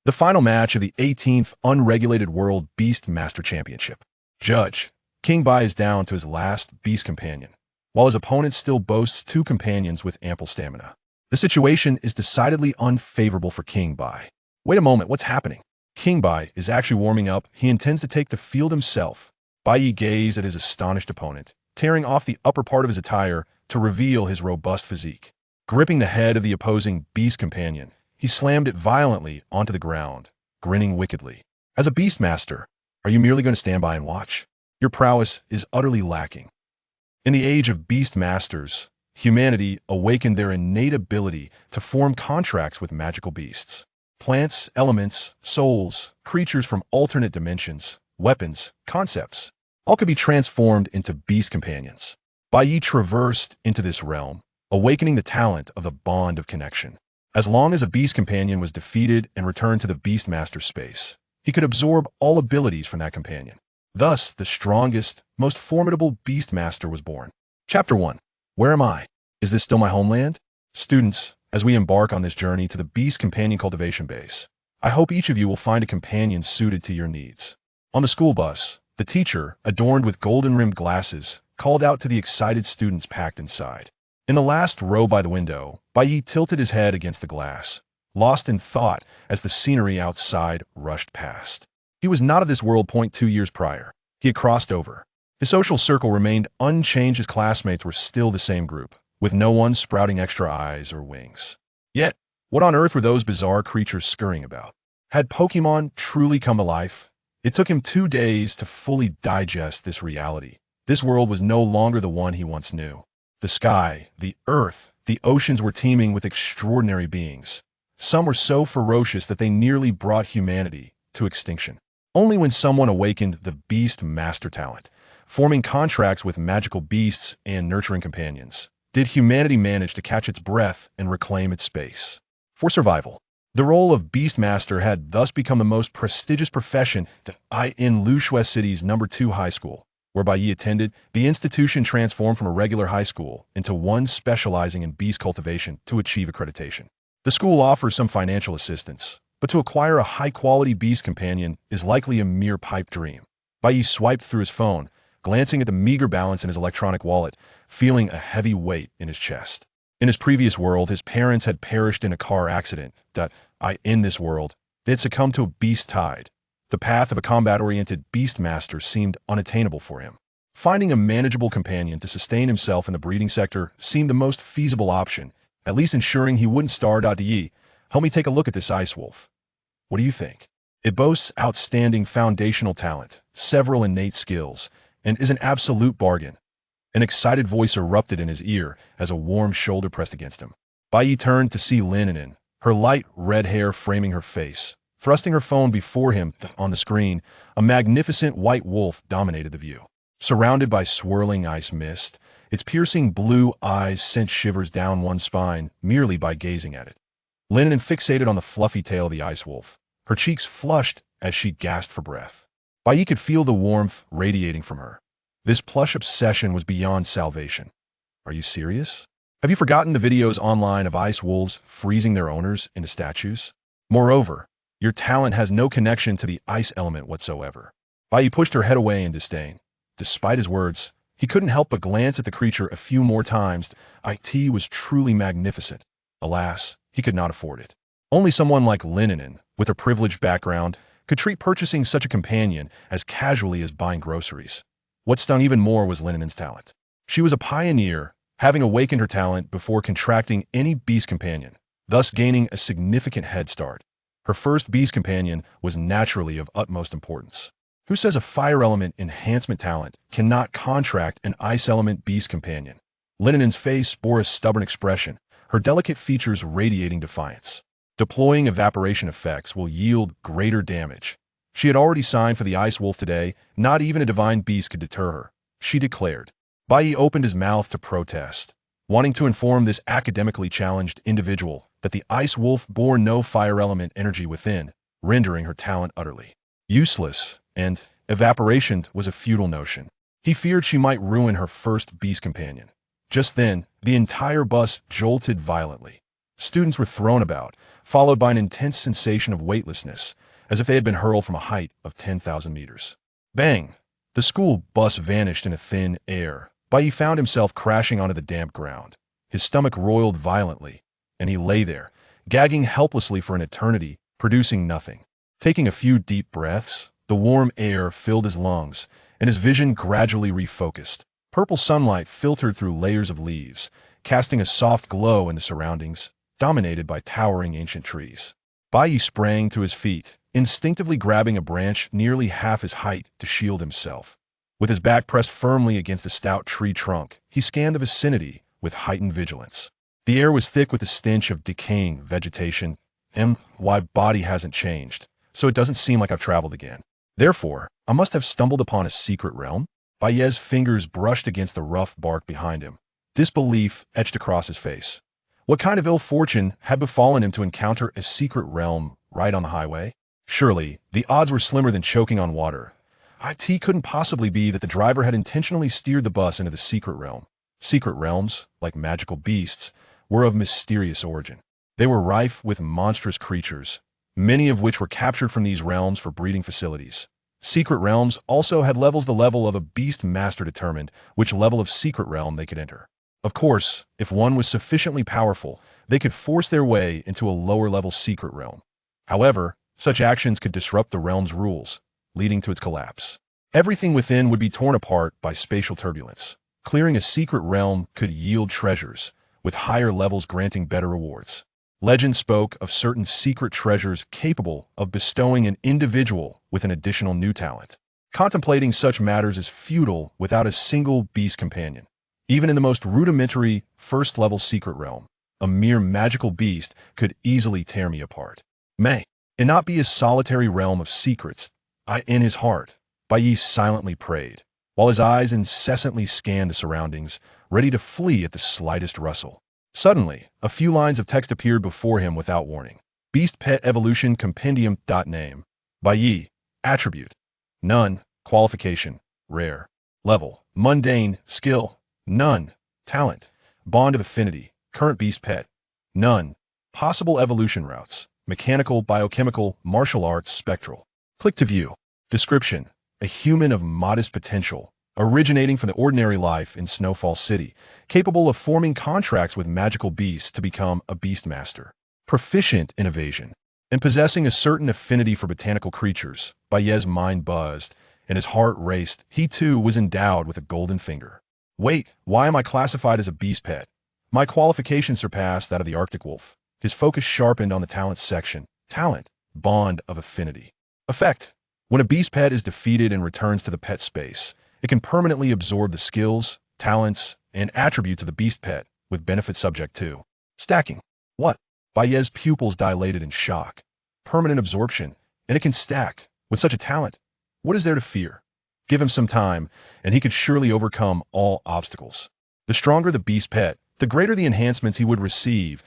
The final match of the 18th Unregulated World Beast Master Championship. Judge, King Bai is down to his last beast companion, while his opponent still boasts two companions with ample stamina. The situation is decidedly unfavorable for King Bai. Wait a moment, what's happening? King Bai is actually warming up. He intends to take the field himself. Bai Ye gazed at his astonished opponent, tearing off the upper part of his attire to reveal his robust physique. Gripping the head of the opposing beast companion, he slammed it violently onto the ground, grinning wickedly. As a beastmaster, are you merely going to stand by and watch? Your prowess is utterly lacking. In the age of beastmasters, humanity awakened their innate ability to form contracts with magical beasts. Plants, elements, souls, creatures from alternate dimensions, weapons, concepts, all could be transformed into beast companions. Bai Ye traversed into this realm, awakening the talent of the bond of connection. As long as a beast companion was defeated and returned to the beastmaster space, he could absorb all abilities from that companion. Thus, the strongest, most formidable beastmaster was born. Chapter 1. Where am I? Is this still my homeland? Students, as we embark on this journey to the beast companion cultivation base, I hope each of you will find a companion suited to your needs. On the school bus, the teacher, adorned with golden-rimmed glasses, called out to the excited students packed inside. In the last row by the window, Bai Ye tilted his head against the glass, lost in thought as the scenery outside rushed past. He was not of this world 2 years prior. He had crossed over. His social circle remained unchanged. His classmates were still the same group, with no one sprouting extra eyes or wings. Yet, what on earth were those bizarre creatures scurrying about? Had Pokemon truly come to life? It took him 2 days to fully digest this reality. This world was no longer the one he once knew. The sky, the earth, the oceans were teeming with extraordinary beings. Some were so ferocious that they nearly brought humanity to extinction. Only when someone awakened the beast master talent, forming contracts with magical beasts and nurturing companions, did humanity manage to catch its breath and reclaim its space. For survival, the role of beastmaster had thus become the most prestigious profession in Lushui City's No. 2 high school, where Bai Ye attended. The institution transformed from a regular high school into one specializing in beast cultivation to achieve accreditation. The school offers some financial assistance, but to acquire a high-quality beast companion is likely a mere pipe dream. Bai Ye swiped through his phone, glancing at the meager balance in his electronic wallet, feeling a heavy weight in his chest. In his previous world, his parents had perished in a car accident. In this world, they had succumbed to a beast tide. The path of a combat-oriented beastmaster seemed unattainable for him. Finding a manageable companion to sustain himself in the breeding sector seemed the most feasible option, at least ensuring he wouldn't starve. Ye, help me take a look at this ice wolf. What do you think? It boasts outstanding foundational talent, several innate skills, and is an absolute bargain. An excited voice erupted in his ear as a warm shoulder pressed against him. Bai Ye turned to see Linen, her light red hair framing her face. Thrusting her phone before him on the screen, a magnificent white wolf dominated the view. Surrounded by swirling ice mist, its piercing blue eyes sent shivers down one's spine merely by gazing at it. Linen fixated on the fluffy tail of the ice wolf. Her cheeks flushed as she gasped for breath. Bai Ye could feel the warmth radiating from her. This plush obsession was beyond salvation. Are you serious? Have you forgotten the videos online of ice wolves freezing their owners into statues? Moreover, your talent has no connection to the ice element whatsoever. Bai Ye pushed her head away in disdain. Despite his words, he couldn't help but glance at the creature a few more times. It was truly magnificent. Alas, he could not afford it. Only someone like Linen, with a privileged background, could treat purchasing such a companion as casually as buying groceries. What stung even more was Linen's talent. She was a pioneer, having awakened her talent before contracting any beast companion, thus gaining a significant head start. Her first beast companion was naturally of utmost importance. Who says a fire element enhancement talent cannot contract an ice element beast companion? Linen's face bore a stubborn expression, her delicate features radiating defiance. Deploying evaporation effects will yield greater damage. She had already signed for the ice wolf today. Not even a divine beast could deter her, she declared. Bai Ye opened his mouth to protest, wanting to inform this academically challenged individual that the ice wolf bore no fire element energy within, rendering her talent utterly useless, and evaporation was a futile notion. He feared she might ruin her first beast companion. Just then, the entire bus jolted violently. Students were thrown about, followed by an intense sensation of weightlessness, as if they had been hurled from a height of 10,000 meters. Bang! The school bus vanished in a thin air. Bai Yi found himself crashing onto the damp ground. His stomach roiled violently, and he lay there, gagging helplessly for an eternity, producing nothing. Taking a few deep breaths, the warm air filled his lungs, and his vision gradually refocused. Purple sunlight filtered through layers of leaves, casting a soft glow in the surroundings, dominated by towering ancient trees. Bai Yi sprang to his feet, instinctively grabbing a branch nearly half his height to shield himself. With his back pressed firmly against a stout tree trunk, he scanned the vicinity with heightened vigilance. The air was thick with the stench of decaying vegetation, and my body hasn't changed, so it doesn't seem like I've traveled again. Therefore, I must have stumbled upon a secret realm. Bai Yi's fingers brushed against the rough bark behind him. Disbelief etched across his face. What kind of ill fortune had befallen him to encounter a secret realm right on the highway? Surely, the odds were slimmer than choking on water. It couldn't possibly be that the driver had intentionally steered the bus into the secret realm. Secret realms, like magical beasts, were of mysterious origin. They were rife with monstrous creatures, many of which were captured from these realms for breeding facilities. Secret realms also had levels. The level of a beast master determined which level of secret realm they could enter. Of course, if one was sufficiently powerful, they could force their way into a lower-level secret realm. However, such actions could disrupt the realm's rules, leading to its collapse. Everything within would be torn apart by spatial turbulence. Clearing a secret realm could yield treasures, with higher levels granting better rewards. Legend spoke of certain secret treasures capable of bestowing an individual with an additional new talent. Contemplating such matters is futile without a single beast companion. Even in the most rudimentary, first-level secret realm, a mere magical beast could easily tear me apart. May it not be a solitary realm of secrets. In his heart, Bai Yi silently prayed, while his eyes incessantly scanned the surroundings, ready to flee at the slightest rustle. Suddenly, a few lines of text appeared before him without warning. Beast Pet Evolution Compendium. Name. Bai Yi. Attribute. None. Qualification. Rare. Level. Mundane. Skill. None. Talent. Bond of Affinity. Current Beast Pet. None. Possible evolution routes. Mechanical, biochemical, martial arts, spectral. Click to view. Description. A human of modest potential, originating from the ordinary life in Snowfall City, capable of forming contracts with magical beasts to become a beast master. Proficient in evasion, and possessing a certain affinity for botanical creatures. Bai Yi's mind buzzed, and his heart raced. He too was endowed with a golden finger. Wait, why am I classified as a beast pet? My qualifications surpassed that of the Arctic wolf. His focus sharpened on the talents section. Talent. Bond of Affinity. Effect. When a beast pet is defeated and returns to the pet space, it can permanently absorb the skills, talents, and attributes of the beast pet, with benefits subject to stacking. What? Bai Yi's pupils dilated in shock. Permanent absorption, and it can stack. With such a talent, what is there to fear? Give him some time, and he could surely overcome all obstacles. The stronger the beast pet, the greater the enhancements he would receive.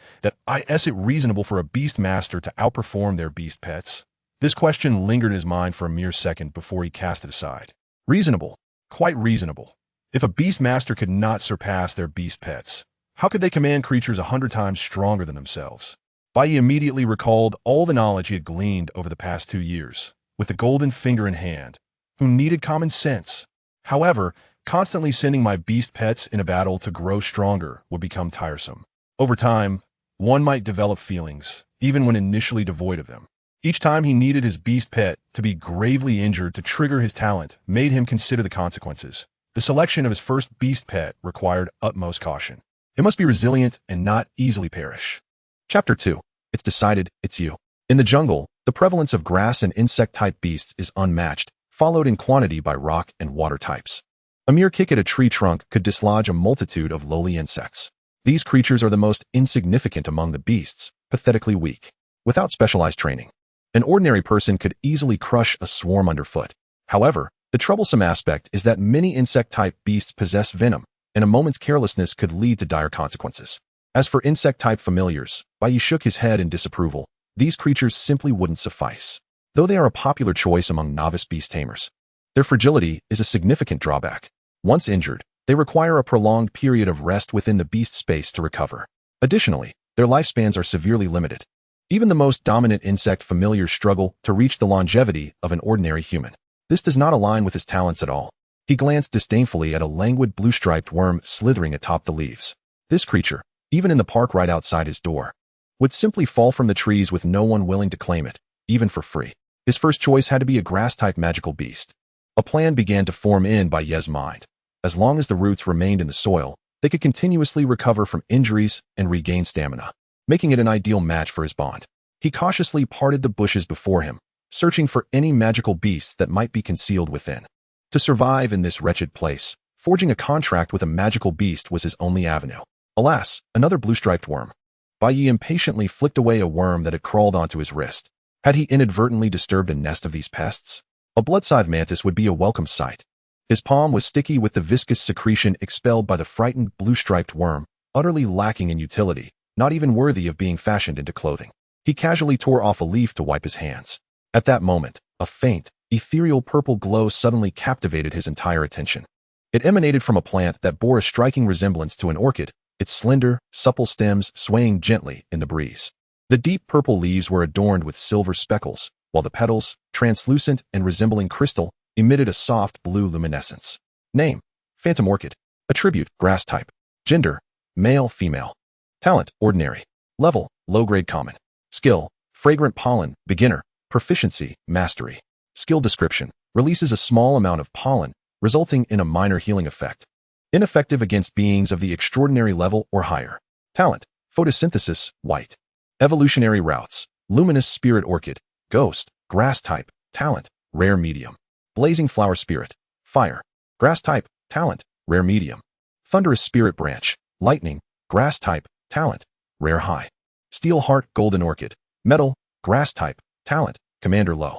Is it reasonable for a beast master to outperform their beast pets? This question lingered in his mind for a mere second before he cast it aside. Reasonable. Quite reasonable. If a beast master could not surpass their beast pets, how could they command creatures 100 times stronger than themselves? Bai Yi immediately recalled all the knowledge he had gleaned over the past 2 years, with the golden finger in hand, who needed common sense. However, constantly sending my beast pets in a battle to grow stronger would become tiresome. Over time, one might develop feelings, even when initially devoid of them. Each time he needed his beast pet to be gravely injured to trigger his talent made him consider the consequences. The selection of his first beast pet required utmost caution. It must be resilient and not easily perish. Chapter 2. It's decided, it's you. In the jungle, the prevalence of grass and insect-type beasts is unmatched, followed in quantity by rock and water types. A mere kick at a tree trunk could dislodge a multitude of lowly insects. These creatures are the most insignificant among the beasts, pathetically weak. Without specialized training, an ordinary person could easily crush a swarm underfoot. However, the troublesome aspect is that many insect-type beasts possess venom, and a moment's carelessness could lead to dire consequences. As for insect-type familiars, Bai Yi shook his head in disapproval. These creatures simply wouldn't suffice. Though they are a popular choice among novice beast tamers, their fragility is a significant drawback. Once injured, they require a prolonged period of rest within the beast space to recover. Additionally, their lifespans are severely limited. Even the most dominant insect familiars struggle to reach the longevity of an ordinary human. This does not align with his talents at all. He glanced disdainfully at a languid blue-striped worm slithering atop the leaves. This creature, even in the park right outside his door, would simply fall from the trees with no one willing to claim it, even for free. His first choice had to be a grass-type magical beast. A plan began to form in Bai Ye's mind. As long as the roots remained in the soil, they could continuously recover from injuries and regain stamina, making it an ideal match for his bond. He cautiously parted the bushes before him, searching for any magical beasts that might be concealed within. To survive in this wretched place, forging a contract with a magical beast was his only avenue. Alas, another blue-striped worm. Bai Ye impatiently flicked away a worm that had crawled onto his wrist. Had he inadvertently disturbed a nest of these pests? A blood-scythe mantis would be a welcome sight. His palm was sticky with the viscous secretion expelled by the frightened blue-striped worm, utterly lacking in utility, not even worthy of being fashioned into clothing. He casually tore off a leaf to wipe his hands. At that moment, a faint, ethereal purple glow suddenly captivated his entire attention. It emanated from a plant that bore a striking resemblance to an orchid, its slender, supple stems swaying gently in the breeze. The deep purple leaves were adorned with silver speckles, while the petals, translucent and resembling crystal, emitted a soft blue luminescence. Name: Phantom Orchid. Attribute: Grass type. Gender: Male, female. Talent: Ordinary. Level: Low-grade common. Skill: Fragrant pollen, beginner. Proficiency: Mastery. Skill description: Releases a small amount of pollen, resulting in a minor healing effect. Ineffective against beings of the extraordinary level or higher. Talent: Photosynthesis, white. Evolutionary routes: Luminous Spirit Orchid, Ghost, Grass type. Talent: Rare medium. Blazing Flower Spirit, fire. Grass type. Talent: Rare medium. Thunderous Spirit Branch, lightning. Grass type. Talent: Rare high. Steel Heart Golden Orchid, metal. Grass type. Talent: Commander low.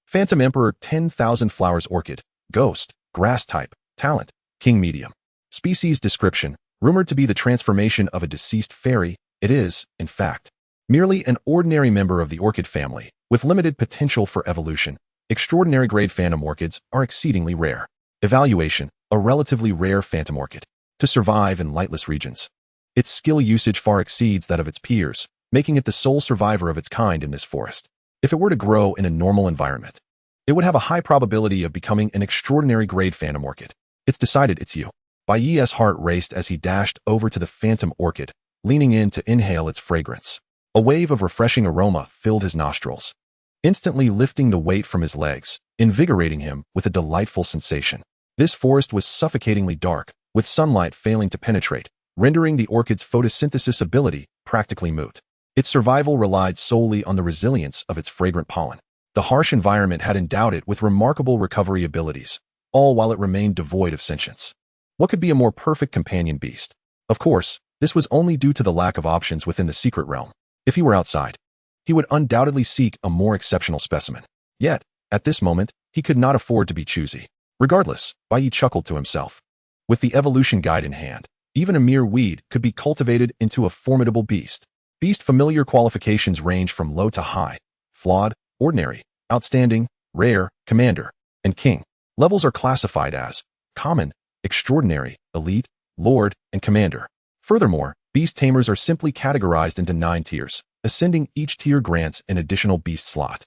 Phantom Emperor 10,000 Flowers Orchid, Ghost, Grass type. Talent: King medium. Species description: Rumored to be the transformation of a deceased fairy, it is, in fact, merely an ordinary member of the orchid family, with limited potential for evolution. Extraordinary grade phantom orchids are exceedingly rare. Evaluation: A relatively rare phantom orchid. To survive in lightless regions. Its skill usage far exceeds that of its peers, making it the sole survivor of its kind in this forest. If it were to grow in a normal environment, it would have a high probability of becoming an extraordinary grade phantom orchid. It's decided it's you. Bai Ye's heart raced as he dashed over to the phantom orchid, leaning in to inhale its fragrance. A wave of refreshing aroma filled his nostrils, instantly lifting the weight from his legs, invigorating him with a delightful sensation. This forest was suffocatingly dark, with sunlight failing to penetrate, rendering the orchid's photosynthesis ability practically moot. Its survival relied solely on the resilience of its fragrant pollen. The harsh environment had endowed it with remarkable recovery abilities, all while it remained devoid of sentience. What could be a more perfect companion beast? Of course, this was only due to the lack of options within the secret realm. If he were outside, he would undoubtedly seek a more exceptional specimen. Yet, at this moment, he could not afford to be choosy. Regardless, Bai Ye chuckled to himself. With the evolution guide in hand, even a mere weed could be cultivated into a formidable beast. Beast familiar qualifications range from low to high, flawed, ordinary, outstanding, rare, commander, and king. Levels are classified as common, extraordinary, elite, lord, and commander. Furthermore, beast tamers are simply categorized into 9 tiers. Ascending each tier grants an additional beast slot.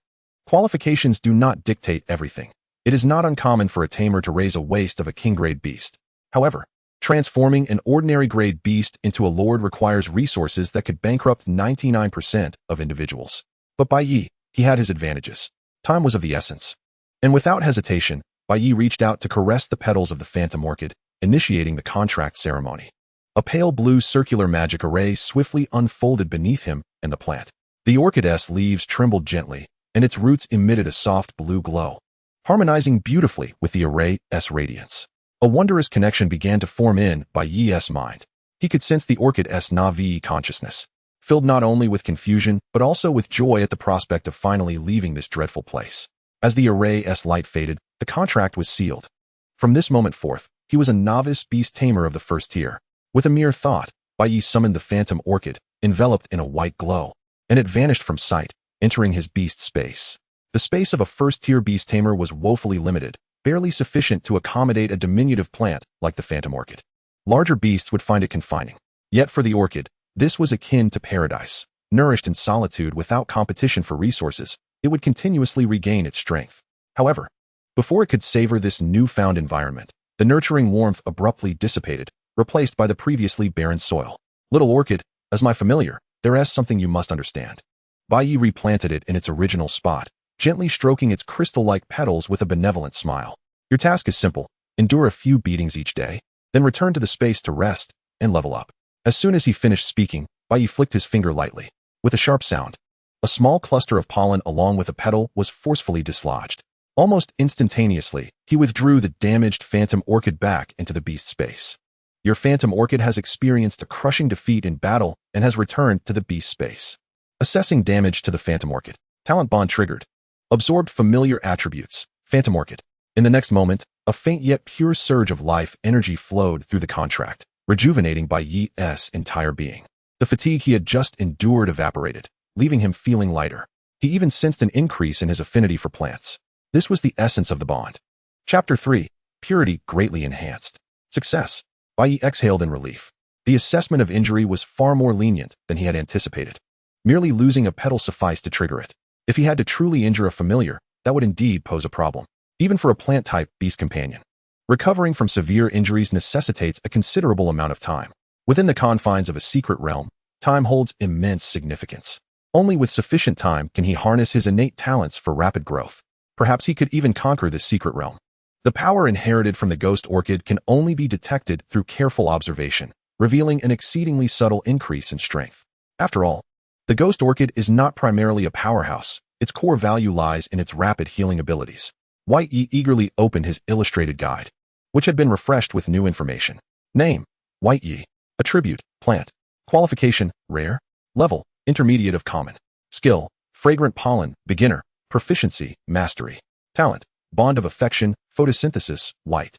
Qualifications do not dictate everything. It is not uncommon for a tamer to raise a waist of a king-grade beast. However, transforming an ordinary-grade beast into a lord requires resources that could bankrupt 99% of individuals. But Bai Ye, he had his advantages. Time was of the essence. And without hesitation, Bai Ye reached out to caress the petals of the phantom orchid, initiating the contract ceremony. A pale blue circular magic array swiftly unfolded beneath him and the plant. The orchid's leaves trembled gently, and its roots emitted a soft blue glow, harmonizing beautifully with the array's radiance. A wondrous connection began to form in Bai Ye's mind. He could sense the orchid's Navi consciousness, filled not only with confusion but also with joy at the prospect of finally leaving this dreadful place. As the array's light faded, the contract was sealed. From this moment forth, he was a novice beast tamer of the first tier. With a mere thought, Bai Ye summoned the phantom orchid, enveloped in a white glow, and it vanished from sight, entering his beast space. The space of a first-tier beast tamer was woefully limited, barely sufficient to accommodate a diminutive plant like the phantom orchid. Larger beasts would find it confining. Yet for the orchid, This was akin to paradise. Nourished in solitude without competition for resources, it would continuously regain its strength. However, before it could savor this newfound environment, the nurturing warmth abruptly dissipated, replaced by the previously barren soil. Little orchid, as my familiar, there is something you must understand. Bai Yi replanted it in its original spot, gently stroking its crystal-like petals with a benevolent smile. Your task is simple. Endure a few beatings each day, then return to the space to rest and level up. As soon as he finished speaking, Bai Yi flicked his finger lightly. With a sharp sound, a small cluster of pollen along with a petal was forcefully dislodged. Almost instantaneously, he withdrew the damaged phantom orchid back into the beast space. Your phantom orchid has experienced a crushing defeat in battle and has returned to the beast space. Assessing damage to the phantom orchid. Talent bond triggered. Absorbed familiar attributes. Phantom orchid. In the next moment, a faint yet pure surge of life energy flowed through the contract, rejuvenating Bai Yi's entire being. The fatigue he had just endured evaporated, leaving him feeling lighter. He even sensed an increase in his affinity for plants. This was the essence of the bond. Chapter 3. Purity greatly enhanced. Success. Bai Yi exhaled in relief. The assessment of injury was far more lenient than he had anticipated. Merely losing a petal sufficed to trigger it. If he had to truly injure a familiar, that would indeed pose a problem, even for a plant-type beast companion. Recovering from severe injuries necessitates a considerable amount of time. Within the confines of a secret realm, time holds immense significance. Only with sufficient time can he harness his innate talents for rapid growth. Perhaps he could even conquer this secret realm. The power inherited from the ghost orchid can only be detected through careful observation, revealing an exceedingly subtle increase in strength. After all, the ghost orchid is not primarily a powerhouse. Its core value lies in its rapid healing abilities. White Ye eagerly opened his illustrated guide, which had been refreshed with new information. Name: White Ye. Attribute: plant. Qualification: rare. Level: intermediate of common. Skill: fragrant pollen, beginner. Proficiency: mastery. Talent: bond of affection, photosynthesis, white.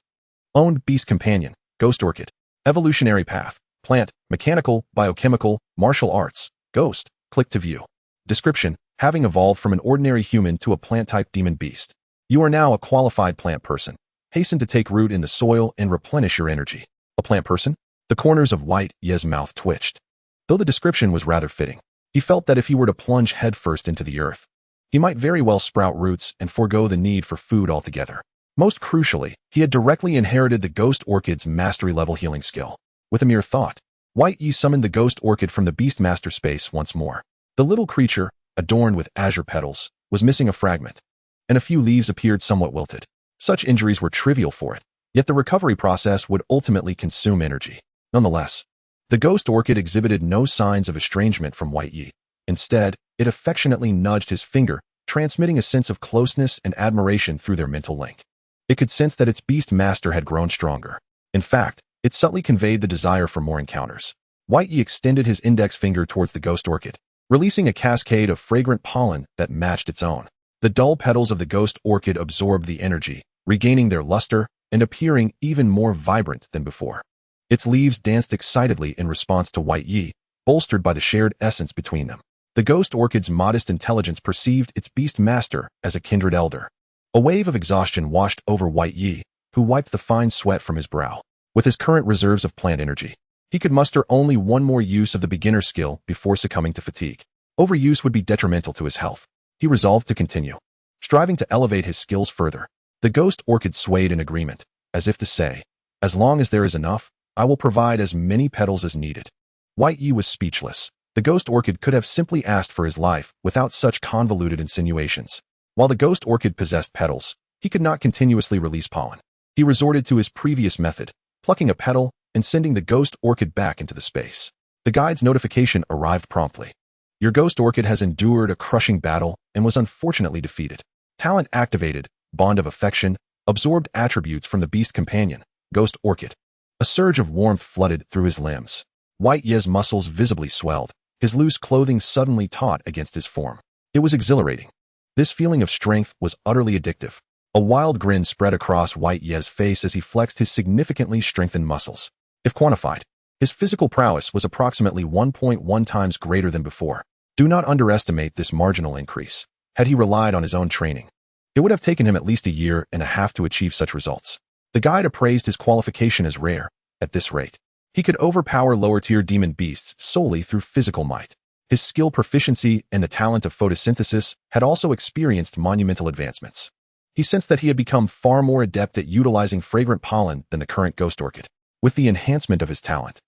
Owned beast companion: ghost orchid. Evolutionary path: plant, mechanical, biochemical, martial arts. Ghost: click to view. Description: having evolved from an ordinary human to a plant-type demon beast. You are now a qualified plant person. Hasten to take root in the soil and replenish your energy. A plant person? The corners of White Ye's mouth twitched. Though the description was rather fitting, he felt that if he were to plunge headfirst into the earth, he might very well sprout roots and forego the need for food altogether. Most crucially, he had directly inherited the ghost orchid's mastery-level healing skill. With a mere thought, White Ye summoned the ghost orchid from the Beastmaster space once more. The little creature, adorned with azure petals, was missing a fragment, and a few leaves appeared somewhat wilted. Such injuries were trivial for it, yet the recovery process would ultimately consume energy. Nonetheless, the ghost orchid exhibited no signs of estrangement from White Ye. Instead, it affectionately nudged his finger, transmitting a sense of closeness and admiration through their mental link. It could sense that its beast master had grown stronger. In fact, it subtly conveyed the desire for more encounters. White Ye extended his index finger towards the ghost orchid, releasing a cascade of fragrant pollen that matched its own. The dull petals of the ghost orchid absorbed the energy, regaining their luster and appearing even more vibrant than before. Its leaves danced excitedly in response to White Ye, bolstered by the shared essence between them. The ghost orchid's modest intelligence perceived its beast master as a kindred elder. A wave of exhaustion washed over White Ye, who wiped the fine sweat from his brow. With his current reserves of plant energy, he could muster only one more use of the beginner skill before succumbing to fatigue. Overuse would be detrimental to his health. He resolved to continue, striving to elevate his skills further. The ghost orchid swayed in agreement, as if to say, as long as there is enough, I will provide as many petals as needed. White Ye was speechless. The ghost orchid could have simply asked for his life without such convoluted insinuations. While the ghost orchid possessed petals, he could not continuously release pollen. He resorted to his previous method, plucking a petal and sending the ghost orchid back into the space. The guide's notification arrived promptly. Your ghost orchid has endured a crushing battle and was unfortunately defeated. Talent activated, bond of affection, absorbed attributes from the beast companion, ghost orchid. A surge of warmth flooded through his limbs. White Ye's muscles visibly swelled, his loose clothing suddenly taut against his form. It was exhilarating. This feeling of strength was utterly addictive. A wild grin spread across White Ye's face as he flexed his significantly strengthened muscles. If quantified, his physical prowess was approximately 1.1 times greater than before. Do not underestimate this marginal increase. Had he relied on his own training, it would have taken him at least a year and a half to achieve such results. The guide appraised his qualification as rare. At this rate, He could overpower lower-tier demon beasts solely through physical might. His skill proficiency and the talent of photosynthesis had also experienced monumental advancements. He sensed that he had become far more adept at utilizing fragrant pollen than the current ghost orchid. With the enhancement of his talent,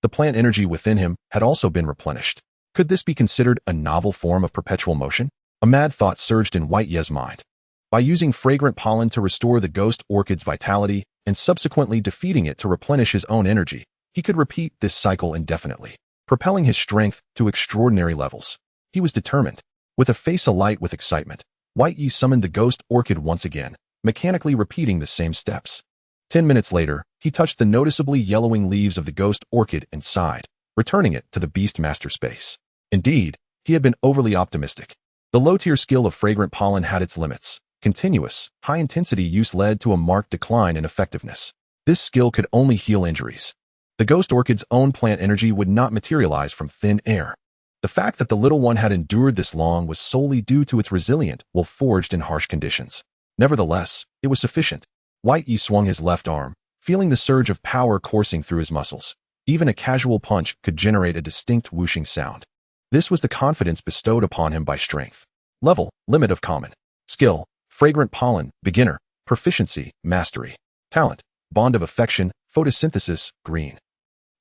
the plant energy within him had also been replenished. Could this be considered a novel form of perpetual motion? A mad thought surged in White Ye's mind. By using fragrant pollen to restore the ghost orchid's vitality and subsequently defeating it to replenish his own energy, he could repeat this cycle indefinitely, propelling his strength to extraordinary levels. He was determined. With a face alight with excitement, White Ye summoned the ghost orchid once again, mechanically repeating the same steps. 10 minutes later, he touched the noticeably yellowing leaves of the ghost orchid and sighed, returning it to the beast master space. Indeed, he had been overly optimistic. The low-tier skill of fragrant pollen had its limits. Continuous, high-intensity use led to a marked decline in effectiveness. This skill could only heal injuries. The ghost orchid's own plant energy would not materialize from thin air. The fact that the little one had endured this long was solely due to its resilient will forged in harsh conditions. Nevertheless, it was sufficient. White Ye swung his left arm, feeling the surge of power coursing through his muscles. Even a casual punch could generate a distinct whooshing sound. This was the confidence bestowed upon him by strength. Level, limit of common. Skill, fragrant pollen, beginner. Proficiency, mastery. Talent, bond of affection, photosynthesis, green.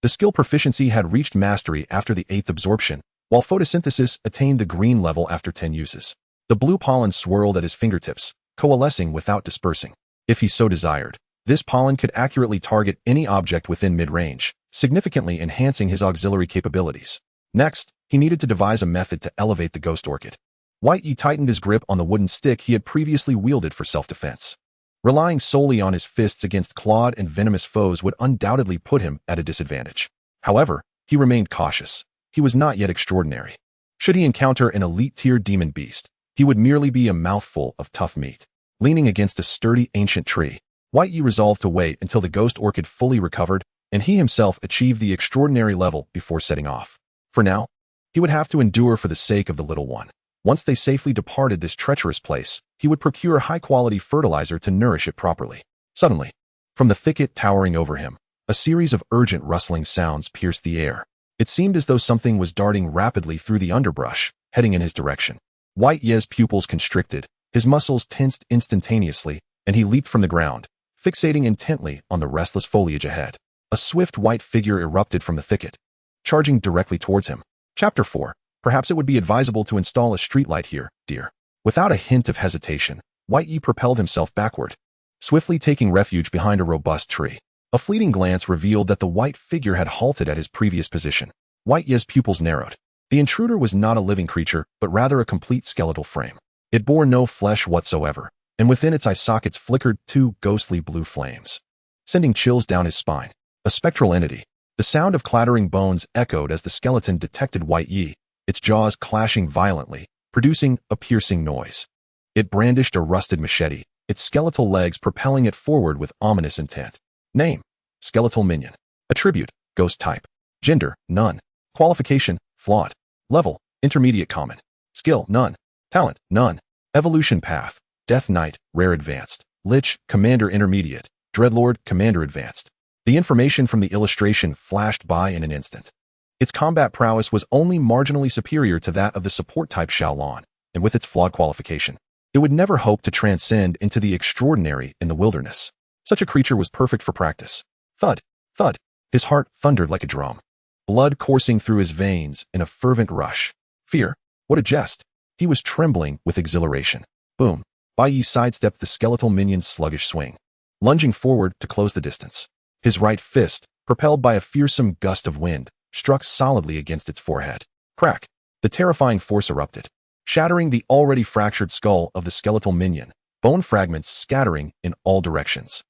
The skill proficiency had reached mastery after the 8th absorption, while photosynthesis attained the green level after 10 uses. The blue pollen swirled at his fingertips, coalescing without dispersing. If he so desired, this pollen could accurately target any object within mid-range, significantly enhancing his auxiliary capabilities. Next, he needed to devise a method to elevate the ghost orchid. White Ye tightened his grip on the wooden stick he had previously wielded for self-defense. Relying solely on his fists against clawed and venomous foes would undoubtedly put him at a disadvantage. However, he remained cautious. He was not yet extraordinary. Should he encounter an elite-tier demon beast, he would merely be a mouthful of tough meat. Leaning against a sturdy ancient tree, White Ye resolved to wait until the ghost orchid fully recovered and he himself achieved the extraordinary level before setting off. For now, he would have to endure for the sake of the little one. Once they safely departed this treacherous place, he would procure high-quality fertilizer to nourish it properly. Suddenly, from the thicket towering over him, a series of urgent rustling sounds pierced the air. It seemed as though something was darting rapidly through the underbrush, heading in his direction. White Ye's pupils constricted, his muscles tensed instantaneously, and he leaped from the ground, fixating intently on the restless foliage ahead. A swift white figure erupted from the thicket, charging directly towards him. Chapter 4. Perhaps it would be advisable to install a streetlight here, dear. Without a hint of hesitation, White Ye propelled himself backward, swiftly taking refuge behind a robust tree. A fleeting glance revealed that the white figure had halted at his previous position. White Ye's pupils narrowed. The intruder was not a living creature, but rather a complete skeletal frame. It bore no flesh whatsoever, and within its eye sockets flickered 2 ghostly blue flames, sending chills down his spine. A spectral entity. The sound of clattering bones echoed as the skeleton detected White Ye, its jaws clashing violently, producing a piercing noise. It brandished a rusted machete, its skeletal legs propelling it forward with ominous intent. Name: Skeletal Minion. Attribute: Ghost Type. Gender: None. Qualification: Flawed. Level: Intermediate Common. Skill: None. Talent: None. Evolution Path: Death Knight, Rare Advanced. Lich, Commander Intermediate. Dreadlord, Commander Advanced. The information from the illustration flashed by in an instant. Its combat prowess was only marginally superior to that of the support type Shaolin, and with its flawed qualification, it would never hope to transcend into the extraordinary in the wilderness. Such a creature was perfect for practice. Thud, thud. His heart thundered like a drum, blood coursing through his veins in a fervent rush. Fear, what a jest. He was trembling with exhilaration. Boom. White Ye sidestepped the skeletal minion's sluggish swing, lunging forward to close the distance. His right fist, propelled by a fearsome gust of wind, struck solidly against its forehead. Crack! The terrifying force erupted, shattering the already fractured skull of the skeletal minion, bone fragments scattering in all directions.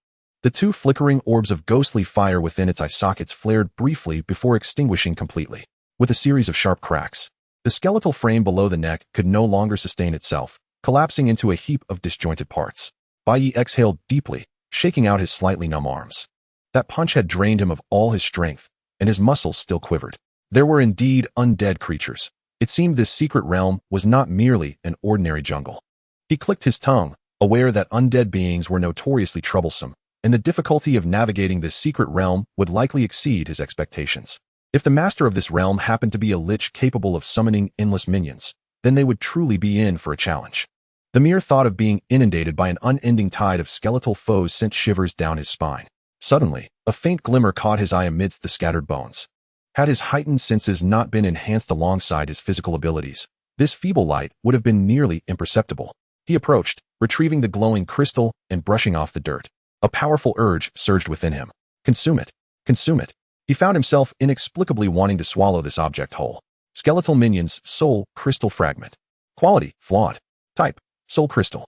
The 2 flickering orbs of ghostly fire within its eye sockets flared briefly before extinguishing completely. With a series of sharp cracks, the skeletal frame below the neck could no longer sustain itself, collapsing into a heap of disjointed parts. White Ye exhaled deeply, shaking out his slightly numb arms. That punch had drained him of all his strength, and his muscles still quivered. There were indeed undead creatures. It seemed this secret realm was not merely an ordinary jungle. He clicked his tongue, aware that undead beings were notoriously troublesome, and the difficulty of navigating this secret realm would likely exceed his expectations. If the master of this realm happened to be a lich capable of summoning endless minions, then they would truly be in for a challenge. The mere thought of being inundated by an unending tide of skeletal foes sent shivers down his spine. Suddenly, a faint glimmer caught his eye amidst the scattered bones. Had his heightened senses not been enhanced alongside his physical abilities, this feeble light would have been nearly imperceptible. He approached, retrieving the glowing crystal and brushing off the dirt. A powerful urge surged within him. Consume it. Consume it. He found himself inexplicably wanting to swallow this object whole. Skeletal minions, soul, crystal fragment. Quality, flawed. Type, soul crystal.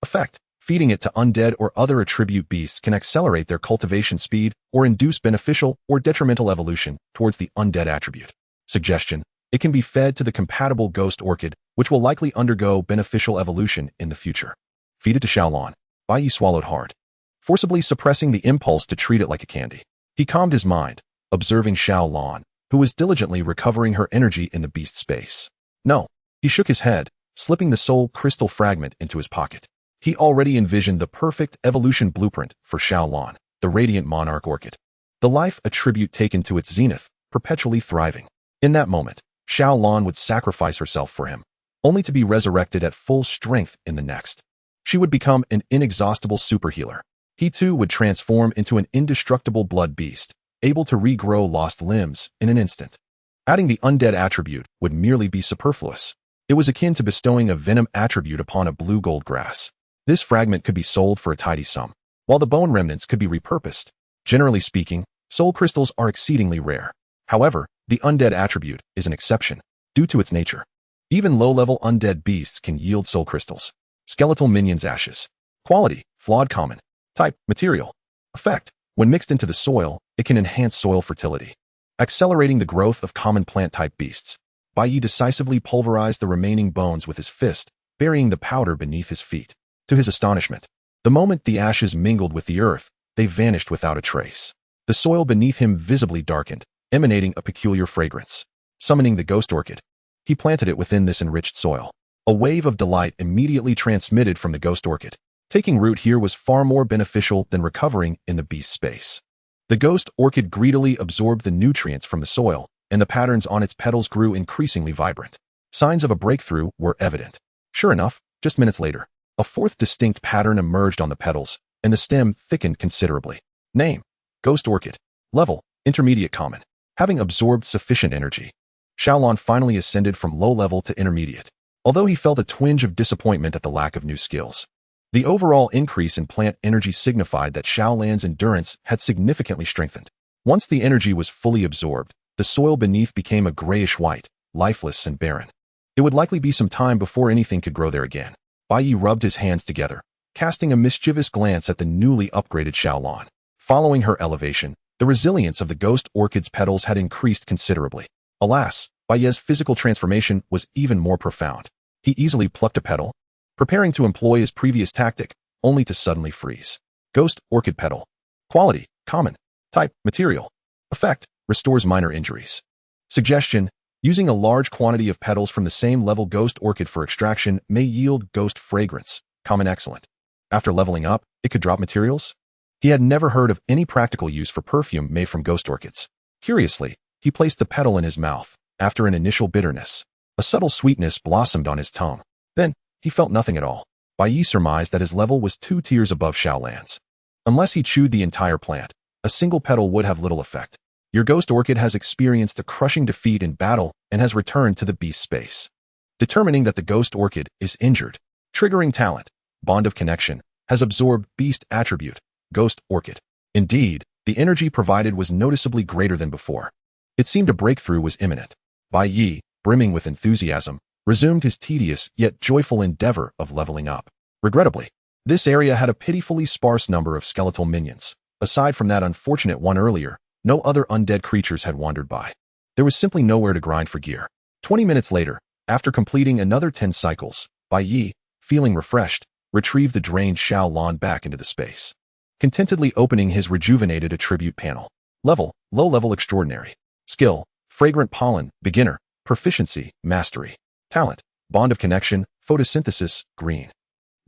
Effect, feeding it to undead or other attribute beasts can accelerate their cultivation speed or induce beneficial or detrimental evolution towards the undead attribute. Suggestion, it can be fed to the compatible ghost orchid, which will likely undergo beneficial evolution in the future. Feed it to Xiaolan. Bai Yi swallowed hard, forcibly suppressing the impulse to treat it like a candy. He calmed his mind, observing Xiaolan, who was diligently recovering her energy in the beast space. No, he shook his head, slipping the soul crystal fragment into his pocket. He already envisioned the perfect evolution blueprint for Xiaolan, the radiant monarch orchid. The life attribute taken to its zenith, perpetually thriving. In that moment, Xiaolan would sacrifice herself for him, only to be resurrected at full strength in the next. She would become an inexhaustible superhealer. He too would transform into an indestructible blood beast, able to regrow lost limbs in an instant. Adding the undead attribute would merely be superfluous. It was akin to bestowing a venom attribute upon a blue gold grass. This fragment could be sold for a tidy sum, while the bone remnants could be repurposed. Generally speaking, soul crystals are exceedingly rare. However, the undead attribute is an exception, due to its nature. Even low-level undead beasts can yield soul crystals. Skeletal minions ashes. Quality, flawed common. Type, material. Effect, when mixed into the soil, it can enhance soil fertility, accelerating the growth of common plant-type beasts. Bai Yi decisively pulverized the remaining bones with his fist, burying the powder beneath his feet. To his astonishment, the moment the ashes mingled with the earth, they vanished without a trace. The soil beneath him visibly darkened, emanating a peculiar fragrance. Summoning the ghost orchid, he planted it within this enriched soil. A wave of delight immediately transmitted from the ghost orchid. Taking root here was far more beneficial than recovering in the beast space. The ghost orchid greedily absorbed the nutrients from the soil, and the patterns on its petals grew increasingly vibrant. Signs of a breakthrough were evident. Sure enough, just minutes later, a fourth distinct pattern emerged on the petals, and the stem thickened considerably. Name, Ghost Orchid. Level, Intermediate Common. Having absorbed sufficient energy, Xiaolan finally ascended from low level to intermediate, although he felt a twinge of disappointment at the lack of new skills. The overall increase in plant energy signified that Xiaolan's endurance had significantly strengthened. Once the energy was fully absorbed, the soil beneath became a grayish-white, lifeless and barren. It would likely be some time before anything could grow there again. Bai Yi rubbed his hands together, casting a mischievous glance at the newly upgraded Xiaolan. Following her elevation, the resilience of the ghost orchid's petals had increased considerably. Alas, Bai Yi's physical transformation was even more profound. He easily plucked a petal, preparing to employ his previous tactic, only to suddenly freeze. Ghost orchid petal. Quality, common. Type, material. Effect, restores minor injuries. Suggestion, using a large quantity of petals from the same level ghost orchid for extraction may yield ghost fragrance, common excellent. After leveling up, it could drop materials? He had never heard of any practical use for perfume made from ghost orchids. Curiously, he placed the petal in his mouth. After an initial bitterness, a subtle sweetness blossomed on his tongue. Then, he felt nothing at all. Bai Yi surmised that his level was 2 tiers above Xiaolan's. Unless he chewed the entire plant, a single petal would have little effect. Your ghost orchid has experienced a crushing defeat in battle and has returned to the beast space. Determining that the ghost orchid is injured, triggering talent, bond of connection, has absorbed beast attribute, ghost orchid. Indeed, the energy provided was noticeably greater than before. It seemed a breakthrough was imminent. Bai Yi, brimming with enthusiasm, resumed his tedious yet joyful endeavor of leveling up. Regrettably, this area had a pitifully sparse number of skeletal minions. Aside from that unfortunate one earlier, no other undead creatures had wandered by. There was simply nowhere to grind for gear. 20 minutes later, after completing another 10 cycles, Bai Yi, feeling refreshed, retrieved the drained Xiaolan back into the space, contentedly opening his rejuvenated attribute panel. Level, low level extraordinary. Skill, fragrant pollen, beginner. Proficiency, mastery. Talent, bond of connection, photosynthesis, green.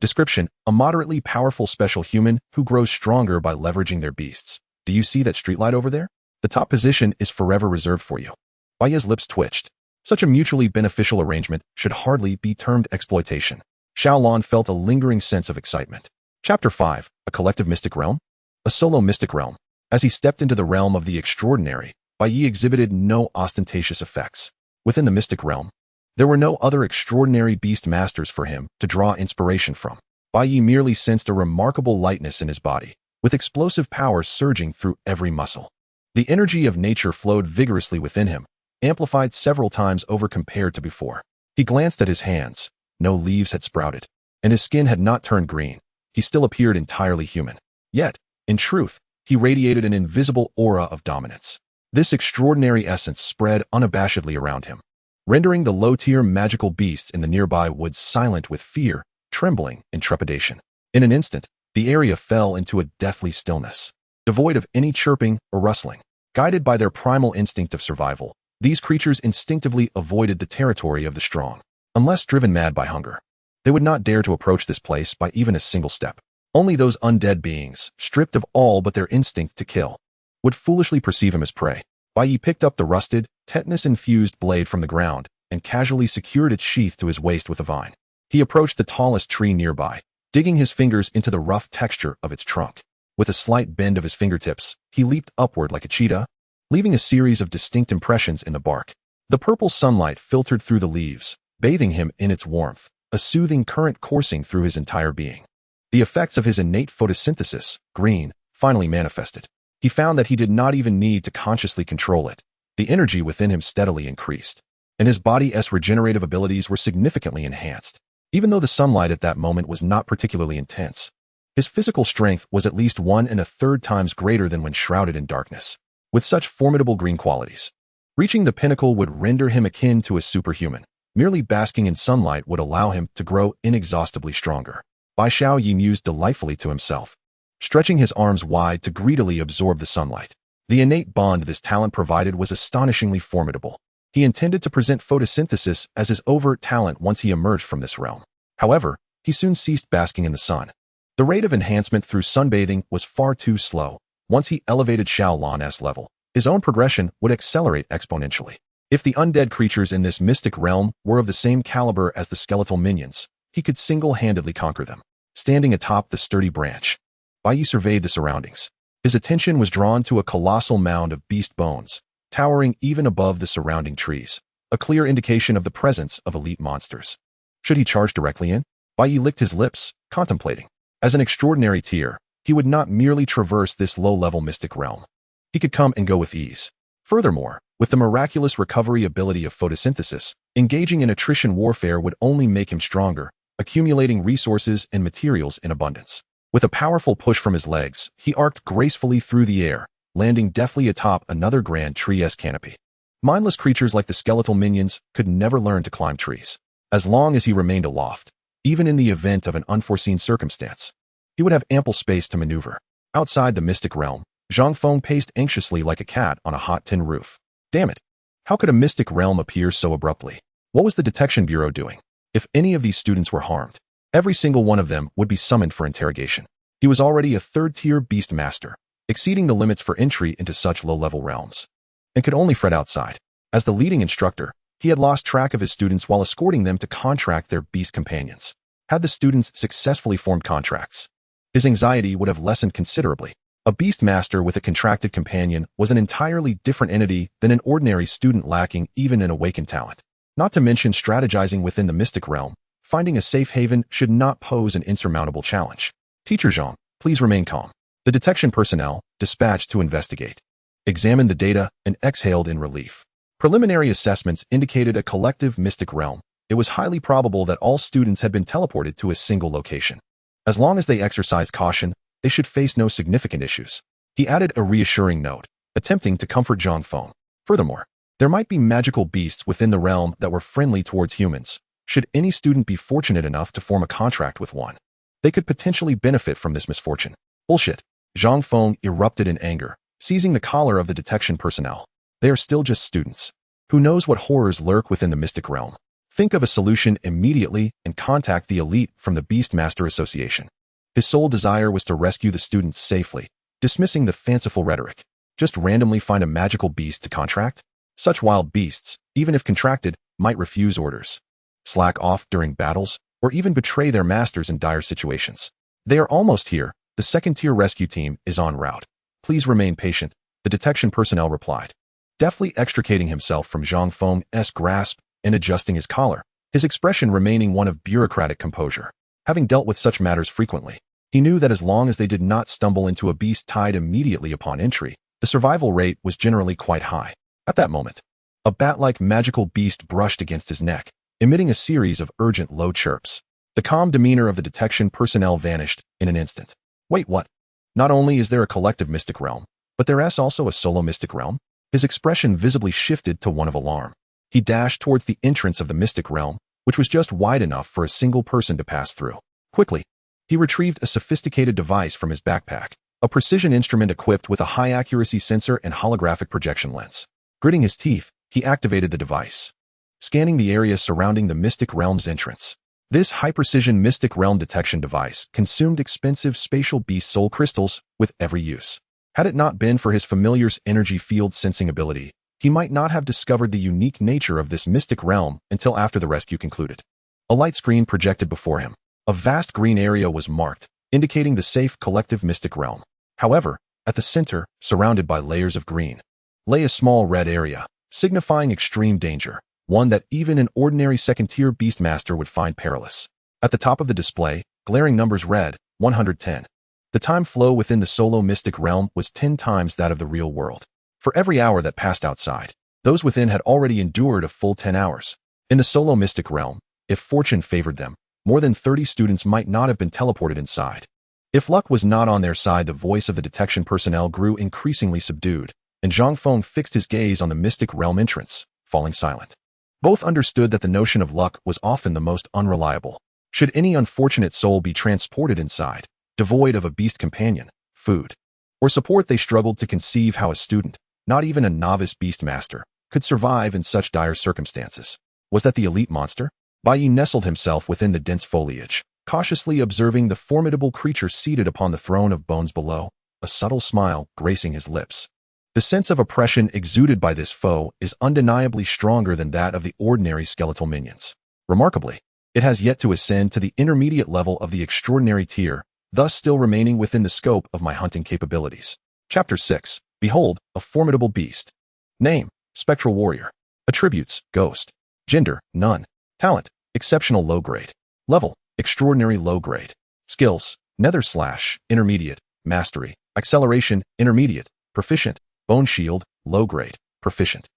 Description: a moderately powerful special human who grows stronger by leveraging their beasts. Do you see that streetlight over there? The top position is forever reserved for you. White Ye's lips twitched. Such a mutually beneficial arrangement should hardly be termed exploitation. Xiaolon felt a lingering sense of excitement. Chapter 5. A collective mystic realm? A solo mystic realm. As he stepped into the realm of the extraordinary, White Ye exhibited no ostentatious effects. Within the mystic realm, there were no other extraordinary beast masters for him to draw inspiration from. White Ye merely sensed a remarkable lightness in his body, with explosive power surging through every muscle. The energy of nature flowed vigorously within him, amplified several times over compared to before. He glanced at his hands. No leaves had sprouted, and his skin had not turned green. He still appeared entirely human. Yet, in truth, he radiated an invisible aura of dominance. This extraordinary essence spread unabashedly around him, rendering the low-tier magical beasts in the nearby woods silent with fear, trembling, and trepidation. In an instant, the area fell into a deathly stillness, devoid of any chirping or rustling. Guided by their primal instinct of survival, these creatures instinctively avoided the territory of the strong. Unless driven mad by hunger, they would not dare to approach this place by even a single step. Only those undead beings, stripped of all but their instinct to kill, would foolishly perceive him as prey. White Ye picked up the rusted, tetanus-infused blade from the ground and casually secured its sheath to his waist with a vine. He approached the tallest tree nearby, digging his fingers into the rough texture of its trunk. With a slight bend of his fingertips, he leaped upward like a cheetah, leaving a series of distinct impressions in the bark. The purple sunlight filtered through the leaves, bathing him in its warmth, a soothing current coursing through his entire being. The effects of his innate photosynthesis, green, finally manifested. He found that he did not even need to consciously control it. The energy within him steadily increased, and his body's regenerative abilities were significantly enhanced. Even though the sunlight at that moment was not particularly intense, his physical strength was at least 1 1/3 times greater than when shrouded in darkness. With such formidable green qualities, reaching the pinnacle would render him akin to a superhuman. Merely basking in sunlight would allow him to grow inexhaustibly stronger. Bai Xiaoyi mused delightfully to himself, stretching his arms wide to greedily absorb the sunlight. The innate bond this talent provided was astonishingly formidable. He intended to present photosynthesis as his overt talent once he emerged from this realm. However, he soon ceased basking in the sun. The rate of enhancement through sunbathing was far too slow. Once he elevated Xiaolon's level, his own progression would accelerate exponentially. If the undead creatures in this mystic realm were of the same caliber as the skeletal minions, he could single-handedly conquer them. Standing atop the sturdy branch, Bai Ye surveyed the surroundings. His attention was drawn to a colossal mound of beast bones, towering even above the surrounding trees, a clear indication of the presence of elite monsters. Should he charge directly in? Bai Ye licked his lips, contemplating. As an extraordinary tier, he would not merely traverse this low-level mystic realm. He could come and go with ease. Furthermore, with the miraculous recovery ability of photosynthesis, engaging in attrition warfare would only make him stronger, accumulating resources and materials in abundance. With a powerful push from his legs, he arced gracefully through the air, landing deftly atop another grand tree-esque canopy. Mindless creatures like the skeletal minions could never learn to climb trees. As long as he remained aloft, even in the event of an unforeseen circumstance, he would have ample space to maneuver. Outside the mystic realm, Zhang Feng paced anxiously like a cat on a hot tin roof. Damn it! How could a mystic realm appear so abruptly? What was the detection bureau doing? If any of these students were harmed, every single one of them would be summoned for interrogation. He was already a third-tier beast master, exceeding the limits for entry into such low-level realms, and could only fret outside. As the leading instructor, he had lost track of his students while escorting them to contract their beast companions. Had the students successfully formed contracts, his anxiety would have lessened considerably. A beast master with a contracted companion was an entirely different entity than an ordinary student lacking even an awakened talent. Not to mention strategizing within the mystic realm, finding a safe haven should not pose an insurmountable challenge. Teacher Zhang, please remain calm. The detection personnel, dispatched to investigate, examined the data and exhaled in relief. Preliminary assessments indicated a collective mystic realm. It was highly probable that all students had been teleported to a single location. As long as they exercised caution, they should face no significant issues. He added a reassuring note, attempting to comfort Zhang Feng. Furthermore, there might be magical beasts within the realm that were friendly towards humans. Should any student be fortunate enough to form a contract with one, they could potentially benefit from this misfortune. Bullshit. Zhang Feng erupted in anger, seizing the collar of the detection personnel. They are still just students. Who knows what horrors lurk within the mystic realm? Think of a solution immediately and contact the elite from the Beastmaster Association. His sole desire was to rescue the students safely, dismissing the fanciful rhetoric. Just randomly find a magical beast to contract? Such wild beasts, even if contracted, might refuse orders, slack off during battles, or even betray their masters in dire situations. They are almost here. The second-tier rescue team is en route. Please remain patient, the detection personnel replied. Deftly extricating himself from Zhang Feng's grasp and adjusting his collar, his expression remaining one of bureaucratic composure. Having dealt with such matters frequently, he knew that as long as they did not stumble into a beast tied immediately upon entry, the survival rate was generally quite high. At that moment, a bat-like magical beast brushed against his neck, emitting a series of urgent low chirps. The calm demeanor of the detection personnel vanished in an instant. Wait, what? Not only is there a collective mystic realm, but there is also a solo mystic realm? His expression visibly shifted to one of alarm. He dashed towards the entrance of the mystic realm, which was just wide enough for a single person to pass through. Quickly, he retrieved a sophisticated device from his backpack, a precision instrument equipped with a high-accuracy sensor and holographic projection lens. Gritting his teeth, he activated the device, scanning the area surrounding the mystic realm's entrance. This high-precision mystic realm detection device consumed expensive spatial beast soul crystals with every use. Had it not been for his familiar's energy field sensing ability, he might not have discovered the unique nature of this mystic realm until after the rescue concluded. A light screen projected before him. A vast green area was marked, indicating the safe collective mystic realm. However, at the center, surrounded by layers of green, lay a small red area, signifying extreme danger, one that even an ordinary second-tier beastmaster would find perilous. At the top of the display, glaring numbers read, 110. The time flow within the solo mystic realm was 10 times that of the real world. For every hour that passed outside, those within had already endured a full 10 hours. In the solo mystic realm, if fortune favored them, more than 30 students might not have been teleported inside. If luck was not on their side, the voice of the detection personnel grew increasingly subdued, and Zhang Feng fixed his gaze on the mystic realm entrance, falling silent. Both understood that the notion of luck was often the most unreliable. Should any unfortunate soul be transported inside, devoid of a beast companion, food, or support, they struggled to conceive how a student, not even a novice beastmaster, could survive in such dire circumstances. Was that the elite monster? Bai Yi nestled himself within the dense foliage, cautiously observing the formidable creature seated upon the throne of bones below, a subtle smile gracing his lips. The sense of oppression exuded by this foe is undeniably stronger than that of the ordinary skeletal minions. Remarkably, it has yet to ascend to the intermediate level of the extraordinary tier, thus still remaining within the scope of my hunting capabilities. Chapter 6. Behold, a formidable beast. Name, Spectral Warrior. Attributes, Ghost. Gender, None. Talent, Exceptional Low Grade. Level, Extraordinary Low Grade. Skills, Nether Slash, Intermediate. Mastery, Acceleration, Intermediate. Proficient, Bone Shield, Low Grade. Proficient.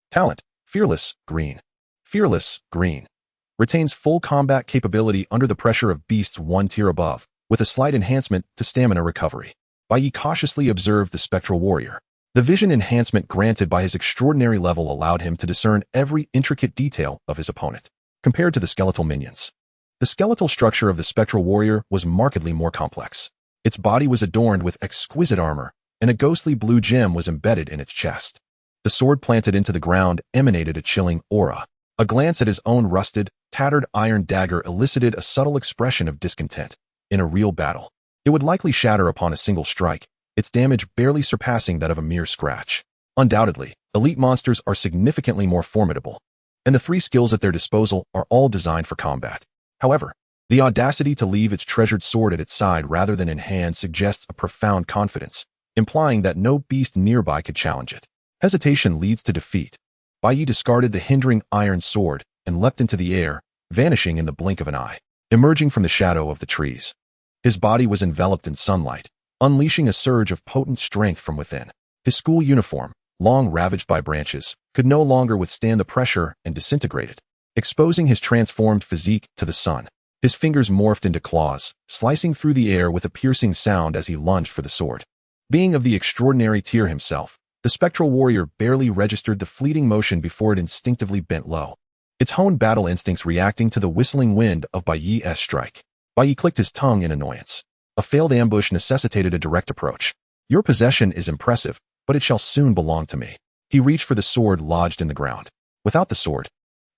Talent, Fearless, Green. Fearless, Green. Retains full combat capability under the pressure of beasts one tier above, with a slight enhancement to stamina recovery. Bai Yi cautiously observed the Spectral Warrior. The vision enhancement granted by his extraordinary level allowed him to discern every intricate detail of his opponent. Compared to the skeletal minions, the skeletal structure of the Spectral Warrior was markedly more complex. Its body was adorned with exquisite armor, and a ghostly blue gem was embedded in its chest. The sword planted into the ground emanated a chilling aura. A glance at his own rusted, tattered iron dagger elicited a subtle expression of discontent. In a real battle, it would likely shatter upon a single strike, its damage barely surpassing that of a mere scratch. Undoubtedly, elite monsters are significantly more formidable, and the 3 skills at their disposal are all designed for combat. However, the audacity to leave its treasured sword at its side rather than in hand suggests a profound confidence, implying that no beast nearby could challenge it. Hesitation leads to defeat. Bai Yi discarded the hindering iron sword and leapt into the air, vanishing in the blink of an eye, emerging from the shadow of the trees. His body was enveloped in sunlight, unleashing a surge of potent strength from within. His school uniform, long ravaged by branches, could no longer withstand the pressure and disintegrated, exposing his transformed physique to the sun. His fingers morphed into claws, slicing through the air with a piercing sound as he lunged for the sword. Being of the extraordinary tier himself, the Spectral Warrior barely registered the fleeting motion before it instinctively bent low, its honed battle instincts reacting to the whistling wind of Bai Yi's strike. Bai Yi clicked his tongue in annoyance. A failed ambush necessitated a direct approach. Your possession is impressive, but it shall soon belong to me. He reached for the sword lodged in the ground. Without the sword,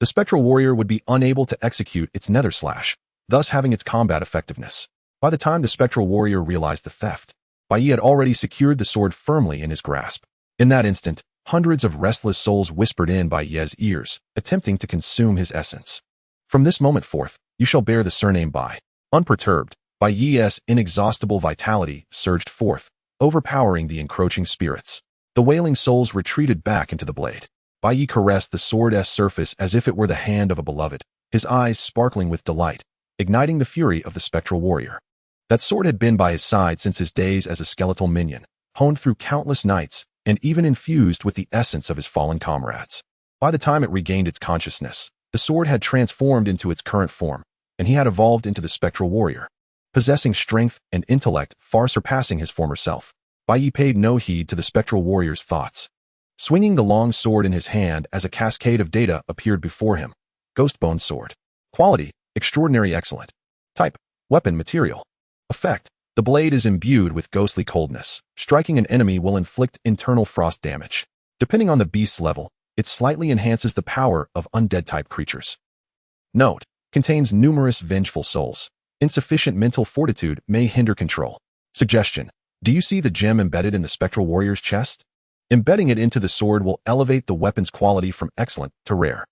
The spectral warrior would be unable to execute its nether slash, thus having its combat effectiveness. By the time the spectral warrior realized the theft, Bai Yi had already secured the sword firmly in his grasp. In that instant, hundreds of restless souls whispered in Bai Yi's ears, attempting to consume his essence. From this moment forth, you shall bear the surname Bai. Unperturbed, Bai Yi's inexhaustible vitality surged forth, overpowering the encroaching spirits. The wailing souls retreated back into the blade. Bai Yi caressed the sword's surface as if it were the hand of a beloved, his eyes sparkling with delight, igniting the fury of the spectral warrior. That sword had been by his side since his days as a skeletal minion, honed through countless nights, and even infused with the essence of his fallen comrades. By the time it regained its consciousness, the sword had transformed into its current form, and he had evolved into the spectral warrior, possessing strength and intellect far surpassing his former self. Bai Yi paid no heed to the spectral warrior's thoughts. Swinging the long sword in his hand as a cascade of data appeared before him. Ghostbone sword. Quality, extraordinary excellent. Type, weapon material. Effect, the blade is imbued with ghostly coldness. Striking an enemy will inflict internal frost damage. Depending on the beast's level, it slightly enhances the power of undead-type creatures. Note, contains numerous vengeful souls. Insufficient mental fortitude may hinder control. Suggestion, do you see the gem embedded in the spectral warrior's chest? Embedding it into the sword will elevate the weapon's quality from excellent to rare.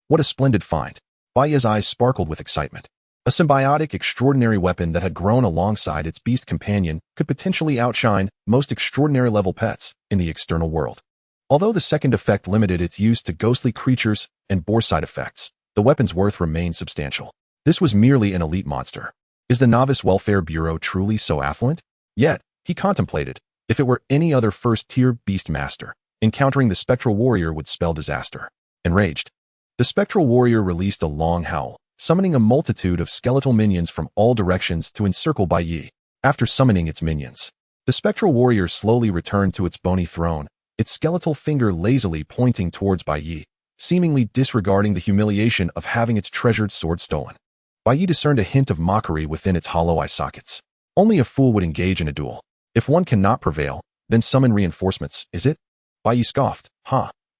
What a splendid find. Bai Yi's eyes sparkled with excitement. A symbiotic, extraordinary weapon that had grown alongside its beast companion could potentially outshine most extraordinary-level pets in the external world. Although the second effect limited its use to ghostly creatures and bore side effects, the weapon's worth remained substantial. This was merely an elite monster. Is the Novice Welfare Bureau truly so affluent? Yet, he contemplated, if it were any other first-tier beast master, encountering the spectral warrior would spell disaster. Enraged, the spectral warrior released a long howl, summoning a multitude of skeletal minions from all directions to encircle Bai Yi. After summoning its minions, the spectral warrior slowly returned to its bony throne, its skeletal finger lazily pointing towards Bai Yi, seemingly disregarding the humiliation of having its treasured sword stolen. Bai Yi discerned a hint of mockery within its hollow eye sockets. Only a fool would engage in a duel. If one cannot prevail, then summon reinforcements, is it? Bai Yi scoffed.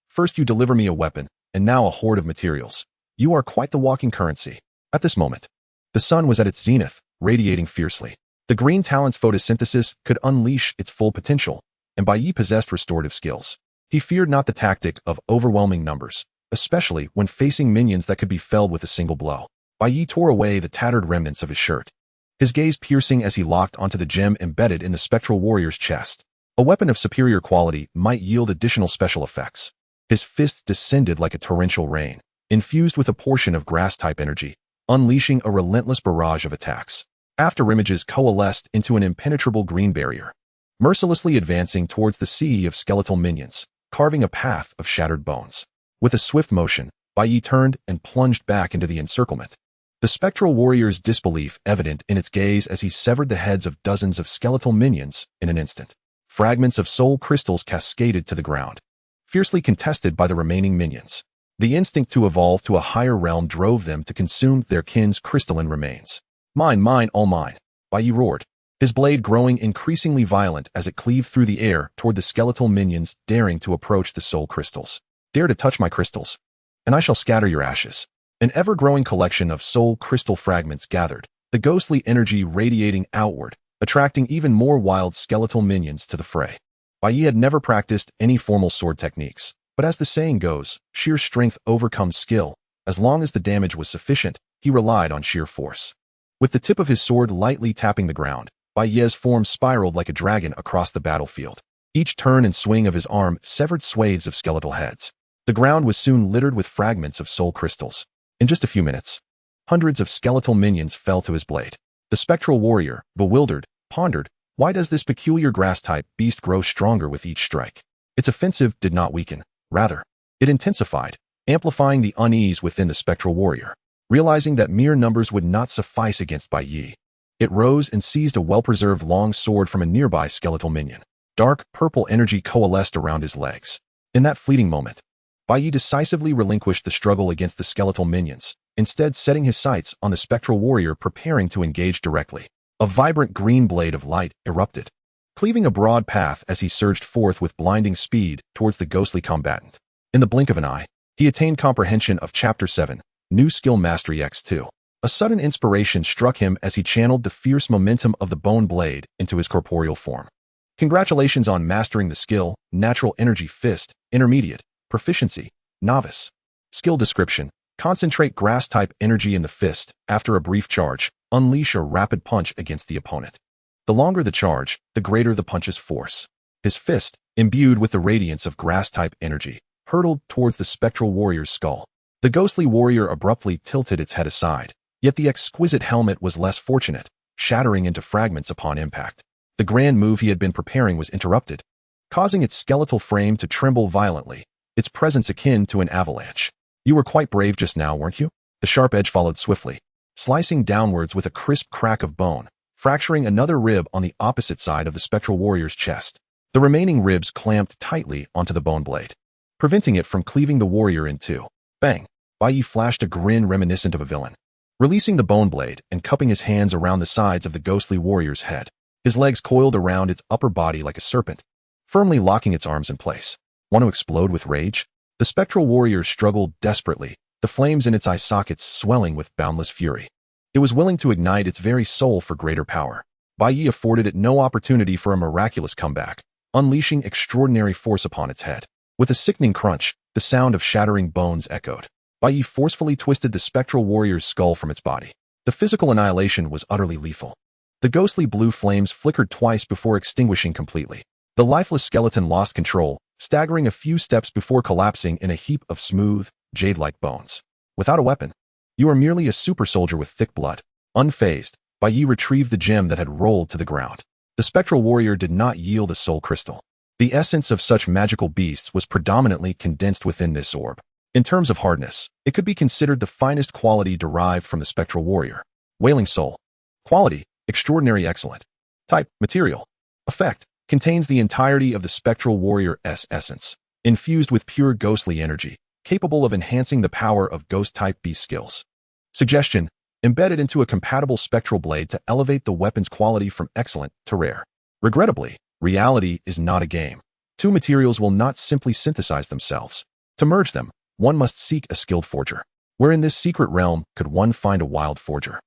First you deliver me a weapon, and now a horde of materials. You are quite the walking currency. At this moment, the sun was at its zenith, radiating fiercely. The green talent's photosynthesis could unleash its full potential, and Bai Yi possessed restorative skills. He feared not the tactic of overwhelming numbers, especially when facing minions that could be felled with a single blow. Bai Yi tore away the tattered remnants of his shirt, his gaze piercing as he locked onto the gem embedded in the spectral warrior's chest. A weapon of superior quality might yield additional special effects. His fists descended like a torrential rain, infused with a portion of grass-type energy, unleashing a relentless barrage of attacks. Afterimages coalesced into an impenetrable green barrier, mercilessly advancing towards the sea of skeletal minions, carving a path of shattered bones. With a swift motion, Bai Yi turned and plunged back into the encirclement. The spectral warrior's disbelief evident in its gaze as he severed the heads of dozens of skeletal minions in an instant. Fragments of soul crystals cascaded to the ground, fiercely contested by the remaining minions. The instinct to evolve to a higher realm drove them to consume their kin's crystalline remains. Mine, all mine, Bai Yi roared, his blade growing increasingly violent as it cleaved through the air toward the skeletal minions daring to approach the soul crystals. Dare to touch my crystals, and I shall scatter your ashes. An ever-growing collection of soul crystal fragments gathered, the ghostly energy radiating outward, attracting even more wild skeletal minions to the fray. Bai Yi had never practiced any formal sword techniques, but as the saying goes, sheer strength overcomes skill. As long as the damage was sufficient, he relied on sheer force. With the tip of his sword lightly tapping the ground, Bai Yi's form spiraled like a dragon across the battlefield. Each turn and swing of his arm severed swathes of skeletal heads. The ground was soon littered with fragments of soul crystals. In just a few minutes, hundreds of skeletal minions fell to his blade. The spectral warrior, bewildered, pondered, why does this peculiar grass-type beast grow stronger with each strike? Its offensive did not weaken. Rather, it intensified, amplifying the unease within the spectral warrior. Realizing that mere numbers would not suffice against Bai Yi, it rose and seized a well-preserved long sword from a nearby skeletal minion. Dark, purple energy coalesced around his legs. In that fleeting moment, Bai Yi decisively relinquished the struggle against the skeletal minions, instead setting his sights on the spectral warrior preparing to engage directly. A vibrant green blade of light erupted, cleaving a broad path as he surged forth with blinding speed towards the ghostly combatant. In the blink of an eye, He attained comprehension of Chapter 7, New Skill Mastery X2. A sudden inspiration struck him as he channeled the fierce momentum of the bone blade into his corporeal form. Congratulations on mastering the skill, Natural Energy Fist, Intermediate, Proficiency, Novice. Skill description: concentrate grass-type energy in the fist. After a brief charge, unleash a rapid punch against the opponent. The longer the charge, the greater the punch's force. His fist, imbued with the radiance of grass-type energy, hurtled towards the spectral warrior's skull. The ghostly warrior abruptly tilted its head aside, yet the exquisite helmet was less fortunate, shattering into fragments upon impact. The grand move he had been preparing was interrupted, causing its skeletal frame to tremble violently, its presence akin to an avalanche. You were quite brave just now, weren't you? The sharp edge followed swiftly, slicing downwards with a crisp crack of bone, fracturing another rib on the opposite side of the spectral warrior's chest. The remaining ribs clamped tightly onto the bone blade, preventing it from cleaving the warrior in two. Bang! Bai Yi flashed a grin reminiscent of a villain, releasing the bone blade and cupping his hands around the sides of the ghostly warrior's head. His legs coiled around its upper body like a serpent, firmly locking its arms in place. Want to explode with rage? The spectral warrior struggled desperately, the flames in its eye sockets swelling with boundless fury. It was willing to ignite its very soul for greater power. Bai Yi afforded it no opportunity for a miraculous comeback, unleashing extraordinary force upon its head. With a sickening crunch, the sound of shattering bones echoed. Bai Yi forcefully twisted the spectral warrior's skull from its body. The physical annihilation was utterly lethal. The ghostly blue flames flickered twice before extinguishing completely. The lifeless skeleton lost control, staggering a few steps before collapsing in a heap of smooth, jade-like bones. Without a weapon, you are merely a super soldier with thick blood. Unfazed, Bai Yi retrieved the gem that had rolled to the ground. The spectral warrior did not yield a soul crystal. The essence of such magical beasts was predominantly condensed within this orb. In terms of hardness, it could be considered the finest quality derived from the spectral warrior. Wailing Soul. Quality: extraordinary excellent. Type: material. Effect: contains the entirety of the spectral warrior's essence, infused with pure ghostly energy, capable of enhancing the power of ghost-type beast skills. Suggestion: embedded into a compatible spectral blade to elevate the weapon's quality from excellent to rare. Regrettably, reality is not a game. Two materials will not simply synthesize themselves. To merge them, one must seek a skilled forger. Where in this secret realm could one find a wild forger?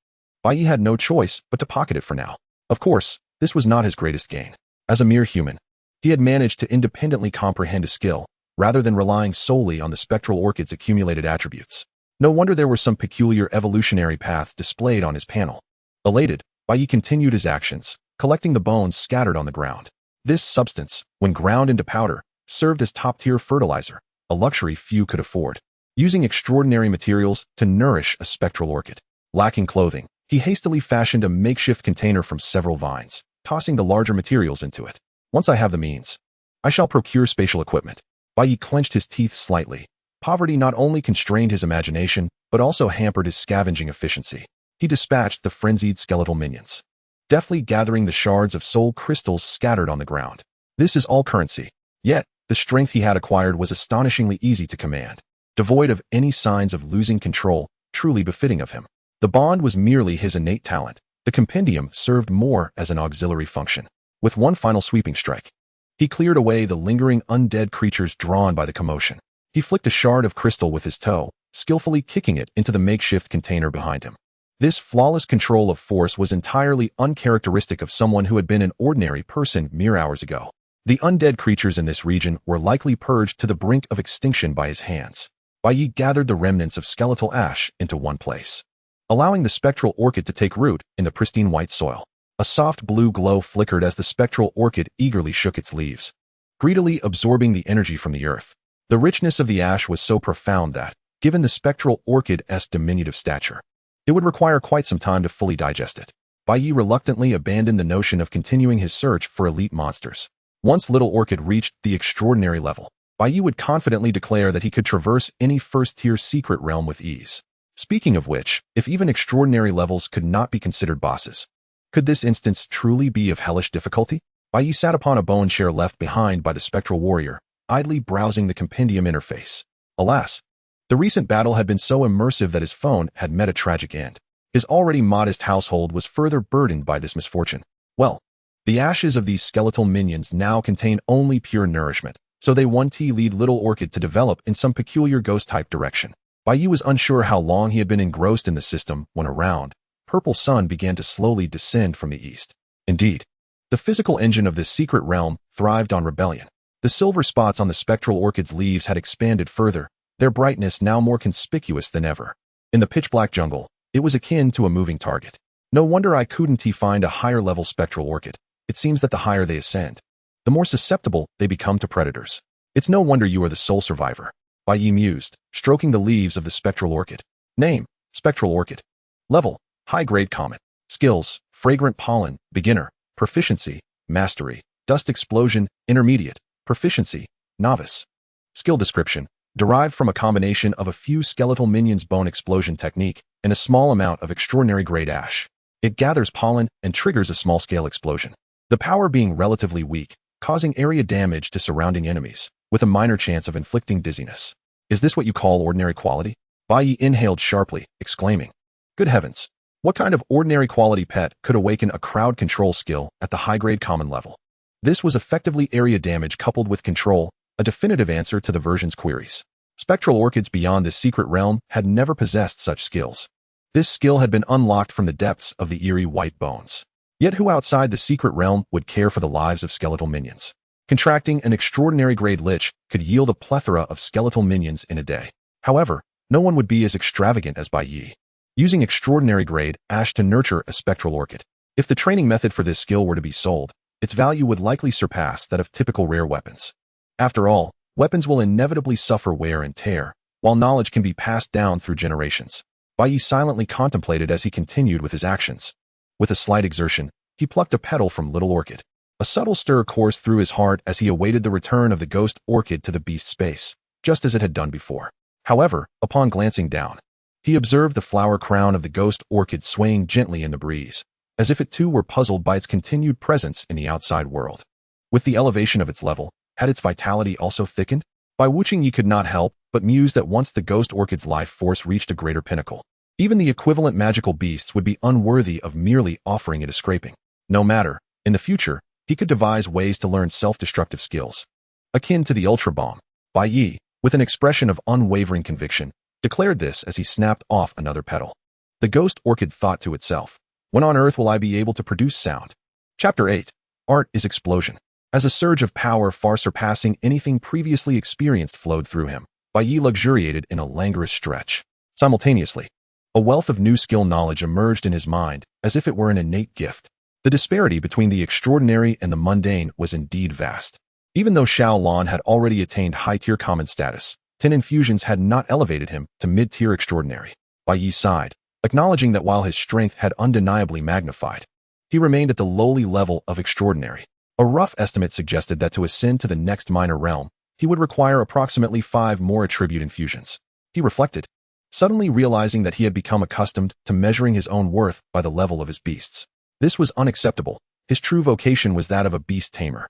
Bai Yi had no choice but to pocket it for now. Of course, this was not his greatest gain. As a mere human, he had managed to independently comprehend a skill, rather than relying solely on the spectral orchid's accumulated attributes. No wonder there were some peculiar evolutionary paths displayed on his panel. Elated, Bai Yi continued his actions, collecting the bones scattered on the ground. This substance, when ground into powder, served as top-tier fertilizer, a luxury few could afford. Using extraordinary materials to nourish a spectral orchid. Lacking clothing, he hastily fashioned a makeshift container from several vines, tossing the larger materials into it. Once I have the means, I shall procure spatial equipment. Bai Yi clenched his teeth slightly. Poverty not only constrained his imagination, but also hampered his scavenging efficiency. He dispatched the frenzied skeletal minions, deftly gathering the shards of soul crystals scattered on the ground. This is all currency. Yet, the strength he had acquired was astonishingly easy to command, devoid of any signs of losing control, truly befitting of him. The bond was merely his innate talent. The compendium served more as an auxiliary function. With one final sweeping strike, he cleared away the lingering undead creatures drawn by the commotion. He flicked a shard of crystal with his toe, skillfully kicking it into the makeshift container behind him. This flawless control of force was entirely uncharacteristic of someone who had been an ordinary person mere hours ago. The undead creatures in this region were likely purged to the brink of extinction by his hands. Bai Yi gathered the remnants of skeletal ash into one place, allowing the spectral orchid to take root in the pristine white soil. A soft blue glow flickered as the spectral orchid eagerly shook its leaves, greedily absorbing the energy from the earth. The richness of the ash was so profound that, given the spectral orchid's diminutive stature, it would require quite some time to fully digest it. Bai Yi reluctantly abandoned the notion of continuing his search for elite monsters. Once Little Orchid reached the extraordinary level, Bai Yi would confidently declare that he could traverse any first-tier secret realm with ease. Speaking of which, if even extraordinary levels could not be considered bosses, could this instance truly be of hellish difficulty? Bai Yi sat upon a bone chair left behind by the spectral warrior, idly browsing the compendium interface. Alas, the recent battle had been so immersive that his phone had met a tragic end. His already modest household was further burdened by this misfortune. Well, the ashes of these skeletal minions now contain only pure nourishment, so they 1T lead Little Orchid to develop in some peculiar ghost-type direction. Bai Yi was unsure how long he had been engrossed in the system when a round, purple sun began to slowly descend from the east. Indeed, the physical engine of this secret realm thrived on rebellion. The silver spots on the spectral orchid's leaves had expanded further, their brightness now more conspicuous than ever. In the pitch-black jungle, it was akin to a moving target. No wonder I couldn't find a higher-level spectral orchid. It seems that the higher they ascend, the more susceptible they become to predators. It's no wonder you are the sole survivor, Bai Yi mused, stroking the leaves of the spectral orchid. Name, spectral orchid. Level, high-grade comet. Skills, fragrant pollen, beginner. Proficiency, mastery. Dust explosion, intermediate. Proficiency, novice. Skill description, derived from a combination of a few skeletal minions' bone explosion technique and a small amount of extraordinary grade ash. It gathers pollen and triggers a small-scale explosion. The power being relatively weak, causing area damage to surrounding enemies, with a minor chance of inflicting dizziness. Is this what you call ordinary quality? Bai Yi inhaled sharply, exclaiming, "Good heavens! What kind of ordinary quality pet could awaken a crowd control skill at the high-grade common level?" This was effectively area damage coupled with control, a definitive answer to the version's queries. Spectral orchids beyond this secret realm had never possessed such skills. This skill had been unlocked from the depths of the eerie white bones. Yet who outside the secret realm would care for the lives of skeletal minions? Contracting an extraordinary grade lich could yield a plethora of skeletal minions in a day. However, no one would be as extravagant as Bai Yi, using extraordinary grade ash to nurture a spectral orchid. If the training method for this skill were to be sold, its value would likely surpass that of typical rare weapons. After all, weapons will inevitably suffer wear and tear, while knowledge can be passed down through generations. Bai Yi silently contemplated as he continued with his actions. With a slight exertion, he plucked a petal from Little Orchid. A subtle stir coursed through his heart as he awaited the return of the ghost orchid to the beast space, just as it had done before. However, upon glancing down, he observed the flower crown of the ghost orchid swaying gently in the breeze, as if it too were puzzled by its continued presence in the outside world. With the elevation of its level, had its vitality also thickened? Bai Wuching Yi could not help but muse that once the ghost orchid's life force reached a greater pinnacle, even the equivalent magical beasts would be unworthy of merely offering it a scraping. No matter, in the future, he could devise ways to learn self-destructive skills. Akin to the Ultra Bomb, Bai Yi, with an expression of unwavering conviction, declared this as he snapped off another petal. The ghost orchid thought to itself, "When on Earth will I be able to produce sound?" Chapter 8. Art is Explosion. As a surge of power far surpassing anything previously experienced flowed through him, Bai Yi luxuriated in a languorous stretch. Simultaneously, a wealth of new skill knowledge emerged in his mind, as if it were an innate gift. The disparity between the extraordinary and the mundane was indeed vast. Even though Xiao Lan had already attained high-tier common status, 10 infusions had not elevated him to mid-tier extraordinary. Bai Yi sighed, acknowledging that while his strength had undeniably magnified, he remained at the lowly level of extraordinary. A rough estimate suggested that to ascend to the next minor realm, he would require approximately 5 more attribute infusions. He reflected, suddenly realizing that he had become accustomed to measuring his own worth by the level of his beasts. This was unacceptable. His true vocation was that of a beast tamer.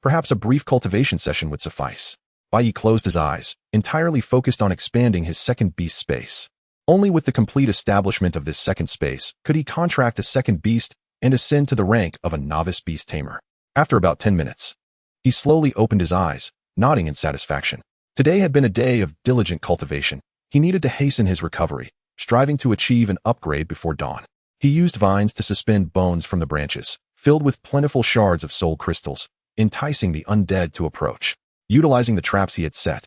Perhaps a brief cultivation session would suffice. Bai Yi closed his eyes, entirely focused on expanding his second beast space. Only with the complete establishment of this second space could he contract a second beast and ascend to the rank of a novice beast tamer. After about 10 minutes, he slowly opened his eyes, nodding in satisfaction. Today had been a day of diligent cultivation. He needed to hasten his recovery, striving to achieve an upgrade before dawn. He used vines to suspend bones from the branches, filled with plentiful shards of soul crystals, enticing the undead to approach. Utilizing the traps he had set,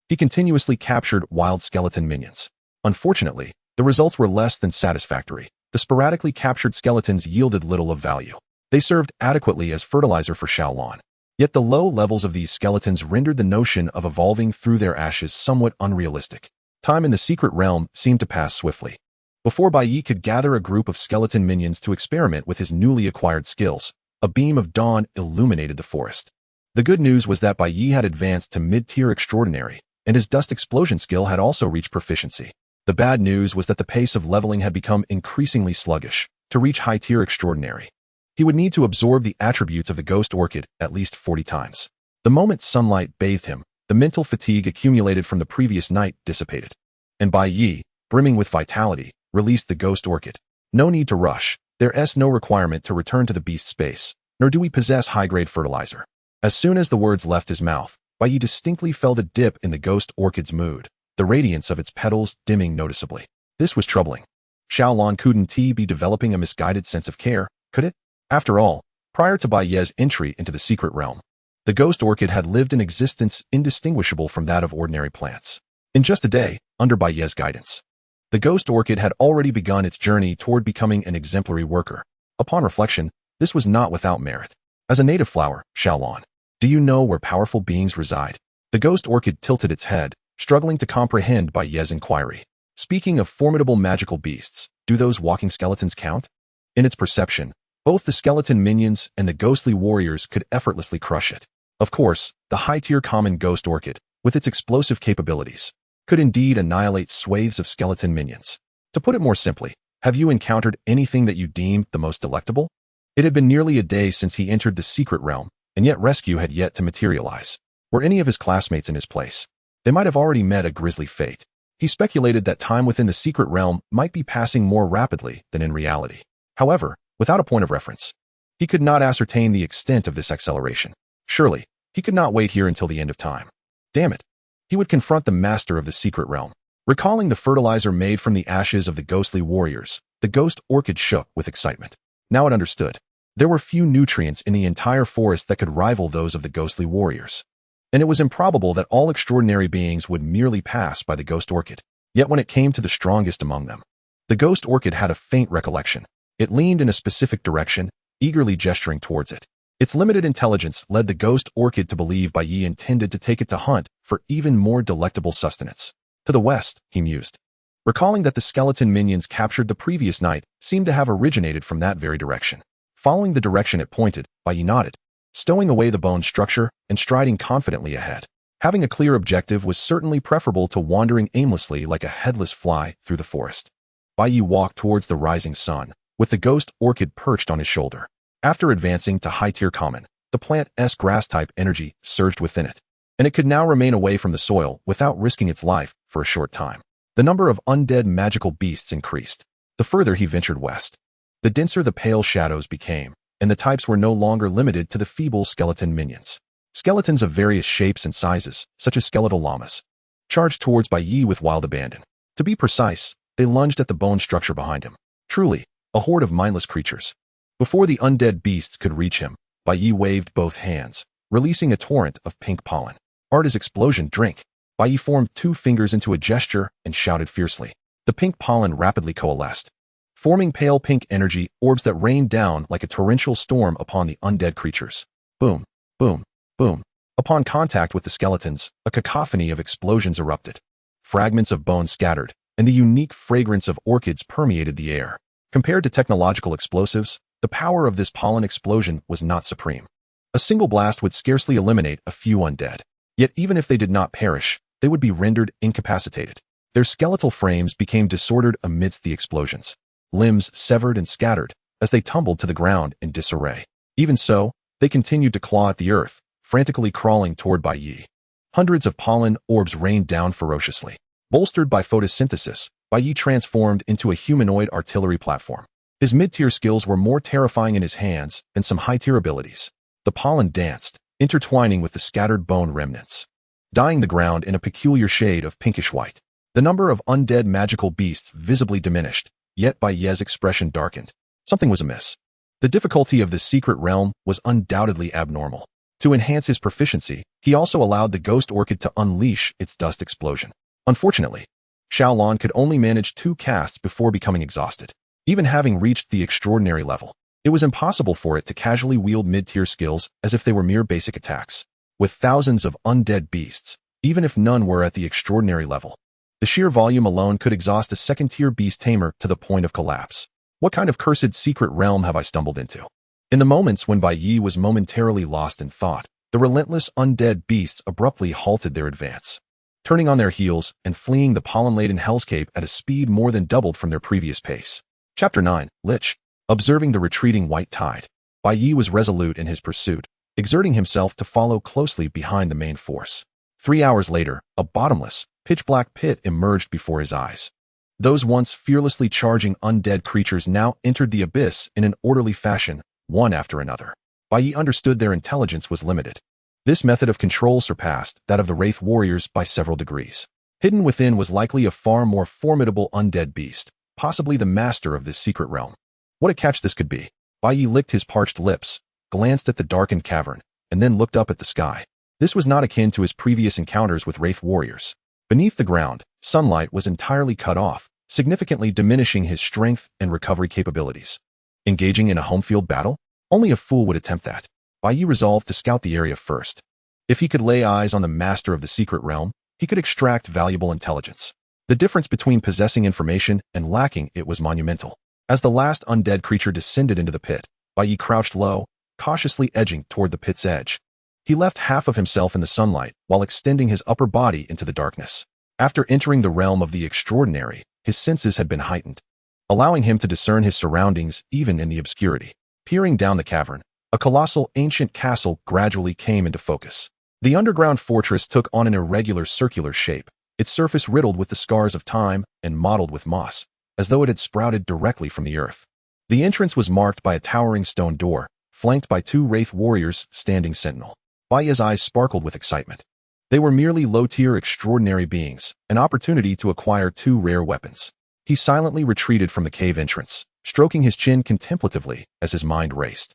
he continuously captured wild skeleton minions. Unfortunately, the results were less than satisfactory. The sporadically captured skeletons yielded little of value. They served adequately as fertilizer for Xiao Lan. Yet the low levels of these skeletons rendered the notion of evolving through their ashes somewhat unrealistic. Time in the secret realm seemed to pass swiftly. Before Bai Yi could gather a group of skeleton minions to experiment with his newly acquired skills, a beam of dawn illuminated the forest. The good news was that Bai Yi had advanced to mid-tier extraordinary, and his dust explosion skill had also reached proficiency. The bad news was that the pace of leveling had become increasingly sluggish. To reach high-tier extraordinary, he would need to absorb the attributes of the ghost orchid at least 40 times. The moment sunlight bathed him, the mental fatigue accumulated from the previous night dissipated. And Bai Yi, brimming with vitality, released the ghost orchid. No need to rush. There's no requirement to return to the beast space, nor do we possess high-grade fertilizer. As soon as the words left his mouth, Bai Yi distinctly felt a dip in the ghost orchid's mood, the radiance of its petals dimming noticeably. This was troubling. Xiaolon couldn't be developing a misguided sense of care, could it? After all, prior to Bai Ye's entry into the secret realm, the ghost orchid had lived an existence indistinguishable from that of ordinary plants. In just a day, under Bai Ye's guidance, the ghost orchid had already begun its journey toward becoming an exemplary worker. Upon reflection, this was not without merit. As a native flower, Xiaolon, do you know where powerful beings reside? The ghost orchid tilted its head, struggling to comprehend Bai Ye's inquiry. Speaking of formidable magical beasts, do those walking skeletons count? In its perception, both the skeleton minions and the ghostly warriors could effortlessly crush it. Of course, the high-tier common ghost orchid, with its explosive capabilities, could indeed annihilate swathes of skeleton minions. To put it more simply, have you encountered anything that you deemed the most delectable? It had been nearly a day since he entered the secret realm, and yet rescue had yet to materialize. Were any of his classmates in his place? They might have already met a grisly fate. He speculated that time within the secret realm might be passing more rapidly than in reality. However, without a point of reference, he could not ascertain the extent of this acceleration. Surely, he could not wait here until the end of time. Damn it. He would confront the master of the secret realm. Recalling the fertilizer made from the ashes of the ghostly warriors, the ghost orchid shook with excitement. Now it understood. There were few nutrients in the entire forest that could rival those of the ghostly warriors, and it was improbable that all extraordinary beings would merely pass by the ghost orchid. Yet when it came to the strongest among them, the ghost orchid had a faint recollection. It leaned in a specific direction, eagerly gesturing towards it. Its limited intelligence led the ghost orchid to believe Bai Yi intended to take it to hunt for even more delectable sustenance. To the west, he mused, recalling that the skeleton minions captured the previous night seemed to have originated from that very direction. Following the direction it pointed, Bai Yi nodded, stowing away the bone structure and striding confidently ahead. Having a clear objective was certainly preferable to wandering aimlessly like a headless fly through the forest. Bai Yi walked towards the rising sun, with the ghost orchid perched on his shoulder. After advancing to high-tier common, the plant's grass-type energy surged within it, and it could now remain away from the soil without risking its life for a short time. The number of undead magical beasts increased. The further he ventured west, the denser the pale shadows became, and the types were no longer limited to the feeble skeleton minions. Skeletons of various shapes and sizes, such as skeletal llamas, charged towards Bai Yi with wild abandon. To be precise, they lunged at the bone structure behind him. Truly, a horde of mindless creatures. Before the undead beasts could reach him, Bai Yi waved both hands, releasing a torrent of pink pollen. Art is explosion, drink. Bai Yi formed 2 fingers into a gesture and shouted fiercely. The pink pollen rapidly coalesced, forming pale pink energy orbs that rained down like a torrential storm upon the undead creatures. Boom, boom, boom. Upon contact with the skeletons, a cacophony of explosions erupted. Fragments of bone scattered, and the unique fragrance of orchids permeated the air. Compared to technological explosives, the power of this pollen explosion was not supreme. A single blast would scarcely eliminate a few undead. Yet even if they did not perish, they would be rendered incapacitated. Their skeletal frames became disordered amidst the explosions. Limbs severed and scattered as they tumbled to the ground in disarray. Even so, they continued to claw at the earth, frantically crawling toward Bai Yi. Hundreds of pollen orbs rained down ferociously. Bolstered by photosynthesis, Bai Yi transformed into a humanoid artillery platform. His mid-tier skills were more terrifying in his hands than some high-tier abilities. The pollen danced, intertwining with the scattered bone remnants, dyeing the ground in a peculiar shade of pinkish white. The number of undead magical beasts visibly diminished, yet Bai Ye's expression darkened. Something was amiss. The difficulty of the secret realm was undoubtedly abnormal. To enhance his proficiency, he also allowed the ghost orchid to unleash its dust explosion. Unfortunately, Xiaolon could only manage 2 casts before becoming exhausted. Even having reached the extraordinary level, it was impossible for it to casually wield mid-tier skills as if they were mere basic attacks. With thousands of undead beasts, even if none were at the extraordinary level, the sheer volume alone could exhaust a second-tier Beast Tamer to the point of collapse. What kind of cursed secret realm have I stumbled into? In the moments when Bai Yi was momentarily lost in thought, the relentless undead beasts abruptly halted their advance, turning on their heels and fleeing the pollen-laden hellscape at a speed more than doubled from their previous pace. Chapter 9, Lich. Observing the retreating white tide, Bai Yi was resolute in his pursuit, exerting himself to follow closely behind the main force. 3 hours later, a bottomless, pitch-black pit emerged before his eyes. Those once fearlessly charging undead creatures now entered the abyss in an orderly fashion, one after another. Bai Yi understood their intelligence was limited. This method of control surpassed that of the Wraith warriors by several degrees. Hidden within was likely a far more formidable undead beast, possibly the master of this secret realm. What a catch this could be. Bai Yi licked his parched lips, glanced at the darkened cavern, and then looked up at the sky. This was not akin to his previous encounters with Wraith warriors. Beneath the ground, sunlight was entirely cut off, significantly diminishing his strength and recovery capabilities. Engaging in a home field battle? Only a fool would attempt that. Bai Yi resolved to scout the area first. If he could lay eyes on the master of the secret realm, he could extract valuable intelligence. The difference between possessing information and lacking it was monumental. As the last undead creature descended into the pit, Bai Yi crouched low, cautiously edging toward the pit's edge. He left half of himself in the sunlight while extending his upper body into the darkness. After entering the realm of the extraordinary, his senses had been heightened, allowing him to discern his surroundings even in the obscurity. Peering down the cavern, a colossal ancient castle gradually came into focus. The underground fortress took on an irregular circular shape, its surface riddled with the scars of time and mottled with moss, as though it had sprouted directly from the earth. The entrance was marked by a towering stone door, flanked by two Wraith warriors standing sentinel. Bai Yi's eyes sparkled with excitement. They were merely low-tier extraordinary beings, an opportunity to acquire two rare weapons. He silently retreated from the cave entrance, stroking his chin contemplatively as his mind raced.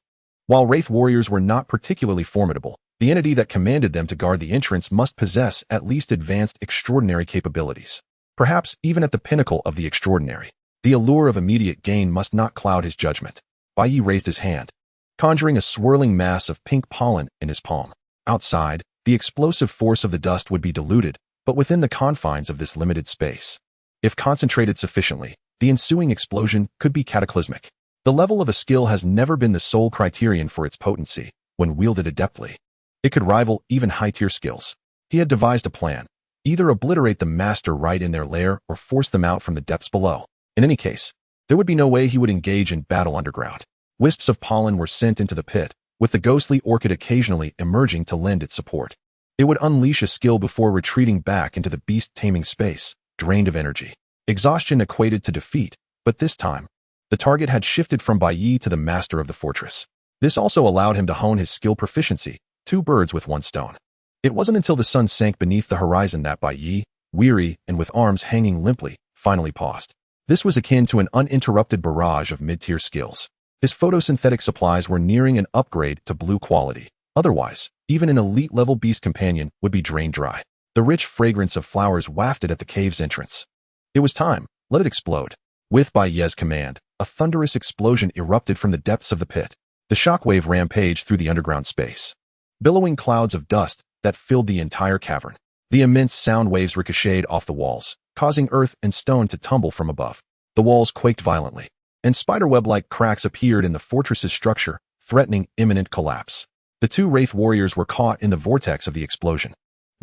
While Wraith warriors were not particularly formidable, the entity that commanded them to guard the entrance must possess at least advanced extraordinary capabilities. Perhaps even at the pinnacle of the extraordinary. The allure of immediate gain must not cloud his judgment. Bai Yi raised his hand, conjuring a swirling mass of pink pollen in his palm. Outside, the explosive force of the dust would be diluted, but within the confines of this limited space. If concentrated sufficiently, the ensuing explosion could be cataclysmic. The level of a skill has never been the sole criterion for its potency, when wielded adeptly. It could rival even high-tier skills. He had devised a plan, either obliterate the master right in their lair or force them out from the depths below. In any case, there would be no way he would engage in battle underground. Wisps of pollen were sent into the pit, with the ghostly orchid occasionally emerging to lend its support. It would unleash a skill before retreating back into the beast taming space, drained of energy. Exhaustion equated to defeat, but this time, the target had shifted from Bai Yi to the master of the fortress. This also allowed him to hone his skill proficiency, two birds with one stone. It wasn't until the sun sank beneath the horizon that Bai Yi, weary and with arms hanging limply, finally paused. This was akin to an uninterrupted barrage of mid-tier skills. His photosynthetic supplies were nearing an upgrade to blue quality. Otherwise, even an elite-level beast companion would be drained dry. The rich fragrance of flowers wafted at the cave's entrance. It was time. Let it explode. With Bai Yi's command, a thunderous explosion erupted from the depths of the pit. The shockwave rampaged through the underground space, billowing clouds of dust that filled the entire cavern. The immense sound waves ricocheted off the walls, causing earth and stone to tumble from above. The walls quaked violently, and spiderweb-like cracks appeared in the fortress's structure, threatening imminent collapse. The two Wraith warriors were caught in the vortex of the explosion,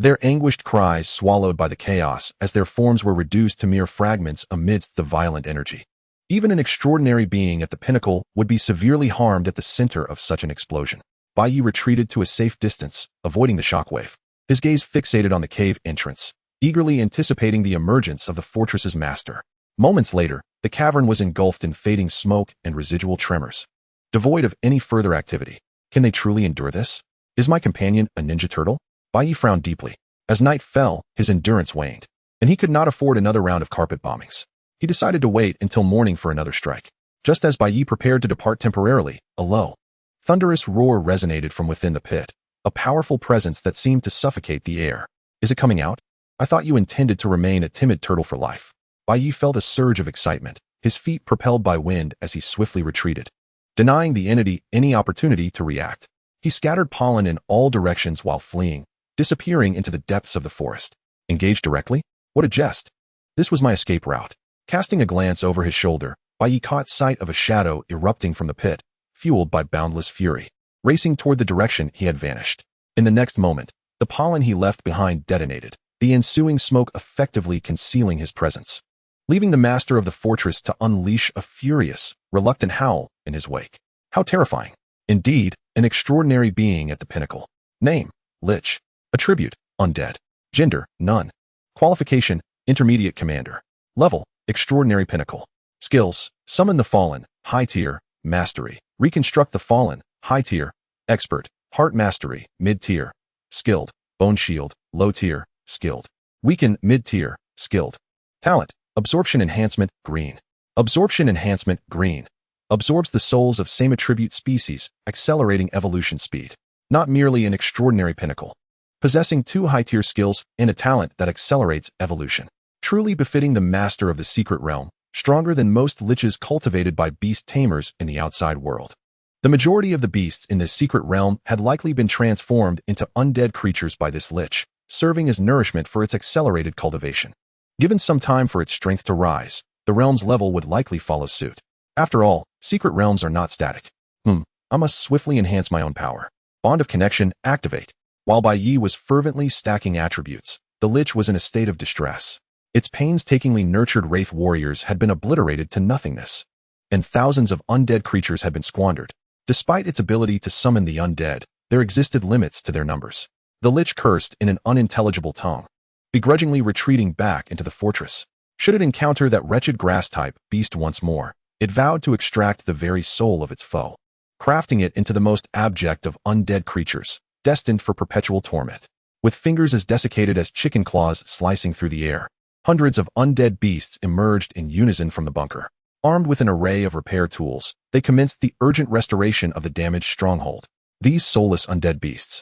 their anguished cries swallowed by the chaos as their forms were reduced to mere fragments amidst the violent energy. Even an extraordinary being at the pinnacle would be severely harmed at the center of such an explosion. Bai Yi retreated to a safe distance, avoiding the shockwave, his gaze fixated on the cave entrance, eagerly anticipating the emergence of the fortress's master. Moments later, the cavern was engulfed in fading smoke and residual tremors. Devoid of any further activity. Can they truly endure this? Is my companion a ninja turtle? Bai Yi frowned deeply. As night fell, his endurance waned, and he could not afford another round of carpet bombings. He decided to wait until morning for another strike. Just as Bai Yi prepared to depart temporarily, a low, thunderous roar resonated from within the pit, a powerful presence that seemed to suffocate the air. Is it coming out? I thought you intended to remain a timid turtle for life. Bai Yi felt a surge of excitement, his feet propelled by wind as he swiftly retreated, denying the entity any opportunity to react. He scattered pollen in all directions while fleeing, disappearing into the depths of the forest. Engage directly? What a jest! This was my escape route. Casting a glance over his shoulder, Bai Yi caught sight of a shadow erupting from the pit, fueled by boundless fury, racing toward the direction he had vanished. In the next moment, the pollen he left behind detonated, the ensuing smoke effectively concealing his presence, leaving the master of the fortress to unleash a furious, reluctant howl in his wake. How terrifying! Indeed, an extraordinary being at the pinnacle. Name: Lich. Attribute: Undead. Gender: None. Qualification: Intermediate Commander. Level: Extraordinary Pinnacle. Skills: Summon the Fallen, High Tier, Mastery. Reconstruct the Fallen, High Tier, Expert. Heart Mastery, Mid Tier. skilled. Bone shield, low tier, skilled. Weaken, mid tier, skilled. Talent, absorption enhancement, green. Absorption enhancement, green. Absorbs the souls of same attribute species, accelerating evolution speed. Not merely an extraordinary pinnacle. Possessing 2 high-tier skills and a talent that accelerates evolution. Truly befitting the master of the secret realm, stronger than most liches cultivated by beast tamers in the outside world. The majority of the beasts in this secret realm had likely been transformed into undead creatures by this lich, serving as nourishment for its accelerated cultivation. Given some time for its strength to rise, the realm's level would likely follow suit. After all, secret realms are not static. I must swiftly enhance my own power. Bond of connection, activate. While Bai Yi was fervently stacking attributes, the lich was in a state of distress. Its painstakingly nurtured wraith warriors had been obliterated to nothingness, and thousands of undead creatures had been squandered. Despite its ability to summon the undead, there existed limits to their numbers. The lich cursed in an unintelligible tongue, begrudgingly retreating back into the fortress. Should it encounter that wretched grass-type beast once more, it vowed to extract the very soul of its foe, crafting it into the most abject of undead creatures, destined for perpetual torment. With fingers as desiccated as chicken claws slicing through the air, hundreds of undead beasts emerged in unison from the bunker. Armed with an array of repair tools, they commenced the urgent restoration of the damaged stronghold. These soulless undead beasts,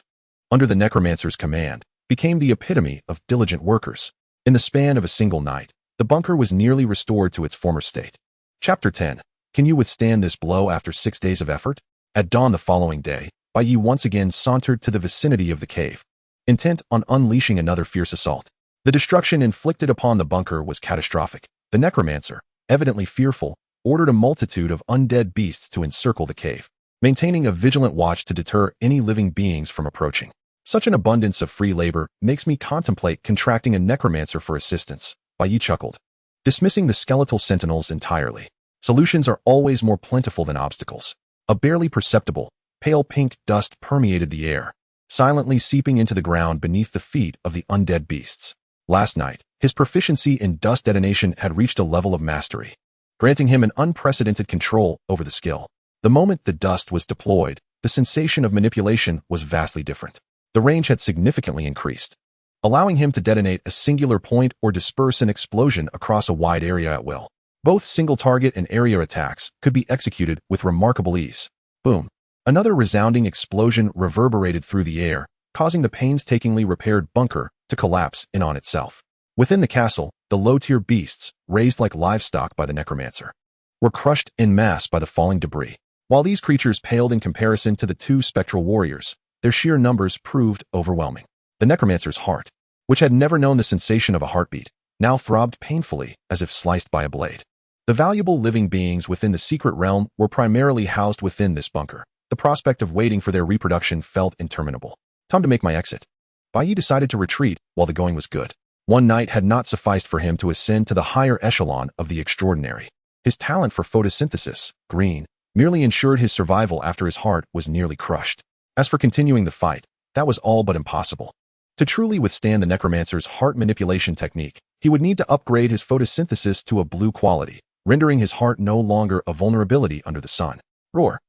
under the necromancer's command, became the epitome of diligent workers. In the span of a single night, the bunker was nearly restored to its former state. Chapter 10. Can you withstand this blow after 6 days of effort? At dawn the following day, Bai Yi once again sauntered to the vicinity of the cave, intent on unleashing another fierce assault. The destruction inflicted upon the bunker was catastrophic. The necromancer, evidently fearful, ordered a multitude of undead beasts to encircle the cave, maintaining a vigilant watch to deter any living beings from approaching. Such an abundance of free labor makes me contemplate contracting a necromancer for assistance, Bai Yi chuckled. Dismissing the skeletal sentinels entirely. Solutions are always more plentiful than obstacles. A barely perceptible, pale pink dust permeated the air, silently seeping into the ground beneath the feet of the undead beasts. Last night, his proficiency in dust detonation had reached a level of mastery, granting him an unprecedented control over the skill. The moment the dust was deployed, the sensation of manipulation was vastly different. The range had significantly increased, allowing him to detonate a singular point or disperse an explosion across a wide area at will. Both single-target and area attacks could be executed with remarkable ease. Boom. Another resounding explosion reverberated through the air, causing the painstakingly repaired bunker to collapse in on itself. Within the castle, the low-tier beasts, raised like livestock by the necromancer, were crushed en masse by the falling debris. While these creatures paled in comparison to the 2 spectral warriors, their sheer numbers proved overwhelming. The necromancer's heart, which had never known the sensation of a heartbeat, now throbbed painfully as if sliced by a blade. The valuable living beings within the secret realm were primarily housed within this bunker. The prospect of waiting for their reproduction felt interminable. Time to make my exit. Bai Yi decided to retreat while the going was good. One night had not sufficed for him to ascend to the higher echelon of the extraordinary. His talent for photosynthesis, green, merely ensured his survival after his heart was nearly crushed. As for continuing the fight, that was all but impossible. To truly withstand the necromancer's heart manipulation technique, he would need to upgrade his photosynthesis to a blue quality, rendering his heart no longer a vulnerability under the sun. Roar.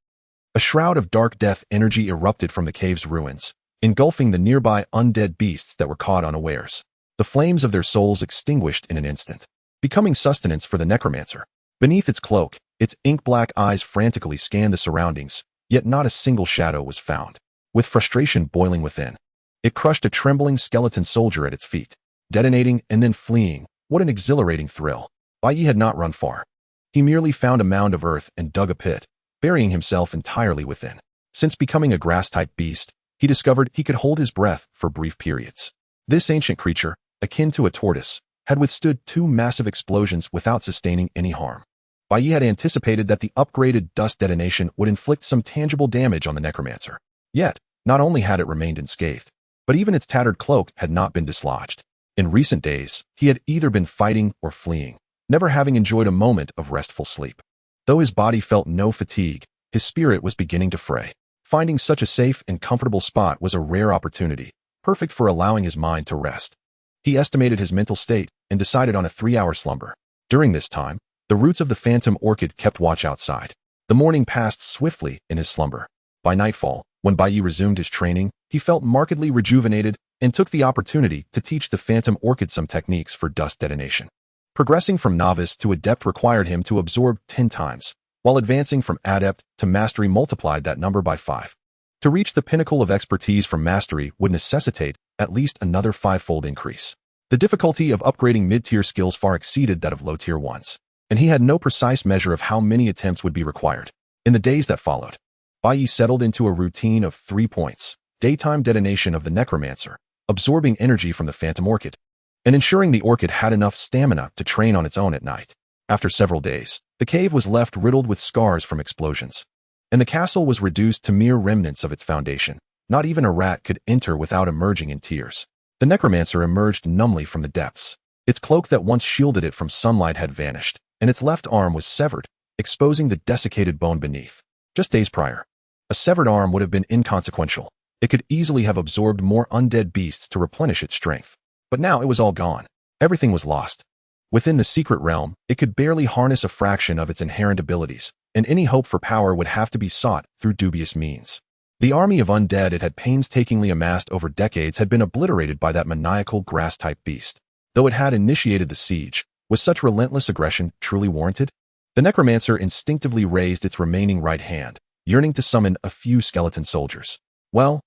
A shroud of dark death energy erupted from the cave's ruins, engulfing the nearby undead beasts that were caught unawares. The flames of their souls extinguished in an instant, becoming sustenance for the necromancer. Beneath its cloak, its ink-black eyes frantically scanned the surroundings, yet not a single shadow was found. With frustration boiling within, it crushed a trembling skeleton soldier at its feet, detonating and then fleeing. What an exhilarating thrill. Bai Yi had not run far. He merely found a mound of earth and dug a pit, burying himself entirely within. Since becoming a grass-type beast, he discovered he could hold his breath for brief periods. This ancient creature, akin to a tortoise, had withstood 2 massive explosions without sustaining any harm. Bai Yi had anticipated that the upgraded dust detonation would inflict some tangible damage on the necromancer. Yet, not only had it remained unscathed, but even its tattered cloak had not been dislodged. In recent days, he had either been fighting or fleeing, never having enjoyed a moment of restful sleep. Though his body felt no fatigue, his spirit was beginning to fray. Finding such a safe and comfortable spot was a rare opportunity, perfect for allowing his mind to rest. He estimated his mental state and decided on a 3-hour slumber. During this time, the roots of the phantom orchid kept watch outside. The morning passed swiftly in his slumber. By nightfall, when Bai Ye resumed his training, he felt markedly rejuvenated and took the opportunity to teach the Phantom Orchid some techniques for dust detonation. Progressing from novice to adept required him to absorb 10 times, while advancing from adept to mastery multiplied that number by 5. To reach the pinnacle of expertise from mastery would necessitate at least another 5-fold increase. The difficulty of upgrading mid-tier skills far exceeded that of low-tier ones, and he had no precise measure of how many attempts would be required. In the days that followed, Bai Ye settled into a routine of 3 points: daytime detonation of the necromancer, absorbing energy from the Phantom Orchid, and ensuring the orchid had enough stamina to train on its own at night. After several days, the cave was left riddled with scars from explosions, and the castle was reduced to mere remnants of its foundation. Not even a rat could enter without emerging in tears. The necromancer emerged numbly from the depths. Its cloak that once shielded it from sunlight had vanished, and its left arm was severed, exposing the desiccated bone beneath. Just days prior, a severed arm would have been inconsequential. It could easily have absorbed more undead beasts to replenish its strength. But now it was all gone. Everything was lost. Within the secret realm, it could barely harness a fraction of its inherent abilities, and any hope for power would have to be sought through dubious means. The army of undead it had painstakingly amassed over decades had been obliterated by that maniacal grass-type beast. Though it had initiated the siege, was such relentless aggression truly warranted? The necromancer instinctively raised its remaining right hand, yearning to summon a few skeleton soldiers. Well,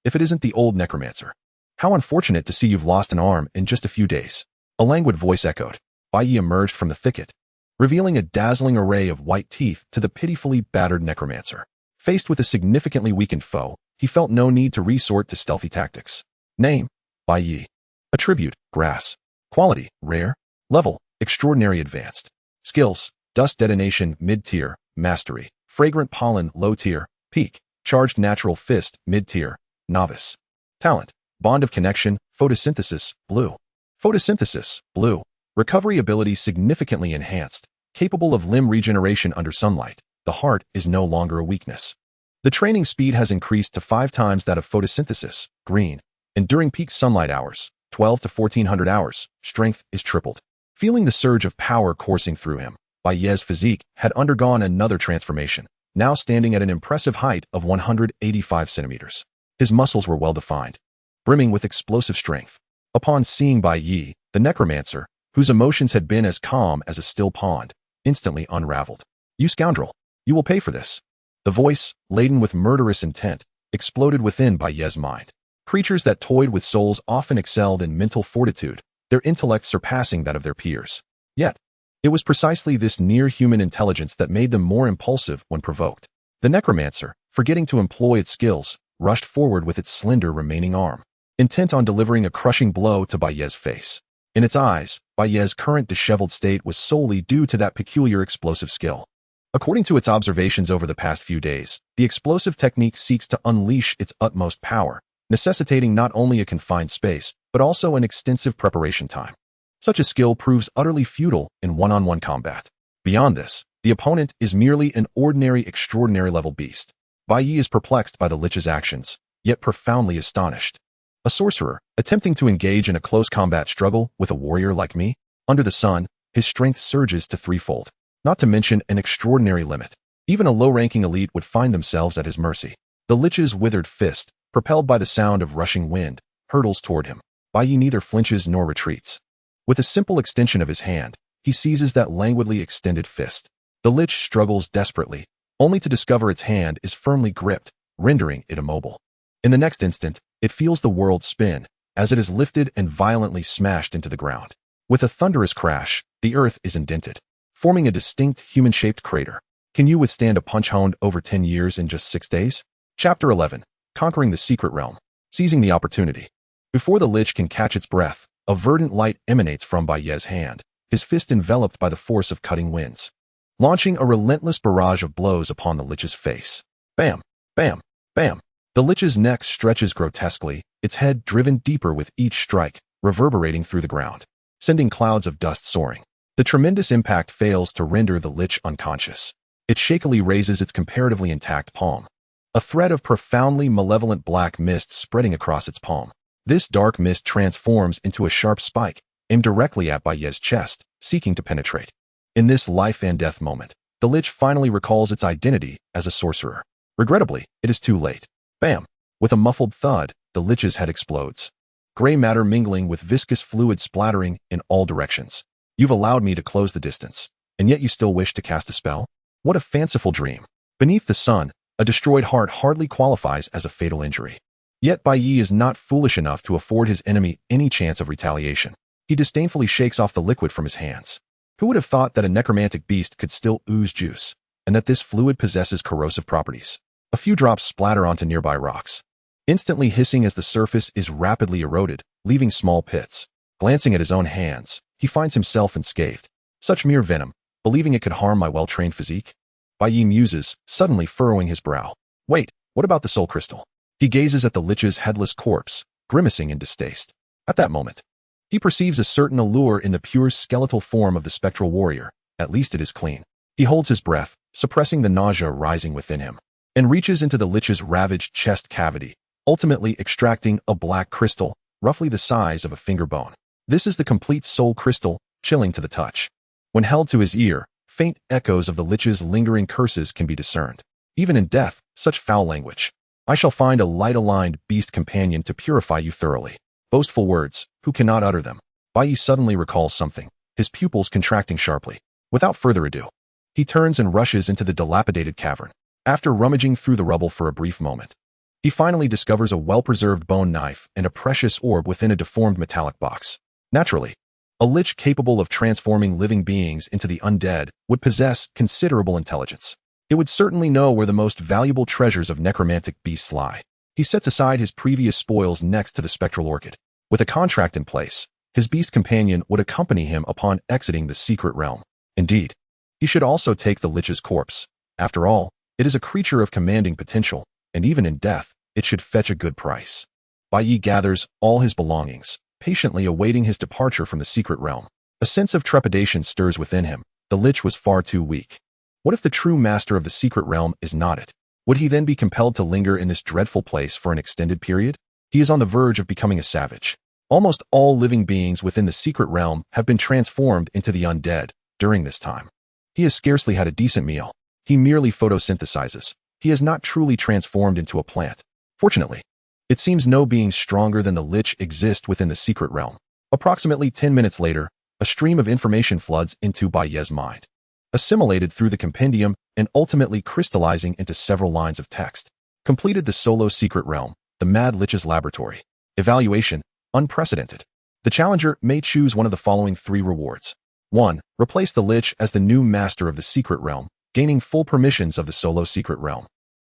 if it isn't the old necromancer. How unfortunate to see you've lost an arm in just a few days. A languid voice echoed. Bai Ye emerged from the thicket, revealing a dazzling array of white teeth to the pitifully battered necromancer. Faced with a significantly weakened foe, he felt no need to resort to stealthy tactics. Name: Bai Ye. Attribute: grass. Quality: rare. Level: extraordinary advanced. Skills: dust detonation mid-tier, mastery. Fragrant pollen low-tier, peak. Charged natural fist mid-tier, novice. Talent: bond of connection, photosynthesis, blue. Photosynthesis, blue. Recovery ability significantly enhanced, capable of limb regeneration under sunlight. The heart is no longer a weakness. The training speed has increased to 5 times that of photosynthesis, green, and during peak sunlight hours, 12 to 1400 hours, strength is tripled. Feeling the surge of power coursing through him, Bai Ye's physique had undergone another transformation, now standing at an impressive height of 185 centimeters. His muscles were well-defined, brimming with explosive strength. Upon seeing Bai Ye, the necromancer, whose emotions had been as calm as a still pond, instantly unraveled. "You scoundrel! You will pay for this." The voice, laden with murderous intent, exploded within Bai Ye's mind. Creatures that toyed with souls often excelled in mental fortitude, their intellect surpassing that of their peers. Yet, it was precisely this near-human intelligence that made them more impulsive when provoked. The necromancer, forgetting to employ its skills, rushed forward with its slender remaining arm, intent on delivering a crushing blow to Bai Ye's face. In its eyes, Bai Ye's current disheveled state was solely due to that peculiar explosive skill. According to its observations over the past few days, the explosive technique seeks to unleash its utmost power, necessitating not only a confined space, but also an extensive preparation time. Such a skill proves utterly futile in one-on-one combat. Beyond this, the opponent is merely an ordinary extraordinary level beast. Bai Ye is perplexed by the Lich's actions, yet profoundly astonished. A sorcerer, attempting to engage in a close combat struggle with a warrior like me? Under the sun, his strength surges to 3-fold, not to mention an extraordinary limit. Even a low-ranking elite would find themselves at his mercy. The Lich's withered fist, propelled by the sound of rushing wind, hurtles toward him. Bai Ye neither flinches nor retreats. With a simple extension of his hand, he seizes that languidly extended fist. The Lich struggles desperately, only to discover its hand is firmly gripped, rendering it immobile. In the next instant, it feels the world spin, as it is lifted and violently smashed into the ground. With a thunderous crash, the earth is indented, forming a distinct human-shaped crater. Can you withstand a punch honed over 10 years in just 6 days? Chapter 11. Conquering the Secret Realm. Seizing the opportunity. Before the Lich can catch its breath, a verdant light emanates from Bai Ye's hand, his fist enveloped by the force of cutting winds, launching a relentless barrage of blows upon the Lich's face. Bam! Bam! Bam! The Lich's neck stretches grotesquely, its head driven deeper with each strike, reverberating through the ground, sending clouds of dust soaring. The tremendous impact fails to render the Lich unconscious. It shakily raises its comparatively intact palm, a thread of profoundly malevolent black mist spreading across its palm. This dark mist transforms into a sharp spike, aimed directly at Bai Ye's chest, seeking to penetrate. In this life and death moment, the Lich finally recalls its identity as a sorcerer. Regrettably, it is too late. Bam! With a muffled thud, the lich's head explodes. Gray matter mingling with viscous fluid splattering in all directions. You've allowed me to close the distance, and yet you still wish to cast a spell? What a fanciful dream. Beneath the sun, a destroyed heart hardly qualifies as a fatal injury. Yet Bai Yi is not foolish enough to afford his enemy any chance of retaliation. He disdainfully shakes off the liquid from his hands. Who would have thought that a necromantic beast could still ooze juice, and that this fluid possesses corrosive properties? A few drops splatter onto nearby rocks, instantly hissing as the surface is rapidly eroded, leaving small pits. Glancing at his own hands, he finds himself unscathed. Such mere venom, believing it could harm my well-trained physique? Bai Yi muses, suddenly furrowing his brow. Wait, what about the soul crystal? He gazes at the lich's headless corpse, grimacing in distaste. At that moment, he perceives a certain allure in the pure skeletal form of the spectral warrior. At least it is clean. He holds his breath, suppressing the nausea rising within him, and reaches into the lich's ravaged chest cavity, ultimately extracting a black crystal, roughly the size of a finger bone. This is the complete soul crystal, chilling to the touch. When held to his ear, faint echoes of the lich's lingering curses can be discerned. Even in death, such foul language. I shall find a light-aligned beast companion to purify you thoroughly. Boastful words, who cannot utter them. Bai Yi suddenly recalls something, his pupils contracting sharply. Without further ado, he turns and rushes into the dilapidated cavern. After rummaging through the rubble for a brief moment, he finally discovers a well-preserved bone knife and a precious orb within a deformed metallic box. Naturally, a lich capable of transforming living beings into the undead would possess considerable intelligence. It would certainly know where the most valuable treasures of necromantic beasts lie. He sets aside his previous spoils next to the spectral orchid. With a contract in place, his beast companion would accompany him upon exiting the secret realm. Indeed, he should also take the lich's corpse. After all, it is a creature of commanding potential, and even in death, it should fetch a good price. Bai Yi gathers all his belongings, patiently awaiting his departure from the secret realm. A sense of trepidation stirs within him. The lich was far too weak. What if the true master of the secret realm is not it? Would he then be compelled to linger in this dreadful place for an extended period? He is on the verge of becoming a savage. Almost all living beings within the secret realm have been transformed into the undead during this time. He has scarcely had a decent meal. He merely photosynthesizes. He has not truly transformed into a plant. Fortunately, it seems no being stronger than the lich exist within the secret realm. Approximately 10 minutes later, a stream of information floods into Bai Ye's mind, assimilated through the compendium and ultimately crystallizing into several lines of text. Completed the solo secret realm, the Mad Lich's laboratory. Evaluation, unprecedented. The challenger may choose one of the following 3 rewards. 1. Replace the lich as the new master of the secret realm, gaining full permissions of the solo secret realm.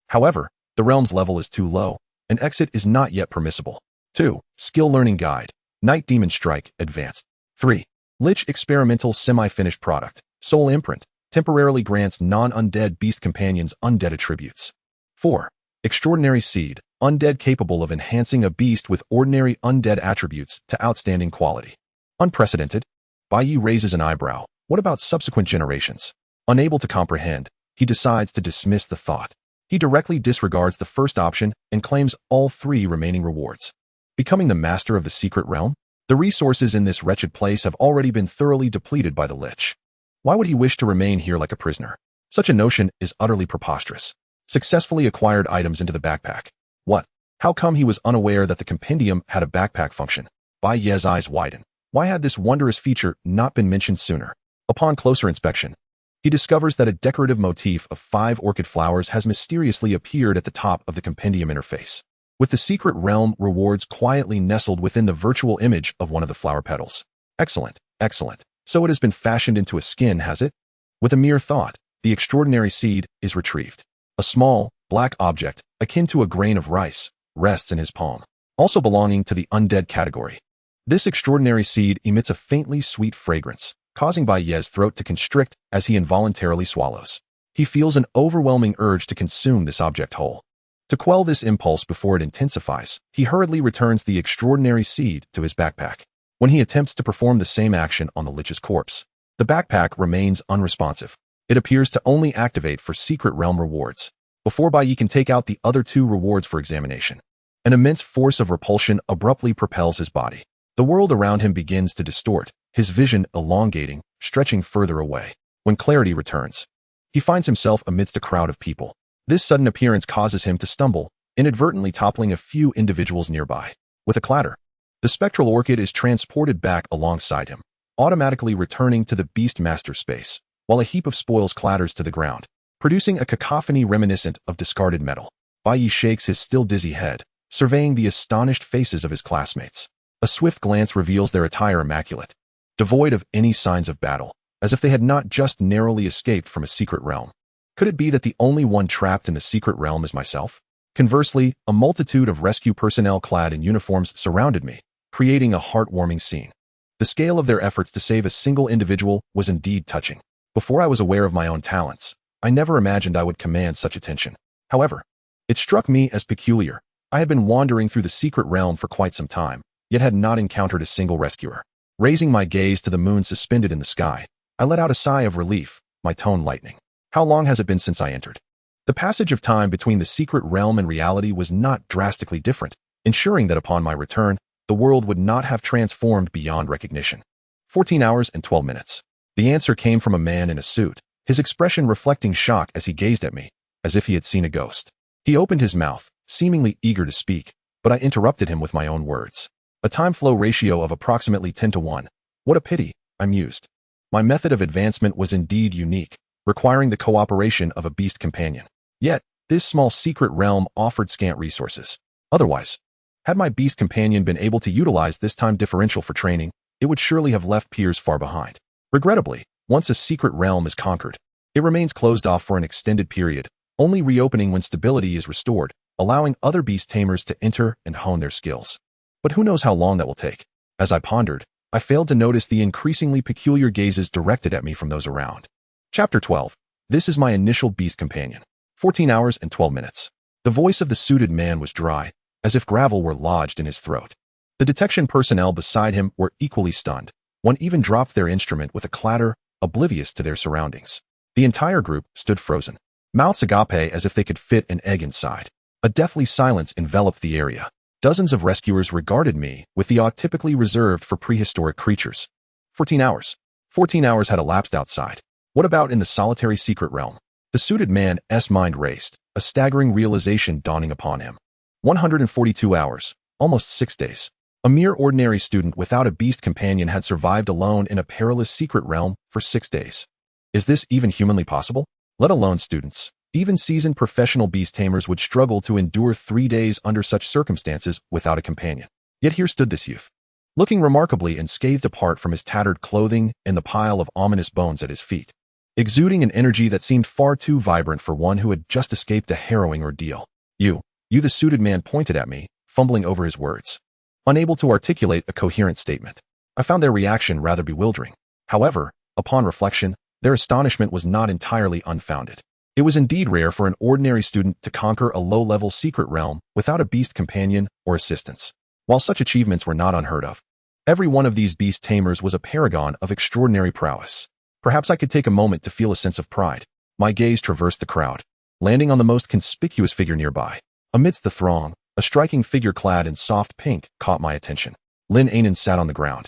However, the realm's level is too low. An exit is not yet permissible. 2. Skill learning guide. Night Demon Strike, advanced. 3. Lich experimental semi-finished product. Soul imprint. Temporarily grants non-undead beast companions undead attributes. 4. Extraordinary seed. Undead capable of enhancing a beast with ordinary undead attributes to outstanding quality. Unprecedented. Bai Yi raises an eyebrow. What about subsequent generations? Unable to comprehend, he decides to dismiss the thought. He directly disregards the first option and claims all 3 remaining rewards. Becoming the master of the secret realm? The resources in this wretched place have already been thoroughly depleted by the lich. Why would he wish to remain here like a prisoner? Such a notion is utterly preposterous. Successfully acquired items into the backpack. What? How come he was unaware that the compendium had a backpack function? Bai Ye's eyes widen. Why had this wondrous feature not been mentioned sooner? Upon closer inspection, he discovers that a decorative motif of 5 orchid flowers has mysteriously appeared at the top of the compendium interface, with the secret realm rewards quietly nestled within the virtual image of one of the flower petals. Excellent, excellent. So it has been fashioned into a skin, has it? With a mere thought, the extraordinary seed is retrieved. A small, black object, akin to a grain of rice, rests in his palm, also belonging to the undead category. This extraordinary seed emits a faintly sweet fragrance, causing Bai Ye's throat to constrict as he involuntarily swallows. He feels an overwhelming urge to consume this object whole. To quell this impulse before it intensifies, he hurriedly returns the extraordinary seed to his backpack. When he attempts to perform the same action on the lich's corpse, the backpack remains unresponsive. It appears to only activate for secret realm rewards. Before Bai Yi can take out the other 2 rewards for examination, an immense force of repulsion abruptly propels his body. The world around him begins to distort, his vision elongating, stretching further away. When clarity returns, he finds himself amidst a crowd of people. This sudden appearance causes him to stumble, inadvertently toppling a few individuals nearby. With a clatter, the spectral orchid is transported back alongside him, automatically returning to the Beastmaster space, while a heap of spoils clatters to the ground, producing a cacophony reminiscent of discarded metal. White Ye shakes his still dizzy head, surveying the astonished faces of his classmates. A swift glance reveals their attire immaculate, devoid of any signs of battle, as if they had not just narrowly escaped from a secret realm. Could it be that the only one trapped in the secret realm is myself? Conversely, a multitude of rescue personnel clad in uniforms surrounded me, creating a heartwarming scene. The scale of their efforts to save a single individual was indeed touching. Before I was aware of my own talents, I never imagined I would command such attention. However, it struck me as peculiar. I had been wandering through the secret realm for quite some time, yet had not encountered a single rescuer. Raising my gaze to the moon suspended in the sky, I let out a sigh of relief, my tone lightening. How long has it been since I entered? The passage of time between the secret realm and reality was not drastically different, ensuring that upon my return, the world would not have transformed beyond recognition. 14 hours and 12 minutes. The answer came from a man in a suit, his expression reflecting shock as he gazed at me, as if he had seen a ghost. He opened his mouth, seemingly eager to speak, but I interrupted him with my own words. A time-flow ratio of approximately 10-1. What a pity, I mused. My method of advancement was indeed unique, requiring the cooperation of a beast companion. Yet, this small secret realm offered scant resources. Otherwise, had my beast companion been able to utilize this time differential for training, it would surely have left peers far behind. Regrettably, once a secret realm is conquered, it remains closed off for an extended period, only reopening when stability is restored, allowing other beast tamers to enter and hone their skills. But who knows how long that will take? As I pondered, I failed to notice the increasingly peculiar gazes directed at me from those around. Chapter 12. This is my initial beast companion. 14 hours and 12 minutes. The voice of the suited man was dry, as if gravel were lodged in his throat. The detection personnel beside him were equally stunned. One even dropped their instrument with a clatter, oblivious to their surroundings. The entire group stood frozen, mouths agape as if they could fit an egg inside. A deathly silence enveloped the area. Dozens of rescuers regarded me with the awe typically reserved for prehistoric creatures. 14 hours. 14 hours had elapsed outside. What about in the solitary secret realm? The suited man's mind raced, a staggering realization dawning upon him. 142 hours, almost 6 days. A mere ordinary student without a beast companion had survived alone in a perilous secret realm for 6 days. Is this even humanly possible? Let alone students. Even seasoned professional beast tamers would struggle to endure 3 days under such circumstances without a companion. Yet here stood this youth, looking remarkably unscathed apart from his tattered clothing and the pile of ominous bones at his feet, exuding an energy that seemed far too vibrant for one who had just escaped a harrowing ordeal. You, the suited man pointed at me, fumbling over his words, unable to articulate a coherent statement. I found their reaction rather bewildering. However, upon reflection, their astonishment was not entirely unfounded. It was indeed rare for an ordinary student to conquer a low-level secret realm without a beast companion or assistance. While such achievements were not unheard of, every one of these beast tamers was a paragon of extraordinary prowess. Perhaps I could take a moment to feel a sense of pride. My gaze traversed the crowd, landing on the most conspicuous figure nearby. Amidst the throng, a striking figure clad in soft pink caught my attention. Lin Anan sat on the ground,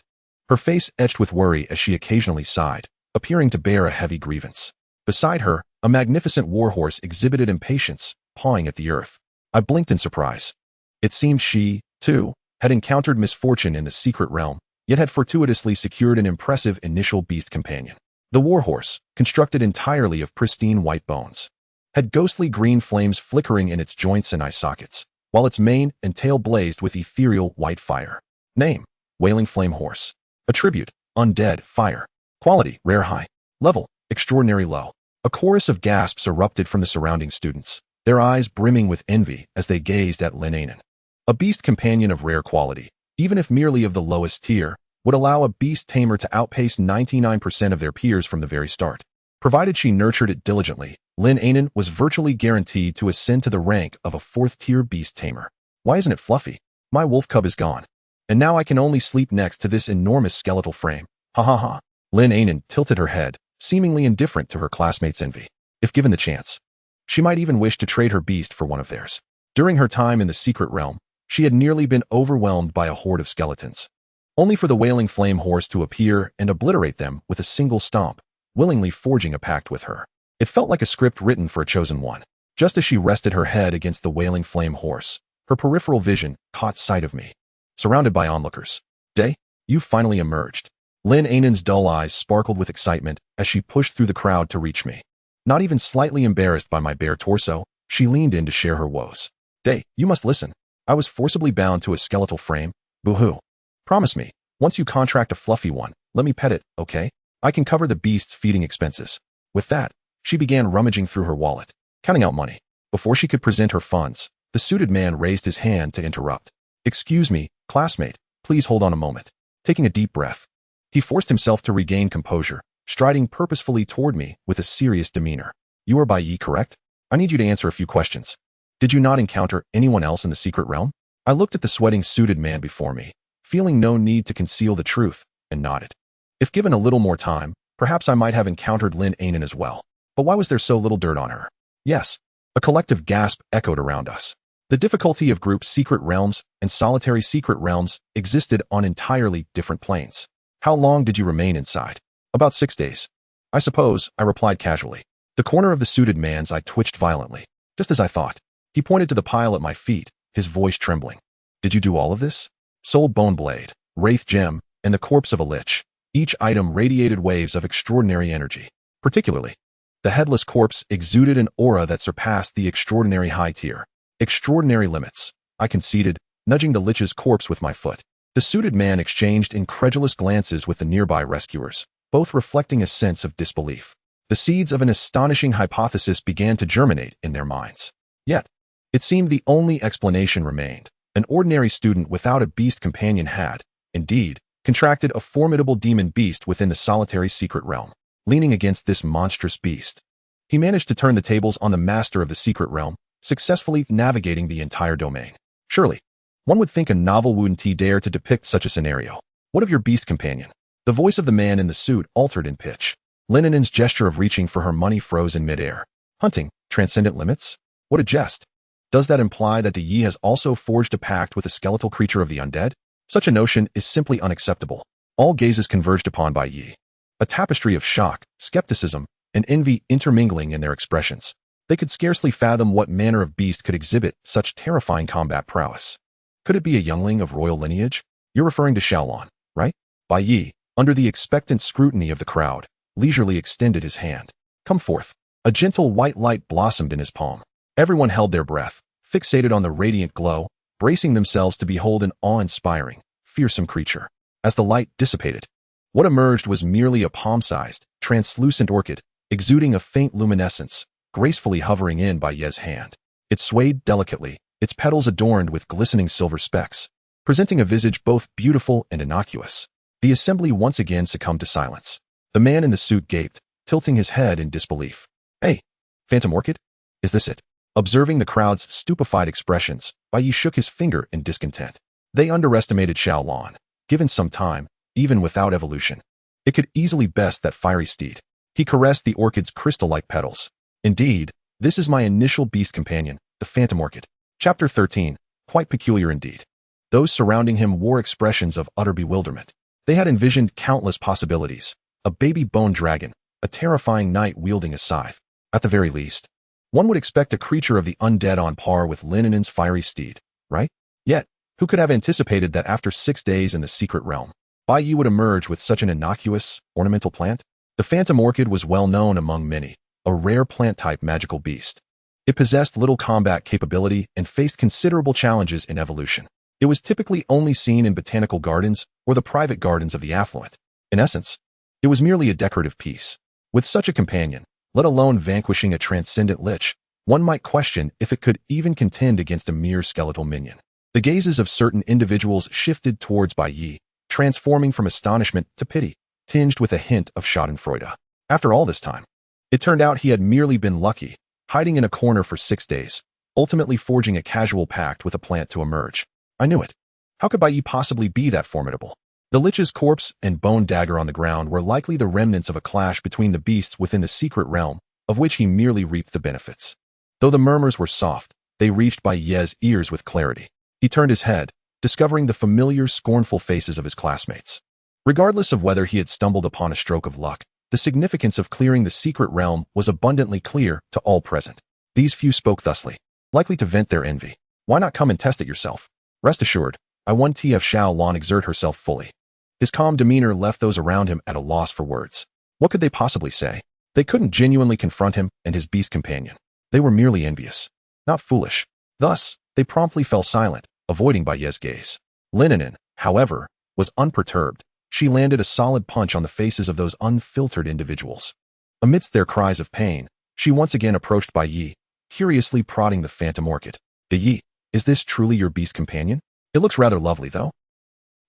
her face etched with worry as she occasionally sighed, appearing to bear a heavy grievance. Beside her, a magnificent warhorse exhibited impatience, pawing at the earth. I blinked in surprise. It seemed she, too, had encountered misfortune in the secret realm, yet had fortuitously secured an impressive initial beast companion. The warhorse, constructed entirely of pristine white bones, had ghostly green flames flickering in its joints and eye sockets, while its mane and tail blazed with ethereal white fire. Name: Wailing Flame Horse. Attribute: Undead, Fire. Quality: Rare High. Level: Extraordinary Low. A chorus of gasps erupted from the surrounding students, their eyes brimming with envy as they gazed at Lin Anan. A beast companion of rare quality, even if merely of the lowest tier, would allow a beast tamer to outpace 99% of their peers from the very start. Provided she nurtured it diligently, Lin Anan was virtually guaranteed to ascend to the rank of a 4th-tier beast tamer. Why isn't it fluffy? My wolf cub is gone, and now I can only sleep next to this enormous skeletal frame. Ha ha ha. Lin Anan tilted her head, seemingly indifferent to her classmates' envy. If given the chance, she might even wish to trade her beast for one of theirs. During her time in the secret realm, she had nearly been overwhelmed by a horde of skeletons, only for the Wailing Flame Horse to appear and obliterate them with a single stomp, willingly forging a pact with her. It felt like a script written for a chosen one. Just as she rested her head against the wailing flame horse, her peripheral vision caught sight of me, surrounded by onlookers. Day, you've finally emerged. Lin Ainan's dull eyes sparkled with excitement as she pushed through the crowd to reach me. Not even slightly embarrassed by my bare torso, she leaned in to share her woes. Day, you must listen. I was forcibly bound to a skeletal frame. Boo-hoo. Promise me, once you contract a fluffy one, let me pet it, okay? I can cover the beast's feeding expenses. With that, she began rummaging through her wallet, counting out money. Before she could present her funds, the suited man raised his hand to interrupt. Excuse me, classmate, please hold on a moment. Taking a deep breath, he forced himself to regain composure, striding purposefully toward me with a serious demeanor. You are Bai Ye, correct? I need you to answer a few questions. Did you not encounter anyone else in the secret realm? I looked at the sweating suited man before me, feeling no need to conceal the truth, and nodded. If given a little more time, perhaps I might have encountered Lin Ainan as well. But why was there so little dirt on her? Yes. A collective gasp echoed around us. The difficulty of group secret realms and solitary secret realms existed on entirely different planes. How long did you remain inside? About 6 days. I suppose, I replied casually. The corner of the suited man's eye twitched violently, just as I thought. He pointed to the pile at my feet, his voice trembling. Did you do all of this? Soul bone blade, wraith gem, and the corpse of a lich. Each item radiated waves of extraordinary energy. Particularly, the headless corpse exuded an aura that surpassed the extraordinary high tier. Extraordinary limits, I conceded, nudging the lich's corpse with my foot. The suited man exchanged incredulous glances with the nearby rescuers, both reflecting a sense of disbelief. The seeds of an astonishing hypothesis began to germinate in their minds. Yet, it seemed the only explanation remained. An ordinary student without a beast companion had, indeed, contracted a formidable demon beast within the solitary secret realm. Leaning against this monstrous beast, he managed to turn the tables on the master of the secret realm, successfully navigating the entire domain. Surely, one would think a novel wouldn't dare to depict such a scenario. What of your beast companion? The voice of the man in the suit altered in pitch. Lin Ainan's gesture of reaching for her money froze in midair. Hunting, transcendent limits? What a jest. Does that imply that Yi has also forged a pact with a skeletal creature of the undead? Such a notion is simply unacceptable. All gazes converged upon Bai Ye. A tapestry of shock, skepticism, and envy intermingling in their expressions. They could scarcely fathom what manner of beast could exhibit such terrifying combat prowess. Could it be a youngling of royal lineage? You're referring to Xiaolon, right? Bai Ye, under the expectant scrutiny of the crowd, leisurely extended his hand. Come forth. A gentle white light blossomed in his palm. Everyone held their breath, fixated on the radiant glow, bracing themselves to behold an awe-inspiring, fearsome creature. As the light dissipated, what emerged was merely a palm-sized, translucent orchid, exuding a faint luminescence, gracefully hovering in Bai Ye's hand. It swayed delicately, its petals adorned with glistening silver specks, presenting a visage both beautiful and innocuous. The assembly once again succumbed to silence. The man in the suit gaped, tilting his head in disbelief. Hey, Phantom Orchid? Is this it? Observing the crowd's stupefied expressions, Bai Ye shook his finger in discontent. They underestimated Xiaolon. Given some time, even without evolution, it could easily best that fiery steed. He caressed the orchid's crystal-like petals. Indeed, this is my initial beast companion, the Phantom Orchid. Chapter 13, quite peculiar indeed. Those surrounding him wore expressions of utter bewilderment. They had envisioned countless possibilities. A baby bone dragon, a terrifying knight wielding a scythe. At the very least, one would expect a creature of the undead on par with Lin Ainan's fiery steed, right? Yet, who could have anticipated that after 6 days in the secret realm, Bai Ye would emerge with such an innocuous, ornamental plant? The Phantom Orchid was well known among many, a rare plant-type magical beast. It possessed little combat capability and faced considerable challenges in evolution. It was typically only seen in botanical gardens or the private gardens of the affluent. In essence, it was merely a decorative piece. With such a companion, let alone vanquishing a transcendent lich, one might question if it could even contend against a mere skeletal minion. The gazes of certain individuals shifted towards Bai Ye, transforming from astonishment to pity, tinged with a hint of schadenfreude. After all this time, it turned out he had merely been lucky, hiding in a corner for 6 days, ultimately forging a casual pact with a plant to emerge. I knew it. How could Bai Ye possibly be that formidable? The lich's corpse and bone dagger on the ground were likely the remnants of a clash between the beasts within the secret realm, of which he merely reaped the benefits. Though the murmurs were soft, they reached Bai Ye's ears with clarity. He turned his head, discovering the familiar, scornful faces of his classmates. Regardless of whether he had stumbled upon a stroke of luck, the significance of clearing the secret realm was abundantly clear to all present. These few spoke thusly, likely to vent their envy. Why not come and test it yourself? Rest assured, I won TF Xiao Lan exert herself fully. His calm demeanor left those around him at a loss for words. What could they possibly say? They couldn't genuinely confront him and his beast companion. They were merely envious, not foolish. Thus, they promptly fell silent, avoiding Bai Ye's gaze. Linen, however, was unperturbed. She landed a solid punch on the faces of those unfiltered individuals. Amidst their cries of pain, she once again approached Bai Ye, curiously prodding the phantom orchid. Yi, is this truly your beast companion? It looks rather lovely, though.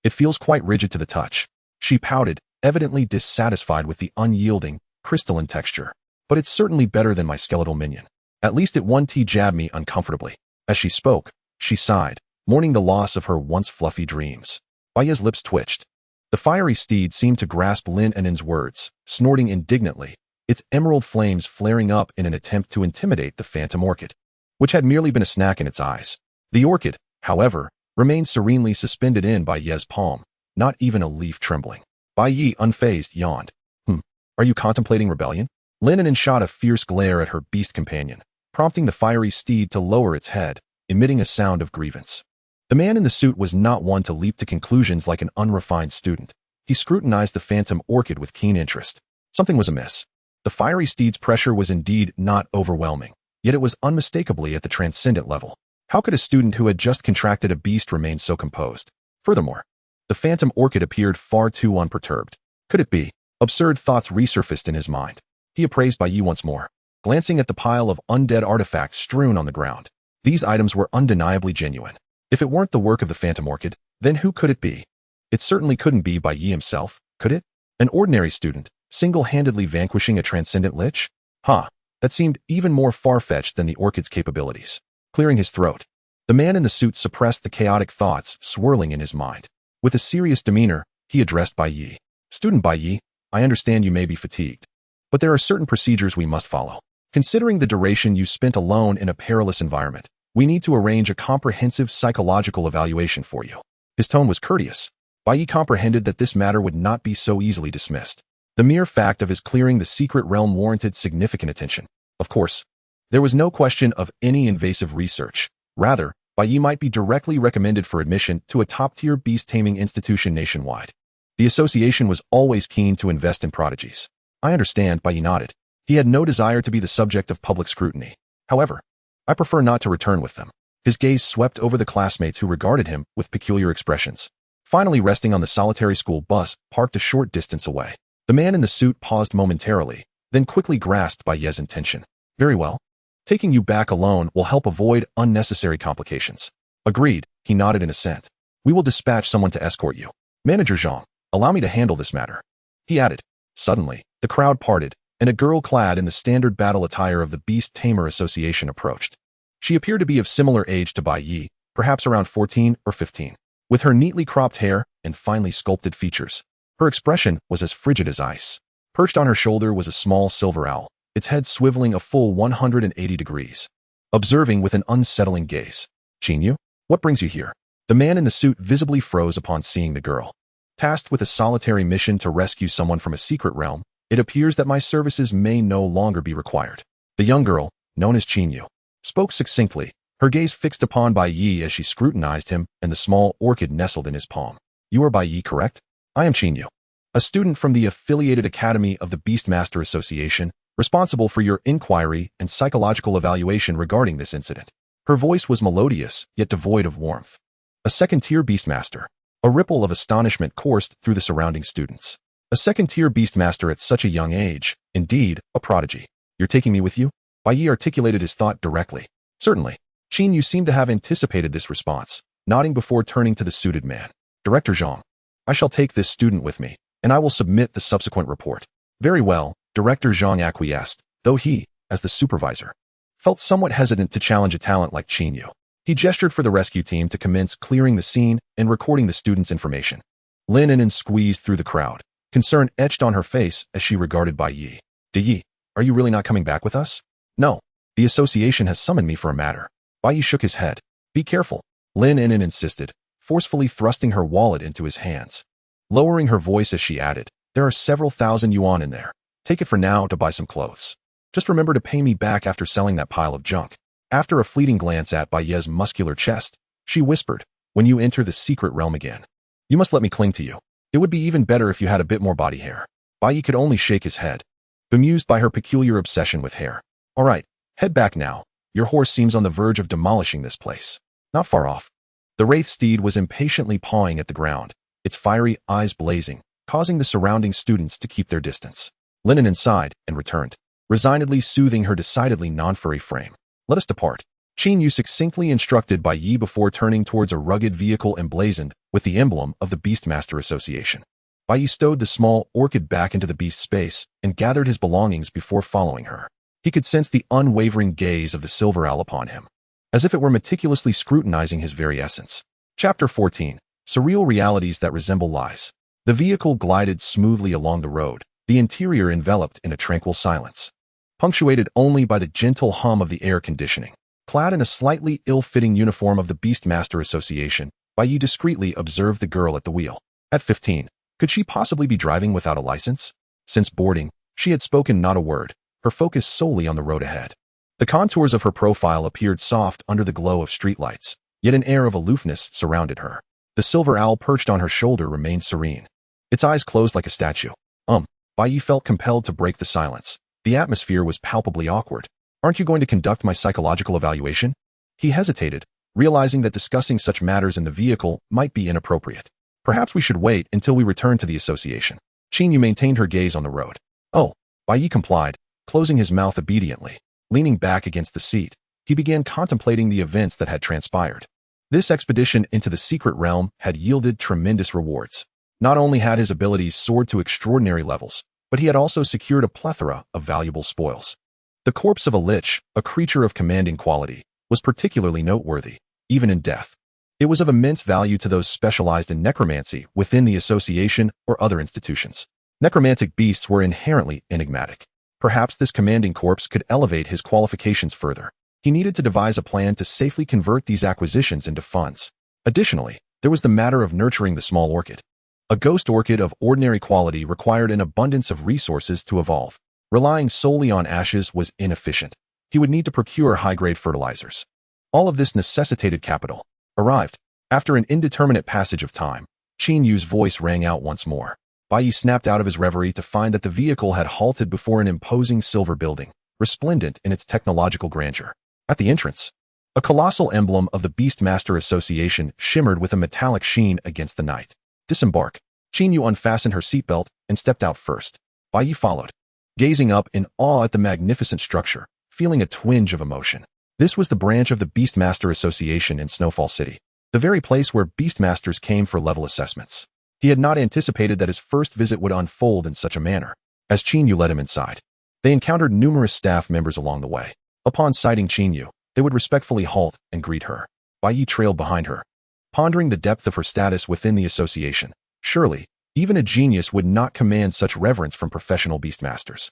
It feels quite rigid to the touch. She pouted, evidently dissatisfied with the unyielding, crystalline texture. But it's certainly better than my skeletal minion. At least it won't jab me uncomfortably. As she spoke, she sighed, mourning the loss of her once fluffy dreams. Bai Ye's lips twitched. The fiery steed seemed to grasp Lin Enen's words, snorting indignantly, its emerald flames flaring up in an attempt to intimidate the phantom orchid, which had merely been a snack in its eyes. The orchid, however, remained serenely suspended in Bai Ye's palm, not even a leaf trembling. Bai Ye, unfazed, yawned. Are you contemplating rebellion? Lin Enen shot a fierce glare at her beast companion, prompting the fiery steed to lower its head, emitting a sound of grievance. The man in the suit was not one to leap to conclusions like an unrefined student. He scrutinized the phantom orchid with keen interest. Something was amiss. The fiery steed's pressure was indeed not overwhelming, yet it was unmistakably at the transcendent level. How could a student who had just contracted a beast remain so composed? Furthermore, the phantom orchid appeared far too unperturbed. Could it be? Absurd thoughts resurfaced in his mind. He appraised Bai Ye once more, glancing at the pile of undead artifacts strewn on the ground. These items were undeniably genuine. If it weren't the work of the phantom orchid, then who could it be? It certainly couldn't be Bai Ye himself, could it? An ordinary student, single-handedly vanquishing a transcendent lich? That seemed even more far-fetched than the orchid's capabilities. Clearing his throat, the man in the suit suppressed the chaotic thoughts swirling in his mind. With a serious demeanor, he addressed Bai Ye. Student Bai Ye, I understand you may be fatigued, but there are certain procedures we must follow. Considering the duration you spent alone in a perilous environment, we need to arrange a comprehensive psychological evaluation for you. His tone was courteous. Bai Ye comprehended that this matter would not be so easily dismissed. The mere fact of his clearing the secret realm warranted significant attention. Of course, there was no question of any invasive research. Rather, Bai Ye might be directly recommended for admission to a top-tier beast taming institution nationwide. The association was always keen to invest in prodigies. I understand, Bai Ye nodded. He had no desire to be the subject of public scrutiny. However, I prefer not to return with them. His gaze swept over the classmates who regarded him with peculiar expressions, finally resting on the solitary school bus parked a short distance away. The man in the suit paused momentarily, then quickly grasped Bai Ye's intention. Very well. Taking you back alone will help avoid unnecessary complications. Agreed, he nodded in assent. We will dispatch someone to escort you. Manager Zhang, allow me to handle this matter. He added. Suddenly, the crowd parted, and a girl clad in the standard battle attire of the Beast Tamer Association approached. She appeared to be of similar age to Bai Ye, perhaps around 14 or 15. With her neatly cropped hair and finely sculpted features, her expression was as frigid as ice. Perched on her shoulder was a small silver owl, its head swiveling a full 180 degrees, observing with an unsettling gaze. Qinyu, what brings you here? The man in the suit visibly froze upon seeing the girl. Tasked with a solitary mission to rescue someone from a secret realm, it appears that my services may no longer be required. The young girl, known as Qinyu, spoke succinctly, her gaze fixed upon Bai Ye as she scrutinized him and the small orchid nestled in his palm. You are Bai Ye, correct? I am Qinyu, a student from the affiliated academy of the Beastmaster Association, responsible for your inquiry and psychological evaluation regarding this incident. Her voice was melodious, yet devoid of warmth. A second-tier Beastmaster. A ripple of astonishment coursed through the surrounding students. A second-tier Beastmaster at such a young age, indeed, a prodigy. You're taking me with you? Bai Ye articulated his thought directly. Certainly. Qin Yu seemed to have anticipated this response, nodding before turning to the suited man. Director Zhang, I shall take this student with me, and I will submit the subsequent report. Very well, Director Zhang acquiesced, though he, as the supervisor, felt somewhat hesitant to challenge a talent like Qin Yu. He gestured for the rescue team to commence clearing the scene and recording the student's information. Lin Enen squeezed through the crowd, concern etched on her face as she regarded Bai Ye. Yi, are you really not coming back with us? No. The association has summoned me for a matter. Bai Ye shook his head. Be careful, Lin Enen insisted, forcefully thrusting her wallet into his hands. Lowering her voice as she added, there are several thousand yuan in there. Take it for now to buy some clothes. Just remember to pay me back after selling that pile of junk. After a fleeting glance at Bai Ye's muscular chest, she whispered, when you enter the secret realm again, you must let me cling to you. It would be even better if you had a bit more body hair. Bai Ye could only shake his head, bemused by her peculiar obsession with hair. All right, head back now. Your horse seems on the verge of demolishing this place. Not far off. The wraith steed was impatiently pawing at the ground, its fiery eyes blazing, causing the surrounding students to keep their distance. Linen inside and returned, resignedly soothing her decidedly non-furry frame. Let us depart. Qin Yu succinctly instructed Bai Ye before turning towards a rugged vehicle emblazoned with the emblem of the Beastmaster Association. Bai Ye stowed the small orchid back into the beast's space and gathered his belongings before following her. He could sense the unwavering gaze of the silver owl upon him, as if it were meticulously scrutinizing his very essence. Chapter 14. Surreal Realities That Resemble Lies. The vehicle glided smoothly along the road, the interior enveloped in a tranquil silence, punctuated only by the gentle hum of the air conditioning. Clad in a slightly ill-fitting uniform of the Beastmaster Association, Bai Ye discreetly observed the girl at the wheel. At 15, could she possibly be driving without a license? Since boarding, she had spoken not a word, her focus solely on the road ahead. The contours of her profile appeared soft under the glow of streetlights, yet an air of aloofness surrounded her. The silver owl perched on her shoulder remained serene, its eyes closed like a statue. Bai Ye felt compelled to break the silence. The atmosphere was palpably awkward. Aren't you going to conduct my psychological evaluation? He hesitated, realizing that discussing such matters in the vehicle might be inappropriate. Perhaps we should wait until we return to the association. Qin Yu maintained her gaze on the road. Oh, Bai Ye complied, closing his mouth obediently. Leaning back against the seat, he began contemplating the events that had transpired. This expedition into the secret realm had yielded tremendous rewards. Not only had his abilities soared to extraordinary levels, but he had also secured a plethora of valuable spoils. The corpse of a lich, a creature of commanding quality, was particularly noteworthy, even in death. It was of immense value to those specialized in necromancy within the association or other institutions. Necromantic beasts were inherently enigmatic. Perhaps this commanding corpse could elevate his qualifications further. He needed to devise a plan to safely convert these acquisitions into funds. Additionally, there was the matter of nurturing the small orchid. A ghost orchid of ordinary quality required an abundance of resources to evolve. Relying solely on ashes was inefficient. He would need to procure high-grade fertilizers. All of this necessitated capital. Arrived. After an indeterminate passage of time, Qin Yu's voice rang out once more. Bai Ye snapped out of his reverie to find that the vehicle had halted before an imposing silver building, resplendent in its technological grandeur. At the entrance, a colossal emblem of the Beastmaster Association shimmered with a metallic sheen against the night. Disembark. Qin Yu unfastened her seatbelt and stepped out first. Bai Ye followed, gazing up in awe at the magnificent structure, feeling a twinge of emotion. This was the branch of the Beastmaster Association in Snowfall City, the very place where Beastmasters came for level assessments. He had not anticipated that his first visit would unfold in such a manner. As Qin Yu led him inside, they encountered numerous staff members along the way. Upon sighting Qin Yu, they would respectfully halt and greet her. Bai Ye trailed behind her, pondering the depth of her status within the association. Surely, even a genius would not command such reverence from professional beastmasters.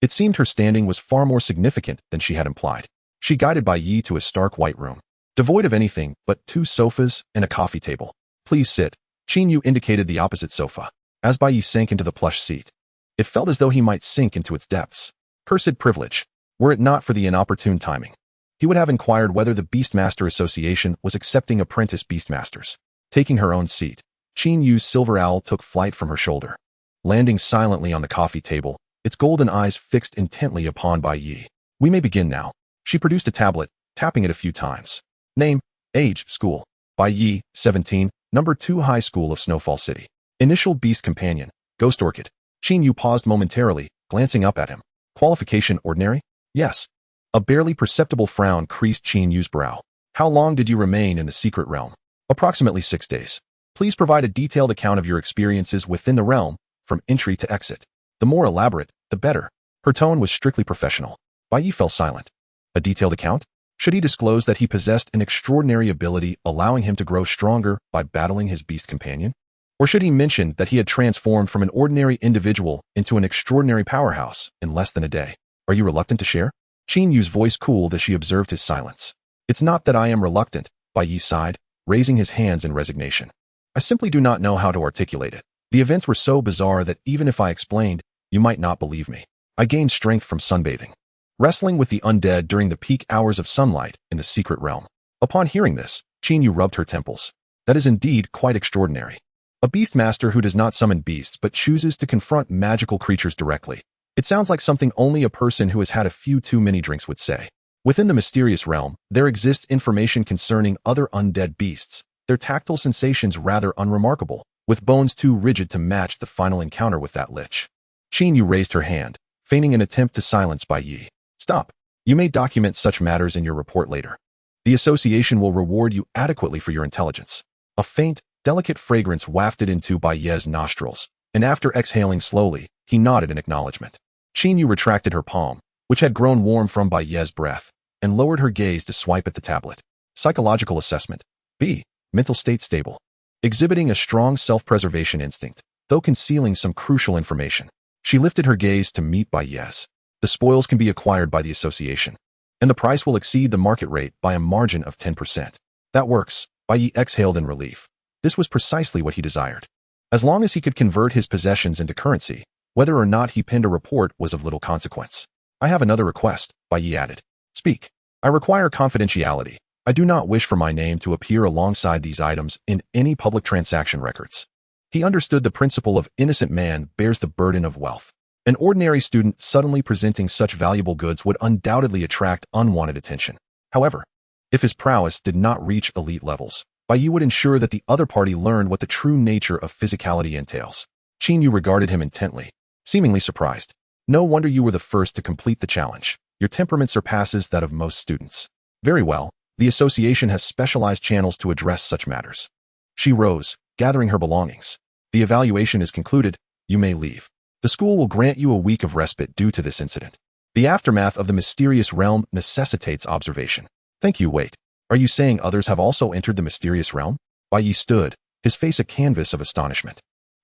It seemed her standing was far more significant than she had implied. She guided Bai Ye to a stark white room, devoid of anything but 2 sofas and a coffee table. Please sit. Qin Yu indicated the opposite sofa. As Bai Ye sank into the plush seat, it felt as though he might sink into its depths. Cursed privilege. Were it not for the inopportune timing, he would have inquired whether the Beastmaster Association was accepting apprentice beastmasters. Taking her own seat, Qin Yu's silver owl took flight from her shoulder, landing silently on the coffee table, its golden eyes fixed intently upon Bai Ye. We may begin now. She produced a tablet, tapping it a few times. Name, age, school. Bai Ye, 17, number 2 High School of Snowfall City. Initial beast companion, Ghost Orchid. Qin Yu paused momentarily, glancing up at him. Qualification ordinary? Yes. A barely perceptible frown creased Qin Yu's brow. How long did you remain in the secret realm? Approximately 6 days. Please provide a detailed account of your experiences within the realm, from entry to exit. The more elaborate, the better. Her tone was strictly professional. Bai Ye fell silent. A detailed account? Should he disclose that he possessed an extraordinary ability allowing him to grow stronger by battling his beast companion? Or should he mention that he had transformed from an ordinary individual into an extraordinary powerhouse in less than a day? Are you reluctant to share? Qin Yu's voice cooled as she observed his silence. It's not that I am reluctant, Bai Ye sighed, raising his hands in resignation. I simply do not know how to articulate it. The events were so bizarre that even if I explained, you might not believe me. I gained strength from sunbathing. wrestling with the undead during the peak hours of sunlight in the secret realm. Upon hearing this, Qingyu rubbed her temples. That is indeed quite extraordinary. A beastmaster who does not summon beasts but chooses to confront magical creatures directly. It sounds like something only a person who has had a few too many drinks would say. Within the mysterious realm, there exists information concerning other undead beasts, their tactile sensations rather unremarkable, with bones too rigid to match the final encounter with that lich. Qingyu raised her hand, feigning an attempt to silence Bai Yi. Stop. You may document such matters in your report later. The association will reward you adequately for your intelligence. A faint, delicate fragrance wafted into Bai Ye's nostrils, and after exhaling slowly, he nodded in acknowledgement. Qingyu retracted her palm, which had grown warm from Bai Ye's breath, and lowered her gaze to swipe at the tablet. Psychological assessment. B. Mental state stable. Exhibiting a strong self-preservation instinct, though concealing some crucial information. She lifted her gaze to meet Bai Ye's. The spoils can be acquired by the association, and the price will exceed the market rate by a margin of 10%. That works, Bai Yi exhaled in relief. This was precisely what he desired. As long as he could convert his possessions into currency, whether or not he penned a report was of little consequence. I have another request, Bai Yi added. Speak. I require confidentiality. I do not wish for my name to appear alongside these items in any public transaction records. He understood the principle of innocent man bears the burden of wealth. An ordinary student suddenly presenting such valuable goods would undoubtedly attract unwanted attention. However, if his prowess did not reach elite levels, Bai Yi would ensure that the other party learned what the true nature of physicality entails. Qingyu regarded him intently, seemingly surprised. No wonder you were the first to complete the challenge. Your temperament surpasses that of most students. Very well, the association has specialized channels to address such matters. She rose, gathering her belongings. The evaluation is concluded. You may leave. The school will grant you a week of respite due to this incident. The aftermath of the mysterious realm necessitates observation. Thank you. Wait. Are you saying others have also entered the mysterious realm? Bai Yi stood, his face a canvas of astonishment.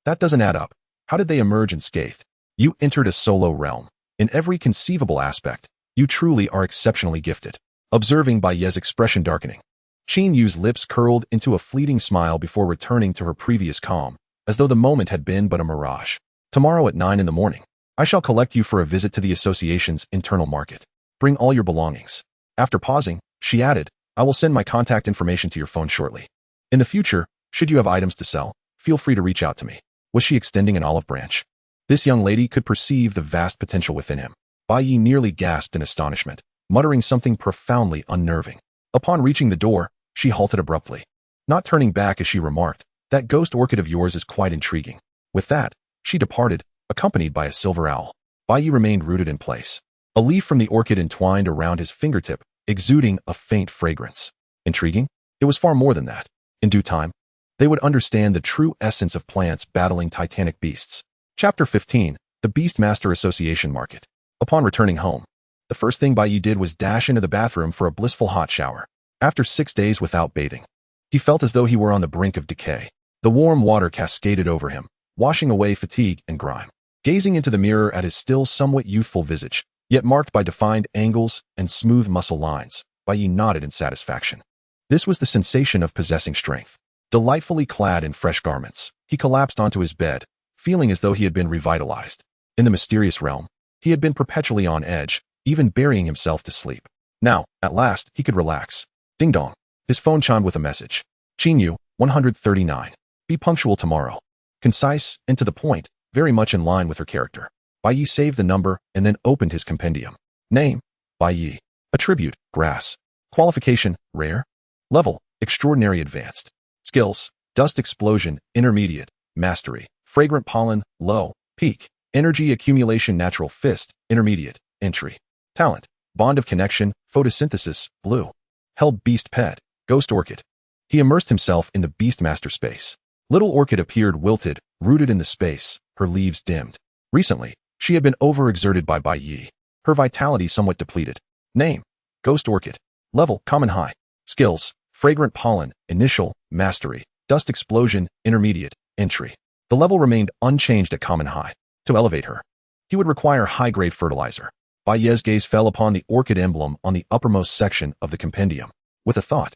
That doesn't add up. How did they emerge unscathed? You entered a solo realm. In every conceivable aspect, you truly are exceptionally gifted. Observing Bai Yi's expression darkening, Qinyu's lips curled into a fleeting smile before returning to her previous calm, as though the moment had been but a mirage. Tomorrow at 9 in the morning, I shall collect you for a visit to the association's internal market. Bring all your belongings. After pausing, she added, I will send my contact information to your phone shortly. In the future, should you have items to sell, feel free to reach out to me. Was she extending an olive branch? This young lady could perceive the vast potential within him. Bai Yi nearly gasped in astonishment, muttering something profoundly unnerving. Upon reaching the door, she halted abruptly, not turning back as she remarked, that ghost orchid of yours is quite intriguing. With that, she departed, accompanied by a silver owl. Bai Yi remained rooted in place. A leaf from the orchid entwined around his fingertip, exuding a faint fragrance. Intriguing? It was far more than that. In due time, they would understand the true essence of plants battling titanic beasts. Chapter 15, The Beastmaster Association Market. Upon returning home, the first thing Bai Yi did was dash into the bathroom for a blissful hot shower. After 6 days without bathing, he felt as though he were on the brink of decay. The warm water cascaded over him, washing away fatigue and grime. Gazing into the mirror at his still somewhat youthful visage, yet marked by defined angles and smooth muscle lines, Bai Yi nodded in satisfaction. This was the sensation of possessing strength. Delightfully clad in fresh garments, he collapsed onto his bed, feeling as though he had been revitalized. In the mysterious realm, he had been perpetually on edge, even burying himself to sleep. Now, at last, he could relax. Ding dong. His phone chimed with a message. Qingyu, 139. Be punctual tomorrow. Concise and to the point, very much in line with her character. Bai Yi saved the number and then opened his compendium. Name, Bai Yi. Attribute, grass. Qualification, rare. Level, extraordinary advanced. Skills, dust explosion, intermediate, mastery, fragrant pollen, low, peak, energy accumulation, natural fist, intermediate, entry. Talent, bond of connection, photosynthesis, blue. Held beast pet, ghost orchid. He immersed himself in the beastmaster space. Little orchid appeared wilted, rooted in the space, her leaves dimmed. Recently, she had been overexerted by Bai Yi, her vitality somewhat depleted. Name, ghost orchid. Level, common high. Skills, fragrant pollen, initial, mastery, dust explosion, intermediate, entry. The level remained unchanged at common high. To elevate her, he would require high-grade fertilizer. Bai Yi's gaze fell upon the orchid emblem on the uppermost section of the compendium. With a thought,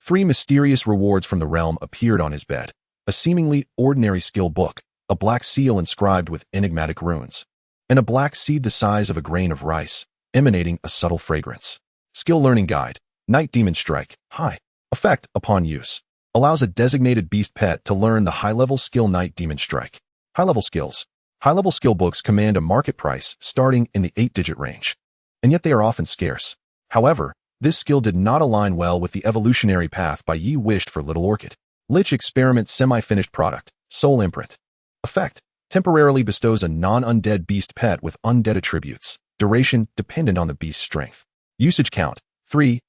3 mysterious rewards from the realm appeared on his bed. A seemingly ordinary skill book, a black seal inscribed with enigmatic runes, and a black seed the size of a grain of rice, emanating a subtle fragrance. Skill Learning Guide. Night Demon Strike. High. Effect upon use. Allows a designated beast pet to learn the high-level skill Night Demon Strike. High-level skills. High-level skill books command a market price starting in the 8-digit range, and yet they are often scarce. However, this skill did not align well with the evolutionary path Bai Yi wished for Little Orchid. Lich Experiment Semi-Finished Product. Soul Imprint. Effect. Temporarily bestows a non-undead beast pet with undead attributes. Duration dependent on the beast's strength. Usage count. 3.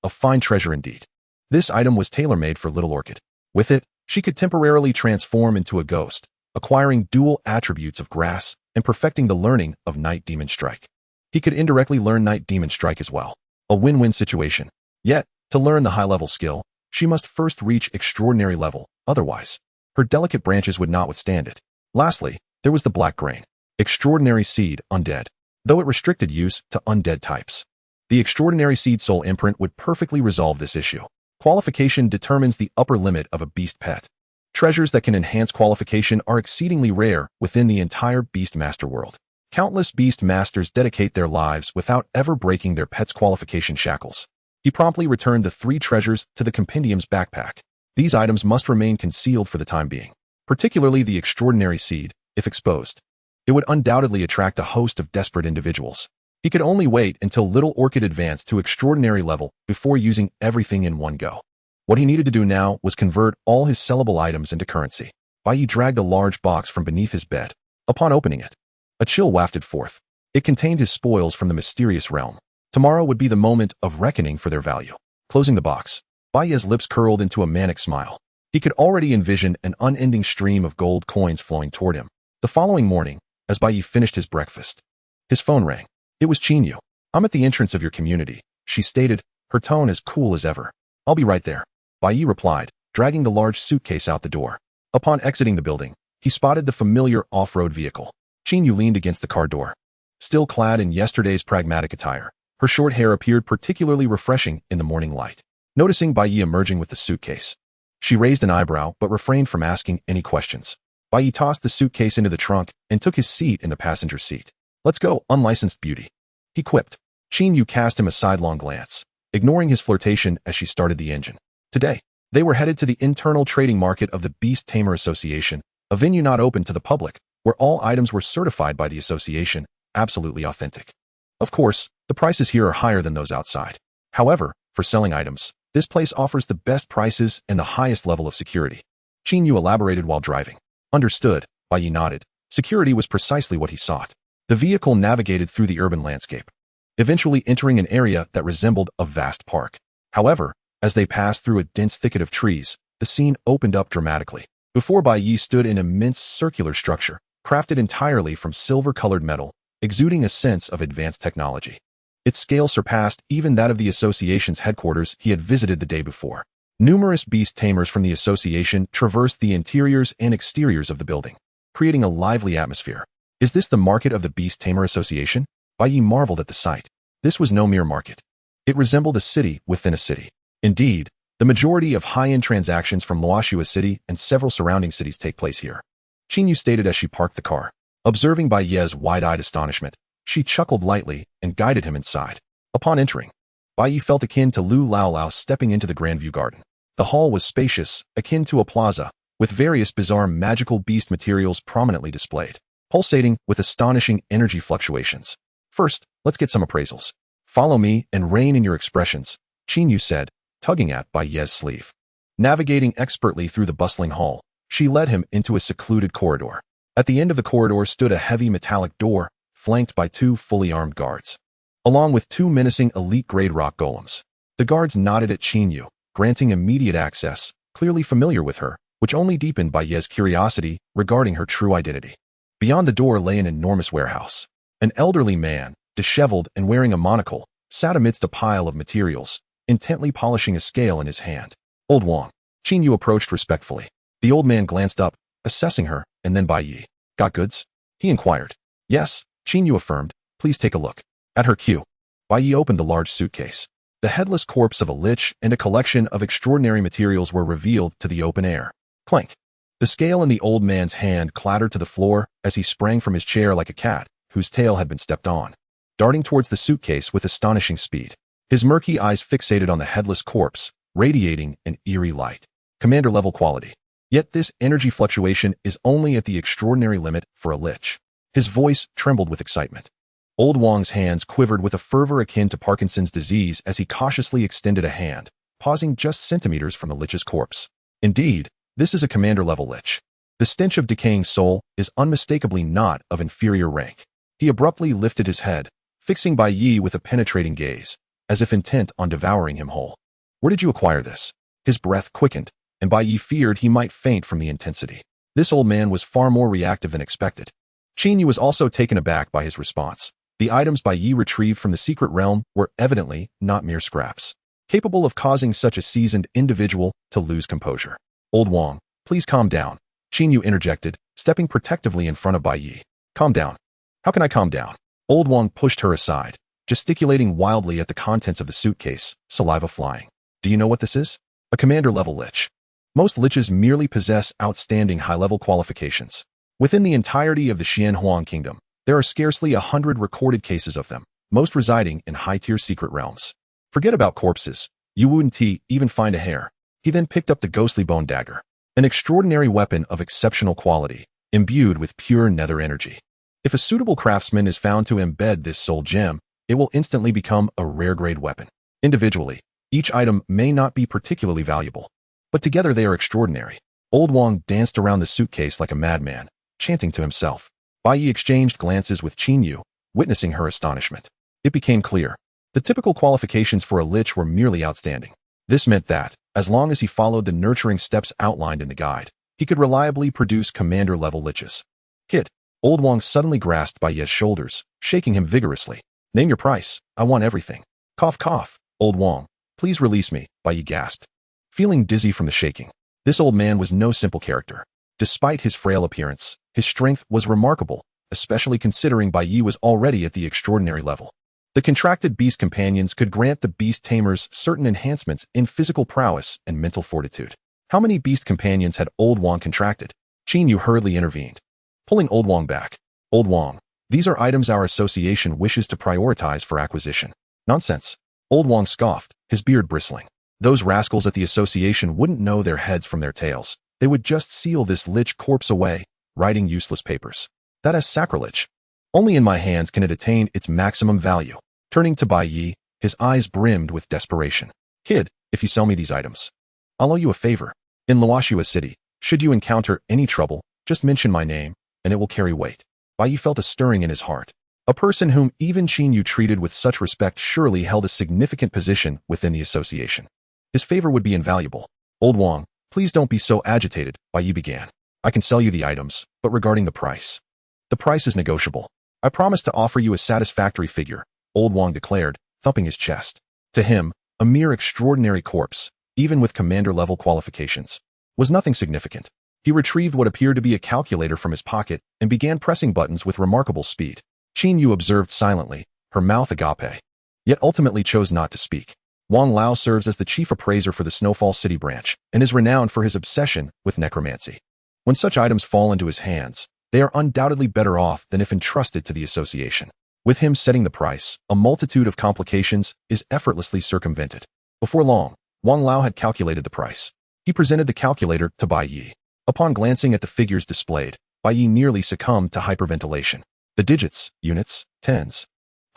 A fine treasure indeed. This item was tailor-made for Little Orchid. With it, she could temporarily transform into a ghost, acquiring dual attributes of grass and perfecting the learning of Night Demon Strike. He could indirectly learn Night Demon Strike as well. A win-win situation. Yet, to learn the high-level skill, she must first reach extraordinary level, otherwise, her delicate branches would not withstand it. Lastly, there was the Black Grain. Extraordinary Seed, Undead. Though it restricted use to undead types, the Extraordinary Seed Soul Imprint would perfectly resolve this issue. Qualification determines the upper limit of a beast pet. Treasures that can enhance qualification are exceedingly rare within the entire Beast Master world. Countless Beast Masters dedicate their lives without ever breaking their pet's qualification shackles. He promptly returned the 3 treasures to the compendium's backpack. These items must remain concealed for the time being, particularly the Extraordinary Seed, if exposed. It would undoubtedly attract a host of desperate individuals. He could only wait until Little Orchid advanced to extraordinary level before using everything in one go. What he needed to do now was convert all his sellable items into currency. Bai Yi dragged a large box from beneath his bed. Upon opening it, a chill wafted forth. It contained his spoils from the mysterious realm. Tomorrow would be the moment of reckoning for their value. Closing the box, Bai Yi's lips curled into a manic smile. He could already envision an unending stream of gold coins flowing toward him. The following morning, as Bai Yi finished his breakfast, his phone rang. It was Qinyu. "I'm at the entrance of your community," she stated, her tone as cool as ever. "I'll be right there," Bai Yi replied, dragging the large suitcase out the door. Upon exiting the building, he spotted the familiar off-road vehicle. Qinyu leaned against the car door. Still clad in yesterday's pragmatic attire, her short hair appeared particularly refreshing in the morning light. Noticing Bai Yi emerging with the suitcase, she raised an eyebrow but refrained from asking any questions. Bai Yi tossed the suitcase into the trunk and took his seat in the passenger seat. "Let's go, unlicensed beauty," he quipped. Qinyu cast him a sidelong glance, ignoring his flirtation as she started the engine. Today, they were headed to the internal trading market of the Beast Tamer Association, a venue not open to the public, where all items were certified by the association, absolutely authentic. Of course, the prices here are higher than those outside. However, for selling items, this place offers the best prices and the highest level of security. Qinyu elaborated while driving. Understood, Bai Yi nodded. Security was precisely what he sought. The vehicle navigated through the urban landscape, eventually entering an area that resembled a vast park. However, as they passed through a dense thicket of trees, the scene opened up dramatically. Before Bai Yi stood an immense circular structure, crafted entirely from silver-colored metal, exuding a sense of advanced technology. Its scale surpassed even that of the association's headquarters he had visited the day before. Numerous beast tamers from the association traversed the interiors and exteriors of the building, creating a lively atmosphere. "Is this the market of the Beast Tamer Association?" Bai Yi marveled at the sight. This was no mere market. It resembled a city within a city. Indeed, the majority of high-end transactions from Luoshua City and several surrounding cities take place here. Qinyu stated as she parked the car. Observing Bai Yi's wide-eyed astonishment, she chuckled lightly and guided him inside. Upon entering, Bai Yi felt akin to Lu Lao stepping into the Grandview Garden. The hall was spacious, akin to a plaza, with various bizarre magical beast materials prominently displayed, pulsating with astonishing energy fluctuations. "First, let's get some appraisals. Follow me and rein in your expressions," Qinyu said, tugging at Bai Yi's sleeve. Navigating expertly through the bustling hall, she led him into a secluded corridor. At the end of the corridor stood a heavy metallic door, flanked by 2 fully armed guards, along with 2 menacing elite-grade rock golems. The guards nodded at Qinyu, granting immediate access, clearly familiar with her, which only deepened Bai Yi's curiosity regarding her true identity. Beyond the door lay an enormous warehouse. An elderly man, disheveled and wearing a monocle, sat amidst a pile of materials, intently polishing a scale in his hand. "Old Wang," Qinyu approached respectfully. The old man glanced up, assessing her, and then Bai Yi. "Got goods?" he inquired. "Yes," Qinyu affirmed. "Please take a look." At her cue, Bai Yi opened the large suitcase. The headless corpse of a lich and a collection of extraordinary materials were revealed to the open air. Clank. The scale in the old man's hand clattered to the floor as he sprang from his chair like a cat whose tail had been stepped on. darting towards the suitcase with astonishing speed. His murky eyes fixated on the headless corpse, radiating an eerie light. Commander-level quality. Yet this energy fluctuation is only at the extraordinary limit for a lich. His voice trembled with excitement. Old Wang's hands quivered with a fervor akin to Parkinson's disease as he cautiously extended a hand, pausing just centimeters from the lich's corpse. Indeed, this is a commander-level lich. The stench of decaying soul is unmistakably not of inferior rank. He abruptly lifted his head, fixing Bai Yi with a penetrating gaze, as if intent on devouring him whole. Where did you acquire this? His breath quickened, and Bai Yi feared he might faint from the intensity. This old man was far more reactive than expected. Qin Yu was also taken aback by his response. The items Bai Yi retrieved from the secret realm were evidently not mere scraps, capable of causing such a seasoned individual to lose composure. Old Wang, please calm down, Qin Yu interjected, stepping protectively in front of Bai Yi. Calm down. How can I calm down? Old Wang pushed her aside, gesticulating wildly at the contents of the suitcase, saliva flying. Do you know what this is? A commander-level lich. Most liches merely possess outstanding high-level qualifications. Within the entirety of the Tianwang kingdom, there are scarcely 100 recorded cases of them, most residing in high-tier secret realms. Forget about corpses. You wouldn't even find a hair. He then picked up the ghostly bone dagger, an extraordinary weapon of exceptional quality, imbued with pure nether energy. If a suitable craftsman is found to embed this soul gem, it will instantly become a rare-grade weapon. Individually, each item may not be particularly valuable, but together they are extraordinary. Old Wang danced around the suitcase like a madman, chanting to himself. Bai Yi exchanged glances with Qin Yu, witnessing her astonishment. It became clear. The typical qualifications for a lich were merely outstanding. This meant that, as long as he followed the nurturing steps outlined in the guide, he could reliably produce commander-level liches. Kid, Old Wang suddenly grasped Bai Yi's shoulders, shaking him vigorously. Name your price. I want everything. Cough, cough. Old Wang, please release me, Bai Yi gasped. Feeling dizzy from the shaking. This old man was no simple character. Despite his frail appearance, his strength was remarkable, especially considering Bai Yi was already at the extraordinary level. The contracted beast companions could grant the beast tamers certain enhancements in physical prowess and mental fortitude. How many beast companions had Old Wang contracted? Qin Yu hurriedly intervened, pulling Old Wang back. Old Wang, these are items our association wishes to prioritize for acquisition. Nonsense. Old Wang scoffed, his beard bristling. Those rascals at the association wouldn't know their heads from their tails. They would just seal this lich corpse away, writing useless papers. That is sacrilege. Only in my hands can it attain its maximum value. Turning to Bai Yi, his eyes brimmed with desperation. Kid, if you sell me these items, I'll owe you a favor. In Luoxua City, should you encounter any trouble, just mention my name, and it will carry weight. Bai Yi felt a stirring in his heart. A person whom even Qin Yu treated with such respect surely held a significant position within the association. His favor would be invaluable. Old Wang, please don't be so agitated, Bai Yi began. I can sell you the items, but regarding the price. The price is negotiable. I promise to offer you a satisfactory figure, Old Wang declared, thumping his chest. To him, a mere extraordinary corpse, even with commander-level qualifications, was nothing significant. He retrieved what appeared to be a calculator from his pocket and began pressing buttons with remarkable speed. Qin Yu observed silently, her mouth agape, yet ultimately chose not to speak. Wang Lao serves as the chief appraiser for the Snowfall City branch and is renowned for his obsession with necromancy. When such items fall into his hands, they are undoubtedly better off than if entrusted to the association. With him setting the price, a multitude of complications is effortlessly circumvented. Before long, Wang Lao had calculated the price. He presented the calculator to Bai Yi. Upon glancing at the figures displayed, Bai Yi nearly succumbed to hyperventilation. The digits, units, tens,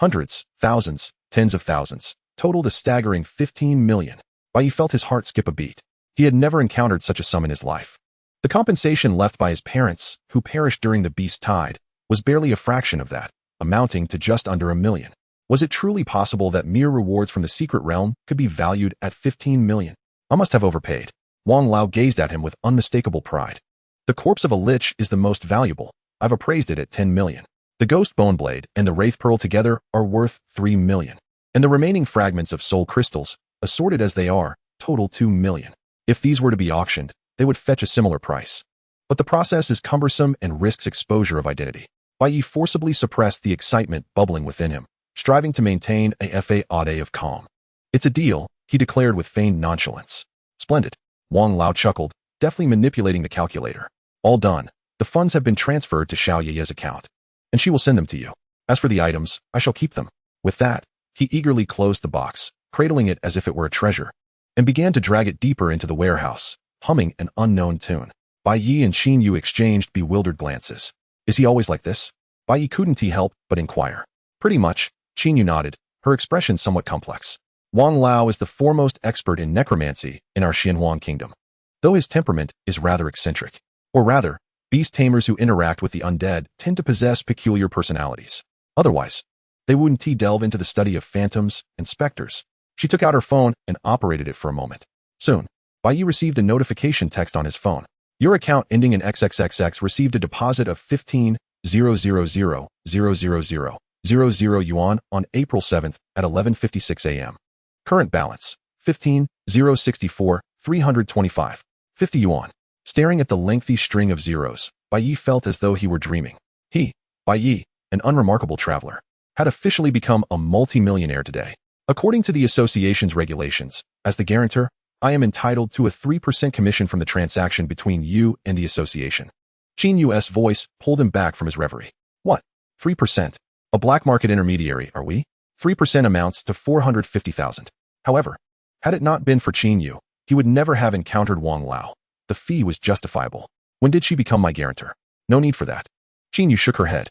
hundreds, thousands, tens of thousands, totaled a staggering 15 million. Bai Yi felt his heart skip a beat. He had never encountered such a sum in his life. The compensation left by his parents, who perished during the beast tide, was barely a fraction of that, amounting to just under 1 million. Was it truly possible that mere rewards from the secret realm could be valued at 15 million? I must have overpaid. Wang Lao gazed at him with unmistakable pride. The corpse of a lich is the most valuable. I've appraised it at 10 million. The ghost bone blade and the wraith pearl together are worth 3 million. And the remaining fragments of soul crystals, assorted as they are, total 2 million. If these were to be auctioned, they would fetch a similar price. But the process is cumbersome and risks exposure of identity. Bai Yi forcibly suppressed the excitement bubbling within him, striving to maintain a facade of calm. It's a deal, he declared with feigned nonchalance. Splendid. Wang Lao chuckled, deftly manipulating the calculator. All done. The funds have been transferred to Xiao Ye's account, and she will send them to you. As for the items, I shall keep them. With that, he eagerly closed the box, cradling it as if it were a treasure, and began to drag it deeper into the warehouse, humming an unknown tune. Bai Yi and Qin Yu exchanged bewildered glances. Is he always like this? Bai Yi couldn't help but inquire. Pretty much, Qin Yu nodded, her expression somewhat complex. Wang Lao is the foremost expert in necromancy in our Tianwang kingdom, though his temperament is rather eccentric. Or rather, beast tamers who interact with the undead tend to possess peculiar personalities. Otherwise, they wouldn't delve into the study of phantoms and specters. She took out her phone and operated it for a moment. Soon, Bai Yi received a notification text on his phone. Your account ending in XXXX received a deposit of 15,000,000 yuan on April 7th at 11:56 a.m. Current balance, 15,064,325. 50 yuan. Staring at the lengthy string of zeros, Bai Yi felt as though he were dreaming. He, Bai Yi, an unremarkable traveler, had officially become a multi-millionaire today. According to the association's regulations, as the guarantor, I am entitled to a 3% commission from the transaction between you and the association. Qin Yu's voice pulled him back from his reverie. What? 3%? A black market intermediary, are we? 3% amounts to 450,000. However, had it not been for Qin Yu, he would never have encountered Wang Lao. The fee was justifiable. When did she become my guarantor? No need for that. Qin Yu shook her head.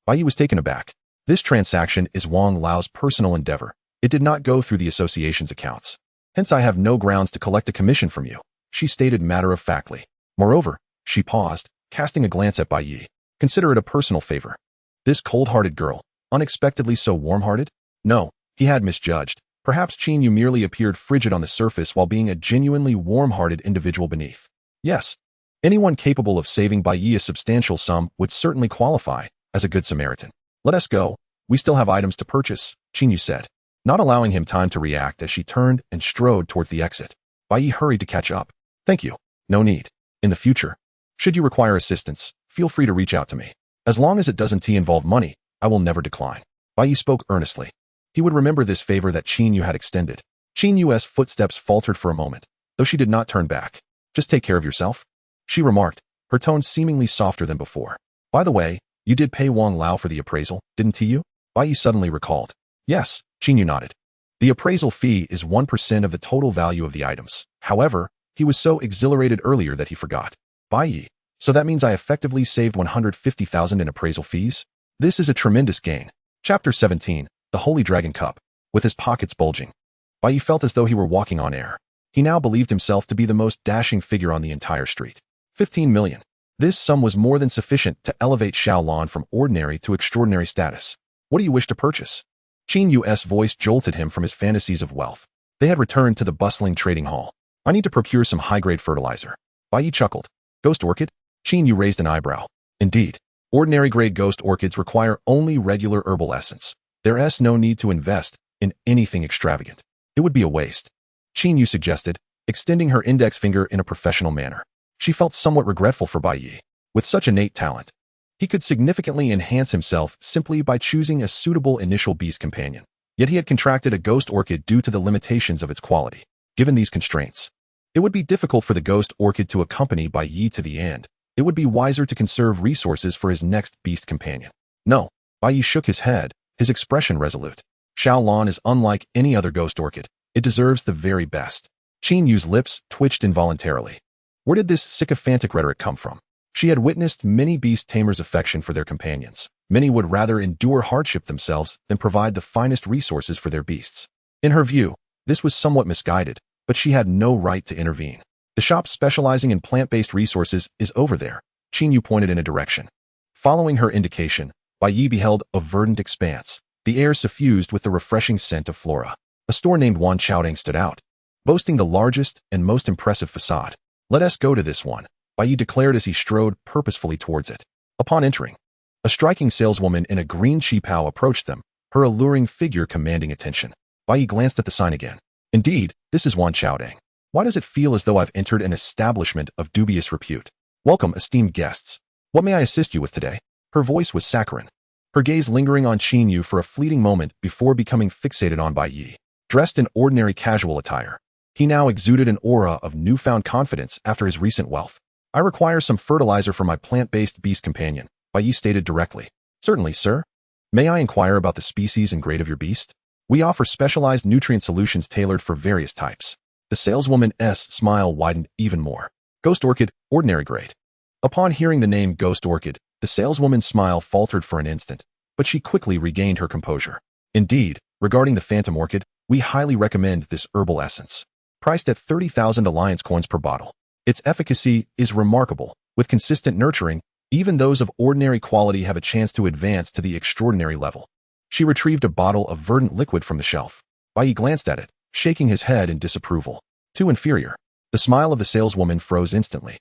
Bai Yi was taken aback. This transaction is Wang Lao's personal endeavor. It did not go through the association's accounts. Hence I have no grounds to collect a commission from you, she stated matter-of-factly. Moreover, she paused, casting a glance at Bai Yi. Consider it a personal favor. This cold-hearted girl, unexpectedly so warm-hearted? No, he had misjudged. Perhaps Qin Yu merely appeared frigid on the surface while being a genuinely warm-hearted individual beneath. Yes, anyone capable of saving Bai Yi a substantial sum would certainly qualify as a good Samaritan. Let us go. We still have items to purchase, Qin Yu said, not allowing him time to react as she turned and strode towards the exit. Bai Yi hurried to catch up. Thank you. No need. In the future, should you require assistance, feel free to reach out to me. As long as it doesn't involve money, I will never decline. Bai Yi spoke earnestly. He would remember this favor that Qin Yu had extended. Qin Yu's footsteps faltered for a moment, though she did not turn back. Just take care of yourself, she remarked, her tone seemingly softer than before. By the way, you did pay Wang Lao for the appraisal, didn't you? Bai Yi suddenly recalled. Yes, Qin Yu nodded. The appraisal fee is 1% of the total value of the items. However, he was so exhilarated earlier that he forgot. Bai Yi, so that means I effectively saved 150,000 in appraisal fees? This is a tremendous gain. Chapter 17, The Holy Dragon Cup. With his pockets bulging, Bai Yi felt as though he were walking on air. He now believed himself to be the most dashing figure on the entire street. 15 million. This sum was more than sufficient to elevate Xiaolan from ordinary to extraordinary status. What do you wish to purchase? Qin Yu's voice jolted him from his fantasies of wealth. They had returned to the bustling trading hall. I need to procure some high-grade fertilizer. Bai Yi chuckled. Ghost orchid? Qin Yu raised an eyebrow. Indeed, ordinary-grade ghost orchids require only regular herbal essence. There's no need to invest in anything extravagant. It would be a waste, Qin Yu suggested, extending her index finger in a professional manner. She felt somewhat regretful for Bai Yi. With such innate talent, he could significantly enhance himself simply by choosing a suitable initial beast companion. Yet he had contracted a ghost orchid due to the limitations of its quality. Given these constraints, it would be difficult for the ghost orchid to accompany Bai Yi to the end. It would be wiser to conserve resources for his next beast companion. No, Bai Yi shook his head, his expression resolute. Xiaolan is unlike any other ghost orchid. It deserves the very best. Qin Yu's lips twitched involuntarily. Where did this sycophantic rhetoric come from? She had witnessed many beast tamers' affection for their companions. Many would rather endure hardship themselves than provide the finest resources for their beasts. In her view, this was somewhat misguided, but she had no right to intervene. The shop specializing in plant-based resources is over there. Qin Yu pointed in a direction. Following her indication, Bai Yi beheld a verdant expanse, the air suffused with the refreshing scent of flora. A store named Wan Chaoding stood out, boasting the largest and most impressive facade. Let us go to this one, Bai Yi declared as he strode purposefully towards it. Upon entering, a striking saleswoman in a green qipao approached them, her alluring figure commanding attention. Bai Yi glanced at the sign again. Indeed, this is Wan Chaoding. Why does it feel as though I've entered an establishment of dubious repute? Welcome, esteemed guests. What may I assist you with today? Her voice was saccharine, her gaze lingering on Qin Yu for a fleeting moment before becoming fixated on Bai Yi. Dressed in ordinary casual attire, he now exuded an aura of newfound confidence after his recent wealth. I require some fertilizer for my plant-based beast companion, Bai Yi stated directly. Certainly, sir. May I inquire about the species and grade of your beast? We offer specialized nutrient solutions tailored for various types. The saleswoman's smile widened even more. Ghost Orchid, ordinary grade. Upon hearing the name Ghost Orchid, the saleswoman's smile faltered for an instant, but she quickly regained her composure. Indeed, regarding the Phantom Orchid, we highly recommend this herbal essence. Priced at 30,000 alliance coins per bottle. Its efficacy is remarkable. With consistent nurturing, even those of ordinary quality have a chance to advance to the extraordinary level. She retrieved a bottle of verdant liquid from the shelf. Bai Yi glanced at it, shaking his head in disapproval. Too inferior. The smile of the saleswoman froze instantly.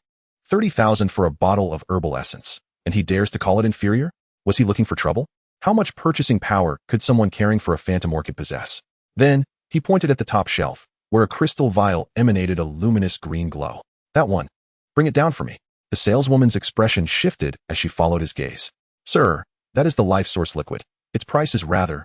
30,000 for a bottle of herbal essence, and he dares to call it inferior? Was he looking for trouble? How much purchasing power could someone caring for a phantom orchid possess? Then, he pointed at the top shelf, where a crystal vial emanated a luminous green glow. That one. Bring it down for me. The saleswoman's expression shifted as she followed his gaze. Sir, that is the life source liquid. Its price is rather,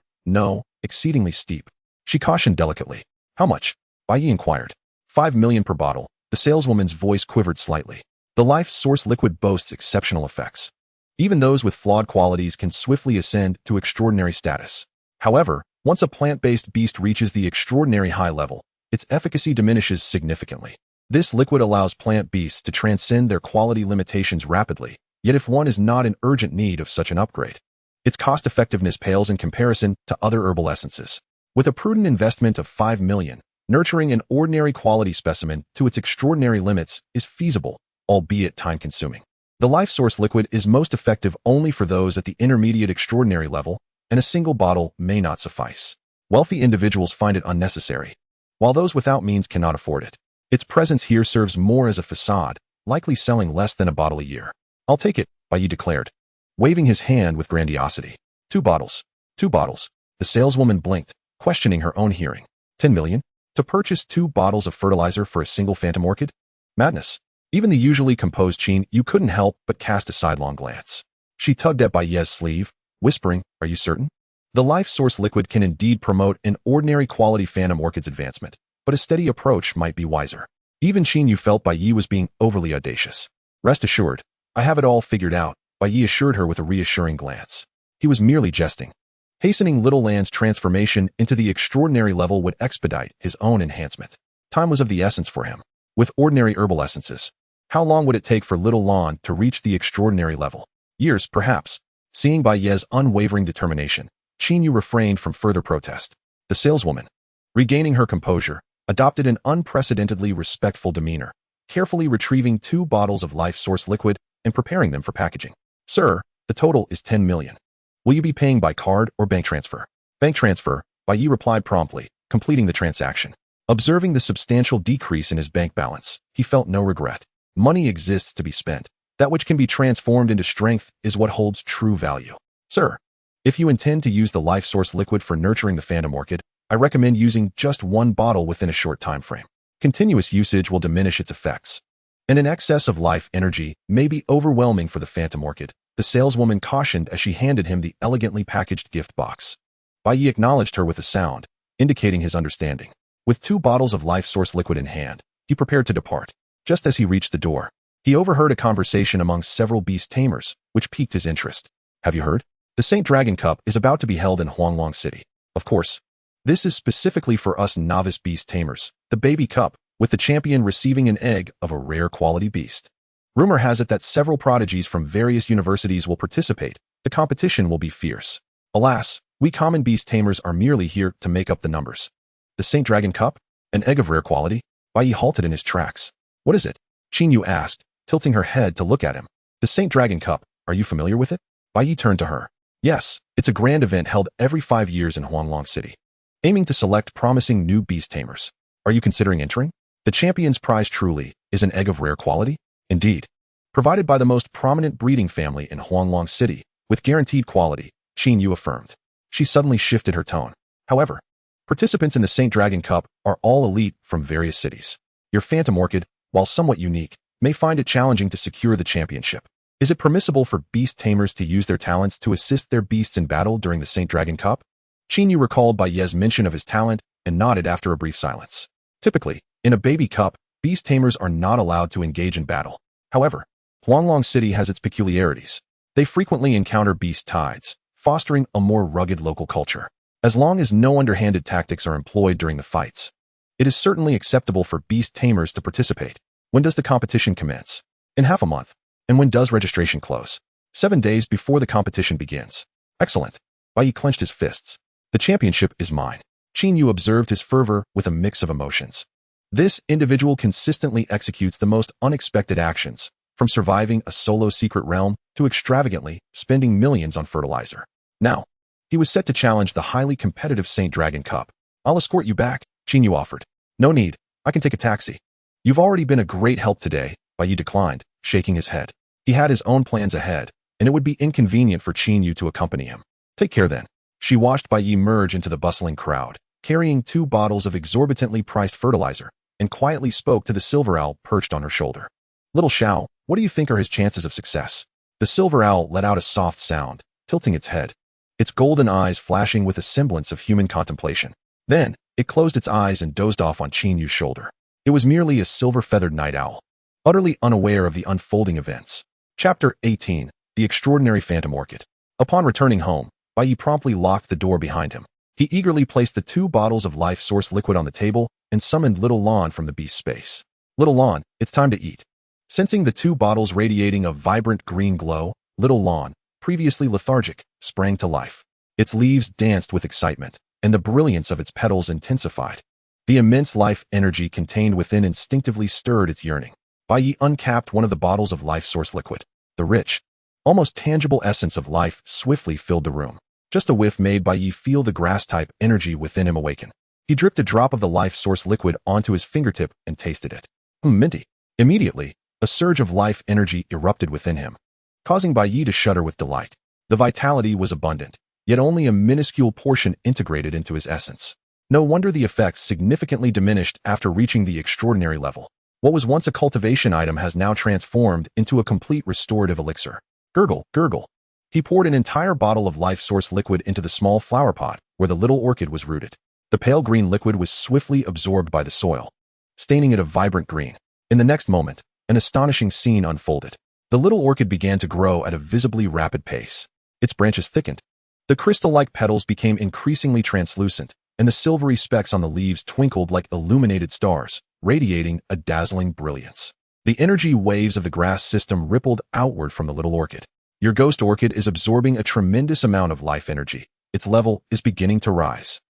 exceedingly steep. She cautioned delicately. How much? Bai Yi inquired. 5 million per bottle. The saleswoman's voice quivered slightly. The life source liquid boasts exceptional effects. Even those with flawed qualities can swiftly ascend to extraordinary status. However, once a plant-based beast reaches the extraordinary high level, its efficacy diminishes significantly. This liquid allows plant beasts to transcend their quality limitations rapidly, yet if one is not in urgent need of such an upgrade, its cost-effectiveness pales in comparison to other herbal essences. With a prudent investment of 5 million, nurturing an ordinary quality specimen to its extraordinary limits is feasible, albeit time-consuming. The life source liquid is most effective only for those at the intermediate extraordinary level, and a single bottle may not suffice. Wealthy individuals find it unnecessary, while those without means cannot afford it. Its presence here serves more as a facade, likely selling less than a bottle a year. I'll take it, Bai Yi declared, waving his hand with grandiosity. 2 bottles. 2 bottles. The saleswoman blinked, questioning her own hearing. 10 million? To purchase 2 bottles of fertilizer for a single phantom orchid? Madness. Even the usually composed Qin Yu couldn't help but cast a sidelong glance. She tugged at Bai Yi's sleeve, whispering, are you certain? The life source liquid can indeed promote an ordinary quality phantom orchid's advancement, but a steady approach might be wiser. Even Qin Yu felt Bai Yi was being overly audacious. Rest assured, I have it all figured out, Bai Yi assured her with a reassuring glance. He was merely jesting. Hastening Little Land's transformation into the extraordinary level would expedite his own enhancement. Time was of the essence for him. With ordinary herbal essences, how long would it take for Little Lan to reach the extraordinary level? Years, perhaps. Seeing Bai Yi's unwavering determination, Qin Yu refrained from further protest. The saleswoman, regaining her composure, adopted an unprecedentedly respectful demeanor, carefully retrieving 2 bottles of life source liquid and preparing them for packaging. Sir, the total is 10 million. Will you be paying by card or bank transfer? Bank transfer, Bai Yi replied promptly, completing the transaction. Observing the substantial decrease in his bank balance, he felt no regret. Money exists to be spent. That which can be transformed into strength is what holds true value. Sir, if you intend to use the life source liquid for nurturing the phantom orchid, I recommend using just 1 bottle within a short time frame. Continuous usage will diminish its effects, and an excess of life energy may be overwhelming for the phantom orchid, the saleswoman cautioned as she handed him the elegantly packaged gift box. Bai Yi acknowledged her with a sound, indicating his understanding. With 2 bottles of life source liquid in hand, he prepared to depart. Just as he reached the door, he overheard a conversation among several beast tamers, which piqued his interest. Have you heard? The Saint Dragon Cup is about to be held in Huanglong City. Of course, this is specifically for us novice beast tamers, the baby cup, with the champion receiving an egg of a rare quality beast. Rumor has it that several prodigies from various universities will participate. The competition will be fierce. Alas, we common beast tamers are merely here to make up the numbers. The Saint Dragon Cup? An egg of rare quality? Bai Yi halted in his tracks. What is it? Qin Yu asked, tilting her head to look at him. The Saint Dragon Cup, are you familiar with it? Bai Yi turned to her. Yes, it's a grand event held every 5 years in Huanglong City, aiming to select promising new beast tamers. Are you considering entering? The champion's prize truly is an egg of rare quality? Indeed. Provided by the most prominent breeding family in Huanglong City, with guaranteed quality, Qin Yu affirmed. She suddenly shifted her tone. However, participants in the Saint Dragon Cup are all elite from various cities. Your phantom orchid, while somewhat unique, may find it challenging to secure the championship. Is it permissible for beast tamers to use their talents to assist their beasts in battle during the Saint Dragon Cup? Qin Yu recalled Bai Yi's mention of his talent and nodded after a brief silence. Typically, in a baby cup, beast tamers are not allowed to engage in battle. However, Huanglong City has its peculiarities. They frequently encounter beast tides, fostering a more rugged local culture. As long as no underhanded tactics are employed during the fights, it is certainly acceptable for Beast Tamers to participate. When does the competition commence? In half a month. And when does registration close? 7 days before the competition begins. Excellent. Bai Yi clenched his fists. The championship is mine. Qin Yu observed his fervor with a mix of emotions. This individual consistently executes the most unexpected actions, from surviving a solo secret realm to extravagantly spending millions on fertilizer. Now, he was set to challenge the highly competitive Saint Dragon Cup. I'll escort you back, Qin Yu offered. No need, I can take a taxi. You've already been a great help today, Bai Yi declined, shaking his head. He had his own plans ahead, and it would be inconvenient for Qin Yu to accompany him. Take care then. She watched Bai Yi merge into the bustling crowd, carrying 2 bottles of exorbitantly priced fertilizer, and quietly spoke to the silver owl perched on her shoulder. Little Xiao, what do you think are his chances of success? The silver owl let out a soft sound, tilting its head, its golden eyes flashing with a semblance of human contemplation. Then, it closed its eyes and dozed off on Qin Yu's shoulder. It was merely a silver-feathered night owl, utterly unaware of the unfolding events. Chapter 18, The Extraordinary Phantom Orchid. Upon returning home, Bai Yi promptly locked the door behind him. He eagerly placed the 2 bottles of life source liquid on the table and summoned Little Lon from the beast space. Little Lon, it's time to eat. Sensing the 2 bottles radiating a vibrant green glow, Little Lon, previously lethargic, sprang to life. Its leaves danced with excitement, and the brilliance of its petals intensified. The immense life energy contained within instinctively stirred its yearning. Bai Yi uncapped one of the bottles of life source liquid. The rich, almost tangible essence of life swiftly filled the room. Just a whiff made Bai Yi feel the grass-type energy within him awaken. He dripped a drop of the life source liquid onto his fingertip and tasted it. Minty. Immediately, a surge of life energy erupted within him, causing Bai Yi to shudder with delight. The vitality was abundant, yet only a minuscule portion integrated into his essence. No wonder the effects significantly diminished after reaching the extraordinary level. What was once a cultivation item has now transformed into a complete restorative elixir. Gurgle, gurgle. He poured an entire bottle of life source liquid into the small flower pot where the little orchid was rooted. The pale green liquid was swiftly absorbed by the soil, staining it a vibrant green. In the next moment, an astonishing scene unfolded. The little orchid began to grow at a visibly rapid pace. Its branches thickened. The crystal-like petals became increasingly translucent, and the silvery specks on the leaves twinkled like illuminated stars, radiating a dazzling brilliance. The energy waves of the grass system rippled outward from the little orchid. Your ghost orchid is absorbing a tremendous amount of life energy. Its level is beginning to rise.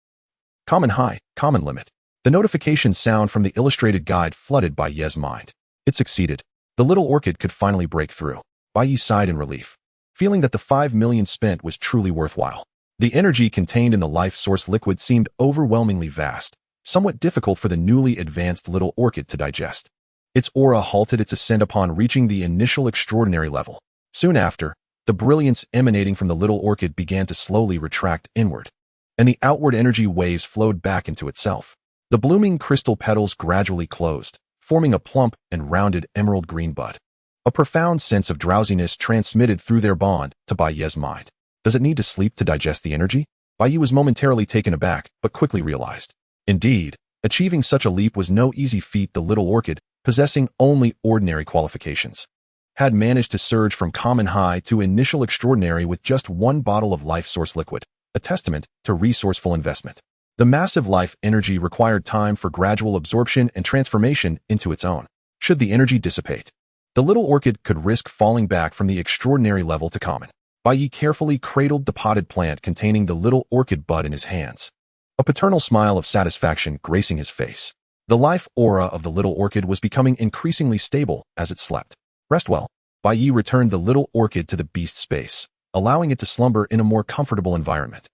Common high, common limit. The notification sound from the illustrated guide flooded Bai Ye's mind. It succeeded. The little orchid could finally break through. Bai Yi sighed in relief, feeling that the 5 million spent was truly worthwhile. The energy contained in the life source liquid seemed overwhelmingly vast, somewhat difficult for the newly advanced little orchid to digest. Its aura halted its ascent upon reaching the initial extraordinary level. Soon after, the brilliance emanating from the little orchid began to slowly retract inward, and the outward energy waves flowed back into itself. The blooming crystal petals gradually closed, forming a plump and rounded emerald green bud. A profound sense of drowsiness transmitted through their bond to Bai Ye's mind. Does it need to sleep to digest the energy? Bai Yi was momentarily taken aback, but quickly realized. Indeed, achieving such a leap was no easy feat. The little orchid, possessing only ordinary qualifications, had managed to surge from common high to initial extraordinary with just 1 bottle of life source liquid, a testament to resourceful investment. The massive life energy required time for gradual absorption and transformation into its own. Should the energy dissipate, the little orchid could risk falling back from the extraordinary level to common. Bai Yi carefully cradled the potted plant containing the little orchid bud in his hands, a paternal smile of satisfaction gracing his face. The life aura of the little orchid was becoming increasingly stable as it slept. Rest well. Bai Yi returned the little orchid to the beast space, allowing it to slumber in a more comfortable environment.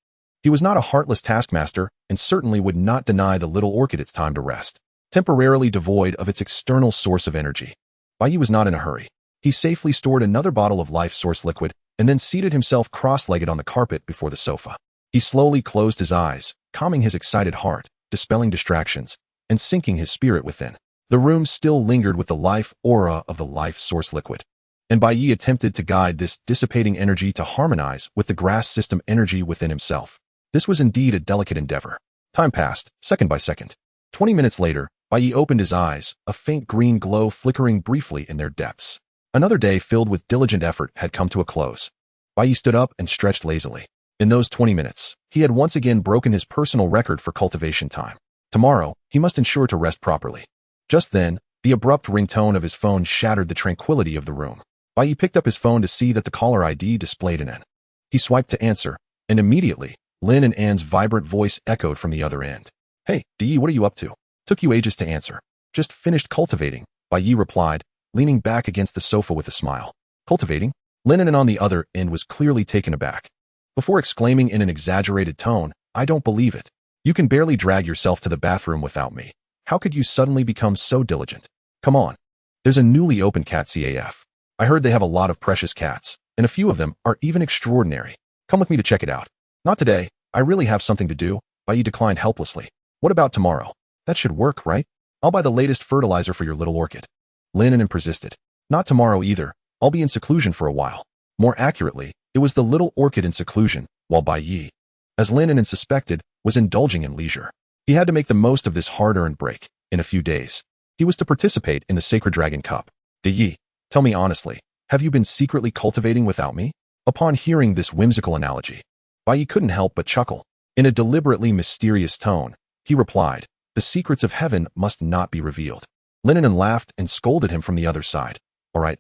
He was not a heartless taskmaster and certainly would not deny the little orchid its time to rest, temporarily devoid of its external source of energy. Bai Yi was not in a hurry. He safely stored another bottle of life source liquid and then seated himself cross-legged on the carpet before the sofa. He slowly closed his eyes, calming his excited heart, dispelling distractions, and sinking his spirit within. The room still lingered with the life aura of the life source liquid, and Bai Yi attempted to guide this dissipating energy to harmonize with the grass system energy within himself. This was indeed a delicate endeavor. Time passed, second by second. 20 minutes later, Bai Yi opened his eyes, a faint green glow flickering briefly in their depths. Another day filled with diligent effort had come to a close. Bai Yi stood up and stretched lazily. In those 20 minutes, he had once again broken his personal record for cultivation time. Tomorrow, he must ensure to rest properly. Just then, the abrupt ringtone of his phone shattered the tranquility of the room. Bai Yi picked up his phone to see that the caller ID displayed an N. He swiped to answer, and immediately, Lin and Anne's vibrant voice echoed from the other end. Hey, Yi, what are you up to? Took you ages to answer. Just finished cultivating, Bai Yi replied, leaning back against the sofa with a smile. Cultivating? Lin on the other end was clearly taken aback. Before exclaiming in an exaggerated tone, I don't believe it. You can barely drag yourself to the bathroom without me. How could you suddenly become so diligent? Come on. There's a newly opened cat CAF. I heard they have a lot of precious cats, and a few of them are even extraordinary. Come with me to check it out. Not today. I really have something to do, Bai Yi declined helplessly. What about tomorrow? That should work, right? I'll buy the latest fertilizer for your little orchid. Lin persisted. Not tomorrow either. I'll be in seclusion for a while. More accurately, it was the little orchid in seclusion, while Bai Yi, as Lin suspected, was indulging in leisure. He had to make the most of this hard-earned break. In a few days, he was to participate in the Sacred Dragon Cup. Yi, tell me honestly, have you been secretly cultivating without me? Upon hearing this whimsical analogy, Bai Yi couldn't help but chuckle. In a deliberately mysterious tone, he replied, the secrets of heaven must not be revealed. Lin laughed and scolded him from the other side. All right.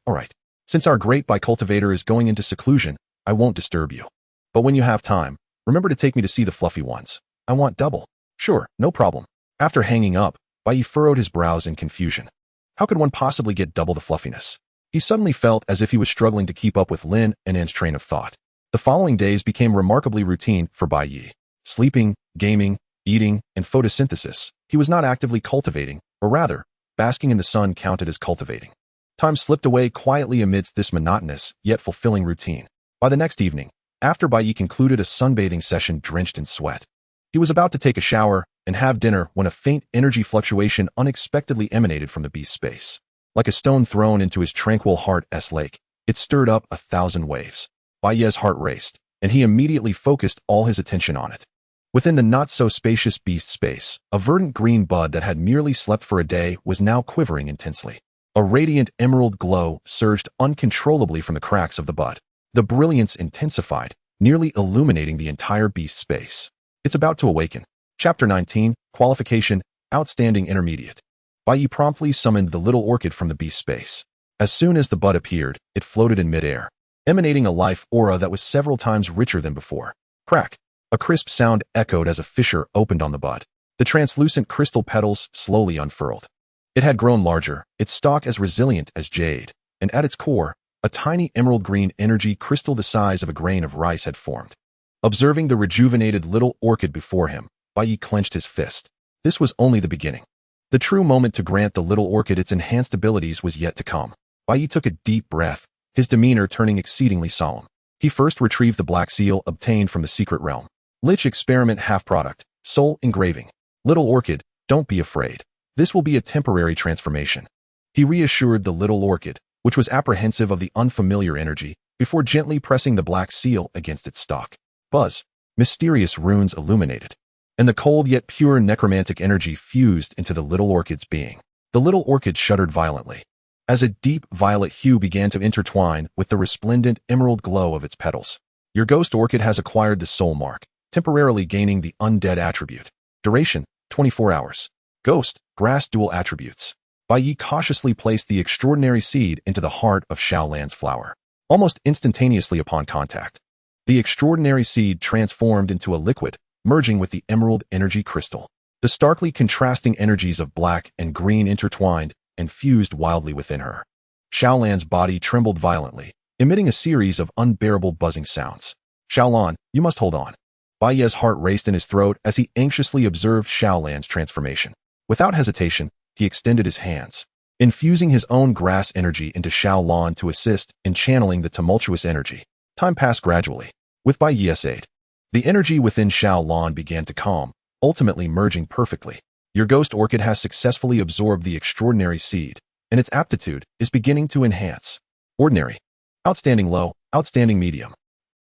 Since our great Bai cultivator is going into seclusion, I won't disturb you. But when you have time, remember to take me to see the fluffy ones. I want double. Sure, no problem. After hanging up, Bai Yi furrowed his brows in confusion. How could one possibly get double the fluffiness? He suddenly felt as if he was struggling to keep up with Lin and Anne's train of thought. The following days became remarkably routine for Bai Yi. Sleeping, gaming, eating, and photosynthesis. He was not actively cultivating, or rather, basking in the sun counted as cultivating. Time slipped away quietly amidst this monotonous, yet fulfilling routine. By the next evening, after Bai Yi concluded a sunbathing session drenched in sweat, he was about to take a shower and have dinner when a faint energy fluctuation unexpectedly emanated from the beast's space. Like a stone thrown into his tranquil heart's lake, it stirred up 1,000 waves. Bai Yi's heart raced, and he immediately focused all his attention on it. Within the not-so-spacious beast space, a verdant green bud that had merely slept for a day was now quivering intensely. A radiant emerald glow surged uncontrollably from the cracks of the bud. The brilliance intensified, nearly illuminating the entire beast space. It's about to awaken. Chapter 19, Qualification, Outstanding Intermediate. Bai Yi promptly summoned the little orchid from the beast space. As soon as the bud appeared, it floated in midair, emanating a life aura that was several times richer than before. Crack! A crisp sound echoed as a fissure opened on the bud. The translucent crystal petals slowly unfurled. It had grown larger, its stalk as resilient as jade, and at its core, a tiny emerald green energy crystal the size of a grain of rice had formed. Observing the rejuvenated little orchid before him, Bai Yi clenched his fist. This was only the beginning. The true moment to grant the little orchid its enhanced abilities was yet to come. Bai Yi took a deep breath, his demeanor turning exceedingly solemn. He first retrieved the black seal obtained from the secret realm. Lich experiment half-product, soul engraving. Little orchid, don't be afraid. This will be a temporary transformation. He reassured the little orchid, which was apprehensive of the unfamiliar energy, before gently pressing the black seal against its stalk. Buzz. Mysterious runes illuminated, and the cold yet pure necromantic energy fused into the little orchid's being. The little orchid shuddered violently, as a deep violet hue began to intertwine with the resplendent emerald glow of its petals. Your ghost orchid has acquired the soul mark, temporarily gaining the undead attribute. Duration, 24 hours. Ghost, grass dual attributes. Bai Yi cautiously placed the extraordinary seed into the heart of Shaolan's flower. Almost instantaneously upon contact, the extraordinary seed transformed into a liquid, merging with the emerald energy crystal. The starkly contrasting energies of black and green intertwined and fused wildly within her. Shaolan's body trembled violently, emitting a series of unbearable buzzing sounds. Shaolan, you must hold on. Bai Yi's heart raced in his throat as he anxiously observed Shaolan's transformation. Without hesitation, he extended his hands, infusing his own grass energy into Shaolan to assist in channeling the tumultuous energy. Time passed gradually. With Bai Yi's aid, the energy within Shaolan began to calm, ultimately merging perfectly. Your ghost orchid has successfully absorbed the extraordinary seed, and its aptitude is beginning to enhance. Ordinary. Outstanding low, outstanding medium.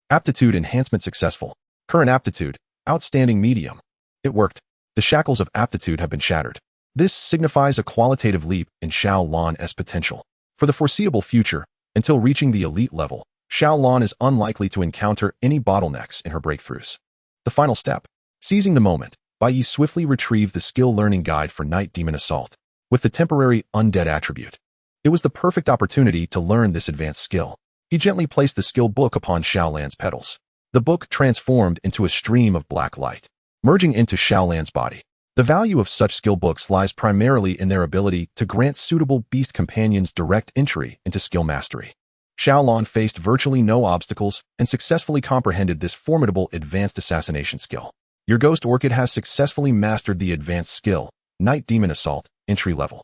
Aptitude enhancement successful. Current aptitude, outstanding medium. It worked. The shackles of aptitude have been shattered. This signifies a qualitative leap in Shaolan's potential. For the foreseeable future, until reaching the elite level, Xiaolan is unlikely to encounter any bottlenecks in her breakthroughs. The final step. Seizing the moment, Bai Yi swiftly retrieved the skill learning guide for Night Demon Assault, with the temporary undead attribute. It was the perfect opportunity to learn this advanced skill. He gently placed the skill book upon Xiaolan's petals. The book transformed into a stream of black light, merging into Xiaolan's body. The value of such skill books lies primarily in their ability to grant suitable beast companions direct entry into skill mastery. Xiaolan faced virtually no obstacles and successfully comprehended this formidable advanced assassination skill. Your Ghost Orchid has successfully mastered the advanced skill, Night Demon Assault, entry level.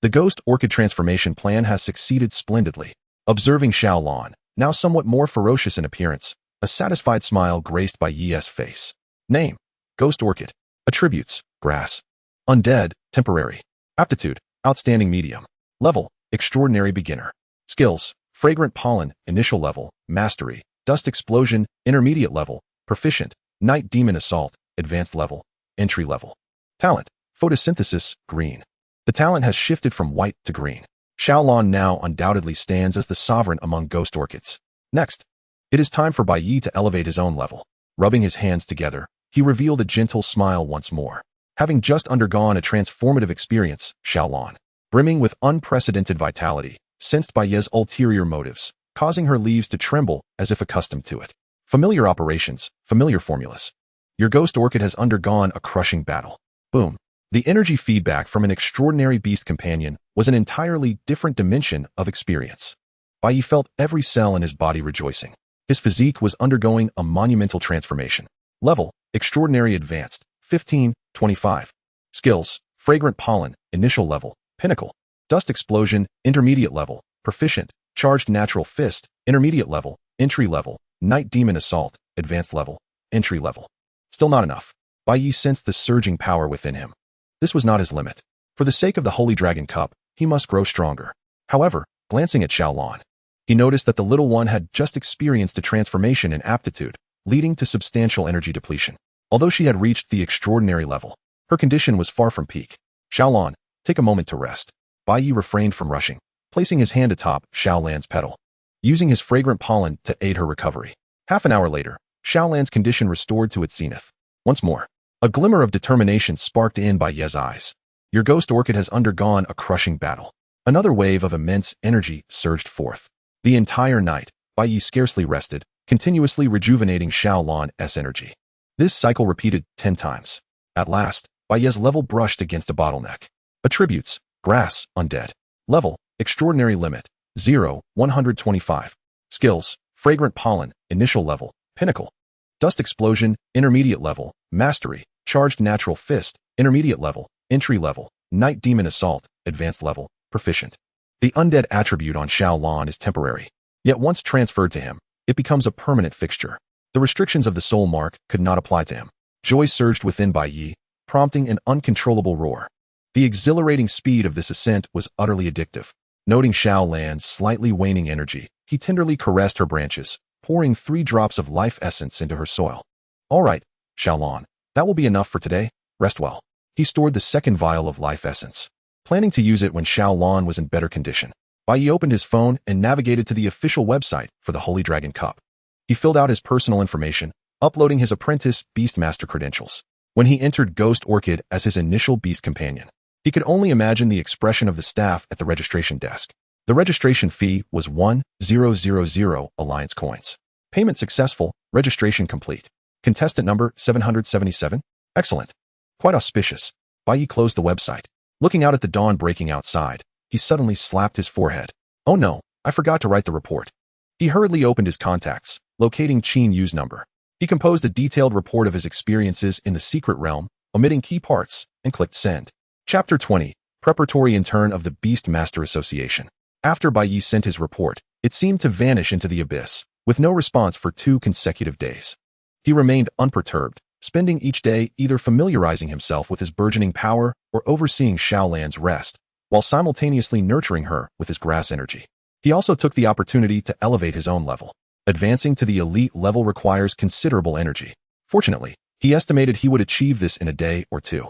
The Ghost Orchid transformation plan has succeeded splendidly. Observing Xiaolan, now somewhat more ferocious in appearance, a satisfied smile graced Bai Yi's face. Name: Ghost Orchid. Attributes: Grass. Undead, Temporary. Aptitude: Outstanding Medium. Level: Extraordinary Beginner. Skills: Fragrant Pollen, Initial Level, Mastery. Dust Explosion, Intermediate Level, Proficient. Night Demon Assault, Advanced Level, Entry Level. Talent: Photosynthesis, Green. The talent has shifted from white to green. Xiaolan now undoubtedly stands as the sovereign among ghost orchids. Next, it is time for Bai Yi to elevate his own level. Rubbing his hands together, he revealed a gentle smile once more. Having just undergone a transformative experience, Xiaolan, brimming with unprecedented vitality, sensed Bai Yi's ulterior motives, causing her leaves to tremble as if accustomed to it. Familiar operations, familiar formulas. Your ghost orchid has undergone a crushing battle. Boom. The energy feedback from an extraordinary beast companion was an entirely different dimension of experience. Bai Yi felt every cell in his body rejoicing. His physique was undergoing a monumental transformation. Level: Extraordinary Advanced, 15-25. Skills: Fragrant Pollen, Initial Level, Pinnacle. Dust Explosion, Intermediate Level, Proficient. Charged Natural Fist, Intermediate Level, Entry Level. Night Demon Assault, Advanced Level, Entry Level. Still not enough. Bai Yi sensed the surging power within him. This was not his limit. For the sake of the Holy Dragon Cup, he must grow stronger. However, glancing at Xiaolan, he noticed that the little one had just experienced a transformation in aptitude, leading to substantial energy depletion. Although she had reached the extraordinary level, her condition was far from peak. Xiaolan, take a moment to rest. Bai Yi refrained from rushing, placing his hand atop Xiaolan's petal, using his fragrant pollen to aid her recovery. Half an hour later, Xiaolan's condition restored to its zenith. Once more, a glimmer of determination sparked in Bai Yi's eyes. Your ghost orchid has undergone a crushing battle. Another wave of immense energy surged forth. The entire night, Bai Yi scarcely rested, continuously rejuvenating Xiaolan's energy. This cycle repeated 10 times. At last, Bai Yi's level brushed against a bottleneck. Attributes: Grass, Undead. Level: Extraordinary Limit, 0-125. Skills: Fragrant Pollen, Initial Level, Pinnacle. Dust Explosion, Intermediate Level, Mastery. Charged Natural Fist, Intermediate Level, Entry Level. Night Demon Assault, Advanced Level, Proficient. The undead attribute on Xiaolan is temporary, yet once transferred to him, it becomes a permanent fixture. The restrictions of the soul mark could not apply to him. Joy surged within Bai Yi, prompting an uncontrollable roar. The exhilarating speed of this ascent was utterly addictive. Noting Xiaolan's slightly waning energy, he tenderly caressed her branches, pouring 3 drops of life essence into her soil. All right, Xiaolan, that will be enough for today. Rest well. He stored the second vial of life essence, planning to use it when Xiaolan was in better condition. Bai Yi opened his phone and navigated to the official website for the Holy Dragon Cup. He filled out his personal information, uploading his apprentice Beastmaster credentials. When he entered Ghost Orchid as his initial beast companion, he could only imagine the expression of the staff at the registration desk. The registration fee was 1,000 Alliance coins. Payment successful, registration complete. Contestant number 777? Excellent. Quite auspicious. Bai Yi closed the website. Looking out at the dawn breaking outside, he suddenly slapped his forehead. Oh no, I forgot to write the report. He hurriedly opened his contacts, locating Qin Yu's number. He composed a detailed report of his experiences in the secret realm, omitting key parts, and clicked send. Chapter 20, Preparatory Intern of the Beastmaster Association. After Bai Yi sent his report, it seemed to vanish into the abyss, with no response for 2 consecutive days. He remained unperturbed, spending each day either familiarizing himself with his burgeoning power or overseeing Xiaolan's rest, while simultaneously nurturing her with his grass energy. He also took the opportunity to elevate his own level. Advancing to the elite level requires considerable energy. Fortunately, he estimated he would achieve this in a day or 2.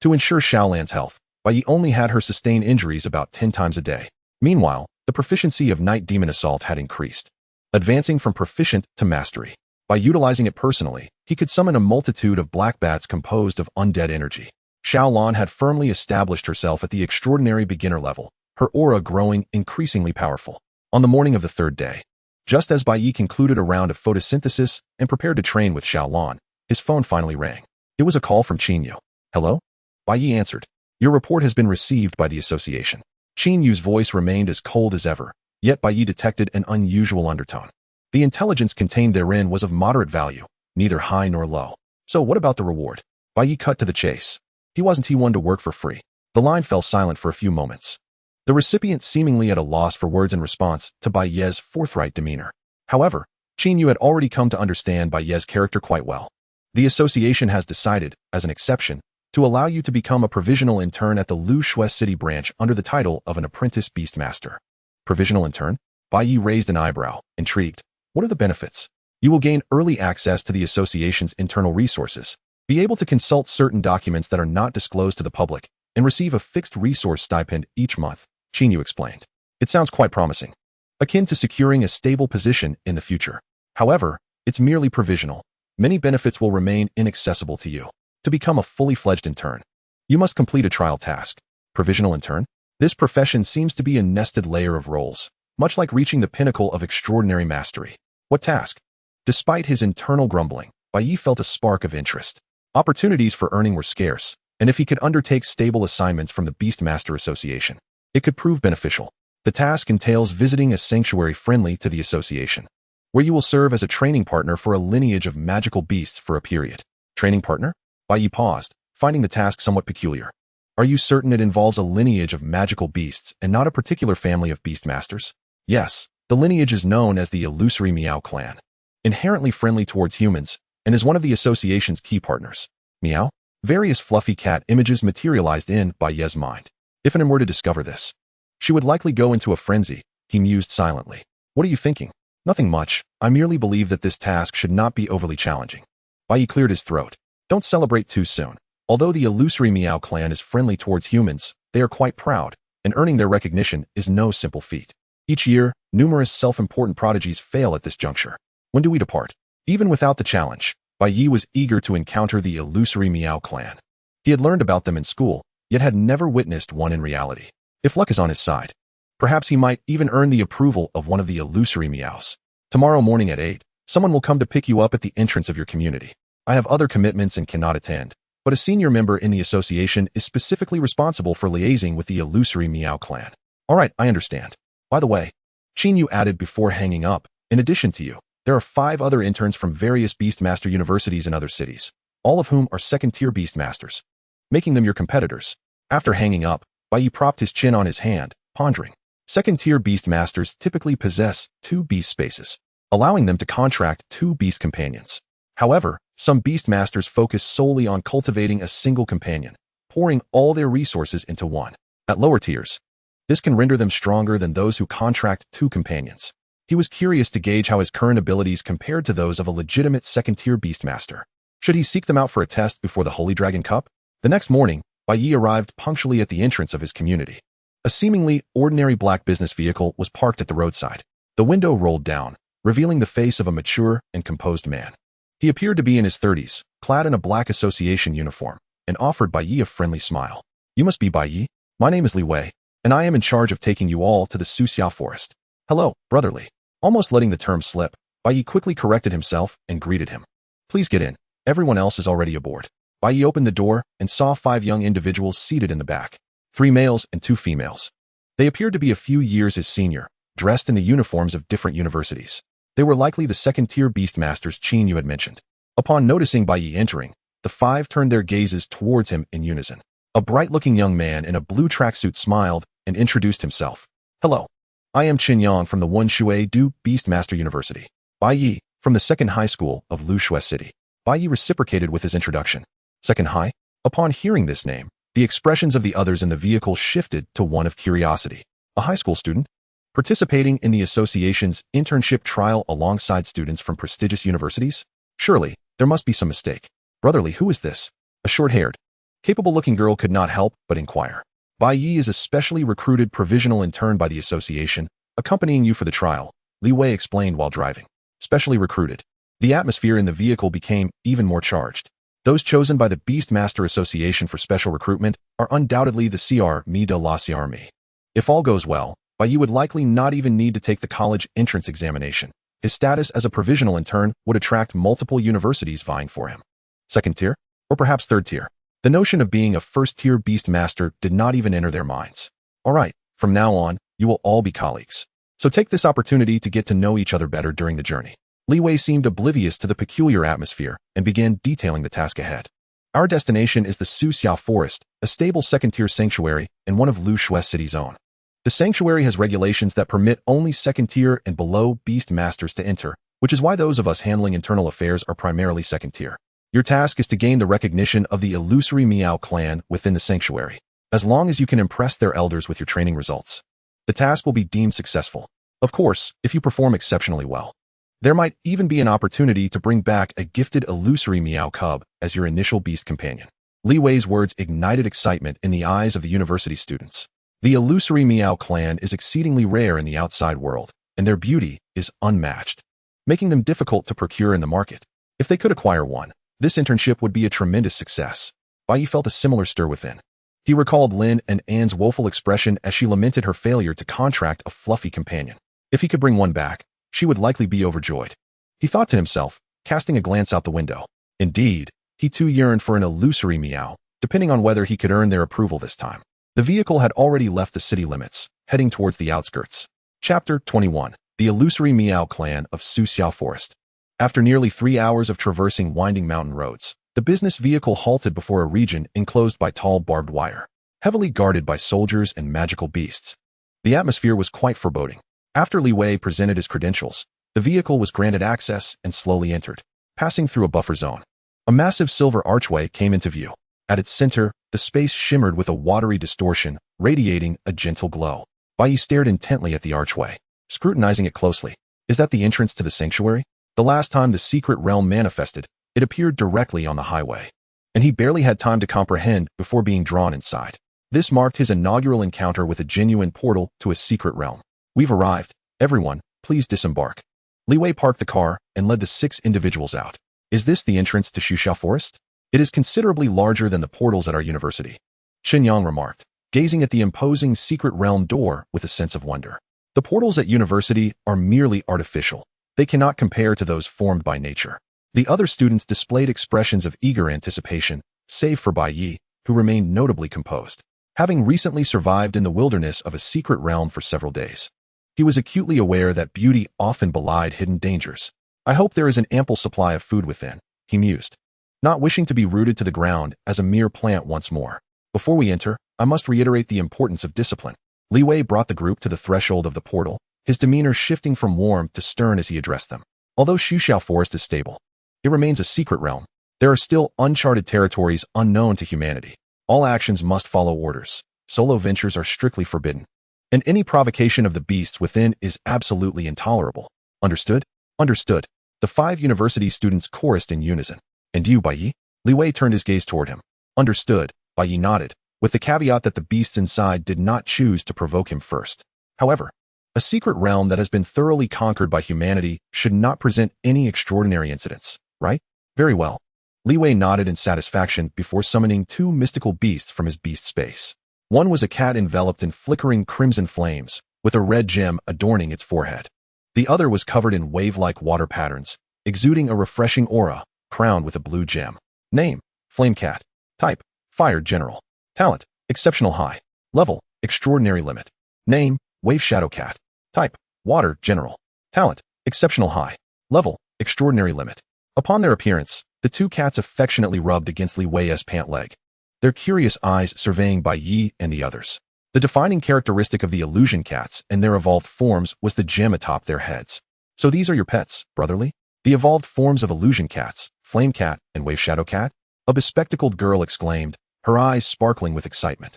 To ensure Xiaolan's health, Bai Yi only had her sustain injuries about 10 times a day. Meanwhile, the proficiency of Night Demon Assault had increased. advancing from proficient to mastery. By utilizing it personally, he could summon a multitude of black bats composed of undead energy. Xiaolan had firmly established herself at the extraordinary beginner level, her aura growing increasingly powerful. On the morning of the third day, just as Bai Yi concluded a round of photosynthesis and prepared to train with Xiaolan, his phone finally rang. It was a call from Qin Yu. Hello? Bai Yi answered. Your report has been received by the association. Qin Yu's voice remained as cold as ever, yet Bai Yi detected an unusual undertone. The intelligence contained therein was of moderate value, neither high nor low. So what about the reward? Bai Yi cut to the chase. He wasn't one to work for free. The line fell silent for a few moments. The recipient seemingly at a loss for words in response to Bai Ye's forthright demeanor. However, Qin Yu had already come to understand Bai Ye's character quite well. The association has decided, as an exception, to allow you to become a provisional intern at the Lu Shui City branch under the title of an apprentice beastmaster. Provisional intern? Bai Yi raised an eyebrow, intrigued. What are the benefits? You will gain early access to the association's internal resources, be able to consult certain documents that are not disclosed to the public, and receive a fixed resource stipend each month, Qin Yu explained. It sounds quite promising, akin to securing a stable position in the future. However, it's merely provisional. Many benefits will remain inaccessible to you. To become a fully fledged intern, you must complete a trial task. Provisional intern? This profession seems to be a nested layer of roles, much like reaching the pinnacle of extraordinary mastery. What task? Despite his internal grumbling, Bai Yi felt a spark of interest. Opportunities for earning were scarce, and if he could undertake stable assignments from the Beastmaster Association, it could prove beneficial. The task entails visiting a sanctuary friendly to the association, where you will serve as a training partner for a lineage of magical beasts for a period. Training partner? Bai Yi paused, finding the task somewhat peculiar. Are you certain it involves a lineage of magical beasts and not a particular family of beastmasters? Yes, the lineage is known as the illusory Meow clan, inherently friendly towards humans, and is one of the association's key partners. Meow? Various fluffy cat images materialized in Bai Ye's mind. If anyone were to discover this, she would likely go into a frenzy, he mused silently. What are you thinking? Nothing much. I merely believe that this task should not be overly challenging. Bai Yi cleared his throat. Don't celebrate too soon. Although the illusory Meow clan is friendly towards humans, they are quite proud, and earning their recognition is no simple feat. Each year, numerous self-important prodigies fail at this juncture. When do we depart? Even without the challenge, Bai Yi was eager to encounter the illusory Meow clan. He had learned about them in school, yet had never witnessed one in reality. If luck is on his side, perhaps he might even earn the approval of one of the illusory Meows. Tomorrow morning at 8, someone will come to pick you up at the entrance of your community. I have other commitments and cannot attend, but a senior member in the association is specifically responsible for liaising with the illusory Meow clan. All right, I understand. By the way, Qin Yu added before hanging up, in addition to you, there are 5 other interns from various Beastmaster universities in other cities, all of whom are second-tier Beastmasters, making them your competitors. After hanging up, Bai Yi propped his chin on his hand, pondering. Second-tier Beastmasters typically possess 2 beast spaces, allowing them to contract 2 beast companions. However, some Beastmasters focus solely on cultivating a single companion, pouring all their resources into one. At lower tiers, this can render them stronger than those who contract 2 companions. He was curious to gauge how his current abilities compared to those of a legitimate second-tier Beastmaster. Should he seek them out for a test before the Holy Dragon Cup? The next morning, Bai Yi arrived punctually at the entrance of his community. A seemingly ordinary black business vehicle was parked at the roadside. The window rolled down, revealing the face of a mature and composed man. He appeared to be in his 30s, clad in a black association uniform, and offered Bai Yi a friendly smile. You must be Bai Yi. My name is Li Wei, and I am in charge of taking you all to the Suxia forest. Hello, brotherly. Almost letting the term slip, Bai Yi quickly corrected himself and greeted him. Please get in. Everyone else is already aboard. Bai Yi opened the door and saw 5 young individuals seated in the back. 3 males and 2 females. They appeared to be a few years his senior, dressed in the uniforms of different universities. They were likely the second-tier Beastmasters Qin Yu had mentioned. Upon noticing Bai Yi entering, the 5 turned their gazes towards him in unison. A bright-looking young man in a blue tracksuit smiled and introduced himself. Hello. I am Qin Yang from the Wenshui Du Beastmaster University. Bai Yi, from the second high school of Lu Shui City. Bai Yi reciprocated with his introduction. Second high? Upon hearing this name, the expressions of the others in the vehicle shifted to one of curiosity. A high school student? Participating in the association's internship trial alongside students from prestigious universities? Surely, there must be some mistake. Brotherly, who is this? A short-haired, capable-looking girl could not help but inquire. Bai Yi is a specially recruited provisional intern by the association, accompanying you for the trial. Li Wei explained while driving. Specially recruited. The atmosphere in the vehicle became even more charged. Those chosen by the Beastmaster Association for special recruitment are undoubtedly the Armée de l'Armée. If all goes well, Bai Yi would likely not even need to take the college entrance examination. His status as a provisional intern would attract multiple universities vying for him. Second tier? Or perhaps third tier? The notion of being a first-tier Beastmaster did not even enter their minds. All right, from now on, you will all be colleagues. So take this opportunity to get to know each other better during the journey. Li Wei seemed oblivious to the peculiar atmosphere and began detailing the task ahead. Our destination is the Suxiao Forest, a stable second-tier sanctuary and one of Lushui City's own. The sanctuary has regulations that permit only second-tier and below beast masters to enter, which is why those of us handling internal affairs are primarily second-tier. Your task is to gain the recognition of the illusory Miao clan within the sanctuary, as long as you can impress their elders with your training results. The task will be deemed successful. Of course, if you perform exceptionally well. There might even be an opportunity to bring back a gifted illusory Miao cub as your initial beast companion. Li Wei's words ignited excitement in the eyes of the university students. The illusory Miao clan is exceedingly rare in the outside world, and their beauty is unmatched, making them difficult to procure in the market. If they could acquire one, this internship would be a tremendous success. Bai Yi felt a similar stir within. He recalled Lin and Anne's woeful expression as she lamented her failure to contract a fluffy companion. If he could bring one back, she would likely be overjoyed. He thought to himself, casting a glance out the window. Indeed, he too yearned for an illusory Miao, depending on whether he could earn their approval this time. The vehicle had already left the city limits, heading towards the outskirts. Chapter 21. The Illusory Miao Clan of Suxiao Forest. After nearly 3 hours of traversing winding mountain roads, the business vehicle halted before a region enclosed by tall barbed wire, heavily guarded by soldiers and magical beasts. The atmosphere was quite foreboding. After Li Wei presented his credentials, the vehicle was granted access and slowly entered, passing through a buffer zone. A massive silver archway came into view. At its center, the space shimmered with a watery distortion, radiating a gentle glow. Bai Yi stared intently at the archway, scrutinizing it closely. Is that the entrance to the sanctuary? The last time the secret realm manifested, it appeared directly on the highway, and he barely had time to comprehend before being drawn inside. This marked his inaugural encounter with a genuine portal to a secret realm. We've arrived. Everyone, please disembark. Li Wei parked the car and led the 6 individuals out. Is this the entrance to Suxiao Forest? It is considerably larger than the portals at our university, Qinyang remarked, gazing at the imposing secret realm door with a sense of wonder. The portals at university are merely artificial. They cannot compare to those formed by nature. The other students displayed expressions of eager anticipation, save for Bai Yi, who remained notably composed, having recently survived in the wilderness of a secret realm for several days. He was acutely aware that beauty often belied hidden dangers. I hope there is an ample supply of food within, he mused, not wishing to be rooted to the ground as a mere plant once more. Before we enter, I must reiterate the importance of discipline. Li Wei brought the group to the threshold of the portal, his demeanor shifting from warm to stern as he addressed them. Although Suxiao Forest is stable, it remains a secret realm. There are still uncharted territories unknown to humanity. All actions must follow orders. Solo ventures are strictly forbidden, and any provocation of the beasts within is absolutely intolerable. Understood? Understood. The 5 university students chorused in unison. And you, Bai Yi? Li Wei turned his gaze toward him. Understood, Bai Yi nodded, with the caveat that the beasts inside did not choose to provoke him first. However, a secret realm that has been thoroughly conquered by humanity should not present any extraordinary incidents, right? Very well. Li Wei nodded in satisfaction before summoning 2 mystical beasts from his beast space. One was a cat enveloped in flickering crimson flames, with a red gem adorning its forehead. The other was covered in wave-like water patterns, exuding a refreshing aura, crowned with a blue gem. Name: Flame Cat. Type: Fire General. Talent: Exceptional High. Level: Extraordinary Limit. Name: Wave Shadow Cat. Type: Water General. Talent: Exceptional High. Level: Extraordinary Limit. Upon their appearance, the 2 cats affectionately rubbed against Li Wei's pant leg, their curious eyes surveying Bai Yi and the others. The defining characteristic of the illusion cats and their evolved forms was the gem atop their heads. So these are your pets, brotherly? The evolved forms of illusion cats, Flame Cat and Wave Shadow Cat? A bespectacled girl exclaimed, her eyes sparkling with excitement.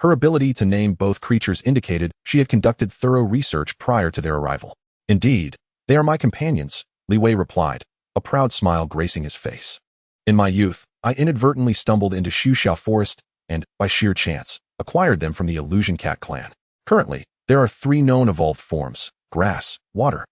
Her ability to name both creatures indicated she had conducted thorough research prior to their arrival. Indeed, they are my companions, Li Wei replied, a proud smile gracing his face. In my youth, I inadvertently stumbled into Suxiao Forest and, by sheer chance, acquired them from the Illusion Cat clan. Currently, there are 3 known evolved forms: grass, water,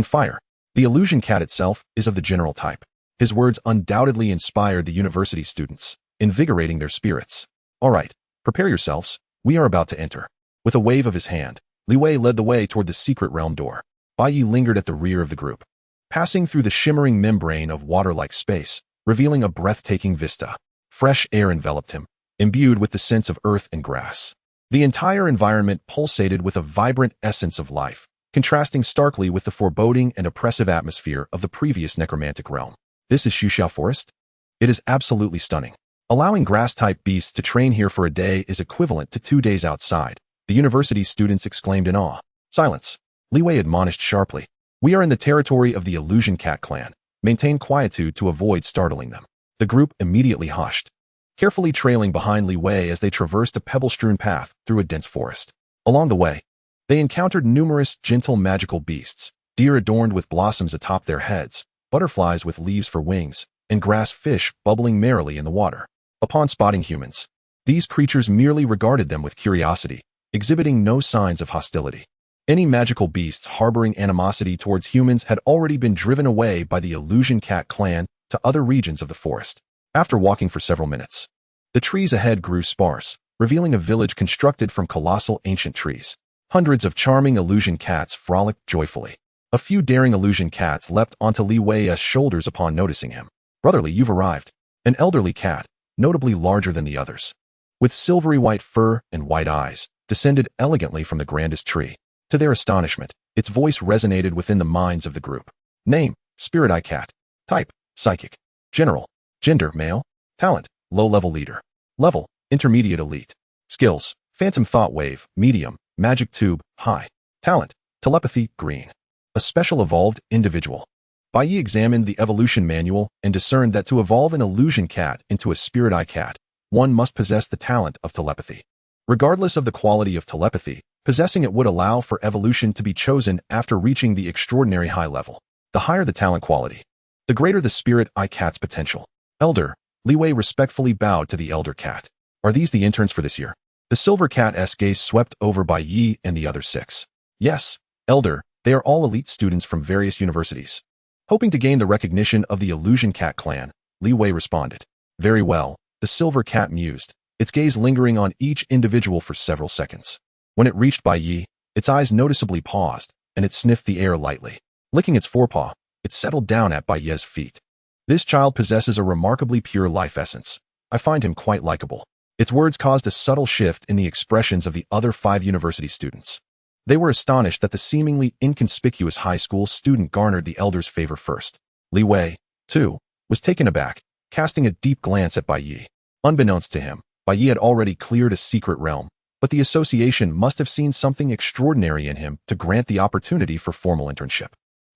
and fire. The illusion cat itself is of the general type. His words undoubtedly inspired the university students, invigorating their spirits. All right, prepare yourselves. We are about to enter. With a wave of his hand, Li Wei led the way toward the secret realm door. Bai Yi lingered at the rear of the group, passing through the shimmering membrane of water-like space, revealing a breathtaking vista. Fresh air enveloped him, imbued with the sense of earth and grass. The entire environment pulsated with a vibrant essence of life, contrasting starkly with the foreboding and oppressive atmosphere of the previous necromantic realm. This is Xuxiao Forest? It is absolutely stunning. Allowing grass-type beasts to train here for a day is equivalent to 2 days outside, the university students exclaimed in awe. Silence. Li Wei admonished sharply. We are in the territory of the Illusion Cat clan. Maintain quietude to avoid startling them. The group immediately hushed, carefully trailing behind Li Wei as they traversed a pebble-strewn path through a dense forest. Along the way, they encountered numerous gentle magical beasts, deer adorned with blossoms atop their heads, butterflies with leaves for wings, and grass fish bubbling merrily in the water. Upon spotting humans, these creatures merely regarded them with curiosity, exhibiting no signs of hostility. Any magical beasts harboring animosity towards humans had already been driven away by the Illusion Cat clan to other regions of the forest. After walking for several minutes, the trees ahead grew sparse, revealing a village constructed from colossal ancient trees. Hundreds of charming illusion cats frolicked joyfully. A few daring illusion cats leapt onto Li Wei's shoulders upon noticing him. Brotherly, you've arrived. An elderly cat, notably larger than the others, with silvery white fur and white eyes, descended elegantly from the grandest tree. To their astonishment, its voice resonated within the minds of the group. Name, Spirit Eye Cat. Type, Psychic. General. Gender, male. Talent, low-level leader. Level, intermediate elite. Skills, Phantom Thought Wave, medium, Magic Tube, high. Talent, telepathy, green. A special evolved individual. Bai Yi examined the evolution manual and discerned that to evolve an illusion cat into a Spirit Eye Cat, one must possess the talent of telepathy. Regardless of the quality of telepathy, possessing it would allow for evolution to be chosen after reaching the extraordinary high level. The higher the talent quality, the greater the Spirit Eye Cat's potential. Elder, Li Wei respectfully bowed to the elder cat. Are these the interns for this year? The silver cat's gaze swept over Bai Yi and the other 6. Yes, Elder, they are all elite students from various universities. Hoping to gain the recognition of the Illusion Cat clan, Li Wei responded. Very well, the silver cat mused, its gaze lingering on each individual for several seconds. When it reached Bai Yi, its eyes noticeably paused, and it sniffed the air lightly. Licking its forepaw, it settled down at Bai Yi's feet. This child possesses a remarkably pure life essence. I find him quite likable. Its words caused a subtle shift in the expressions of the other 5 university students. They were astonished that the seemingly inconspicuous high school student garnered the elder's favor first. Li Wei, too, was taken aback, casting a deep glance at Bai Yi. Unbeknownst to him, Bai Yi had already cleared a secret realm, but the association must have seen something extraordinary in him to grant the opportunity for formal internship.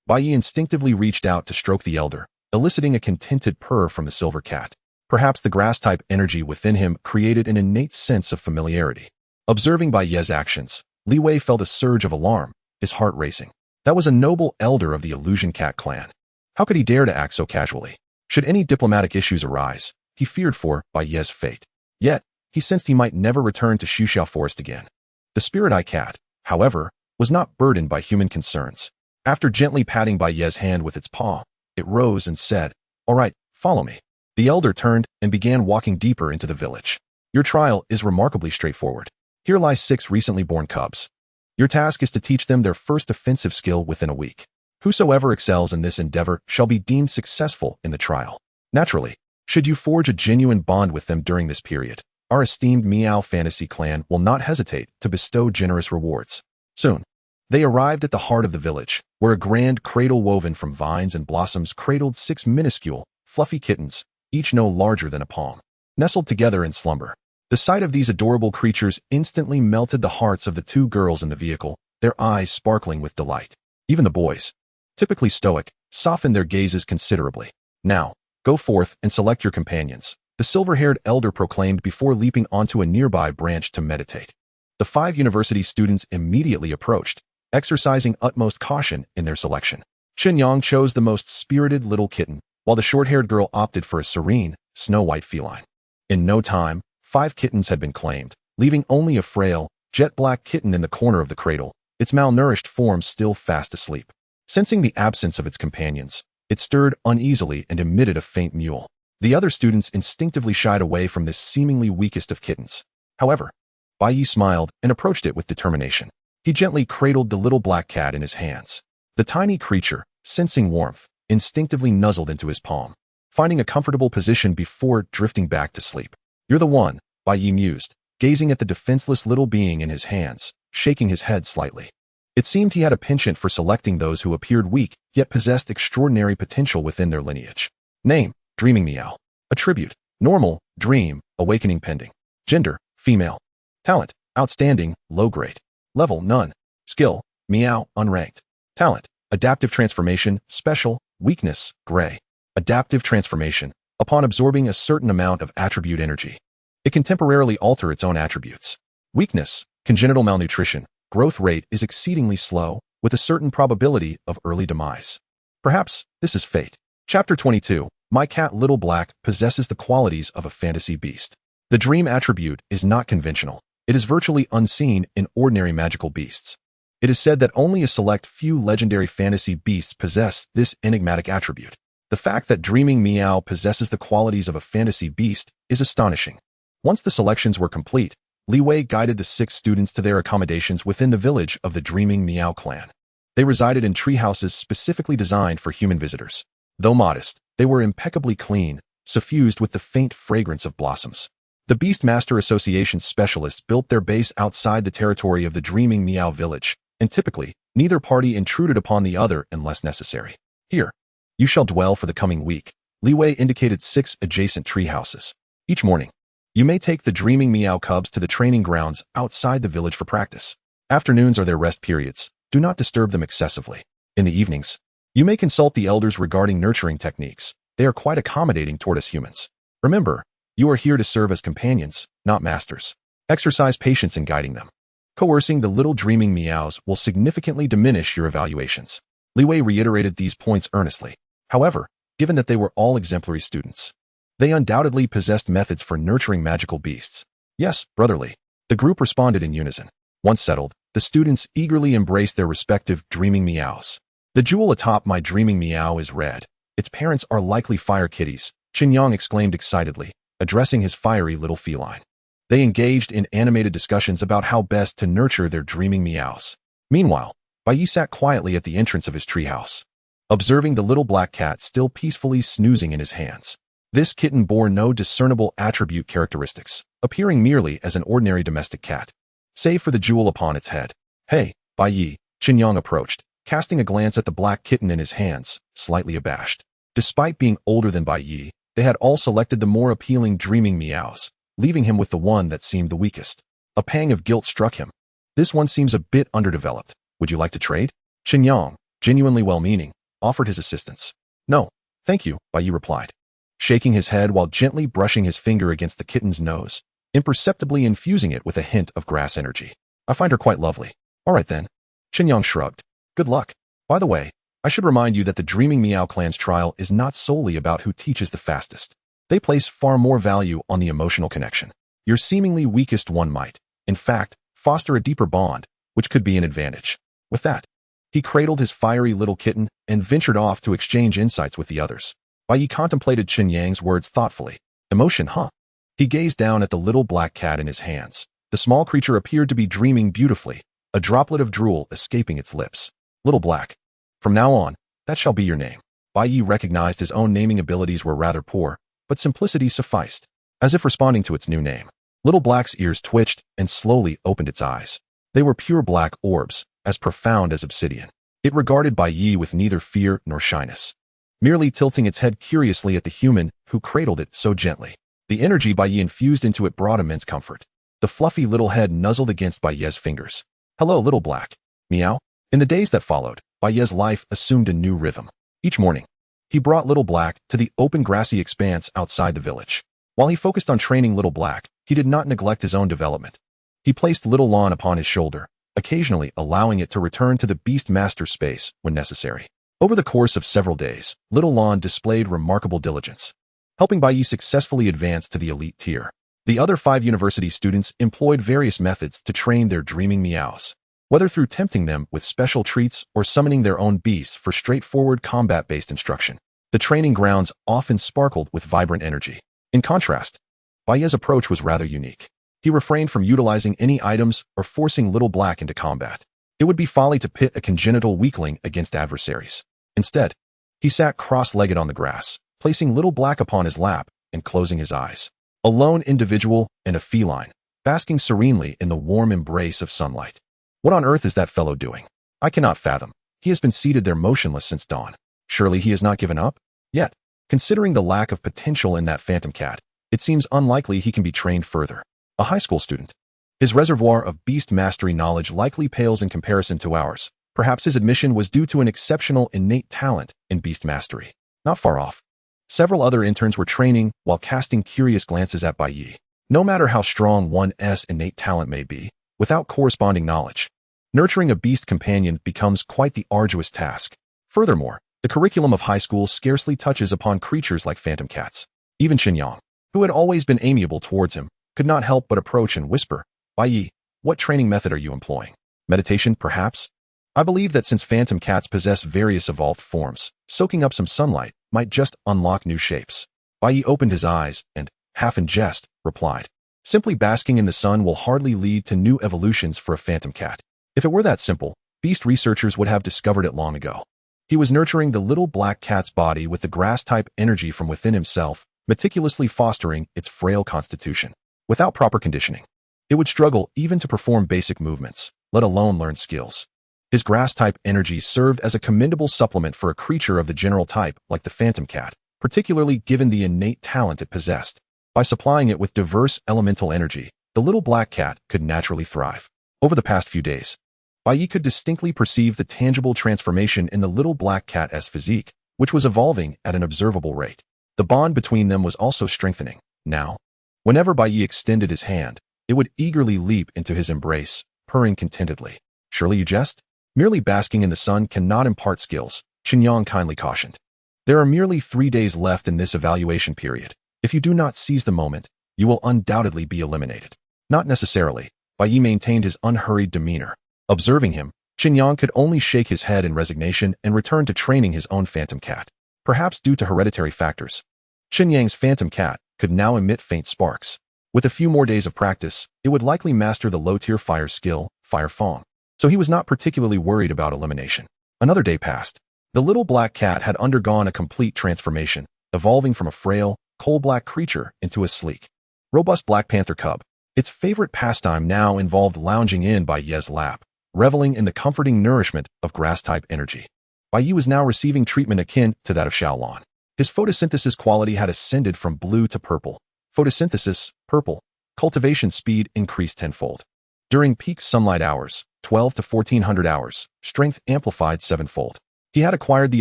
Bai Yi instinctively reached out to stroke the elder, eliciting a contented purr from the silver cat. Perhaps the grass-type energy within him created an innate sense of familiarity. Observing Bai Yi's actions, Li Wei felt a surge of alarm, his heart racing. That was a noble elder of the Illusion Cat clan. How could he dare to act so casually? Should any diplomatic issues arise, he feared for Bai Yi's fate. Yet, he sensed he might never return to Xuxiao Forest again. The Spirit Eye Cat, however, was not burdened by human concerns. After gently patting Bai Yi's hand with its paw, it rose and said, All right, follow me. The elder turned and began walking deeper into the village. Your trial is remarkably straightforward. Here lie 6 recently born cubs. Your task is to teach them their first offensive skill within a week. Whosoever excels in this endeavor shall be deemed successful in the trial. Naturally, should you forge a genuine bond with them during this period, our esteemed Meow Fantasy clan will not hesitate to bestow generous rewards. Soon, they arrived at the heart of the village, where a grand cradle woven from vines and blossoms cradled 6 minuscule, fluffy kittens, each no larger than a palm, nestled together in slumber. The sight of these adorable creatures instantly melted the hearts of the 2 girls in the vehicle, their eyes sparkling with delight. Even the boys, typically stoic, softened their gazes considerably. Now, go forth and select your companions, the silver-haired elder proclaimed before leaping onto a nearby branch to meditate. The 5 university students immediately approached, exercising utmost caution in their selection. Tianwang chose the most spirited little kitten, while the short-haired girl opted for a serene, snow-white feline. In no time, 5 kittens had been claimed, leaving only a frail, jet-black kitten in the corner of the cradle, its malnourished form still fast asleep. Sensing the absence of its companions, it stirred uneasily and emitted a faint mewl. The other students instinctively shied away from this seemingly weakest of kittens. However, Bai Yi smiled and approached it with determination. He gently cradled the little black cat in his hands. The tiny creature, sensing warmth, instinctively nuzzled into his palm, finding a comfortable position before drifting back to sleep. "You're the one," Bai Yi mused, gazing at the defenseless little being in his hands, shaking his head slightly. It seemed he had a penchant for selecting those who appeared weak, yet possessed extraordinary potential within their lineage. Name: Dreaming Meow. Attribute: Normal, Dream, Awakening pending. Gender: Female. Talent: Outstanding, Low grade. Level: None. Skill: Meow, Unranked. Talent: Adaptive Transformation, Special. Weakness: Gray. Adaptive Transformation. Upon absorbing a certain amount of attribute energy, it can temporarily alter its own attributes. Weakness: Congenital malnutrition. Growth rate is exceedingly slow, with a certain probability of early demise. Perhaps this is fate. Chapter 22. My cat Little Black possesses the qualities of a fantasy beast. The dream attribute is not conventional. It is virtually unseen in ordinary magical beasts. It is said that only a select few legendary fantasy beasts possess this enigmatic attribute. The fact that Dreaming Meow possesses the qualities of a fantasy beast is astonishing. Once the selections were complete, Li Wei guided the 6 students to their accommodations within the village of the Dreaming Meow clan. They resided in tree houses specifically designed for human visitors. Though modest, they were impeccably clean, suffused with the faint fragrance of blossoms. The Beastmaster Association specialists built their base outside the territory of the Dreaming Meow village, and typically, neither party intruded upon the other unless necessary. Here, you shall dwell for the coming week. Li Wei indicated 6 adjacent tree houses. Each morning, you may take the Dreaming Meow cubs to the training grounds outside the village for practice. Afternoons are their rest periods. Do not disturb them excessively. In the evenings, you may consult the elders regarding nurturing techniques. They are quite accommodating toward us humans. Remember, you are here to serve as companions, not masters. Exercise patience in guiding them. Coercing the little Dreaming Meows will significantly diminish your evaluations. Li Wei reiterated these points earnestly. However, given that they were all exemplary students, they undoubtedly possessed methods for nurturing magical beasts. Yes, brotherly. The group responded in unison. Once settled, the students eagerly embraced their respective Dreaming Meows. The jewel atop my Dreaming Meow is red. Its parents are likely fire kitties, Tianwang exclaimed excitedly, addressing his fiery little feline. They engaged in animated discussions about how best to nurture their Dreaming Meows. Meanwhile, Bai Yi sat quietly at the entrance of his treehouse, observing the little black cat still peacefully snoozing in his hands. This kitten bore no discernible attribute characteristics, appearing merely as an ordinary domestic cat, save for the jewel upon its head. "Hey, Bai Yi," Tianwang approached, casting a glance at the black kitten in his hands, slightly abashed. Despite being older than Bai Yi, they had all selected the more appealing Dreaming Meows, leaving him with the one that seemed the weakest. A pang of guilt struck him. "This one seems a bit underdeveloped. Would you like to trade?" Tianwang, genuinely well-meaning, offered his assistance. "No, thank you," Bai Yi replied, shaking his head while gently brushing his finger against the kitten's nose, imperceptibly infusing it with a hint of grass energy. "I find her quite lovely." "All right then." Tianwang shrugged. "Good luck. By the way, I should remind you that the Dreaming Meow clan's trial is not solely about who teaches the fastest. They place far more value on the emotional connection. Your seemingly weakest one might, in fact, foster a deeper bond, which could be an advantage." With that, he cradled his fiery little kitten and ventured off to exchange insights with the others. Bai Yi contemplated Tianwang's words thoughtfully. "Emotion, huh?" He gazed down at the little black cat in his hands. The small creature appeared to be dreaming beautifully, a droplet of drool escaping its lips. "Little Black. From now on, that shall be your name." Bai Yi recognized his own naming abilities were rather poor, but simplicity sufficed. As if responding to its new name, Little Black's ears twitched and slowly opened its eyes. They were pure black orbs, as profound as obsidian. It regarded Bai Yi with neither fear nor shyness, merely tilting its head curiously at the human who cradled it so gently. The energy Bai Yi infused into it brought immense comfort. The fluffy little head nuzzled against Bai Yi's fingers. "Hello, Little Black." Meow. In the days that followed, Bai Yi's life assumed a new rhythm. Each morning, he brought Little Black to the open grassy expanse outside the village. While he focused on training Little Black, he did not neglect his own development. He placed Little Lawn upon his shoulder, occasionally allowing it to return to the Beastmaster space when necessary. Over the course of several days, Little Lawn displayed remarkable diligence, helping Bai Yi successfully advance to the elite tier. The other 5 university students employed various methods to train their Dreaming Meows. whether through tempting them with special treats or summoning their own beasts for straightforward combat-based instruction. The training grounds often sparkled with vibrant energy. In contrast, Bai Ye's approach was rather unique. He refrained from utilizing any items or forcing Little Black into combat. It would be folly to pit a congenital weakling against adversaries. Instead, he sat cross-legged on the grass, placing Little Black upon his lap and closing his eyes. A lone individual and a feline, basking serenely in the warm embrace of sunlight. What on earth is that fellow doing? I cannot fathom. He has been seated there motionless since dawn. Surely he has not given up? Yet, considering the lack of potential in that phantom cat, it seems unlikely he can be trained further. A high school student. His reservoir of beast mastery knowledge likely pales in comparison to ours. Perhaps his admission was due to an exceptional innate talent in beast mastery. Not far off. Several other interns were training while casting curious glances at Bai Ye. No matter how strong one's innate talent may be, without corresponding knowledge, nurturing a beast companion becomes quite the arduous task. Furthermore, the curriculum of high school scarcely touches upon creatures like phantom cats. Even Tianwang, who had always been amiable towards him, could not help but approach and whisper, "Bai Ye, what training method are you employing? Meditation, perhaps? I believe that since phantom cats possess various evolved forms, soaking up some sunlight might just unlock new shapes." Bai Ye opened his eyes and, half in jest, replied, "Simply basking in the sun will hardly lead to new evolutions for a phantom cat. If it were that simple, beast researchers would have discovered it long ago." He was nurturing the Little Black cat's body with the grass-type energy from within himself, meticulously fostering its frail constitution. Without proper conditioning, it would struggle even to perform basic movements, let alone learn skills. His grass-type energy served as a commendable supplement for a creature of the general type like the phantom cat, particularly given the innate talent it possessed. By supplying it with diverse elemental energy, the Little Black cat could naturally thrive. Over the past few days, Bai Ye could distinctly perceive the tangible transformation in the Little Black cat's physique, which was evolving at an observable rate. The bond between them was also strengthening. Now, whenever Bai Ye extended his hand, it would eagerly leap into his embrace, purring contentedly. "Surely you jest? Merely basking in the sun cannot impart skills," Qinyang kindly cautioned. "There are merely 3 days left in this evaluation period. If you do not seize the moment, you will undoubtedly be eliminated." "Not necessarily." Bai Ye maintained his unhurried demeanor. Observing him, Qinyang could only shake his head in resignation and return to training his own phantom cat. Perhaps due to hereditary factors, Qinyang's phantom cat could now emit faint sparks. With a few more days of practice, it would likely master the low-tier fire skill, Fire Fong. So he was not particularly worried about elimination. Another day passed. The Little Black cat had undergone a complete transformation, evolving from a frail, coal-black creature into a sleek, robust Black Panther cub. Its favorite pastime now involved lounging in Bai Ye's lap, reveling in the comforting nourishment of grass-type energy. Bai Ye was now receiving treatment akin to that of Xiaolon. His photosynthesis quality had ascended from blue to purple. Photosynthesis, purple. Cultivation speed increased tenfold. During peak sunlight hours, 12 to 1400 hours, strength amplified sevenfold. He had acquired the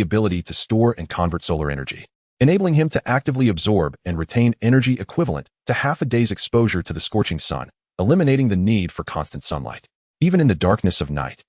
ability to store and convert solar energy, enabling him to actively absorb and retain energy equivalent to half a day's exposure to the scorching sun, eliminating the need for constant sunlight. Even in the darkness of night,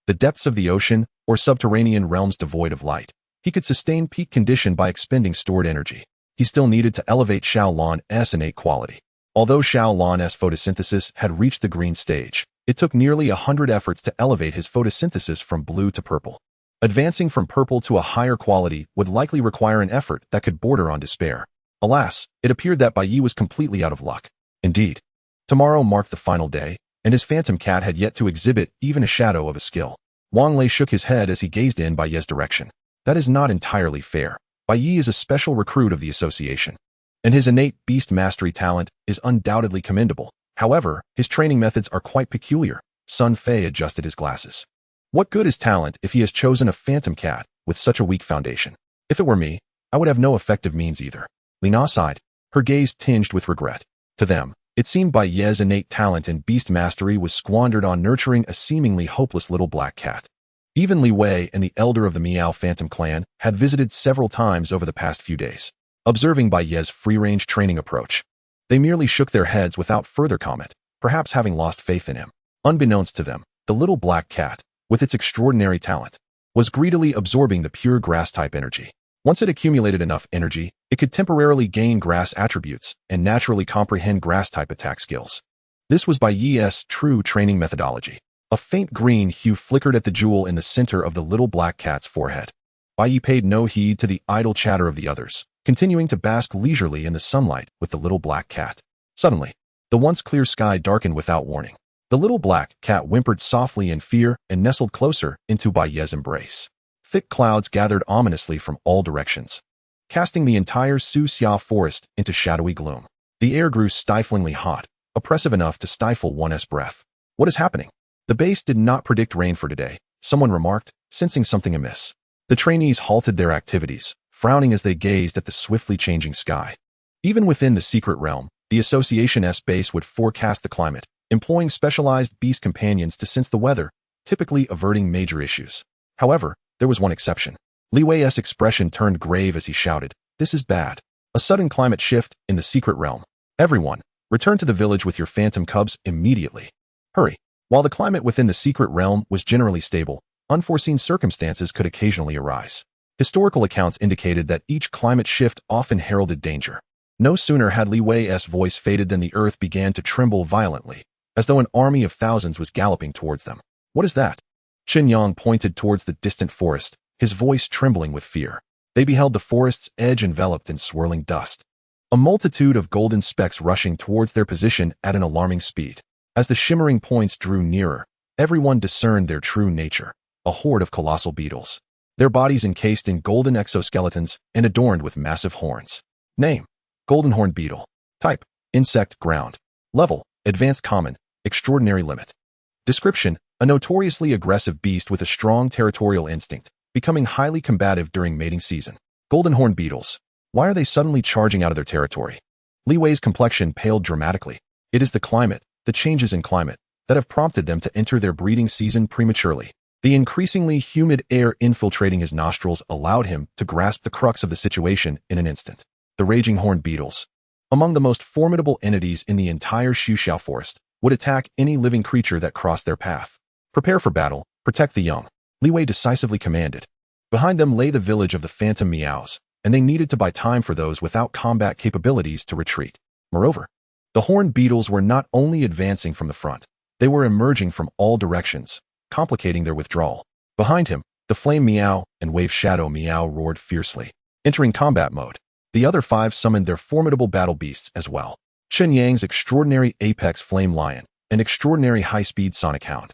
the depths of the ocean, or subterranean realms devoid of light, he could sustain peak condition by expending stored energy. He still needed to elevate Xiaolon's innate quality. Although Xiaolon's photosynthesis had reached the green stage, it took nearly 100 efforts to elevate his photosynthesis from blue to purple. Advancing from purple to a higher quality would likely require an effort that could border on despair. Alas, it appeared that Bai Ye was completely out of luck. Indeed, tomorrow marked the final day, and his phantom cat had yet to exhibit even a shadow of a skill. Wang Lei shook his head as he gazed in Bai Ye's direction. "That is not entirely fair. Bai Ye is a special recruit of the association, and his innate beast mastery talent is undoubtedly commendable. However, his training methods are quite peculiar." Sun Fei adjusted his glasses. "What good is talent if he has chosen a phantom cat with such a weak foundation? If it were me, I would have no effective means either." Lina sighed, her gaze tinged with regret. To them, it seemed Bai Ye's innate talent in beast mastery was squandered on nurturing a seemingly hopeless Little Black cat. Even Li Wei and the elder of the Miao Phantom clan had visited several times over the past few days. Observing Bai Ye's free-range training approach, they merely shook their heads without further comment, perhaps having lost faith in him. Unbeknownst to them, the Little Black cat, with its extraordinary talent, was greedily absorbing the pure grass-type energy. Once it accumulated enough energy, it could temporarily gain grass attributes and naturally comprehend grass-type attack skills. This was Bai Ye's true training methodology. A faint green hue flickered at the jewel in the center of the little black cat's forehead. Bai Yi paid no heed to the idle chatter of the others, continuing to bask leisurely in the sunlight with the little black cat. Suddenly, the once clear sky darkened without warning. The little black cat whimpered softly in fear and nestled closer into Bai Ye's embrace. Thick clouds gathered ominously from all directions, casting the entire Su Xia forest into shadowy gloom. The air grew stiflingly hot, oppressive enough to stifle one's breath. What is happening? The base did not predict rain for today, someone remarked, sensing something amiss. The trainees halted their activities, frowning as they gazed at the swiftly changing sky. Even within the secret realm, the Association's base would forecast the climate, employing specialized beast companions to sense the weather, typically averting major issues. However, there was one exception. Li Wei's expression turned grave as he shouted, "This is bad. A sudden climate shift in the secret realm. Everyone, return to the village with your phantom cubs immediately. Hurry." While the climate within the secret realm was generally stable, unforeseen circumstances could occasionally arise. Historical accounts indicated that each climate shift often heralded danger. No sooner had Li Wei's voice faded than the earth began to tremble violently, as though an army of thousands was galloping towards them. "What is that?" Chen Yang pointed towards the distant forest, his voice trembling with fear. They beheld the forest's edge enveloped in swirling dust. A multitude of golden specks rushing towards their position at an alarming speed. As the shimmering points drew nearer, everyone discerned their true nature, a horde of colossal beetles. Their bodies encased in golden exoskeletons and adorned with massive horns. Name: Golden Horned Beetle. Type: Insect, ground. Level: Advanced Common, Extraordinary Limit. Description: a notoriously aggressive beast with a strong territorial instinct, becoming highly combative during mating season. Golden Horned Beetles. Why are they suddenly charging out of their territory? Li Wei's complexion paled dramatically. It is the climate, the changes in climate, that have prompted them to enter their breeding season prematurely. The increasingly humid air infiltrating his nostrils allowed him to grasp the crux of the situation in an instant. The raging horned beetles, among the most formidable entities in the entire Xuxiao forest, would attack any living creature that crossed their path. Prepare for battle, protect the young, Li Wei decisively commanded. Behind them lay the village of the Phantom Meows, and they needed to buy time for those without combat capabilities to retreat. Moreover, the horned beetles were not only advancing from the front, they were emerging from all directions, complicating their withdrawal. Behind him, the Flame Meow and Wave Shadow Meow roared fiercely. Entering combat mode, the other five summoned their formidable battle beasts as well. Chen Yang's extraordinary Apex Flame Lion, an extraordinary high-speed Sonic Hound.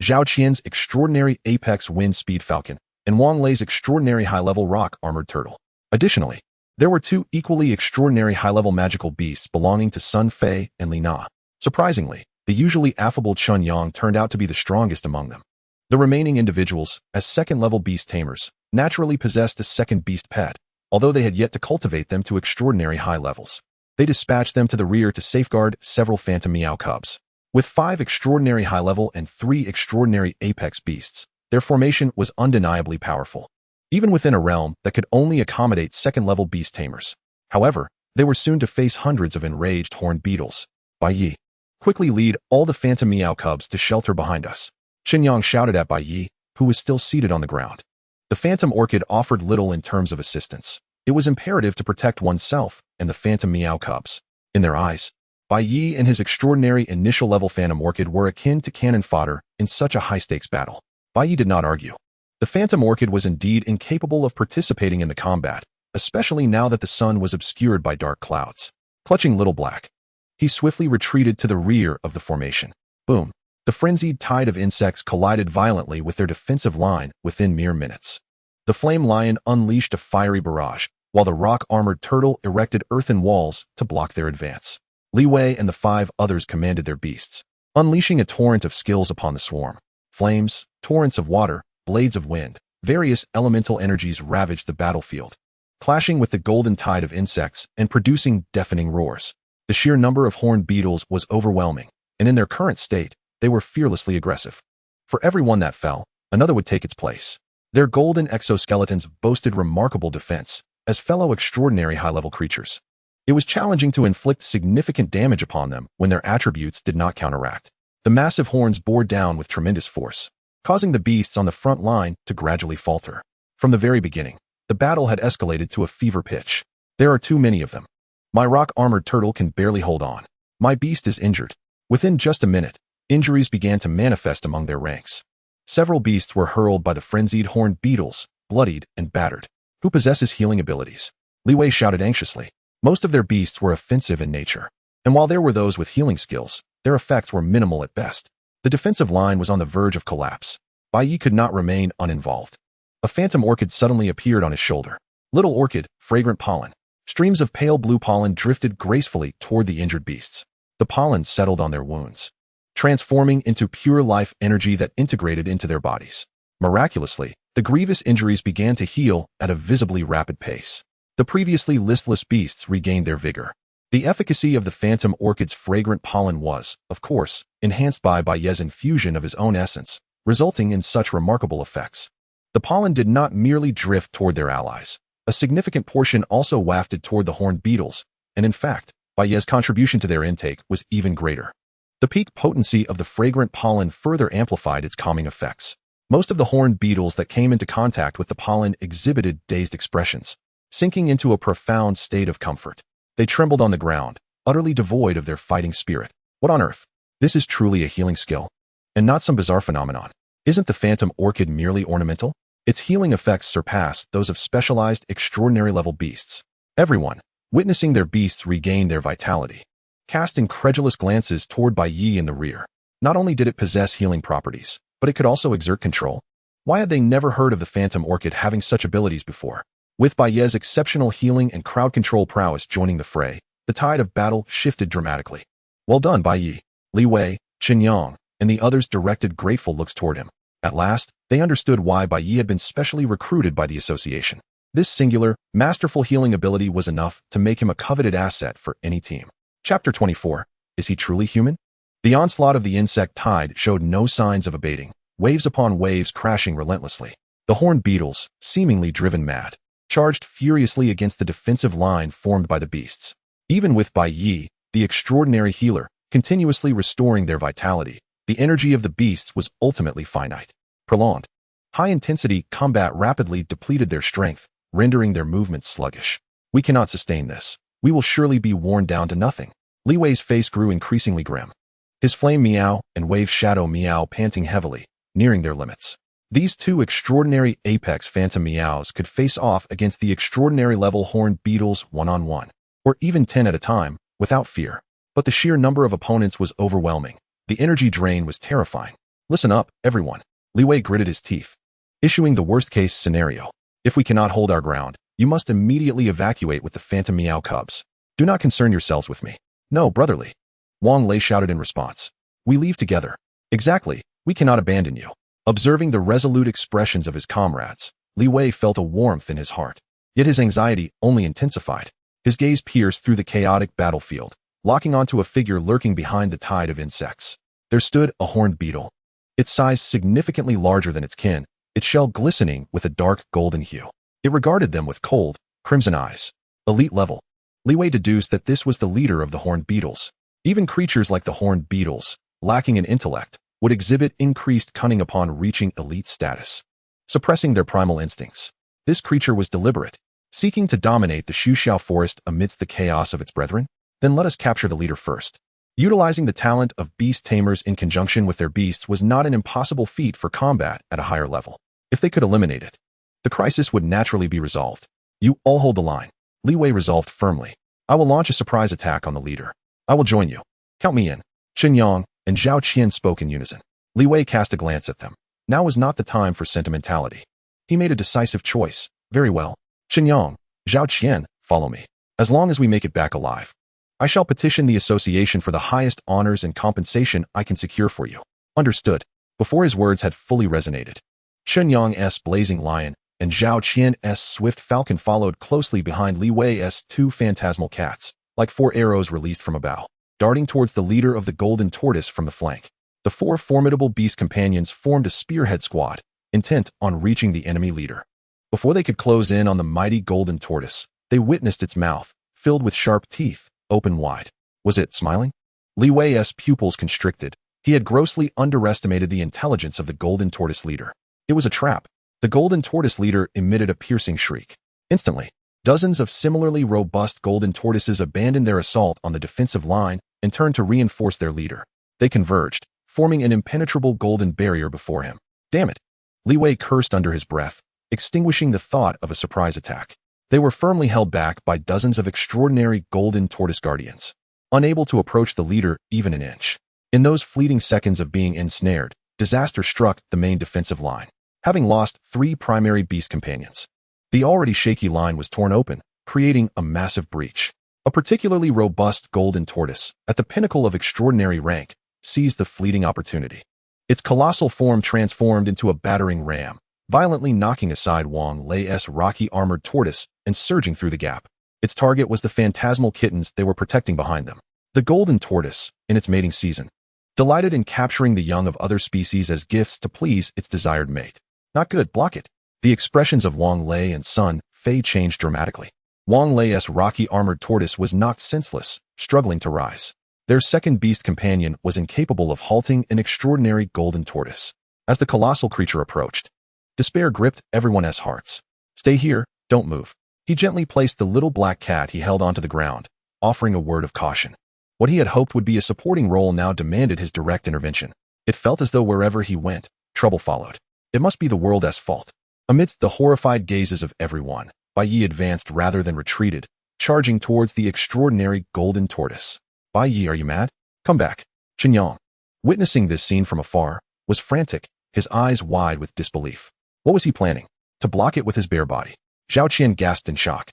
Zhao Qian's extraordinary Apex Wind Speed Falcon, and Wang Lei's extraordinary high-level Rock Armored Turtle. Additionally, there were two equally extraordinary high-level magical beasts belonging to Sun Fei and Li Na. Surprisingly, the usually affable Chen Yang turned out to be the strongest among them. The remaining individuals, as second-level beast tamers, naturally possessed a second beast pet, although they had yet to cultivate them to extraordinary high levels. They dispatched them to the rear to safeguard several Phantom Meow cubs. With 5 extraordinary high-level and 3 extraordinary apex beasts, their formation was undeniably powerful, even within a realm that could only accommodate second-level beast tamers. However, they were soon to face hundreds of enraged horned beetles. Bai Yi, quickly lead all the Phantom Meow cubs to shelter behind us. Chen Yang shouted at Bai Yi, who was still seated on the ground. The Phantom Orchid offered little in terms of assistance. It was imperative to protect oneself and the Phantom Meow cubs. In their eyes, Bai Yi and his extraordinary initial-level Phantom Orchid were akin to cannon fodder in such a high-stakes battle. Bai Yi did not argue. The Phantom Orchid was indeed incapable of participating in the combat, especially now that the sun was obscured by dark clouds. Clutching Little Black, he swiftly retreated to the rear of the formation. Boom! The frenzied tide of insects collided violently with their defensive line within mere minutes. The Flame Lion unleashed a fiery barrage, while the Rock-Armored Turtle erected earthen walls to block their advance. Li Wei and the 5 others commanded their beasts, unleashing a torrent of skills upon the swarm. Flames, torrents of water, blades of wind, various elemental energies ravaged the battlefield, clashing with the golden tide of insects and producing deafening roars. The sheer number of horned beetles was overwhelming, and in their current state, they were fearlessly aggressive. For every one that fell, another would take its place. Their golden exoskeletons boasted remarkable defense, as fellow extraordinary high-level creatures. It was challenging to inflict significant damage upon them when their attributes did not counteract. The massive horns bore down with tremendous force, causing the beasts on the front line to gradually falter. From the very beginning, the battle had escalated to a fever pitch. There are too many of them. My rock-armored turtle can barely hold on. My beast is injured. Within just a minute, Injuries began to manifest among their ranks. Several beasts were hurled by the frenzied horned beetles, bloodied and battered. Who possesses healing abilities? Li Wei shouted anxiously. Most of their beasts were offensive in nature, and while there were those with healing skills, their effects were minimal at best. The defensive line was on the verge of collapse. Bai Yi could not remain uninvolved. A phantom orchid suddenly appeared on his shoulder. Little orchid, fragrant pollen. Streams of pale blue pollen drifted gracefully toward the injured beasts. The pollen settled on their wounds, transforming into pure life energy that integrated into their bodies. Miraculously, the grievous injuries began to heal at a visibly rapid pace. The previously listless beasts regained their vigor. The efficacy of the phantom orchid's fragrant pollen was, of course, enhanced by Bai Ye's infusion of his own essence, resulting in such remarkable effects. The pollen did not merely drift toward their allies. A significant portion also wafted toward the horned beetles, and in fact, Bai Ye's contribution to their intake was even greater. The peak potency of the fragrant pollen further amplified its calming effects. Most of the horned beetles that came into contact with the pollen exhibited dazed expressions, sinking into a profound state of comfort. They trembled on the ground, utterly devoid of their fighting spirit. What on earth? This is truly a healing skill, and not some bizarre phenomenon. Isn't the phantom orchid merely ornamental? Its healing effects surpass those of specialized, extraordinary-level beasts. Everyone, witnessing their beasts regain their vitality, cast incredulous glances toward Bai Yi in the rear. Not only did it possess healing properties, but it could also exert control. Why had they never heard of the phantom orchid having such abilities before? With Bai Ye's exceptional healing and crowd control prowess joining the fray, the tide of battle shifted dramatically. Well done, Bai Yi. Li Wei, Tianwang, and the others directed grateful looks toward him. At last, they understood why Bai Yi had been specially recruited by the association. This singular, masterful healing ability was enough to make him a coveted asset for any team. Chapter 24. Is he truly human? The onslaught of the insect tide showed no signs of abating, waves upon waves crashing relentlessly. The horned beetles, seemingly driven mad, charged furiously against the defensive line formed by the beasts. Even with Bai Yi, the extraordinary healer, continuously restoring their vitality, the energy of the beasts was ultimately finite. Prolonged, high-intensity combat rapidly depleted their strength, rendering their movements sluggish. We cannot sustain this. We will surely be worn down to nothing. Li Wei's face grew increasingly grim. His flame meow and wave shadow meow panting heavily, nearing their limits. These two extraordinary apex phantom meows could face off against the extraordinary level horned beetles one-on-one, or even 10 at a time, without fear. But the sheer number of opponents was overwhelming. The energy drain was terrifying. Listen up, everyone. Li Wei gritted his teeth, issuing the worst-case scenario. If we cannot hold our ground, you must immediately evacuate with the phantom meow cubs. Do not concern yourselves with me. No, brotherly. Wang Lei shouted in response. We leave together. Exactly, we cannot abandon you. Observing the resolute expressions of his comrades, Li Wei felt a warmth in his heart. Yet his anxiety only intensified. His gaze pierced through the chaotic battlefield, locking onto a figure lurking behind the tide of insects. There stood a horned beetle, its size significantly larger than its kin, its shell glistening with a dark golden hue. It regarded them with cold, crimson eyes. Elite level. Li Wei deduced that this was the leader of the horned beetles. Even creatures like the horned beetles, lacking in intellect, would exhibit increased cunning upon reaching elite status, suppressing their primal instincts. This creature was deliberate, seeking to dominate the Xuxiao forest amidst the chaos of its brethren. Then let us capture the leader first. Utilizing the talent of beast tamers in conjunction with their beasts was not an impossible feat for combat at a higher level. If they could eliminate it, the crisis would naturally be resolved. You all hold the line. Li Wei resolved firmly. I will launch a surprise attack on the leader. I will join you. Count me in. Qinyang and Zhao Qian spoke in unison. Li Wei cast a glance at them. Now was not the time for sentimentality. He made a decisive choice. Very well. Qinyang, Zhao Qian, follow me. As long as we make it back alive, I shall petition the association for the highest honors and compensation I can secure for you. Understood. Before his words had fully resonated, Qinyang's blazing lion and Zhao Qian's swift falcon followed closely behind Li Wei's two phantasmal cats, like 4 arrows released from a bow, darting towards the leader of the golden tortoise from the flank. The 4 formidable beast companions formed a spearhead squad, intent on reaching the enemy leader. Before they could close in on the mighty golden tortoise, they witnessed its mouth, filled with sharp teeth, open wide. Was it smiling? Li Wei's pupils constricted. He had grossly underestimated the intelligence of the golden tortoise leader. It was a trap. The golden tortoise leader emitted a piercing shriek. Instantly, dozens of similarly robust golden tortoises abandoned their assault on the defensive line and turned to reinforce their leader. They converged, forming an impenetrable golden barrier before him. Damn it! Li Wei cursed under his breath, extinguishing the thought of a surprise attack. They were firmly held back by dozens of extraordinary golden tortoise guardians, unable to approach the leader even an inch. In those fleeting seconds of being ensnared, disaster struck the main defensive line. Having lost 3 primary beast companions, the already shaky line was torn open, creating a massive breach. A particularly robust golden tortoise, at the pinnacle of extraordinary rank, seized the fleeting opportunity. Its colossal form transformed into a battering ram, violently knocking aside Wang Lei's rocky armored tortoise and surging through the gap. Its target was the phantasmal kittens they were protecting behind them. The golden tortoise, in its mating season, delighted in capturing the young of other species as gifts to please its desired mate. Not good, block it. The expressions of Wang Lei and Sun Fei changed dramatically. Wang Lei's rocky armored tortoise was knocked senseless, struggling to rise. Their second beast companion was incapable of halting an extraordinary golden tortoise. As the colossal creature approached, despair gripped everyone's hearts. Stay here, don't move. He gently placed the little black cat he held onto the ground, offering a word of caution. What he had hoped would be a supporting role now demanded his direct intervention. It felt as though wherever he went, trouble followed. It must be the world's fault. Amidst the horrified gazes of everyone, Bai Yi advanced rather than retreated, charging towards the extraordinary golden tortoise. Bai Yi, are you mad? Come back. Tianwang, witnessing this scene from afar, was frantic, his eyes wide with disbelief. What was he planning? To block it with his bare body. Zhao Qian gasped in shock.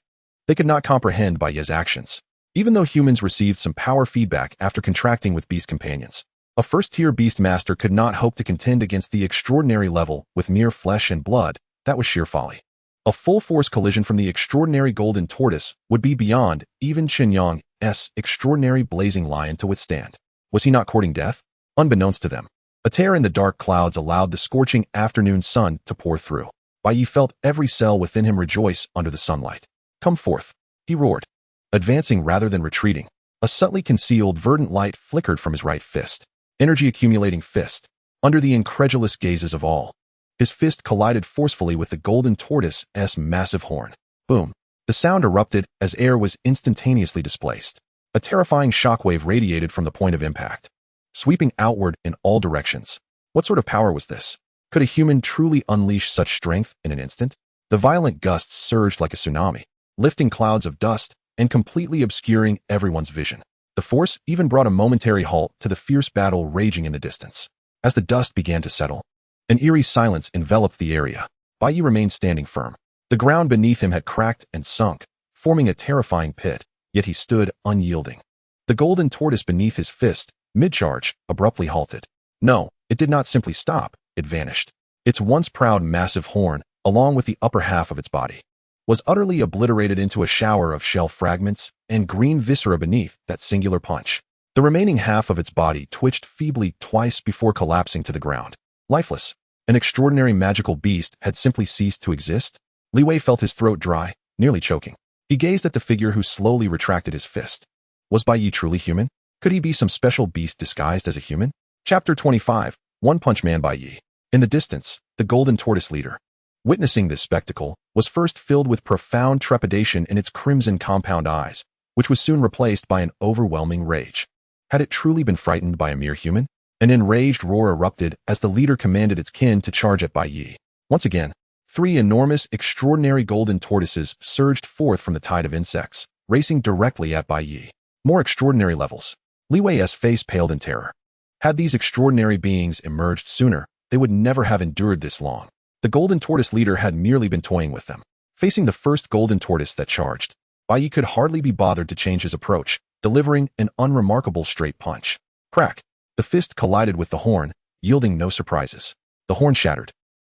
They could not comprehend Bai Yi's actions. Even though humans received some power feedback after contracting with beast companions, a first-tier beast master could not hope to contend against the extraordinary level with mere flesh and blood. That was sheer folly. A full-force collision from the extraordinary golden tortoise would be beyond even Tianwang's extraordinary blazing lion to withstand. Was he not courting death? Unbeknownst to them, a tear in the dark clouds allowed the scorching afternoon sun to pour through. Bai Yi felt every cell within him rejoice under the sunlight. Come forth, he roared. Advancing rather than retreating, a subtly concealed verdant light flickered from his right fist. Energy-accumulating fist. Under the incredulous gazes of all, his fist collided forcefully with the golden tortoise's massive horn. Boom. The sound erupted as air was instantaneously displaced. A terrifying shockwave radiated from the point of impact, sweeping outward in all directions. What sort of power was this? Could a human truly unleash such strength in an instant? The violent gusts surged like a tsunami, lifting clouds of dust and completely obscuring everyone's vision. The force even brought a momentary halt to the fierce battle raging in the distance. As the dust began to settle, an eerie silence enveloped the area. Bai Yi remained standing firm. The ground beneath him had cracked and sunk, forming a terrifying pit, yet he stood unyielding. The golden tortoise beneath his fist, mid-charge, abruptly halted. No, it did not simply stop, it vanished. Its once proud massive horn, along with the upper half of its body, was utterly obliterated into a shower of shell fragments and green viscera beneath that singular punch. The remaining half of its body twitched feebly twice before collapsing to the ground. Lifeless, an extraordinary magical beast had simply ceased to exist. Li Wei felt his throat dry, nearly choking. He gazed at the figure who slowly retracted his fist. Was Bai Yi truly human? Could he be some special beast disguised as a human? Chapter 25, One Punch Man Bai Yi. In the distance, the golden tortoise leader, witnessing this spectacle, was first filled with profound trepidation in its crimson compound eyes, which was soon replaced by an overwhelming rage. Had it truly been frightened by a mere human? An enraged roar erupted as the leader commanded its kin to charge at Bai Yi. Once again, 3 enormous, extraordinary golden tortoises surged forth from the tide of insects, racing directly at Bai Yi. More extraordinary levels. Li Wei's face paled in terror. Had these extraordinary beings emerged sooner, they would never have endured this long. The golden tortoise leader had merely been toying with them. Facing the first golden tortoise that charged, Bai Yi could hardly be bothered to change his approach, delivering an unremarkable straight punch. Crack! The fist collided with the horn, yielding no surprises. The horn shattered,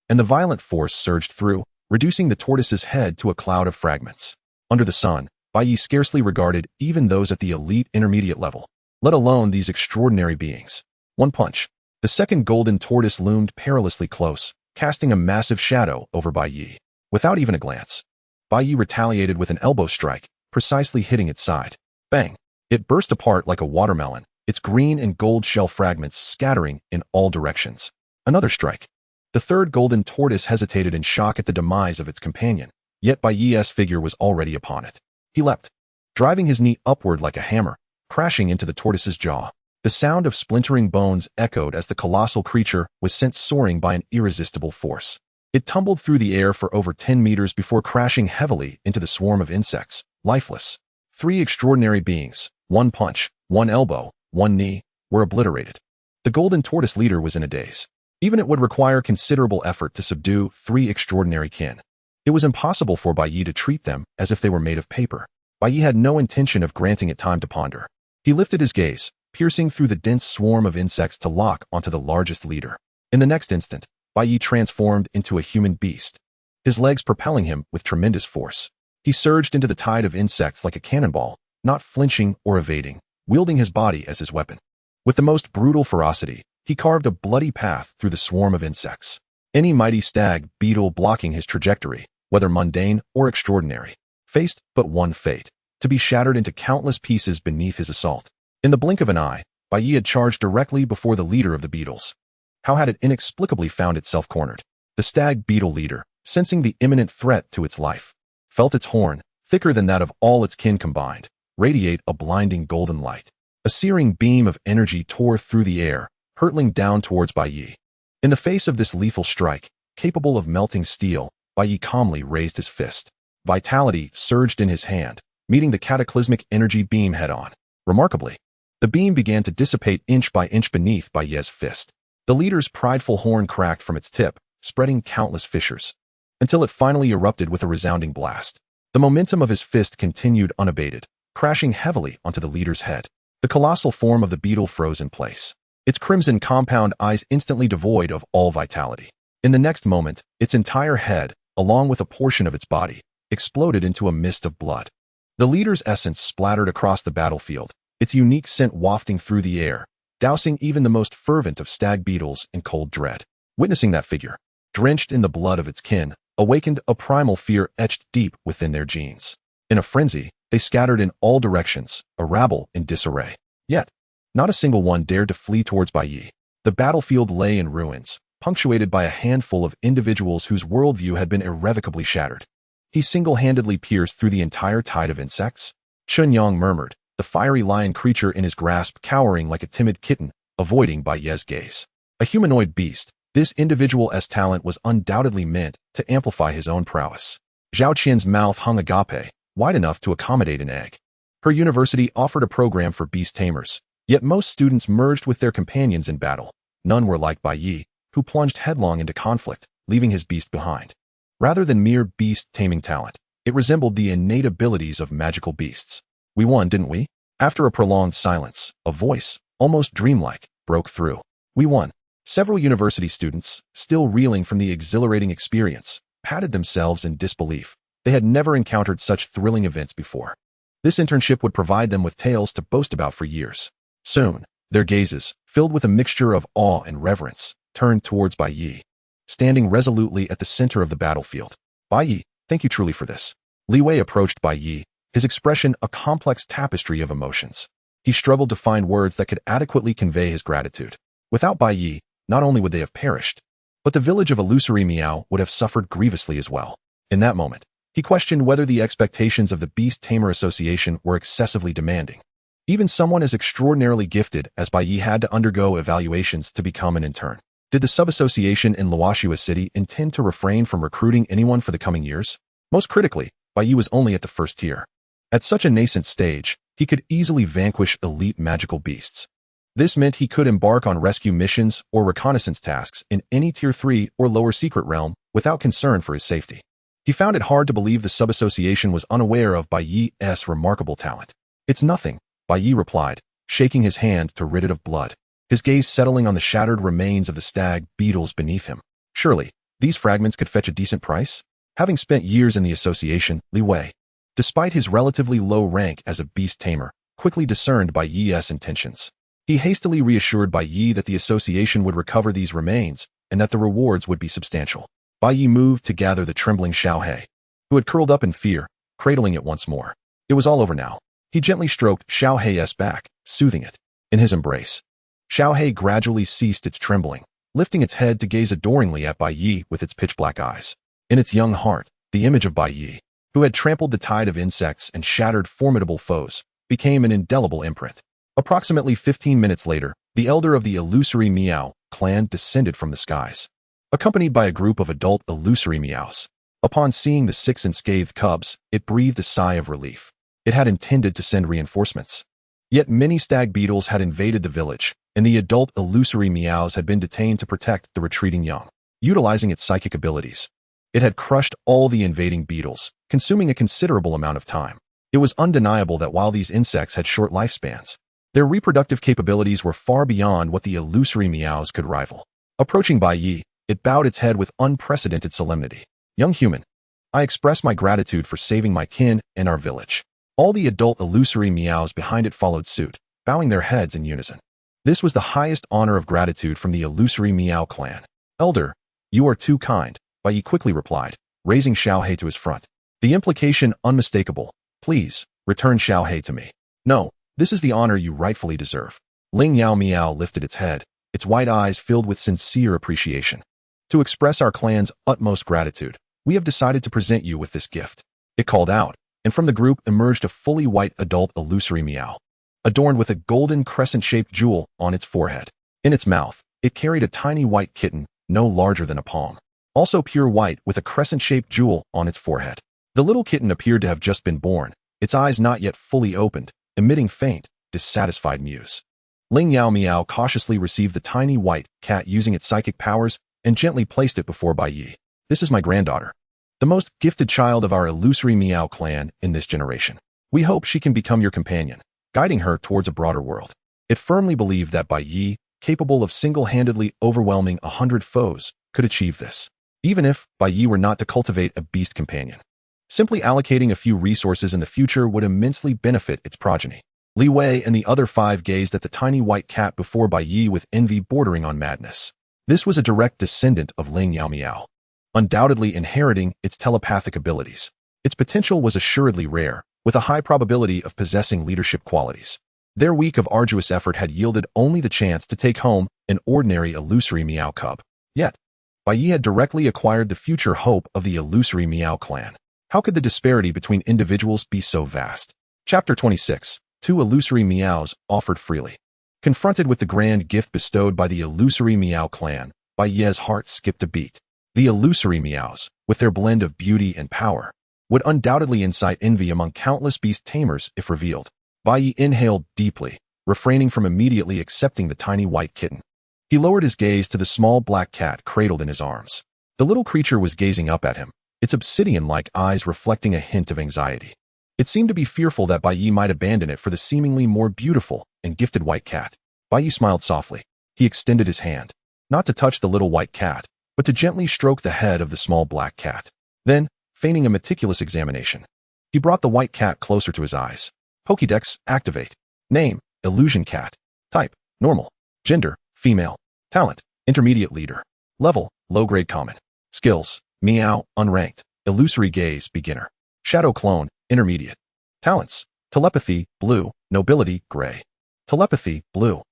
and the violent force surged through, reducing the tortoise's head to a cloud of fragments. Under the sun, Bai Yi scarcely regarded even those at the elite intermediate level, let alone these extraordinary beings. One punch. The second golden tortoise loomed perilously close, casting a massive shadow over Bai Yi. Without even a glance, Bai Yi retaliated with an elbow strike, precisely hitting its side. Bang! It burst apart like a watermelon, its green and gold shell fragments scattering in all directions. Another strike. The third golden tortoise hesitated in shock at the demise of its companion, yet Bai Yi's figure was already upon it. He leapt, driving his knee upward like a hammer, crashing into the tortoise's jaw. The sound of splintering bones echoed as the colossal creature was sent soaring by an irresistible force. It tumbled through the air for over 10 meters before crashing heavily into the swarm of insects, lifeless. 3 extraordinary beings, 1 punch, 1 elbow, 1 knee, were obliterated. The golden tortoise leader was in a daze. Even it would require considerable effort to subdue 3 extraordinary kin. It was impossible for Bai Yi to treat them as if they were made of paper. Bai Yi had no intention of granting it time to ponder. He lifted his gaze, piercing through the dense swarm of insects to lock onto the largest leader. In the next instant, Bai Yi transformed into a human beast, his legs propelling him with tremendous force. He surged into the tide of insects like a cannonball, not flinching or evading, wielding his body as his weapon. With the most brutal ferocity, he carved a bloody path through the swarm of insects. Any mighty stag beetle blocking his trajectory, whether mundane or extraordinary, faced but one fate: to be shattered into countless pieces beneath his assault. In the blink of an eye, Bai Yi had charged directly before the leader of the beetles. How had it inexplicably found itself cornered? The stag beetle leader, sensing the imminent threat to its life, felt its horn, thicker than that of all its kin combined, radiate a blinding golden light. A searing beam of energy tore through the air, hurtling down towards Bai Yi. In the face of this lethal strike, capable of melting steel, Bai Yi calmly raised his fist. Vitality surged in his hand, meeting the cataclysmic energy beam head-on. Remarkably, the beam began to dissipate inch by inch beneath Bai Yi's fist. The leader's prideful horn cracked from its tip, spreading countless fissures, until it finally erupted with a resounding blast. The momentum of his fist continued unabated, crashing heavily onto the leader's head. The colossal form of the beetle froze in place, its crimson compound eyes instantly devoid of all vitality. In the next moment, its entire head, along with a portion of its body, exploded into a mist of blood. The leader's essence splattered across the battlefield, its unique scent wafting through the air, dousing even the most fervent of stag beetles in cold dread. Witnessing that figure, drenched in the blood of its kin, awakened a primal fear etched deep within their genes. In a frenzy, they scattered in all directions, a rabble in disarray. Yet, not a single one dared to flee towards Bai Yi. The battlefield lay in ruins, punctuated by a handful of individuals whose worldview had been irrevocably shattered. He single-handedly pierced through the entire tide of insects? Chunyang murmured, the fiery lion creature in his grasp cowering like a timid kitten, avoiding Bai Yi's gaze. A humanoid beast, this individual's talent was undoubtedly meant to amplify his own prowess. Zhao Qian's mouth hung agape, wide enough to accommodate an egg. Her university offered a program for Beast Tamers, yet most students merged with their companions in battle. None were like Bai Yi, who plunged headlong into conflict, leaving his beast behind. Rather than mere beast taming talent, it resembled the innate abilities of magical beasts. We won, didn't we? After a prolonged silence, a voice, almost dreamlike, broke through. We won. Several university students, still reeling from the exhilarating experience, patted themselves in disbelief. They had never encountered such thrilling events before. This internship would provide them with tales to boast about for years. Soon, their gazes, filled with a mixture of awe and reverence, turned towards Bai Yi, standing resolutely at the center of the battlefield. Bai Yi, thank you truly for this. Li Wei approached Bai Yi, his expression a complex tapestry of emotions. He struggled to find words that could adequately convey his gratitude. Without Bai Yi, not only would they have perished, but the village of Illusory Miao would have suffered grievously as well. In that moment, he questioned whether the expectations of the Beast Tamer Association were excessively demanding. Even someone as extraordinarily gifted as Bai Yi had to undergo evaluations to become an intern. Did the sub-association in Luoxua City intend to refrain from recruiting anyone for the coming years? Most critically, Bai Yi was only at the first tier. At such a nascent stage, he could easily vanquish elite magical beasts. This meant he could embark on rescue missions or reconnaissance tasks in any Tier 3 or lower secret realm without concern for his safety. He found it hard to believe the sub-association was unaware of Bai Yi's remarkable talent. It's nothing, Bai Yi replied, shaking his hand to rid it of blood, his gaze settling on the shattered remains of the stag beetles beneath him. Surely, these fragments could fetch a decent price? Having spent years in the association, Li Wei, despite his relatively low rank as a beast tamer, quickly discerned Bai Yi's intentions. He hastily reassured Bai Yi that the association would recover these remains and that the rewards would be substantial. Bai Yi moved to gather the trembling Xiao He, who had curled up in fear, cradling it once more. It was all over now. He gently stroked Xiao He's back, soothing it. In his embrace, Xiao He gradually ceased its trembling, lifting its head to gaze adoringly at Bai Yi with its pitch-black eyes. In its young heart, the image of Bai Yi, who had trampled the tide of insects and shattered formidable foes, became an indelible imprint. Approximately 15 minutes later, the elder of the illusory Meow clan descended from the skies, accompanied by a group of adult illusory Meows. Upon seeing the 6 unscathed cubs, it breathed a sigh of relief. It had intended to send reinforcements. Yet many stag beetles had invaded the village, and the adult illusory Meows had been detained to protect the retreating young. Utilizing its psychic abilities, it had crushed all the invading beetles, consuming a considerable amount of time. It was undeniable that while these insects had short lifespans, their reproductive capabilities were far beyond what the illusory Meows could rival. Approaching Bai Yi, it bowed its head with unprecedented solemnity. Young human, I express my gratitude for saving my kin and our village. All the adult illusory Meows behind it followed suit, bowing their heads in unison. This was the highest honor of gratitude from the illusory Meow clan. Elder, you are too kind, Bai Yi quickly replied, raising Xiao He to his front. The implication unmistakable. Please, return Xiao He to me. No, this is the honor you rightfully deserve. Ling Yao Meow lifted its head, its white eyes filled with sincere appreciation. To express our clan's utmost gratitude, we have decided to present you with this gift. It called out, and from the group emerged a fully white adult illusory Meow, adorned with a golden crescent-shaped jewel on its forehead. In its mouth, it carried a tiny white kitten, no larger than a palm, also pure white with a crescent-shaped jewel on its forehead. The little kitten appeared to have just been born, its eyes not yet fully opened, emitting faint, dissatisfied mews. Ling Yao Meow cautiously received the tiny white cat using its psychic powers and gently placed it before Bai Yi. This is my granddaughter, the most gifted child of our illusory Meow clan in this generation. We hope she can become your companion, guiding her towards a broader world. It firmly believed that Bai Yi, capable of single-handedly overwhelming 100 foes, could achieve this, even if Bai Yi were not to cultivate a beast companion. Simply allocating a few resources in the future would immensely benefit its progeny. Li Wei and the other 5 gazed at the tiny white cat before Bai Yi with envy bordering on madness. This was a direct descendant of Ling Yao Meow, undoubtedly inheriting its telepathic abilities. Its potential was assuredly rare, with a high probability of possessing leadership qualities. Their week of arduous effort had yielded only the chance to take home an ordinary illusory Meow cub. Yet, Bai Yi had directly acquired the future hope of the illusory Meow clan. How could the disparity between individuals be so vast? Chapter 26. 2 illusory Meows offered freely. Confronted with the grand gift bestowed by the illusory Meow clan, Bai Yi's heart skipped a beat. The illusory Meows, with their blend of beauty and power, would undoubtedly incite envy among countless beast tamers if revealed. Bai Yi inhaled deeply, refraining from immediately accepting the tiny white kitten. He lowered his gaze to the small black cat cradled in his arms. The little creature was gazing up at him, its obsidian-like eyes reflecting a hint of anxiety. It seemed to be fearful that Bai Yi might abandon it for the seemingly more beautiful and gifted white cat. Bai Yi smiled softly. He extended his hand, not to touch the little white cat, but to gently stroke the head of the small black cat. Then, feigning a meticulous examination, he brought the white cat closer to his eyes. Pokédex, activate. Name, Illusion Cat. Type, normal. Gender, female. Talent, intermediate leader. Level, low-grade common. Skills, Meow, unranked. Illusory gaze, beginner. Shadow clone, intermediate. Talents, telepathy, blue. Nobility, gray. Telepathy, blue.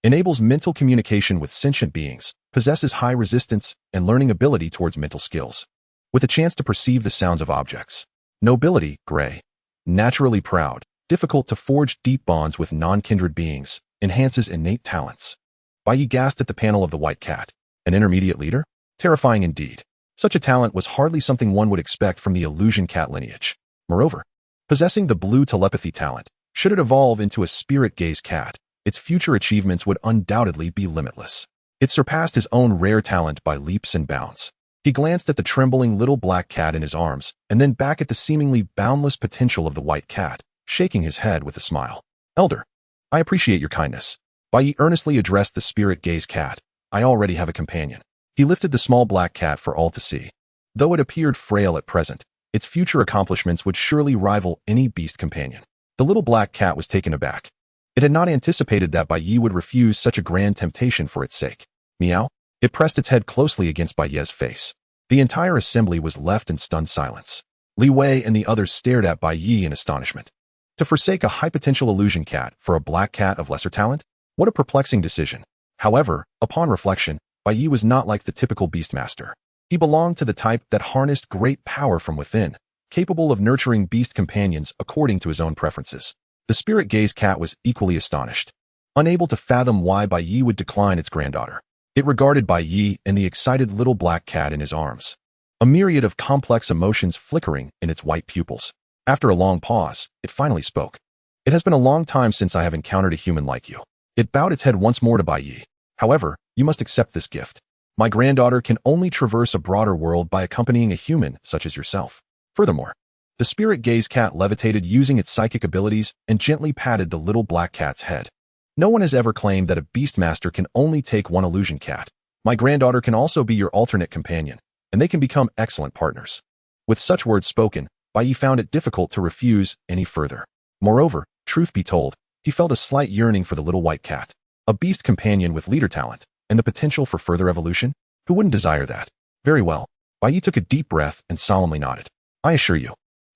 Enables mental communication with sentient beings, possesses high resistance and learning ability towards mental skills, with a chance to perceive the sounds of objects. Nobility, gray. Naturally proud, difficult to forge deep bonds with non-kindred beings, enhances innate talents. Bai Yi gasped at the panel of the white cat. An intermediate leader? Terrifying indeed. Such a talent was hardly something one would expect from the illusion cat lineage. Moreover, possessing the blue telepathy talent, should it evolve into a spirit gaze cat, its future achievements would undoubtedly be limitless. It surpassed his own rare talent by leaps and bounds. He glanced at the trembling little black cat in his arms, and then back at the seemingly boundless potential of the white cat, shaking his head with a smile. Elder, I appreciate your kindness. Bai Yi earnestly addressed the spirit gaze cat. I already have a companion. He lifted the small black cat for all to see. Though it appeared frail at present, its future accomplishments would surely rival any beast companion. The little black cat was taken aback. It had not anticipated that Bai Yi would refuse such a grand temptation for its sake. Meow. It pressed its head closely against Bai Yi's face. The entire assembly was left in stunned silence. Li Wei and the others stared at Bai Yi in astonishment. To forsake a high-potential illusion cat for a black cat of lesser talent? What a perplexing decision. However, upon reflection, Bai Yi was not like the typical beastmaster. He belonged to the type that harnessed great power from within, capable of nurturing beast companions according to his own preferences. The spirit-gazed cat was equally astonished, unable to fathom why Bai Yi would decline its granddaughter. It regarded Bai Yi and the excited little black cat in his arms, a myriad of complex emotions flickering in its white pupils. After a long pause, it finally spoke. It has been a long time since I have encountered a human like you. It bowed its head once more to Bai Yi. However, you must accept this gift. My granddaughter can only traverse a broader world by accompanying a human such as yourself. Furthermore, the spirit-gazed cat levitated using its psychic abilities and gently patted the little black cat's head. No one has ever claimed that a beastmaster can only take one illusion cat. My granddaughter can also be your alternate companion, and they can become excellent partners. With such words spoken, Bai Yi found it difficult to refuse any further. Moreover, truth be told, he felt a slight yearning for the little white cat, a beast companion with leader talent, and the potential for further evolution. Who wouldn't desire that? Very well. Bai Yi took a deep breath and solemnly nodded. I assure you,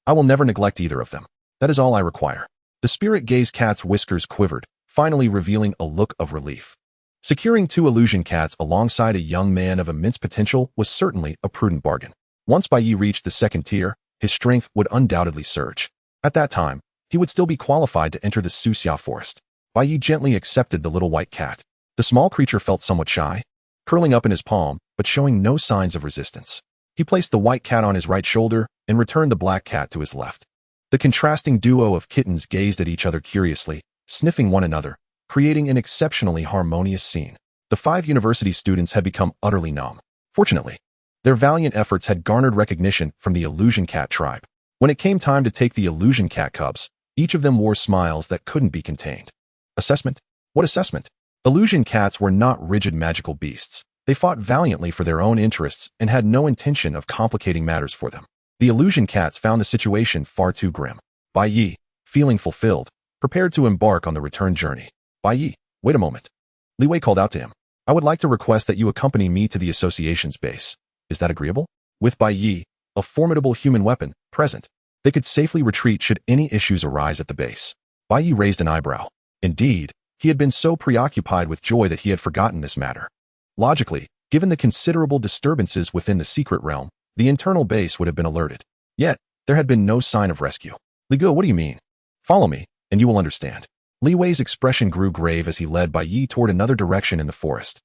I will never neglect either of them. That is all I require. The spirit-gazed cat's whiskers quivered, finally revealing a look of relief. Securing 2 illusion cats alongside a young man of immense potential was certainly a prudent bargain. Once Bai Yi reached the second tier, his strength would undoubtedly surge. At that time, he would still be qualified to enter the Suxia forest. Bai Yi gently accepted the little white cat. The small creature felt somewhat shy, curling up in his palm, but showing no signs of resistance. He placed the white cat on his right shoulder and returned the black cat to his left. The contrasting duo of kittens gazed at each other curiously, sniffing one another, creating an exceptionally harmonious scene. The 5 university students had become utterly numb. Fortunately, their valiant efforts had garnered recognition from the illusion cat tribe. When it came time to take the illusion cat cubs, each of them wore smiles that couldn't be contained. Assessment? What assessment? Illusion cats were not rigid magical beasts. They fought valiantly for their own interests and had no intention of complicating matters for them. The illusion cats found the situation far too grim. Bai Yi, feeling fulfilled, prepared to embark on the return journey. Bai Yi, wait a moment. Li Wei called out to him. I would like to request that you accompany me to the association's base. Is that agreeable? With Bai Yi, a formidable human weapon, present, they could safely retreat should any issues arise at the base. Bai Yi raised an eyebrow. Indeed, he had been so preoccupied with joy that he had forgotten this matter. Logically, given the considerable disturbances within the secret realm, the internal base would have been alerted. Yet, there had been no sign of rescue. Li Ge, what do you mean? Follow me, and you will understand. Li Wei's expression grew grave as he led Bai Yi toward another direction in the forest.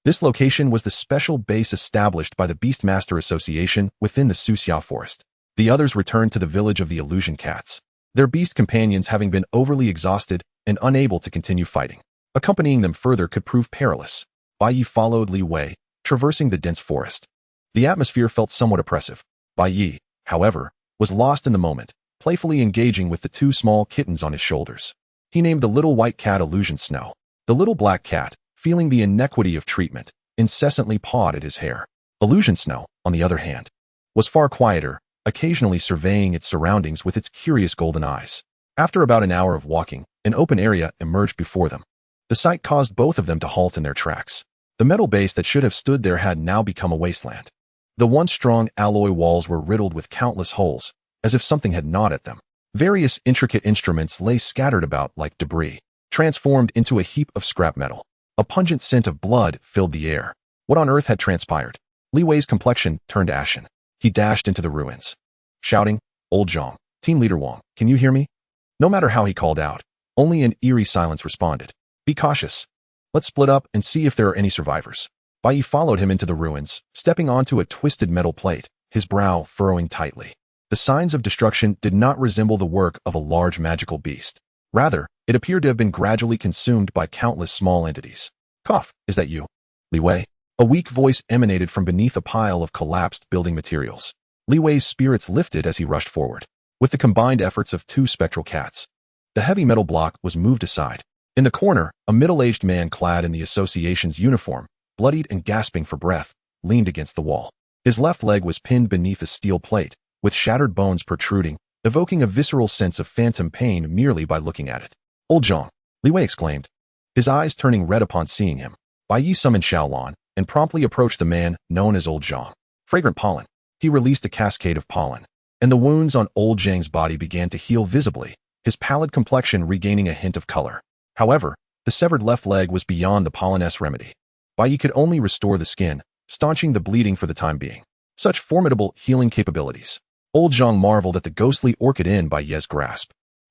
This location was the special base established by the Beastmaster Association within the Suxia forest. The others returned to the village of the illusion cats, their beast companions having been overly exhausted and unable to continue fighting. Accompanying them further could prove perilous. Bai Yi followed Li Wei, traversing the dense forest. The atmosphere felt somewhat oppressive. Bai Yi, however, was lost in the moment, playfully engaging with the 2 small kittens on his shoulders. He named the little white cat Illusion Snow. The little black cat, feeling the inequity of treatment, incessantly pawed at his hair. Illusion Snow, on the other hand, was far quieter, occasionally surveying its surroundings with its curious golden eyes. After about an hour of walking, an open area emerged before them. The sight caused both of them to halt in their tracks. The metal base that should have stood there had now become a wasteland. The once strong alloy walls were riddled with countless holes, as if something had gnawed at them. Various intricate instruments lay scattered about like debris, transformed into a heap of scrap metal. A pungent scent of blood filled the air. What on earth had transpired? Li Wei's complexion turned ashen. He dashed into the ruins, shouting, Old Zhang, Team Leader Wang, can you hear me? No matter how he called out, only an eerie silence responded. Be cautious. Let's split up and see if there are any survivors. Bai Yi followed him into the ruins, stepping onto a twisted metal plate, his brow furrowing tightly. The signs of destruction did not resemble the work of a large magical beast. Rather, it appeared to have been gradually consumed by countless small entities. Cough, is that you? Li Wei? A weak voice emanated from beneath a pile of collapsed building materials. Li Wei's spirits lifted as he rushed forward. With the combined efforts of 2 spectral cats, the heavy metal block was moved aside. In the corner, a middle-aged man clad in the association's uniform, bloodied and gasping for breath, leaned against the wall. His left leg was pinned beneath a steel plate, with shattered bones protruding, evoking a visceral sense of phantom pain merely by looking at it. Old Zhang, Li Wei exclaimed, his eyes turning red upon seeing him. Bai Yi summoned Xiaolan and promptly approached the man known as Old Zhang. Fragrant pollen. He released a cascade of pollen, and the wounds on Old Zhang's body began to heal visibly, his pallid complexion regaining a hint of color. However, the severed left leg was beyond the pollen-esque remedy. Bai Yi could only restore the skin, staunching the bleeding for the time being. Such formidable healing capabilities. Old Zhang marveled at the ghostly orchid in Bai Yi's grasp.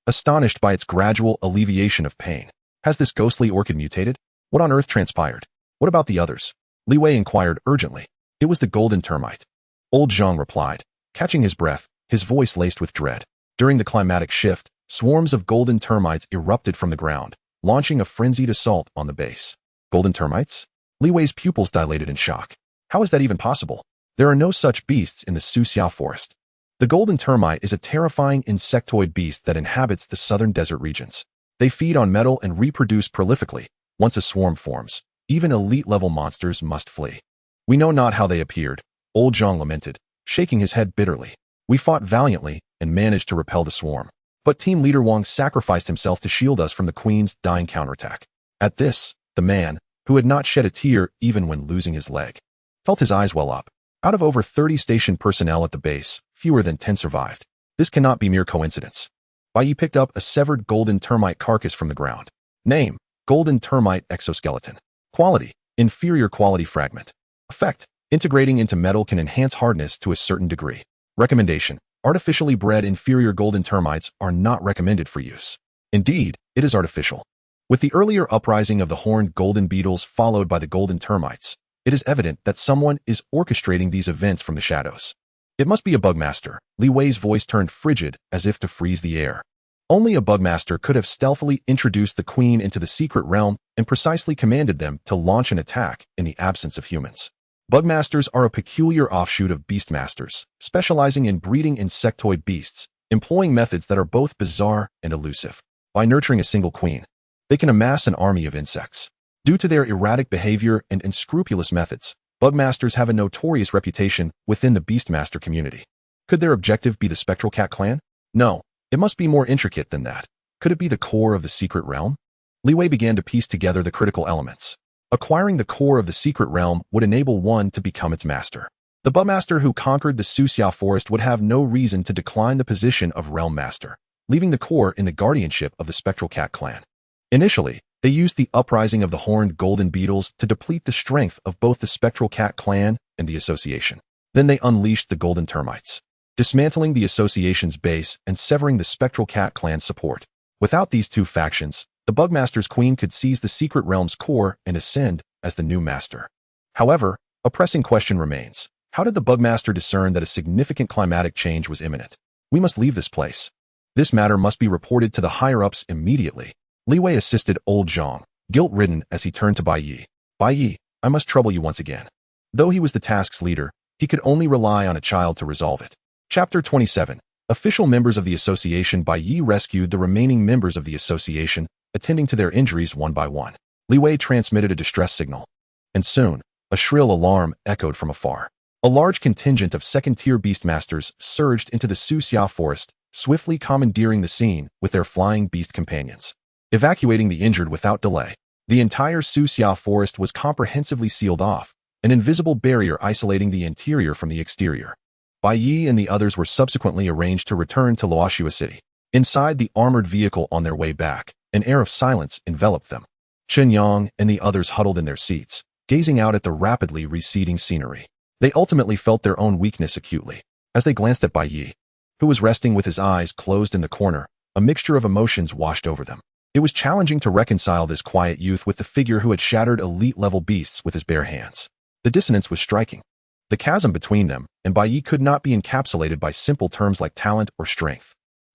astonished by its gradual alleviation of pain. Has this ghostly orchid mutated? What on earth transpired? What about the others? Li Wei inquired urgently. It was the golden termite. Old Zhang replied, catching his breath, his voice laced with dread. During the climatic shift, swarms of golden termites erupted from the ground, launching a frenzied assault on the base. Golden termites? Li Wei's pupils dilated in shock. How is that even possible? There are no such beasts in the Suxia forest. The golden termite is a terrifying insectoid beast that inhabits the southern desert regions. They feed on metal and reproduce prolifically. Once a swarm forms, even elite-level monsters must flee. We know not how they appeared, Old Zhang lamented, shaking his head bitterly. We fought valiantly and managed to repel the swarm. But Team Leader Wang sacrificed himself to shield us from the Queen's dying counterattack. At this, the man, who had not shed a tear even when losing his leg, felt his eyes well up. Out of over 30 station personnel at the base, fewer than 10 survived. This cannot be mere coincidence. Bai Yi picked up a severed golden termite carcass from the ground. Name: Golden termite exoskeleton. Quality: inferior quality fragment. Effect: integrating into metal can enhance hardness to a certain degree. Recommendation: artificially bred inferior golden termites are not recommended for use. Indeed, it is artificial. With the earlier uprising of the horned golden beetles followed by the golden termites, it is evident that someone is orchestrating these events from the shadows. It must be a bugmaster. Li Wei's voice turned frigid as if to freeze the air. Only a bugmaster could have stealthily introduced the Queen into the secret realm and precisely commanded them to launch an attack in the absence of humans. Bugmasters are a peculiar offshoot of beastmasters, specializing in breeding insectoid beasts, employing methods that are both bizarre and elusive. By nurturing a single queen, they can amass an army of insects. Due to their erratic behavior and unscrupulous methods, bugmasters have a notorious reputation within the beastmaster community. Could their objective be the Spectral Cat clan? No, it must be more intricate than that. Could it be the core of the secret realm? Li Wei began to piece together the critical elements. Acquiring the core of the secret realm would enable one to become its master. The bugmaster who conquered the Suxia forest would have no reason to decline the position of realm master, leaving the core in the guardianship of the Spectral Cat clan. Initially, they used the uprising of the horned golden beetles to deplete the strength of both the Spectral Cat clan and the association. Then they unleashed the golden termites, dismantling the association's base and severing the Spectral Cat clan's support. Without these two factions, the Bugmaster's queen could seize the secret realm's core and ascend as the new master. However, a pressing question remains. How did the Bugmaster discern that a significant climatic change was imminent? We must leave this place. This matter must be reported to the higher-ups immediately. Li Wei assisted Old Zhang, guilt-ridden as he turned to Bai Yi. Bai Yi, I must trouble you once again. Though he was the task's leader, he could only rely on a child to resolve it. Chapter 27. Official members of the association. Bai Yi rescued the remaining members of the association, attending to their injuries one by one. Li Wei transmitted a distress signal. And soon, a shrill alarm echoed from afar. A large contingent of second-tier beastmasters surged into the Suxia forest, swiftly commandeering the scene with their flying beast companions. Evacuating the injured without delay, the entire Suxia forest was comprehensively sealed off, an invisible barrier isolating the interior from the exterior. Bai Yi and the others were subsequently arranged to return to Luoxua City. Inside the armored vehicle on their way back, an air of silence enveloped them. Chen Yang and the others huddled in their seats, gazing out at the rapidly receding scenery. They ultimately felt their own weakness acutely. As they glanced at Bai Yi, who was resting with his eyes closed in the corner, a mixture of emotions washed over them. It was challenging to reconcile this quiet youth with the figure who had shattered elite-level beasts with his bare hands. The dissonance was striking. The chasm between them and Bai Yi could not be encapsulated by simple terms like talent or strength.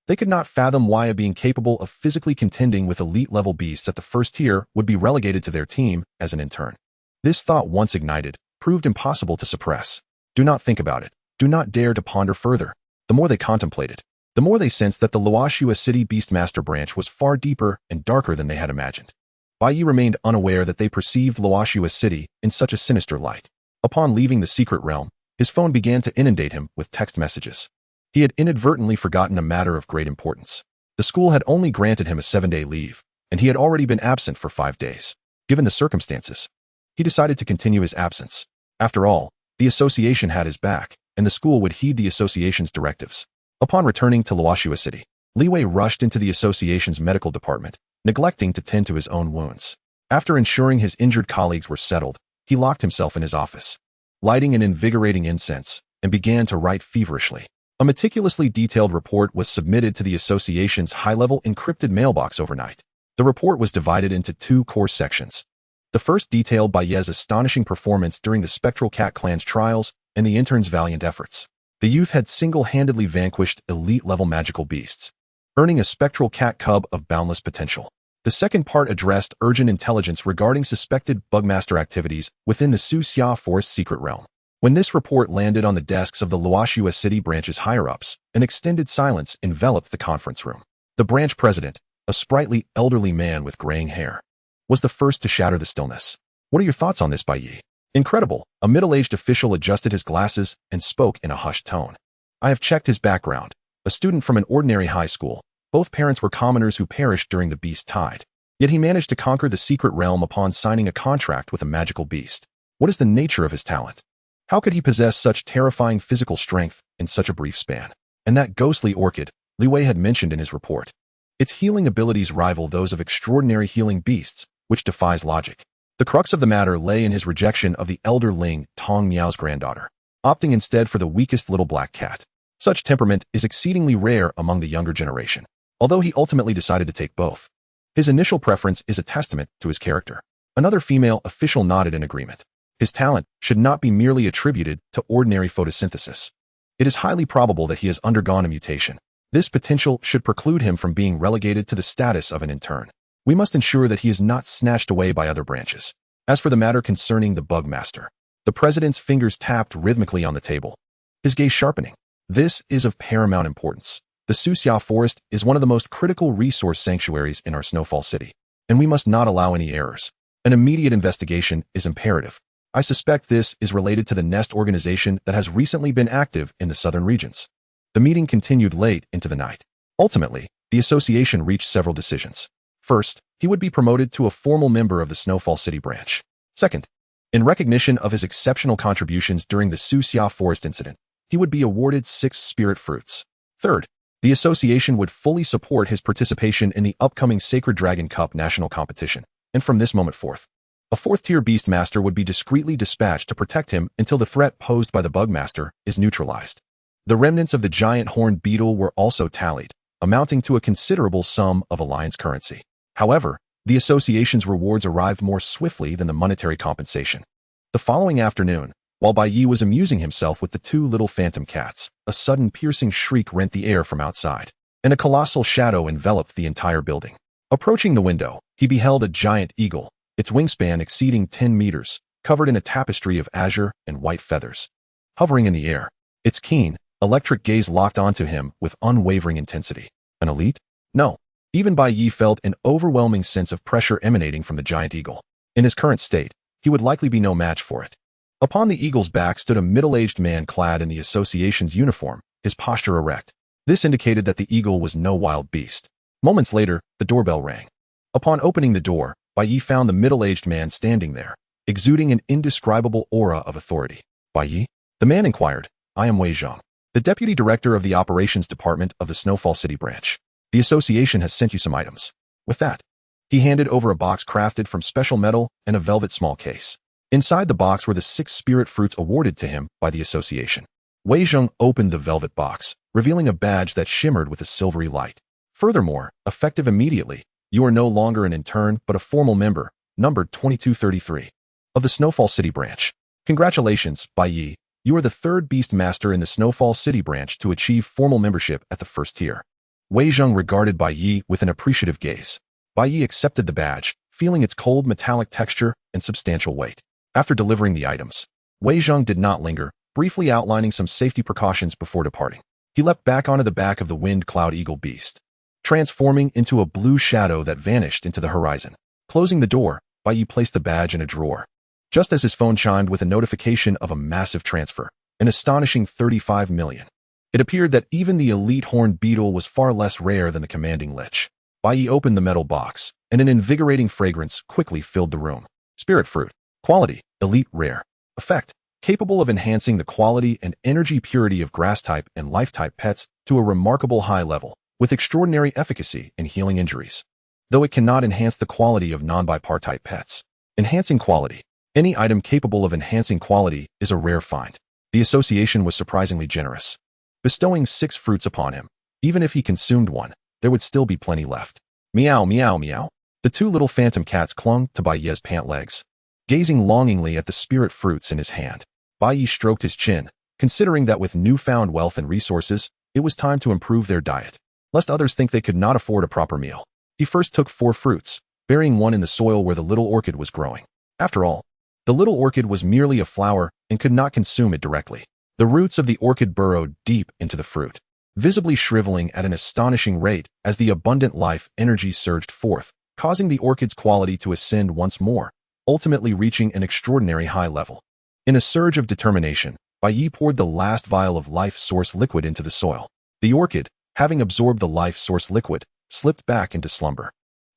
They could not fathom why a being capable of physically contending with elite-level beasts at the first tier would be relegated to their team as an intern. This thought, once ignited, proved impossible to suppress. Do not think about it. Do not dare to ponder further. The more they contemplated, the more they sensed that the Luoxua City Beastmaster branch was far deeper and darker than they had imagined. Bai Yi remained unaware that they perceived Luoxua City in such a sinister light. Upon leaving the secret realm, his phone began to inundate him with text messages. He had inadvertently forgotten a matter of great importance. The school had only granted him a 7-day leave, and he had already been absent for 5 days. Given the circumstances, he decided to continue his absence. After all, the association had his back, and the school would heed the association's directives. Upon returning to Luoxua City, Li Wei rushed into the association's medical department, neglecting to tend to his own wounds. After ensuring his injured colleagues were settled, he locked himself in his office, lighting an invigorating incense, and began to write feverishly. A meticulously detailed report was submitted to the association's high-level encrypted mailbox overnight. The report was divided into two core sections. The first detailed Bai Ye's astonishing performance during the Spectral Cat Clan's trials and the intern's valiant efforts. The youth had single-handedly vanquished elite-level magical beasts, earning a Spectral Cat Cub of boundless potential. The second part addressed urgent intelligence regarding suspected bugmaster activities within the Suxia Forest secret realm. When this report landed on the desks of the Luoxua City branch's higher-ups, an extended silence enveloped the conference room. The branch president, a sprightly, elderly man with graying hair, was the first to shatter the stillness. "What are your thoughts on this, Bai Ye?" "Incredible." A middle-aged official adjusted his glasses and spoke in a hushed tone. "I have checked his background. A student from an ordinary high school. Both parents were commoners who perished during the beast tide. Yet he managed to conquer the secret realm upon signing a contract with a magical beast. What is the nature of his talent? How could he possess such terrifying physical strength in such a brief span?" And that ghostly orchid, Li Wei had mentioned in his report. Its healing abilities rival those of extraordinary healing beasts, which defies logic. The crux of the matter lay in his rejection of the elder Ling, Tong Miao's granddaughter, opting instead for the weakest little black cat. Such temperament is exceedingly rare among the younger generation, although he ultimately decided to take both. His initial preference is a testament to his character. Another female official nodded in agreement. His talent should not be merely attributed to ordinary photosynthesis. It is highly probable that he has undergone a mutation. This potential should preclude him from being relegated to the status of an intern. We must ensure that he is not snatched away by other branches. As for the matter concerning the Bugmaster, the president's fingers tapped rhythmically on the table, his gaze sharpening. This is of paramount importance. The Suxia Forest is one of the most critical resource sanctuaries in our Snowfall City, and we must not allow any errors. An immediate investigation is imperative. I suspect this is related to the Nest organization that has recently been active in the southern regions. The meeting continued late into the night. Ultimately, the association reached several decisions. First, he would be promoted to a formal member of the Snowfall City branch. Second, in recognition of his exceptional contributions during the Suxia Forest incident, he would be awarded 6 spirit fruits. Third, the association would fully support his participation in the upcoming Sacred Dragon Cup national competition, and from this moment forth, a 4th-tier Beastmaster would be discreetly dispatched to protect him until the threat posed by the Bugmaster is neutralized. The remnants of the giant horned beetle were also tallied, amounting to a considerable sum of alliance currency. However, the association's rewards arrived more swiftly than the monetary compensation. The following afternoon, while Bai Ye was amusing himself with the 2 little phantom cats, a sudden piercing shriek rent the air from outside, and a colossal shadow enveloped the entire building. Approaching the window, he beheld a giant eagle, its wingspan exceeding 10 meters, covered in a tapestry of azure and white feathers. Hovering in the air, its keen, electric gaze locked onto him with unwavering intensity. An elite? No. Even Bai Ye felt an overwhelming sense of pressure emanating from the giant eagle. In his current state, he would likely be no match for it. Upon the eagle's back stood a middle-aged man clad in the association's uniform, his posture erect. This indicated that the eagle was no wild beast. Moments later, the doorbell rang. Upon opening the door, Bai Ye found the middle-aged man standing there, exuding an indescribable aura of authority. "Bai Ye?" The man inquired. "I am Wei Zhang, the deputy director of the operations department of the Snowfall City branch. The association has sent you some items." With that, he handed over a box crafted from special metal and a velvet small case. Inside the box were the 6 spirit fruits awarded to him by the association. Wei Zhang opened the velvet box, revealing a badge that shimmered with a silvery light. Furthermore, effective immediately, you are no longer an intern but a formal member, numbered 2233, of the Snowfall City branch. Congratulations, Bai Ye. You are the 3rd Beast Master in the Snowfall City branch to achieve formal membership at the 1st tier. Wei Zhang regarded Bai Ye with an appreciative gaze. Bai Ye accepted the badge, feeling its cold metallic texture and substantial weight. After delivering the items, Wei Zhang did not linger, briefly outlining some safety precautions before departing. He leapt back onto the back of the Wind Cloud Eagle beast, transforming into a blue shadow that vanished into the horizon. Closing the door, Bai Ye placed the badge in a drawer. Just as his phone chimed with a notification of a massive transfer, an astonishing 35 million. It appeared that even the elite horned beetle was far less rare than the commanding lich. Bai Ye opened the metal box, and an invigorating fragrance quickly filled the room. Spirit fruit. Quality, elite rare. Effect, capable of enhancing the quality and energy purity of grass-type and life-type pets to a remarkable high level, with extraordinary efficacy in healing injuries. Though it cannot enhance the quality of non-bipar-type pets. Enhancing quality. Any item capable of enhancing quality is a rare find. The association was surprisingly generous. bestowing 6 fruits upon him. Even if he consumed one, there would still be plenty left. Meow, meow, meow. The 2 little phantom cats clung to Bai Ye's pant legs, gazing longingly at the spirit fruits in his hand. Bai Ye stroked his chin, considering that with newfound wealth and resources, it was time to improve their diet, lest others think they could not afford a proper meal. He first took 4 fruits, burying one in the soil where the little orchid was growing. After all, the little orchid was merely a flower and could not consume it directly. The roots of the orchid burrowed deep into the fruit, visibly shriveling at an astonishing rate as the abundant life energy surged forth, causing the orchid's quality to ascend once more, ultimately reaching an extraordinary high level. In a surge of determination, Bai Ye poured the last vial of life source liquid into the soil. The orchid, having absorbed the life source liquid, slipped back into slumber.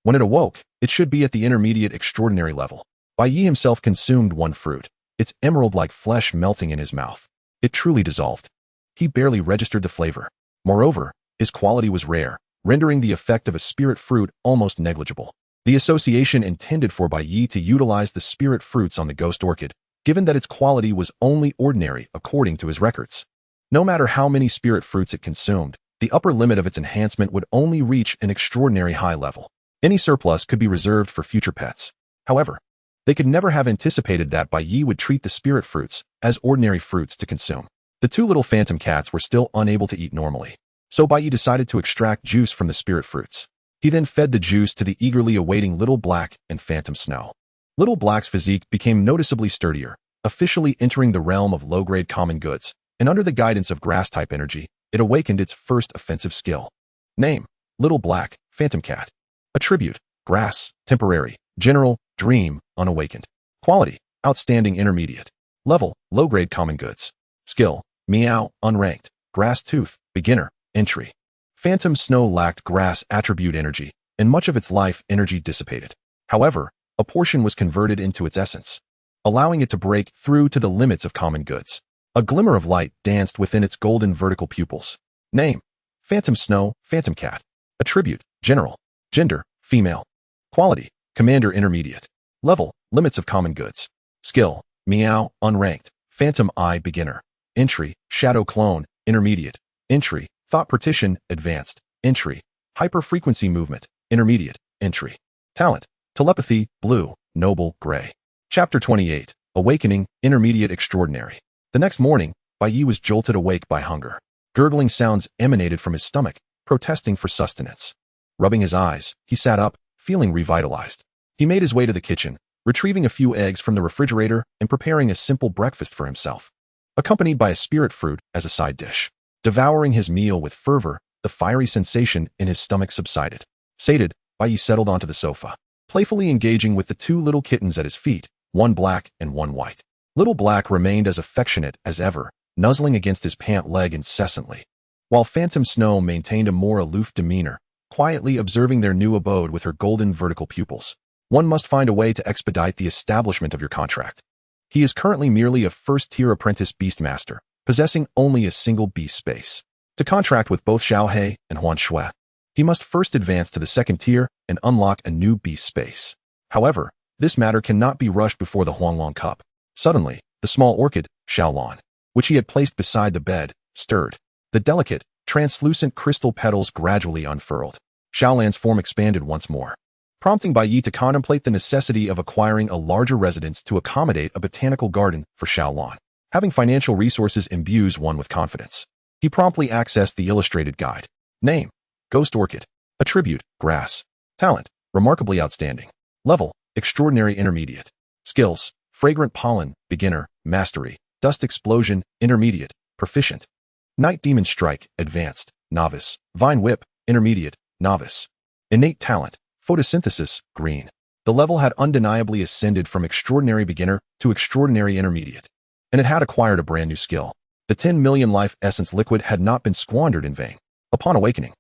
When it awoke, it should be at the intermediate extraordinary level. Bai Ye himself consumed 1 fruit, its emerald-like flesh melting in his mouth. It truly dissolved. He barely registered the flavor. Moreover, his quality was rare, rendering the effect of a spirit fruit almost negligible. The association intended for Bai Ye to utilize the spirit fruits on the ghost orchid, given that its quality was only ordinary according to his records. No matter how many spirit fruits it consumed, the upper limit of its enhancement would only reach an extraordinary high level. Any surplus could be reserved for future pets. However, they could never have anticipated that Bai Ye would treat the spirit fruits as ordinary fruits to consume. The 2 little phantom cats were still unable to eat normally, so Bai Ye decided to extract juice from the spirit fruits. He then fed the juice to the eagerly awaiting Little Black and Phantom Snow. Little Black's physique became noticeably sturdier, officially entering the realm of low-grade common goods, and under the guidance of grass-type energy, it awakened its first offensive skill. Name: Little Black, Phantom Cat. Attribute: Grass, Temporary, General, Dream, Unawakened. Quality: Outstanding Intermediate. Level: Low-grade common goods. Skill: Meow, Unranked. Grass Tooth, Beginner, Entry. Phantom Snow lacked grass attribute energy, and much of its life energy dissipated. However, a portion was converted into its essence, allowing it to break through to the limits of common goods. A glimmer of light danced within its golden vertical pupils. Name: Phantom Snow, Phantom Cat. Attribute: General. Gender: Female. Quality: Commander Intermediate. Level: Limits of common goods. Skill: Meow, Unranked. Phantom Eye, Beginner. Entry: Shadow Clone, Intermediate. Entry: Thought Partition, Advanced. Entry: Hyper-frequency movement, Intermediate. Entry. Talent: Telepathy, Blue, Noble, Gray. Chapter 28, Awakening, Intermediate Extraordinary. The next morning, Bai Ye was jolted awake by hunger. Gurgling sounds emanated from his stomach, protesting for sustenance. Rubbing his eyes, he sat up, feeling revitalized. He made his way to the kitchen, retrieving a few eggs from the refrigerator and preparing a simple breakfast for himself, accompanied by a spirit fruit as a side dish. Devouring his meal with fervor, the fiery sensation in his stomach subsided. Sated, Bai Ye settled onto the sofa, playfully engaging with the 2 little kittens at his feet, one black and one white. Little Black remained as affectionate as ever, nuzzling against his pant leg incessantly, while Phantom Snow maintained a more aloof demeanor, quietly observing their new abode with her golden vertical pupils. One must find a way to expedite the establishment of your contract. He is currently merely a first-tier apprentice beastmaster, possessing only a single beast space. To contract with both Xiao He and Huan Shui, he must first advance to the 2nd tier and unlock a new beast space. However, this matter cannot be rushed before the Huanglong Cup. Suddenly, the small orchid, Xiaolan, which he had placed beside the bed, stirred. The delicate, translucent crystal petals gradually unfurled. Xiaolan's form expanded once more, prompting Bai Ye to contemplate the necessity of acquiring a larger residence to accommodate a botanical garden for Xiaolan. Having financial resources imbues one with confidence. He promptly accessed the illustrated guide. Name: Ghost Orchid. Attribute: Grass. Talent: Remarkably Outstanding. Level: Extraordinary Intermediate. Skills: Fragrant Pollen, Beginner, Mastery. Dust Explosion, Intermediate, Proficient. Night Demon Strike, Advanced, Novice. Vine Whip, Intermediate, Novice. Innate Talent: Photosynthesis, Green. The level had undeniably ascended from Extraordinary Beginner to Extraordinary Intermediate, and it had acquired a brand new skill. The 10 million life essence liquid had not been squandered in vain. Upon awakening,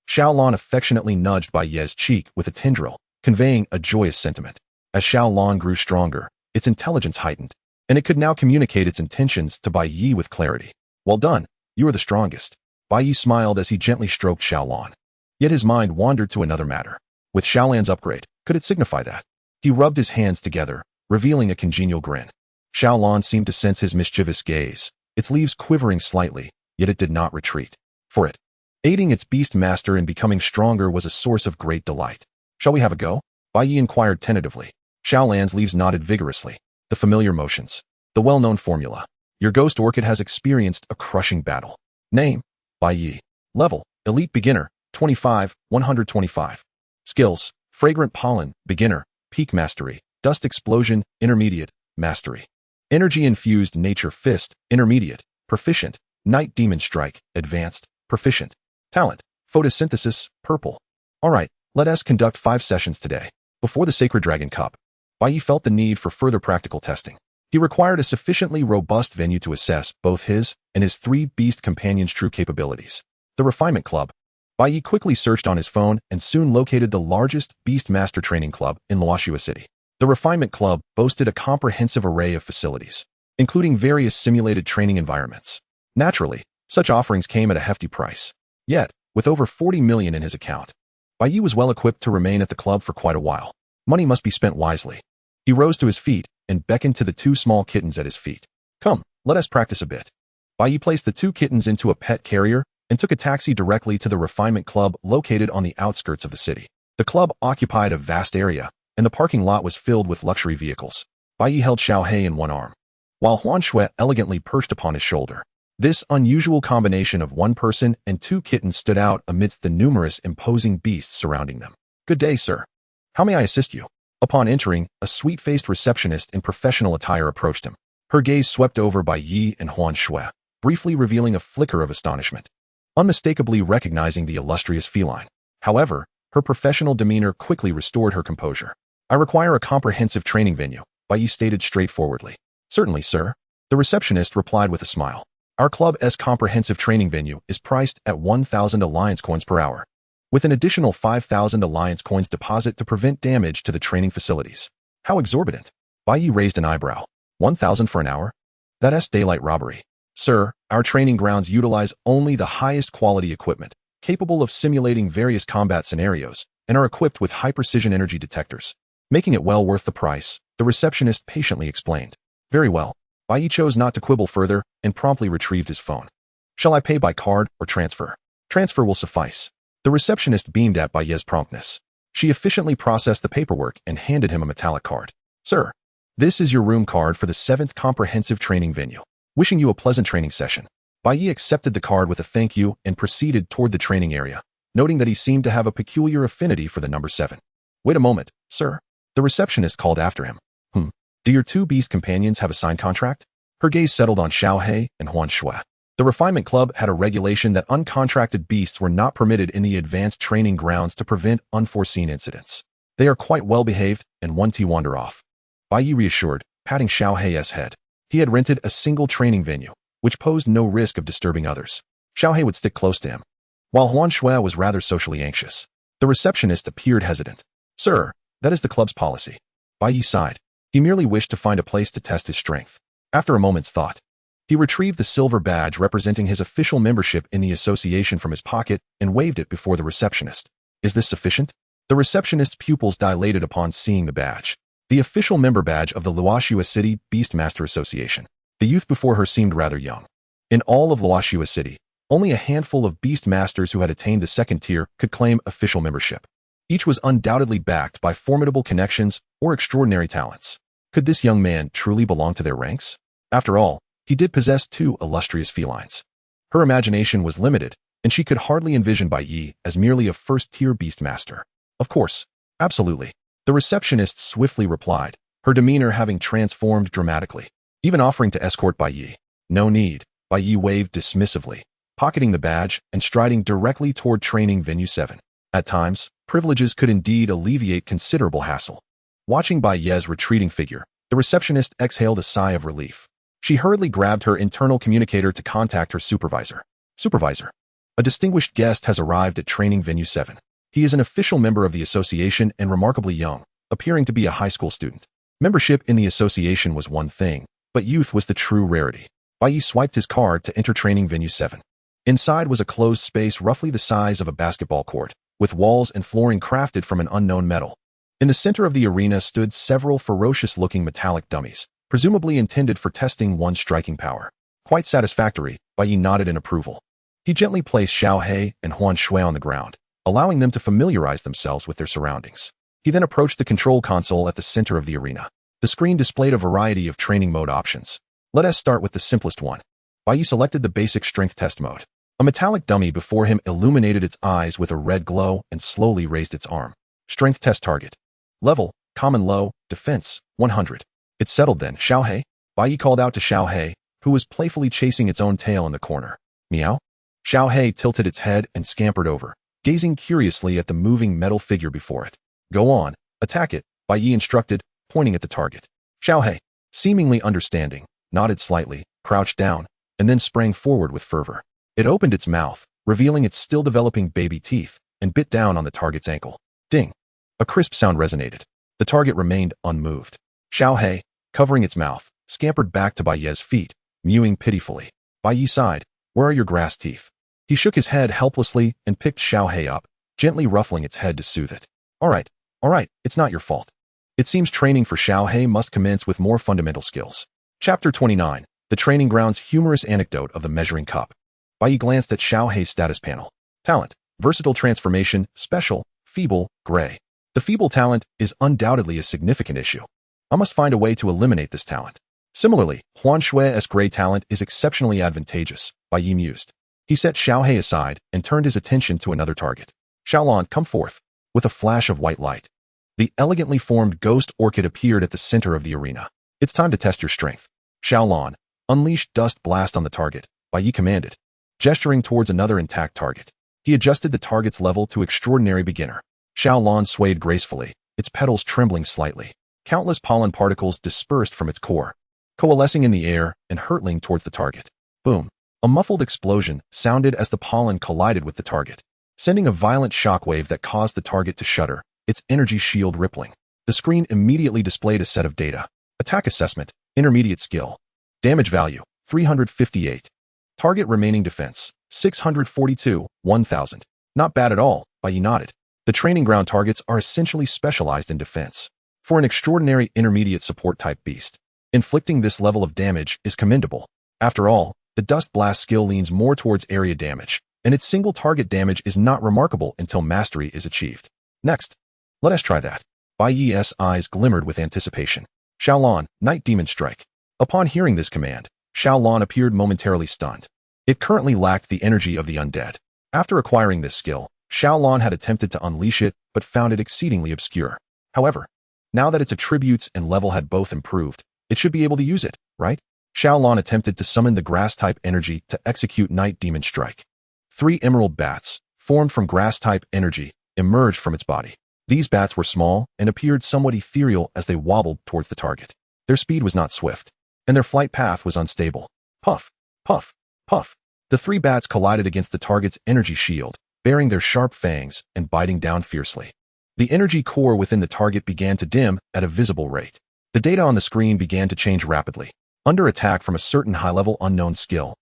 Xiaolan affectionately nudged Bai Ye's cheek with a tendril, conveying a joyous sentiment. As Xiaolan grew stronger, its intelligence heightened, and it could now communicate its intentions to Bai Ye with clarity. Well done, you are the strongest. Bai Ye smiled as he gently stroked Xiaolan. Yet his mind wandered to another matter. With Xiaolan's upgrade, could it signify that? He rubbed his hands together, revealing a congenial grin. Xiaolan seemed to sense his mischievous gaze, its leaves quivering slightly, yet it did not retreat. For it, aiding its beast master in becoming stronger was a source of great delight. Shall we have a go? Bai Yi inquired tentatively. Xiaolan's leaves nodded vigorously. The familiar motions. The well-known formula. Your ghost orchid has experienced a crushing battle. Name: Bai Yi. Level: Elite Beginner, 25, 125. Skills: Fragrant Pollen, Beginner, Peak Mastery, Dust Explosion, Intermediate, Mastery. Energy-Infused Nature Fist, Intermediate, Proficient, Night Demon Strike, Advanced, Proficient. Talent: Photosynthesis, Purple. Alright, let us conduct 5 sessions today. Before the Sacred Dragon Cup, Bai Yi felt the need for further practical testing. He required a sufficiently robust venue to assess both his and his 3 beast companions' true capabilities. The Refinement Club. Bai Yi quickly searched on his phone and soon located the largest Beast Master Training Club in Luoxua City. The Refinement Club boasted a comprehensive array of facilities, including various simulated training environments. Naturally, such offerings came at a hefty price. Yet, with over 40 million in his account, Bai Yi was well equipped to remain at the club for quite a while. Money must be spent wisely. He rose to his feet and beckoned to the 2 small kittens at his feet. Come, let us practice a bit. Bai Yi placed the 2 kittens into a pet carrier and took a taxi directly to the Refinement Club located on the outskirts of the city. The club occupied a vast area, and the parking lot was filled with luxury vehicles. Bai Yi held Xiao He in one arm, while Huan Shui elegantly perched upon his shoulder. This unusual combination of 1 person and 2 kittens stood out amidst the numerous imposing beasts surrounding them. Good day, sir. How may I assist you? Upon entering, a sweet-faced receptionist in professional attire approached him. Her gaze swept over Bai Yi and Huan Shui, briefly revealing a flicker of astonishment, unmistakably recognizing the illustrious feline. However, her professional demeanor quickly restored her composure. I require a comprehensive training venue, Bai Yi stated straightforwardly. Certainly, sir. The receptionist replied with a smile. Our club's comprehensive training venue is priced at 1,000 alliance coins per hour, with an additional 5,000 alliance coins deposit to prevent damage to the training facilities. How exorbitant. Bai Yi raised an eyebrow. 1,000 for an hour? That's daylight robbery. Sir, our training grounds utilize only the highest quality equipment, capable of simulating various combat scenarios, and are equipped with high-precision energy detectors, making it well worth the price, the receptionist patiently explained. Very well. Bai Yi chose not to quibble further and promptly retrieved his phone. Shall I pay by card or transfer? Transfer will suffice. The receptionist beamed at Bai Yi's promptness. She efficiently processed the paperwork and handed him a metallic card. Sir, this is your room card for the 7th comprehensive training venue. Wishing you a pleasant training session. Bai Yi accepted the card with a thank you and proceeded toward the training area, noting that he seemed to have a peculiar affinity for the number 7. Wait a moment, sir. The receptionist called after him. Do your 2 beast companions have a signed contract? Her gaze settled on Xiao He and Huan Shui. The Refinement Club had a regulation that uncontracted beasts were not permitted in the advanced training grounds to prevent unforeseen incidents. They are quite well behaved and won't wander off. Bai Yi reassured, patting Xiao He's head. He had rented a single training venue, which posed no risk of disturbing others. Xiao He would stick close to him, while Huan Shui was rather socially anxious. The receptionist appeared hesitant. Sir, that is the club's policy. Bai Yi sighed. He merely wished to find a place to test his strength. After a moment's thought, he retrieved the silver badge representing his official membership in the association from his pocket and waved it before the receptionist. Is this sufficient? The receptionist's pupils dilated upon seeing the badge. The official member badge of the Luoxua City Beastmaster Association. The youth before her seemed rather young. In all of Luoxua City, only a handful of Beastmasters who had attained the 2nd tier could claim official membership. Each was undoubtedly backed by formidable connections or extraordinary talents. Could this young man truly belong to their ranks? After all, he did possess 2 illustrious felines. Her imagination was limited, and she could hardly envision Bai Yi as merely a 1st-tier beastmaster. Of course, absolutely. The receptionist swiftly replied, her demeanor having transformed dramatically, even offering to escort Bai Yi. No need, Bai Yi waved dismissively, pocketing the badge and striding directly toward training venue 7. At times, privileges could indeed alleviate considerable hassle. Watching Bai Yi's retreating figure, the receptionist exhaled a sigh of relief. She hurriedly grabbed her internal communicator to contact her supervisor. Supervisor, a distinguished guest has arrived at training venue 7. He is an official member of the association and remarkably young, appearing to be a high school student. Membership in the association was one thing, but youth was the true rarity. Bai Yi swiped his card to enter training venue 7. Inside was a closed space roughly the size of a basketball court, with walls and flooring crafted from an unknown metal. In the center of the arena stood several ferocious-looking metallic dummies, presumably intended for testing one's striking power. Quite satisfactory, Bai Yi nodded in approval. He gently placed Xiao He and Huan Shui on the ground, allowing them to familiarize themselves with their surroundings. He then approached the control console at the center of the arena. The screen displayed a variety of training mode options. Let us start with the simplest one. Bai Yi selected the basic strength test mode. A metallic dummy before him illuminated its eyes with a red glow and slowly raised its arm. Strength test target. Level, common low, defense, 100. It settled then. Xiao He? Bai Yi called out to Xiao He, who was playfully chasing its own tail in the corner. Meow? Xiao He tilted its head and scampered over, gazing curiously at the moving metal figure before it. Go on, attack it, Bai Yi instructed, pointing at the target. Xiao He, seemingly understanding, nodded slightly, crouched down, and then sprang forward with fervor. It opened its mouth, revealing its still developing baby teeth, and bit down on the target's ankle. Ding! A crisp sound resonated. The target remained unmoved. Xiao He, covering its mouth, scampered back to Bai Yi's feet, mewing pitifully. Bai Yi sighed. Where are your grass teeth? He shook his head helplessly and picked Xiao He up, gently ruffling its head to soothe it. All right, it's not your fault. It seems training for Xiao He must commence with more fundamental skills. Chapter 29, The Training Ground's Humorous Anecdote of the Measuring Cup. Bai Yi glanced at Xiao He's status panel. Talent, Versatile Transformation, Special, Feeble, Gray. The feeble talent is undoubtedly a significant issue. I must find a way to eliminate this talent. Similarly, Huan Shui's gray talent is exceptionally advantageous, Bai Yi mused. He set Xiao He aside and turned his attention to another target. Xiaolon, come forth. With a flash of white light, the elegantly formed ghost orchid appeared at the center of the arena. It's time to test your strength. Xiaolon, unleash dust blast on the target, Bai Yi commanded. Gesturing towards another intact target, he adjusted the target's level to extraordinary beginner. Xiaolon swayed gracefully, its petals trembling slightly. Countless pollen particles dispersed from its core, coalescing in the air and hurtling towards the target. Boom! A muffled explosion sounded as the pollen collided with the target, sending a violent shockwave that caused the target to shudder, its energy shield rippling. The screen immediately displayed a set of data. Attack assessment, intermediate skill. Damage value, 358. Target remaining defense, 642, 1000. Not bad at all, Bai Yi nodded. The training ground targets are essentially specialized in defense. For an extraordinary intermediate support type beast, inflicting this level of damage is commendable. After all, the Dust Blast skill leans more towards area damage, and its single target damage is not remarkable until mastery is achieved. Next, let us try that. Bai Yi's eyes glimmered with anticipation. Xiaolon, Night Demon Strike. Upon hearing this command, Xiaolon appeared momentarily stunned. It currently lacked the energy of the undead. After acquiring this skill, Xiaolon had attempted to unleash it, but found it exceedingly obscure. However, now that its attributes and level had both improved, it should be able to use it, right? Xiaolon attempted to summon the grass-type energy to execute Night Demon Strike. 3 emerald bats, formed from grass-type energy, emerged from its body. These bats were small and appeared somewhat ethereal as they wobbled towards the target. Their speed was not swift, and their flight path was unstable. Puff, puff, puff. The 3 bats collided against the target's energy shield, baring their sharp fangs and biting down fiercely. The energy core within the target began to dim at a visible rate. The data on the screen began to change rapidly. Under attack from a certain high-level unknown skill,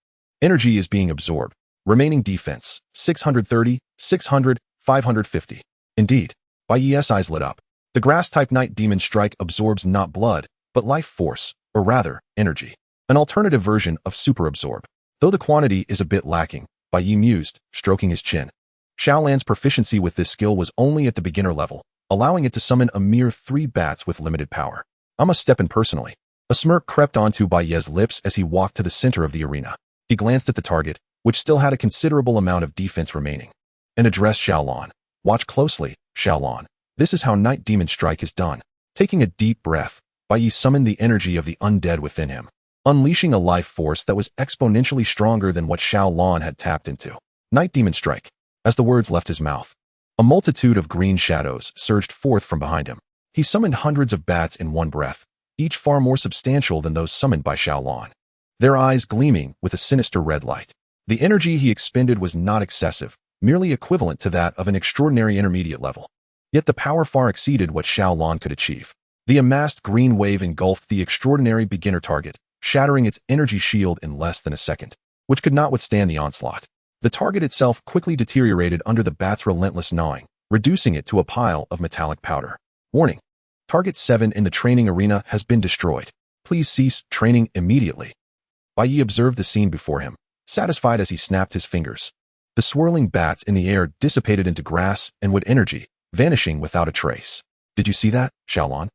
energy is being absorbed. Remaining defense, 630, 600, 550. Indeed, Bai Yi's eyes lit up. The grass-type Night Demon Strike absorbs not blood, but life force, or rather, energy. An alternative version of Super Absorb. Though the quantity is a bit lacking, Bai Yi mused, stroking his chin. Xiaolan's proficiency with this skill was only at the beginner level, allowing it to summon a mere 3 bats with limited power. I must step in personally. A smirk crept onto Bai Yi's lips as he walked to the center of the arena. He glanced at the target, which still had a considerable amount of defense remaining, and addressed Xiaolon. Watch closely, Xiaolon. This is how Night Demon Strike is done. Taking a deep breath, Bai Yi summoned the energy of the undead within him, unleashing a life force that was exponentially stronger than what Xiaolon had tapped into. Night Demon Strike. As the words left his mouth, a multitude of green shadows surged forth from behind him. He summoned hundreds of bats in one breath, each far more substantial than those summoned by Xiaolon, their eyes gleaming with a sinister red light. The energy he expended was not excessive, merely equivalent to that of an extraordinary intermediate level. Yet the power far exceeded what Xiaolon could achieve. The amassed green wave engulfed the extraordinary beginner target, shattering its energy shield in less than a second, which could not withstand the onslaught. The target itself quickly deteriorated under the bat's relentless gnawing, reducing it to a pile of metallic powder. Warning. Target 7 in the training arena has been destroyed. Please cease training immediately. Bai Yi observed the scene before him, satisfied as he snapped his fingers. The swirling bats in the air dissipated into grass and wood energy, vanishing without a trace. Did you see that, Xiaolan?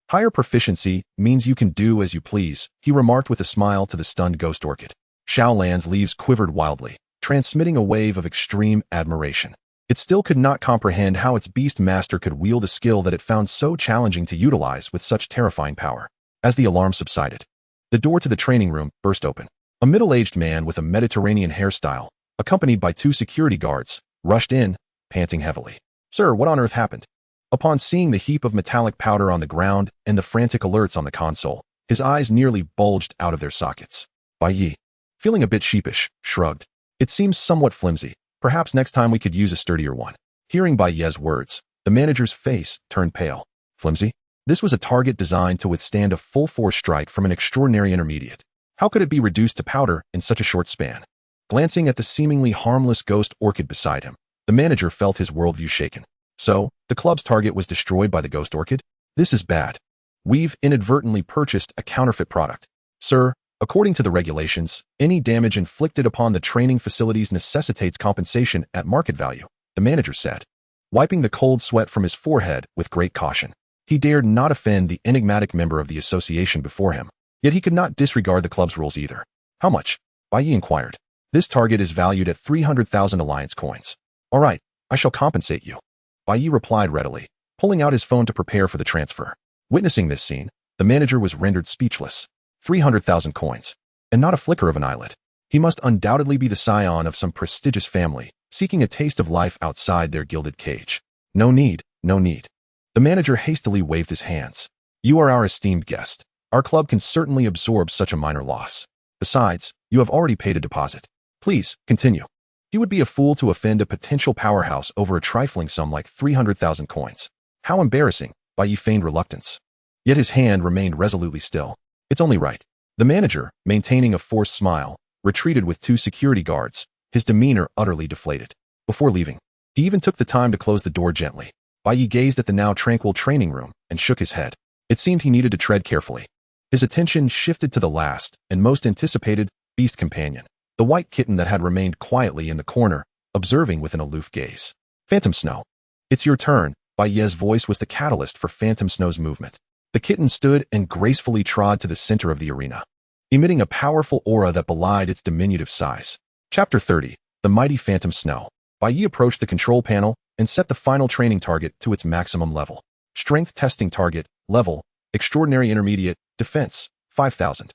Higher proficiency means you can do as you please, he remarked with a smile to the stunned ghost orchid. Xiaolan's leaves quivered wildly, transmitting a wave of extreme admiration. It still could not comprehend how its beast master could wield a skill that it found so challenging to utilize with such terrifying power. As the alarm subsided, the door to the training room burst open. A middle-aged man with a Mediterranean hairstyle, accompanied by 2 security guards, rushed in, panting heavily. Sir, what on earth happened? Upon seeing the heap of metallic powder on the ground and the frantic alerts on the console, his eyes nearly bulged out of their sockets. Bai Yi, feeling a bit sheepish, shrugged. It seems somewhat flimsy. Perhaps next time we could use a sturdier one. Hearing Bai Ye's words, the manager's face turned pale. Flimsy? This was a target designed to withstand a full-force strike from an extraordinary intermediate. How could it be reduced to powder in such a short span? Glancing at the seemingly harmless ghost orchid beside him, the manager felt his worldview shaken. So, the club's target was destroyed by the ghost orchid? This is bad. We've inadvertently purchased a counterfeit product. Sir, according to the regulations, any damage inflicted upon the training facilities necessitates compensation at market value, the manager said, wiping the cold sweat from his forehead with great caution. He dared not offend the enigmatic member of the association before him, yet he could not disregard the club's rules either. How much? Bai Yi inquired. This target is valued at 300,000 alliance coins. All right, I shall compensate you. Bai Yi replied readily, pulling out his phone to prepare for the transfer. Witnessing this scene, the manager was rendered speechless. 300,000 coins, and not a flicker of an eyelid. He must undoubtedly be the scion of some prestigious family, seeking a taste of life outside their gilded cage. No need, no need. The manager hastily waved his hands. You are our esteemed guest. Our club can certainly absorb such a minor loss. Besides, you have already paid a deposit. Please, continue. He would be a fool to offend a potential powerhouse over a trifling sum like 300,000 coins. How embarrassing, Bai Yi feigned reluctance. Yet his hand remained resolutely still. It's only right. The manager, maintaining a forced smile, retreated with 2 security guards, his demeanor utterly deflated. Before leaving, he even took the time to close the door gently. Bai Yi gazed at the now tranquil training room and shook his head. It seemed he needed to tread carefully. His attention shifted to the last and most anticipated beast companion, the white kitten that had remained quietly in the corner, observing with an aloof gaze. Phantom Snow. It's your turn. Bai Yi's voice was the catalyst for Phantom Snow's movement. The kitten stood and gracefully trod to the center of the arena, emitting a powerful aura that belied its diminutive size. Chapter 30. The Mighty Phantom Snow. Bai Yi approached the control panel and set the final training target to its maximum level. Strength testing target, level, extraordinary intermediate, defense, 5,000.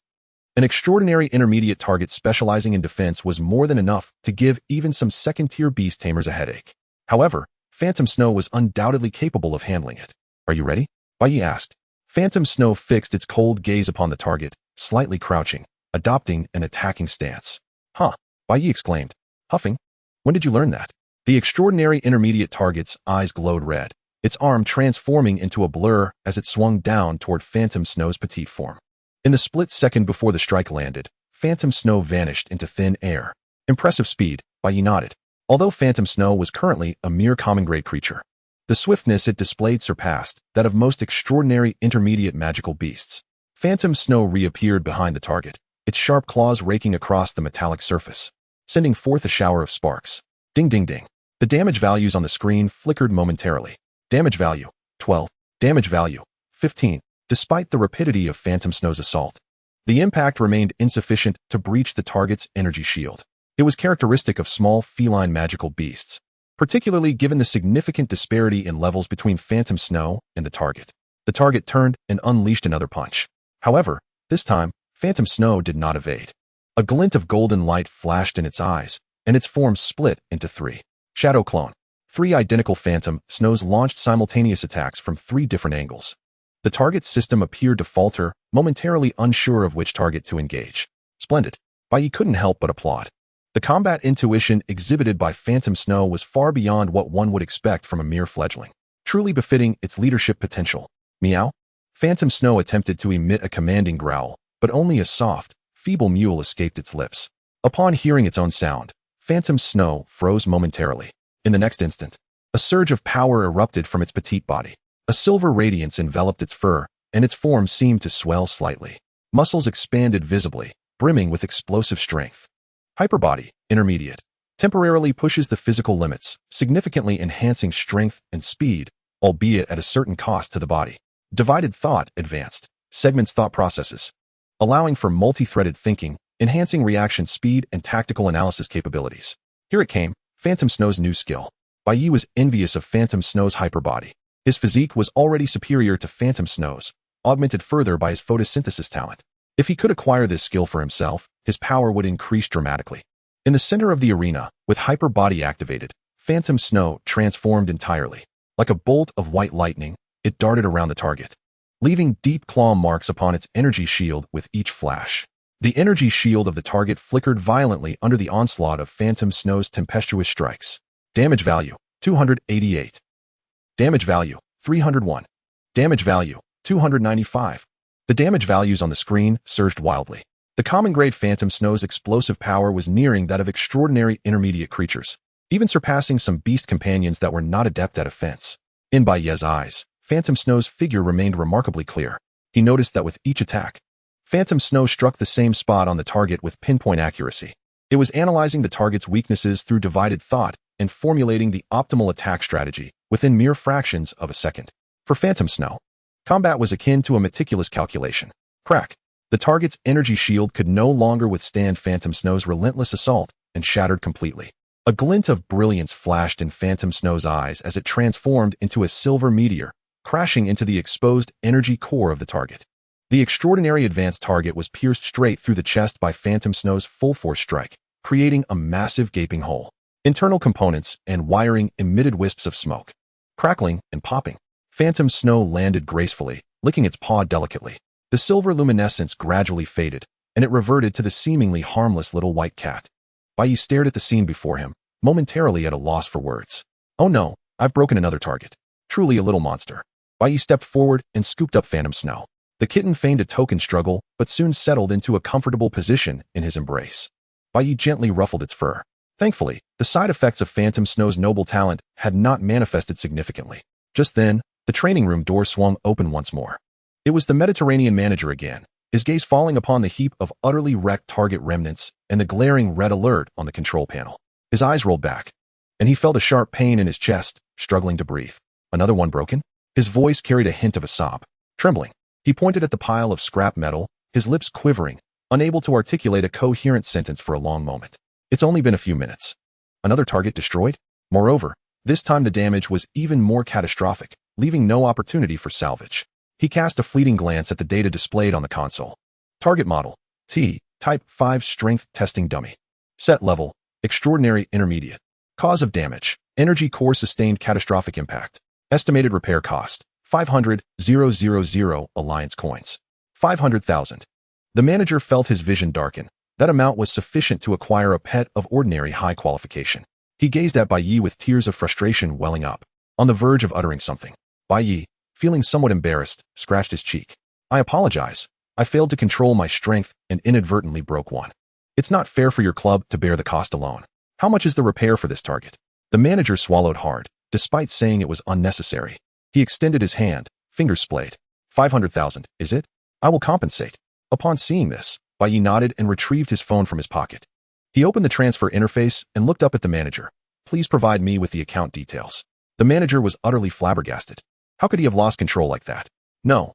An extraordinary intermediate target specializing in defense was more than enough to give even some second-tier beast tamers a headache. However, Phantom Snow was undoubtedly capable of handling it. Are you ready? Bai Yi asked. Phantom Snow fixed its cold gaze upon the target, slightly crouching, adopting an attacking stance. Huh, Bai Yi exclaimed, huffing. When did you learn that? The extraordinary intermediate target's eyes glowed red, its arm transforming into a blur as it swung down toward Phantom Snow's petite form. In the split second before the strike landed, Phantom Snow vanished into thin air. Impressive speed, Bai Yi nodded. Although Phantom Snow was currently a mere common-grade creature, the swiftness it displayed surpassed that of most extraordinary intermediate magical beasts. Phantom Snow reappeared behind the target, its sharp claws raking across the metallic surface, sending forth a shower of sparks. Ding ding ding. The damage values on the screen flickered momentarily. Damage value, 12. Damage value, 15. Despite the rapidity of Phantom Snow's assault, the impact remained insufficient to breach the target's energy shield. It was characteristic of small feline magical beasts, particularly given the significant disparity in levels between Phantom Snow and the target. The target turned and unleashed another punch. However, this time, Phantom Snow did not evade. A glint of golden light flashed in its eyes, and its form split into 3. Shadow Clone. 3 identical Phantom Snows launched simultaneous attacks from 3 different angles. The target's system appeared to falter, momentarily unsure of which target to engage. Splendid. Bai Yi couldn't help but applaud. The combat intuition exhibited by Phantom Snow was far beyond what one would expect from a mere fledgling, truly befitting its leadership potential. Meow? Phantom Snow attempted to emit a commanding growl, but only a soft, feeble mewl escaped its lips. Upon hearing its own sound, Phantom Snow froze momentarily. In the next instant, a surge of power erupted from its petite body. A silver radiance enveloped its fur, and its form seemed to swell slightly. Muscles expanded visibly, brimming with explosive strength. Hyperbody, intermediate, temporarily pushes the physical limits, significantly enhancing strength and speed, albeit at a certain cost to the body. Divided thought, advanced, segments thought processes, allowing for multi-threaded thinking, enhancing reaction speed and tactical analysis capabilities. Here it came, Phantom Snow's new skill. Bai Yi was envious of Phantom Snow's hyperbody. His physique was already superior to Phantom Snow's, augmented further by his photosynthesis talent. If he could acquire this skill for himself, his power would increase dramatically. In the center of the arena, with hyperbody activated, Phantom Snow transformed entirely. Like a bolt of white lightning, it darted around the target, leaving deep claw marks upon its energy shield with each flash. The energy shield of the target flickered violently under the onslaught of Phantom Snow's tempestuous strikes. Damage value, 288. Damage value, 301. Damage value, 295. The damage values on the screen surged wildly. The common-grade Phantom Snow's explosive power was nearing that of extraordinary intermediate creatures, even surpassing some beast companions that were not adept at offense. In Bai Ye's eyes, Phantom Snow's figure remained remarkably clear. He noticed that with each attack, Phantom Snow struck the same spot on the target with pinpoint accuracy. It was analyzing the target's weaknesses through divided thought and formulating the optimal attack strategy within mere fractions of a second. For Phantom Snow, combat was akin to a meticulous calculation. Crack. The target's energy shield could no longer withstand Phantom Snow's relentless assault and shattered completely. A glint of brilliance flashed in Phantom Snow's eyes as it transformed into a silver meteor, crashing into the exposed energy core of the target. The extraordinary advanced target was pierced straight through the chest by Phantom Snow's full-force strike, creating a massive gaping hole. Internal components and wiring emitted wisps of smoke. Crackling and popping, Phantom Snow landed gracefully, licking its paw delicately. The silver luminescence gradually faded, and it reverted to the seemingly harmless little white cat. Bai Yi stared at the scene before him, momentarily at a loss for words. Oh no, I've broken another target. Truly a little monster. Bai Yi stepped forward and scooped up Phantom Snow. The kitten feigned a token struggle, but soon settled into a comfortable position in his embrace. Bai Yi gently ruffled its fur. Thankfully, the side effects of Phantom Snow's noble talent had not manifested significantly. Just then, the training room door swung open once more. It was the Mediterranean manager again, his gaze falling upon the heap of utterly wrecked target remnants and the glaring red alert on the control panel. His eyes rolled back, and he felt a sharp pain in his chest, struggling to breathe. Another one broken? His voice carried a hint of a sob. Trembling, he pointed at the pile of scrap metal, his lips quivering, unable to articulate a coherent sentence for a long moment. It's only been a few minutes. Another target destroyed? Moreover, this time the damage was even more catastrophic, leaving no opportunity for salvage. He cast a fleeting glance at the data displayed on the console. Target model, T, Type 5 Strength Testing Dummy. Set level, Extraordinary Intermediate. Cause of damage, Energy Core Sustained Catastrophic Impact. Estimated repair cost, 500,000 Alliance coins. 500,000. The manager felt his vision darken. That amount was sufficient to acquire a pet of ordinary high qualification. He gazed at Bai Yi with tears of frustration welling up, on the verge of uttering something. Bai Yi, feeling somewhat embarrassed, scratched his cheek. I apologize. I failed to control my strength and inadvertently broke one. It's not fair for your club to bear the cost alone. How much is the repair for this target? The manager swallowed hard, despite saying it was unnecessary. He extended his hand, fingers splayed. 500,000, is it? I will compensate. Upon seeing this, Bai Yi nodded and retrieved his phone from his pocket. He opened the transfer interface and looked up at the manager. Please provide me with the account details. The manager was utterly flabbergasted. How could he have lost control like that? No,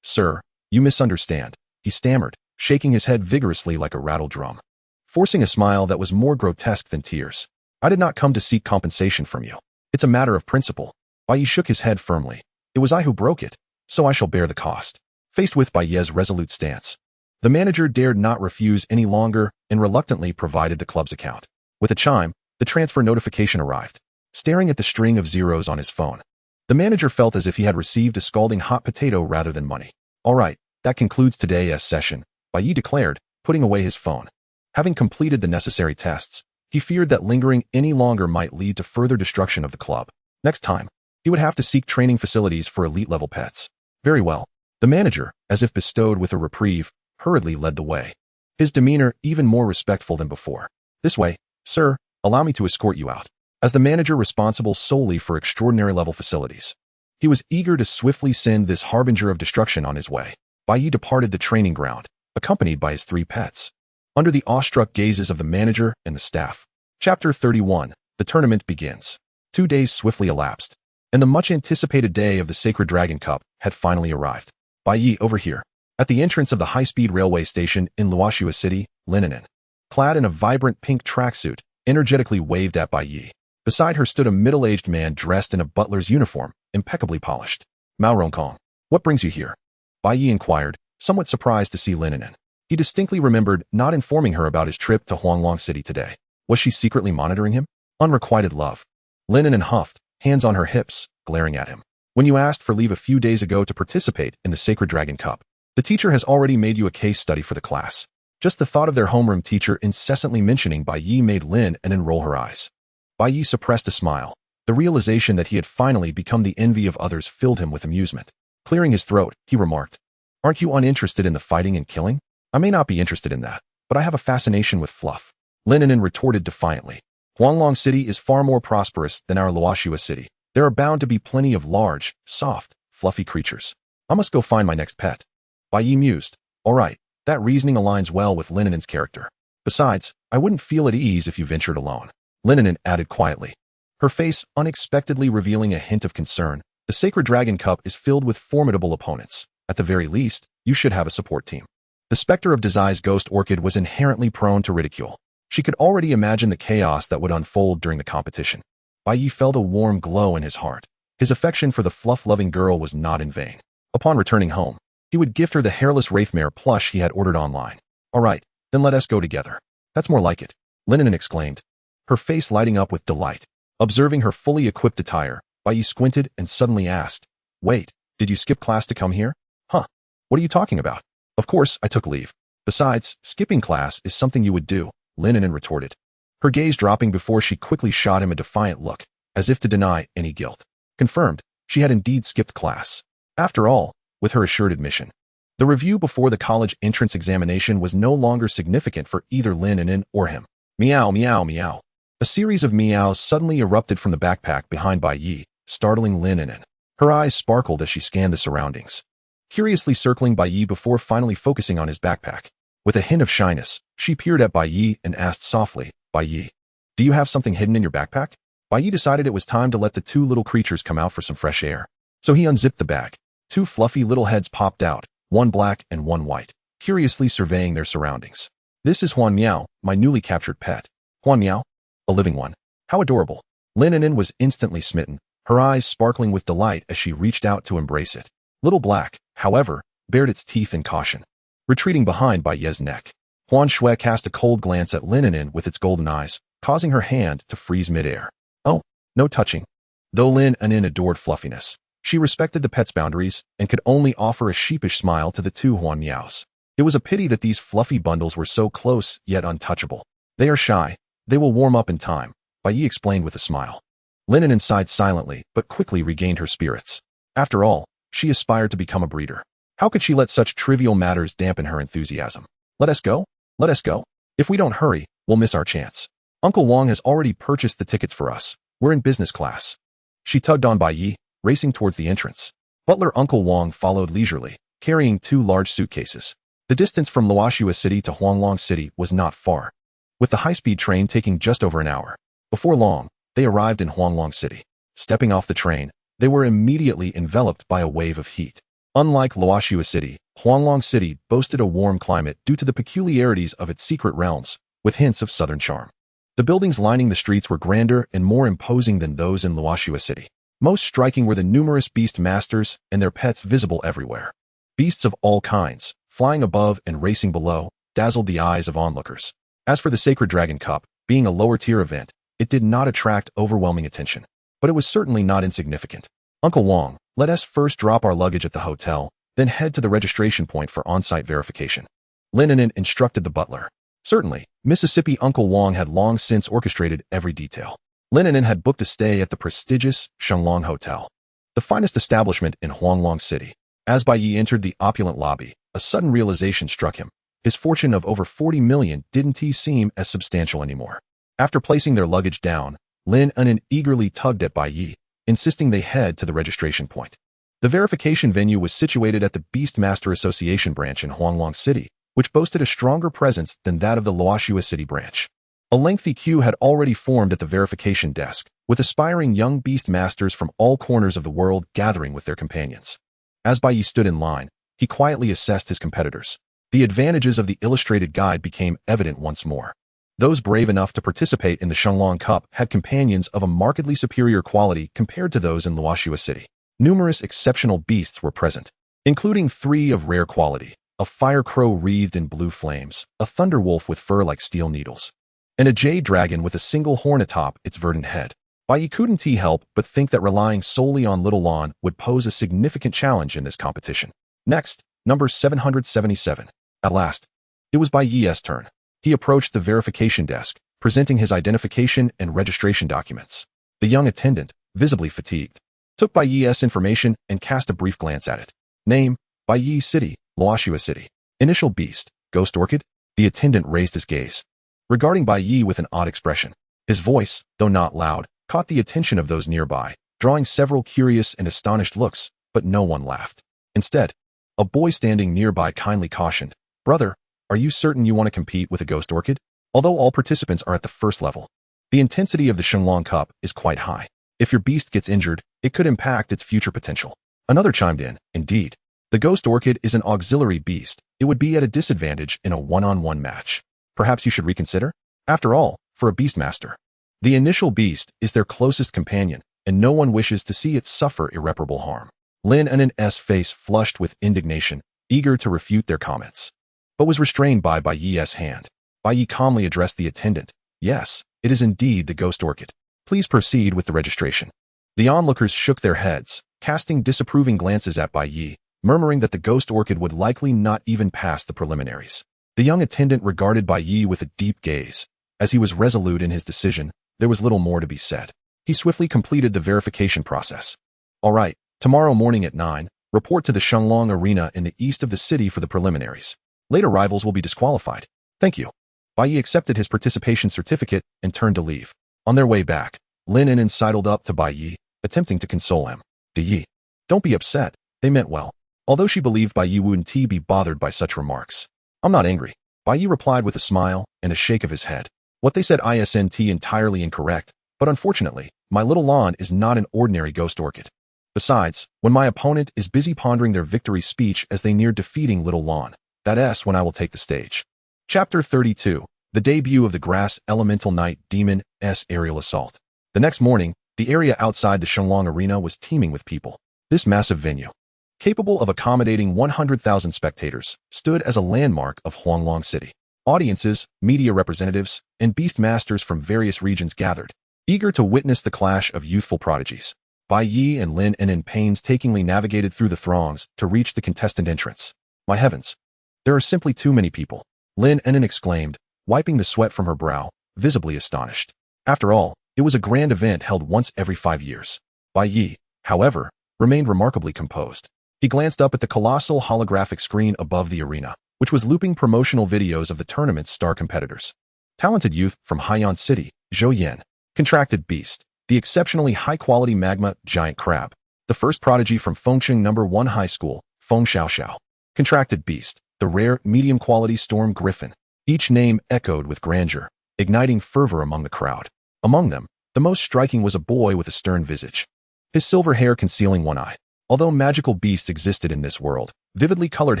sir, you misunderstand, he stammered, shaking his head vigorously like a rattled drum, forcing a smile that was more grotesque than tears. I did not come to seek compensation from you. It's a matter of principle. Bai Yi shook his head firmly. It was I who broke it, so I shall bear the cost. Faced with Bai Yi's resolute stance, the manager dared not refuse any longer and reluctantly provided the club's account. With a chime, the transfer notification arrived. Staring at the string of zeros on his phone, the manager felt as if he had received a scalding hot potato rather than money. All right, that concludes today's session, Bai Yi declared, putting away his phone. Having completed the necessary tests, he feared that lingering any longer might lead to further destruction of the club. Next time, he would have to seek training facilities for elite-level pets. Very well. The manager, as if bestowed with a reprieve, hurriedly led the way, his demeanor even more respectful than before. This way, sir, allow me to escort you out. As the manager responsible solely for extraordinary-level facilities, he was eager to swiftly send this harbinger of destruction on his way. Bai Yi departed the training ground, accompanied by his 3 pets. Under the awestruck gazes of the manager and the staff. Chapter 31. The tournament begins. 2 days swiftly elapsed, and the much-anticipated day of the Sacred Dragon Cup had finally arrived. Bai Yi, over here. At the entrance of the high-speed railway station in Luoxua City, Lin, clad in a vibrant pink tracksuit, energetically waved at Bai Yi. Beside her stood a middle-aged man dressed in a butler's uniform, impeccably polished. Mao Rongkong, what brings you here? Bai Yi inquired, somewhat surprised to see Lin. He distinctly remembered not informing her about his trip to Huanglong City today. Was she secretly monitoring him? Unrequited love. Lin huffed, hands on her hips, glaring at him. When you asked for leave a few days ago to participate in the Sacred Dragon Cup, the teacher has already made you a case study for the class. Just the thought of their homeroom teacher incessantly mentioning Bai Yi made Lin roll her eyes. Bai Yi suppressed a smile. The realization that he had finally become the envy of others filled him with amusement. Clearing his throat, he remarked, "Aren't you uninterested in the fighting and killing? I may not be interested in that, but I have a fascination with fluff." Lin retorted defiantly. Huanglong City is far more prosperous than our Luoxua City. There are bound to be plenty of large, soft, fluffy creatures. I must go find my next pet. Bai Yi mused. All right, that reasoning aligns well with Lin's character. Besides, I wouldn't feel at ease if you ventured alone. Lin added quietly, her face unexpectedly revealing a hint of concern. The Sacred Dragon Cup is filled with formidable opponents. At the very least, you should have a support team. The specter of Desai's ghost orchid was inherently prone to ridicule. She could already imagine the chaos that would unfold during the competition. Bai Yi felt a warm glow in his heart. His affection for the fluff-loving girl was not in vain. Upon returning home, he would gift her the hairless Wraithmare plush he had ordered online. All right, then let us go together. That's more like it, Lin exclaimed, her face lighting up with delight. Observing her fully equipped attire, Bai Yi squinted and suddenly asked, "Wait, did you skip class to come here?" "Huh? What are you talking about?" "Of course, I took leave. Besides, skipping class is something you would do," Lin retorted, her gaze dropping before she quickly shot him a defiant look, as if to deny any guilt. Confirmed, she had indeed skipped class. After all, with her assured admission, the review before the college entrance examination was no longer significant for either Lin or him. Meow, meow, meow. A series of meows suddenly erupted from the backpack behind Bai Yi, startling Lin. Her eyes sparkled as she scanned the surroundings, curiously circling Bai Yi before finally focusing on his backpack. With a hint of shyness, she peered at Bai Yi and asked softly, "Bai Yi, do you have something hidden in your backpack?" Bai Yi decided it was time to let the 2 little creatures come out for some fresh air. So he unzipped the bag. 2 fluffy little heads popped out, one black and one white, curiously surveying their surroundings. "This is Huan Miao, my newly captured pet." "Huan Miao? A living one? How adorable." Lin was instantly smitten, her eyes sparkling with delight as she reached out to embrace it. Little Black, however, bared its teeth in caution, retreating behind Bai Yi's neck. Huan Shui cast a cold glance at Lin with its golden eyes, causing her hand to freeze midair. Oh, no touching. Though Lin adored fluffiness, she respected the pet's boundaries and could only offer a sheepish smile to the 2 Huan Miaos. It was a pity that these fluffy bundles were so close yet untouchable. "They are shy. They will warm up in time," Bai Yi explained with a smile. Lin sighed silently but quickly regained her spirits. After all, she aspired to become a breeder. How could she let such trivial matters dampen her enthusiasm? "Let us go? Let us go. If we don't hurry, we'll miss our chance. Uncle Wang has already purchased the tickets for us. We're in business class." She tugged on Bai Yi, racing towards the entrance. Butler Uncle Wang followed leisurely, carrying 2 large suitcases. The distance from Luoxua City to Huanglong City was not far, with the high-speed train taking just over an hour. Before long, they arrived in Huanglong City. Stepping off the train, they were immediately enveloped by a wave of heat. Unlike Luoxua City, Huanglong City boasted a warm climate due to the peculiarities of its secret realms, with hints of southern charm. The buildings lining the streets were grander and more imposing than those in Luoxua City. Most striking were the numerous beast masters and their pets visible everywhere. Beasts of all kinds, flying above and racing below, dazzled the eyes of onlookers. As for the Sacred Dragon Cup, being a lower-tier event, it did not attract overwhelming attention, but it was certainly not insignificant. "Uncle Wang, let us first drop our luggage at the hotel, then head to the registration point for on-site verification," Lin instructed the butler. Certainly, Mississippi Uncle Wang had long since orchestrated every detail. Lin had booked a stay at the prestigious Shenglong Hotel, the finest establishment in Huanglong City. As Bai Yi entered the opulent lobby, a sudden realization struck him. His fortune of over 40 million didn't seem as substantial anymore. After placing their luggage down, Lin eagerly tugged at Bai Yi, insisting they head to the registration point. The verification venue was situated at the Beastmaster Association branch in Huanglong City, which boasted a stronger presence than that of the Luoxua City branch. A lengthy queue had already formed at the verification desk, with aspiring young beast masters from all corners of the world gathering with their companions. As Bai Yi stood in line, he quietly assessed his competitors. The advantages of the illustrated guide became evident once more. Those brave enough to participate in the Shenglong Cup had companions of a markedly superior quality compared to those in Luoxua City. Numerous exceptional beasts were present, including 3 of rare quality, a fire crow wreathed in blue flames, a thunder wolf with fur like steel needles, and a jade dragon with a single horn atop its verdant head. Bai Yi couldn't help but think that relying solely on Little Lon would pose a significant challenge in this competition. Next, number 777. At last, it was Bai Yi's turn. He approached the verification desk, presenting his identification and registration documents. The young attendant, visibly fatigued, took Bai Yi's information and cast a brief glance at it. Name, Bai Yi City, Luoxua City. Initial beast, Ghost Orchid. The attendant raised his gaze, regarding Bai Yi with an odd expression. His voice, though not loud, caught the attention of those nearby, drawing several curious and astonished looks, but no one laughed. Instead, a boy standing nearby kindly cautioned, "Brother, are you certain you want to compete with a Ghost Orchid?" Although all participants are at the first level, the intensity of the Shenglong Cup is quite high. If your beast gets injured, it could impact its future potential. Another chimed in, "Indeed, the Ghost Orchid is an auxiliary beast. It would be at a disadvantage in a one-on-one match. Perhaps you should reconsider? After all, for a Beastmaster, the initial beast is their closest companion, and no one wishes to see it suffer irreparable harm." Lin Nn's face flushed with indignation, eager to refute their comments, but was restrained by Bai Yi's hand. Bai Yi calmly addressed the attendant. "Yes, it is indeed the Ghost Orchid. Please proceed with the registration." The onlookers shook their heads, casting disapproving glances at Bai Yi, murmuring that the Ghost Orchid would likely not even pass the preliminaries. The young attendant regarded Bai Yi with a deep gaze. As he was resolute in his decision, there was little more to be said. He swiftly completed the verification process. "All right, tomorrow morning at 9, report to the Shenglong Arena in the east of the city for the preliminaries. Late arrivals will be disqualified. Thank you." Bai Yi accepted his participation certificate and turned to leave. On their way back, Lin Nnen sidled up to Bai Yi, attempting to console him. Yi, don't be upset. They meant well." Although she believed Bai Yi wouldn't be bothered by such remarks. "I'm not angry," Bai Yi replied with a smile and a shake of his head. "What they said isn't entirely incorrect, but unfortunately, my little Lon is not an ordinary Ghost Orchid. Besides, when my opponent is busy pondering their victory speech as they near defeating Little Lon, that's when I will take the stage." Chapter 32. The debut of the Grass Elemental Knight Demon's aerial assault. The next morning, the area outside the Shenglong Arena was teeming with people. This massive venue, capable of accommodating 100,000 spectators, stood as a landmark of Huanglong City. Audiences, media representatives, and beast masters from various regions gathered, eager to witness the clash of youthful prodigies. Bai Yi and Lin Nnen painstakingly navigated through the throngs to reach the contestant entrance. "My heavens, there are simply too many people," Lin Nnen exclaimed, wiping the sweat from her brow, visibly astonished. After all, it was a grand event held once every 5 years. Bai Yi, however, remained remarkably composed. He glanced up at the colossal holographic screen above the arena, which was looping promotional videos of the tournament's star competitors. Talented youth from Haiyan City, Zhou Yan. Contracted beast, the exceptionally high-quality magma giant crab. The first prodigy from Fengcheng No. 1 High School, Feng Xiaoxiao. Contracted beast, the rare, medium-quality storm griffin. Each name echoed with grandeur, igniting fervor among the crowd. Among them, the most striking was a boy with a stern visage, his silver hair concealing one eye. Although magical beasts existed in this world, vividly colored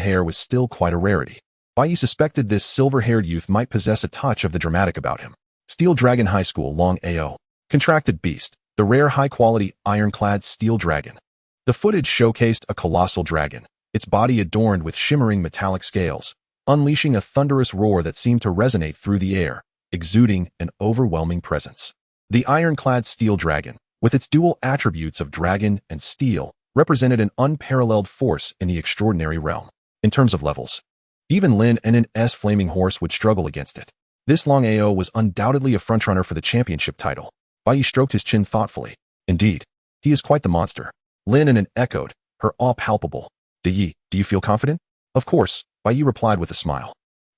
hair was still quite a rarity. Bai Yi suspected this silver-haired youth might possess a touch of the dramatic about him. Steel Dragon High School Long AO. Contracted beast, the rare high-quality ironclad steel dragon. The footage showcased a colossal dragon, its body adorned with shimmering metallic scales, unleashing a thunderous roar that seemed to resonate through the air, exuding an overwhelming presence. The ironclad steel dragon, with its dual attributes of dragon and steel, represented an unparalleled force in the extraordinary realm. In terms of levels, even Lin Nn's flaming horse would struggle against it. This Long AO was undoubtedly a frontrunner for the championship title. Bai Yi stroked his chin thoughtfully. "Indeed, he is quite the monster." Lin Nnen echoed, her awe palpable. Yi, do you feel confident?" "Of course," Bai Yi replied with a smile.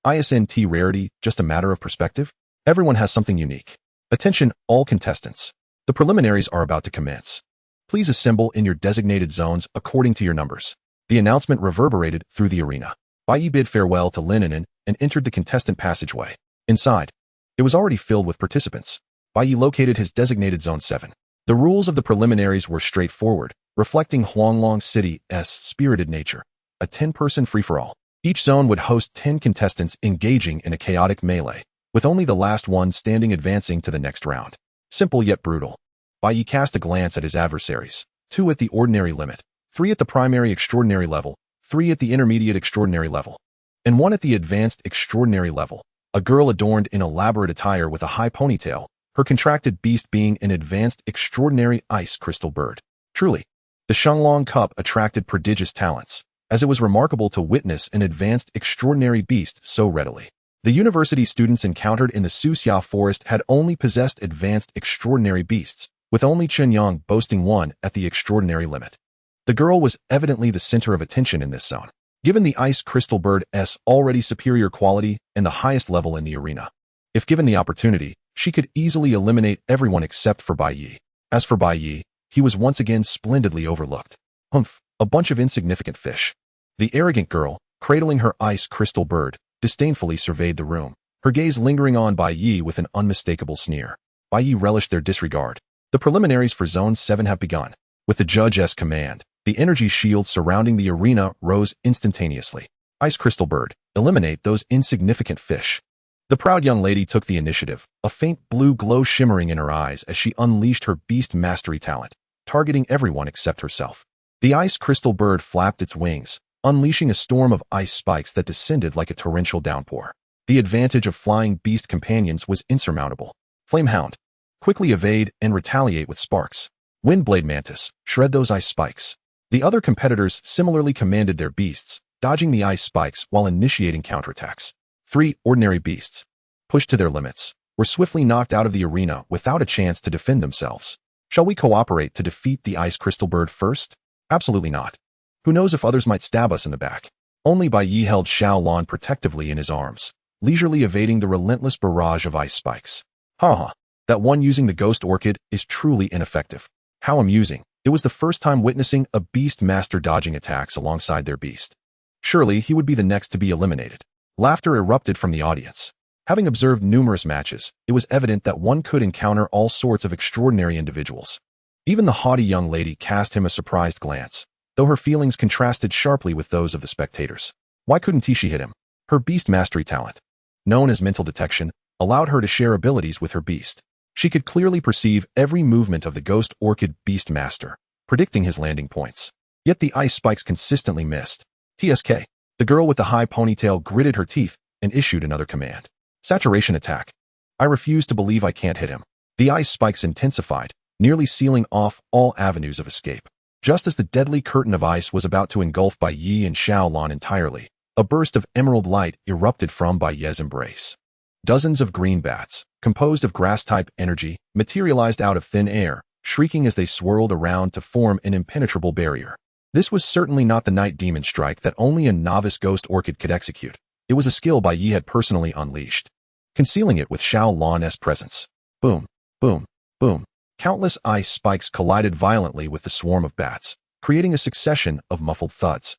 "Isn't rarity just a matter of perspective? Everyone has something unique. Attention, all contestants. The preliminaries are about to commence. Please assemble in your designated zones according to your numbers." The announcement reverberated through the arena. Bai Yi bid farewell to Lin and entered the contestant passageway. Inside, it was already filled with participants. Bai Yi located his designated Zone 7. The rules of the preliminaries were straightforward, reflecting Huanglong City's spirited nature. A 10-person free-for-all. Each zone would host 10 contestants engaging in a chaotic melee, with only the last one standing advancing to the next round. Simple yet brutal. Bai Yi cast a glance at his adversaries. 2 at the ordinary limit, 3 at the primary extraordinary level, 3 at the intermediate extraordinary level, and 1 at the advanced extraordinary level. A girl adorned in elaborate attire with a high ponytail, her contracted beast being an advanced extraordinary ice crystal bird. Truly, the Shenglong Cup attracted prodigious talents, as it was remarkable to witness an advanced extraordinary beast so readily. The university students encountered in the Suxia forest had only possessed advanced extraordinary beasts, with only Tianwang boasting one at the extraordinary limit. The girl was evidently the center of attention in this zone, given the ice crystal bird's already superior quality and the highest level in the arena. If given the opportunity, she could easily eliminate everyone except for Bai Yi. As for Bai Yi, he was once again splendidly overlooked. Humph, a bunch of insignificant fish. The arrogant girl, cradling her ice crystal bird, disdainfully surveyed the room, her gaze lingering on Bai Yi with an unmistakable sneer. Bai Yi relished their disregard. The preliminaries for Zone 7 have begun. With the judge's command, the energy shield surrounding the arena rose instantaneously. Ice crystal bird, eliminate those insignificant fish. The proud young lady took the initiative, a faint blue glow shimmering in her eyes as she unleashed her beast mastery talent, targeting everyone except herself. The ice crystal bird flapped its wings, unleashing a storm of ice spikes that descended like a torrential downpour. The advantage of flying beast companions was insurmountable. Flamehound, quickly evade and retaliate with sparks. Windblade Mantis, shred those ice spikes. The other competitors similarly commanded their beasts, dodging the ice spikes while initiating counterattacks. 3 ordinary beasts, pushed to their limits, were swiftly knocked out of the arena without a chance to defend themselves. Shall we cooperate to defeat the ice crystal bird first? Absolutely not. Who knows if others might stab us in the back? Only Bai Yi held Xiao Lan protectively in his arms, leisurely evading the relentless barrage of ice spikes. Ha! That one using the ghost orchid is truly ineffective. How amusing. It was the first time witnessing a beast master dodging attacks alongside their beast. Surely he would be the next to be eliminated. Laughter erupted from the audience. Having observed numerous matches, it was evident that one could encounter all sorts of extraordinary individuals. Even the haughty young lady cast him a surprised glance, though her feelings contrasted sharply with those of the spectators. Why couldn't she hit him? Her beast mastery talent, known as mental detection, allowed her to share abilities with her beast. She could clearly perceive every movement of the ghost orchid beast master, predicting his landing points. Yet the ice spikes consistently missed. TSK. The girl with the high ponytail gritted her teeth and issued another command. Saturation attack. I refuse to believe I can't hit him. The ice spikes intensified, nearly sealing off all avenues of escape. Just as the deadly curtain of ice was about to engulf Bai Yi and Xiao Lan entirely, a burst of emerald light erupted from Bai Yi's embrace. Dozens of green bats, composed of grass-type energy, materialized out of thin air, shrieking as they swirled around to form an impenetrable barrier. This was certainly not the night demon strike that only a novice ghost orchid could execute. It was a skill Bai Yi had personally unleashed, concealing it with Xiao Lan's presence. Boom, boom, boom. Countless ice spikes collided violently with the swarm of bats, creating a succession of muffled thuds.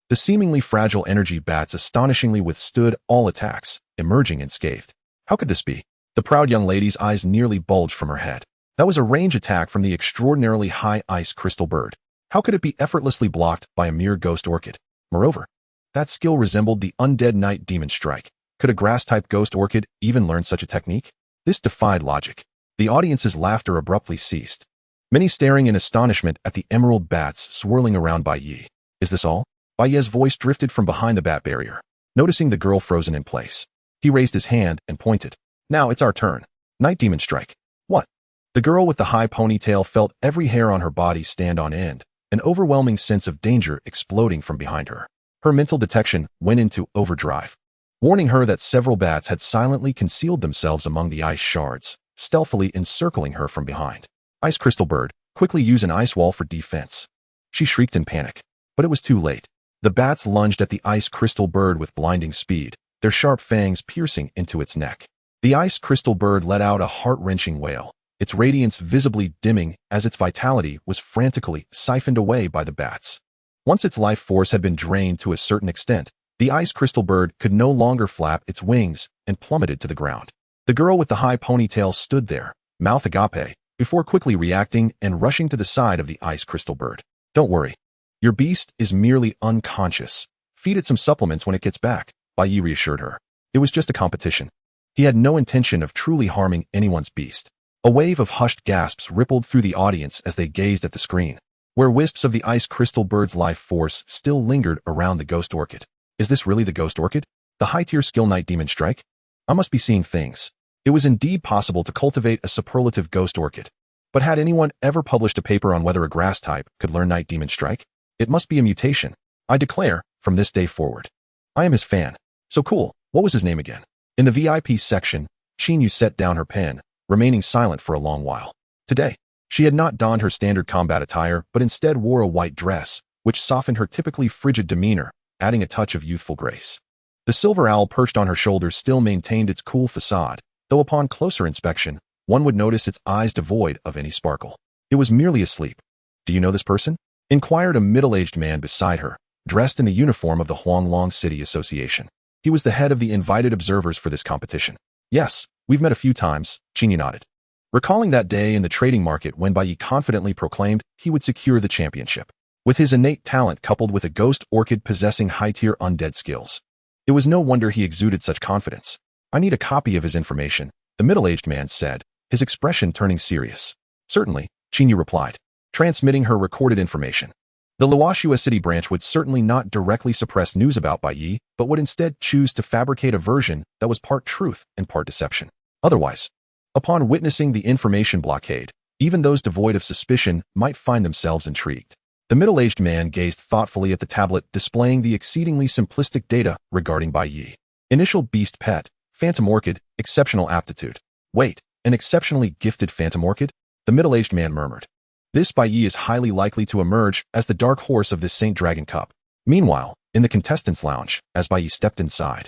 The seemingly fragile energy bats astonishingly withstood all attacks, emerging unscathed. How could this be? The proud young lady's eyes nearly bulged from her head. That was a range attack from the extraordinarily high ice crystal bird. How could it be effortlessly blocked by a mere ghost orchid? Moreover, that skill resembled the undead night demon strike. Could a grass-type ghost orchid even learn such a technique? This defied logic. The audience's laughter abruptly ceased, many staring in astonishment at the emerald bats swirling around Bai Yi. Is this all? Bai Yi's voice drifted from behind the bat barrier. Noticing the girl frozen in place, he raised his hand and pointed. Now it's our turn. Night demon strike. What? The girl with the high ponytail felt every hair on her body stand on end, an overwhelming sense of danger exploding from behind her. Her mental detection went into overdrive, warning her that several bats had silently concealed themselves among the ice shards, stealthily encircling her from behind. Ice crystal bird, quickly use an ice wall for defense. She shrieked in panic, but it was too late. The bats lunged at the ice crystal bird with blinding speed, their sharp fangs piercing into its neck. The ice crystal bird let out a heart-wrenching wail, its radiance visibly dimming as its vitality was frantically siphoned away by the bats. Once its life force had been drained to a certain extent, The ice crystal bird could no longer flap its wings and plummeted to the ground. The girl with the high ponytail stood there, mouth agape, before quickly reacting and rushing to the side of the ice crystal bird. Don't worry. Your beast is merely unconscious. Feed it some supplements when it gets back, Bai Yi reassured her. It was just a competition. He had no intention of truly harming anyone's beast. A wave of hushed gasps rippled through the audience as they gazed at the screen, where wisps of the ice crystal bird's life force still lingered around the ghost orchid. Is this really the ghost orchid? The high-tier skill Night Demon Strike? I must be seeing things. It was indeed possible to cultivate a superlative ghost orchid. But had anyone ever published a paper on whether a grass type could learn Night Demon Strike? It must be a mutation. I declare, from this day forward. I am his fan. So cool. What was his name again? In the VIP section, Qin set down her pen, remaining silent for a long while. Today, she had not donned her standard combat attire, but instead wore a white dress, which softened her typically frigid demeanor, adding a touch of youthful grace. The silver owl perched on her shoulder still maintained its cool facade, though upon closer inspection, one would notice its eyes devoid of any sparkle. It was merely asleep. Do you know this person? Inquired a middle-aged man beside her, dressed in the uniform of the Huanglong City Association. He was the head of the invited observers for this competition. Yes, we've met a few times, Qin nodded. Recalling that day in the trading market when Bai Yi confidently proclaimed he would secure the championship. With his innate talent coupled with a ghost orchid possessing high-tier undead skills. It was no wonder he exuded such confidence. I need a copy of his information, the middle-aged man said, his expression turning serious. Certainly, Qin replied, transmitting her recorded information. The Luoxua City branch would certainly not directly suppress news about Bai Yi, but would instead choose to fabricate a version that was part truth and part deception. Otherwise, upon witnessing the information blockade, even those devoid of suspicion might find themselves intrigued. The middle-aged man gazed thoughtfully at the tablet displaying the exceedingly simplistic data regarding Bai Yi. Initial beast pet, phantom orchid, exceptional aptitude. Wait, an exceptionally gifted phantom orchid? The middle-aged man murmured. This Bai Yi is highly likely to emerge as the dark horse of this Saint Dragon Cup. Meanwhile, in the contestants' lounge, as Bai Yi stepped inside,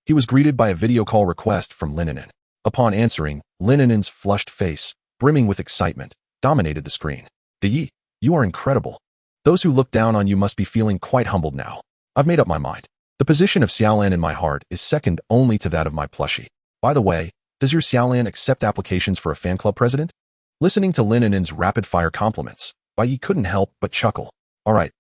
he was greeted by a video call request from Linanen. Upon answering, Linanen's flushed face, brimming with excitement, dominated the screen. Yi, you are incredible. Those who look down on you must be feeling quite humbled now. I've made up my mind. The position of Xiaolan in my heart is second only to that of my plushie. By the way, does your Xiaolan accept applications for a fan club president? Listening to Linanen's rapid-fire compliments, Bai Yi couldn't help but chuckle. All right,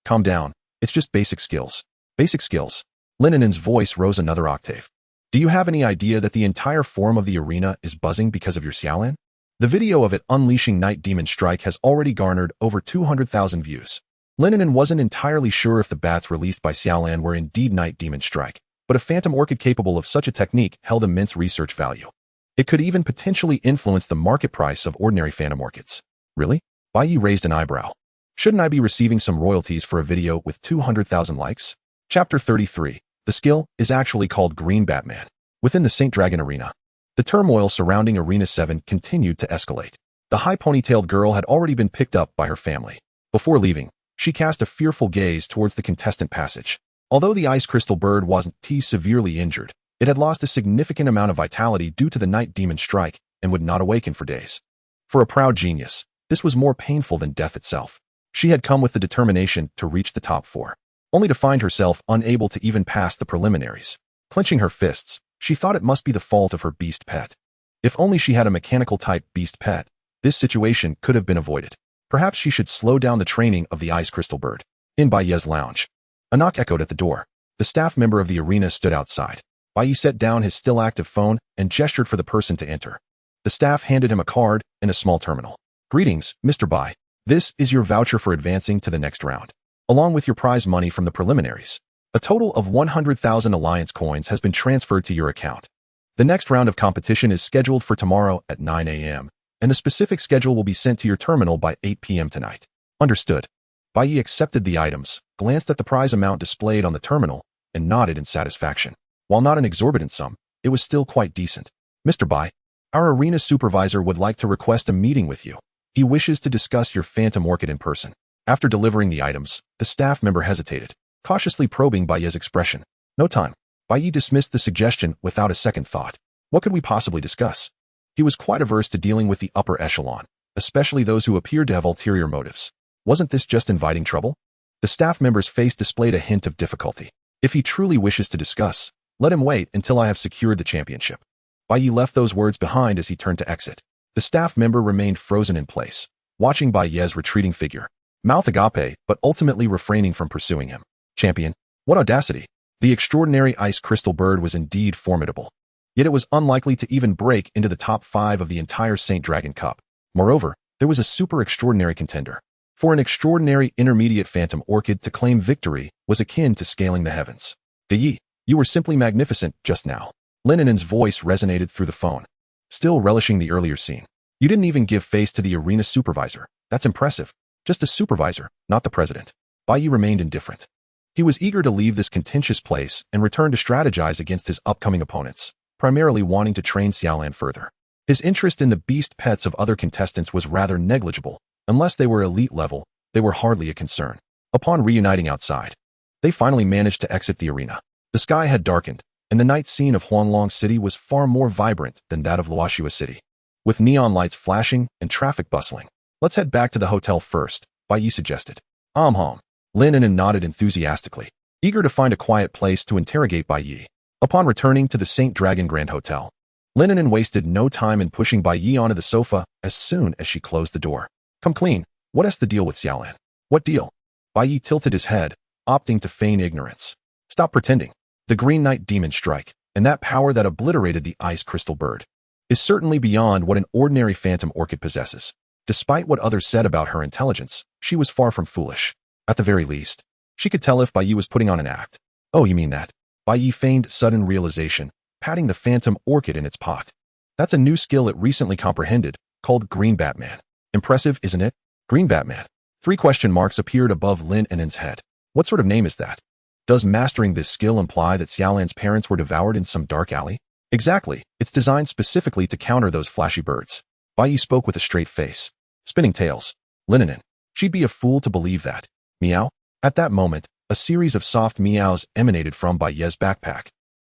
calm down. It's just basic skills. Basic skills. Linanen's voice rose another octave. Do you have any idea that the entire form of the arena is buzzing because of your Xiaolan? The video of it unleashing Night Demon Strike has already garnered over 200,000 views. Linanen wasn't entirely sure if the bats released by Xiaolan were indeed Night Demon Strike, but a phantom orchid capable of such a technique held immense research value. It could even potentially influence the market price of ordinary phantom orchids. Really? Bai Yi raised an eyebrow. Shouldn't I be receiving some royalties for a video with 200,000 likes? Chapter 33. The skill is actually called Green Batman. Within the Saint Dragon Arena, the turmoil surrounding Arena 7 continued to escalate. The high ponytailed girl had already been picked up by her family. Before leaving, she cast a fearful gaze towards the contestant passage. Although the ice crystal bird wasn't severely injured, it had lost a significant amount of vitality due to the Night Demon Strike and would not awaken for days. For a proud genius, this was more painful than death itself. She had come with the determination to reach the top 4, only to find herself unable to even pass the preliminaries. Clenching her fists, she thought it must be the fault of her beast pet. If only she had a mechanical-type beast pet, this situation could have been avoided. Perhaps she should slow down the training of the ice crystal bird. In Bai Yi's lounge, a knock echoed at the door. The staff member of the arena stood outside. Bai Yi set down his still-active phone and gestured for the person to enter. The staff handed him a card and a small terminal. Greetings, Mr. Bai. This is your voucher for advancing to the next round, along with your prize money from the preliminaries. A total of 100,000 Alliance coins has been transferred to your account. The next round of competition is scheduled for tomorrow at 9 a.m., and the specific schedule will be sent to your terminal by 8 p.m. tonight. Understood. Bai Yi accepted the items, glanced at the prize amount displayed on the terminal, and nodded in satisfaction. While not an exorbitant sum, it was still quite decent. Mr. Bai, our arena supervisor would like to request a meeting with you. He wishes to discuss your phantom orchid in person. After delivering the items, the staff member hesitated, cautiously probing Bai Yi's expression. No time. Bai Yi dismissed the suggestion without a second thought. What could we possibly discuss? He was quite averse to dealing with the upper echelon, especially those who appeared to have ulterior motives. Wasn't this just inviting trouble? The staff member's face displayed a hint of difficulty. If he truly wishes to discuss, let him wait until I have secured the championship. Bai Ye left those words behind as he turned to exit. The staff member remained frozen in place, watching Bai Ye's retreating figure, mouth agape, but ultimately refraining from pursuing him. Champion? What audacity! The extraordinary ice crystal bird was indeed formidable. Yet it was unlikely to even break into the top 5 of the entire Saint Dragon Cup. Moreover, there was a super extraordinary contender. For an extraordinary intermediate phantom orchid to claim victory was akin to scaling the heavens. Ye, you were simply magnificent just now. Lininen's voice resonated through the phone, still relishing the earlier scene. You didn't even give face to the arena supervisor. That's impressive. Just a supervisor, not the president. Bai Ye remained indifferent. He was eager to leave this contentious place and return to strategize against his upcoming opponents, primarily wanting to train Xiaolan further. His interest in the beast pets of other contestants was rather negligible. Unless they were elite level, they were hardly a concern. Upon reuniting outside, they finally managed to exit the arena. The sky had darkened, and the night scene of Huanglong City was far more vibrant than that of Luoxua City, with neon lights flashing and traffic bustling. Let's head back to the hotel first, Bai Ye suggested. Home. Lininen nodded enthusiastically, eager to find a quiet place to interrogate Bai Ye. Upon returning to the Saint Dragon Grand Hotel, Lininen wasted no time in pushing Bai Ye onto the sofa as soon as she closed the door. Come clean. What's the deal with Xiaolan? What deal? Bai Ye tilted his head, opting to feign ignorance. Stop pretending. The Green Knight Demon Strike, and that power that obliterated the ice crystal bird, is certainly beyond what an ordinary phantom orchid possesses. Despite what others said about her intelligence, she was far from foolish. At the very least, she could tell if Bai Ye was putting on an act. Oh, you mean that? Bai Ye feigned sudden realization, patting the phantom orchid in its pot. That's a new skill it recently comprehended, called Green Batman. Impressive, isn't it? Green Batman. 3 question marks appeared above Lin Enin's head. What sort of name is that? Does mastering this skill imply that Xiaolan's parents were devoured in some dark alley? Exactly. It's designed specifically to counter those flashy birds. Bai Ye spoke with a straight face. Spinning tails. Lin Enin. She'd be a fool to believe that. Meow. At that moment, a series of soft meows emanated from Bai Ye's backpack,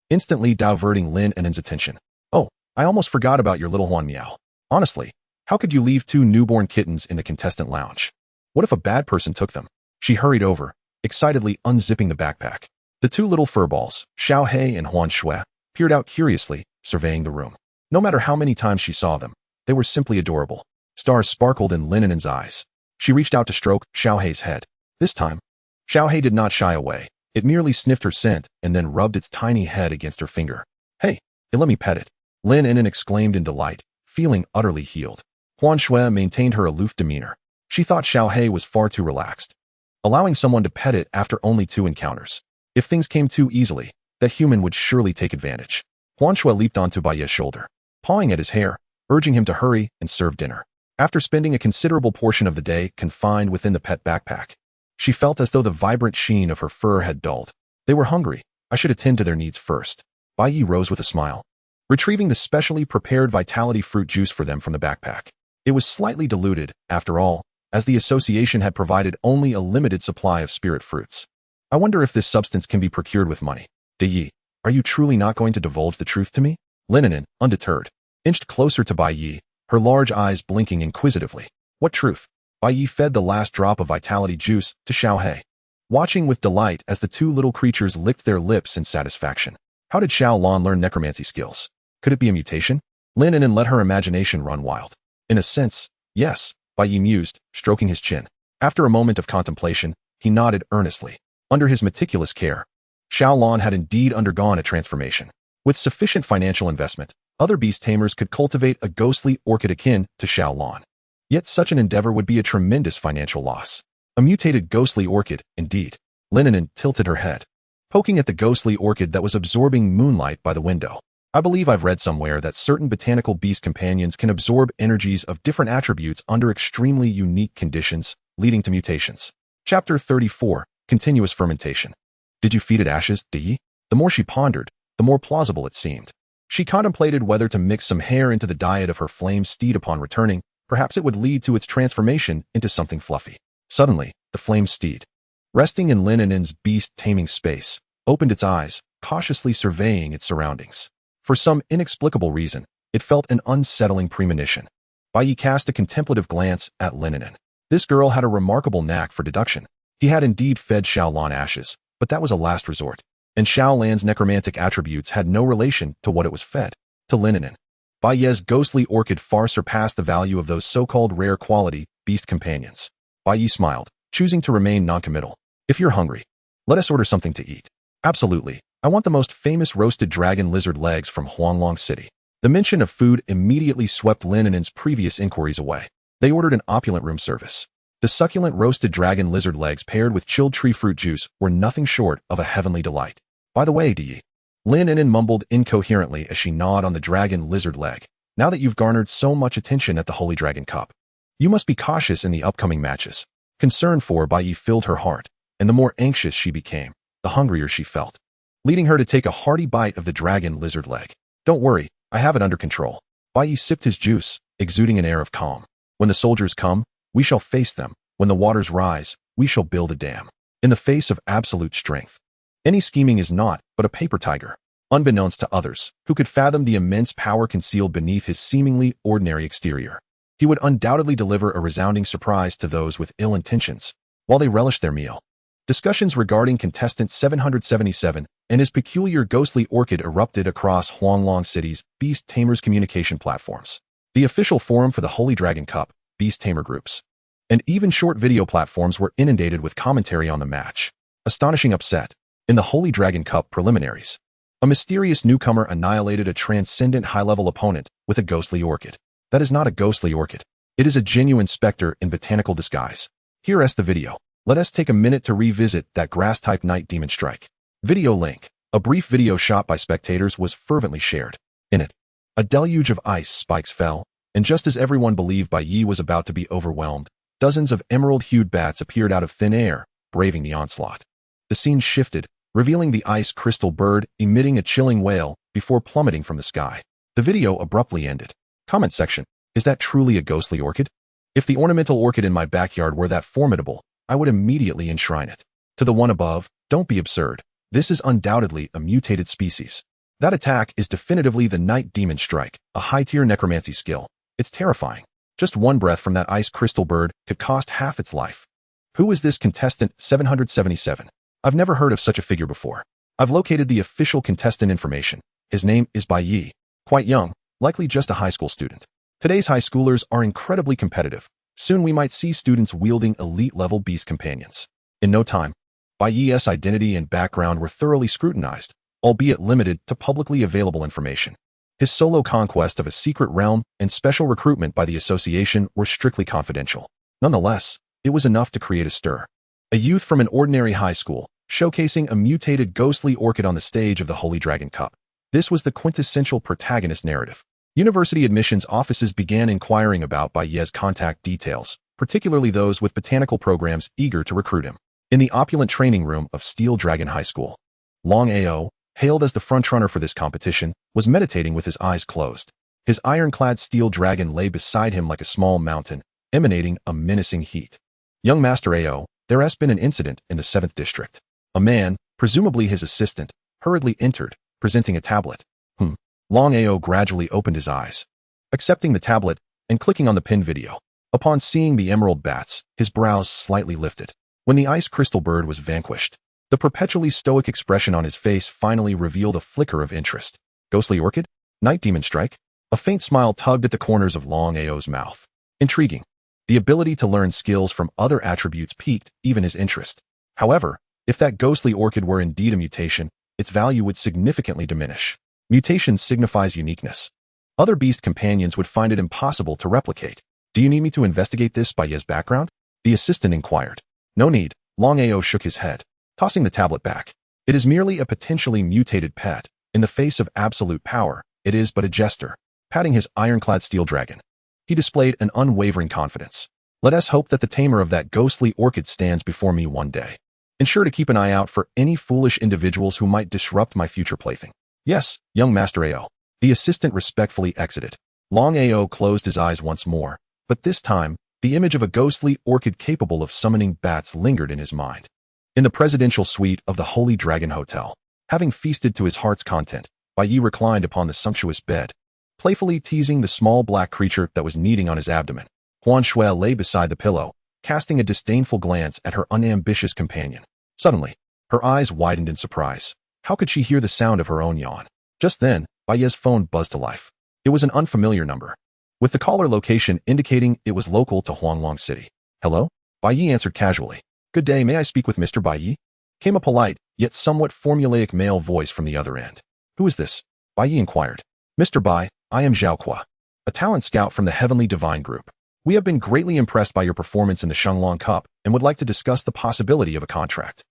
instantly diverting Lin Enin's attention. Oh, I almost forgot about your little Huan Meow. Honestly, how could you leave 2 newborn kittens in the contestant lounge? What if a bad person took them? She hurried over, excitedly unzipping the backpack. The 2 little furballs, Xiao He and Huan Shui, peered out curiously, surveying the room. No matter how many times she saw them, they were simply adorable. Stars sparkled in Lin Enin's eyes. She reached out to stroke Xiao He's head. This time, Xiao He did not shy away. It merely sniffed her scent and then rubbed its tiny head against her finger. Hey, let me pet it. Lin Enin exclaimed in delight, feeling utterly healed. Huan Shui maintained her aloof demeanor. She thought Xiao He was far too relaxed, allowing someone to pet it after only 2 encounters. If things came too easily, that human would surely take advantage. Huan Shui leaped onto Bai Ye's shoulder, pawing at his hair, urging him to hurry and serve dinner. After spending a considerable portion of the day confined within the pet backpack, she felt as though the vibrant sheen of her fur had dulled. They were hungry. I should attend to their needs first. Bai Ye rose with a smile, retrieving the specially prepared vitality fruit juice for them from the backpack. It was slightly diluted, after all, as the association had provided only a limited supply of spirit fruits. I wonder if this substance can be procured with money. Ye, are you truly not going to divulge the truth to me? Lin Enin, undeterred, inched closer to Bai Ye, her large eyes blinking inquisitively. What truth? Bai Ye fed the last drop of vitality juice to Xiao He, watching with delight as the 2 little creatures licked their lips in satisfaction. How did Xiao Lan learn necromancy skills? Could it be a mutation? Lin Enin let her imagination run wild. In a sense, yes, Bai Ye mused, stroking his chin. After a moment of contemplation, he nodded earnestly. Under his meticulous care, Xiao Lan had indeed undergone a transformation. With sufficient financial investment, other beast tamers could cultivate a ghostly orchid akin to Xiao Lan. Yet such an endeavor would be a tremendous financial loss. A mutated ghostly orchid, indeed. Lin Enin tilted her head, poking at the ghostly orchid that was absorbing moonlight by the window. I believe I've read somewhere that certain botanical beast companions can absorb energies of different attributes under extremely unique conditions, leading to mutations. Chapter 34, Continuous Fermentation. Did you feed it ashes, Ye? The more she pondered, the more plausible it seemed. She contemplated whether to mix some hair into the diet of her flame steed upon returning. Perhaps it would lead to its transformation into something fluffy. Suddenly, the flame steed, resting in Lin Enin's beast taming space, opened its eyes, cautiously surveying its surroundings. For some inexplicable reason, it felt an unsettling premonition. Bai Ye cast a contemplative glance at Lin Enin. This girl had a remarkable knack for deduction. He had indeed fed Xiao Lan ashes, but that was a last resort. and Xiaolan's necromantic attributes had no relation to what it was fed, to linen. Bai Ye's ghostly orchid far surpassed the value of those so-called rare quality beast companions. Bai Ye smiled, choosing to remain non-committal. If you're hungry, let us order something to eat. Absolutely. I want the most famous roasted dragon lizard legs from Huanglong City. The mention of food immediately swept Lin and In's previous inquiries away. They ordered an opulent room service. The succulent roasted dragon lizard legs paired with chilled tree fruit juice were nothing short of a heavenly delight. By the way, Di, Lin and In mumbled incoherently as she gnawed on the dragon lizard leg. Now that you've garnered so much attention at the Holy Dragon Cup, you must be cautious in the upcoming matches. Concern for Bai Ye filled her heart, and the more anxious she became, the hungrier she felt, leading her to take a hearty bite of the dragon lizard leg. Don't worry, I have it under control. Bai Ye sipped his juice, exuding an air of calm. When the soldiers come, we shall face them. When the waters rise, we shall build a dam. In the face of absolute strength. Any scheming is naught but a paper tiger. Unbeknownst to others, who could fathom the immense power concealed beneath his seemingly ordinary exterior, he would undoubtedly deliver a resounding surprise to those with ill intentions, while they relished their meal. Discussions regarding contestant 777 and his peculiar ghostly orchid erupted across Huanglong City's Beast Tamer's communication platforms, the official forum for the Holy Dragon Cup, Beast Tamer groups, and even short video platforms were inundated with commentary on the match. Astonishing upset. In the Holy Dragon Cup preliminaries, a mysterious newcomer annihilated a transcendent high-level opponent with a ghostly orchid. That is not a ghostly orchid. It is a genuine specter in botanical disguise. Here is the video. Let us take a minute to revisit that grass-type night demon strike. Video link. A brief video shot by spectators was fervently shared. In it, a deluge of ice spikes fell, and just as everyone believed Bai Ye was about to be overwhelmed, dozens of emerald-hued bats appeared out of thin air, braving the onslaught. The scene shifted, revealing the ice crystal bird emitting a chilling wail before plummeting from the sky. The video abruptly ended. Comment section. Is that truly a ghostly orchid? If the ornamental orchid in my backyard were that formidable, I would immediately enshrine it. To the one above, don't be absurd. This is undoubtedly a mutated species. That attack is definitively the Night Demon Strike, a high-tier necromancy skill. It's terrifying. Just one breath from that ice crystal bird could cost half its life. Who is this contestant 777? I've never heard of such a figure before. I've located the official contestant information. His name is Bai Ye. Quite young, likely just a high school student. Today's high schoolers are incredibly competitive. Soon we might see students wielding elite-level beast companions. In no time, Bai Ye's identity and background were thoroughly scrutinized, albeit limited to publicly available information. His solo conquest of a secret realm and special recruitment by the association were strictly confidential. Nonetheless, it was enough to create a stir. A youth from an ordinary high school, showcasing a mutated ghostly orchid on the stage of the Holy Dragon Cup. This was the quintessential protagonist narrative. University admissions offices began inquiring about Bai Ye's contact details, particularly those with botanical programs eager to recruit him. In the opulent training room of Steel Dragon High School, Long Ao, hailed as the frontrunner for this competition, was meditating with his eyes closed. His ironclad steel dragon lay beside him like a small mountain, emanating a menacing heat. Young Master Ao, there has been an incident in the 7th District. A man, presumably his assistant, hurriedly entered, presenting a tablet. Long Ao gradually opened his eyes, accepting the tablet and clicking on the pinned video. Upon seeing the emerald bats, his brows slightly lifted. When the ice crystal bird was vanquished, the perpetually stoic expression on his face finally revealed a flicker of interest. Ghostly orchid? Night demon strike? A faint smile tugged at the corners of Long Ao's mouth. Intriguing. The ability to learn skills from other attributes piqued even his interest. However, if that ghostly orchid were indeed a mutation, its value would significantly diminish. Mutation signifies uniqueness. Other beast companions would find it impossible to replicate. Do you need me to investigate this by Ye's background? The assistant inquired. No need. Long Ao shook his head, tossing the tablet back. It is merely a potentially mutated pet. In the face of absolute power, it is but a jester. Patting his ironclad steel dragon, he displayed an unwavering confidence. Let us hope that the tamer of that ghostly orchid stands before me one day. Ensure to keep an eye out for any foolish individuals who might disrupt my future plaything. Yes, young Master Ao. The assistant respectfully exited. Long Ao closed his eyes once more, but this time, the image of a ghostly orchid capable of summoning bats lingered in his mind. In the presidential suite of the Holy Dragon Hotel, having feasted to his heart's content, Bai Ye reclined upon the sumptuous bed, playfully teasing the small black creature that was kneading on his abdomen. Huan Shui lay beside the pillow, casting a disdainful glance at her unambitious companion. Suddenly, her eyes widened in surprise. How could she hear the sound of her own yawn? Just then, Bai Ye's phone buzzed to life. It was an unfamiliar number, with the caller location indicating it was local to Huanglong City. Hello? Bai Ye answered casually. Good day, may I speak with Mr. Bai Ye? Came a polite, yet somewhat formulaic male voice from the other end. Who is this? Bai Ye inquired. Mr. Bai, I am Zhao Qua, a talent scout from the Heavenly Divine Group. We have been greatly impressed by your performance in the Shenglong Cup and would like to discuss the possibility of a contract.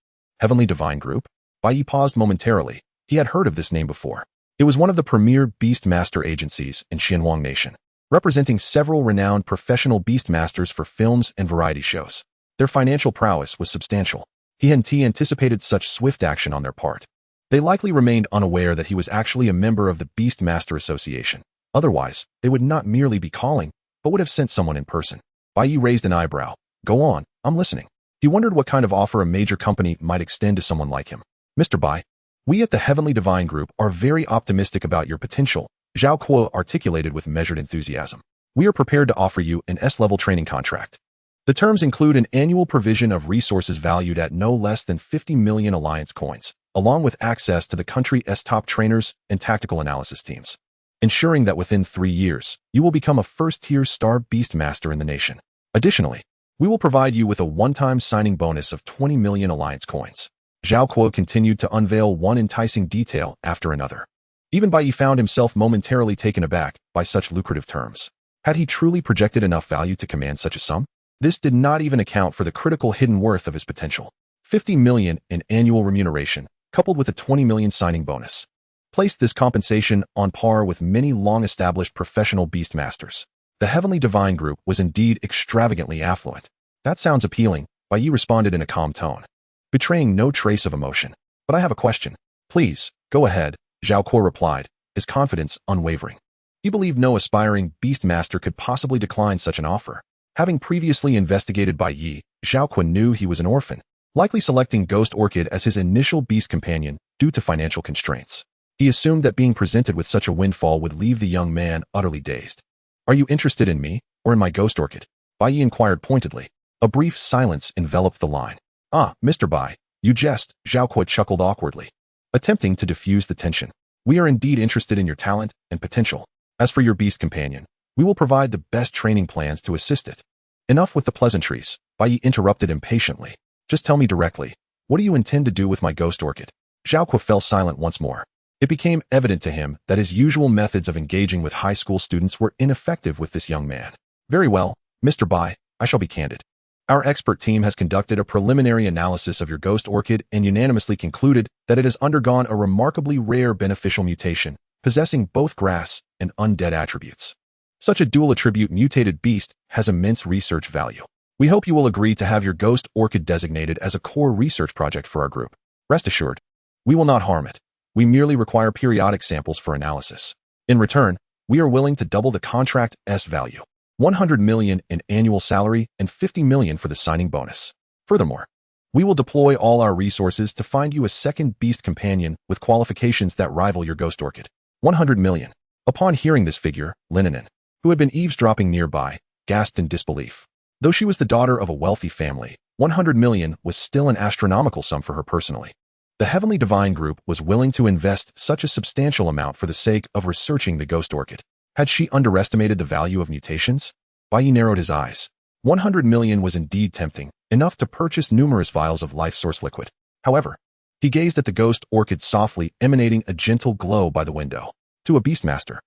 Heavenly Divine Group? Bai Ye paused momentarily. He had heard of this name before. It was one of the premier Beast Master agencies in Tianwang Nation, representing several renowned professional Beast Masters for films and variety shows. Their financial prowess was substantial. He and T anticipated such swift action on their part. They likely remained unaware that he was actually a member of the Beast Master Association. Otherwise, they would not merely be calling, but would have sent someone in person. Bai Ye raised an eyebrow. Go on, I'm listening. He wondered what kind of offer a major company might extend to someone like him. Mr. Bai, we at the Heavenly Divine Group are very optimistic about your potential, Zhao Kuo articulated with measured enthusiasm. We are prepared to offer you an S-level training contract. The terms include an annual provision of resources valued at no less than 50 million alliance coins, along with access to the country's top trainers and tactical analysis teams, ensuring that within 3 years, you will become a first-tier star beast master in the nation. Additionally, we will provide you with a one-time signing bonus of 20 million alliance coins. Zhao Kuo continued to unveil one enticing detail after another. Even Bai Ye found himself momentarily taken aback by such lucrative terms. Had he truly projected enough value to command such a sum? This did not even account for the critical hidden worth of his potential. 50 million in annual remuneration, coupled with a 20 million signing bonus, placed this compensation on par with many long-established professional beast masters. The Heavenly Divine Group was indeed extravagantly affluent. That sounds appealing, Bai Ye responded in a calm tone, betraying no trace of emotion. But I have a question. Please, go ahead, Zhao Kuo replied, his confidence unwavering. He believed no aspiring beast master could possibly decline such an offer. Having previously investigated Bai Ye, Zhao Kuo knew he was an orphan, likely selecting Ghost Orchid as his initial beast companion due to financial constraints. He assumed that being presented with such a windfall would leave the young man utterly dazed. Are you interested in me, or in my Ghost Orchid? Bai Ye inquired pointedly. A brief silence enveloped the line. Ah, Mr. Bai, you jest, Zhao Kuo chuckled awkwardly, attempting to diffuse the tension. We are indeed interested in your talent and potential. As for your beast companion, we will provide the best training plans to assist it. Enough with the pleasantries, Bai Ye interrupted impatiently. Just tell me directly, what do you intend to do with my Ghost Orchid? Zhao Kuo fell silent once more. It became evident to him that his usual methods of engaging with high school students were ineffective with this young man. Very well, Mr. Bai, I shall be candid. Our expert team has conducted a preliminary analysis of your Ghost Orchid and unanimously concluded that it has undergone a remarkably rare beneficial mutation, possessing both grass and undead attributes. Such a dual attribute mutated beast has immense research value. We hope you will agree to have your Ghost Orchid designated as a core research project for our group. Rest assured, we will not harm it. We merely require periodic samples for analysis. In return, we are willing to double the contract's value. 100 million in annual salary and 50 million for the signing bonus. Furthermore, we will deploy all our resources to find you a second beast companion with qualifications that rival your Ghost Orchid. 100 million. Upon hearing this figure, Linanen, who had been eavesdropping nearby, gasped in disbelief. Though she was the daughter of a wealthy family, 100 million was still an astronomical sum for her personally. The Heavenly Divine Group was willing to invest such a substantial amount for the sake of researching the Ghost Orchid. Had she underestimated the value of mutations? Bai Ye narrowed his eyes. 100 million was indeed tempting, enough to purchase numerous vials of life source liquid. However, he gazed at the Ghost Orchid softly emanating a gentle glow by the window. To a beastmaster,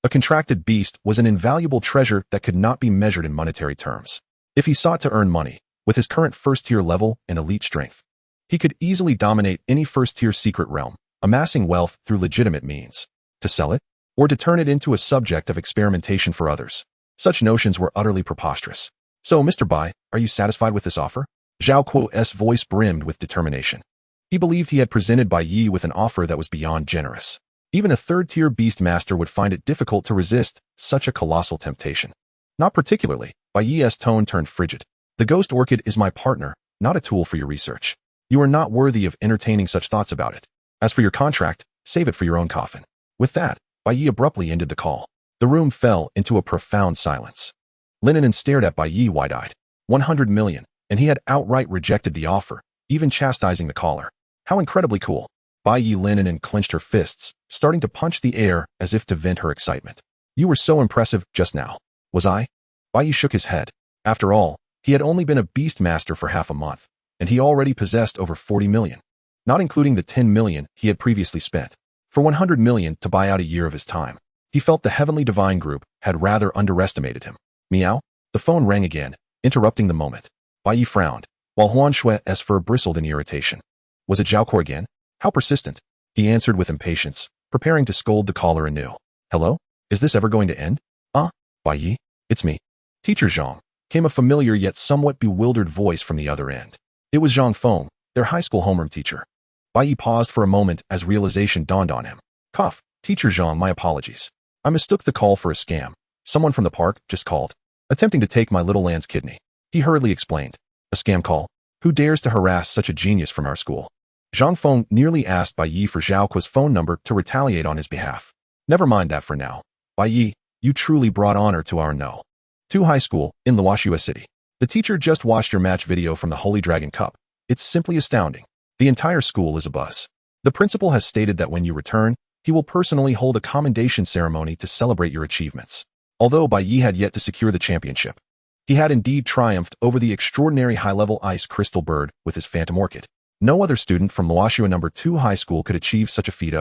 a contracted beast was an invaluable treasure that could not be measured in monetary terms. If he sought to earn money, with his current first-tier level and elite strength, he could easily dominate any first-tier secret realm, amassing wealth through legitimate means. To sell it, or to turn it into a subject of experimentation for others. Such notions were utterly preposterous. So, Mr. Bai, are you satisfied with this offer? Zhao Kuo's voice brimmed with determination. He believed he had presented Bai Ye with an offer that was beyond generous. Even a third-tier beast master would find it difficult to resist such a colossal temptation. Not particularly, Bai Ye's tone turned frigid. The Ghost Orchid is my partner, not a tool for your research. You are not worthy of entertaining such thoughts about it. As for your contract, save it for your own coffin. With that, Bai Ye abruptly ended the call. The room fell into a profound silence. Linanen stared at Bai Ye wide-eyed. 100 million, and he had outright rejected the offer, even chastising the caller. How incredibly cool. Bai Yi Linen and clenched her fists, starting to punch the air as if to vent her excitement. You were so impressive just now. Was I? Bai Yi shook his head. After all, he had only been a beast master for half a month, and he already possessed over 40 million. Not including the 10 million he had previously spent. For 100 million to buy out a year of his time. He felt the Heavenly Divine Group had rather underestimated him. Meow? The phone rang again, interrupting the moment. Bai Yi frowned, while Huan Xue's fur bristled in irritation. Was it Zhao Kuo again? How persistent? He answered with impatience, preparing to scold the caller anew. Hello? Is this ever going to end? Bai Yi? It's me. Teacher Zhang, came a familiar yet somewhat bewildered voice from the other end. It was Zhang Feng, their high school homeroom teacher. Bai Yi paused for a moment as realization dawned on him. Cough. Teacher Zhang, my apologies. I mistook the call for a scam. Someone from the park just called, attempting to take my little land's kidney. He hurriedly explained. A scam call? Who dares to harass such a genius from our school? Zhang Feng nearly asked Bai Yi for Zhao Kuo's phone number to retaliate on his behalf. Never mind that for now. Bai Yi, you truly brought honor to our No. 2 high school in Luoxua City. The teacher just watched your match video from the Holy Dragon Cup. It's simply astounding. The entire school is abuzz. The principal has stated that when you return, he will personally hold a commendation ceremony to celebrate your achievements. Although Bai Yi had yet to secure the championship, he had indeed triumphed over the extraordinary high-level ice crystal bird with his phantom orchid. No other student from Luoxua No. 2 high school could achieve such a feat.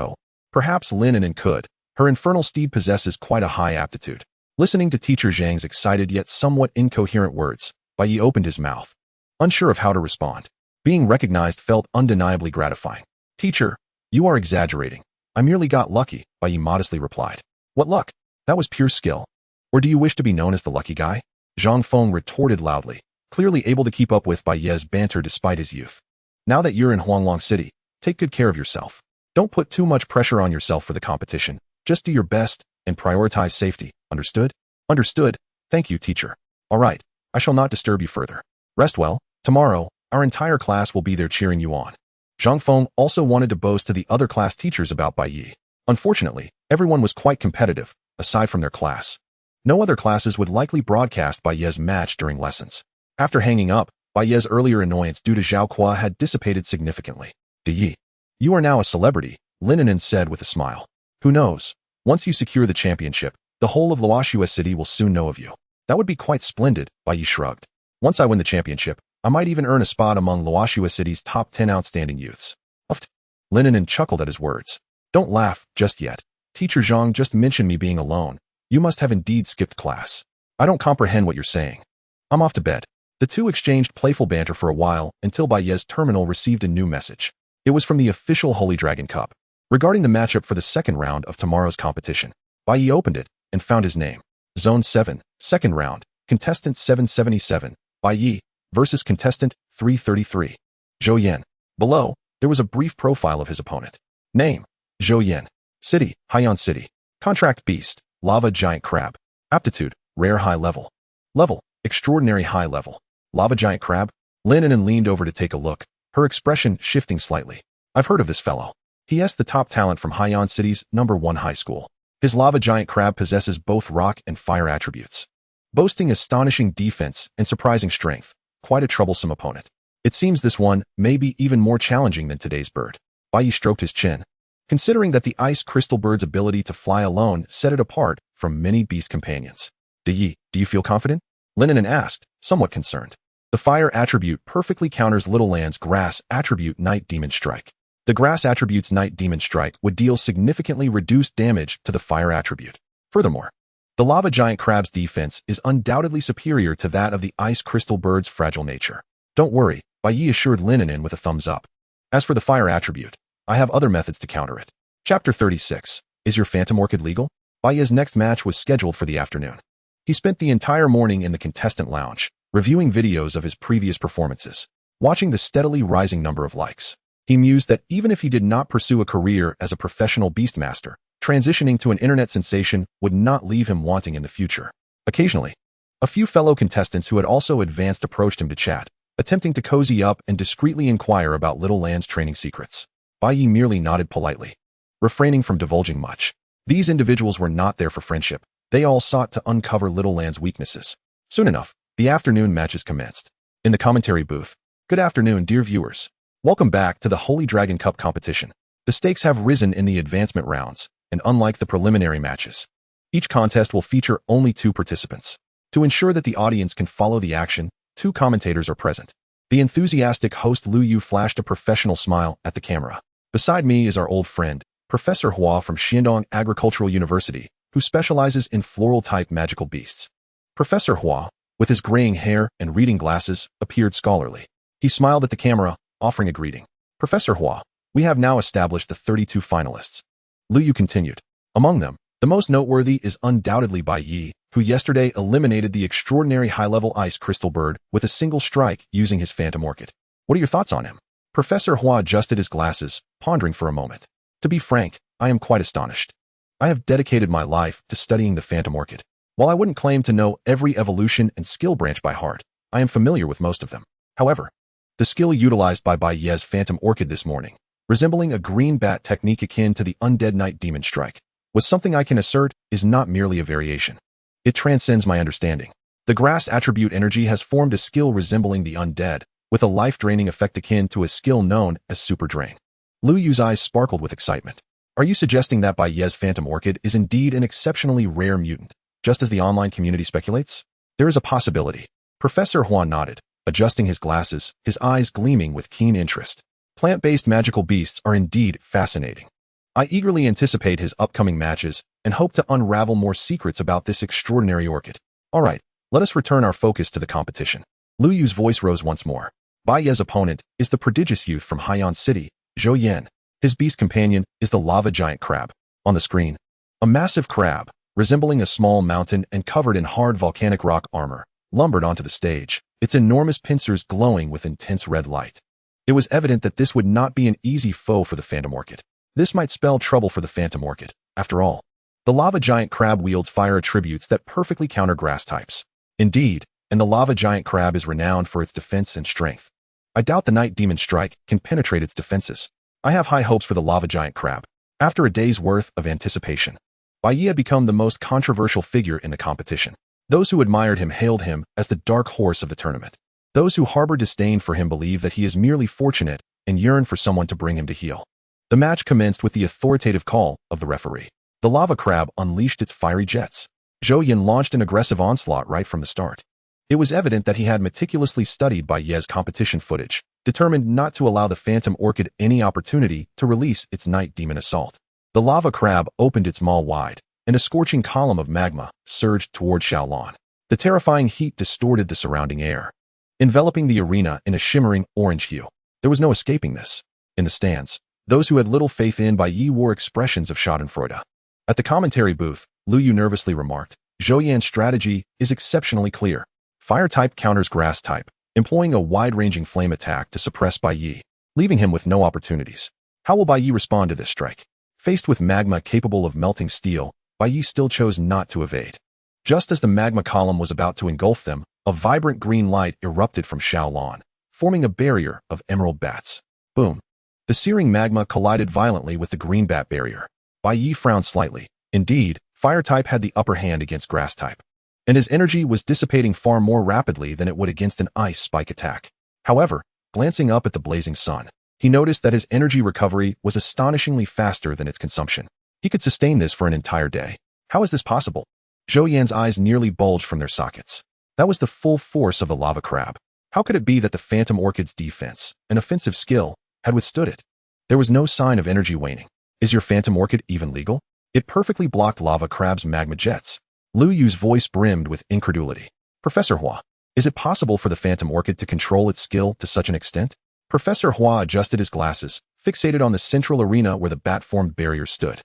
Perhaps Linen could. Her infernal steed possesses quite a high aptitude. Listening to Teacher Zhang's excited yet somewhat incoherent words, Bai Yi opened his mouth, unsure of how to respond. Being recognized felt undeniably gratifying. Teacher, you are exaggerating. I merely got lucky, Bai Yi modestly replied. What luck? That was pure skill. Or do you wish to be known as the lucky guy? Zhang Feng retorted loudly, clearly able to keep up with Bai Yi's banter despite his youth. Now that you're in Huanglong City, take good care of yourself. Don't put too much pressure on yourself for the competition. Just do your best and prioritize safety. Understood? Understood. Thank you, teacher. All right. I shall not disturb you further. Rest well. Tomorrow, our entire class will be there cheering you on. Zhang Feng also wanted to boast to the other class teachers about Bai Yi. Unfortunately, everyone was quite competitive, aside from their class. No other classes would likely broadcast Bai Yi's match during lessons. After hanging up, Bai Yi's earlier annoyance due to Zhao Kuo had dissipated significantly. Yi, you are now a celebrity, Linen said with a smile. Who knows? Once you secure the championship, the whole of Luoxua City will soon know of you. That would be quite splendid, Bai Yi shrugged. Once I win the championship, I might even earn a spot among Luoxua City's top 10 outstanding youths. Uft. Linen chuckled at his words. Don't laugh, just yet. Teacher Zhang just mentioned me being alone. You must have indeed skipped class. I don't comprehend what you're saying. I'm off to bed. The two exchanged playful banter for a while until Bai Yi's terminal received a new message. It was from the official Holy Dragon Cup. Regarding the matchup for the second round of tomorrow's competition, Bai Yi opened it and found his name. Zone 7, second round, contestant 777, Bai Yi, versus contestant 333, Zhou Yan. Below, there was a brief profile of his opponent. Name, Zhou Yan. City, Haiyan City. Contract Beast, Lava Giant Crab. Aptitude, Rare High Level. Level, Extraordinary High Level. Lava Giant Crab? Linen leaned over to take a look, her expression shifting slightly. I've heard of this fellow. He is the top talent from Haiyan City's No. 1 high school. His Lava Giant Crab possesses both rock and fire attributes, boasting astonishing defense and surprising strength. Quite a troublesome opponent. It seems this one may be even more challenging than today's bird. Bai Yi stroked his chin, considering that the ice crystal bird's ability to fly alone set it apart from many beast companions. Yi, do you feel confident? Linen asked, somewhat concerned. The fire attribute perfectly counters Little Land's grass attribute Night Demon Strike. The grass attribute's Night Demon Strike would deal significantly reduced damage to the fire attribute. Furthermore, the Lava Giant Crab's defense is undoubtedly superior to that of the ice crystal bird's fragile nature. Don't worry, Bai Yi assured Linen with a thumbs up. As for the fire attribute, I have other methods to counter it. Chapter 36. Is your Phantom Orchid legal? Bai Yi's next match was scheduled for the afternoon. He spent the entire morning in the contestant lounge, reviewing videos of his previous performances, watching the steadily rising number of likes. He mused that even if he did not pursue a career as a professional beastmaster, transitioning to an internet sensation would not leave him wanting in the future. Occasionally, a few fellow contestants who had also advanced approached him to chat, attempting to cozy up and discreetly inquire about Little Land's training secrets. Bai Yi merely nodded politely, refraining from divulging much. These individuals were not there for friendship. They all sought to uncover Little Land's weaknesses. Soon enough, the afternoon matches commenced. In the commentary booth, good afternoon, dear viewers. Welcome back to the Holy Dragon Cup competition. The stakes have risen in the advancement rounds, and unlike the preliminary matches, each contest will feature only 2 participants. To ensure that the audience can follow the action, 2 commentators are present. The enthusiastic host Lu Yu flashed a professional smile at the camera. Beside me is our old friend, Professor Hua from Xiandong Agricultural University, who specializes in floral-type magical beasts. Professor Hua, with his graying hair and reading glasses, appeared scholarly. He smiled at the camera, offering a greeting. Professor Hua, we have now established the 32 finalists. Lu Yu continued. Among them, the most noteworthy is undoubtedly Bai Yi, who yesterday eliminated the extraordinary high-level ice crystal bird with a single strike using his phantom orchid. What are your thoughts on him? Professor Hua adjusted his glasses, pondering for a moment. To be frank, I am quite astonished. I have dedicated my life to studying the phantom orchid. While I wouldn't claim to know every evolution and skill branch by heart, I am familiar with most of them. However, the skill utilized by Bai Ye's phantom orchid this morning, resembling a green bat technique akin to the undead night demon strike, was something I can assert is not merely a variation. It transcends my understanding. The grass attribute energy has formed a skill resembling the undead, with a life-draining effect akin to a skill known as super drain. Lu Yu's eyes sparkled with excitement. Are you suggesting that Bai Ye's phantom orchid is indeed an exceptionally rare mutant, just as the online community speculates? There is a possibility. Professor Hua nodded, adjusting his glasses, his eyes gleaming with keen interest. Plant-based magical beasts are indeed fascinating. I eagerly anticipate his upcoming matches and hope to unravel more secrets about this extraordinary orchid. All right, let us return our focus to the competition. Lu Yu's voice rose once more. Bai Ye's opponent is the prodigious youth from Haiyan City, Zhou Yan. His beast companion is the lava giant crab. On the screen, a massive crab, resembling a small mountain and covered in hard volcanic rock armor, lumbered onto the stage, its enormous pincers glowing with intense red light. It was evident that this would not be an easy foe for the phantom orchid. This might spell trouble for the phantom orchid. After all, the lava giant crab wields fire attributes that perfectly counter grass types. Indeed, and the lava giant crab is renowned for its defense and strength. I doubt the night demon strike can penetrate its defenses. I have high hopes for the lava giant crab. After a day's worth of anticipation, Bai Yi had become the most controversial figure in the competition. Those who admired him hailed him as the dark horse of the tournament. Those who harbor disdain for him believe that he is merely fortunate and yearn for someone to bring him to heel. The match commenced with the authoritative call of the referee. The lava crab unleashed its fiery jets. Zhou Yan launched an aggressive onslaught right from the start. It was evident that he had meticulously studied Bai Ye's competition footage, determined not to allow the phantom orchid any opportunity to release its night demon assault. The lava crab opened its maw wide, and a scorching column of magma surged toward Xiaolan. The terrifying heat distorted the surrounding air, enveloping the arena in a shimmering orange hue. There was no escaping this. In the stands, those who had little faith in Bai Yi wore expressions of schadenfreude. At the commentary booth, Lu Yu nervously remarked, Zhou Yan's strategy is exceptionally clear. Fire type counters grass type, employing a wide-ranging flame attack to suppress Bai Yi, leaving him with no opportunities. How will Bai Yi respond to this strike? Faced with magma capable of melting steel, Bai Yi still chose not to evade. Just as the magma column was about to engulf them, a vibrant green light erupted from Xiaolan, forming a barrier of emerald bats. Boom! The searing magma collided violently with the green bat barrier. Bai Yi frowned slightly. Indeed, fire type had the upper hand against grass type, and his energy was dissipating far more rapidly than it would against an ice spike attack. However, glancing up at the blazing sun, he noticed that his energy recovery was astonishingly faster than its consumption. He could sustain this for an entire day. How is this possible? Zhou Yan's eyes nearly bulged from their sockets. That was the full force of the lava crab. How could it be that the phantom orchid's defense, an offensive skill, had withstood it? There was no sign of energy waning. Is your phantom orchid even legal? It perfectly blocked lava crab's magma jets. Lu Yu's voice brimmed with incredulity. Professor Hua, is it possible for the phantom orchid to control its skill to such an extent? Professor Hua adjusted his glasses, fixated on the central arena where the bat-formed barrier stood.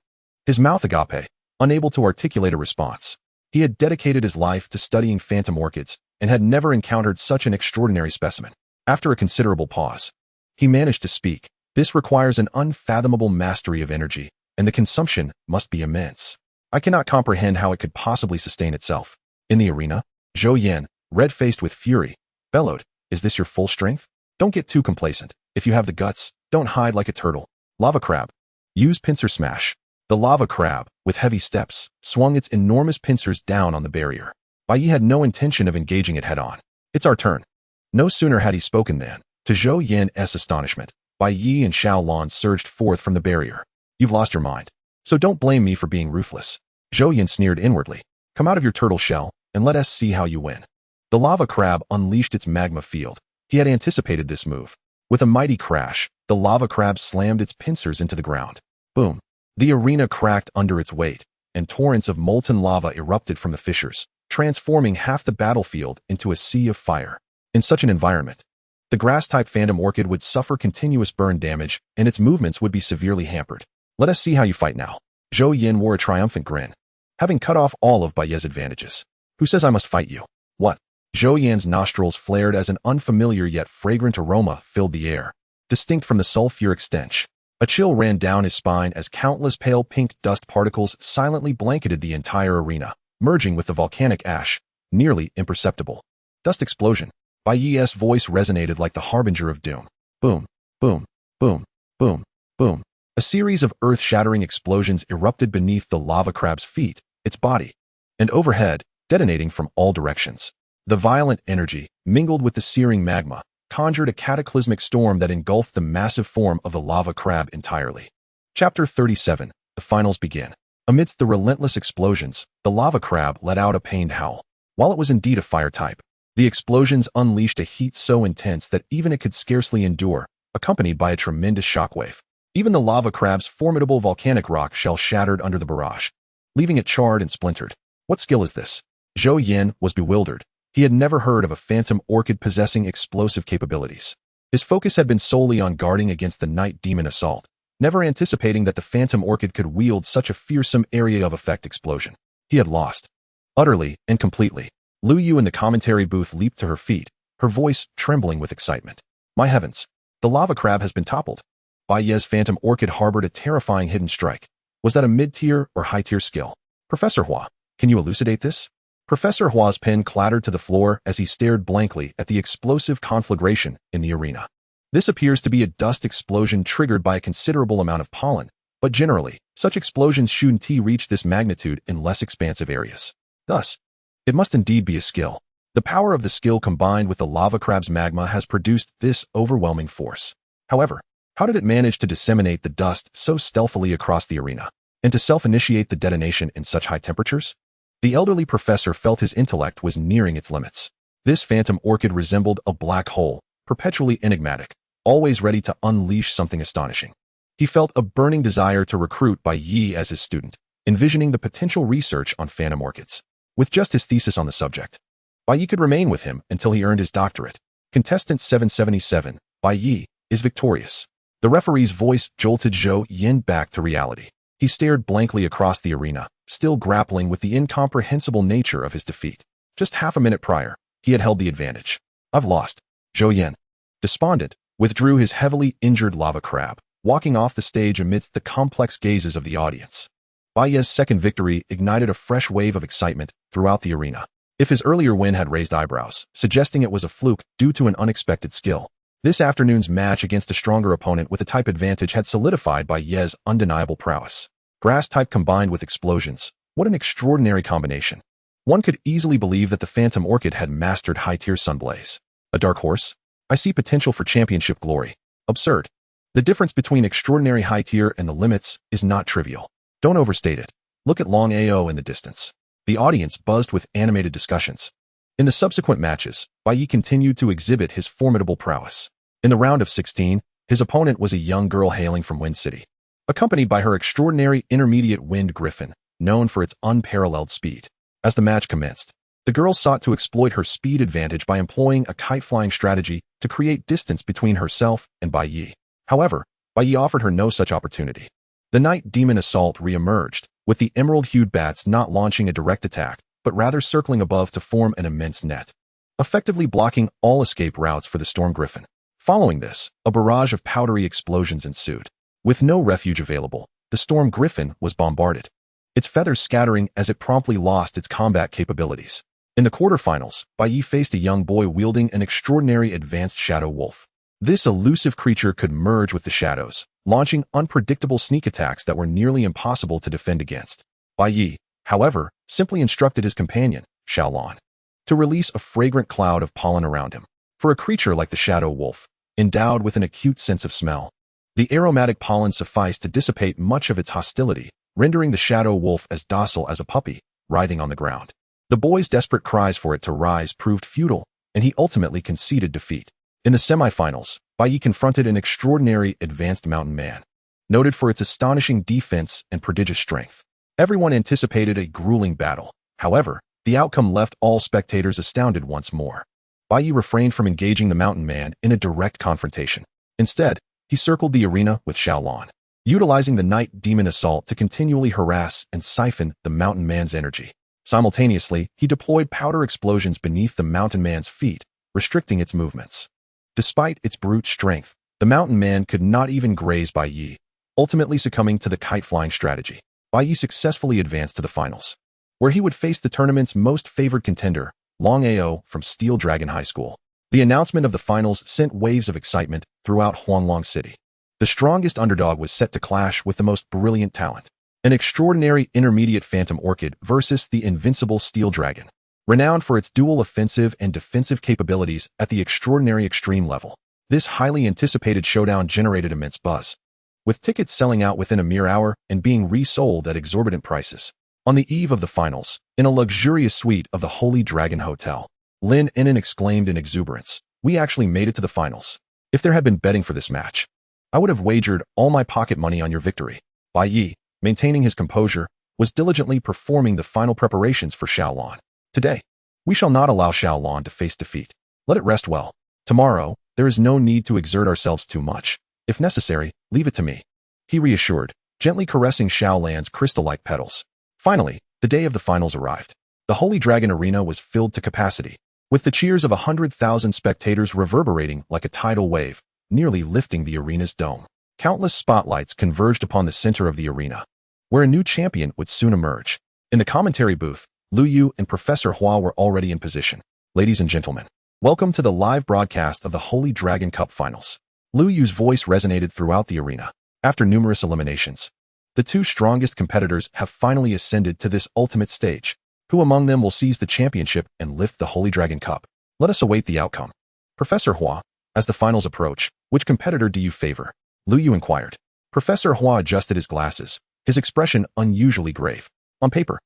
His mouth agape, unable to articulate a response. He had dedicated his life to studying phantom orchids and had never encountered such an extraordinary specimen. After a considerable pause, he managed to speak. This requires an unfathomable mastery of energy, and the consumption must be immense. I cannot comprehend how it could possibly sustain itself. In the arena, Zhou Yan, red-faced with fury, bellowed, "Is this your full strength? Don't get too complacent. If you have the guts, don't hide like a turtle. Lava crab. Use pincer smash." The lava crab, with heavy steps, swung its enormous pincers down on the barrier. Bai Yi had no intention of engaging it head-on. "It's our turn." No sooner had he spoken than, to Zhou Yan's astonishment, Bai Yi and Xiao Lan surged forth from the barrier. You've lost your mind. So don't blame me for being ruthless. Zhou Yin sneered inwardly. Come out of your turtle shell, and let us see how you win. The lava crab unleashed its magma field. He had anticipated this move. With a mighty crash, the lava crab slammed its pincers into the ground. Boom. The arena cracked under its weight, and torrents of molten lava erupted from the fissures, transforming half the battlefield into a sea of fire. In such an environment, the grass-type phantom orchid would suffer continuous burn damage, and its movements would be severely hampered. Let us see how you fight now. Zhou Yin wore a triumphant grin, having cut off all of Bai Ye's advantages. Who says I must fight you? What? Zhou Yan's nostrils flared as an unfamiliar yet fragrant aroma filled the air, distinct from the sulfuric stench. A chill ran down his spine as countless pale pink dust particles silently blanketed the entire arena, merging with the volcanic ash, nearly imperceptible. Dust explosion. Bai Yi's voice resonated like the harbinger of doom. Boom, boom, boom, boom, boom. A series of earth-shattering explosions erupted beneath the lava crab's feet, its body, and overhead, detonating from all directions. The violent energy, mingled with the searing magma, conjured a cataclysmic storm that engulfed the massive form of the lava crab entirely. Chapter 37. The finals begin. Amidst the relentless explosions, the lava crab let out a pained howl. While it was indeed a fire type, the explosions unleashed a heat so intense that even it could scarcely endure, accompanied by a tremendous shockwave. Even the lava crab's formidable volcanic rock shell shattered under the barrage, leaving it charred and splintered. What skill is this? Zhou Yin was bewildered. He had never heard of a phantom orchid possessing explosive capabilities. His focus had been solely on guarding against the night demon assault, never anticipating that the phantom orchid could wield such a fearsome area of effect explosion. He had lost. Utterly and completely. Lu Yu in the commentary booth leaped to her feet, her voice trembling with excitement. My heavens! The lava crab has been toppled. Bai Ye's phantom orchid harbored a terrifying hidden strike. Was that a mid-tier or high-tier skill? Professor Hua, can you elucidate this? Professor Hua's pen clattered to the floor as he stared blankly at the explosive conflagration in the arena. This appears to be a dust explosion triggered by a considerable amount of pollen, but generally, such explosions shouldn't reach this magnitude in less expansive areas. Thus, it must indeed be a skill. The power of the skill combined with the lava crab's magma has produced this overwhelming force. However, how did it manage to disseminate the dust so stealthily across the arena, and to self-initiate the detonation in such high temperatures? The elderly professor felt his intellect was nearing its limits. This phantom orchid resembled a black hole, perpetually enigmatic, always ready to unleash something astonishing. He felt a burning desire to recruit Bai Yi as his student, envisioning the potential research on phantom orchids. With just his thesis on the subject, Bai Yi could remain with him until he earned his doctorate. Contestant 777, Bai Yi, is victorious. The referee's voice jolted Zhou Yin back to reality. He stared blankly across the arena, still grappling with the incomprehensible nature of his defeat. Just half a minute prior, he had held the advantage. I've lost. Zhou Yin, despondent, withdrew his heavily injured lava crab, walking off the stage amidst the complex gazes of the audience. Bai Ye's second victory ignited a fresh wave of excitement throughout the arena. If his earlier win had raised eyebrows, suggesting it was a fluke due to an unexpected skill, this afternoon's match against a stronger opponent with a type advantage had solidified Bai Ye's undeniable prowess. Grass type combined with explosions. What an extraordinary combination. One could easily believe that the phantom orchid had mastered high-tier sunblaze. A dark horse? I see potential for championship glory. Absurd. The difference between extraordinary high-tier and the limits is not trivial. Don't overstate it. Look at Long Ao in the distance. The audience buzzed with animated discussions. In the subsequent matches, Bai Yi continued to exhibit his formidable prowess. In the round of 16, his opponent was a young girl hailing from Wind City, accompanied by her extraordinary intermediate wind griffin, known for its unparalleled speed. As the match commenced, the girl sought to exploit her speed advantage by employing a kite-flying strategy to create distance between herself and Bai Yi. However, Bai Yi offered her no such opportunity. The night demon assault re-emerged, with the emerald-hued bats not launching a direct attack, but rather circling above to form an immense net, effectively blocking all escape routes for the storm griffin. Following this, a barrage of powdery explosions ensued. With no refuge available, the storm griffin was bombarded, its feathers scattering as it promptly lost its combat capabilities. In the quarterfinals, Bai Yi faced a young boy wielding an extraordinary advanced shadow wolf. This elusive creature could merge with the shadows, launching unpredictable sneak attacks that were nearly impossible to defend against. Bai Yi, however, simply instructed his companion, Xiao Lan, to release a fragrant cloud of pollen around him. For a creature like the shadow wolf, endowed with an acute sense of smell. The aromatic pollen sufficed to dissipate much of its hostility, rendering the shadow wolf as docile as a puppy, writhing on the ground. The boy's desperate cries for it to rise proved futile, and he ultimately conceded defeat. In the semifinals, Bai Yi confronted an extraordinary advanced mountain man, noted for its astonishing defense and prodigious strength. Everyone anticipated a grueling battle. However, the outcome left all spectators astounded once more. Bai Yi refrained from engaging the mountain man in a direct confrontation. Instead, he circled the arena with Xiaolon, utilizing the night demon assault to continually harass and siphon the mountain man's energy. Simultaneously, he deployed powder explosions beneath the mountain man's feet, restricting its movements. Despite its brute strength, the mountain man could not even graze Bai Yi, ultimately succumbing to the kite-flying strategy. Bai Yi successfully advanced to the finals, where he would face the tournament's most favored contender, Long Ao from Steel Dragon High School. The announcement of the finals sent waves of excitement throughout Huanglong City. The strongest underdog was set to clash with the most brilliant talent. An extraordinary intermediate Phantom Orchid versus the invincible Steel Dragon, renowned for its dual offensive and defensive capabilities at the extraordinary extreme level. This highly anticipated showdown generated immense buzz, with tickets selling out within a mere hour and being resold at exorbitant prices. On the eve of the finals, in a luxurious suite of the Holy Dragon Hotel, Lin Inan exclaimed in exuberance, "We actually made it to the finals. If there had been betting for this match, I would have wagered all my pocket money on your victory." Bai Yi, maintaining his composure, was diligently performing the final preparations for Xiaolon. "Today, we shall not allow Xiaolon to face defeat. Let it rest well. Tomorrow, there is no need to exert ourselves too much. If necessary, leave it to me," he reassured, gently caressing Xiaolan's crystal-like petals. Finally, the day of the finals arrived. The Holy Dragon Arena was filled to capacity, with the cheers of 100,000 spectators reverberating like a tidal wave, nearly lifting the arena's dome. Countless spotlights converged upon the center of the arena, where a new champion would soon emerge. In the commentary booth, Lu Yu and Professor Hua were already in position. "Ladies and gentlemen, welcome to the live broadcast of the Holy Dragon Cup Finals." Lu Yu's voice resonated throughout the arena. After numerous eliminations, the two strongest competitors have finally ascended to this ultimate stage. Who among them will seize the championship and lift the Holy Dragon Cup? Let us await the outcome. Professor Hua, as the finals approach, which competitor do you favor? Lu Yu inquired. Professor Hua adjusted his glasses, his expression unusually grave. On paper,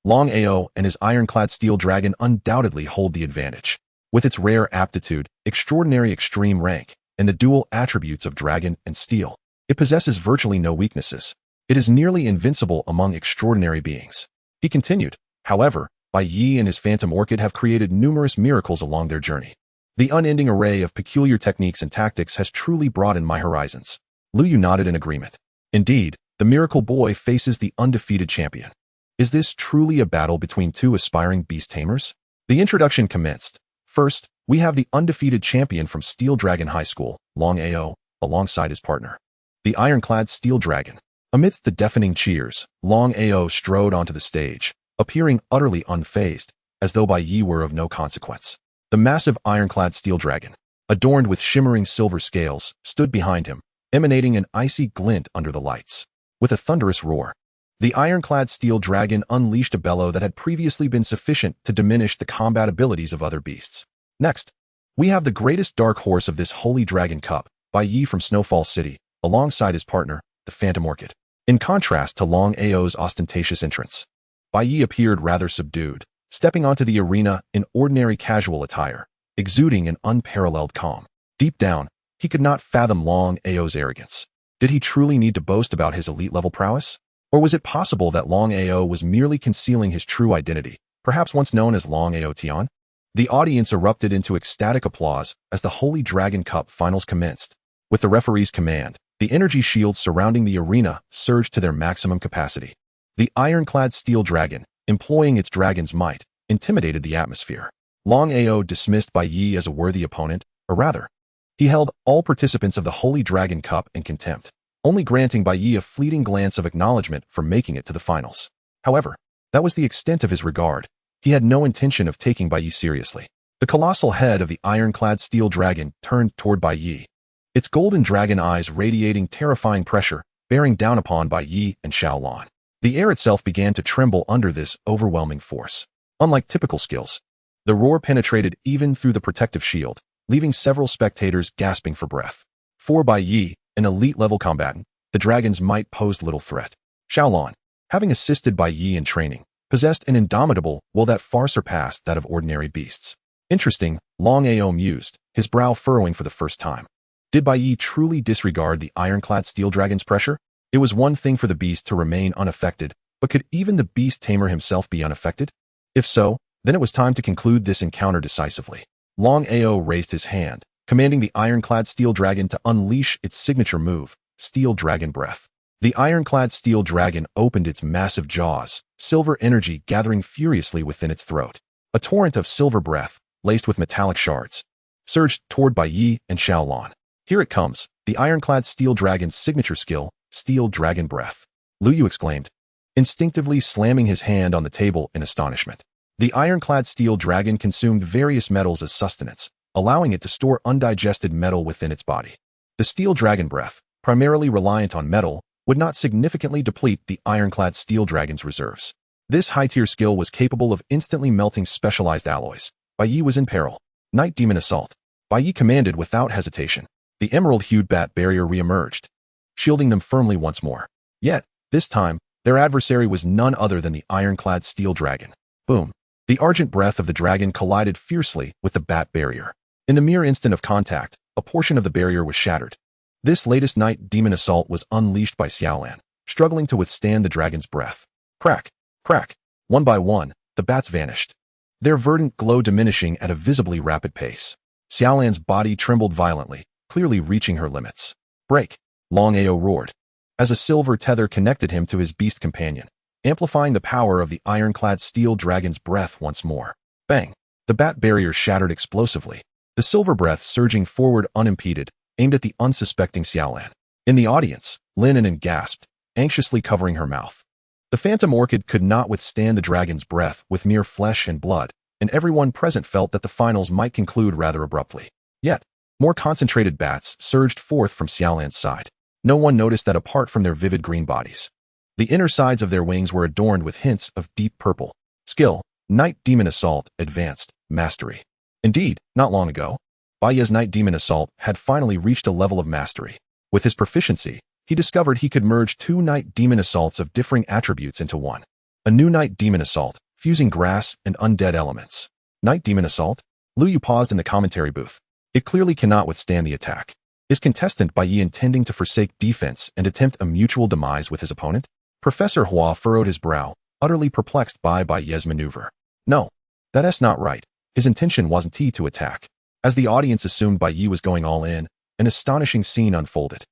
Long Ao and his ironclad Steel Dragon undoubtedly hold the advantage. With its rare aptitude, extraordinary extreme rank, and the dual attributes of dragon and steel, it possesses virtually no weaknesses. It is nearly invincible among extraordinary beings. He continued. However, Bai Yi and his Phantom Orchid have created numerous miracles along their journey. The unending array of peculiar techniques and tactics has truly broadened my horizons. Lu Yu nodded in agreement. Indeed, the Miracle Boy faces the undefeated champion. Is this truly a battle between two aspiring Beast Tamers? The introduction commenced. First, we have the undefeated champion from Steel Dragon High School, Long Ao, alongside his partner, the ironclad Steel Dragon. Amidst the deafening cheers, Long Ao strode onto the stage, appearing utterly unfazed, as though Bai Yi were of no consequence. The massive ironclad Steel Dragon, adorned with shimmering silver scales, stood behind him, emanating an icy glint under the lights. With a thunderous roar, the ironclad Steel Dragon unleashed a bellow that had previously been sufficient to diminish the combat abilities of other beasts. Next, we have the greatest dark horse of this Holy Dragon Cup, Bai Yi from Snowfall City, alongside his partner, the Phantom Orchid. In contrast to Long Ao's ostentatious entrance, Bai Yi appeared rather subdued, stepping onto the arena in ordinary casual attire, exuding an unparalleled calm. Deep down, he could not fathom Long Ao's arrogance. Did he truly need to boast about his elite-level prowess? Or was it possible that Long Ao was merely concealing his true identity, perhaps once known as Long Ao Tian? The audience erupted into ecstatic applause as the Holy Dragon Cup finals commenced. With the referee's command, the energy shields surrounding the arena surged to their maximum capacity. The ironclad Steel Dragon, employing its dragon's might, intimidated the atmosphere. Long Ao dismissed Bai Yi as a worthy opponent, or rather, he held all participants of the Holy Dragon Cup in contempt, only granting Bai Yi a fleeting glance of acknowledgement for making it to the finals. However, that was the extent of his regard. He had no intention of taking Bai Yi seriously. The colossal head of the ironclad Steel Dragon turned toward Bai Yi, its golden dragon eyes radiating terrifying pressure, bearing down upon Bai Yi and Xiaolon. The air itself began to tremble under this overwhelming force. Unlike typical skills, the roar penetrated even through the protective shield, leaving several spectators gasping for breath. For Bai Yi, an elite-level combatant, the dragon's might posed little threat. Xiaolan, having assisted Bai Yi in training, possessed an indomitable will that far surpassed that of ordinary beasts. Interesting, Long Ao mused, his brow furrowing for the first time. Did Bai Yi truly disregard the ironclad steel dragon's pressure? It was one thing for the beast to remain unaffected, but could even the Beast Tamer himself be unaffected? If so, then it was time to conclude this encounter decisively. Long Ao raised his hand, commanding the ironclad steel dragon to unleash its signature move, Steel Dragon Breath. The ironclad steel dragon opened its massive jaws, silver energy gathering furiously within its throat. A torrent of silver breath, laced with metallic shards, surged toward Bai Yi and Xiaolan. Here it comes, the ironclad steel dragon's signature skill, Steel Dragon Breath. Lu Yu exclaimed, instinctively slamming his hand on the table in astonishment. The ironclad steel dragon consumed various metals as sustenance, allowing it to store undigested metal within its body. The Steel Dragon Breath, primarily reliant on metal, would not significantly deplete the ironclad steel dragon's reserves. This high-tier skill was capable of instantly melting specialized alloys. Bai Yi was in peril. Night Demon Assault. Bai Yi commanded without hesitation. The emerald-hued bat barrier re-emerged, shielding them firmly once more. Yet, this time, their adversary was none other than the ironclad steel dragon. Boom. The argent breath of the dragon collided fiercely with the bat barrier. In the mere instant of contact, a portion of the barrier was shattered. This latest night demon assault was unleashed by Xiaolan, struggling to withstand the dragon's breath. Crack, crack. One by one, the bats vanished, their verdant glow diminishing at a visibly rapid pace. Xiaolan's body trembled violently, clearly reaching her limits. Break, Long Ao roared, as a silver tether connected him to his beast companion, amplifying the power of the ironclad steel dragon's breath once more. Bang! The bat barrier shattered explosively, the silver breath surging forward unimpeded, aimed at the unsuspecting Xiaolan. In the audience, Lin gasped, anxiously covering her mouth. The phantom orchid could not withstand the dragon's breath with mere flesh and blood, and everyone present felt that the finals might conclude rather abruptly. Yet, more concentrated bats surged forth from Xiaolan's side. No one noticed that apart from their vivid green bodies, the inner sides of their wings were adorned with hints of deep purple. Skill, Night Demon Assault, Advanced, Mastery. Indeed, not long ago, Bai Yi's Night Demon Assault had finally reached a level of mastery. With his proficiency, he discovered he could merge two Night Demon Assaults of differing attributes into one. A new Night Demon Assault, fusing grass and undead elements. Night Demon Assault? Lu Yu paused in the commentary booth. It clearly cannot withstand the attack. Is contestant Bai Yi intending to forsake defense and attempt a mutual demise with his opponent? Professor Hua furrowed his brow, utterly perplexed by Bai Yi's maneuver. No, that's not right. His intention wasn't to attack. As the audience assumed Bai Yi was going all in, an astonishing scene unfolded.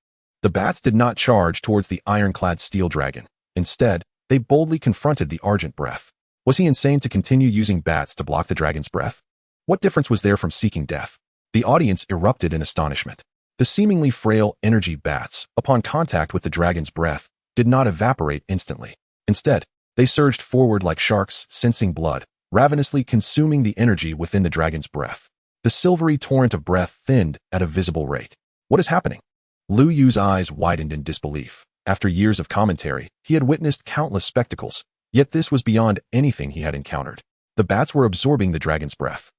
The bats did not charge towards the ironclad steel dragon. Instead, they boldly confronted the argent breath. Was he insane to continue using bats to block the dragon's breath? What difference was there from seeking death? The audience erupted in astonishment. The seemingly frail energy bats, upon contact with the dragon's breath, did not evaporate instantly. Instead, they surged forward like sharks, sensing blood, ravenously consuming the energy within the dragon's breath. The silvery torrent of breath thinned at a visible rate. What is happening? Lu Yu's eyes widened in disbelief. After years of commentary, he had witnessed countless spectacles, yet this was beyond anything he had encountered. The bats were absorbing the dragon's breath.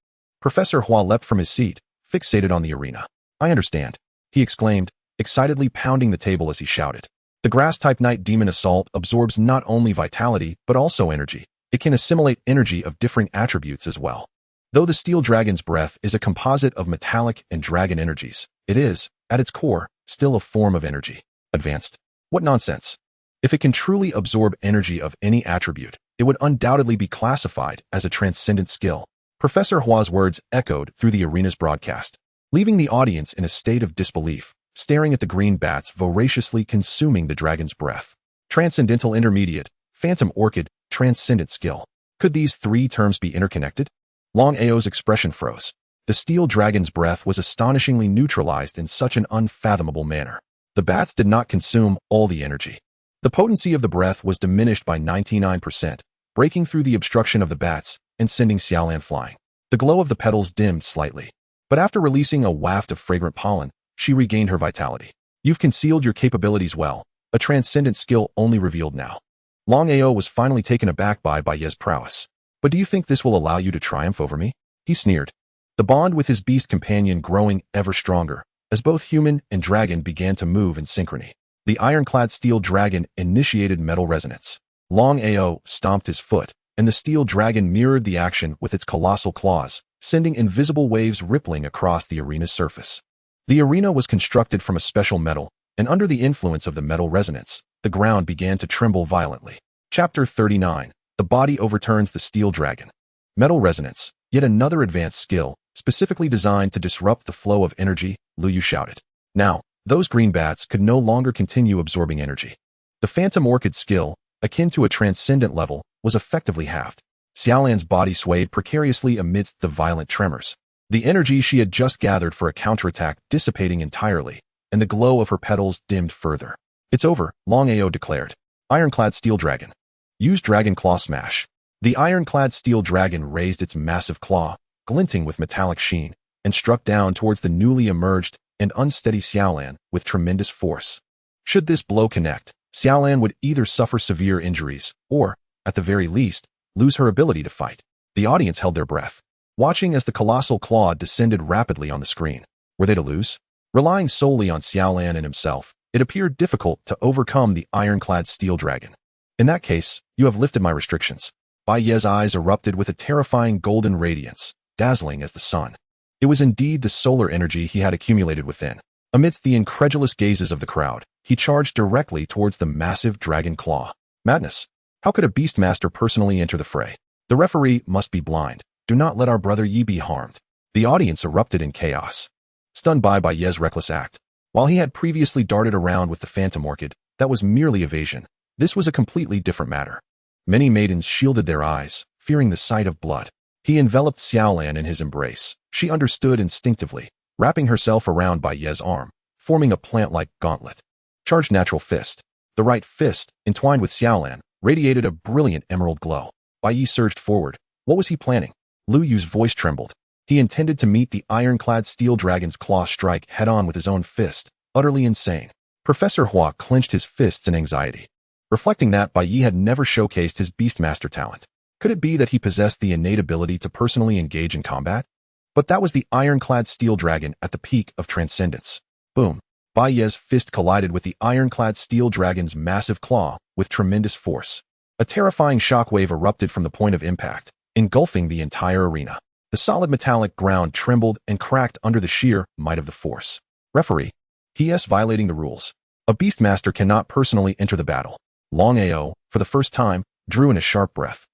Professor Hua leapt from his seat, fixated on the arena. I understand, he exclaimed, excitedly pounding the table as he shouted. The grass-type Night Demon Assault absorbs not only vitality, but also energy. It can assimilate energy of differing attributes as well. Though the Steel Dragon's breath is a composite of metallic and dragon energies, it is, at its core, still a form of energy. Advanced. What nonsense. If it can truly absorb energy of any attribute, it would undoubtedly be classified as a transcendent skill. Professor Hua's words echoed through the arena's broadcast, leaving the audience in a state of disbelief, staring at the green bats voraciously consuming the dragon's breath. Transcendental Intermediate, Phantom Orchid, Transcendent Skill. Could these three terms be interconnected? Long Ao's expression froze. The steel dragon's breath was astonishingly neutralized in such an unfathomable manner. The bats did not consume all the energy. The potency of the breath was diminished by 99%, breaking through the obstruction of the bats and sending Xiaolan flying. The glow of the petals dimmed slightly, but after releasing a waft of fragrant pollen, she regained her vitality. You've concealed your capabilities well, a transcendent skill only revealed now. Long Ao was finally taken aback by Bai Yi's prowess. But do you think this will allow you to triumph over me? He sneered. the bond with his beast companion growing ever stronger, as both human and dragon began to move in synchrony. The ironclad steel dragon initiated metal resonance. Long Ao stomped his foot, and the steel dragon mirrored the action with its colossal claws, sending invisible waves rippling across the arena's surface. The arena was constructed from a special metal, and under the influence of the metal resonance, the ground began to tremble violently. Chapter 39. The body overturns the steel dragon. Metal resonance, yet another advanced skill, specifically designed to disrupt the flow of energy, Lu Yu shouted. Now, those green bats could no longer continue absorbing energy. The phantom orchid skill, akin to a transcendent level, was effectively halved. Xiaolan's body swayed precariously amidst the violent tremors. The energy she had just gathered for a counterattack dissipating entirely, and the glow of her petals dimmed further. It's over, Long Ao declared. Ironclad Steel Dragon. Use Dragon Claw Smash. The ironclad steel dragon raised its massive claw, glinting with metallic sheen, and struck down towards the newly emerged and unsteady Xiaolan with tremendous force. Should this blow connect, Xiaolan would either suffer severe injuries or, at the very least, lose her ability to fight. The audience held their breath, watching as the colossal claw descended rapidly on the screen. Were they to lose? Relying solely on Xiaolan and himself, it appeared difficult to overcome the ironclad steel dragon. In that case, you have lifted my restrictions. Bai Ye's eyes erupted with a terrifying golden radiance, dazzling as the sun. It was indeed the solar energy he had accumulated within. Amidst the incredulous gazes of the crowd, he charged directly towards the massive dragon claw. Madness! How could a beastmaster personally enter the fray? The referee must be blind. Do not let our brother Yi be harmed. The audience erupted in chaos, stunned by Bai Ye's reckless act. While he had previously darted around with the phantom orchid, that was merely evasion. This was a completely different matter. Many maidens shielded their eyes, fearing the sight of blood. He enveloped Xiaolan in his embrace. She understood instinctively, wrapping herself around Bai Ye's arm, forming a plant-like gauntlet. Charged natural fist. The right fist, entwined with Xiaolan, radiated a brilliant emerald glow. Bai Ye surged forward. What was he planning? Lu Yu's voice trembled. He intended to meet the ironclad steel dragon's claw strike head-on with his own fist. Utterly insane. Professor Hua clenched his fists in anxiety. Reflecting that Bai Ye had never showcased his beastmaster talent. Could it be that he possessed the innate ability to personally engage in combat? But that was the ironclad steel dragon at the peak of transcendence. Boom. Bai Ye's fist collided with the ironclad steel dragon's massive claw with tremendous force. A terrifying shockwave erupted from the point of impact, engulfing the entire arena. The solid metallic ground trembled and cracked under the sheer might of the force. Referee. He is violating the rules. A beastmaster cannot personally enter the battle. Long Ao, for the first time, drew in a sharp breath.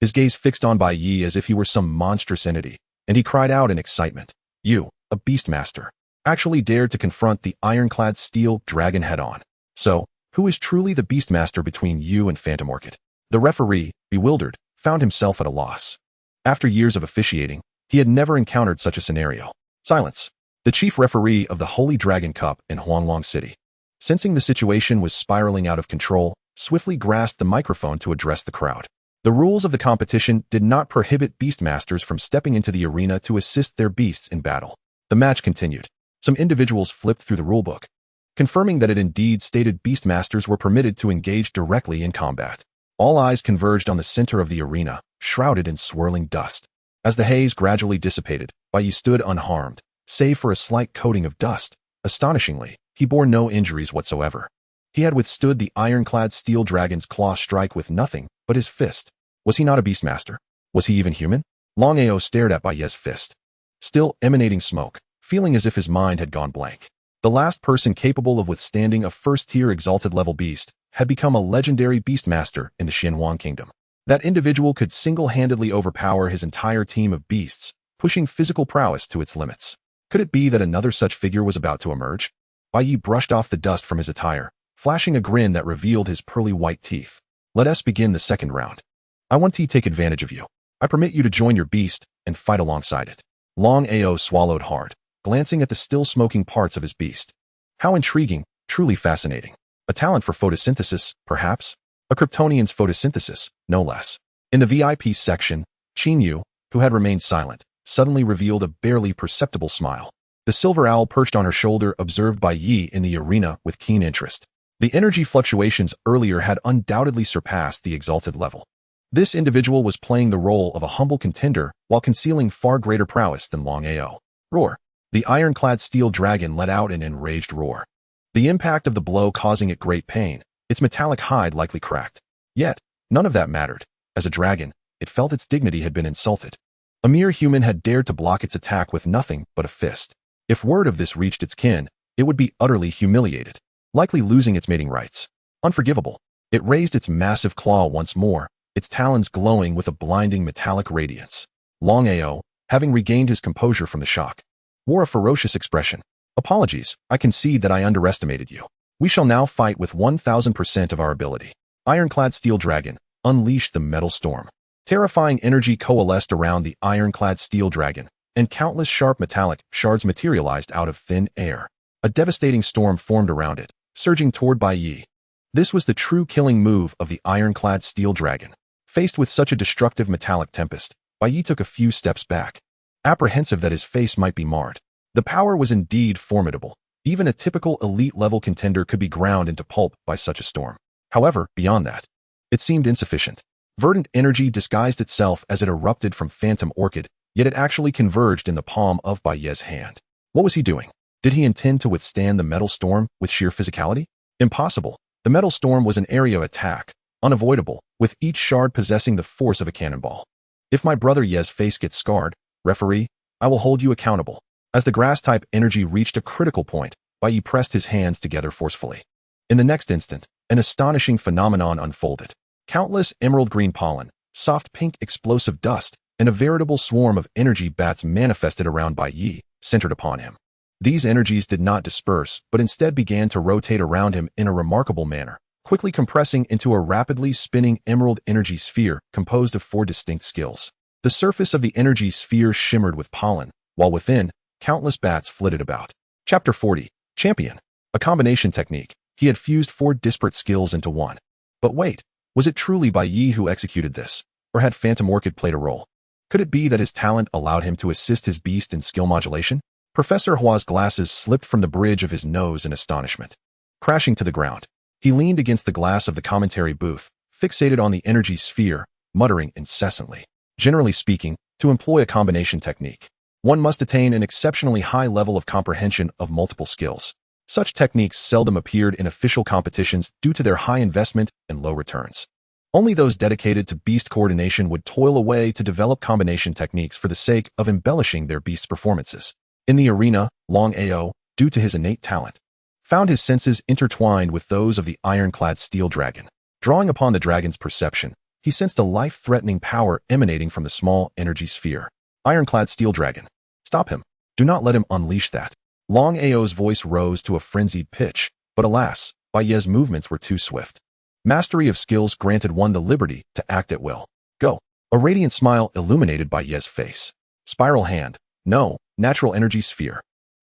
His gaze fixed on Bai Ye as if he were some monstrous entity, and he cried out in excitement. You, a beastmaster, actually dared to confront the ironclad steel dragon head-on. So, who is truly the beastmaster between you and Phantom Orchid? The referee, bewildered, found himself at a loss. After years of officiating, he had never encountered such a scenario. Silence. The chief referee of the Holy Dragon Cup in Huanglong City, sensing the situation was spiraling out of control, swiftly grasped the microphone to address the crowd. The rules of the competition did not prohibit beastmasters from stepping into the arena to assist their beasts in battle. The match continued. Some individuals flipped through the rulebook, confirming that it indeed stated beastmasters were permitted to engage directly in combat. All eyes converged on the center of the arena, shrouded in swirling dust. As the haze gradually dissipated, Bai Ye stood unharmed, save for a slight coating of dust. Astonishingly, he bore no injuries whatsoever. He had withstood the ironclad steel dragon's claw strike with nothing but his fist. Was he not a beastmaster? Was he even human? Long Ao stared at Bai Ye's fist, still emanating smoke, feeling as if his mind had gone blank. The last person capable of withstanding a first-tier exalted-level beast had become a legendary beastmaster in the Tianwang kingdom. That individual could single-handedly overpower his entire team of beasts, pushing physical prowess to its limits. Could it be that another such figure was about to emerge? Bai Ye brushed off the dust from his attire, flashing a grin that revealed his pearly white teeth. Let us begin the second round. I want to take advantage of you. I permit you to join your beast and fight alongside it. Long Ao swallowed hard, glancing at the still smoking parts of his beast. How intriguing, truly fascinating. A talent for photosynthesis, perhaps? A Kryptonian's photosynthesis, no less. In the VIP section, Qin Yu, who had remained silent, suddenly revealed a barely perceptible smile. The silver owl perched on her shoulder observed Bai Ye in the arena with keen interest. The energy fluctuations earlier had undoubtedly surpassed the exalted level. This individual was playing the role of a humble contender while concealing far greater prowess than Long Ao. Roar. The ironclad steel dragon let out an enraged roar. The impact of the blow causing it great pain, its metallic hide likely cracked. Yet, none of that mattered. As a dragon, it felt its dignity had been insulted. A mere human had dared to block its attack with nothing but a fist. If word of this reached its kin, it would be utterly humiliated, likely losing its mating rights. Unforgivable. It raised its massive claw once more, its talons glowing with a blinding metallic radiance. Long Ao, having regained his composure from the shock, wore a ferocious expression. Apologies, I concede that I underestimated you. We shall now fight with 1000% of our ability. Ironclad Steel Dragon, unleash the metal storm. Terrifying energy coalesced around the ironclad steel dragon, and countless sharp metallic shards materialized out of thin air. A devastating storm formed around it, surging toward Bai Yi. This was the true killing move of the ironclad steel dragon. Faced with such a destructive metallic tempest, Bai Yi took a few steps back, apprehensive that his face might be marred. The power was indeed formidable. Even a typical elite-level contender could be ground into pulp by such a storm. However, beyond that, it seemed insufficient. Verdant energy disguised itself as it erupted from Phantom Orchid, yet it actually converged in the palm of Bai Ye's hand. What was he doing? Did he intend to withstand the metal storm with sheer physicality? Impossible. The metal storm was an area attack, unavoidable, with each shard possessing the force of a cannonball. If my brother Ye's face gets scarred, referee, I will hold you accountable. As the grass-type energy reached a critical point, Bai Yi pressed his hands together forcefully. In the next instant, an astonishing phenomenon unfolded. Countless emerald green pollen, soft pink explosive dust, and a veritable swarm of energy bats manifested around Bai Yi, centered upon him. These energies did not disperse, but instead began to rotate around him in a remarkable manner, quickly compressing into a rapidly spinning emerald energy sphere composed of 4 distinct skills. The surface of the energy sphere shimmered with pollen, while within, countless bats flitted about. Chapter 40. Champion. A combination technique. He had fused 4 disparate skills into one. But wait, was it truly Bai Yi who executed this, or had Phantom Orchid played a role? Could it be that his talent allowed him to assist his beast in skill modulation? Professor Hua's glasses slipped from the bridge of his nose in astonishment. Crashing to the ground, he leaned against the glass of the commentary booth, fixated on the energy sphere, muttering incessantly. Generally speaking, to employ a combination technique, one must attain an exceptionally high level of comprehension of multiple skills. Such techniques seldom appeared in official competitions due to their high investment and low returns. Only those dedicated to beast coordination would toil away to develop combination techniques for the sake of embellishing their beast's performances. In the arena, Long Ao, due to his innate talent, found his senses intertwined with those of the ironclad steel dragon. Drawing upon the dragon's perception, he sensed a life-threatening power emanating from the small energy sphere. Ironclad steel dragon. Stop him. Do not let him unleash that. Long Ao's voice rose to a frenzied pitch, but alas, Bai Ye's movements were too swift. Mastery of skills granted one the liberty to act at will. Go. A radiant smile illuminated Bai Ye's face. Spiral hand. No, natural energy sphere.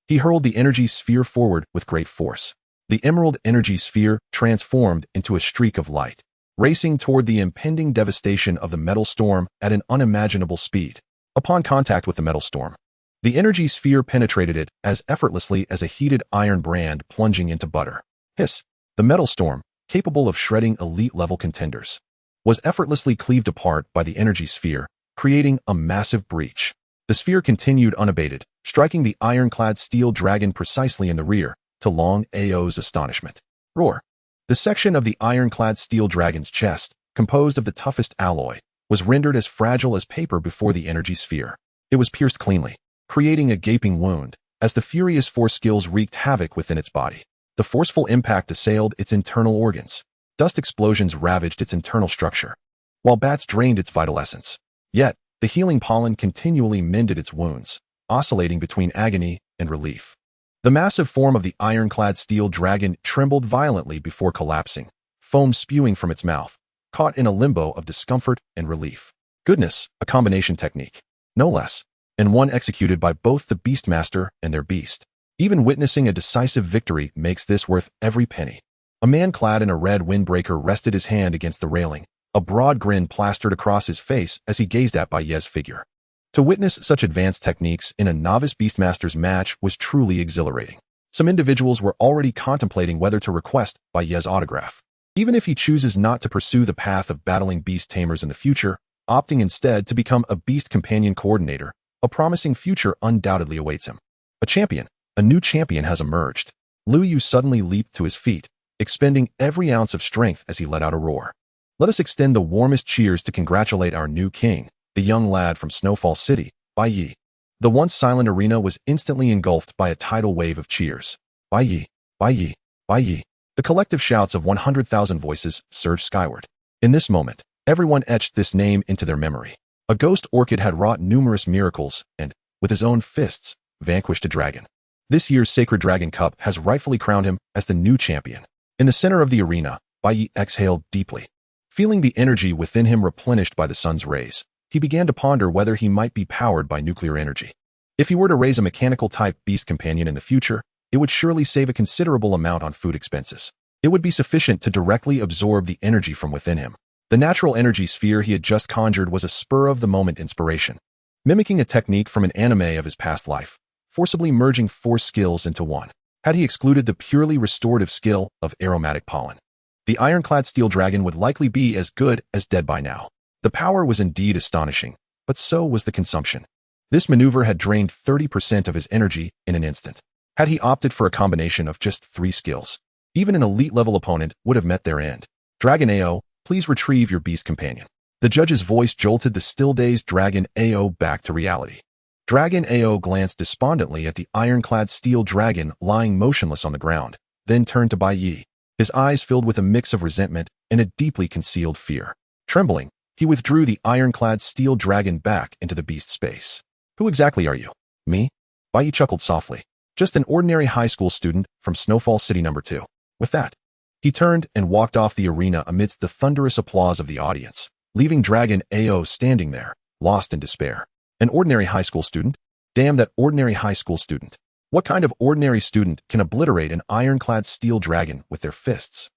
He hurled the energy sphere forward with great force. The emerald energy sphere transformed into a streak of light, racing toward the impending devastation of the metal storm at an unimaginable speed. Upon contact with the metal storm, the energy sphere penetrated it as effortlessly as a heated iron brand plunging into butter. Hiss! The metal storm, capable of shredding elite-level contenders, was effortlessly cleaved apart by the energy sphere, creating a massive breach. The sphere continued unabated, striking the ironclad steel dragon precisely in the rear, to Long Ao's astonishment. Roar! The section of the ironclad steel dragon's chest, composed of the toughest alloy, was rendered as fragile as paper before the energy sphere. It was pierced cleanly, creating a gaping wound, as the furious force skills wreaked havoc within its body. The forceful impact assailed its internal organs. Dust explosions ravaged its internal structure, while bats drained its vital essence. Yet, the healing pollen continually mended its wounds, oscillating between agony and relief. The massive form of the ironclad steel dragon trembled violently before collapsing, foam spewing from its mouth, caught in a limbo of discomfort and relief. Goodness, a combination technique. No less, and one executed by both the Beastmaster and their beast. Even witnessing a decisive victory makes this worth every penny. A man clad in a red windbreaker rested his hand against the railing, a broad grin plastered across his face as he gazed at Bai Ye's figure. To witness such advanced techniques in a novice Beastmaster's match was truly exhilarating. Some individuals were already contemplating whether to request Bai Ye's autograph. Even if he chooses not to pursue the path of battling beast tamers in the future, opting instead to become a beast companion coordinator, a promising future undoubtedly awaits him. A new champion has emerged. Liu Yu suddenly leaped to his feet, expending every ounce of strength as he let out a roar. Let us extend the warmest cheers to congratulate our new king, the young lad from Snowfall City, Bai Ye. The once silent arena was instantly engulfed by a tidal wave of cheers. Bai Ye, Bai Ye, Bai Ye. The collective shouts of 100,000 voices surged skyward. In this moment, everyone etched this name into their memory. A ghost orchid had wrought numerous miracles and, with his own fists, vanquished a dragon. This year's Sacred Dragon Cup has rightfully crowned him as the new champion. In the center of the arena, Bai Ye exhaled deeply. Feeling the energy within him replenished by the sun's rays, he began to ponder whether he might be powered by nuclear energy. If he were to raise a mechanical-type beast companion in the future, it would surely save a considerable amount on food expenses. It would be sufficient to directly absorb the energy from within him. The natural energy sphere he had just conjured was a spur-of-the-moment inspiration, mimicking a technique from an anime of his past life, forcibly merging 4 skills into one. Had he excluded the purely restorative skill of aromatic pollen, the ironclad steel dragon would likely be as good as dead by now. The power was indeed astonishing, but so was the consumption. This maneuver had drained 30% of his energy in an instant. Had he opted for a combination of just 3 skills, even an elite-level opponent would have met their end. Dragon AO, please retrieve your beast companion. The judge's voice jolted the still-dazed Dragon AO back to reality. Dragon AO glanced despondently at the ironclad steel dragon lying motionless on the ground, then turned to Bai Ye. His eyes filled with a mix of resentment and a deeply concealed fear. Trembling, he withdrew the ironclad steel dragon back into the beast space. Who exactly are you? Me? Bai Ye chuckled softly. Just an ordinary high school student from Snowfall City No. 2. With that, he turned and walked off the arena amidst the thunderous applause of the audience, leaving Dragon AO standing there, lost in despair. An ordinary high school student? Damn that ordinary high school student. What kind of ordinary student can obliterate an ironclad steel dragon with their fists?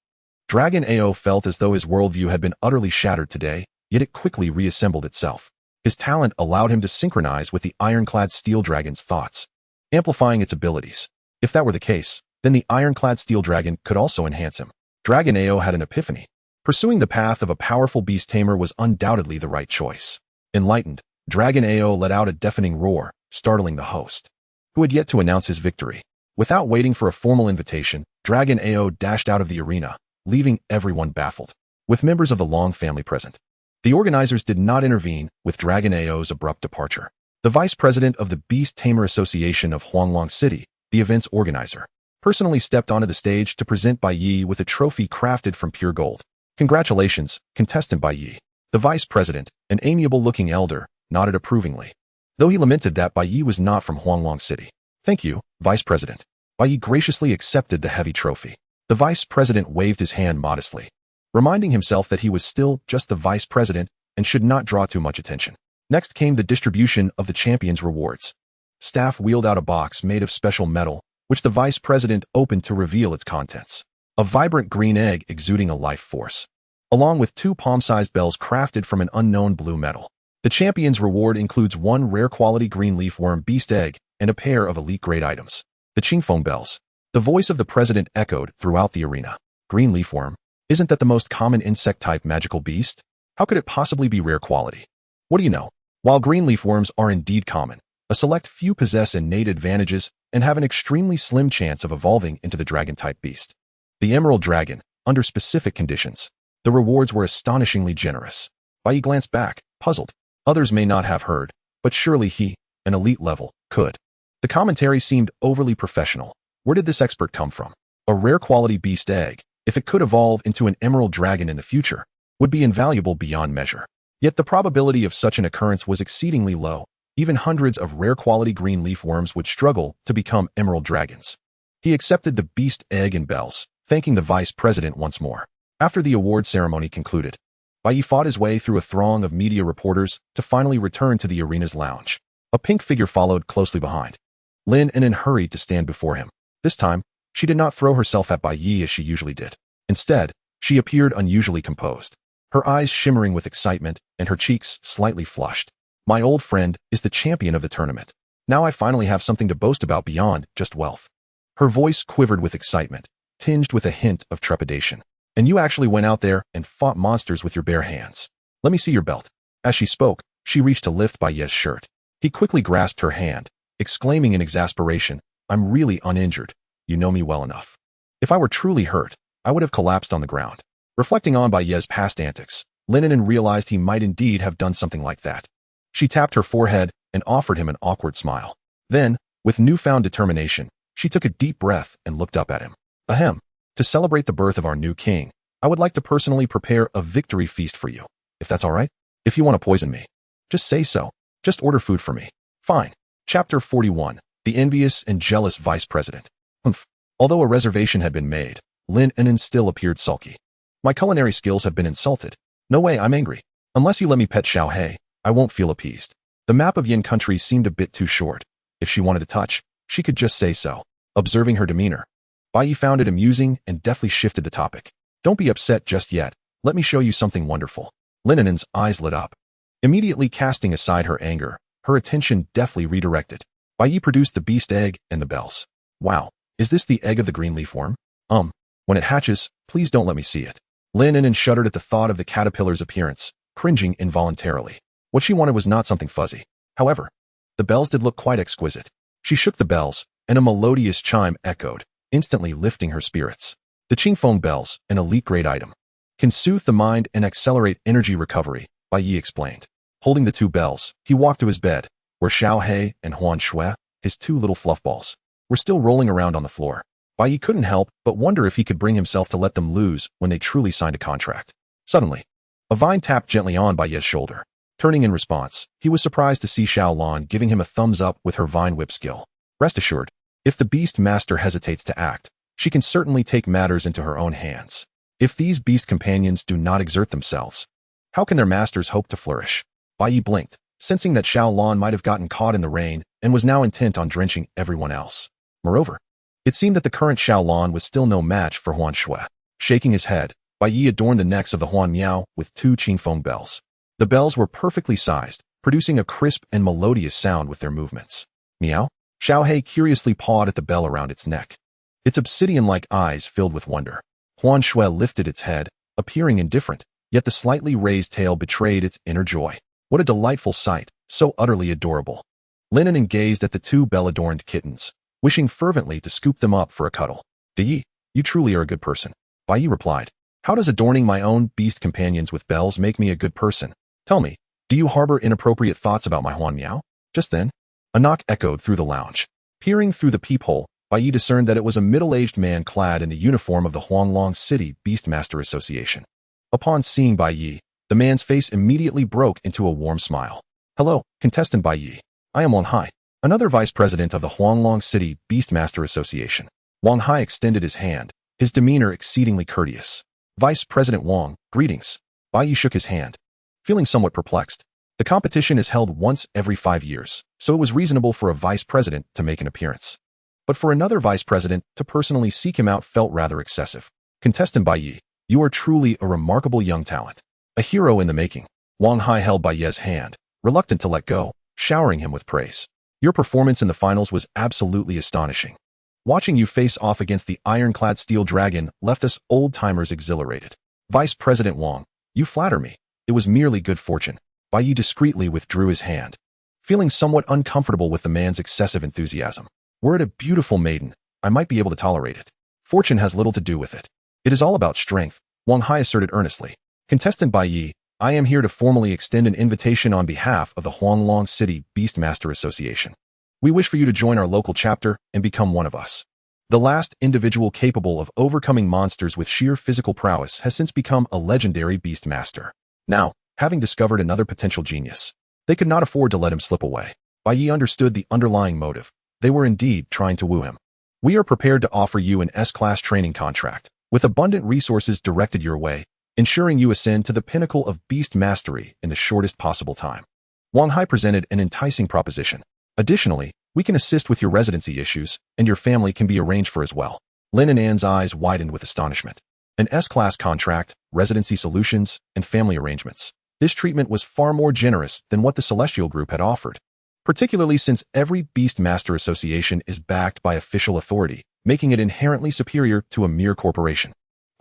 Dragon AO felt as though his worldview had been utterly shattered today, yet it quickly reassembled itself. His talent allowed him to synchronize with the ironclad steel dragon's thoughts, amplifying its abilities. If that were the case, then the ironclad steel dragon could also enhance him. Dragon AO had an epiphany. Pursuing the path of a powerful beast tamer was undoubtedly the right choice. Enlightened, Dragon AO let out a deafening roar, startling the host, who had yet to announce his victory. Without waiting for a formal invitation, Dragon AO dashed out of the arena, leaving everyone baffled, with members of the Long family present. The organizers did not intervene with Dragon AO's abrupt departure. The vice president of the Beast Tamer Association of Huanglong City, the event's organizer, personally stepped onto the stage to present Bai Ye with a trophy crafted from pure gold. Congratulations, contestant Bai Ye. The vice president, an amiable-looking elder, nodded approvingly, though he lamented that Bai Ye was not from Huanglong City. Thank you, vice president. Bai Ye graciously accepted the heavy trophy. The vice president waved his hand modestly, reminding himself that he was still just the vice president and should not draw too much attention. Next came the distribution of the champion's rewards. Staff wheeled out a box made of special metal, which the vice president opened to reveal its contents. A vibrant green egg exuding a life force, along with 2 palm-sized bells crafted from an unknown blue metal. The champion's reward includes 1 rare-quality green leafworm beast egg and a pair of elite-grade items. The Qingfeng bells. The voice of the president echoed throughout the arena. Green leafworm? Isn't that the most common insect-type magical beast? How could it possibly be rare quality? What do you know? While green leafworms are indeed common, a select few possess innate advantages and have an extremely slim chance of evolving into the dragon-type beast. The emerald dragon, under specific conditions. The rewards were astonishingly generous. Bai Ye glanced back, puzzled. Others may not have heard, but surely he, an elite level, could. The commentary seemed overly professional. Where did this expert come from? A rare-quality beast egg, if it could evolve into an emerald dragon in the future, would be invaluable beyond measure. Yet the probability of such an occurrence was exceedingly low. Even hundreds of rare-quality green leafworms would struggle to become emerald dragons. He accepted the beast egg and bells, thanking the vice president once more. After the award ceremony concluded, Bai Ye fought his way through a throng of media reporters to finally return to the arena's lounge. A pink figure followed closely behind. Lin Anan hurried to stand before him. This time, she did not throw herself at Bai Ye as she usually did. Instead, she appeared unusually composed, her eyes shimmering with excitement and her cheeks slightly flushed. My old friend is the champion of the tournament. Now I finally have something to boast about beyond just wealth. Her voice quivered with excitement, tinged with a hint of trepidation. And you actually went out there and fought monsters with your bare hands. Let me see your belt. As she spoke, she reached to lift Bai Ye's shirt. He quickly grasped her hand, exclaiming in exasperation, I'm really uninjured. You know me well enough. If I were truly hurt, I would have collapsed on the ground. Reflecting on Bai Ye's past antics, Lin Yin realized he might indeed have done something like that. She tapped her forehead and offered him an awkward smile. Then, with newfound determination, she took a deep breath and looked up at him. Ahem. To celebrate the birth of our new king, I would like to personally prepare a victory feast for you, if that's all right. If you want to poison me, just say so. Just order food for me. Fine. Chapter 41. The Envious and Jealous Vice President. Humph. Although a reservation had been made, Lin Yin still appeared sulky. My culinary skills have been insulted. No way, I'm angry. Unless you let me pet Xiao He, I won't feel appeased. The map of Yin country seemed a bit too short. If she wanted to touch, she could just say so. Observing her demeanor, Bai Yi found it amusing and deftly shifted the topic. Don't be upset just yet. Let me show you something wonderful. Lin Yin's eyes lit up. Immediately casting aside her anger, her attention deftly redirected. Bai Yi produced the beast egg and the bells. Wow, is this the egg of the green leaf worm? When it hatches, please don't let me see it. Lin Yin shuddered at the thought of the caterpillar's appearance, cringing involuntarily. What she wanted was not something fuzzy. However, the bells did look quite exquisite. She shook the bells, and a melodious chime echoed, instantly lifting her spirits. The Qingfeng bells, an elite-grade item, can soothe the mind and accelerate energy recovery, Bai Yi explained. Holding the two bells, he walked to his bed, where Xiao He and Huan Shui, his two little fluff balls, were still rolling around on the floor. Bai Yi couldn't help but wonder if he could bring himself to let them loose when they truly signed a contract. Suddenly, a vine tapped gently on Bai Yi's shoulder. Turning in response, he was surprised to see Xiao Lan giving him a thumbs up with her vine whip skill. Rest assured, if the Beast Master hesitates to act, she can certainly take matters into her own hands. If these beast companions do not exert themselves, how can their masters hope to flourish? Bai Yi blinked, sensing that Xiao Lan might have gotten caught in the rain and was now intent on drenching everyone else. Moreover, it seemed that the current Xiao Lan was still no match for Huan Shui. Shaking his head, Bai Yi adorned the necks of the Huan Miao with two Qingfeng bells. The bells were perfectly sized, producing a crisp and melodious sound with their movements. Meow? Xiao He curiously pawed at the bell around its neck. Its obsidian-like eyes filled with wonder. Huan Shui lifted its head, appearing indifferent, yet the slightly raised tail betrayed its inner joy. What a delightful sight, so utterly adorable. Lin Yin gazed at the two bell-adorned kittens, wishing fervently to scoop them up for a cuddle. Yi, you truly are a good person. Bai Yi replied. How does adorning my own beast companions with bells make me a good person? Tell me, do you harbor inappropriate thoughts about my Huan Miao? Just then, a knock echoed through the lounge. Peering through the peephole, Bai Yi discerned that it was a middle-aged man clad in the uniform of the Huanglong City Beastmaster Association. Upon seeing Bai Yi, the man's face immediately broke into a warm smile. Hello, contestant Bai Yi. I am Wang Hai, another vice president of the Huanglong City Beastmaster Association. Wang Hai extended his hand, his demeanor exceedingly courteous. Vice President Wang, greetings. Bai Yi shook his hand, feeling somewhat perplexed. The competition is held once every 5 years, so it was reasonable for a vice president to make an appearance. But for another vice president to personally seek him out felt rather excessive. Contestant Bai Yi, you are truly a remarkable young talent. A hero in the making. Wang Hai held Bai Yi's hand, reluctant to let go, showering him with praise. Your performance in the finals was absolutely astonishing. Watching you face off against the ironclad steel dragon left us old-timers exhilarated. Vice President Wang, you flatter me. It was merely good fortune. Bai Yi discreetly withdrew his hand, feeling somewhat uncomfortable with the man's excessive enthusiasm. Were it a beautiful maiden, I might be able to tolerate it. Fortune has little to do with it. It is all about strength, Wang Hai asserted earnestly. Contestant Bai Yi, I am here to formally extend an invitation on behalf of the Huanglong City Beastmaster Association. We wish for you to join our local chapter and become one of us. The last individual capable of overcoming monsters with sheer physical prowess has since become a legendary Beastmaster. Now, having discovered another potential genius, they could not afford to let him slip away. Bai Yi understood the underlying motive. They were indeed trying to woo him. We are prepared to offer you an S-class training contract, with abundant resources directed your way, ensuring you ascend to the pinnacle of beast mastery in the shortest possible time. Wang Hai presented an enticing proposition. Additionally, we can assist with your residency issues, and your family can be arranged for as well. Lin and Anne's eyes widened with astonishment. An S-class contract, residency solutions, and family arrangements. This treatment was far more generous than what the Celestial Group had offered, particularly since every Beastmaster Association is backed by official authority, making it inherently superior to a mere corporation.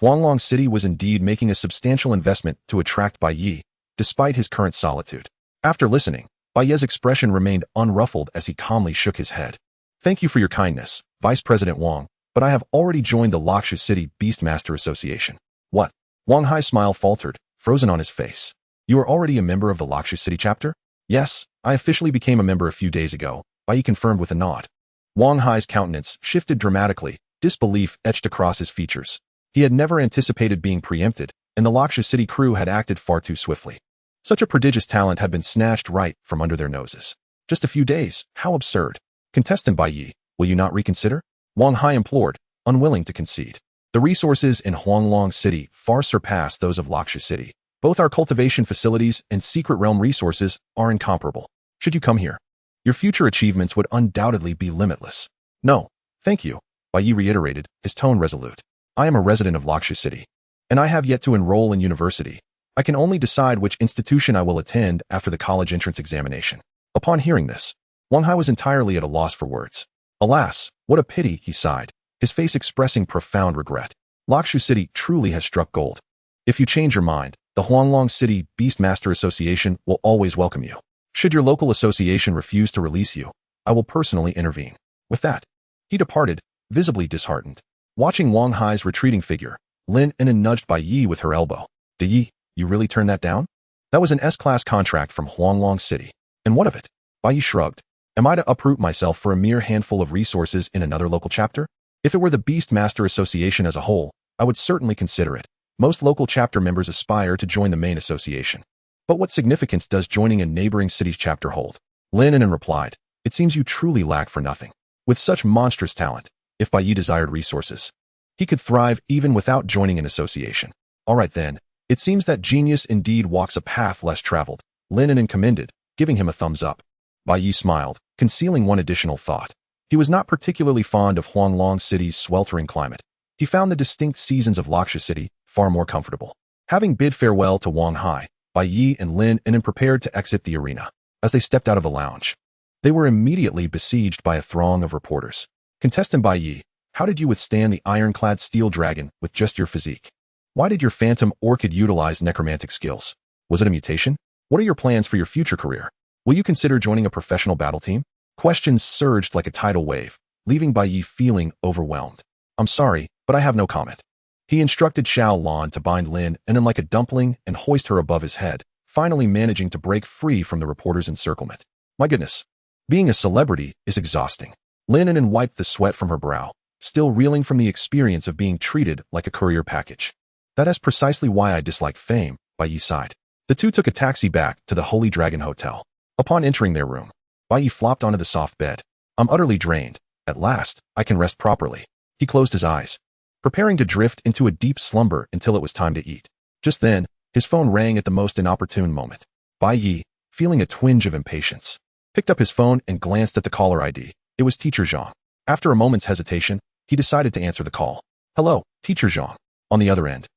Huanglong City was indeed making a substantial investment to attract Bai Yi, despite his current solitude. After listening, Bai Ye's expression remained unruffled as he calmly shook his head. Thank you for your kindness, Vice President Wang, but I have already joined the Lakshu City Beastmaster Association. What? Wang Hai's smile faltered, frozen on his face. You are already a member of the Lakshu City chapter? Yes, I officially became a member a few days ago, Bai Yi confirmed with a nod. Wang Hai's countenance shifted dramatically, disbelief etched across his features. He had never anticipated being preempted, and the Lakshu City crew had acted far too swiftly. Such a prodigious talent had been snatched right from under their noses. Just a few days, how absurd. Contestant Bai Yi, will you not reconsider? Wang Hai implored, unwilling to concede. The resources in Huanglong City far surpass those of Lakshu City. Both our cultivation facilities and secret realm resources are incomparable. Should you come here, your future achievements would undoubtedly be limitless. No, thank you, Bai Yi reiterated, his tone resolute. I am a resident of Lakshu City, and I have yet to enroll in university. I can only decide which institution I will attend after the college entrance examination. Upon hearing this, Wang Hai was entirely at a loss for words. Alas, what a pity, he sighed, his face expressing profound regret. Lakshu City truly has struck gold. If you change your mind, the Huanglong City Beastmaster Association will always welcome you. Should your local association refuse to release you, I will personally intervene. With that, he departed, visibly disheartened. Watching Wang Hai's retreating figure, Lin Inen nudged Bai Yi with her elbow. Yi, you really turned that down? That was an S-class contract from Huanglong City. And what of it? Bai Yi shrugged. Am I to uproot myself for a mere handful of resources in another local chapter? If it were the Beastmaster Association as a whole, I would certainly consider it. Most local chapter members aspire to join the main association. But what significance does joining a neighboring city's chapter hold? Lin Inen replied, it seems you truly lack for nothing. With such monstrous talent, if Bai Yi desired resources, he could thrive even without joining an association. All right then, it seems that genius indeed walks a path less traveled, Lin Inen commended, giving him a thumbs up. Bai Yi smiled, concealing one additional thought. He was not particularly fond of Huanglong City's sweltering climate. He found the distinct seasons of Lakshu City far more comfortable. Having bid farewell to Wang Hai, Bai Yi and Lin Inen prepared to exit the arena. As they stepped out of the lounge, they were immediately besieged by a throng of reporters. Contestant Bai Yi, how did you withstand the ironclad steel dragon with just your physique? Why did your phantom orchid utilize necromantic skills? Was it a mutation? What are your plans for your future career? Will you consider joining a professional battle team? Questions surged like a tidal wave, leaving Bai Yi feeling overwhelmed. I'm sorry, but I have no comment. He instructed Xiao Lan to bind Lin Inen like a dumpling and hoist her above his head, finally managing to break free from the reporter's encirclement. My goodness, being a celebrity is exhausting. Lin Inen wiped the sweat from her brow, still reeling from the experience of being treated like a courier package. That is precisely why I dislike fame, Bai Yi sighed. The two took a taxi back to the Holy Dragon Hotel. Upon entering their room, Bai Yi flopped onto the soft bed. I'm utterly drained. At last, I can rest properly. He closed his eyes, preparing to drift into a deep slumber until it was time to eat. Just then, his phone rang at the most inopportune moment. Bai Yi, feeling a twinge of impatience, picked up his phone and glanced at the caller ID. It was Teacher Zhang. After a moment's hesitation, he decided to answer the call. Hello, Teacher Zhang. On the other end,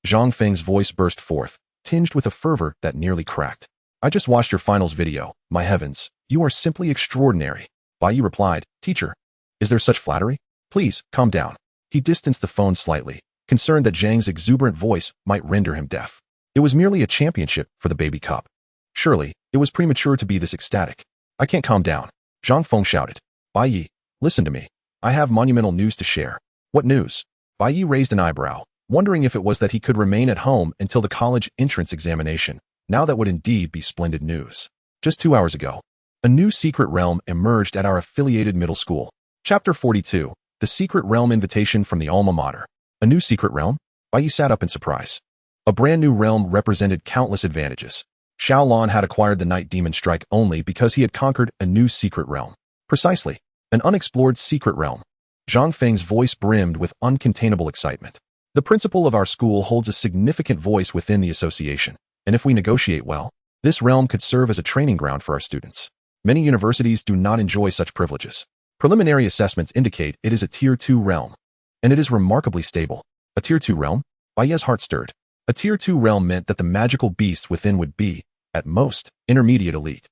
Zhang Feng's voice burst forth, tinged with a fervor that nearly cracked. I just watched your finals video. My heavens, you are simply extraordinary. Bai Yi replied, Teacher, is there such flattery? Please, calm down. He distanced the phone slightly, concerned that Zhang's exuberant voice might render him deaf. It was merely a championship for the baby cup. Surely, it was premature to be this ecstatic. I can't calm down. Zhang Feng shouted. Bai Yi, listen to me. I have monumental news to share. What news? Bai Yi raised an eyebrow, wondering if it was that he could remain at home until the college entrance examination. Now that would indeed be splendid news. Just 2 hours ago, a new secret realm emerged at our affiliated middle school. Chapter 42, The Secret Realm Invitation from the Alma Mater. A new secret realm? Bai Yi sat up in surprise. A brand new realm represented countless advantages. Xiao Lan had acquired the Night Demon Strike only because he had conquered a new secret realm. Precisely, an unexplored secret realm. Zhang Feng's voice brimmed with uncontainable excitement. The principal of our school holds a significant voice within the association, and if we negotiate well, this realm could serve as a training ground for our students. Many universities do not enjoy such privileges. Preliminary assessments indicate it is a Tier 2 realm, and it is remarkably stable. A Tier 2 realm? Bai Yi's heart stirred. A Tier 2 realm meant that the magical beasts within would be, at most, intermediate elite.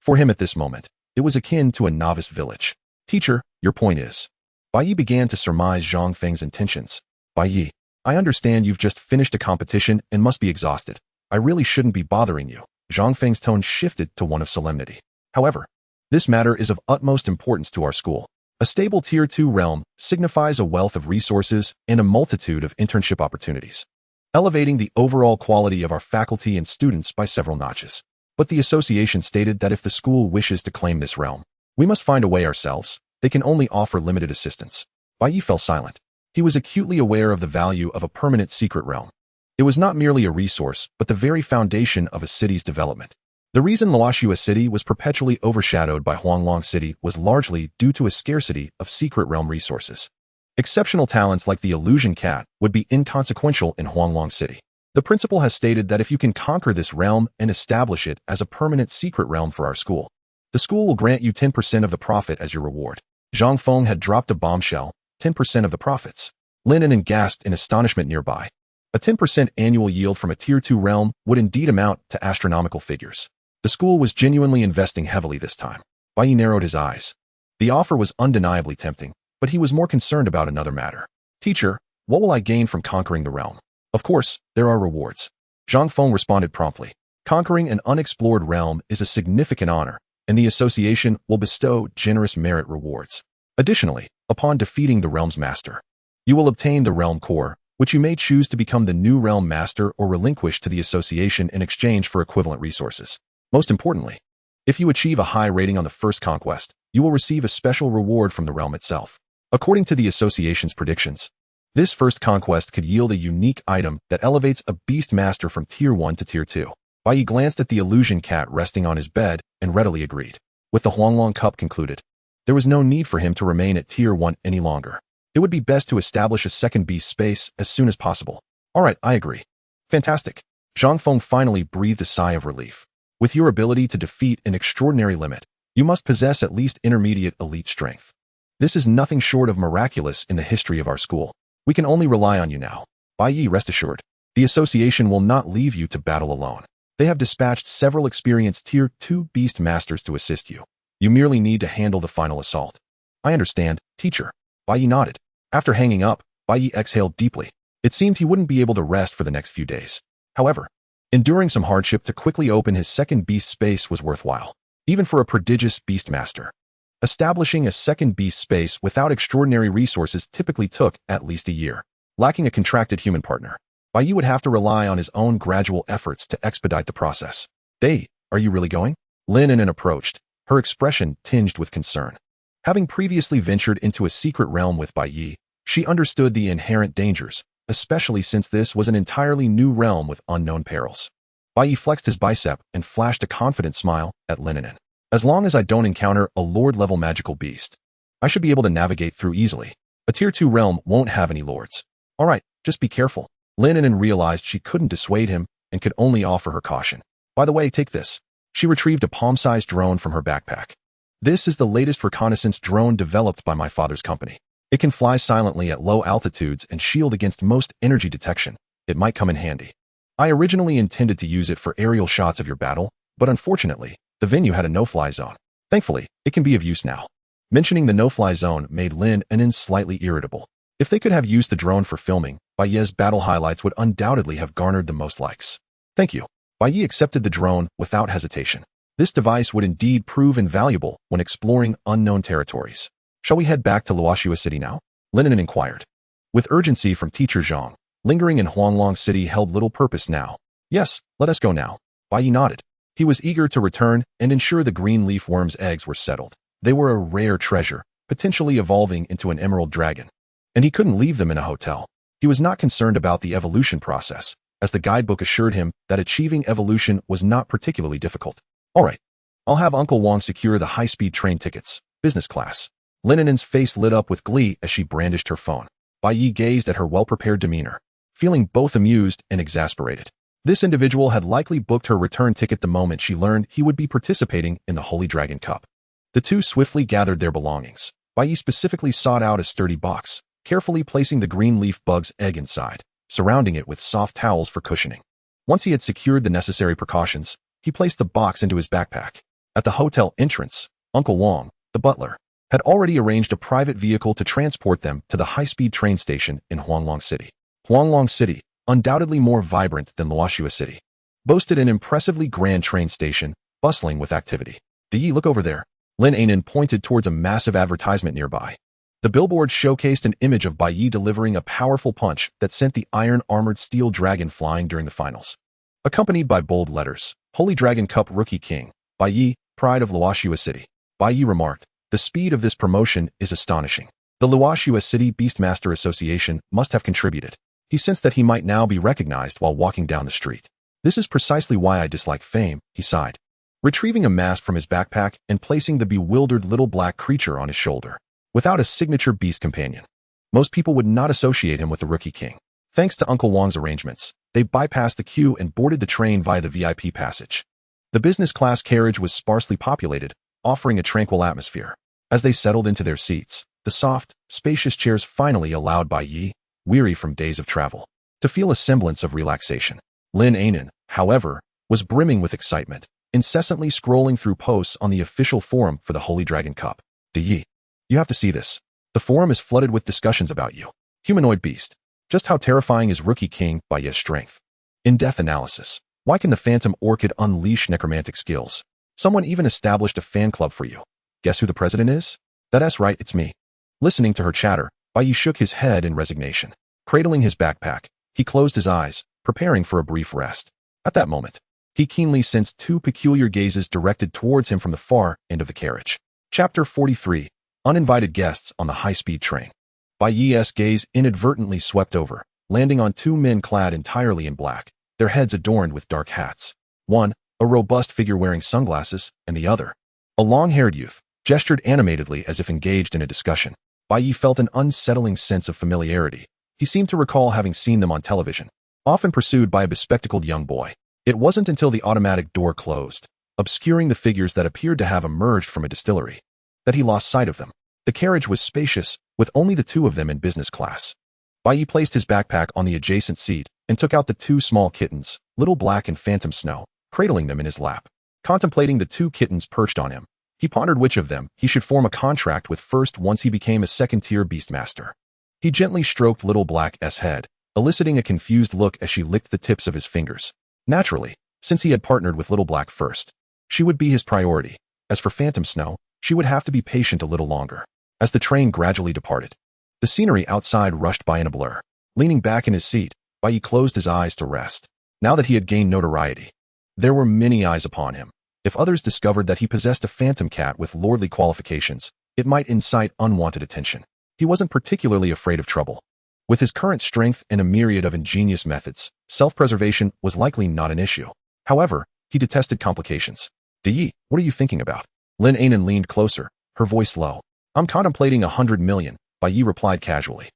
For him at this moment, it was akin to a novice village. Teacher, your point is. Bai Yi began to surmise Zhang Feng's intentions. Bai Yi, I understand you've just finished a competition and must be exhausted. I really shouldn't be bothering you. Zhang Feng's tone shifted to one of solemnity. However, this matter is of utmost importance to our school. A stable Tier 2 realm signifies a wealth of resources and a multitude of internship opportunities, elevating the overall quality of our faculty and students by several notches. But the association stated that if the school wishes to claim this realm, we must find a way ourselves. They can only offer limited assistance. Bai Yi fell silent. He was acutely aware of the value of a permanent secret realm. It was not merely a resource, but the very foundation of a city's development. The reason Luoxua City was perpetually overshadowed by Huanglong City was largely due to a scarcity of secret realm resources. Exceptional talents like the Illusion Cat would be inconsequential in Huanglong City. The principal has stated that if you can conquer this realm and establish it as a permanent secret realm for our school, the school will grant you 10% of the profit as your reward. Zhang Feng had dropped a bombshell, 10% of the profits. Lin Nen gasped in astonishment nearby. A 10% annual yield from a Tier 2 realm would indeed amount to astronomical figures. The school was genuinely investing heavily this time. Bai Yi narrowed his eyes. The offer was undeniably tempting, but he was more concerned about another matter. Teacher, what will I gain from conquering the realm? Of course, there are rewards. Zhang Feng responded promptly. Conquering an unexplored realm is a significant honor, and the association will bestow generous merit rewards. Additionally, upon defeating the realm's master, you will obtain the realm core, which you may choose to become the new realm master or relinquish to the association in exchange for equivalent resources. Most importantly, if you achieve a high rating on the first conquest, you will receive a special reward from the realm itself. According to the association's predictions, this first conquest could yield a unique item that elevates a beast master from Tier 1 to Tier 2. Bai Yi glanced at the illusion cat resting on his bed and readily agreed. With the Huanglong Cup concluded, there was no need for him to remain at Tier 1 any longer. It would be best to establish a second beast space as soon as possible. All right, I agree. Fantastic. Zhang Feng finally breathed a sigh of relief. With your ability to defeat an extraordinary limit, you must possess at least intermediate elite strength. This is nothing short of miraculous in the history of our school. We can only rely on you now. Bai Yi, rest assured, the association will not leave you to battle alone. They have dispatched several experienced Tier 2 beast masters to assist you. You merely need to handle the final assault. I understand, teacher. Bai Yi nodded. After hanging up, Bai Yi exhaled deeply. It seemed he wouldn't be able to rest for the next few days. However, enduring some hardship to quickly open his second beast space was worthwhile, even for a prodigious beast master. Establishing a second beast space without extraordinary resources typically took at least a year. Lacking a contracted human partner, Bai Yi would have to rely on his own gradual efforts to expedite the process. Are you really going? Lin Nen approached, her expression tinged with concern. Having previously ventured into a secret realm with Bai Yi, she understood the inherent dangers, especially since this was an entirely new realm with unknown perils. Bai Yi flexed his bicep and flashed a confident smile at Lin Nen. As long as I don't encounter a lord-level magical beast, I should be able to navigate through easily. A Tier 2 realm won't have any lords. All right, just be careful. Lin Nen realized she couldn't dissuade him and could only offer her caution. By the way, take this. She retrieved a palm-sized drone from her backpack. This is the latest reconnaissance drone developed by my father's company. It can fly silently at low altitudes and shield against most energy detection. It might come in handy. I originally intended to use it for aerial shots of your battle, but unfortunately, the venue had a no-fly zone. Thankfully, it can be of use now. Mentioning the no-fly zone made Lin Nen slightly irritable. If they could have used the drone for filming, Bai Yi's battle highlights would undoubtedly have garnered the most likes. Thank you. Bai Yi accepted the drone without hesitation. This device would indeed prove invaluable when exploring unknown territories. Shall we head back to Luoxua City now? Lin Nen inquired. With urgency from Teacher Zhang, lingering in Huanglong City held little purpose now. Yes, let us go now. Bai Yi nodded. He was eager to return and ensure the green leaf worm's eggs were settled. They were a rare treasure, potentially evolving into an emerald dragon. And he couldn't leave them in a hotel. He was not concerned about the evolution process, as the guidebook assured him that achieving evolution was not particularly difficult. All right, I'll have Uncle Wang secure the high-speed train tickets, business class. Lin Nen's face lit up with glee as she brandished her phone. Bai Yi gazed at her well-prepared demeanor, feeling both amused and exasperated. This individual had likely booked her return ticket the moment she learned he would be participating in the Holy Dragon Cup. The two swiftly gathered their belongings. Bai Yi specifically sought out a sturdy box, carefully placing the green leaf bug's egg inside, surrounding it with soft towels for cushioning. Once he had secured the necessary precautions, he placed the box into his backpack. At the hotel entrance, Uncle Wang, the butler, had already arranged a private vehicle to transport them to the high-speed train station in Huanglong City. Huanglong City, undoubtedly more vibrant than Luoxua City, boasted an impressively grand train station, bustling with activity. Yi, look over there. Lin Anan pointed towards a massive advertisement nearby. The billboard showcased an image of Bai Yi delivering a powerful punch that sent the iron-armored steel dragon flying during the finals. Accompanied by bold letters, Holy Dragon Cup Rookie King, Bai Yi, pride of Luoxua City. Bai Yi remarked, the speed of this promotion is astonishing. The Luoxua City Beastmaster Association must have contributed. He sensed that he might now be recognized while walking down the street. This is precisely why I dislike fame, he sighed, retrieving a mask from his backpack and placing the bewildered little black creature on his shoulder. Without a signature beast companion, most people would not associate him with the Rookie King. Thanks to Uncle Wang's arrangements, they bypassed the queue and boarded the train via the VIP passage. The business class carriage was sparsely populated, offering a tranquil atmosphere. As they settled into their seats, the soft, spacious chairs finally allowed Bai Yi, weary from days of travel, to feel a semblance of relaxation. Lin Anan, however, was brimming with excitement, incessantly scrolling through posts on the official forum for the Holy Dragon Cup. Yi, you have to see this. The forum is flooded with discussions about you. Humanoid beast. Just how terrifying is Rookie King Bai Yi's strength? In-depth analysis. Why can the Phantom Orchid unleash necromantic skills? Someone even established a fan club for you. Guess who the president is? That's right, it's me. Listening to her chatter, Bai Yi shook his head in resignation. Cradling his backpack, he closed his eyes, preparing for a brief rest. At that moment, he keenly sensed two peculiar gazes directed towards him from the far end of the carriage. Chapter 43. Uninvited guests on the high-speed train. Bai Yi's gaze inadvertently swept over, landing on two men clad entirely in black, their heads adorned with dark hats. One, a robust figure wearing sunglasses, and the other, a long-haired youth, gestured animatedly as if engaged in a discussion. Bai Yi felt an unsettling sense of familiarity. He seemed to recall having seen them on television, often pursued by a bespectacled young boy. It wasn't until the automatic door closed, obscuring the figures that appeared to have emerged from a distillery, that he lost sight of them. The carriage was spacious, with only the two of them in business class. Bai Yi placed his backpack on the adjacent seat and took out the two small kittens, Little Black and Phantom Snow, cradling them in his lap. Contemplating the two kittens perched on him, he pondered which of them he should form a contract with first once he became a second-tier Beastmaster. He gently stroked Little Black's head, eliciting a confused look as she licked the tips of his fingers. Naturally, since he had partnered with Little Black first, she would be his priority. As for Phantom Snow, she would have to be patient a little longer. As the train gradually departed, the scenery outside rushed by in a blur. Leaning back in his seat, Bai Yi closed his eyes to rest. Now that he had gained notoriety, there were many eyes upon him. If others discovered that he possessed a phantom cat with lordly qualifications, it might incite unwanted attention. He wasn't particularly afraid of trouble. With his current strength and a myriad of ingenious methods, self-preservation was likely not an issue. However, he detested complications. Yi, what are you thinking about? Lin Anan leaned closer, her voice low. I'm contemplating 100 million, Bai Yi replied casually.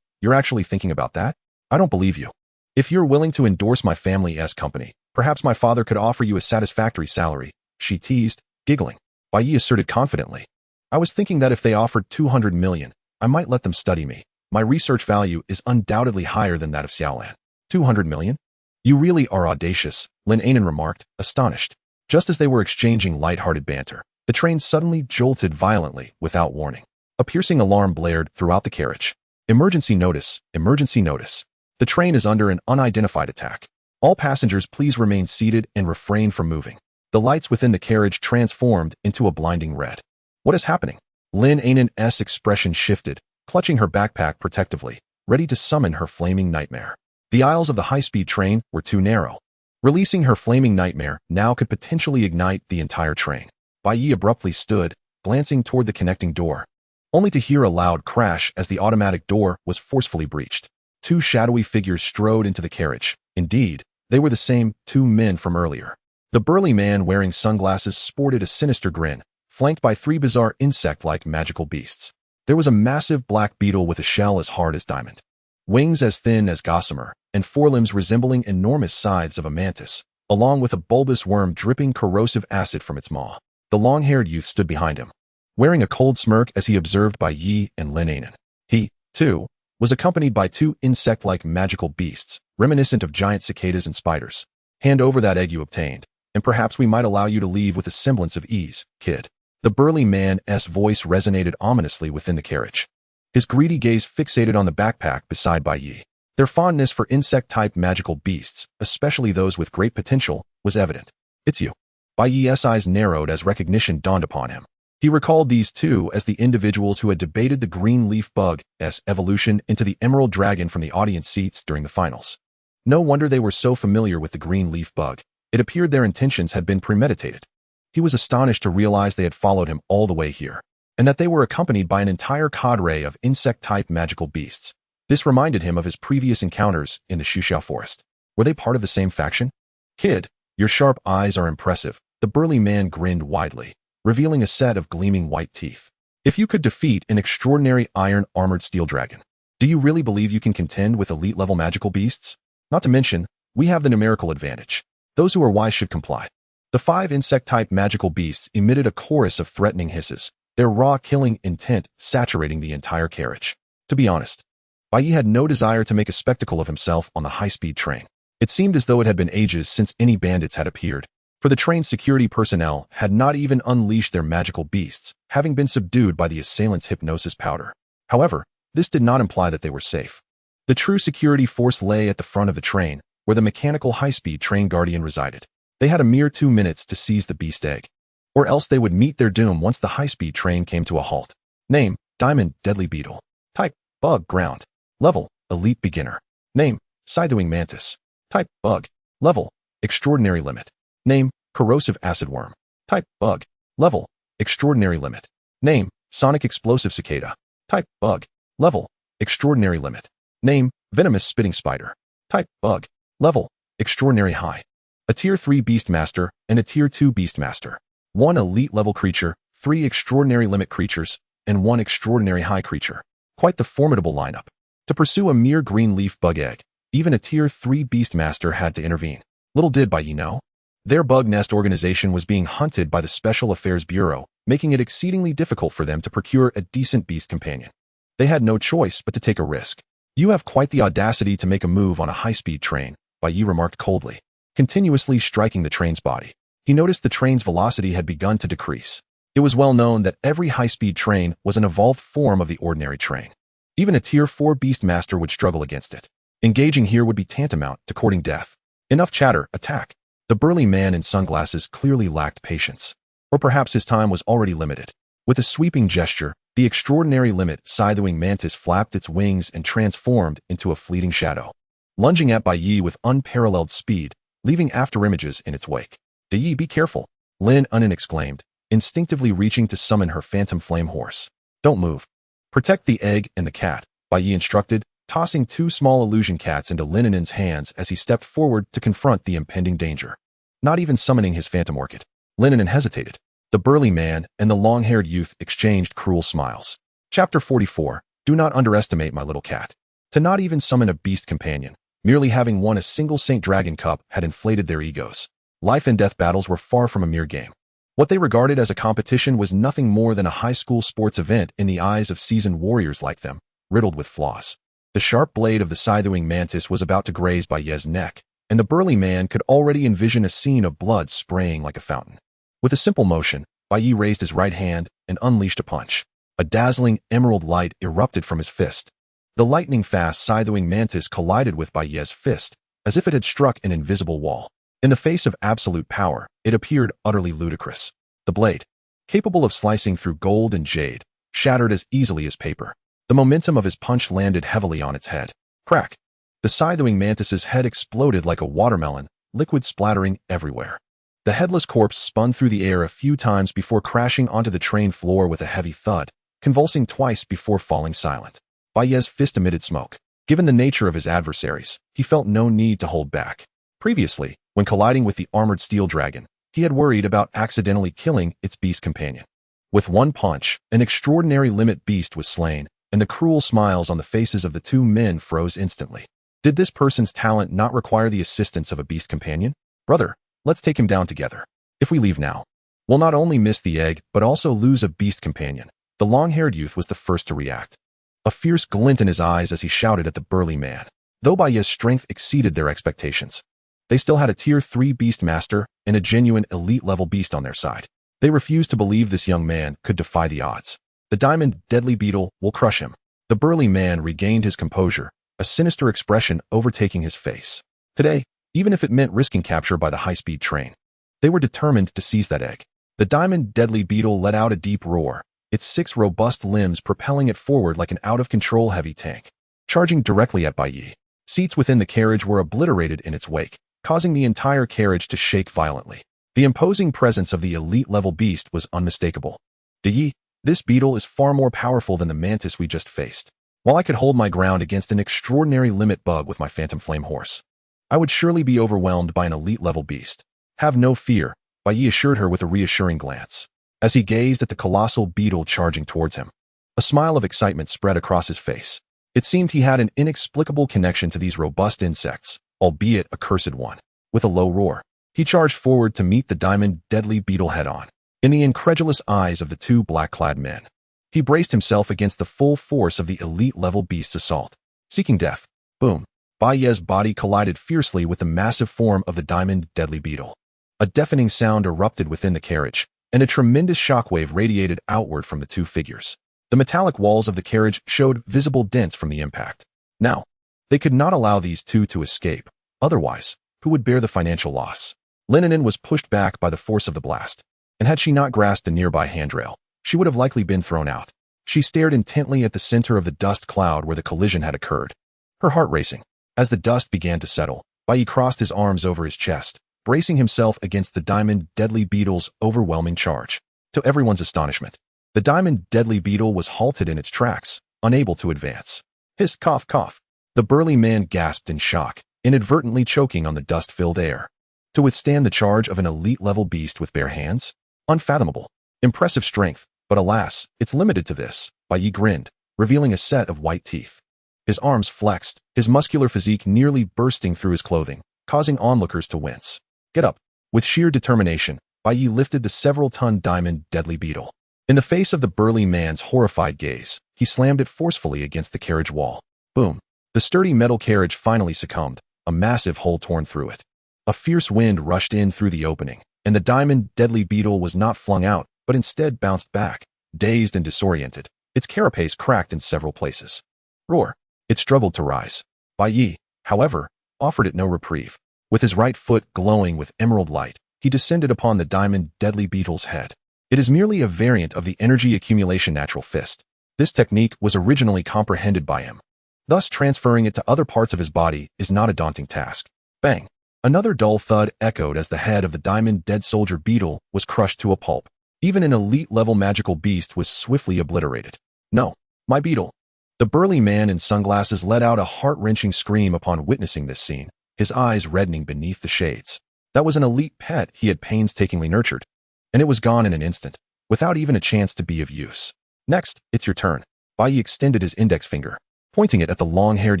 You're actually thinking about that? I don't believe you. If you're willing to endorse my family's company, perhaps my father could offer you a satisfactory salary, she teased, giggling. Bai Yi asserted confidently. I was thinking that if they offered 200 million, I might let them study me. My research value is undoubtedly higher than that of Xiaolan. 200 million? You really are audacious, Lin Anan remarked, astonished. Just as they were exchanging light-hearted banter, the train suddenly jolted violently without warning. A piercing alarm blared throughout the carriage. Emergency notice, emergency notice. The train is under an unidentified attack. All passengers please remain seated and refrain from moving. The lights within the carriage transformed into a blinding red. What is happening? Lin Anan's expression shifted, clutching her backpack protectively, ready to summon her flaming nightmare. The aisles of the high-speed train were too narrow. Releasing her flaming nightmare now could potentially ignite the entire train. Bai Yi abruptly stood, glancing toward the connecting door, only to hear a loud crash as the automatic door was forcefully breached. Two shadowy figures strode into the carriage. Indeed, they were the same two men from earlier. The burly man wearing sunglasses sported a sinister grin, flanked by three bizarre insect-like magical beasts. There was a massive black beetle with a shell as hard as diamond, wings as thin as gossamer, and forelimbs resembling enormous scythes of a mantis, along with a bulbous worm dripping corrosive acid from its maw. The long-haired youth stood behind him, wearing a cold smirk as he observed Bai Yi and Lin Anan. He, too, was accompanied by two insect-like magical beasts, reminiscent of giant cicadas and spiders. Hand over that egg you obtained, and perhaps we might allow you to leave with a semblance of ease, kid. The burly man's voice resonated ominously within the carriage. His greedy gaze fixated on the backpack beside Bai Yi. Their fondness for insect-type magical beasts, especially those with great potential, was evident. "It's you." Bai Ye's eyes narrowed as recognition dawned upon him. He recalled these two as the individuals who had debated the green leaf bug's evolution into the emerald dragon from the audience seats during the finals. No wonder they were so familiar with the green leaf bug. It appeared their intentions had been premeditated. He was astonished to realize they had followed him all the way here, and that they were accompanied by an entire cadre of insect-type magical beasts. This reminded him of his previous encounters in the Xuxiao forest. Were they part of the same faction? "Kid, your sharp eyes are impressive." The burly man grinned widely, revealing a set of gleaming white teeth. "If you could defeat an extraordinary iron-armored steel dragon, do you really believe you can contend with elite-level magical beasts? Not to mention, we have the numerical advantage. Those who are wise should comply." The 5 insect-type magical beasts emitted a chorus of threatening hisses, their raw killing intent saturating the entire carriage. To be honest, Bai Ye had no desire to make a spectacle of himself on the high-speed train. It seemed as though it had been ages since any bandits had appeared, for the train's security personnel had not even unleashed their magical beasts, having been subdued by the assailants' hypnosis powder. However, this did not imply that they were safe. The true security force lay at the front of the train, where the mechanical high-speed train guardian resided. They had a mere 2 minutes to seize the beast egg, or else they would meet their doom once the high-speed train came to a halt. Name: Diamond Deadly Beetle. Type: Bug Ground. Level: Elite Beginner. Name: Scythewing Mantis. Type: Bug. Level: Extraordinary Limit. Name: Corrosive Acid Worm. Type: Bug. Level: Extraordinary Limit. Name: Sonic Explosive Cicada. Type: Bug. Level: Extraordinary Limit. Name: Venomous Spitting Spider. Type: Bug. Level: Extraordinary High. A Tier 3 Beastmaster and a Tier 2 Beastmaster. 1 Elite Level Creature, 3 Extraordinary Limit Creatures, and 1 Extraordinary High Creature. Quite the formidable lineup. To pursue a mere green leaf bug egg, even a Tier 3 Beastmaster had to intervene. Little did Bai Ye know, their bug nest organization was being hunted by the Special Affairs Bureau, making it exceedingly difficult for them to procure a decent beast companion. They had no choice but to take a risk. "You have quite the audacity to make a move on a high-speed train," Bai Ye remarked coldly, continuously striking the train's body. He noticed the train's velocity had begun to decrease. It was well known that every high-speed train was an evolved form of the ordinary train. Even a Tier 4 Beastmaster would struggle against it. Engaging here would be tantamount to courting death. "Enough chatter, attack." The burly man in sunglasses clearly lacked patience. Or perhaps his time was already limited. With a sweeping gesture, the extraordinary limit scythewing mantis flapped its wings and transformed into a fleeting shadow, lunging at Bai Ye with unparalleled speed, leaving afterimages in its wake. "Yi, be careful," Lin Unin exclaimed, instinctively reaching to summon her phantom flame horse. "Don't move. Protect the egg and the cat," Bai Ye instructed, tossing 2 small illusion cats into Lin Unin's hands as he stepped forward to confront the impending danger. Not even summoning his phantom orchid, Lin Unin hesitated. The burly man and the long-haired youth exchanged cruel smiles. Chapter 44. Do not underestimate my little cat. To not even summon a beast companion, merely having won a single Saint Dragon Cup had inflated their egos. Life and death battles were far from a mere game. What they regarded as a competition was nothing more than a high school sports event in the eyes of seasoned warriors like them, riddled with flaws. The sharp blade of the scythewing mantis was about to graze Bai Ye's neck, and the burly man could already envision a scene of blood spraying like a fountain. With a simple motion, Bai Ye raised his right hand and unleashed a punch. A dazzling emerald light erupted from his fist. The lightning-fast scythewing mantis collided with Bai Ye's fist, as if it had struck an invisible wall. In the face of absolute power, it appeared utterly ludicrous. The blade, capable of slicing through gold and jade, shattered as easily as paper. The momentum of his punch landed heavily on its head. Crack! The scythewing mantis's head exploded like a watermelon, liquid splattering everywhere. The headless corpse spun through the air a few times before crashing onto the train floor with a heavy thud, convulsing twice before falling silent. Bai Ye's fist emitted smoke. Given the nature of his adversaries, he felt no need to hold back. Previously, when colliding with the armored steel dragon, he had worried about accidentally killing its beast companion. With one punch, an extraordinary limit beast was slain, and the cruel smiles on the faces of the 2 men froze instantly. Did this person's talent not require the assistance of a beast companion? "Brother, let's take him down together. If we leave now, we'll not only miss the egg, but also lose a beast companion." The long-haired youth was the first to react. A fierce glint in his eyes as he shouted at the burly man. Though Bai Ye's strength exceeded their expectations, they still had a Tier 3 Beastmaster and a genuine elite-level beast on their side. They refused to believe this young man could defy the odds. "The Diamond Deadly Beetle will crush him." The burly man regained his composure, a sinister expression overtaking his face. Today, even if it meant risking capture by the high-speed train, they were determined to seize that egg. The diamond deadly beetle let out a deep roar, its 6 robust limbs propelling it forward like an out-of-control heavy tank, charging directly at Bai Yi. Seats within the carriage were obliterated in its wake, causing the entire carriage to shake violently. The imposing presence of the elite-level beast was unmistakable. Yi, this beetle is far more powerful than the mantis we just faced. While I could hold my ground against an extraordinary limit bug with my phantom flame horse, I would surely be overwhelmed by an elite-level beast. Have no fear, Bai Yi assured her with a reassuring glance, as he gazed at the colossal beetle charging towards him. A smile of excitement spread across his face. It seemed he had an inexplicable connection to these robust insects, albeit a cursed one. With a low roar, he charged forward to meet the diamond deadly beetle head-on. In the incredulous eyes of the 2 black-clad men, he braced himself against the full force of the elite-level beast's assault. Seeking death. Boom. Bai Ye's body collided fiercely with the massive form of the diamond deadly beetle. A deafening sound erupted within the carriage, and a tremendous shockwave radiated outward from the 2 figures. The metallic walls of the carriage showed visible dents from the impact. Now, they could not allow these 2 to escape. Otherwise, who would bear the financial loss? Linen was pushed back by the force of the blast, and had she not grasped a nearby handrail, she would have likely been thrown out. She stared intently at the center of the dust cloud where the collision had occurred, her heart racing. As the dust began to settle, Bai Yi crossed his arms over his chest, bracing himself against the diamond deadly beetle's overwhelming charge. To everyone's astonishment, the diamond deadly beetle was halted in its tracks, unable to advance. Hiss, cough, cough. The burly man gasped in shock, inadvertently choking on the dust-filled air. To withstand the charge of an elite-level beast with bare hands? Unfathomable. Impressive strength, but alas, it's limited to this. Bai Yi grinned, revealing a set of white teeth. His arms flexed, his muscular physique nearly bursting through his clothing, causing onlookers to wince. Get up. With sheer determination, Bai Yi lifted the several-ton diamond deadly beetle. In the face of the burly man's horrified gaze, he slammed it forcefully against the carriage wall. Boom. The sturdy metal carriage finally succumbed, a massive hole torn through it. A fierce wind rushed in through the opening, and the diamond deadly beetle was not flung out, but instead bounced back, dazed and disoriented. Its carapace cracked in several places. Roar. It struggled to rise. Bai Yi, however, offered it no reprieve. With his right foot glowing with emerald light, he descended upon the diamond deadly beetle's head. It is merely a variant of the energy accumulation natural fist. This technique was originally comprehended by him. Thus, transferring it to other parts of his body is not a daunting task. Bang! Another dull thud echoed as the head of the diamond dead soldier beetle was crushed to a pulp. Even an elite-level magical beast was swiftly obliterated. No, my beetle. The burly man in sunglasses let out a heart-wrenching scream upon witnessing this scene, his eyes reddening beneath the shades. That was an elite pet he had painstakingly nurtured, and it was gone in an instant, without even a chance to be of use. Next, it's your turn. Bai Yi extended his index finger, pointing it at the long-haired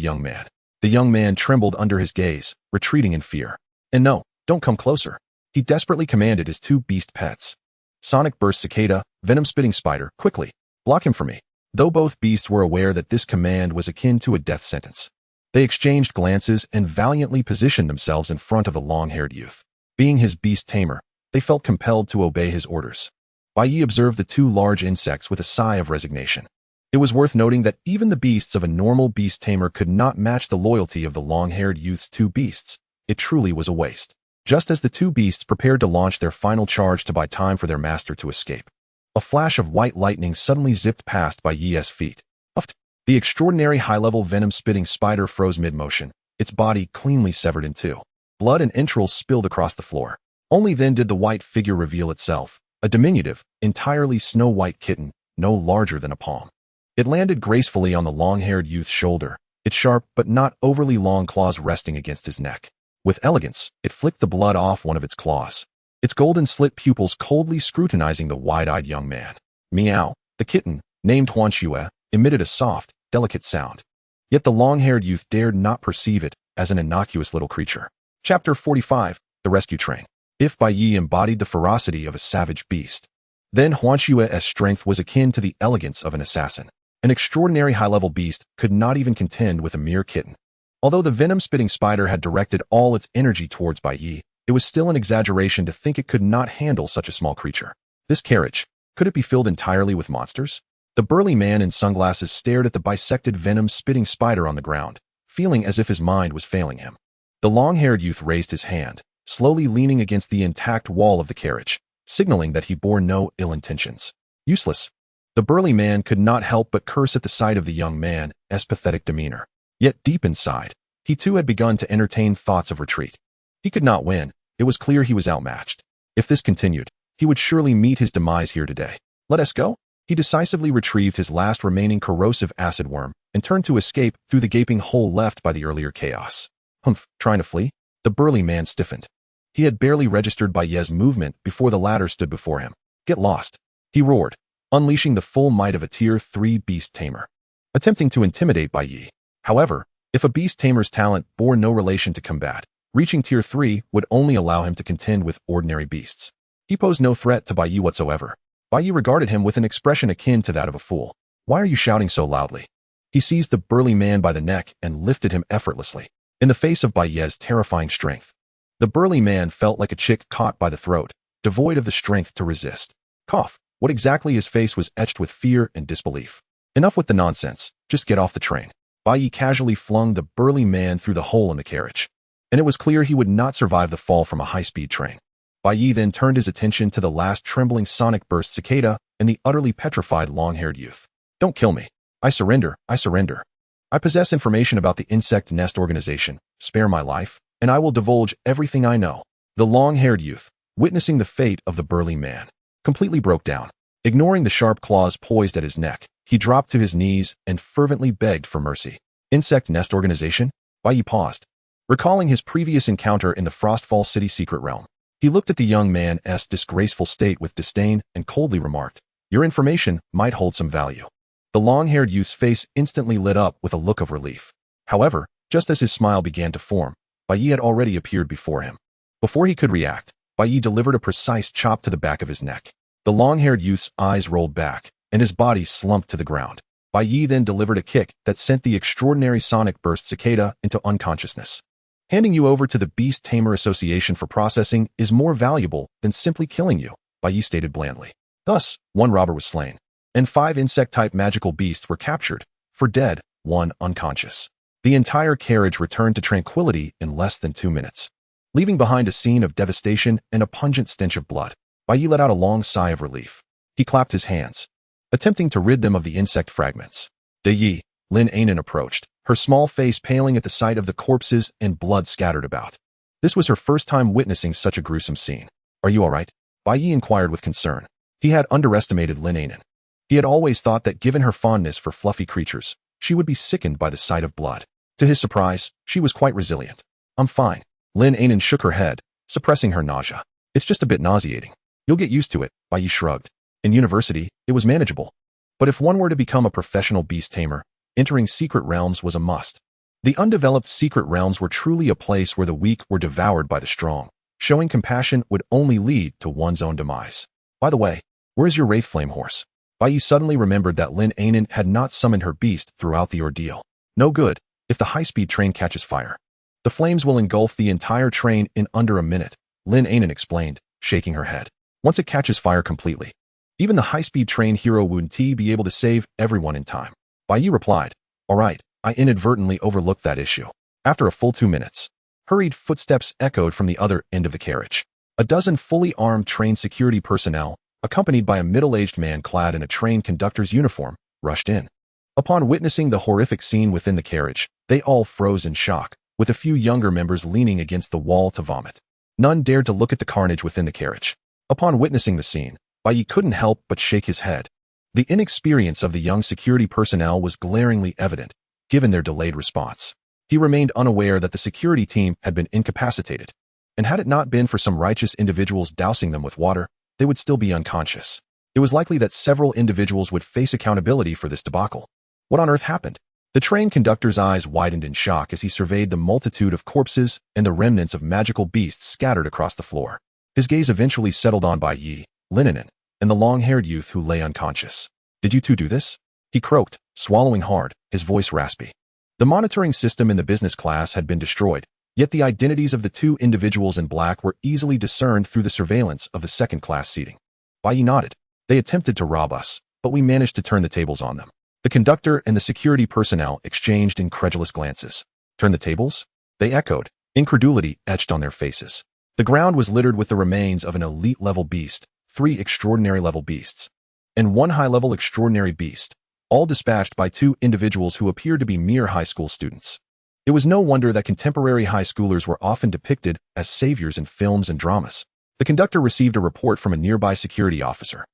young man. The young man trembled under his gaze, retreating in fear. And no, don't come closer. He desperately commanded his 2 beast pets. Sonic Burst Cicada, Venom-spitting Spider, quickly, block him for me. Though both beasts were aware that this command was akin to a death sentence, they exchanged glances and valiantly positioned themselves in front of the long-haired youth. Being his Beast Tamer, they felt compelled to obey his orders. Bai Yi observed the 2 large insects with a sigh of resignation. It was worth noting that even the beasts of a normal Beast Tamer could not match the loyalty of the long-haired youth's 2 beasts. It truly was a waste. Just as the 2 beasts prepared to launch their final charge to buy time for their master to escape, a flash of white lightning suddenly zipped past Bai Yi's feet. Uffed. The extraordinary high-level venom-spitting spider froze mid-motion, its body cleanly severed in 2. Blood and entrails spilled across the floor. Only then did the white figure reveal itself, a diminutive, entirely snow-white kitten, no larger than a palm. It landed gracefully on the long-haired youth's shoulder, its sharp but not overly long claws resting against his neck. With elegance, it flicked the blood off one of its claws, its golden slit pupils coldly scrutinizing the wide-eyed young man. Meow. The kitten, named Huanxue, emitted a soft, delicate sound. Yet the long-haired youth dared not perceive it as an innocuous little creature. Chapter 45, The Rescue Train. If Bai Yi embodied the ferocity of a savage beast, then Huanxue's strength was akin to the elegance of an assassin. An extraordinary high-level beast could not even contend with a mere kitten. Although the venom-spitting spider had directed all its energy towards Bai Yi, it was still an exaggeration to think it could not handle such a small creature. This carriage, could it be filled entirely with monsters? The burly man in sunglasses stared at the bisected venom-spitting spider on the ground, feeling as if his mind was failing him. The long-haired youth raised his hand, slowly leaning against the intact wall of the carriage, signaling that he bore no ill intentions. Useless. The burly man could not help but curse at the sight of the young man's pathetic demeanor. Yet deep inside, he too had begun to entertain thoughts of retreat. He could not win. It was clear he was outmatched. If this continued, he would surely meet his demise here today. Let us go. He decisively retrieved his last remaining corrosive acid worm and turned to escape through the gaping hole left by the earlier chaos. Humph, trying to flee? The burly man stiffened. He had barely registered Bai Ye's movement before the latter stood before him. Get lost, he roared, unleashing the full might of a Tier 3 Beast Tamer. Attempting to intimidate Bai Ye. However, if a Beast Tamer's talent bore no relation to combat, reaching Tier 3 would only allow him to contend with ordinary beasts. He posed no threat to Bai Ye whatsoever. Bai Ye regarded him with an expression akin to that of a fool. Why are you shouting so loudly? He seized the burly man by the neck and lifted him effortlessly. In the face of Bai Ye's terrifying strength, the burly man felt like a chick caught by the throat, devoid of the strength to resist. Cough. What exactly? His face was etched with fear and disbelief. Enough with the nonsense. Just get off the train. Bai Ye casually flung the burly man through the hole in the carriage. And it was clear he would not survive the fall from a high-speed train. Bai Ye then turned his attention to the last trembling sonic burst cicada and the utterly petrified long-haired youth. Don't kill me. I surrender. I surrender. I possess information about the insect nest organization. Spare my life, and I will divulge everything I know. The long-haired youth, witnessing the fate of the burly man, completely broke down. Ignoring the sharp claws poised at his neck, he dropped to his knees and fervently begged for mercy. Insect nest organization? Bai Ye paused. Recalling his previous encounter in the Frostfall City secret realm, he looked at the young man's disgraceful state with disdain and coldly remarked, "Your information might hold some value." The long-haired youth's face instantly lit up with a look of relief. However, just as his smile began to form, Bai Ye had already appeared before him. Before he could react, Bai Ye delivered a precise chop to the back of his neck. The long-haired youth's eyes rolled back, and his body slumped to the ground. Bai Ye then delivered a kick that sent the extraordinary sonic burst cicada into unconsciousness. Handing you over to the Beast Tamer Association for processing is more valuable than simply killing you, Bai Ye stated blandly. Thus, 1 robber was slain, and 5 insect-type magical beasts were captured, 4 dead, 1 unconscious. The entire carriage returned to tranquility in less than 2 minutes. Leaving behind a scene of devastation and a pungent stench of blood, Bai Ye let out a long sigh of relief. He clapped his hands, attempting to rid them of the insect fragments. De Yi, Lin Anan approached, her small face paling at the sight of the corpses and blood scattered about. This was her first time witnessing such a gruesome scene. Are you all right? Bai Ye inquired with concern. He had underestimated Lin Anan. He had always thought that given her fondness for fluffy creatures, she would be sickened by the sight of blood. To his surprise, she was quite resilient. I'm fine. Lin Anan shook her head, suppressing her nausea. It's just a bit nauseating. You'll get used to it, Bai Ye shrugged. In university, it was manageable. But if one were to become a professional beast tamer, entering secret realms was a must. The undeveloped secret realms were truly a place where the weak were devoured by the strong. Showing compassion would only lead to one's own demise. By the way, where's your Wraith Flame horse? Bai Ye suddenly remembered that Lin Anan had not summoned her beast throughout the ordeal. No good, if the high-speed train catches fire. The flames will engulf the entire train in under a minute, Lin Anan explained, shaking her head. Once it catches fire completely, even the high-speed train hero wouldn't be able to save everyone in time. Bai Ye replied, all right, I inadvertently overlooked that issue. After a full 2 minutes, hurried footsteps echoed from the other end of the carriage. A dozen fully armed train security personnel, accompanied by a middle-aged man clad in a train conductor's uniform, rushed in. Upon witnessing the horrific scene within the carriage, they all froze in shock, with a few younger members leaning against the wall to vomit. None dared to look at the carnage within the carriage. Upon witnessing the scene, Bai Ye couldn't help but shake his head. The inexperience of the young security personnel was glaringly evident, given their delayed response. He remained unaware that the security team had been incapacitated, and had it not been for some righteous individuals dousing them with water, they would still be unconscious. It was likely that several individuals would face accountability for this debacle. What on earth happened? The train conductor's eyes widened in shock as he surveyed the multitude of corpses and the remnants of magical beasts scattered across the floor. His gaze eventually settled on Bai Ye, Lin Anan, and the long-haired youth who lay unconscious. Did you two do this? He croaked, swallowing hard, his voice raspy. The monitoring system in the business class had been destroyed, yet the identities of the 2 individuals in black were easily discerned through the surveillance of the second-class seating. Bai Ye nodded. They attempted to rob us, but we managed to turn the tables on them. The conductor and the security personnel exchanged incredulous glances. Turn the tables? They echoed, incredulity etched on their faces. The ground was littered with the remains of an elite-level beast, 3 extraordinary-level beasts, and 1 high-level extraordinary beast, all dispatched by 2 individuals who appeared to be mere high school students. It was no wonder that contemporary high schoolers were often depicted as saviors in films and dramas. The conductor received a report from a nearby security officer,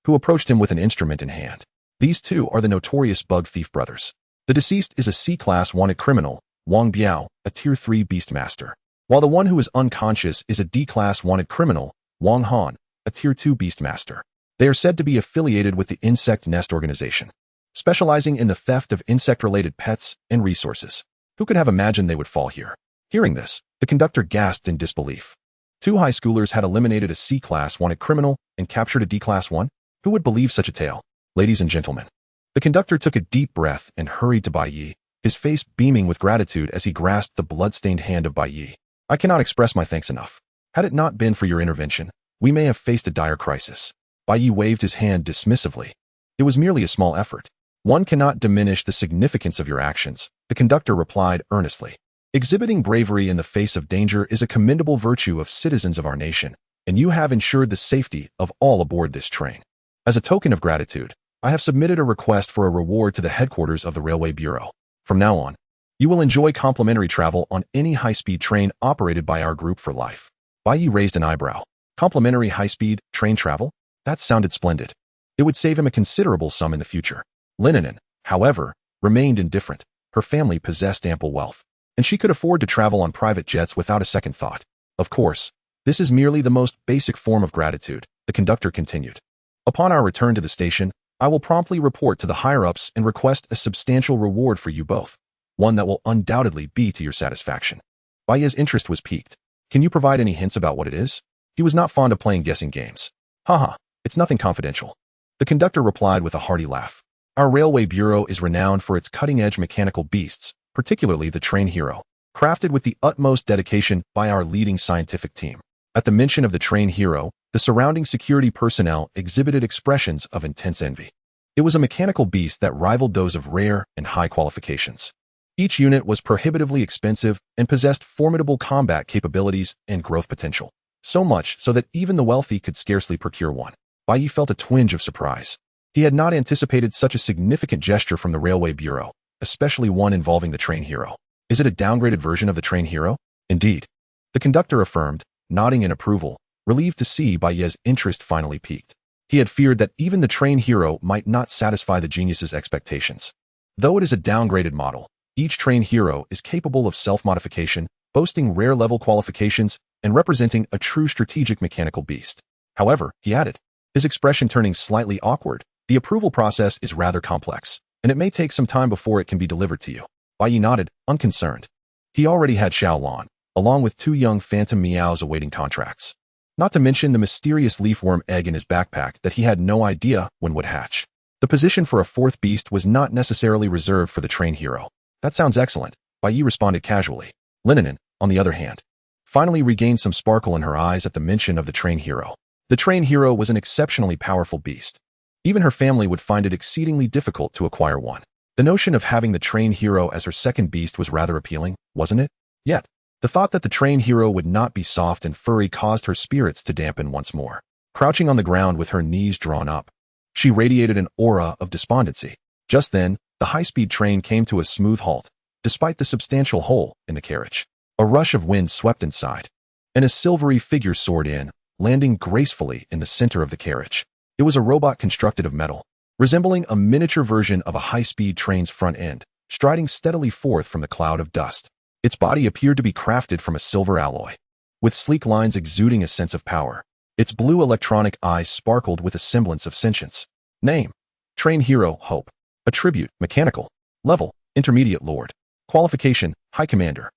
who approached him with an instrument in hand. These 2 are the notorious bug thief brothers. The deceased is a C-class wanted criminal, Wang Biao, a Tier 3 beastmaster, while the one who is unconscious is a D-class wanted criminal, Wang Han, a Tier 2 beastmaster. They are said to be affiliated with the Insect Nest organization, specializing in the theft of insect-related pets and resources. Who could have imagined they would fall here? Hearing this, the conductor gasped in disbelief. 2 high schoolers had eliminated a C-class wanted criminal and captured a D-class one? Who would believe such a tale? Ladies and gentlemen. The conductor took a deep breath and hurried to Bai Yi, his face beaming with gratitude as he grasped the blood-stained hand of Bai Yi. I cannot express my thanks enough. Had it not been for your intervention, we may have faced a dire crisis. Bai Yi waved his hand dismissively. It was merely a small effort. One cannot diminish the significance of your actions, the conductor replied earnestly. Exhibiting bravery in the face of danger is a commendable virtue of citizens of our nation, and you have ensured the safety of all aboard this train. As a token of gratitude, I have submitted a request for a reward to the headquarters of the Railway Bureau. From now on, you will enjoy complimentary travel on any high-speed train operated by our group for life. Bai Yi raised an eyebrow. Complimentary high-speed train travel? That sounded splendid. It would save him a considerable sum in the future. Linen, however, remained indifferent. Her family possessed ample wealth, and she could afford to travel on private jets without a second thought. Of course, this is merely the most basic form of gratitude, the conductor continued. Upon our return to the station, I will promptly report to the higher-ups and request a substantial reward for you both, one that will undoubtedly be to your satisfaction. Bai Yi's interest was piqued. Can you provide any hints about what it is? He was not fond of playing guessing games. Haha, it's nothing confidential. The conductor replied with a hearty laugh. Our Railway Bureau is renowned for its cutting-edge mechanical beasts, particularly the Train Hero, crafted with the utmost dedication by our leading scientific team. At the mention of the Train Hero, the surrounding security personnel exhibited expressions of intense envy. It was a mechanical beast that rivaled those of rare and high qualifications. Each unit was prohibitively expensive and possessed formidable combat capabilities and growth potential, so much so that even the wealthy could scarcely procure one. Bai Yi felt a twinge of surprise. He had not anticipated such a significant gesture from the Railway Bureau, especially one involving the Train Hero. Is it a downgraded version of the Train Hero? Indeed. The conductor affirmed, nodding in approval, relieved to see Bai Yi's interest finally piqued. He had feared that even the Train Hero might not satisfy the genius's expectations. Though it is a downgraded model, each Train Hero is capable of self-modification, boasting rare-level qualifications, and representing a true strategic mechanical beast. However, he added, his expression turning slightly awkward, the approval process is rather complex, and it may take some time before it can be delivered to you. Bai Yi nodded, unconcerned. He already had Xiaolan, along with 2 young phantom meows awaiting contracts. Not to mention the mysterious leafworm egg in his backpack that he had no idea when would hatch. The position for a 4th beast was not necessarily reserved for the Train Hero. That sounds excellent, Bai Yi responded casually. Linen, on the other hand, finally regained some sparkle in her eyes at the mention of the Train Hero. The Train Hero was an exceptionally powerful beast. Even her family would find it exceedingly difficult to acquire one. The notion of having the Train Hero as her second beast was rather appealing, wasn't it? Yet, the thought that the Train Hero would not be soft and furry caused her spirits to dampen once more. Crouching on the ground with her knees drawn up, she radiated an aura of despondency. Just then, the high-speed train came to a smooth halt, despite the substantial hole in the carriage. A rush of wind swept inside, and a silvery figure soared in, landing gracefully in the center of the carriage. It was a robot constructed of metal, resembling a miniature version of a high-speed train's front end, striding steadily forth from the cloud of dust. Its body appeared to be crafted from a silver alloy, with sleek lines exuding a sense of power. Its blue electronic eyes sparkled with a semblance of sentience. Name: Train Hero Hope. Attribute: Mechanical. Level: Intermediate Lord. Qualification: High Commander.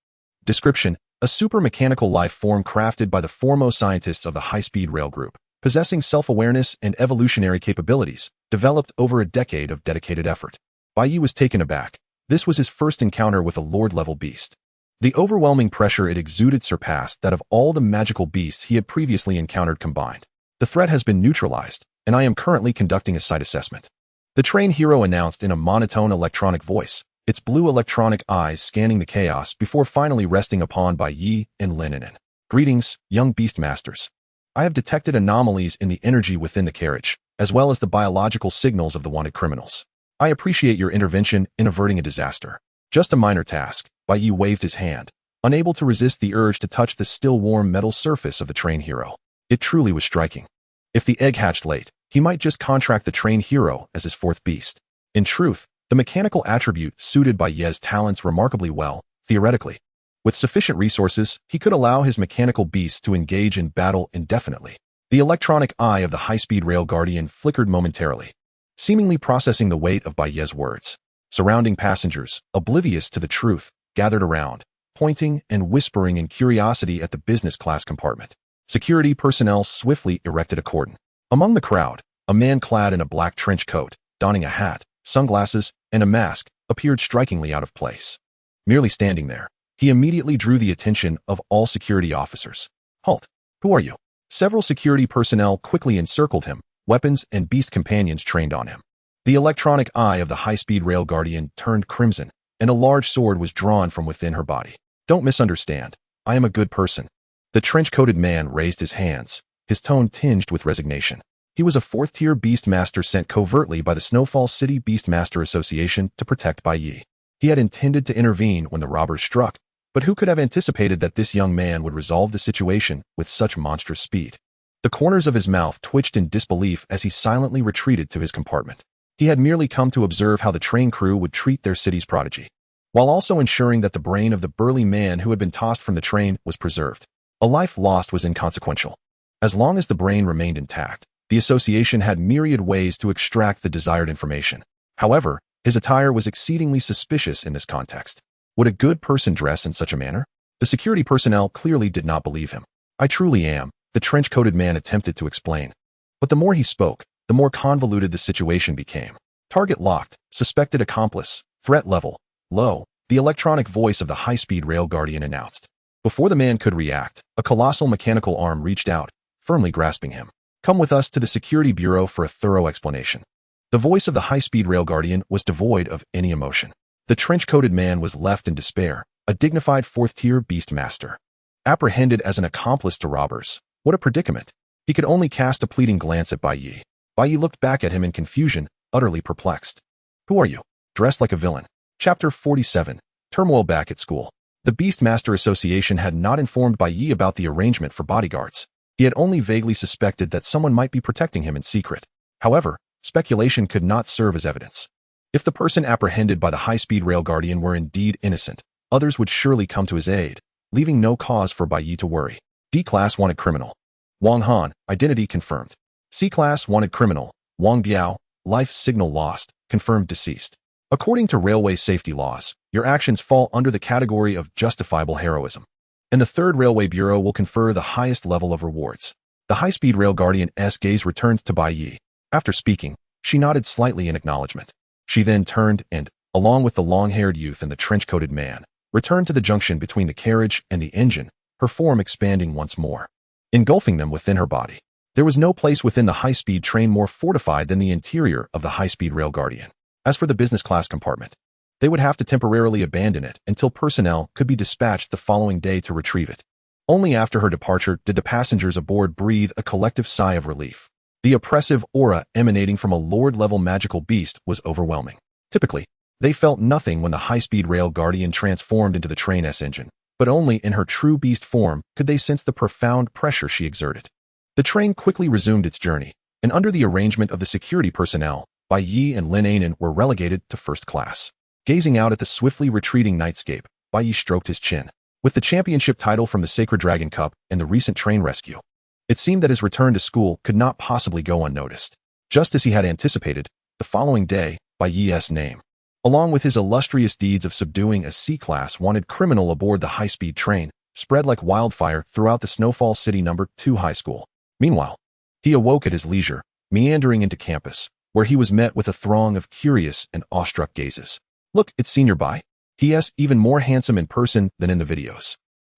Description: a super-mechanical life form crafted by the foremost scientists of the high-speed rail group, possessing self-awareness and evolutionary capabilities, developed over a decade of dedicated effort. Bai Yi was taken aback. This was his first encounter with a Lord-level beast. The overwhelming pressure it exuded surpassed that of all the magical beasts he had previously encountered combined. The threat has been neutralized, and I am currently conducting a site assessment. The Train Hero announced in a monotone electronic voice, its blue electronic eyes scanning the chaos before finally resting upon Bai Yi and Lin. Greetings, young Beastmasters. I have detected anomalies in the energy within the carriage, as well as the biological signals of the wanted criminals. I appreciate your intervention in averting a disaster. Just a minor task. Bai Yi waved his hand, unable to resist the urge to touch the still warm metal surface of the train hero. It truly was striking. If the egg hatched late, he might just contract the train hero as his fourth beast. In truth, the mechanical attribute suited Bai Ye's talents remarkably well, theoretically. With sufficient resources, he could allow his mechanical beast to engage in battle indefinitely. The electronic eye of the high-speed rail guardian flickered momentarily, seemingly processing the weight of Bai Ye's words. Surrounding passengers, oblivious to the truth, gathered around, pointing and whispering in curiosity at the business class compartment. Security personnel swiftly erected a cordon. Among the crowd, a man clad in a black trench coat, donning a hat, sunglasses, and a mask, appeared strikingly out of place. Merely standing there, he immediately drew the attention of all security officers. Halt! Who are you? Several security personnel quickly encircled him, weapons and beast companions trained on him. The electronic eye of the high-speed rail guardian turned crimson, and a large sword was drawn from within her body. Don't misunderstand. I am a good person. The trench-coated man raised his hands, his tone tinged with resignation. He was a fourth-tier Beastmaster sent covertly by the Snowfall City Beastmaster Association to protect Bai Yi. He had intended to intervene when the robbers struck, but who could have anticipated that this young man would resolve the situation with such monstrous speed? The corners of his mouth twitched in disbelief as he silently retreated to his compartment. He had merely come to observe how the train crew would treat their city's prodigy, while also ensuring that the brain of the burly man who had been tossed from the train was preserved. A life lost was inconsequential. As long as the brain remained intact, the association had myriad ways to extract the desired information. However, his attire was exceedingly suspicious in this context. Would a good person dress in such a manner? The security personnel clearly did not believe him. I truly am, the trench-coated man attempted to explain. But the more he spoke, the more convoluted the situation became. Target locked, suspected accomplice, threat level, low, the electronic voice of the high-speed rail guardian announced. Before the man could react, a colossal mechanical arm reached out, firmly grasping him. Come with us to the security bureau for a thorough explanation. The voice of the high-speed rail guardian was devoid of any emotion. The trench-coated man was left in despair, a dignified fourth-tier beastmaster. Apprehended as an accomplice to robbers. What a predicament. He could only cast a pleading glance at Bai Yi. Bai Yi looked back at him in confusion, utterly perplexed. Who are you? Dressed like a villain. Chapter 47. Turmoil back at school. The Beastmaster Association had not informed Bai Yi about the arrangement for bodyguards. He had only vaguely suspected that someone might be protecting him in secret. However, speculation could not serve as evidence. If the person apprehended by the high-speed rail guardian were indeed innocent, others would surely come to his aid, leaving no cause for Bai Yi to worry. D-Class wanted criminal. Wang Han, identity confirmed. C-Class wanted criminal. Wang Biao, life signal lost, confirmed deceased. According to railway safety laws, your actions fall under the category of justifiable heroism, and the Third Railway Bureau will confer the highest level of rewards. The high-speed rail guardian's gaze returned to Bai Yi. After speaking, she nodded slightly in acknowledgement. She then turned and, along with the long-haired youth and the trench-coated man, returned to the junction between the carriage and the engine, her form expanding once more, engulfing them within her body. There was no place within the high-speed train more fortified than the interior of the high-speed rail guardian. As for the business class compartment, they would have to temporarily abandon it until personnel could be dispatched the following day to retrieve it. Only after her departure did the passengers aboard breathe a collective sigh of relief. The oppressive aura emanating from a Lord-level magical beast was overwhelming. Typically, they felt nothing when the high-speed rail guardian transformed into the train's engine, but only in her true beast form could they sense the profound pressure she exerted. The train quickly resumed its journey, and under the arrangement of the security personnel, Bai Yi and Lin Anan were relegated to first class. Gazing out at the swiftly retreating nightscape, Bai Yi stroked his chin. With the championship title from the Sacred Dragon Cup and the recent train rescue, it seemed that his return to school could not possibly go unnoticed. Just as he had anticipated, the following day, Bai Yi's name, along with his illustrious deeds of subduing a C-Class wanted criminal aboard the high-speed train, spread like wildfire throughout the Snowfall City No. 2 high school. Meanwhile, he awoke at his leisure, meandering into campus, where he was met with a throng of curious and awestruck gazes. Look, it's Senior Bai. He.S. even more handsome in person than in the videos.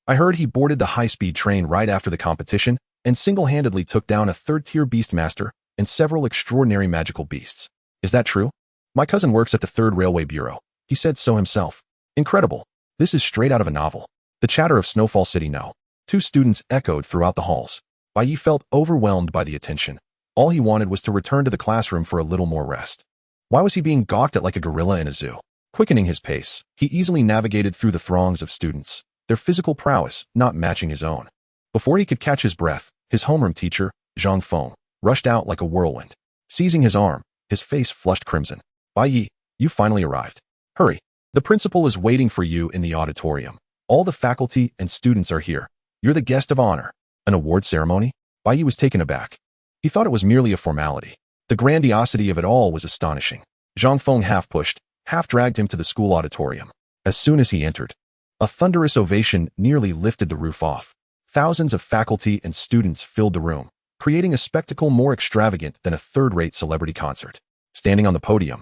I heard he boarded the high-speed train right after the competition and single-handedly took down a third-tier Beastmaster and several extraordinary magical beasts. Is that true? My cousin works at the Third Railway Bureau. He said so himself. Incredible. This is straight out of a novel. The chatter of Snowfall City No. 2 students echoed throughout the halls. Bai Ye felt overwhelmed by the attention. All he wanted was to return to the classroom for a little more rest. Why was he being gawked at like a gorilla in a zoo? Quickening his pace, he easily navigated through the throngs of students, their physical prowess not matching his own. Before he could catch his breath, his homeroom teacher, Zhang Feng, rushed out like a whirlwind. Seizing his arm, his face flushed crimson. Bai Ye, you finally arrived. Hurry. The principal is waiting for you in the auditorium. All the faculty and students are here. You're the guest of honor. An award ceremony? Bai Ye was taken aback. He thought it was merely a formality. The grandiosity of it all was astonishing. Zhang Feng half pushed, half dragged him to the school auditorium. As soon as he entered, a thunderous ovation nearly lifted the roof off. Thousands of faculty and students filled the room, creating a spectacle more extravagant than a third-rate celebrity concert. Standing on the podium,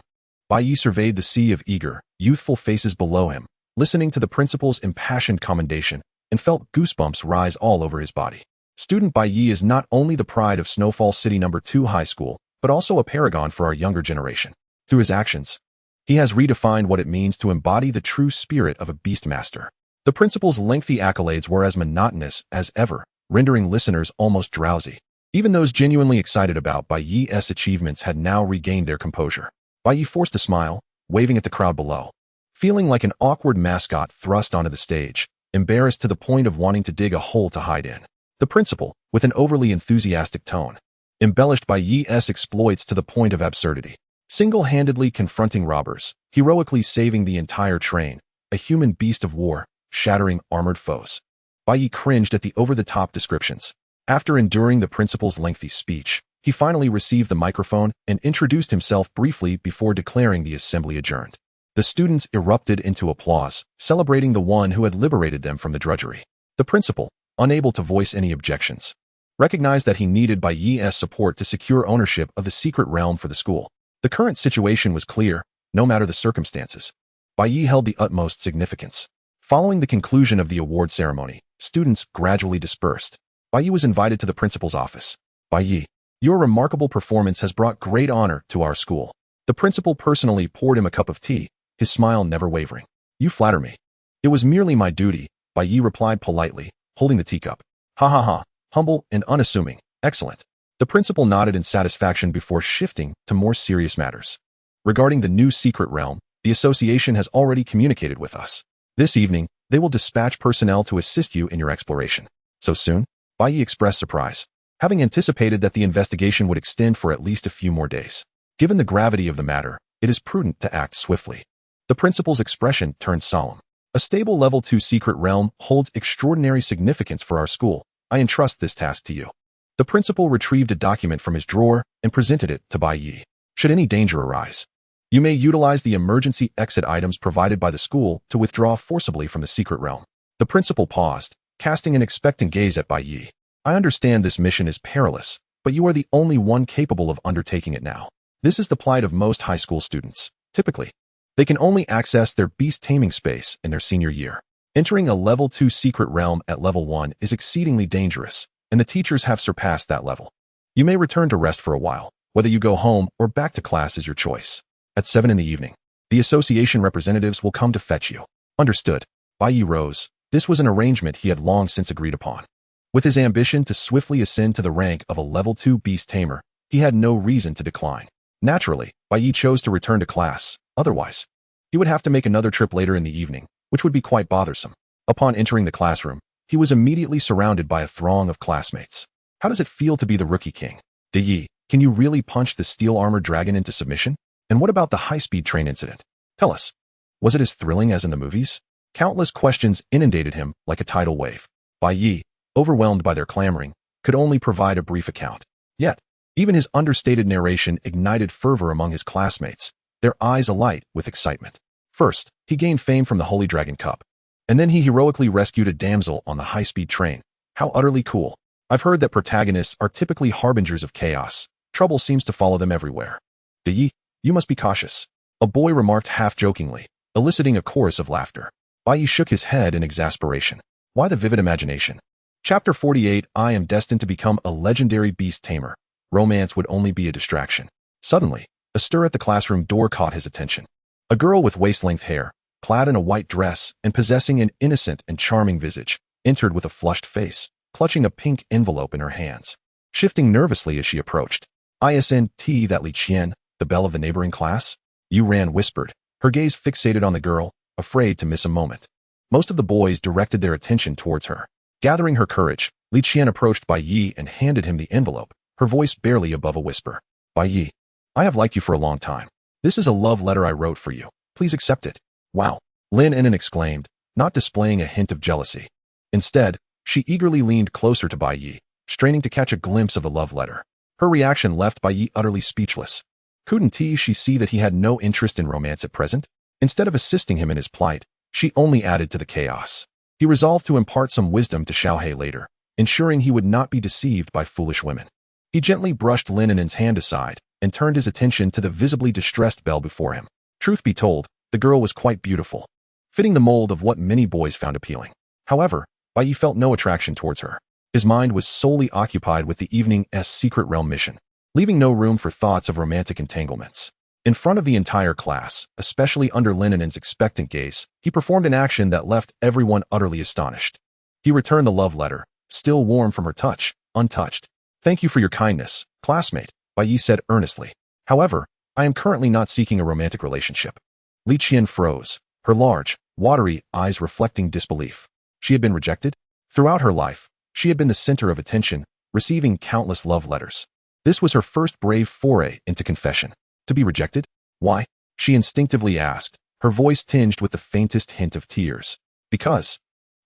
Bai Ye surveyed the sea of eager, youthful faces below him, listening to the principal's impassioned commendation, and felt goosebumps rise all over his body. Student Bai Ye is not only the pride of Snowfall City No. 2 High School, but also a paragon for our younger generation. Through his actions, he has redefined what it means to embody the true spirit of a beastmaster. The principal's lengthy accolades were as monotonous as ever, rendering listeners almost drowsy. Even those genuinely excited about Bai Ye's achievements had now regained their composure. Bai Ye forced a smile, waving at the crowd below. Feeling like an awkward mascot thrust onto the stage, embarrassed to the point of wanting to dig a hole to hide in. The principal, with an overly enthusiastic tone, embellished Bai Ye's exploits to the point of absurdity. Single-handedly confronting robbers, heroically saving the entire train, a human beast of war, shattering armored foes. Bai Ye cringed at the over-the-top descriptions. After enduring the principal's lengthy speech, he finally received the microphone and introduced himself briefly before declaring the assembly adjourned. The students erupted into applause, celebrating the one who had liberated them from the drudgery. The principal, unable to voice any objections, recognized that he needed Bai Ye's support to secure ownership of the secret realm for the school. The current situation was clear, no matter the circumstances. Bai Ye held the utmost significance. Following the conclusion of the award ceremony, students gradually dispersed. Bai Ye was invited to the principal's office. Bai Ye, your remarkable performance has brought great honor to our school. The principal personally poured him a cup of tea, his smile never wavering. You flatter me. It was merely my duty, Bai Ye replied politely, holding the teacup. Ha ha ha, humble and unassuming, excellent. The principal nodded in satisfaction before shifting to more serious matters. Regarding the new secret realm, the association has already communicated with us. This evening, they will dispatch personnel to assist you in your exploration. So soon? Bai Ye expressed surprise, having anticipated that the investigation would extend for at least a few more days. Given the gravity of the matter, it is prudent to act swiftly. The principal's expression turned solemn. A stable level 2 secret realm holds extraordinary significance for our school. I entrust this task to you. The principal retrieved a document from his drawer and presented it to Bai Ye. Should any danger arise, you may utilize the emergency exit items provided by the school to withdraw forcibly from the secret realm. The principal paused, casting an expectant gaze at Bai Ye. I understand this mission is perilous, but you are the only one capable of undertaking it now. This is the plight of most high school students. Typically, they can only access their beast taming space in their senior year. Entering a level 2 secret realm at level 1 is exceedingly dangerous, and the teachers have surpassed that level. You may return to rest for a while. Whether you go home or back to class is your choice. At 7 in the evening, the association representatives will come to fetch you. Understood. Bai Ye rose. This was an arrangement he had long since agreed upon. With his ambition to swiftly ascend to the rank of a level 2 Beast Tamer, he had no reason to decline. Naturally, Bai Ye chose to return to class. Otherwise, he would have to make another trip later in the evening, which would be quite bothersome. Upon entering the classroom, he was immediately surrounded by a throng of classmates. How does it feel to be the rookie king? Ye, can you really punch the steel-armored dragon into submission? And what about the high-speed train incident? Tell us. Was it as thrilling as in the movies? Countless questions inundated him like a tidal wave. Bai Ye, overwhelmed by their clamoring, could only provide a brief account. Yet, even his understated narration ignited fervor among his classmates, their eyes alight with excitement. First, he gained fame from the Holy Dragon Cup. And then he heroically rescued a damsel on the high-speed train. How utterly cool. I've heard that protagonists are typically harbingers of chaos. Trouble seems to follow them everywhere. Ye, you must be cautious. A boy remarked half-jokingly, eliciting a chorus of laughter. Bai Ye shook his head in exasperation. Why the vivid imagination? Chapter 48. I am destined to become a legendary beast tamer. Romance would only be a distraction. Suddenly, a stir at the classroom door caught his attention. A girl with waist-length hair, clad in a white dress and possessing an innocent and charming visage, entered with a flushed face, clutching a pink envelope in her hands. Shifting nervously as she approached. "Isn't that Li Qian, the belle of the neighboring class?" Yu Ran whispered, her gaze fixated on the girl, afraid to miss a moment. Most of the boys directed their attention towards her. Gathering her courage, Li Qian approached Bai Yi and handed him the envelope, her voice barely above a whisper. "Bai Yi, I have liked you for a long time. This is a love letter I wrote for you. Please accept it." "Wow," Lin Inan exclaimed, not displaying a hint of jealousy. Instead, she eagerly leaned closer to Bai Yi, straining to catch a glimpse of the love letter. Her reaction left Bai Yi utterly speechless. Couldn't she see that he had no interest in romance at present? Instead of assisting him in his plight, she only added to the chaos. He resolved to impart some wisdom to Xiaohe later, ensuring he would not be deceived by foolish women. He gently brushed Lin Inan's hand aside and turned his attention to the visibly distressed belle before him. Truth be told, the girl was quite beautiful, fitting the mold of what many boys found appealing. However, Bai Yi felt no attraction towards her. His mind was solely occupied with the evening's secret realm mission, leaving no room for thoughts of romantic entanglements. In front of the entire class, especially under Lin Inan's expectant gaze, he performed an action that left everyone utterly astonished. He returned the love letter, still warm from her touch, untouched. "Thank you for your kindness, classmate," Bai Yi said earnestly. "However, I am currently not seeking a romantic relationship." Li Qian froze, her large, watery eyes reflecting disbelief. She had been rejected? Throughout her life, she had been the center of attention, receiving countless love letters. This was her first brave foray into confession. To be rejected? Why? She instinctively asked, her voice tinged with the faintest hint of tears. "Because."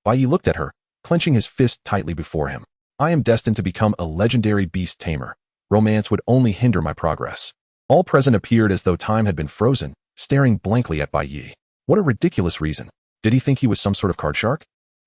Bai Yi looked at her, clenching his fist tightly before him. "I am destined to become a legendary beast tamer. Romance would only hinder my progress." All present appeared as though time had been frozen, staring blankly at Bai Yi. What a ridiculous reason. Did he think he was some sort of card shark?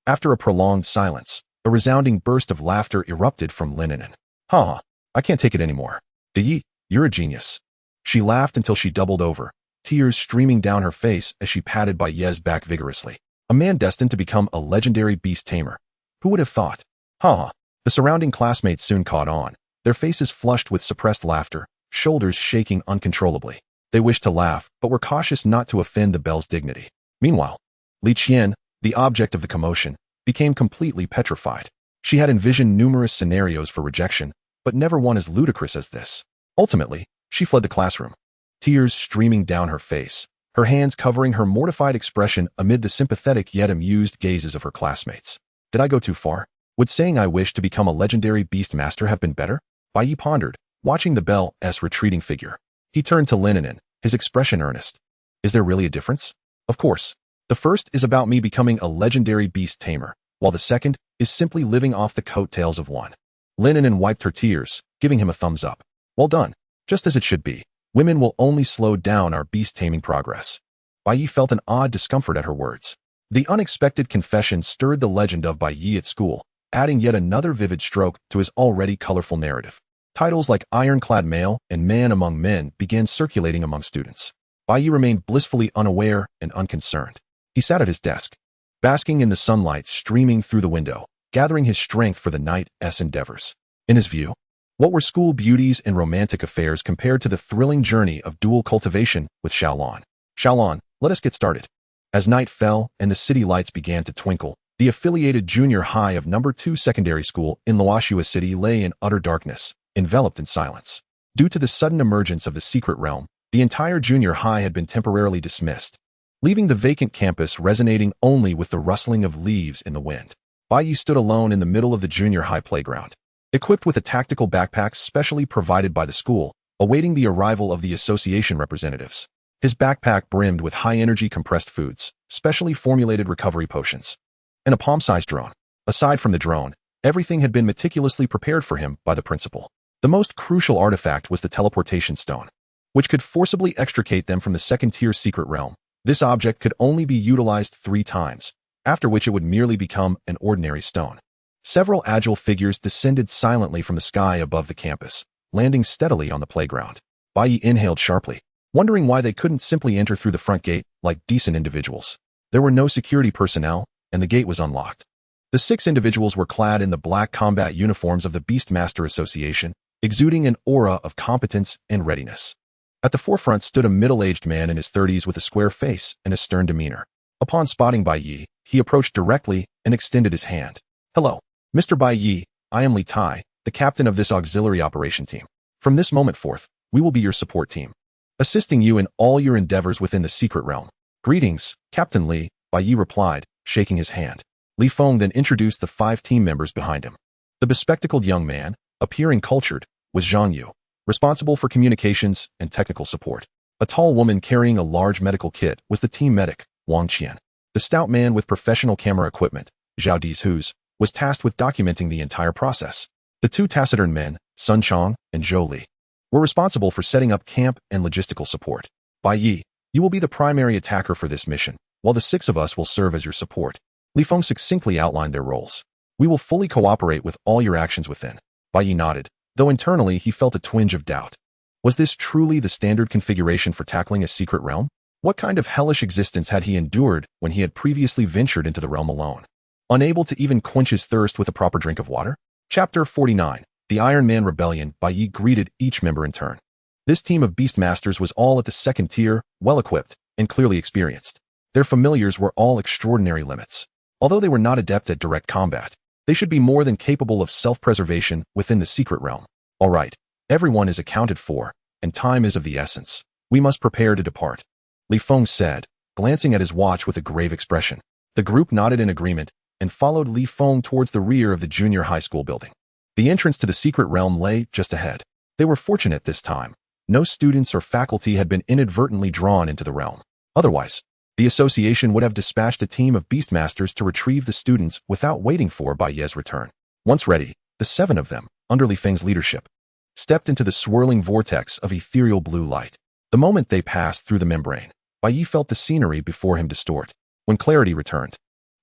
After a prolonged silence, a resounding burst of laughter erupted from Lin Inan. "Ha! I can't take it anymore. Yi, you're a genius." She laughed until she doubled over, tears streaming down her face as she patted Bai Yi's back vigorously. A man destined to become a legendary beast tamer. Who would have thought? Ha! The surrounding classmates soon caught on, their faces flushed with suppressed laughter, shoulders shaking uncontrollably. They wished to laugh, but were cautious not to offend the belle's dignity. Meanwhile, Li Qian, the object of the commotion, became completely petrified. She had envisioned numerous scenarios for rejection, but never one as ludicrous as this. Ultimately, she fled the classroom, tears streaming down her face, her hands covering her mortified expression amid the sympathetic yet amused gazes of her classmates. Did I go too far? Would saying I wish to become a legendary beast master have been better? Bai Yi pondered, watching the belle's retreating figure. He turned to Lin Inan, his expression earnest. "Is there really a difference?" "Of course. The first is about me becoming a legendary beast tamer, while the second is simply living off the coattails of one." Lin Inan wiped her tears, giving him a thumbs up. "Well done. Just as it should be. Women will only slow down our beast taming progress." Bai Yi felt an odd discomfort at her words. The unexpected confession stirred the legend of Bai Yi at school, adding yet another vivid stroke to his already colorful narrative. Titles like Ironclad Male and Man Among Men began circulating among students. Bai Yi remained blissfully unaware and unconcerned. He sat at his desk, basking in the sunlight streaming through the window, gathering his strength for the night's endeavors. In his view, what were school beauties and romantic affairs compared to the thrilling journey of dual cultivation with Xiaolon? "Xiaolon, let us get started." As night fell and the city lights began to twinkle, the affiliated junior high of No. 2 secondary school in Luoxua City lay in utter darkness, enveloped in silence. Due to the sudden emergence of the secret realm, the entire junior high had been temporarily dismissed, leaving the vacant campus resonating only with the rustling of leaves in the wind. Bai Yi stood alone in the middle of the junior high playground, equipped with a tactical backpack specially provided by the school, awaiting the arrival of the association representatives. His backpack brimmed with high-energy compressed foods, specially formulated recovery potions, and a palm-sized drone. Aside from the drone, everything had been meticulously prepared for him by the principal. The most crucial artifact was the teleportation stone, which could forcibly extricate them from the second-tier secret realm. This object could only be utilized 3 times, after which it would merely become an ordinary stone. Several agile figures descended silently from the sky above the campus, landing steadily on the playground. Bai Yi inhaled sharply, wondering why they couldn't simply enter through the front gate like decent individuals. There were no security personnel, and the gate was unlocked. The 6 individuals were clad in the black combat uniforms of the Beastmaster Association, exuding an aura of competence and readiness. At the forefront stood a middle-aged man in his 30s with a square face and a stern demeanor. Upon spotting Bai Yi, he approached directly and extended his hand. "Hello, Mr. Bai Yi, I am Li Tai, the captain of this auxiliary operation team. From this moment forth, we will be your support team, assisting you in all your endeavors within the secret realm." "Greetings, Captain Li," Bai Yi replied, shaking his hand. Li Feng then introduced the 5 team members behind him. The bespectacled young man, appearing cultured, was Zhang Yu, responsible for communications and technical support. A tall woman carrying a large medical kit was the team medic, Wang Qian. The stout man with professional camera equipment, Zhao Dizhuz, was tasked with documenting the entire process. The 2 taciturn men, Sun Chong and Zhou Li, were responsible for setting up camp and logistical support. "Bai Yi, you will be the primary attacker for this mission, while the 6 of us will serve as your support." Li Feng succinctly outlined their roles. "We will fully cooperate with all your actions within." Bai Yi nodded, though internally he felt a twinge of doubt. Was this truly the standard configuration for tackling a secret realm? What kind of hellish existence had he endured when he had previously ventured into the realm alone? Unable to even quench his thirst with a proper drink of water? Chapter 49, The Iron Man Rebellion. Bai Yi greeted each member in turn. This team of Beastmasters was all at the 2nd tier, well-equipped, and clearly experienced. Their familiars were all extraordinary limits. Although they were not adept at direct combat, they should be more than capable of self-preservation within the secret realm. "All right, everyone is accounted for, and time is of the essence. We must prepare to depart," Li Feng said, glancing at his watch with a grave expression. The group nodded in agreement and followed Li Feng towards the rear of the junior high school building. The entrance to the secret realm lay just ahead. They were fortunate this time. No students or faculty had been inadvertently drawn into the realm. Otherwise, the association would have dispatched a team of Beastmasters to retrieve the students without waiting for Bai Ye's return. Once ready, the 7 of them, under Li Feng's leadership, stepped into the swirling vortex of ethereal blue light. The moment they passed through the membrane, Bai Yi felt the scenery before him distort. When clarity returned,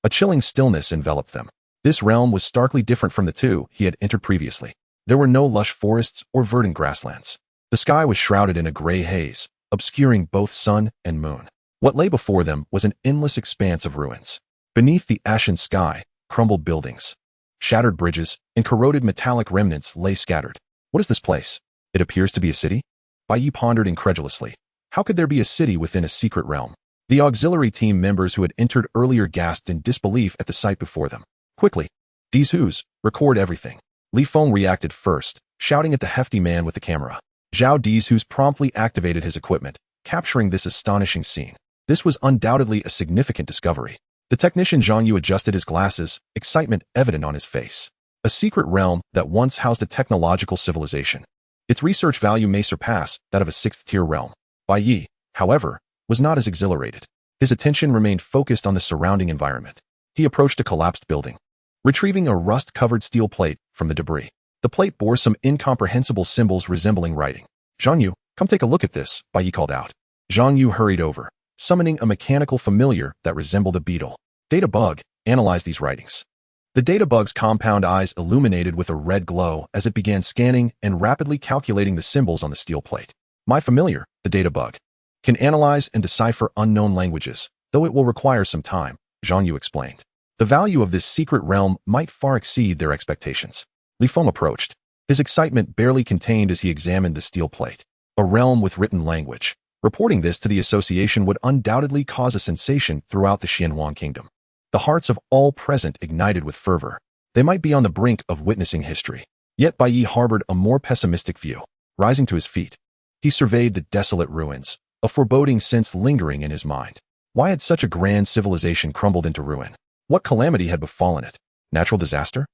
a chilling stillness enveloped them. This realm was starkly different from the 2 he had entered previously. There were no lush forests or verdant grasslands. The sky was shrouded in a gray haze, obscuring both sun and moon. What lay before them was an endless expanse of ruins. Beneath the ashen sky, crumbled buildings, shattered bridges, and corroded metallic remnants lay scattered. "What is this place? It appears to be a city?" Bai Yi pondered incredulously. How could there be a city within a secret realm? The auxiliary team members who had entered earlier gasped in disbelief at the sight before them. "Quickly, Dizhuz, record everything." Li Feng reacted first, shouting at the hefty man with the camera. Zhao Dizhuz promptly activated his equipment, capturing this astonishing scene. This was undoubtedly a significant discovery. The technician Zhang Yu adjusted his glasses, excitement evident on his face. A secret realm that once housed a technological civilization. Its research value may surpass that of a 6th-tier realm. Bai Yi, however, was not as exhilarated. His attention remained focused on the surrounding environment. He approached a collapsed building, retrieving a rust-covered steel plate from the debris. The plate bore some incomprehensible symbols resembling writing. "Zhang Yu, come take a look at this," Bai Yi called out. Zhang Yu hurried over, summoning a mechanical familiar that resembled a beetle. "Data bug, analyze these writings." The data bug's compound eyes illuminated with a red glow as it began scanning and rapidly calculating the symbols on the steel plate. "My familiar, the data bug, can analyze and decipher unknown languages, though it will require some time," Zhang Yu explained. The value of this secret realm might far exceed their expectations. Li Feng approached, his excitement barely contained as he examined the steel plate. A realm with written language. Reporting this to the association would undoubtedly cause a sensation throughout the Tianwang kingdom. The hearts of all present ignited with fervor. They might be on the brink of witnessing history. Yet Bai Yi harbored a more pessimistic view. Rising to his feet, he surveyed the desolate ruins, a foreboding sense lingering in his mind. Why had such a grand civilization crumbled into ruin? What calamity had befallen it? Natural disaster?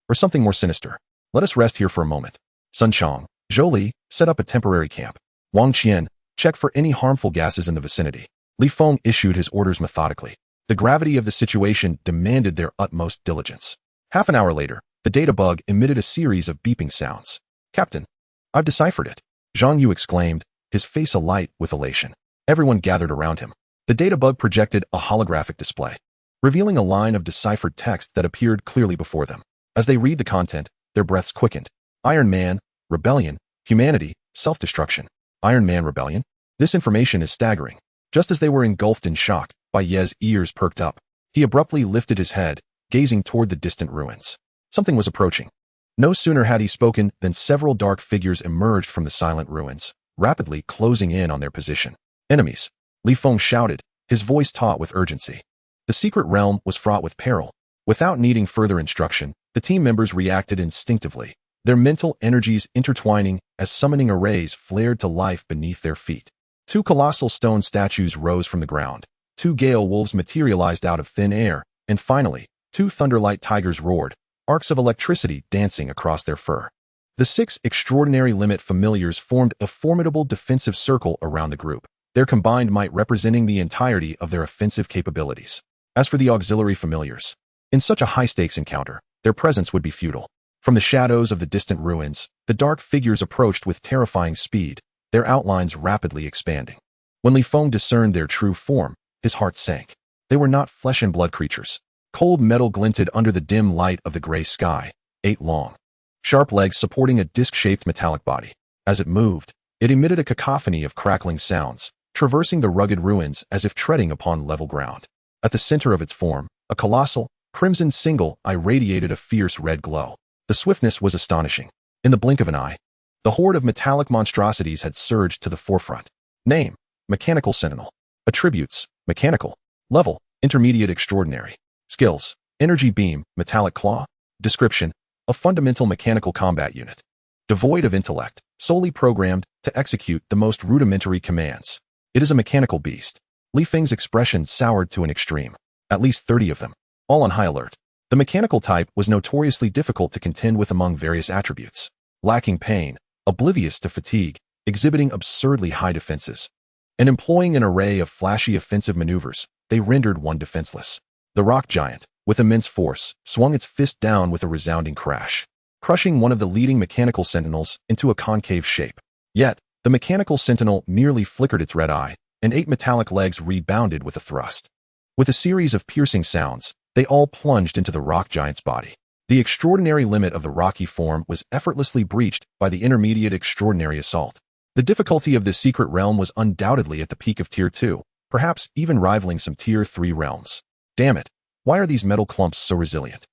Or something more sinister? Let us rest here for a moment. Sun Chong, Zhou Li, set up a temporary camp. Wang Qian, check for any harmful gases in the vicinity. Li Feng issued his orders methodically. The gravity of the situation demanded their utmost diligence. Half an hour later, the data bug emitted a series of beeping sounds. "Captain, I've deciphered it," Zhang Yu exclaimed, his face alight with elation. Everyone gathered around him. The data bug projected a holographic display, revealing a line of deciphered text that appeared clearly before them. As they read the content, their breaths quickened. Iron Man, rebellion, humanity, self-destruction. Iron Man rebellion? This information is staggering. Just as they were engulfed in shock, Bai Ye's ears perked up. He abruptly lifted his head, gazing toward the distant ruins. Something was approaching. No sooner had he spoken than several dark figures emerged from the silent ruins, rapidly closing in on their position. Enemies, Li Feng shouted, his voice taut with urgency. The secret realm was fraught with peril. Without needing further instruction, the team members reacted instinctively, their mental energies intertwining as summoning arrays flared to life beneath their feet. Two colossal stone statues rose from the ground, two gale wolves materialized out of thin air, and finally, two thunderlight tigers roared, arcs of electricity dancing across their fur. The 6 extraordinary limit familiars formed a formidable defensive circle around the group, their combined might representing the entirety of their offensive capabilities. As for the auxiliary familiars, in such a high-stakes encounter, their presence would be futile. From the shadows of the distant ruins, the dark figures approached with terrifying speed, their outlines rapidly expanding. When Li Feng discerned their true form, his heart sank. They were not flesh-and-blood creatures. Cold metal glinted under the dim light of the gray sky, 8 long, sharp legs supporting a disc-shaped metallic body. As it moved, it emitted a cacophony of crackling sounds, traversing the rugged ruins as if treading upon level ground. At the center of its form, a colossal, crimson single eye radiated a fierce red glow. The swiftness was astonishing. In the blink of an eye, the horde of metallic monstrosities had surged to the forefront. Name: Mechanical Sentinel. Attributes: Mechanical. Level: Intermediate Extraordinary. Skills: Energy Beam, Metallic Claw. Description: a fundamental mechanical combat unit. Devoid of intellect, solely programmed to execute the most rudimentary commands. It is a mechanical beast. Li Feng's expression soured to an extreme. At least 30 of them, all on high alert. The mechanical type was notoriously difficult to contend with among various attributes. Lacking pain, oblivious to fatigue, exhibiting absurdly high defenses, and employing an array of flashy offensive maneuvers, they rendered one defenseless. The rock giant, with immense force, swung its fist down with a resounding crash, crushing one of the leading mechanical sentinels into a concave shape. Yet, the mechanical sentinel merely flickered its red eye, and 8 metallic legs rebounded with a thrust. With a series of piercing sounds, they all plunged into the rock giant's body. The extraordinary limit of the rocky form was effortlessly breached by the intermediate extraordinary assault. The difficulty of this secret realm was undoubtedly at the peak of Tier 2, perhaps even rivaling some Tier 3 realms. Damn it, why are these metal clumps so resilient?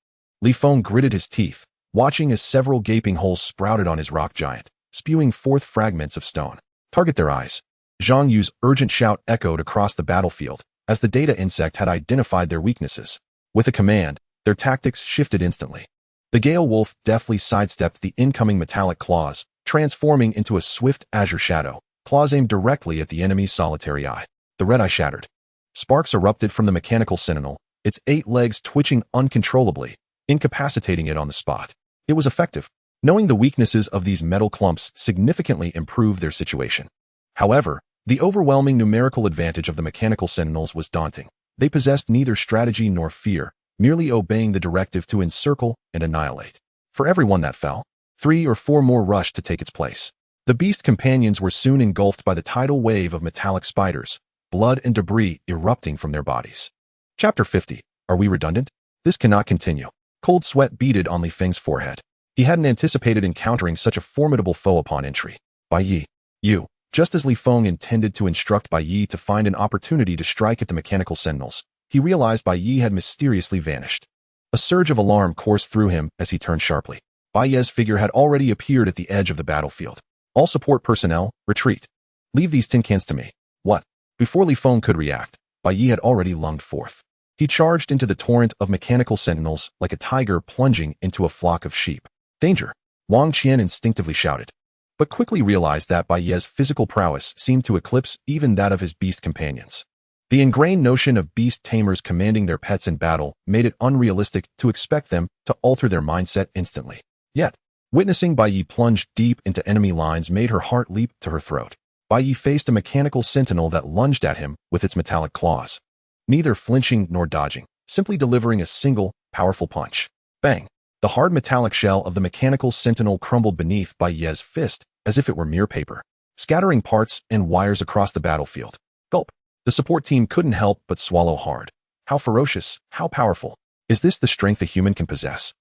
Li Feng gritted his teeth, watching as several gaping holes sprouted on his rock giant, spewing forth fragments of stone. Target their eyes. Zhang Yu's urgent shout echoed across the battlefield, as the data insect had identified their weaknesses. With a command, their tactics shifted instantly. The Gale Wolf deftly sidestepped the incoming metallic claws, transforming into a swift azure shadow, claws aimed directly at the enemy's solitary eye. The red eye shattered. Sparks erupted from the mechanical sentinel, its 8 legs twitching uncontrollably, incapacitating it on the spot. It was effective. Knowing the weaknesses of these metal clumps significantly improved their situation. However, the overwhelming numerical advantage of the mechanical sentinels was daunting. They possessed neither strategy nor fear, merely obeying the directive to encircle and annihilate. For every one that fell, 3 or 4 more rushed to take its place. The beast companions were soon engulfed by the tidal wave of metallic spiders, blood and debris erupting from their bodies. Chapter 50. Are we redundant? This cannot continue. Cold sweat beaded on Li Feng's forehead. He hadn't anticipated encountering such a formidable foe upon entry. Bai Ye, you. Just as Li Feng intended to instruct Bai Ye to find an opportunity to strike at the mechanical sentinels, he realized Bai Ye had mysteriously vanished. A surge of alarm coursed through him as he turned sharply. Bai Ye's figure had already appeared at the edge of the battlefield. All support personnel, retreat. Leave these tin cans to me. What? Before Li Feng could react, Bai Ye had already lunged forth. He charged into the torrent of mechanical sentinels like a tiger plunging into a flock of sheep. Danger! Wang Qian instinctively shouted, but quickly realized that Bai Ye's physical prowess seemed to eclipse even that of his beast companions. The ingrained notion of beast tamers commanding their pets in battle made it unrealistic to expect them to alter their mindset instantly. Yet, witnessing Bai Ye plunge deep into enemy lines made her heart leap to her throat. Bai Ye faced a mechanical sentinel that lunged at him with its metallic claws, neither flinching nor dodging, simply delivering a single, powerful punch. Bang! The hard metallic shell of the mechanical sentinel crumbled beneath Bai Ye's fist as if it were mere paper, scattering parts and wires across the battlefield. Gulp! The support team couldn't help but swallow hard. How ferocious, how powerful. Is this the strength a human can possess?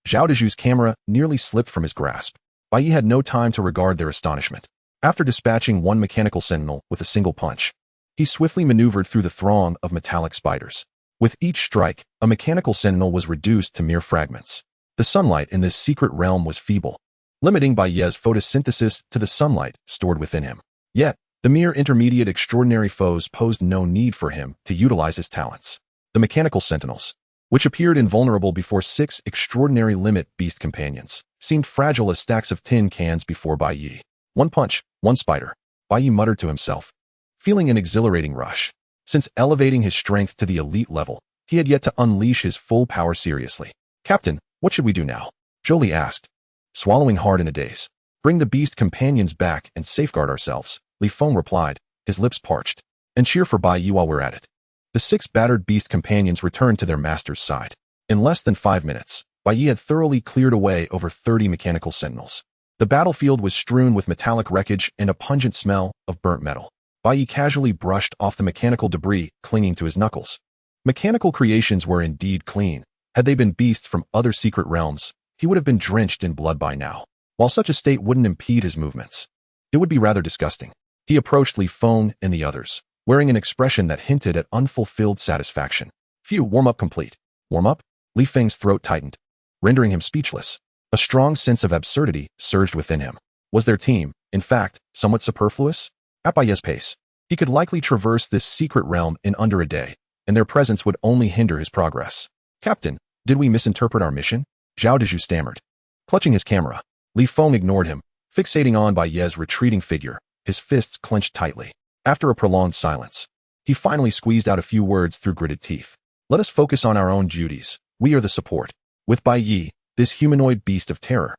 Zhao Deju's camera nearly slipped from his grasp. Bai Ye had no time to regard their astonishment. After dispatching one mechanical sentinel with a single punch, he swiftly maneuvered through the throng of metallic spiders. With each strike, a mechanical sentinel was reduced to mere fragments. The sunlight in this secret realm was feeble, limiting Bai Ye's photosynthesis to the sunlight stored within him. Yet, the mere intermediate extraordinary foes posed no need for him to utilize his talents. The mechanical sentinels, which appeared invulnerable before 6 extraordinary limit beast companions, seemed fragile as stacks of tin cans before Bai Yi. One punch, one spider, Bai Yi muttered to himself, feeling an exhilarating rush. Since elevating his strength to the elite level, he had yet to unleash his full power seriously. Captain, what should we do now? Jolie asked, swallowing hard in a daze. Bring the beast companions back and safeguard ourselves, Li Feng replied, his lips parched. And cheer for Bai Yi while we're at it. The 6 battered beast companions returned to their master's side. In less than 5 minutes, Bai Yi had thoroughly cleared away over 30 mechanical sentinels. The battlefield was strewn with metallic wreckage and a pungent smell of burnt metal. Bai Yi casually brushed off the mechanical debris clinging to his knuckles. Mechanical creations were indeed clean. Had they been beasts from other secret realms, he would have been drenched in blood by now. While such a state wouldn't impede his movements, it would be rather disgusting. He approached Li Feng and the others, wearing an expression that hinted at unfulfilled satisfaction. Phew, warm-up complete. Warm-up? Li Feng's throat tightened, rendering him speechless. A strong sense of absurdity surged within him. Was their team, in fact, somewhat superfluous? At Bai Yi's pace, he could likely traverse this secret realm in under a day, and their presence would only hinder his progress. Captain, did we misinterpret our mission? Zhao Dezhu stammered. Clutching his camera, Li Feng ignored him, fixating on Bai Yi's retreating figure, his fists clenched tightly. After a prolonged silence, he finally squeezed out a few words through gritted teeth. Let us focus on our own duties. We are the support. With Bai Yi, this humanoid beast of terror,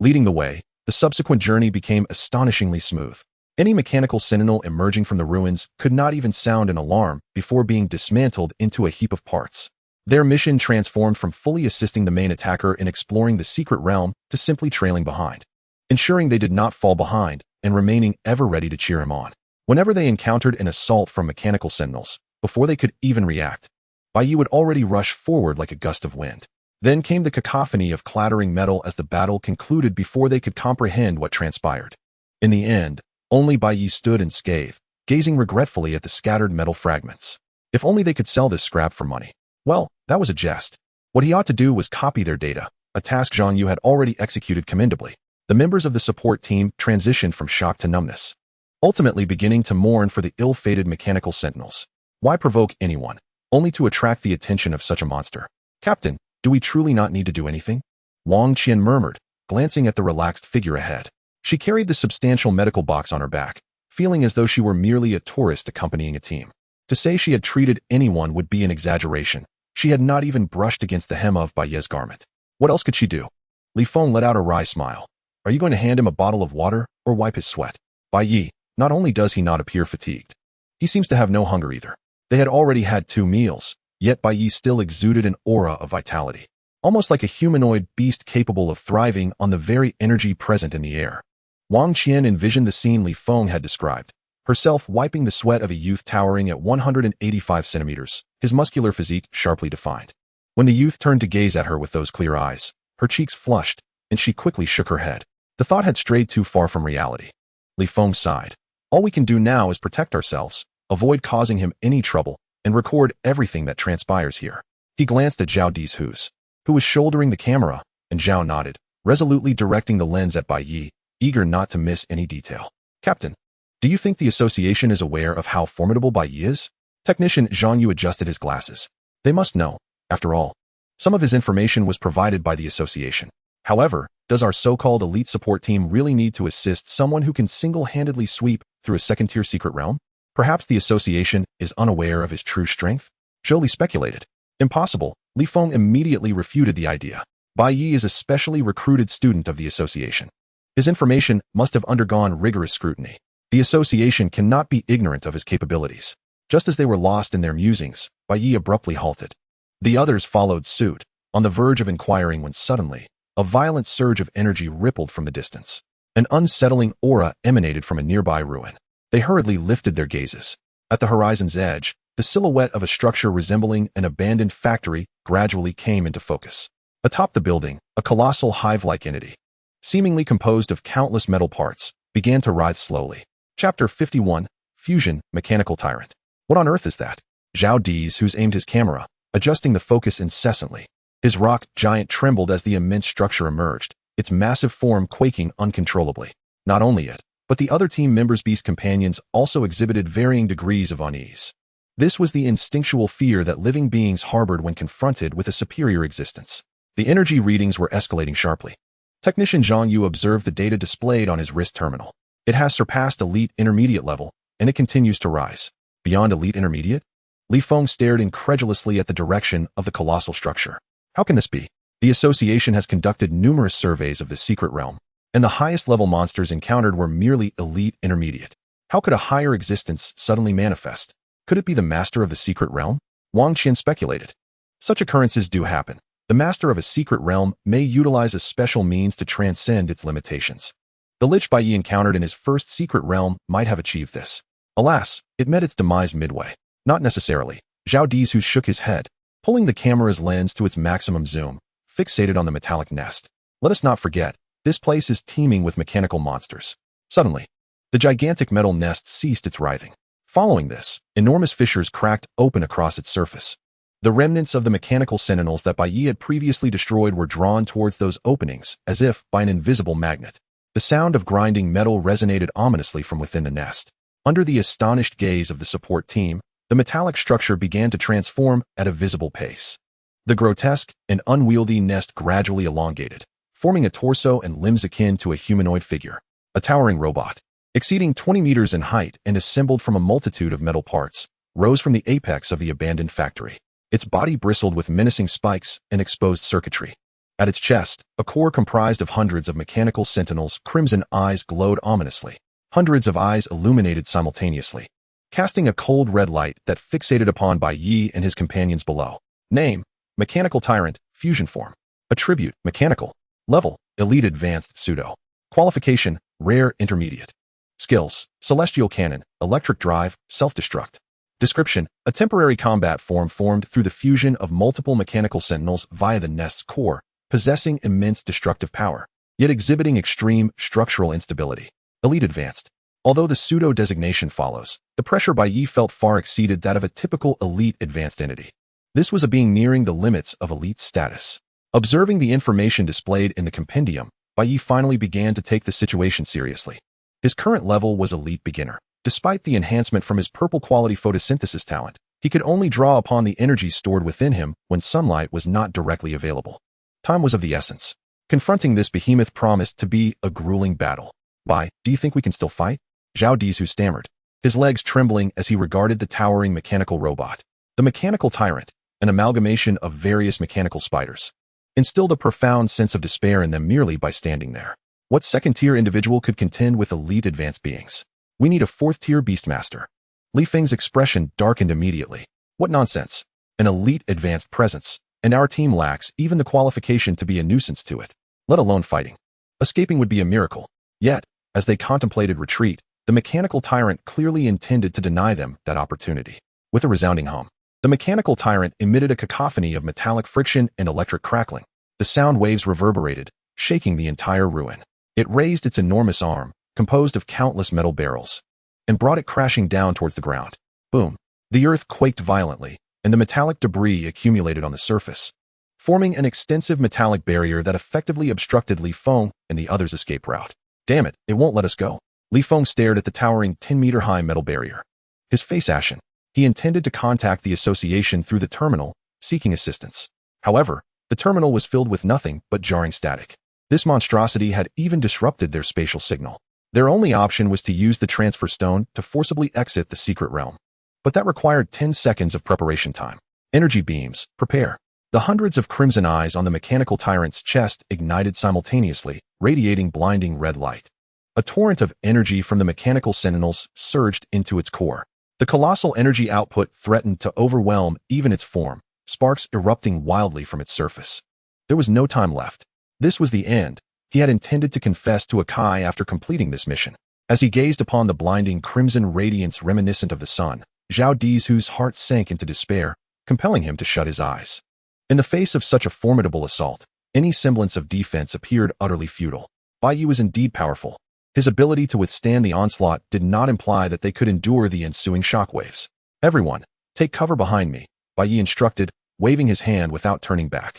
leading the way, the subsequent journey became astonishingly smooth. Any mechanical sentinel emerging from the ruins could not even sound an alarm before being dismantled into a heap of parts. Their mission transformed from fully assisting the main attacker in exploring the secret realm to simply trailing behind, ensuring they did not fall behind and remaining ever ready to cheer him on. Whenever they encountered an assault from mechanical sentinels, before they could even react, Bai Yi would already rush forward like a gust of wind. Then came the cacophony of clattering metal as the battle concluded before they could comprehend what transpired. In the end, only Bai Yi stood unscathed, gazing regretfully at the scattered metal fragments. If only they could sell this scrap for money. Well, that was a jest. What he ought to do was copy their data, a task Zhang Yu had already executed commendably. The members of the support team transitioned from shock to numbness, ultimately beginning to mourn for the ill-fated mechanical sentinels. Why provoke anyone, only to attract the attention of such a monster? Captain, do we truly not need to do anything? Wang Qian murmured, glancing at the relaxed figure ahead. She carried the substantial medical box on her back, feeling as though she were merely a tourist accompanying a team. To say she had treated anyone would be an exaggeration. She had not even brushed against the hem of Bai Yi's garment. What else could she do? Li Feng let out a wry smile. Are you going to hand him a bottle of water or wipe his sweat? Bai Yi, not only does he not appear fatigued, he seems to have no hunger either. They had already had 2 meals, yet Bai Yi still exuded an aura of vitality, almost like a humanoid beast capable of thriving on the very energy present in the air. Wang Qian envisioned the scene Li Feng had described, herself wiping the sweat of a youth towering at 185 centimeters, his muscular physique sharply defined. When the youth turned to gaze at her with those clear eyes, her cheeks flushed, and she quickly shook her head. The thought had strayed too far from reality. Li Feng sighed. All we can do now is protect ourselves, avoid causing him any trouble, and record everything that transpires here. He glanced at Zhao Dezhu, who was shouldering the camera, and Zhao nodded, resolutely directing the lens at Bai Yi, eager not to miss any detail. Captain, do you think the association is aware of how formidable Bai Yi is? Technician Zhang Yu adjusted his glasses. They must know. After all, some of his information was provided by the association. However, does our so-called elite support team really need to assist someone who can single-handedly sweep through a second-tier secret realm? Perhaps the association is unaware of his true strength? Jolie speculated. Impossible. Li Feng immediately refuted the idea. Bai Yi is a specially recruited student of the association. His information must have undergone rigorous scrutiny. The association cannot be ignorant of his capabilities. Just as they were lost in their musings, Bai Yi abruptly halted. The others followed suit, on the verge of inquiring when suddenly, a violent surge of energy rippled from the distance. An unsettling aura emanated from a nearby ruin. They hurriedly lifted their gazes. At the horizon's edge, the silhouette of a structure resembling an abandoned factory gradually came into focus. Atop the building, a colossal hive-like entity, seemingly composed of countless metal parts, began to rise slowly. Chapter 51, Fusion, Mechanical Tyrant. What on earth is that? Zhao Dezhu aimed his camera, adjusting the focus incessantly. His rock giant trembled as the immense structure emerged, its massive form quaking uncontrollably. Not only it, But the other team members' beast companions also exhibited varying degrees of unease. This was the instinctual fear that living beings harbored when confronted with a superior existence. The energy readings were escalating sharply. Technician Zhang Yu observed the data displayed on his wrist terminal. It has surpassed Elite Intermediate level, and it continues to rise. Beyond Elite Intermediate? Li Feng stared incredulously at the direction of the colossal structure. How can this be? The association has conducted numerous surveys of this secret realm, and the highest level monsters encountered were merely Elite Intermediate. How could a higher existence suddenly manifest? Could it be the master of the secret realm? Wang Qin speculated. Such occurrences do happen. The master of a secret realm may utilize a special means to transcend its limitations. The Lich Bai Yi encountered in his first secret realm might have achieved this. Alas, it met its demise midway. Not necessarily. Zhao Dizhu shook his head, pulling the camera's lens to its maximum zoom, fixated on the metallic nest. Let us not forget, this place is teeming with mechanical monsters. Suddenly, the gigantic metal nest ceased its writhing. Following this, enormous fissures cracked open across its surface. The remnants of the mechanical sentinels that Bai Yi had previously destroyed were drawn towards those openings, as if by an invisible magnet. The sound of grinding metal resonated ominously from within the nest. Under the astonished gaze of the support team, the metallic structure began to transform at a visible pace. The grotesque and unwieldy nest gradually elongated, forming a torso and limbs akin to a humanoid figure. A towering robot, exceeding 20 meters in height and assembled from a multitude of metal parts, rose from the apex of the abandoned factory. Its body bristled with menacing spikes and exposed circuitry. At its chest, a core comprised of hundreds of mechanical sentinels' crimson eyes glowed ominously. Hundreds of eyes illuminated simultaneously, casting a cold red light that fixated upon Bai Yi and his companions below. Name: Mechanical Tyrant, Fusion Form. Attribute: Mechanical. Level: Elite Advanced Pseudo. Qualification: Rare Intermediate. Skills: Celestial Cannon, Electric Drive, Self-Destruct. Description: a temporary combat form formed through the fusion of multiple mechanical sentinels via the nest's core, possessing immense destructive power, yet exhibiting extreme structural instability. Elite Advanced. Although the pseudo-designation follows, the pressure Bai Yi felt far exceeded that of a typical Elite Advanced entity. This was a being nearing the limits of elite status. Observing the information displayed in the compendium, Bai Yi finally began to take the situation seriously. His current level was Elite Beginner. Despite the enhancement from his purple-quality photosynthesis talent, he could only draw upon the energy stored within him when sunlight was not directly available. Time was of the essence. Confronting this behemoth promised to be a grueling battle. Bai, do you think we can still fight? Zhao Dizhu stammered, his legs trembling as he regarded the towering mechanical robot. The mechanical tyrant, an amalgamation of various mechanical spiders, instilled a profound sense of despair in them merely by standing there. What second-tier individual could contend with elite advanced beings? We need a fourth-tier beastmaster. Li Feng's expression darkened immediately. What nonsense. An elite advanced presence, and our team lacks even the qualification to be a nuisance to it, let alone fighting. Escaping would be a miracle. Yet, as they contemplated retreat, the mechanical tyrant clearly intended to deny them that opportunity. With a resounding hum, the mechanical tyrant emitted a cacophony of metallic friction and electric crackling. The sound waves reverberated, shaking the entire ruin. It raised its enormous arm, composed of countless metal barrels, and brought it crashing down towards the ground. Boom! The earth quaked violently, and the metallic debris accumulated on the surface, forming an extensive metallic barrier that effectively obstructed Li Feng and the others' escape route. Damn it, it won't let us go. Li Feng stared at the towering 10-meter-high metal barrier, his face ashen. He intended to contact the association through the terminal, seeking assistance. However, the terminal was filled with nothing but jarring static. This monstrosity had even disrupted their spatial signal. Their only option was to use the transfer stone to forcibly exit the secret realm. But that required 10 seconds of preparation time. Energy beams, prepare. The hundreds of crimson eyes on the mechanical tyrant's chest ignited simultaneously, radiating blinding red light. A torrent of energy from the mechanical sentinels surged into its core. The colossal energy output threatened to overwhelm even its form, sparks erupting wildly from its surface. There was no time left. This was the end. He had intended to confess to Akai after completing this mission. As he gazed upon the blinding crimson radiance reminiscent of the sun, Zhao Dizhu's heart sank into despair, compelling him to shut his eyes. In the face of such a formidable assault, any semblance of defense appeared utterly futile. Bai Yi was indeed powerful. His ability to withstand the onslaught did not imply that they could endure the ensuing shockwaves. Everyone, take cover behind me, Bai Yi instructed, waving his hand without turning back.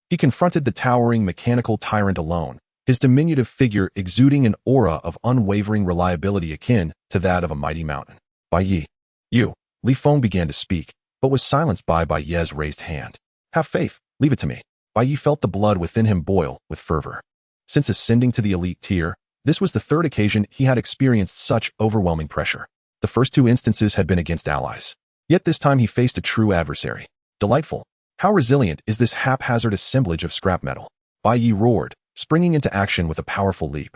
He confronted the towering mechanical tyrant alone, his diminutive figure exuding an aura of unwavering reliability akin to that of a mighty mountain. Bai Ye. You. Li Feng began to speak, but was silenced by Bai Ye's raised hand. Have faith, leave it to me. Bai Ye felt the blood within him boil with fervor. Since ascending to the elite tier, this was the third occasion he had experienced such overwhelming pressure. The first two instances had been against allies. Yet this time he faced a true adversary. Delightful. How resilient is this haphazard assemblage of scrap metal? Bai Ye roared, springing into action with a powerful leap,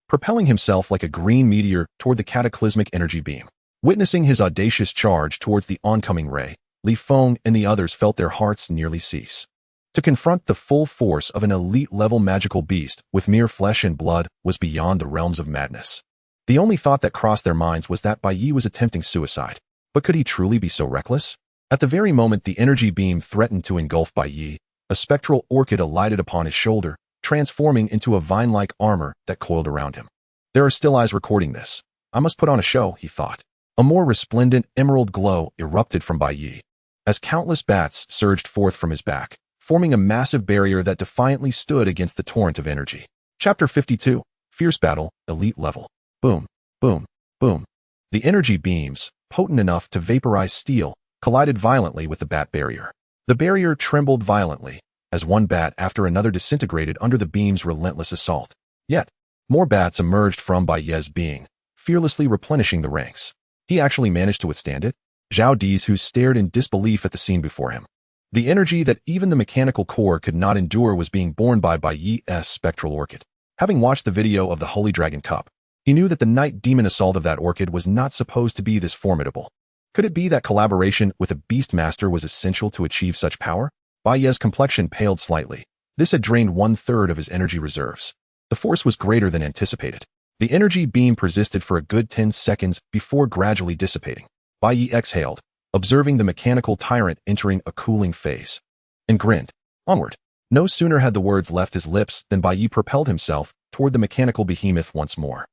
propelling himself like a green meteor toward the cataclysmic energy beam. Witnessing his audacious charge towards the oncoming ray, Li Feng and the others felt their hearts nearly cease. To confront the full force of an elite-level magical beast with mere flesh and blood was beyond the realms of madness. The only thought that crossed their minds was that Bai Ye was attempting suicide. But could he truly be so reckless? At the very moment the energy beam threatened to engulf Bai Ye, a spectral orchid alighted upon his shoulder, transforming into a vine-like armor that coiled around him. There are still eyes recording this. I must put on a show, he thought. A more resplendent emerald glow erupted from Bai Ye, as countless bats surged forth from his back, forming a massive barrier that defiantly stood against the torrent of energy. Chapter 52. Fierce Battle, Elite Level. Boom, boom, boom. The energy beams, potent enough to vaporize steel, collided violently with the bat barrier. The barrier trembled violently, as one bat after another disintegrated under the beam's relentless assault. Yet, more bats emerged from Bai Ye's being, fearlessly replenishing the ranks. He actually managed to withstand it? Zhao Dizhu stared in disbelief at the scene before him. The energy that even the mechanical core could not endure was being borne by Bai Ye's spectral orchid. Having watched the video of the Holy Dragon Cup, he knew that the night demon assault of that orchid was not supposed to be this formidable. Could it be that collaboration with a beast master was essential to achieve such power? Bai Ye's complexion paled slightly. This had drained 1/3 of his energy reserves. The force was greater than anticipated. The energy beam persisted for a good 10 seconds before gradually dissipating. Bai Ye exhaled, observing the mechanical tyrant entering a cooling phase, and grinned. Onward. No sooner had the words left his lips than Bai Ye propelled himself toward the mechanical behemoth once more.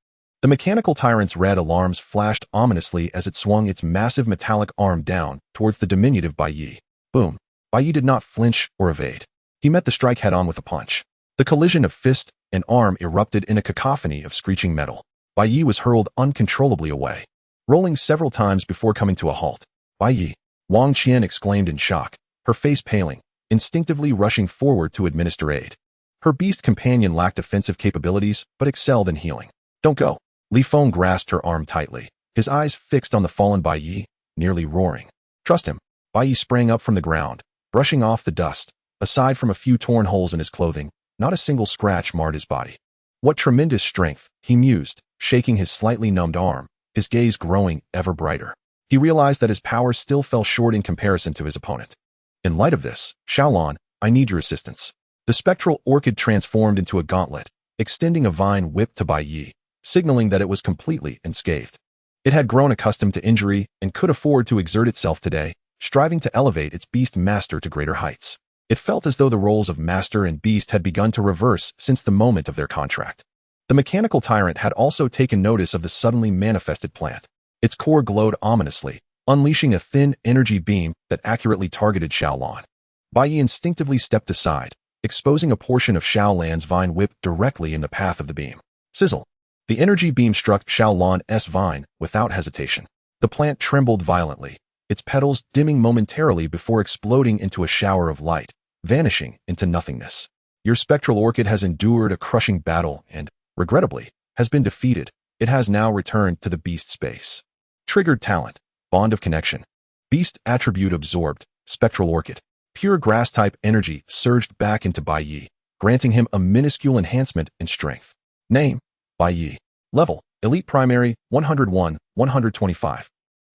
The mechanical tyrant's red alarms flashed ominously as it swung its massive metallic arm down towards the diminutive Bai Ye. Boom. Bai Ye did not flinch or evade. He met the strike head-on with a punch. The collision of fist and arm erupted in a cacophony of screeching metal. Bai Ye was hurled uncontrollably away, rolling several times before coming to a halt. Bai Ye, Wang Qian exclaimed in shock, her face paling, instinctively rushing forward to administer aid. Her beast companion lacked offensive capabilities, but excelled in healing. Don't go. Li Feng grasped her arm tightly, his eyes fixed on the fallen Bai Ye, nearly roaring. Trust him. Bai Ye sprang up from the ground, brushing off the dust. Aside from a few torn holes in his clothing, not a single scratch marred his body. What tremendous strength, he mused, shaking his slightly numbed arm, his gaze growing ever brighter. He realized that his power still fell short in comparison to his opponent. In light of this, Xiaolan, I need your assistance. The spectral orchid transformed into a gauntlet, extending a vine whip to Bai Ye, signaling that it was completely unscathed. It had grown accustomed to injury and could afford to exert itself today, striving to elevate its beast master to greater heights. It felt as though the roles of master and beast had begun to reverse since the moment of their contract. The mechanical tyrant had also taken notice of the suddenly manifested plant. Its core glowed ominously, unleashing a thin energy beam that accurately targeted Xiaolan. Bai Ye instinctively stepped aside, exposing a portion of Xiaolan's vine whip directly in the path of the beam. Sizzle. The energy beam struck Xiaolan's vine without hesitation. The plant trembled violently, its petals dimming momentarily before exploding into a shower of light, vanishing into nothingness. Your spectral orchid has endured a crushing battle and, regrettably, has been defeated. It has now returned to the beast space. Triggered talent. Bond of connection. Beast attribute absorbed. Spectral orchid. Pure grass-type energy surged back into Bai Ye, granting him a minuscule enhancement in strength. Name. Bai Ye. Level. Elite Primary, 101, 125.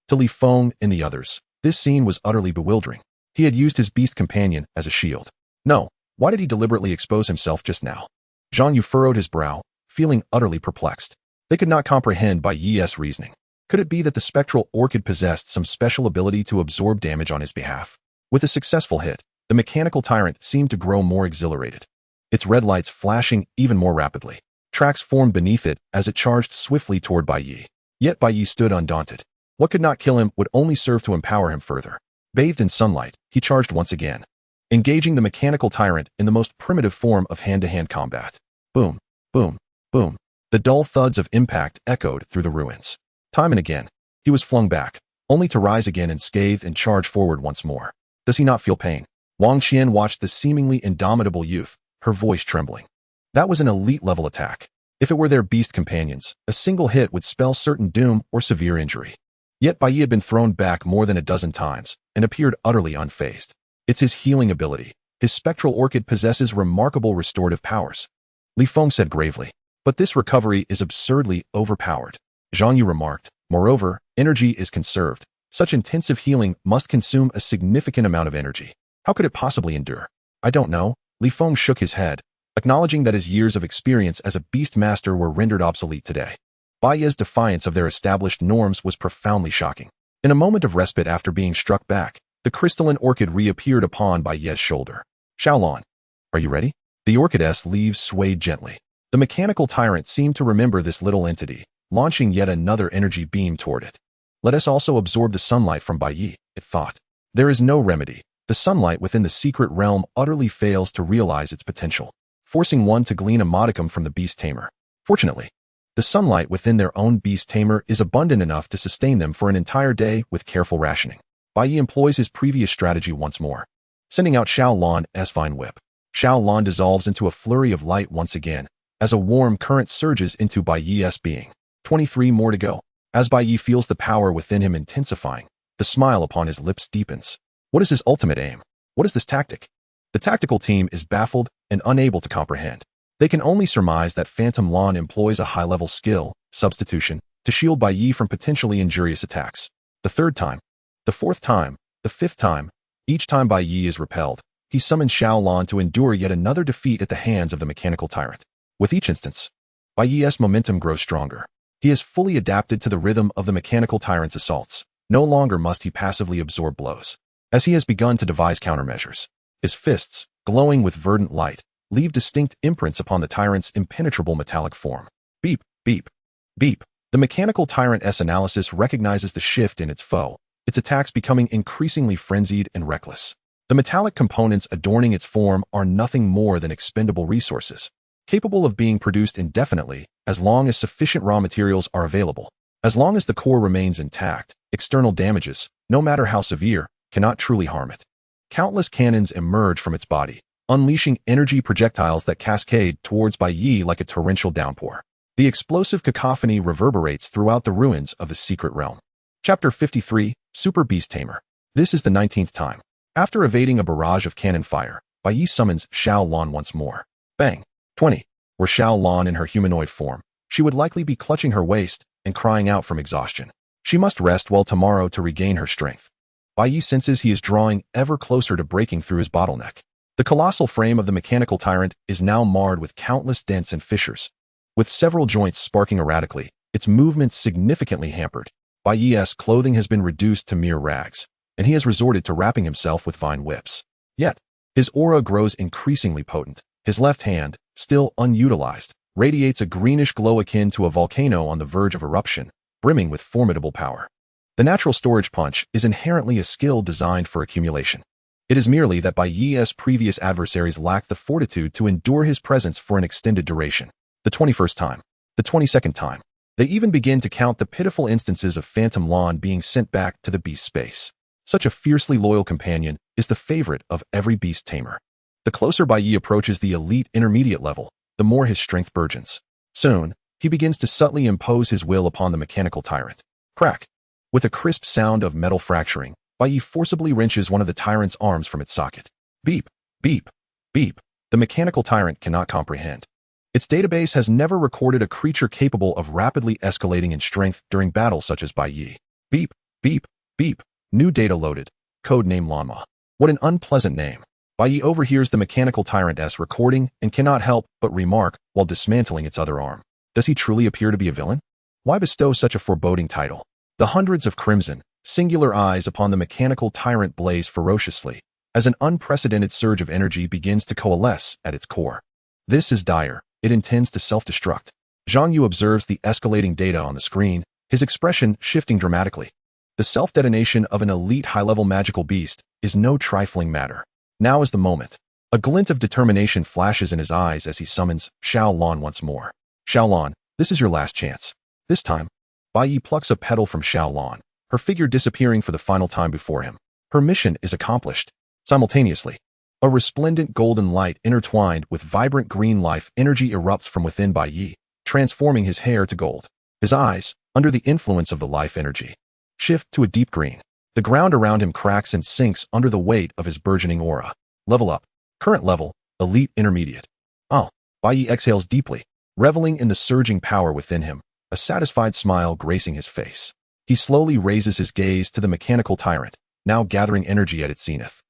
To Li Feng and the others, this scene was utterly bewildering. He had used his beast companion as a shield. No, why did he deliberately expose himself just now? Zhang Yu furrowed his brow, feeling utterly perplexed. They could not comprehend Bai Ye's reasoning. Could it be that the spectral orchid possessed some special ability to absorb damage on his behalf? With a successful hit, the mechanical tyrant seemed to grow more exhilarated, its red lights flashing even more rapidly. Tracks formed beneath it as it charged swiftly toward Bai Ye. Yet Bai Ye stood undaunted. What could not kill him would only serve to empower him further. Bathed in sunlight, he charged once again, engaging the mechanical tyrant in the most primitive form of hand-to-hand combat. Boom. Boom, boom. The dull thuds of impact echoed through the ruins. Time and again, he was flung back, only to rise again unscathed and charge forward once more. Does he not feel pain? Wang Qian watched the seemingly indomitable youth, her voice trembling. That was an elite-level attack. If it were their beast companions, a single hit would spell certain doom or severe injury. Yet Bai Yi had been thrown back more than a dozen times and appeared utterly unfazed. It's his healing ability. His spectral orchid possesses remarkable restorative powers. Li Feng said gravely. But this recovery is absurdly overpowered. Zhang Yu remarked. Moreover, energy is conserved. Such intensive healing must consume a significant amount of energy. How could it possibly endure? I don't know. Li Feng shook his head, acknowledging that his years of experience as a beast master were rendered obsolete today. Bai Ye's defiance of their established norms was profoundly shocking. In a moment of respite after being struck back, the crystalline orchid reappeared upon Bai Ye's shoulder. Xiaolon, are you ready? The orchid's leaves swayed gently. The mechanical tyrant seemed to remember this little entity, launching yet another energy beam toward it. Let us also absorb the sunlight from Bai Yi, it thought. There is no remedy. The sunlight within the secret realm utterly fails to realize its potential, forcing one to glean a modicum from the Beast Tamer. Fortunately, the sunlight within their own Beast Tamer is abundant enough to sustain them for an entire day with careful rationing. Bai Yi employs his previous strategy once more, sending out Xiaolon's vine whip. Xiaolon dissolves into a flurry of light once again, as a warm current surges into Bai Yi's being. 23 more to go. As Bai Yi feels the power within him intensifying, the smile upon his lips deepens. What is his ultimate aim? What is this tactic? The tactical team is baffled and unable to comprehend. They can only surmise that Phantom Lan employs a high-level skill, substitution, to shield Bai Yi from potentially injurious attacks. The third time, the fourth time, the fifth time, each time Bai Yi is repelled, he summons Xiaolon to endure yet another defeat at the hands of the mechanical tyrant. With each instance, Bai Yi's momentum grows stronger. He has fully adapted to the rhythm of the mechanical tyrant's assaults. No longer must he passively absorb blows, as he has begun to devise countermeasures. His fists, glowing with verdant light, leave distinct imprints upon the tyrant's impenetrable metallic form. Beep, beep, beep. The mechanical tyrant's analysis recognizes the shift in its foe, its attacks becoming increasingly frenzied and reckless. The metallic components adorning its form are nothing more than expendable resources, capable of being produced indefinitely as long as sufficient raw materials are available. As long as the core remains intact, external damages, no matter how severe, cannot truly harm it. Countless cannons emerge from its body, unleashing energy projectiles that cascade towards Bai Yi like a torrential downpour. The explosive cacophony reverberates throughout the ruins of the secret realm. Chapter 53, Super Beast Tamer. This is the 19th time. After evading a barrage of cannon fire, Bai Yi summons Xiaolon once more. Bang. 20. Were Xiaolon in her humanoid form, she would likely be clutching her waist and crying out from exhaustion. She must rest well tomorrow to regain her strength. Bai Yi senses he is drawing ever closer to breaking through his bottleneck. The colossal frame of the mechanical tyrant is now marred with countless dents and fissures. With several joints sparking erratically, its movements significantly hampered. Bai Yi's clothing has been reduced to mere rags, and he has resorted to wrapping himself with vine whips. Yet, his aura grows increasingly potent. His left hand, still unutilized, radiates a greenish glow akin to a volcano on the verge of eruption, brimming with formidable power. The natural storage punch is inherently a skill designed for accumulation. It is merely that Bai Yi's previous adversaries lacked the fortitude to endure his presence for an extended duration. The 21st time. The 22nd time. They even begin to count the pitiful instances of Phantom Lan being sent back to the beast space. Such a fiercely loyal companion is the favorite of every beast tamer. The closer Bai Yi approaches the elite intermediate level, the more his strength burgeons. Soon, he begins to subtly impose his will upon the mechanical tyrant. Crack. With a crisp sound of metal fracturing, Bai Yi forcibly wrenches one of the tyrant's arms from its socket. Beep, beep, beep. The mechanical tyrant cannot comprehend. Its database has never recorded a creature capable of rapidly escalating in strength during battle such as Bai Yi. Beep, beep, beep. New data loaded. Codename Lanma. What an unpleasant name. Bai Yi overhears the mechanical tyrant's recording and cannot help but remark while dismantling its other arm. Does he truly appear to be a villain? Why bestow such a foreboding title? The hundreds of crimson, singular eyes upon the mechanical tyrant blaze ferociously, as an unprecedented surge of energy begins to coalesce at its core. This is dire. It intends to self-destruct. Zhang Yu observes the escalating data on the screen, his expression shifting dramatically. The self-detonation of an elite high-level magical beast is no trifling matter. Now is the moment. A glint of determination flashes in his eyes as he summons Xiao Lan once more. Xiao Lan, this is your last chance. This time, Bai Yi plucks a petal from Xiao Lan, her figure disappearing for the final time before him. Her mission is accomplished. Simultaneously, a resplendent golden light intertwined with vibrant green life energy erupts from within Bai Yi, transforming his hair to gold. His eyes, under the influence of the life energy, shift to a deep green. The ground around him cracks and sinks under the weight of his burgeoning aura. Level up. Current level, elite intermediate. Oh, Bai Yi exhales deeply, reveling in the surging power within him, a satisfied smile gracing his face. He slowly raises his gaze to the mechanical tyrant, now gathering energy at its zenith.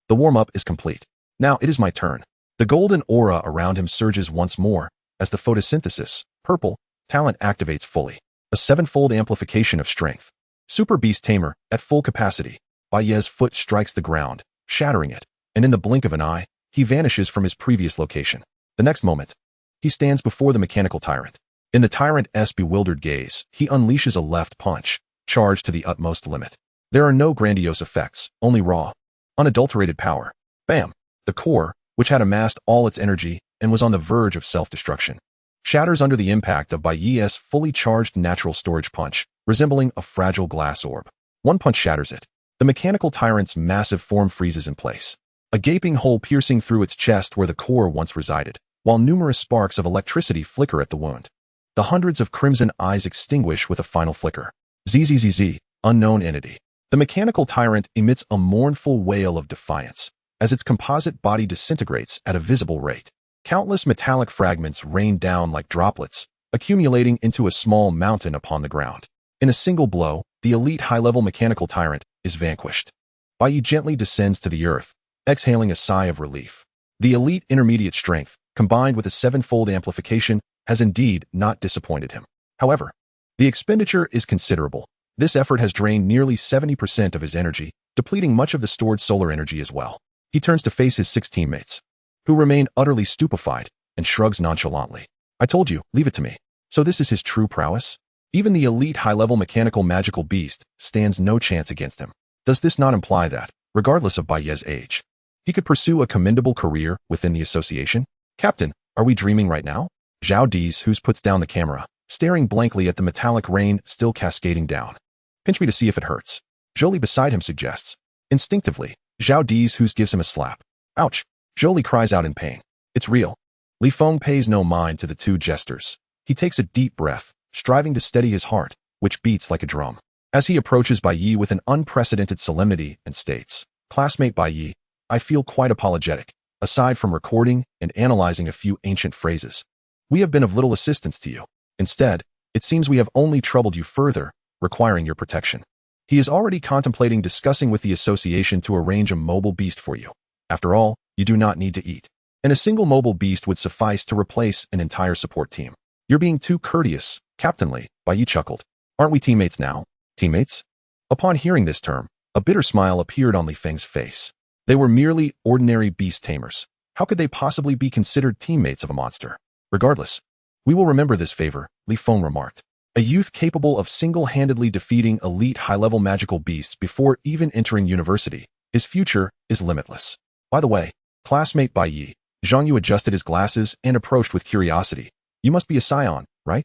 The warm-up is complete. Now it is my turn. The golden aura around him surges once more, as the photosynthesis, purple, talent activates fully. A sevenfold amplification of strength. Super Beast Tamer, at full capacity. Bai Yi's foot strikes the ground, shattering it, and in the blink of an eye, he vanishes from his previous location. The next moment, he stands before the mechanical tyrant. In the tyrant's bewildered gaze, he unleashes a left punch, charged to the utmost limit. There are no grandiose effects, only raw, unadulterated power. Bam! The core, which had amassed all its energy and was on the verge of self-destruction, shatters under the impact of Bai Yi's fully charged natural storage punch, resembling a fragile glass orb. One punch shatters it. The mechanical tyrant's massive form freezes in place, a gaping hole piercing through its chest where the core once resided, while numerous sparks of electricity flicker at the wound. The hundreds of crimson eyes extinguish with a final flicker. ZZZZ, unknown entity. The mechanical tyrant emits a mournful wail of defiance, as its composite body disintegrates at a visible rate. Countless metallic fragments rain down like droplets, accumulating into a small mountain upon the ground. In a single blow, the elite high-level mechanical tyrant is vanquished. Bai Yi gently descends to the earth, exhaling a sigh of relief. The elite intermediate strength, combined with a sevenfold amplification, has indeed not disappointed him. However, the expenditure is considerable. This effort has drained nearly 70% of his energy, depleting much of the stored solar energy as well. He turns to face his 6 teammates, who remain utterly stupefied, and shrugs nonchalantly. I told you, leave it to me. So this is his true prowess? Even the elite high-level mechanical magical beast stands no chance against him. Does this not imply that, regardless of Bai Yi's age, he could pursue a commendable career within the association? Captain, are we dreaming right now? Zhao Di's who puts down the camera, staring blankly at the metallic rain still cascading down. Pinch me to see if it hurts. Jolie beside him suggests. Instinctively, Zhao Di's who gives him a slap. Ouch! Jolie cries out in pain. It's real. Li Feng pays no mind to the two jesters. He takes a deep breath, striving to steady his heart, which beats like a drum. As he approaches Bai Yi with an unprecedented solemnity and states, Classmate Bai Yi, I feel quite apologetic. Aside from recording and analyzing a few ancient phrases, we have been of little assistance to you. Instead, it seems we have only troubled you further, requiring your protection. He is already contemplating discussing with the association to arrange a mobile beast for you. After all, you do not need to eat, and a single mobile beast would suffice to replace an entire support team. You're being too courteous, Captain Li, Bai Yi chuckled. Aren't we teammates now? Teammates? Upon hearing this term, a bitter smile appeared on Li Feng's face. They were merely ordinary beast tamers. How could they possibly be considered teammates of a monster? Regardless, we will remember this favor, Li Feng remarked. A youth capable of single-handedly defeating elite high-level magical beasts before even entering university. His future is limitless. By the way, classmate Bai Yi, Zhang Yu adjusted his glasses and approached with curiosity. You must be a scion, right?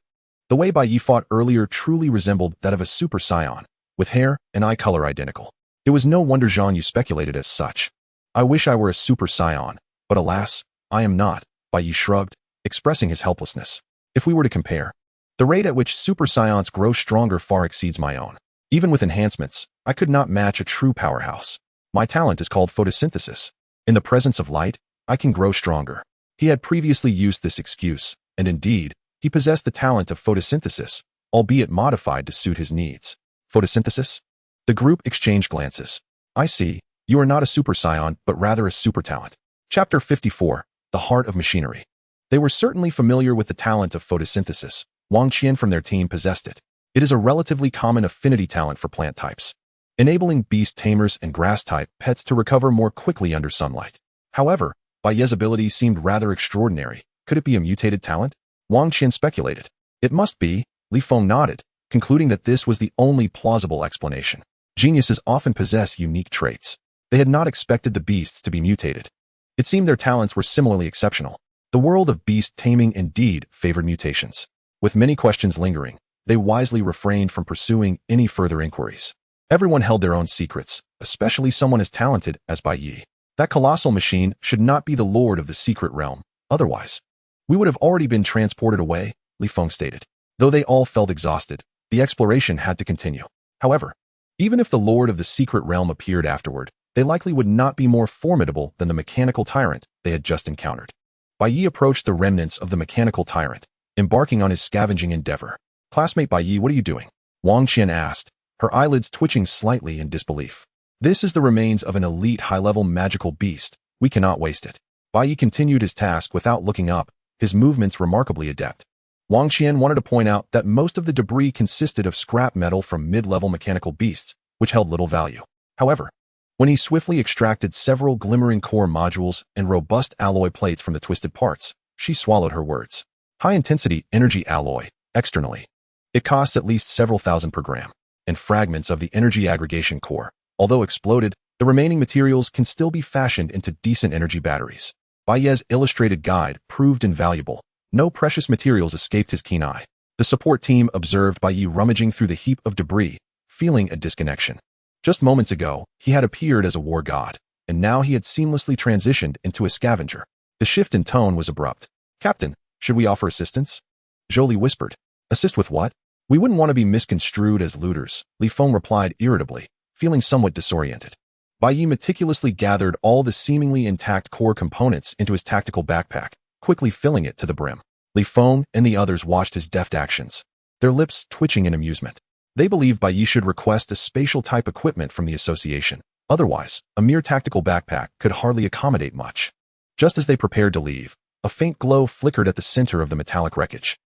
The way Bai Yi fought earlier truly resembled that of a super scion, with hair and eye color identical. It was no wonder Zhang Yu speculated as such. I wish I were a super scion, but alas, I am not, Bai Yi shrugged, expressing his helplessness. If we were to compare, the rate at which super scions grow stronger far exceeds my own. Even with enhancements, I could not match a true powerhouse. My talent is called photosynthesis. In the presence of light, I can grow stronger. He had previously used this excuse, and indeed, he possessed the talent of photosynthesis, albeit modified to suit his needs. Photosynthesis? The group exchanged glances. I see, you are not a super scion, but rather a super talent. Chapter 54, The Heart of Machinery. They were certainly familiar with the talent of photosynthesis. Wang Qian from their team possessed it. It is a relatively common affinity talent for plant types, enabling beast tamers and grass-type pets to recover more quickly under sunlight. However, Bai Yi's ability seemed rather extraordinary. Could it be a mutated talent? Wang Qian speculated. It must be, Li Feng nodded, concluding that this was the only plausible explanation. Geniuses often possess unique traits. They had not expected the beasts to be mutated. It seemed their talents were similarly exceptional. The world of beast taming indeed favored mutations. With many questions lingering, they wisely refrained from pursuing any further inquiries. Everyone held their own secrets, especially someone as talented as Bai Yi. That colossal machine should not be the lord of the secret realm, otherwise we would have already been transported away, Li Feng stated. Though they all felt exhausted, the exploration had to continue. However, even if the lord of the secret realm appeared afterward, they likely would not be more formidable than the mechanical tyrant they had just encountered. Bai Yi approached the remnants of the mechanical tyrant, embarking on his scavenging endeavor. Classmate Bai Yi, what are you doing? Wang Qian asked, her eyelids twitching slightly in disbelief. This is the remains of an elite high-level magical beast. We cannot waste it. Bai Yi continued his task without looking up, his movements remarkably adept. Wang Qian wanted to point out that most of the debris consisted of scrap metal from mid-level mechanical beasts, which held little value. However, when he swiftly extracted several glimmering core modules and robust alloy plates from the twisted parts, she swallowed her words. High-intensity energy alloy, externally. It costs at least several thousand per gram, and fragments of the energy aggregation core. Although exploded, the remaining materials can still be fashioned into decent energy batteries. Bai Ye's illustrated guide proved invaluable. No precious materials escaped his keen eye. The support team observed Bai Yi rummaging through the heap of debris, feeling a disconnection. Just moments ago, he had appeared as a war god, and now he had seamlessly transitioned into a scavenger. The shift in tone was abrupt. Captain, should we offer assistance? Jolie whispered. Assist with what? We wouldn't want to be misconstrued as looters, Li Feng replied irritably, feeling somewhat disoriented. Bai Yi meticulously gathered all the seemingly intact core components into his tactical backpack, quickly filling it to the brim. Li Feng and the others watched his deft actions, their lips twitching in amusement. They believed Bai Yi should request a spatial-type equipment from the association. Otherwise, a mere tactical backpack could hardly accommodate much. Just as they prepared to leave, a faint glow flickered at the center of the metallic wreckage.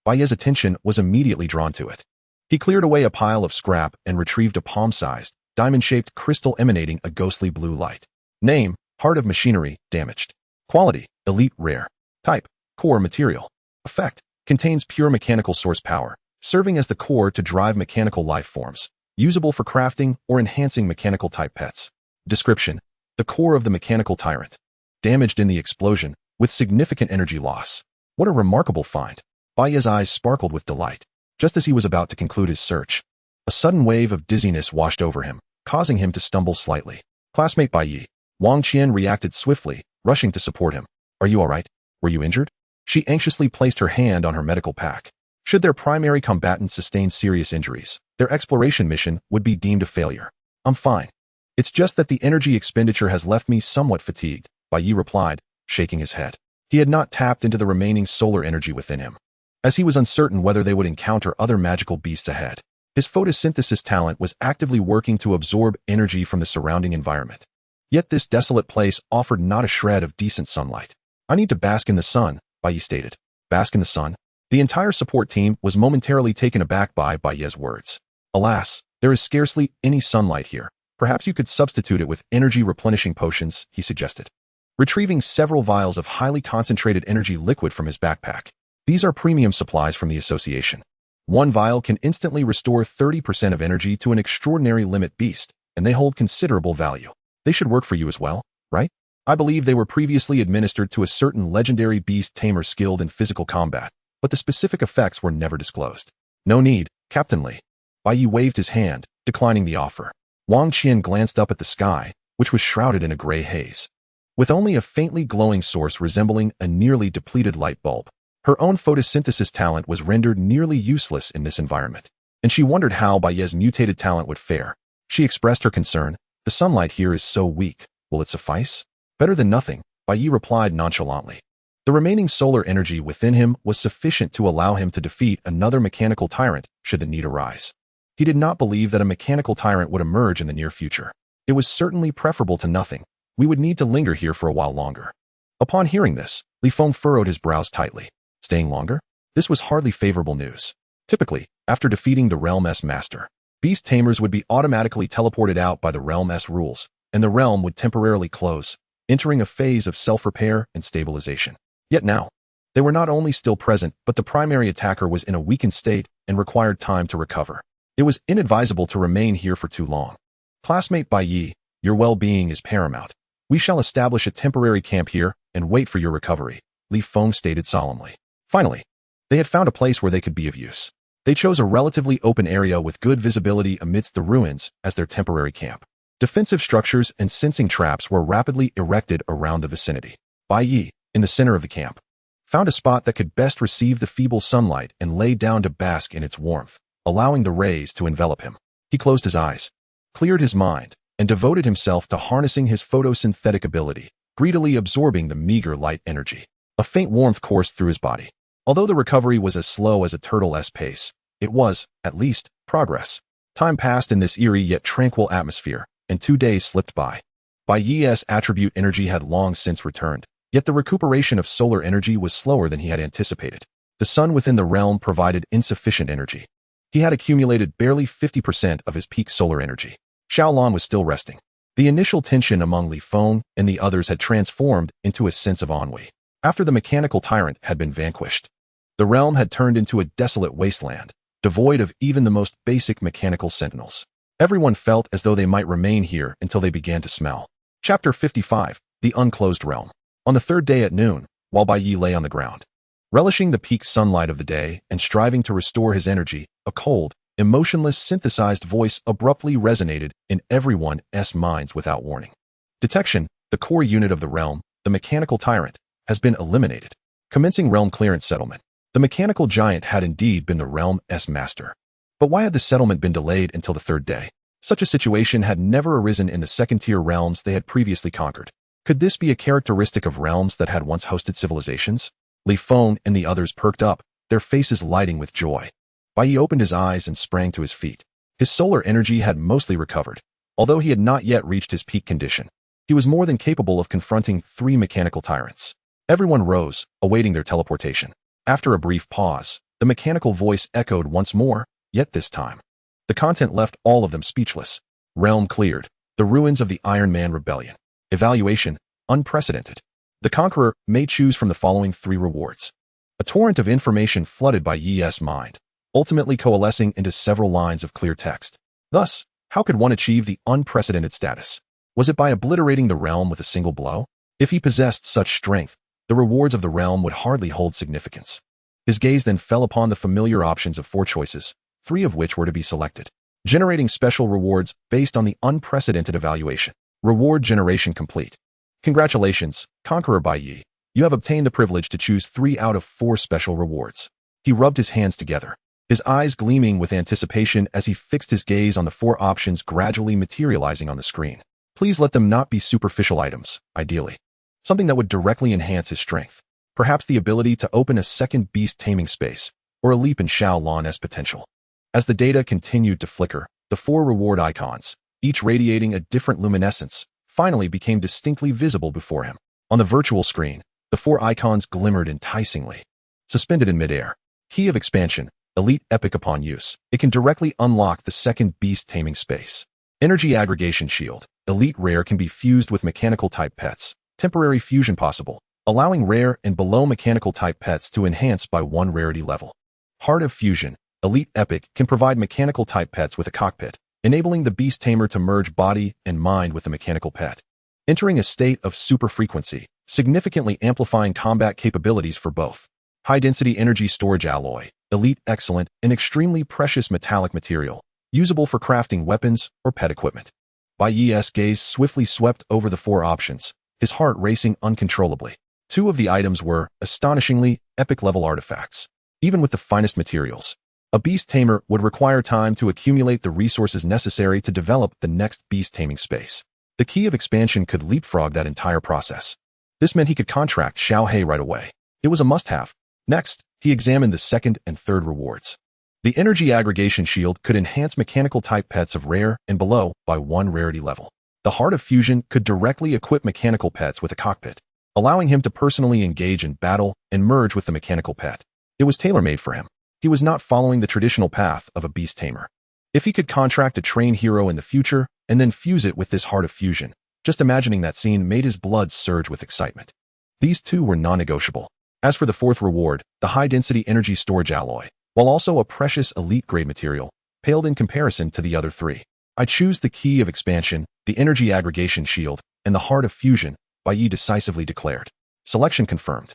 Bai Yi's attention was immediately drawn to it. He cleared away a pile of scrap and retrieved a palm-sized, diamond-shaped crystal emanating a ghostly blue light. Name, Heart of Machinery, damaged. Quality, Elite Rare. Type, Core Material. Effect, contains pure mechanical source power, serving as the core to drive mechanical life forms, usable for crafting or enhancing mechanical-type pets. Description, the core of the mechanical tyrant. Damaged in the explosion, with significant energy loss. What a remarkable find. Bai Yi's eyes sparkled with delight. Just as he was about to conclude his search, a sudden wave of dizziness washed over him, causing him to stumble slightly. Classmate Bai Yi. Wang Qian reacted swiftly, rushing to support him. Are you all right? Were you injured? She anxiously placed her hand on her medical pack. Should their primary combatant sustain serious injuries, their exploration mission would be deemed a failure. I'm fine. It's just that the energy expenditure has left me somewhat fatigued, Bai Yi replied, shaking his head. He had not tapped into the remaining solar energy within him, as he was uncertain whether they would encounter other magical beasts ahead. His photosynthesis talent was actively working to absorb energy from the surrounding environment. Yet this desolate place offered not a shred of decent sunlight. I need to bask in the sun, Bai Yi stated. Bask in the sun? The entire support team was momentarily taken aback by Bai Yi's words. Alas, there is scarcely any sunlight here. Perhaps you could substitute it with energy replenishing potions, he suggested. Retrieving several vials of highly concentrated energy liquid from his backpack. These are premium supplies from the association. One vial can instantly restore 30% of energy to an extraordinary limit beast, and they hold considerable value. They should work for you as well, right? I believe they were previously administered to a certain legendary Beast Tamer skilled in physical combat, but the specific effects were never disclosed. No need, Captain Li. Bai Yi waved his hand, declining the offer. Wang Qian glanced up at the sky, which was shrouded in a gray haze, with only a faintly glowing source resembling a nearly depleted light bulb. Her own photosynthesis talent was rendered nearly useless in this environment, and she wondered how Bai Yi's mutated talent would fare. She expressed her concern. The sunlight here is so weak. Will it suffice? Better than nothing, Bai Yi replied nonchalantly. The remaining solar energy within him was sufficient to allow him to defeat another mechanical tyrant should the need arise. He did not believe that a mechanical tyrant would emerge in the near future. It was certainly preferable to nothing. We would need to linger here for a while longer. Upon hearing this, Li Feng furrowed his brows tightly. Staying longer? This was hardly favorable news. Typically, after defeating the Realm S Master, Beast Tamers would be automatically teleported out by the Realm S rules, and the realm would temporarily close, entering a phase of self-repair and stabilization. Yet now, they were not only still present, but the primary attacker was in a weakened state and required time to recover. It was inadvisable to remain here for too long. Classmate Bai Yi, your well-being is paramount. We shall establish a temporary camp here and wait for your recovery, Li Feng stated solemnly. Finally, they had found a place where they could be of use. They chose a relatively open area with good visibility amidst the ruins as their temporary camp. Defensive structures and sensing traps were rapidly erected around the vicinity. Bai Yi, in the center of the camp, found a spot that could best receive the feeble sunlight and lay down to bask in its warmth, allowing the rays to envelop him. He closed his eyes, cleared his mind, and devoted himself to harnessing his photosynthetic ability, greedily absorbing the meager light energy. A faint warmth coursed through his body. Although the recovery was as slow as a turtle's pace, it was, at least, progress. Time passed in this eerie yet tranquil atmosphere, and 2 days slipped by. Bai Yi's attribute energy had long since returned, yet the recuperation of solar energy was slower than he had anticipated. The sun within the realm provided insufficient energy. He had accumulated barely 50% of his peak solar energy. Xiaolan was still resting. The initial tension among Li Feng and the others had transformed into a sense of ennui. After the mechanical tyrant had been vanquished, the realm had turned into a desolate wasteland, devoid of even the most basic mechanical sentinels. Everyone felt as though they might remain here until they began to smell. Chapter 55, The Unclosed Realm. On the third day at noon, while Bai Yi lay on the ground, relishing the peak sunlight of the day and striving to restore his energy, a cold, emotionless synthesized voice abruptly resonated in everyone's minds without warning. Detection, the core unit of the realm, the mechanical tyrant, has been eliminated. Commencing realm clearance settlement. The mechanical giant had indeed been the realm's master. But why had the settlement been delayed until the third day? Such a situation had never arisen in the second-tier realms they had previously conquered. Could this be a characteristic of realms that had once hosted civilizations? Li Feng and the others perked up, their faces lighting with joy. Bai Yi opened his eyes and sprang to his feet. His solar energy had mostly recovered. Although he had not yet reached his peak condition, he was more than capable of confronting 3 mechanical tyrants. Everyone rose, awaiting their teleportation. After a brief pause, the mechanical voice echoed once more, yet this time. The content left all of them speechless. Realm cleared. The ruins of the Iron Man Rebellion. Evaluation, unprecedented. The conqueror may choose from the following 3 rewards. A torrent of information flooded Bai Yi's mind, ultimately coalescing into several lines of clear text. Thus, how could one achieve the unprecedented status? Was it by obliterating the realm with a single blow? If he possessed such strength, the rewards of the realm would hardly hold significance. His gaze then fell upon the familiar options of 4 choices, 3 of which were to be selected, generating special rewards based on the unprecedented evaluation. Reward generation complete. Congratulations, Conqueror Bai Yi. You have obtained the privilege to choose 3 out of 4 special rewards. He rubbed his hands together, his eyes gleaming with anticipation as he fixed his gaze on the 4 options gradually materializing on the screen. Please let them not be superficial items, ideally. Something that would directly enhance his strength. Perhaps the ability to open a second beast taming space, or a leap in Xiaolan's potential. As the data continued to flicker, the 4 reward icons, each radiating a different luminescence, finally became distinctly visible before him. On the virtual screen, the 4 icons glimmered enticingly. Suspended in midair. Key of expansion, elite epic upon use. It can directly unlock the second beast taming space. Energy aggregation shield. Elite rare can be fused with mechanical type pets. Temporary fusion possible, allowing rare and below mechanical type pets to enhance by 1 rarity level. Heart of Fusion, Elite Epic can provide mechanical type pets with a cockpit, enabling the Beast Tamer to merge body and mind with the mechanical pet. Entering a state of super frequency, significantly amplifying combat capabilities for both. High-density energy storage alloy, Elite Excellent, an extremely precious metallic material, usable for crafting weapons or pet equipment. Bai Yi's gaze swiftly swept over the 4 options, his heart racing uncontrollably. 2 of the items were, astonishingly, epic-level artifacts. Even with the finest materials, a beast tamer would require time to accumulate the resources necessary to develop the next beast taming space. The key of expansion could leapfrog that entire process. This meant he could contract Xiao He right away. It was a must-have. Next, he examined the second and third rewards. The energy aggregation shield could enhance mechanical type pets of rare and below by 1 rarity level. The Heart of Fusion could directly equip mechanical pets with a cockpit, allowing him to personally engage in battle and merge with the mechanical pet. It was tailor-made for him. He was not following the traditional path of a beast tamer. If he could contract a trained hero in the future and then fuse it with this Heart of Fusion, just imagining that scene made his blood surge with excitement. These 2 were non-negotiable. As for the 4th reward, the high-density energy storage alloy, while also a precious elite-grade material, paled in comparison to the other 3. I choose the key of expansion, the energy aggregation shield, and the heart of fusion, Bai Yi decisively declared. Selection confirmed.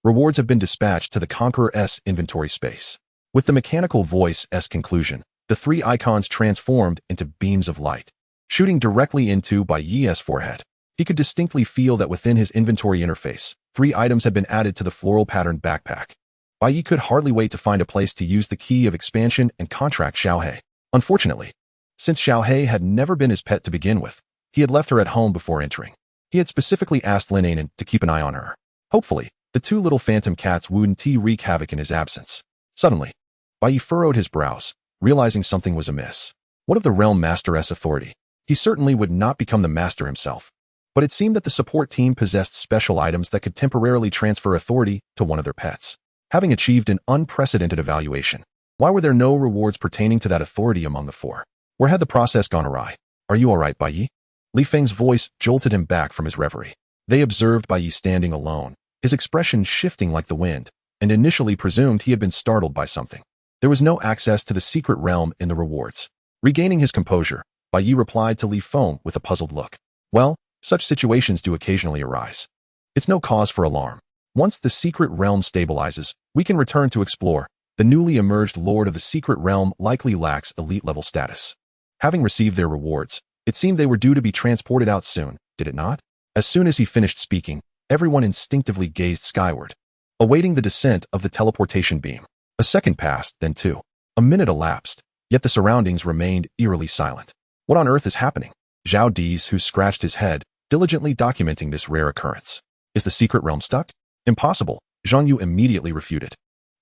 Rewards have been dispatched to the Conqueror's inventory space. With the mechanical voice's conclusion, the three icons transformed into beams of light, shooting directly into Bai Yi's forehead. He could distinctly feel that within his inventory interface, 3 items had been added to the floral-patterned backpack. Bai Yi could hardly wait to find a place to use the key of expansion and contract Xiaohe. Unfortunately, since Xiaohe had never been his pet to begin with, he had left her at home before entering. He had specifically asked Lin Anan to keep an eye on her. Hopefully, the 2 little phantom cats wouldn't wreak havoc in his absence. Suddenly, Bai Yi furrowed his brows, realizing something was amiss. What of the Realm Master's authority? He certainly would not become the master himself. But it seemed that the support team possessed special items that could temporarily transfer authority to one of their pets. Having achieved an unprecedented evaluation, why were there no rewards pertaining to that authority among the 4? Where had the process gone awry? Are you all right, Bai Yi? Li Feng's voice jolted him back from his reverie. They observed Bai Yi standing alone, his expression shifting like the wind, and initially presumed he had been startled by something. There was no access to the secret realm in the rewards. Regaining his composure, Bai Yi replied to Li Feng with a puzzled look. Well, such situations do occasionally arise. It's no cause for alarm. Once the secret realm stabilizes, we can return to explore. The newly emerged Lord of the Secret Realm likely lacks elite-level status. Having received their rewards, it seemed they were due to be transported out soon, did it not? As soon as he finished speaking, everyone instinctively gazed skyward, awaiting the descent of the teleportation beam. A second passed, then 2. A minute elapsed, yet the surroundings remained eerily silent. What on earth is happening? Zhao Di's, who scratched his head, diligently documenting this rare occurrence. Is the secret realm stuck? Impossible, Zhang Yu immediately refuted.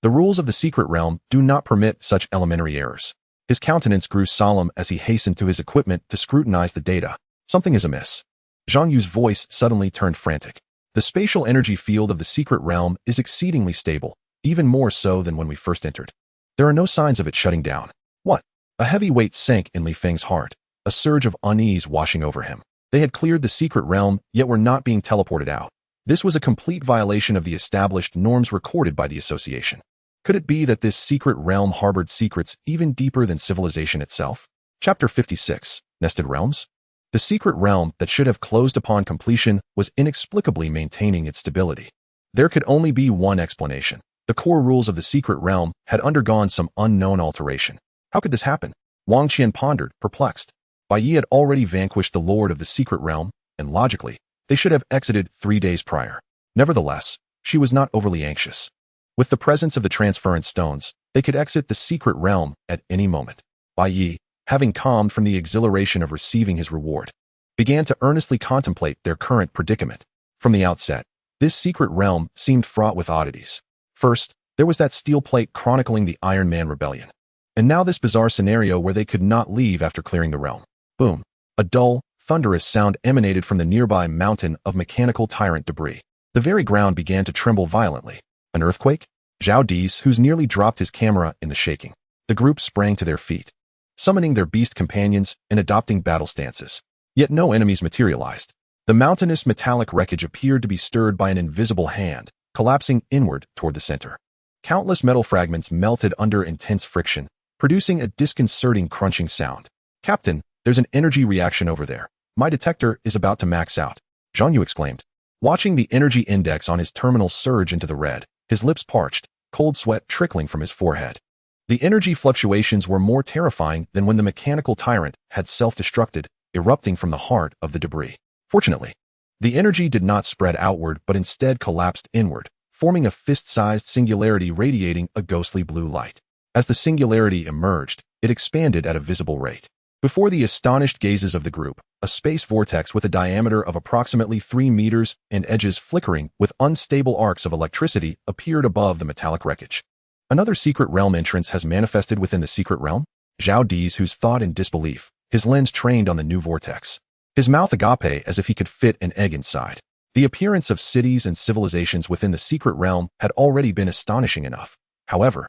The rules of the secret realm do not permit such elementary errors. His countenance grew solemn as he hastened to his equipment to scrutinize the data. Something is amiss. Zhang Yu's voice suddenly turned frantic. The spatial energy field of the secret realm is exceedingly stable, even more so than when we first entered. There are no signs of it shutting down. What? A heavy weight sank in Li Feng's heart, a surge of unease washing over him. They had cleared the secret realm, yet were not being teleported out. This was a complete violation of the established norms recorded by the association. Could it be that this secret realm harbored secrets even deeper than civilization itself? Chapter 56, Nested Realms? The secret realm that should have closed upon completion was inexplicably maintaining its stability. There could only be one explanation. The core rules of the secret realm had undergone some unknown alteration. How could this happen? Wang Qian pondered, perplexed. Bai Yi had already vanquished the Lord of the Secret Realm, and logically, they should have exited 3 days prior. Nevertheless, she was not overly anxious. With the presence of the transference stones, they could exit the secret realm at any moment. Bai Yi, having calmed from the exhilaration of receiving his reward, began to earnestly contemplate their current predicament. From the outset, this secret realm seemed fraught with oddities. First, there was that steel plate chronicling the Iron Man rebellion. And now this bizarre scenario where they could not leave after clearing the realm. Boom. A dull, thunderous sound emanated from the nearby mountain of mechanical tyrant debris. The very ground began to tremble violently. An earthquake? Zhao Di's, who's nearly dropped his camera in the shaking. The group sprang to their feet, summoning their beast companions and adopting battle stances. Yet no enemies materialized. The mountainous metallic wreckage appeared to be stirred by an invisible hand, collapsing inward toward the center. Countless metal fragments melted under intense friction, producing a disconcerting crunching sound. Captain, there's an energy reaction over there. My detector is about to max out, Zhang Yu exclaimed. Watching the energy index on his terminal surge into the red, his lips parched, cold sweat trickling from his forehead. The energy fluctuations were more terrifying than when the mechanical tyrant had self-destructed, erupting from the heart of the debris. Fortunately, the energy did not spread outward but instead collapsed inward, forming a fist-sized singularity radiating a ghostly blue light. As the singularity emerged, it expanded at a visible rate. Before the astonished gazes of the group, a space vortex with a diameter of approximately 3 meters and edges flickering with unstable arcs of electricity appeared above the metallic wreckage. Another secret realm entrance has manifested within the secret realm? Zhao Di's, whose thought in disbelief, his lens trained on the new vortex. His mouth agape as if he could fit an egg inside. The appearance of cities and civilizations within the secret realm had already been astonishing enough. However,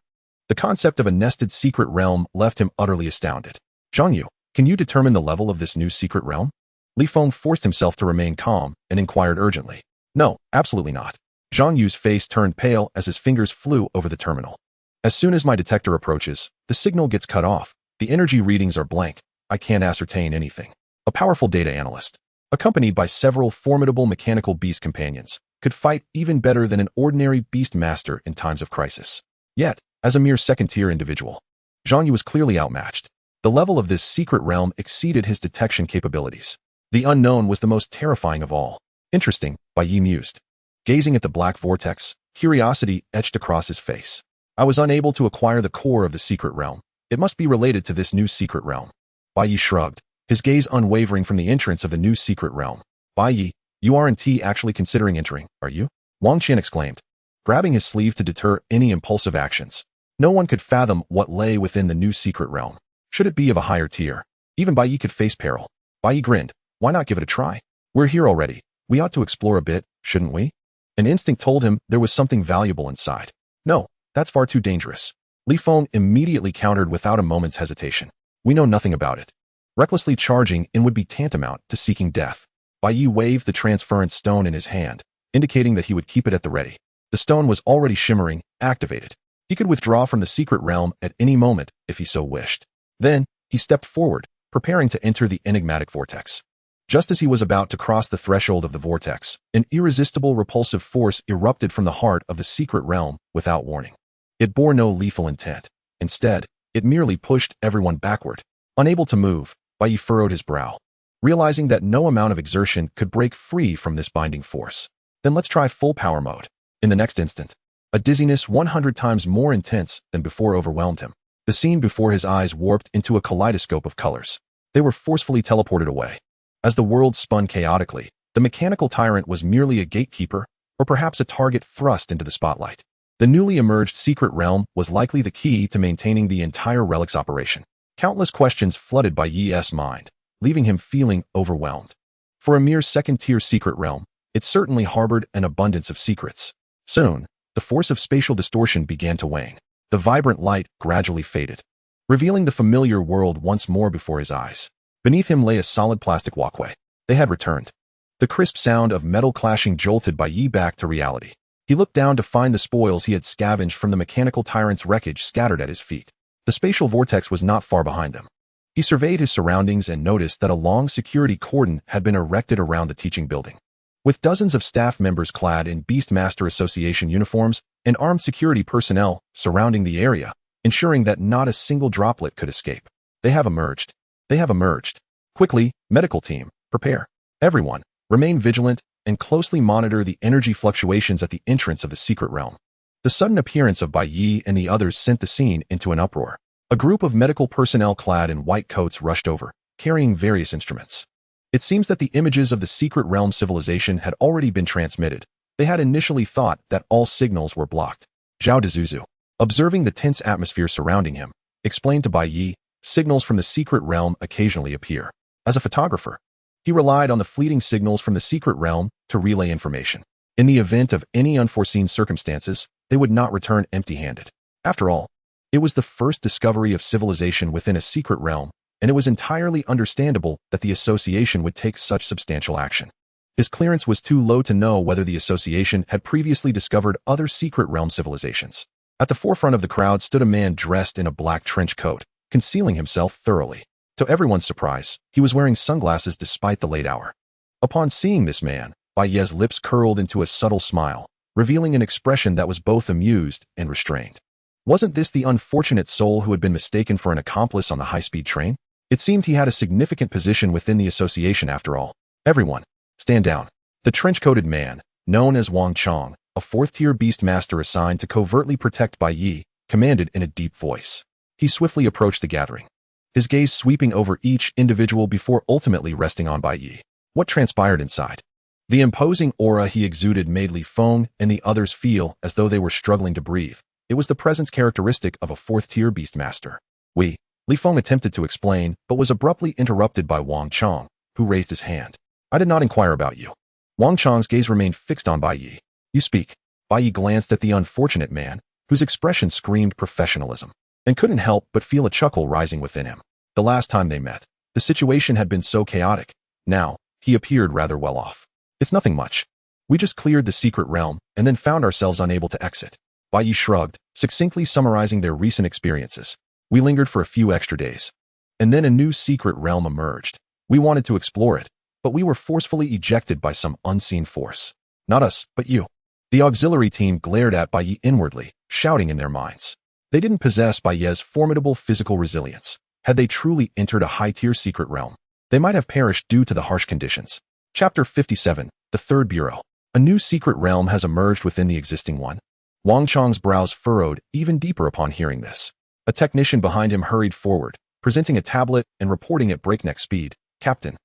the concept of a nested secret realm left him utterly astounded. Zhang Yu, can you determine the level of this new secret realm? Li Feng forced himself to remain calm and inquired urgently. No, absolutely not. Zhang Yu's face turned pale as his fingers flew over the terminal. As soon as my detector approaches, the signal gets cut off. The energy readings are blank. I can't ascertain anything. A powerful data analyst. accompanied by several formidable mechanical beast companions, could fight even better than an ordinary beast master in times of crisis. Yet, as a mere second-tier individual, Zhang Yu was clearly outmatched. The level of this secret realm exceeded his detection capabilities. The unknown was the most terrifying of all. Interesting, Bai Yi mused. Gazing at the black vortex, curiosity etched across his face. I was unable to acquire the core of the secret realm. It must be related to this new secret realm. Bai Yi shrugged, his gaze unwavering from the entrance of the new secret realm. Bai Yi, you aren't actually considering entering, are you? Wang Qian exclaimed, grabbing his sleeve to deter any impulsive actions. No one could fathom what lay within the new secret realm. Should it be of a higher tier? Even Bai Yi could face peril. Bai Yi grinned. Why not give it a try? We're here already. We ought to explore a bit, shouldn't we? An instinct told him there was something valuable inside. No, that's far too dangerous. Li Feng immediately countered without a moment's hesitation. We know nothing about it. Recklessly charging in would be tantamount to seeking death. Bai Yi waved the transference stone in his hand, indicating that he would keep it at the ready. The stone was already shimmering, activated. He could withdraw from the secret realm at any moment if he so wished. Then, he stepped forward, preparing to enter the enigmatic vortex. Just as he was about to cross the threshold of the vortex, an irresistible repulsive force erupted from the heart of the secret realm without warning. It bore no lethal intent. Instead, it merely pushed everyone backward. Unable to move, Bai Yi furrowed his brow, realizing that no amount of exertion could break free from this binding force. Then let's try full power mode. In the next instant, a dizziness 100 times more intense than before overwhelmed him. The scene before his eyes warped into a kaleidoscope of colors. They were forcefully teleported away. As the world spun chaotically, the mechanical tyrant was merely a gatekeeper, or perhaps a target thrust into the spotlight. The newly emerged secret realm was likely the key to maintaining the entire relic's operation. Countless questions flooded Bai Yi's mind, leaving him feeling overwhelmed. For a mere second-tier secret realm, it certainly harbored an abundance of secrets. Soon, the force of spatial distortion began to wane. The vibrant light gradually faded, revealing the familiar world once more before his eyes. Beneath him lay a solid plastic walkway. They had returned. The crisp sound of metal clashing jolted Bai Yi back to reality. He looked down to find the spoils he had scavenged from the mechanical tyrant's wreckage scattered at his feet. The spatial vortex was not far behind them. He surveyed his surroundings and noticed that a long security cordon had been erected around the teaching building. With dozens of staff members clad in Beastmaster Association uniforms and armed security personnel surrounding the area, ensuring that not a single droplet could escape. They have emerged. They have emerged. Quickly, medical team, prepare. Everyone, remain vigilant and closely monitor the energy fluctuations at the entrance of the secret realm. The sudden appearance of Bai Yi and the others sent the scene into an uproar. A group of medical personnel clad in white coats rushed over, carrying various instruments. It seems that the images of the secret realm civilization had already been transmitted. They had initially thought that all signals were blocked. Zhao Dezuzu, observing the tense atmosphere surrounding him, explained to Bai Yi, signals from the secret realm occasionally appear. As a photographer, he relied on the fleeting signals from the secret realm to relay information. In the event of any unforeseen circumstances, they would not return empty-handed. After all, it was the first discovery of civilization within a secret realm, and it was entirely understandable that the association would take such substantial action. His clearance was too low to know whether the association had previously discovered other secret realm civilizations. At the forefront of the crowd stood a man dressed in a black trench coat, concealing himself thoroughly. To everyone's surprise, he was wearing sunglasses despite the late hour. Upon seeing this man, Bai Yi's lips curled into a subtle smile, revealing an expression that was both amused and restrained. Wasn't this the unfortunate soul who had been mistaken for an accomplice on the high-speed train? It seemed he had a significant position within the association after all. Everyone, stand down. The trench-coated man, known as Wang Chong, a fourth-tier beast master assigned to covertly protect Bai Yi, commanded in a deep voice. He swiftly approached the gathering, his gaze sweeping over each individual before ultimately resting on Bai Yi. What transpired inside? The imposing aura he exuded made Li Feng and the others feel as though they were struggling to breathe. It was the presence characteristic of a fourth-tier beast master. Li Feng attempted to explain, but was abruptly interrupted by Wang Chong, who raised his hand. I did not inquire about you. Wang Chong's gaze remained fixed on Bai Yi. You speak. Bai Yi glanced at the unfortunate man, whose expression screamed professionalism, and couldn't help but feel a chuckle rising within him. The last time they met, the situation had been so chaotic. Now, he appeared rather well off. It's nothing much. We just cleared the secret realm and then found ourselves unable to exit. Bai Yi shrugged, succinctly summarizing their recent experiences. We lingered for a few extra days. And then a new secret realm emerged. We wanted to explore it, but we were forcefully ejected by some unseen force. Not us, but you. The auxiliary team glared at Bai Ye inwardly, shouting in their minds. They didn't possess Bai Ye's formidable physical resilience. Had they truly entered a high-tier secret realm, they might have perished due to the harsh conditions. Chapter 57, The Third Bureau. A new secret realm has emerged within the existing one. Wang Chong's brows furrowed even deeper upon hearing this. A technician behind him hurried forward, presenting a tablet and reporting at breakneck speed. Captain,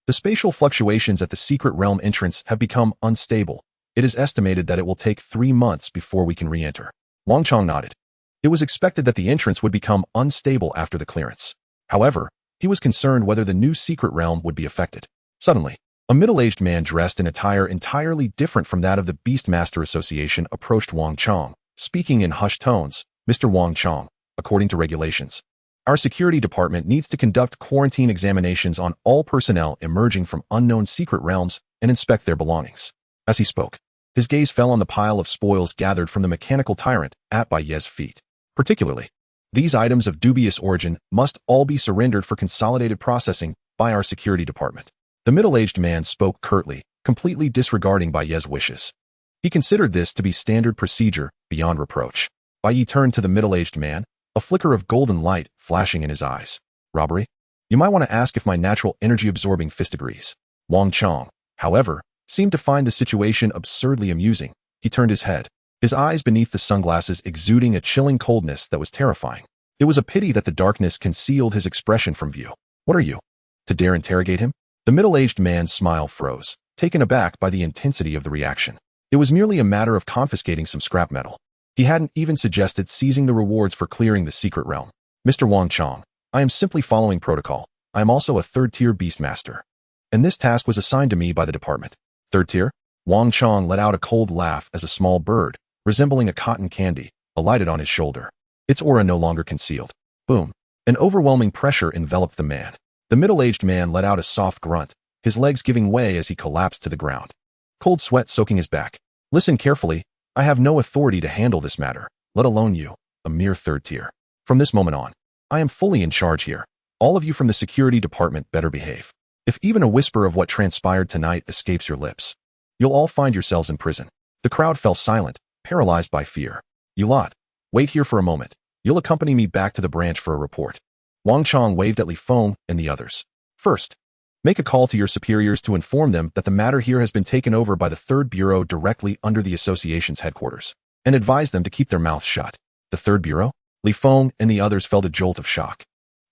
the spatial fluctuations at the secret realm entrance have become unstable. It is estimated that it will take 3 months before we can re-enter. Wang Chong nodded. It was expected that the entrance would become unstable after the clearance. However, he was concerned whether the new secret realm would be affected. Suddenly, a middle-aged man dressed in attire entirely different from that of the Beastmaster Association approached Wang Chong, speaking in hushed tones. Mr. Wang Chong, according to regulations, our security department needs to conduct quarantine examinations on all personnel emerging from unknown secret realms and inspect their belongings. As he spoke, his gaze fell on the pile of spoils gathered from the mechanical tyrant at Bai Ye's feet. Particularly, these items of dubious origin must all be surrendered for consolidated processing by our security department. The middle-aged man spoke curtly, completely disregarding Bai Ye's wishes. He considered this to be standard procedure beyond reproach. Bai Ye turned to the middle-aged man, a flicker of golden light flashing in his eyes. Robbery? You might want to ask if my natural energy-absorbing fist agrees. Wang Chong, however, seemed to find the situation absurdly amusing. He turned his head, his eyes beneath the sunglasses exuding a chilling coldness that was terrifying. It was a pity that the darkness concealed his expression from view. What are you? To dare interrogate him? The middle-aged man's smile froze, taken aback by the intensity of the reaction. It was merely a matter of confiscating some scrap metal. He hadn't even suggested seizing the rewards for clearing the secret realm. Mr. Wang Chong, I am simply following protocol. I am also a third-tier Beastmaster, and this task was assigned to me by the department. Third tier? Wang Chong let out a cold laugh as a small bird, resembling a cotton candy, alighted on his shoulder. Its aura no longer concealed. Boom. An overwhelming pressure enveloped the man. The middle-aged man let out a soft grunt, his legs giving way as he collapsed to the ground. Cold sweat soaking his back. Listen carefully. I have no authority to handle this matter, let alone you, a mere third tier. From this moment on, I am fully in charge here. All of you from the security department better behave. If even a whisper of what transpired tonight escapes your lips, you'll all find yourselves in prison. The crowd fell silent, paralyzed by fear. You lot, wait here for a moment. You'll accompany me back to the branch for a report. Wang Chong waved at Li Feng and the others. First, make a call to your superiors to inform them that the matter here has been taken over by the Third Bureau directly under the association's headquarters, and advise them to keep their mouths shut. The Third Bureau? Li Feng and the others felt a jolt of shock.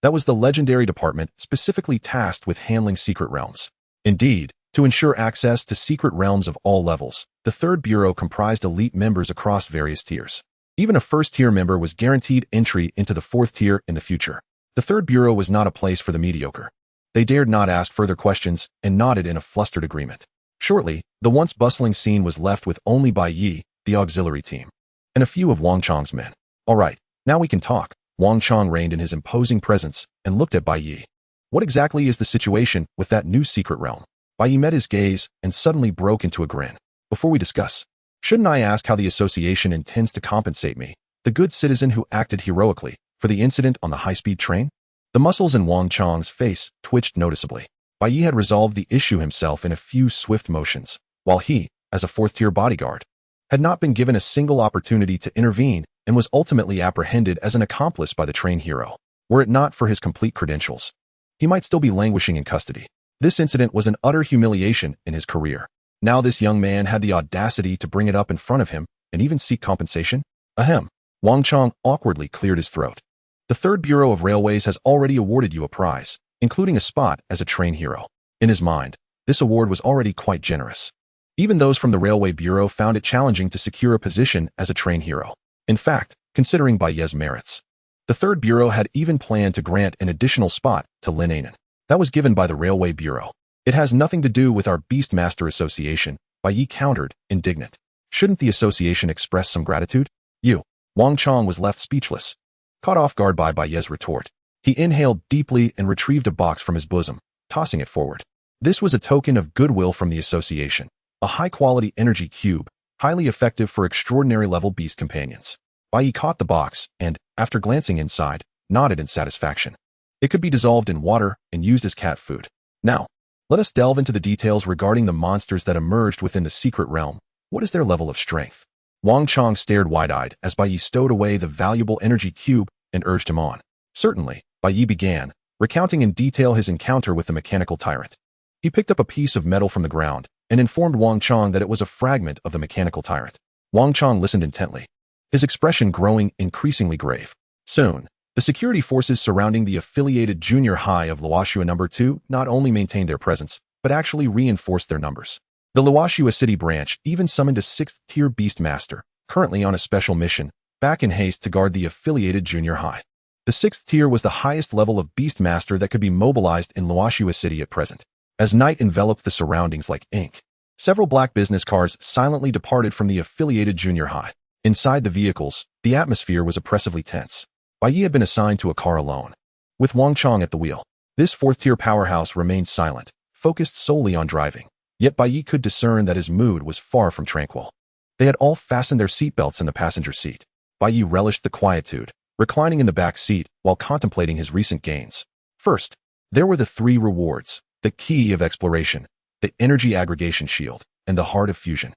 That was the legendary department specifically tasked with handling secret realms. Indeed, to ensure access to secret realms of all levels, the Third Bureau comprised elite members across various tiers. Even a first-tier member was guaranteed entry into the fourth tier in the future. The Third Bureau was not a place for the mediocre. They dared not ask further questions and nodded in a flustered agreement. Shortly, the once bustling scene was left with only Bai Ye, the auxiliary team, and a few of Wang Chong's men. All right, now we can talk. Wang Chong reigned in his imposing presence and looked at Bai Ye. What exactly is the situation with that new secret realm? Bai Ye met his gaze and suddenly broke into a grin. Before we discuss, shouldn't I ask how the association intends to compensate me, the good citizen who acted heroically, for the incident on the high-speed train? The muscles in Wang Chong's face twitched noticeably. Bai Ye had resolved the issue himself in a few swift motions, while he, as a fourth-tier bodyguard, had not been given a single opportunity to intervene and was ultimately apprehended as an accomplice by the train hero. Were it not for his complete credentials, he might still be languishing in custody. This incident was an utter humiliation in his career. Now this young man had the audacity to bring it up in front of him and even seek compensation? Ahem. Wang Chong awkwardly cleared his throat. The Third Bureau of Railways has already awarded you a prize, including a spot as a train hero. In his mind, this award was already quite generous. Even those from the Railway Bureau found it challenging to secure a position as a train hero. In fact, considering Bai Ye's merits, the Third Bureau had even planned to grant an additional spot to Lin Anan. That was given by the Railway Bureau. It has nothing to do with our Beastmaster Association, Bai Ye countered, indignant. Shouldn't the association express some gratitude? You. Wang Chong was left speechless, caught off guard by Bai Ye's retort. He inhaled deeply and retrieved a box from his bosom, tossing it forward. This was a token of goodwill from the association, a high-quality energy cube, highly effective for extraordinary-level beast companions. Bai Ye caught the box and, after glancing inside, nodded in satisfaction. It could be dissolved in water and used as cat food. Now, Let us delve into the details regarding the monsters that emerged within the secret realm. What is their level of strength? Wang Chong stared wide-eyed as Bai Yi stowed away the valuable energy cube and urged him on. Certainly, Bai Yi began, recounting in detail his encounter with the mechanical tyrant. He picked up a piece of metal from the ground and informed Wang Chong that it was a fragment of the mechanical tyrant. Wang Chong listened intently, his expression growing increasingly grave. Soon, the security forces surrounding the affiliated junior high of Luoxua No. 2 not only maintained their presence, but actually reinforced their numbers. The Luoxua City branch even summoned a 6th-tier Beast Master, currently on a special mission, back in haste to guard the affiliated junior high. The 6th tier was the highest level of Beast Master that could be mobilized in Luoxua City at present. As night enveloped the surroundings like ink, several black business cars silently departed from the affiliated junior high. Inside the vehicles, the atmosphere was oppressively tense. Bai Yi had been assigned to a car alone, with Wang Chong at the wheel. This 4th-tier powerhouse remained silent, focused solely on driving. Yet Bai Yi could discern that his mood was far from tranquil. They had all fastened their seatbelts in the passenger seat. Bai Yi relished the quietude, reclining in the back seat while contemplating his recent gains. First, there were the 3 rewards: the key of exploration, the energy aggregation shield, and the heart of fusion.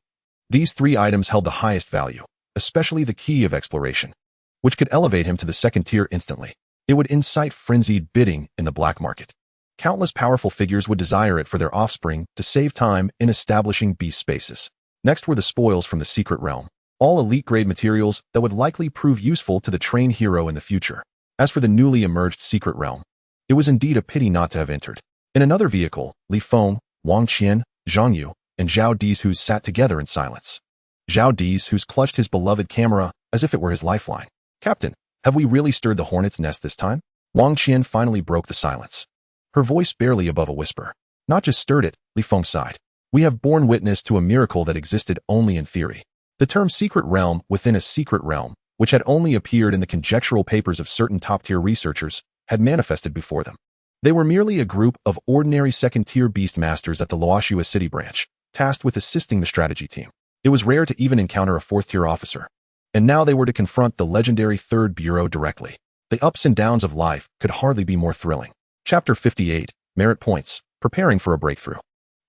These 3 items held the highest value, especially the key of exploration, which could elevate him to the 2nd tier instantly. It would incite frenzied bidding in the black market. Countless powerful figures would desire it for their offspring to save time in establishing beast spaces. Next were the spoils from the secret realm, all elite-grade materials that would likely prove useful to the trained hero in the future. As for the newly emerged secret realm, it was indeed a pity not to have entered. In another vehicle, Li Feng, Wang Qian, Zhang Yu, and Zhao Dizhu sat together in silence. Zhao Dizhu clutched his beloved camera as if it were his lifeline. "Captain, have we really stirred the hornet's nest this time?" Wang Qian finally broke the silence, her voice barely above a whisper. "Not just stirred it," Li Feng sighed. "We have borne witness to a miracle that existed only in theory." The term secret realm within a secret realm, which had only appeared in the conjectural papers of certain top-tier researchers, had manifested before them. They were merely a group of ordinary 2nd-tier beast masters at the Luoxua City branch, tasked with assisting the strategy team. It was rare to even encounter a 4th-tier officer. And now they were to confront the legendary 3rd Bureau directly. The ups and downs of life could hardly be more thrilling. Chapter 58, Merit Points, Preparing for a Breakthrough.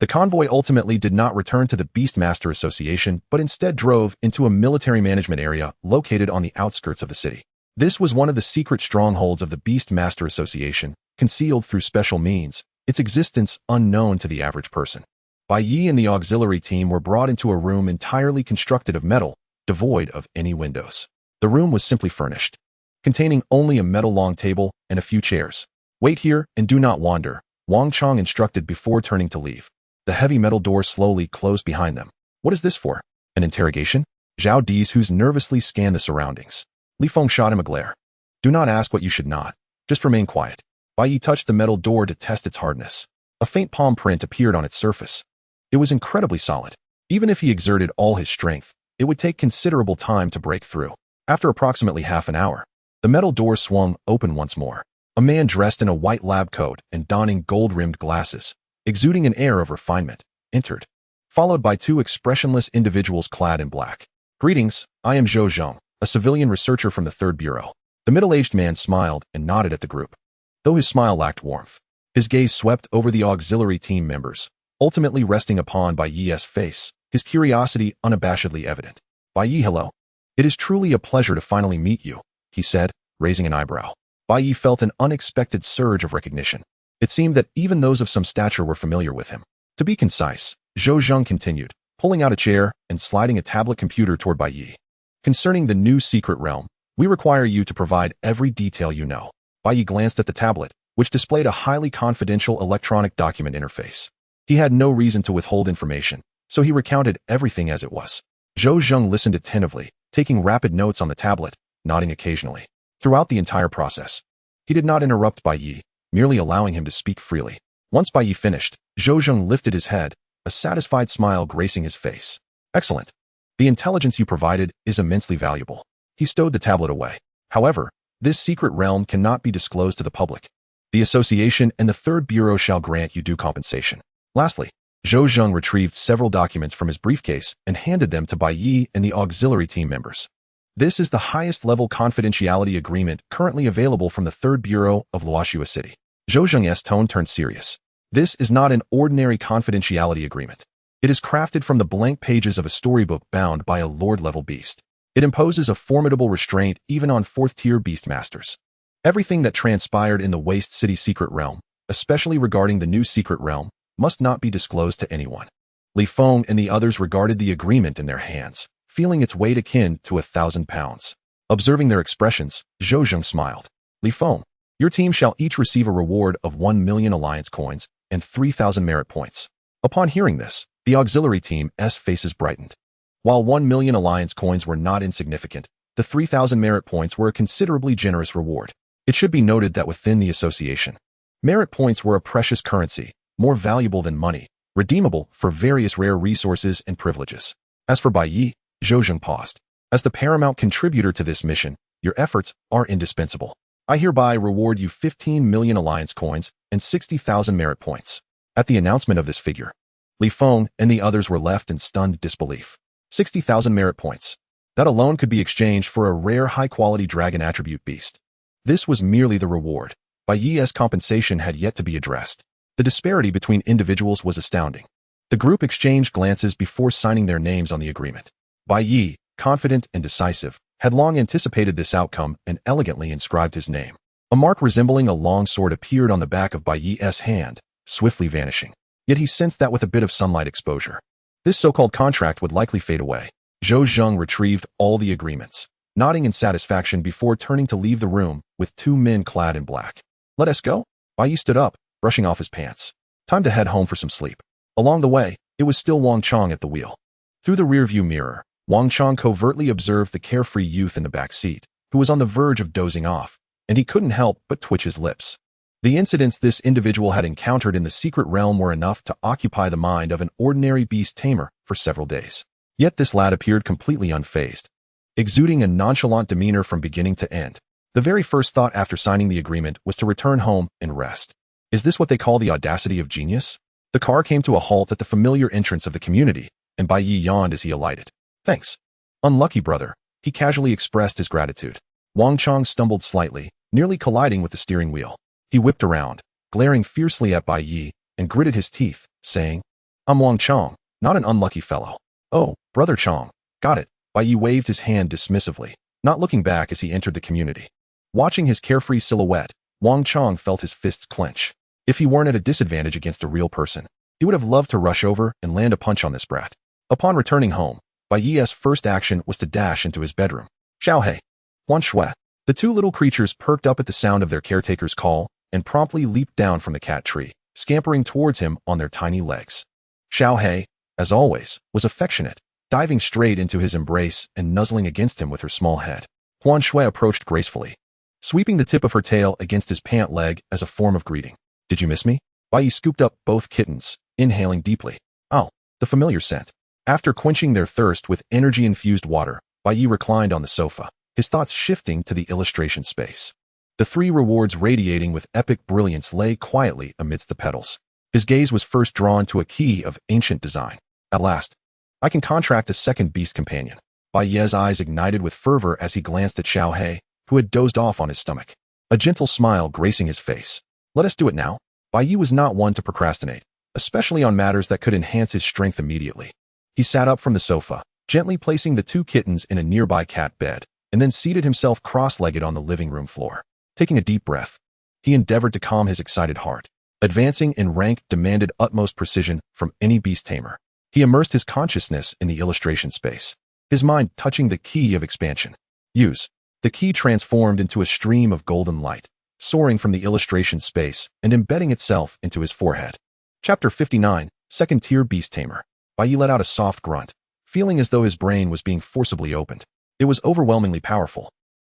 The convoy ultimately did not return to the Beastmaster Association, but instead drove into a military management area located on the outskirts of the city. This was one of the secret strongholds of the Beastmaster Association, concealed through special means, its existence unknown to the average person. Bai Yi and the auxiliary team were brought into a room entirely constructed of metal, devoid of any windows. The room was simply furnished, containing only a metal-long table and a few chairs. "Wait here and do not wander," Wang Chong instructed before turning to leave. The heavy metal door slowly closed behind them. "What is this for? An interrogation?" Zhao Dizhu nervously scanned the surroundings. Li Feng shot him a glare. "Do not ask what you should not. Just remain quiet." Bai Yi touched the metal door to test its hardness. A faint palm print appeared on its surface. It was incredibly solid. Even if he exerted all his strength, it would take considerable time to break through. After approximately half an hour, the metal door swung open once more. A man dressed in a white lab coat and donning gold-rimmed glasses, exuding an air of refinement, entered, followed by 2 expressionless individuals clad in black. "Greetings, I am Zhou Zheng, a civilian researcher from the 3rd Bureau." The middle-aged man smiled and nodded at the group. Though his smile lacked warmth, his gaze swept over the auxiliary team members, ultimately resting upon Bai Yi's face, his curiosity unabashedly evident. "Bai Yi, hello. It is truly a pleasure to finally meet you," he said, raising an eyebrow. Bai Yi felt an unexpected surge of recognition. It seemed that even those of some stature were familiar with him. To be concise, Zhou Zheng continued, pulling out a chair and sliding a tablet computer toward Bai Yi. "Concerning the new secret realm, we require you to provide every detail you know." Bai Yi glanced at the tablet, which displayed a highly confidential electronic document interface. He had no reason to withhold information, so he recounted everything as it was. Zhou Zheng listened attentively, taking rapid notes on the tablet, nodding occasionally. Throughout the entire process, he did not interrupt Bai Yi, merely allowing him to speak freely. Once Bai Yi finished, Zhou Zheng lifted his head, a satisfied smile gracing his face. "Excellent. The intelligence you provided is immensely valuable." He stowed the tablet away. "However, this secret realm cannot be disclosed to the public. The association and the 3rd Bureau shall grant you due compensation." Lastly, Zhou Zheng retrieved several documents from his briefcase and handed them to Bai Yi and the auxiliary team members. "This is the highest-level confidentiality agreement currently available from the 3rd Bureau of Luoxua City." Zhou Zheng's tone turned serious. This is not an ordinary confidentiality agreement. It is crafted from the blank pages of a storybook bound by a lord-level beast. It imposes a formidable restraint even on fourth-tier beastmasters. Everything that transpired in the Waste City secret realm, especially regarding the new secret realm, must not be disclosed to anyone. Li Feng and the others regarded the agreement in their hands, feeling its weight akin to 1,000 pounds. Observing their expressions, Zhou Zheng smiled. Li Feng, your team shall each receive a reward of 1,000,000 alliance coins and 3,000 merit points. Upon hearing this, the auxiliary team's faces brightened. While 1,000,000 alliance coins were not insignificant, the 3,000 merit points were a considerably generous reward. It should be noted that within the association, merit points were a precious currency, more valuable than money, redeemable for various rare resources and privileges. As for Bai Yi, Zhou Zheng paused. As the paramount contributor to this mission, your efforts are indispensable. I hereby reward you 15,000,000 alliance coins and 60,000 merit points. At the announcement of this figure, Li Feng and the others were left in stunned disbelief. 60,000 merit points. That alone could be exchanged for a rare high-quality dragon attribute beast. This was merely the reward. Bai Yi's compensation had yet to be addressed. The disparity between individuals was astounding. The group exchanged glances before signing their names on the agreement. Bai Yi, confident and decisive, had long anticipated this outcome and elegantly inscribed his name. A mark resembling a long sword appeared on the back of Bai Yi's hand, swiftly vanishing. Yet he sensed that with a bit of sunlight exposure, this so-called contract would likely fade away. Zhou Zheng retrieved all the agreements, nodding in satisfaction before turning to leave the room with two men clad in black. Let us go? Bai Yi stood up, brushing off his pants. Time to head home for some sleep. Along the way, it was still Wang Chong at the wheel. Through the rearview mirror, Wang Chong covertly observed the carefree youth in the back seat, who was on the verge of dozing off, and he couldn't help but twitch his lips. The incidents this individual had encountered in the secret realm were enough to occupy the mind of an ordinary beast tamer for several days. Yet this lad appeared completely unfazed, exuding a nonchalant demeanor from beginning to end. The very first thought after signing the agreement was to return home and rest. Is this what they call the audacity of genius? The car came to a halt at the familiar entrance of the community, and Bai Yi yawned as he alighted. Thanks. Unlucky brother, he casually expressed his gratitude. Wang Chong stumbled slightly, nearly colliding with the steering wheel. He whipped around, glaring fiercely at Bai Yi, and gritted his teeth, saying, I'm Wang Chong, not an unlucky fellow. Oh, brother Chong, got it. Bai Yi waved his hand dismissively, not looking back as he entered the community. Watching his carefree silhouette, Wang Chong felt his fists clench. If he weren't at a disadvantage against a real person, he would have loved to rush over and land a punch on this brat. Upon returning home, Bai Yi's first action was to dash into his bedroom. Xiao Hei, Huan Shui. The two little creatures perked up at the sound of their caretaker's call and promptly leaped down from the cat tree, scampering towards him on their tiny legs. Xiao Hei, as always, was affectionate, diving straight into his embrace and nuzzling against him with her small head. Huan Shui approached gracefully, sweeping the tip of her tail against his pant leg as a form of greeting. Did you miss me? Bai Yi scooped up both kittens, inhaling deeply. Oh, the familiar scent. After quenching their thirst with energy-infused water, Bai Yi reclined on the sofa, his thoughts shifting to the illustration space. The three rewards radiating with epic brilliance lay quietly amidst the petals. His gaze was first drawn to a key of ancient design. At last, I can contract a second beast companion. Bai Yi's eyes ignited with fervor as he glanced at Xiao Hei, who had dozed off on his stomach. A gentle smile gracing his face. Let us do it now. Bai Yi was not one to procrastinate, especially on matters that could enhance his strength immediately. He sat up from the sofa, gently placing the two kittens in a nearby cat bed, and then seated himself cross-legged on the living room floor. Taking a deep breath, he endeavored to calm his excited heart. Advancing in rank demanded utmost precision from any beast tamer. He immersed his consciousness in the illustration space, his mind touching the key of expansion. Use. The key transformed into a stream of golden light, soaring from the illustration space and embedding itself into his forehead. Chapter 59, Second-Tier Beast Tamer. Bai Yi let out a soft grunt, feeling as though his brain was being forcibly opened. It was overwhelmingly powerful.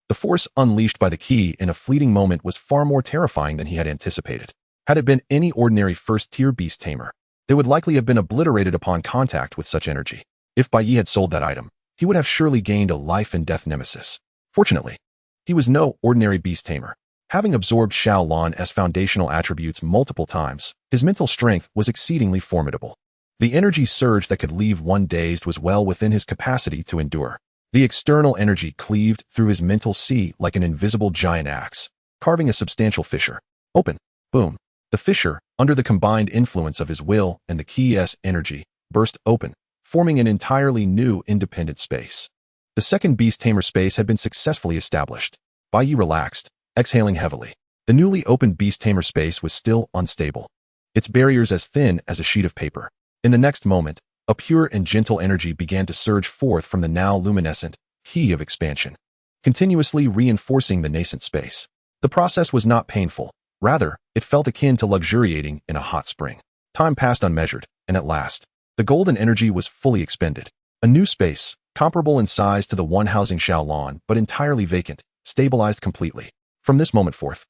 The force unleashed by the key in a fleeting moment was far more terrifying than he had anticipated. Had it been any ordinary first-tier beast tamer, they would likely have been obliterated upon contact with such energy. If Bai Yi had sold that item, he would have surely gained a life-and-death nemesis. Fortunately, he was no ordinary beast tamer. Having absorbed Xiao Lan's foundational attributes multiple times, his mental strength was exceedingly formidable. The energy surge that could leave one dazed was well within his capacity to endure. The external energy cleaved through his mental sea like an invisible giant axe, carving a substantial fissure. Open. Boom. The fissure, under the combined influence of his will and the key's energy, burst open, forming an entirely new independent space. The second Beast Tamer space had been successfully established. Bai Yi relaxed, exhaling heavily. The newly opened Beast Tamer space was still unstable, its barriers as thin as a sheet of paper. In the next moment, a pure and gentle energy began to surge forth from the now luminescent key of expansion, continuously reinforcing the nascent space. The process was not painful. Rather, it felt akin to luxuriating in a hot spring. Time passed unmeasured, and at last, the golden energy was fully expended. A new space, comparable in size to the one housing Xiaolon, but entirely vacant, stabilized completely. From this moment forth,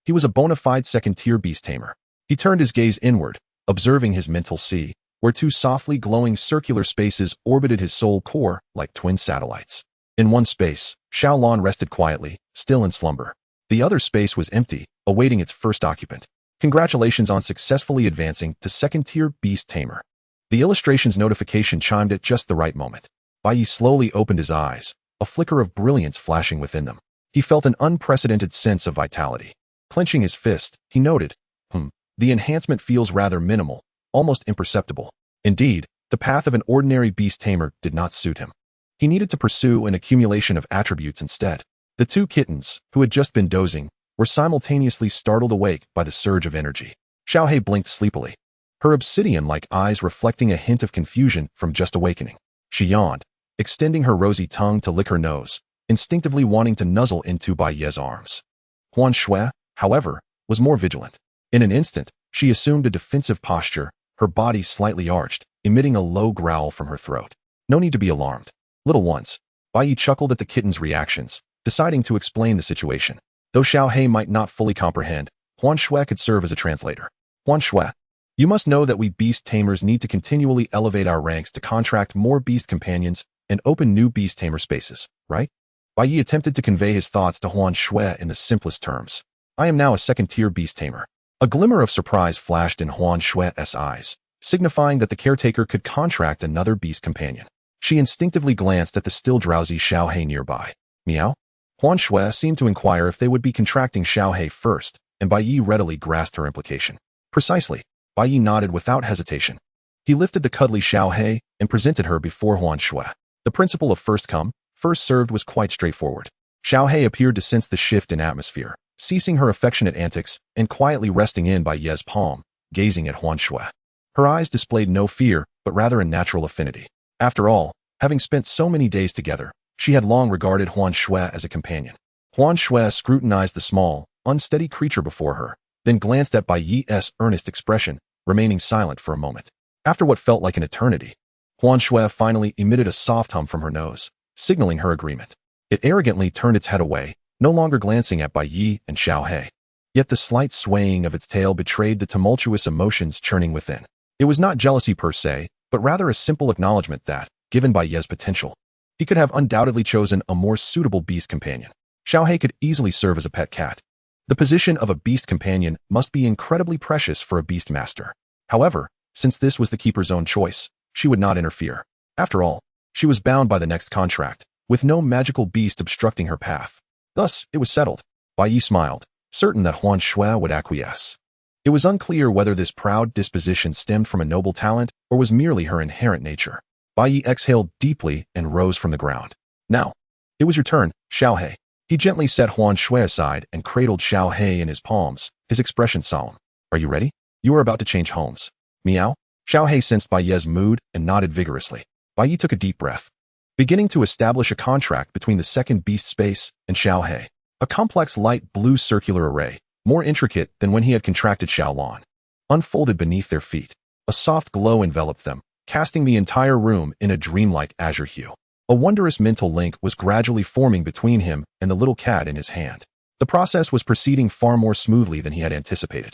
he was a bona fide second-tier Beast Tamer. He turned his gaze inward, observing his mental sea, where two softly glowing circular spaces orbited his soul core like twin satellites. In one space, Xiaolon rested quietly, still in slumber. The other space was empty, awaiting its first occupant. Congratulations on successfully advancing to second-tier Beast Tamer. The illustration's notification chimed at just the right moment. Bai Yi slowly opened his eyes, a flicker of brilliance flashing within them. He felt an unprecedented sense of vitality. Clenching his fist, he noted, the enhancement feels rather minimal, almost imperceptible. Indeed, the path of an ordinary Beast Tamer did not suit him. He needed to pursue an accumulation of attributes instead. The two kittens, who had just been dozing, were simultaneously startled awake by the surge of energy. Xiaohei blinked sleepily, her obsidian-like eyes reflecting a hint of confusion from just awakening. She yawned, extending her rosy tongue to lick her nose, instinctively wanting to nuzzle into Bai Ye's arms. Huan Shui, however, was more vigilant. In an instant, she assumed a defensive posture, her body slightly arched, emitting a low growl from her throat. No need to be alarmed. Little ones. Bai Yi chuckled at the kitten's reactions, deciding to explain the situation. Though Xiaohei might not fully comprehend, Huan Shui could serve as a translator. Huan Shui, you must know that we Beast Tamers need to continually elevate our ranks to contract more Beast Companions and open new Beast Tamer spaces, right? Bai Yi attempted to convey his thoughts to Huan Shui in the simplest terms. I am now a second-tier Beast Tamer. A glimmer of surprise flashed in Huan Shui's eyes, signifying that the caretaker could contract another Beast Companion. She instinctively glanced at the still drowsy Xiaohei nearby. Meow? Huan Shui seemed to inquire if they would be contracting Xiaohei first, and Bai Yi readily grasped her implication. Precisely. Bai Yi nodded without hesitation. He lifted the cuddly Xiaohei and presented her before Huan Shui. The principle of first come, first served was quite straightforward. Xiaohei appeared to sense the shift in atmosphere, ceasing her affectionate antics and quietly resting in Bai Ye's palm, gazing at Huan Shui. Her eyes displayed no fear, but rather a natural affinity. After all, having spent so many days together, she had long regarded Huan Shui as a companion. Huan Shui scrutinized the small, unsteady creature before her, then glanced at Bai Yi's earnest expression, remaining silent for a moment. After what felt like an eternity, Huan Shui finally emitted a soft hum from her nose, signaling her agreement. It arrogantly turned its head away, no longer glancing at Bai Yi and Xiaohei. Yet the slight swaying of its tail betrayed the tumultuous emotions churning within. It was not jealousy per se, but rather a simple acknowledgement that, given Bai Ye's potential, he could have undoubtedly chosen a more suitable beast companion. Xiaohei could easily serve as a pet cat. The position of a beast companion must be incredibly precious for a beast master. However, since this was the keeper's own choice, she would not interfere. After all, she was bound by the next contract, with no magical beast obstructing her path. Thus, it was settled. Bai Yi smiled, certain that Huan Shui would acquiesce. It was unclear whether this proud disposition stemmed from a noble talent or was merely her inherent nature. Bai Yi exhaled deeply and rose from the ground. Now, it was your turn, Xiaohei. He gently set Huan Shui aside and cradled Xiaohei in his palms, his expression solemn. Are you ready? You are about to change homes. Meow? Xiaohei sensed Bai Yi's mood and nodded vigorously. Bai Yi took a deep breath, beginning to establish a contract between the second beast space and Xiaohei. A complex light blue circular array, more intricate than when he had contracted Xiaolon, unfolded beneath their feet. A soft glow enveloped them, casting the entire room in a dreamlike azure hue. A wondrous mental link was gradually forming between him and the little cat in his hand. The process was proceeding far more smoothly than he had anticipated.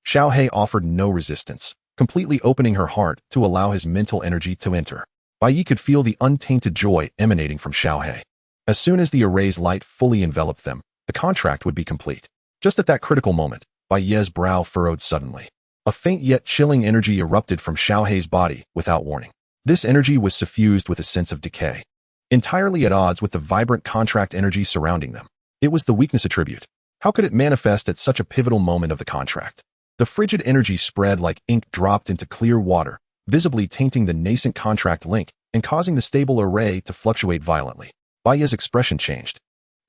Xiaohei offered no resistance, completely opening her heart to allow his mental energy to enter. Bai Yi could feel the untainted joy emanating from Xiaohei. As soon as the array's light fully enveloped them, the contract would be complete. Just at that critical moment, Bai Yi's brow furrowed suddenly. A faint yet chilling energy erupted from Xiaohei's body without warning. This energy was suffused with a sense of decay, entirely at odds with the vibrant contract energy surrounding them. It was the weakness attribute. How could it manifest at such a pivotal moment of the contract? The frigid energy spread like ink dropped into clear water, visibly tainting the nascent contract link and causing the stable array to fluctuate violently. Bai Ye's expression changed,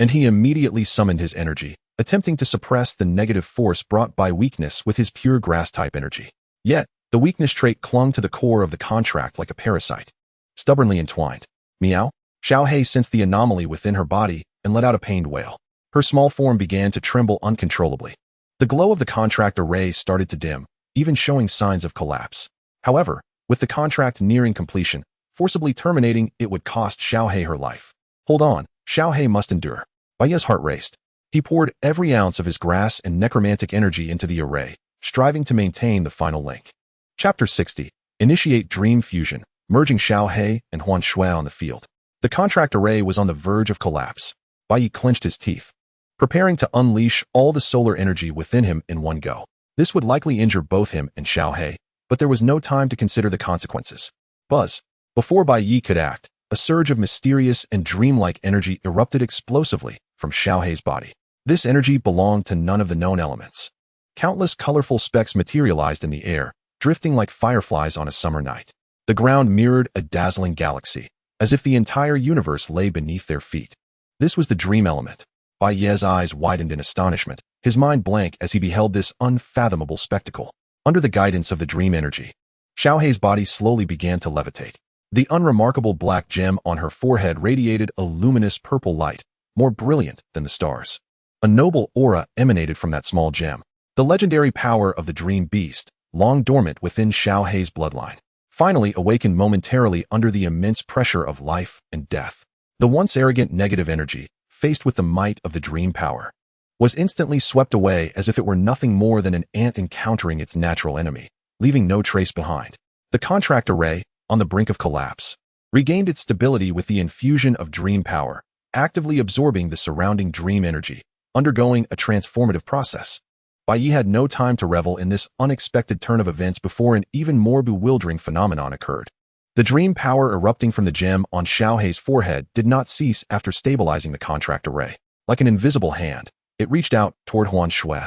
and he immediately summoned his energy, attempting to suppress the negative force brought by weakness with his pure grass-type energy. Yet, the weakness trait clung to the core of the contract like a parasite, stubbornly entwined. Meow? Xiao He sensed the anomaly within her body and let out a pained wail. Her small form began to tremble uncontrollably. The glow of the contract array started to dim, even showing signs of collapse. However, with the contract nearing completion, forcibly terminating it would cost Xiao He her life. Hold on, Xiao He must endure. Bai Ye's heart raced. He poured every ounce of his grass and necromantic energy into the array, striving to maintain the final link. Chapter 60. Initiate Dream Fusion, merging Xiao He and Huan Shui on the field. The contract array was on the verge of collapse. Bai Ye clenched his teeth, preparing to unleash all the solar energy within him in one go. This would likely injure both him and Xiao He, but there was no time to consider the consequences. Buzz. Before Bai Ye could act, a surge of mysterious and dreamlike energy erupted explosively from Xiao He's body. This energy belonged to none of the known elements. Countless colorful specks materialized in the air, drifting like fireflies on a summer night. The ground mirrored a dazzling galaxy, as if the entire universe lay beneath their feet. This was the dream element. Bai Ye's eyes widened in astonishment, his mind blank as he beheld this unfathomable spectacle. Under the guidance of the dream energy, Xiao He's body slowly began to levitate. The unremarkable black gem on her forehead radiated a luminous purple light, more brilliant than the stars. A noble aura emanated from that small gem, the legendary power of the dream beast, long dormant within Xiao He's bloodline, finally awakened momentarily under the immense pressure of life and death. The once arrogant negative energy, faced with the might of the dream power, was instantly swept away as if it were nothing more than an ant encountering its natural enemy, leaving no trace behind. The contract array, on the brink of collapse, regained its stability with the infusion of dream power, actively absorbing the surrounding dream energy, undergoing a transformative process. Bai Ye had no time to revel in this unexpected turn of events before an even more bewildering phenomenon occurred. The dream power erupting from the gem on Xiao He's forehead did not cease after stabilizing the contract array. Like an invisible hand, it reached out toward Huan Shui,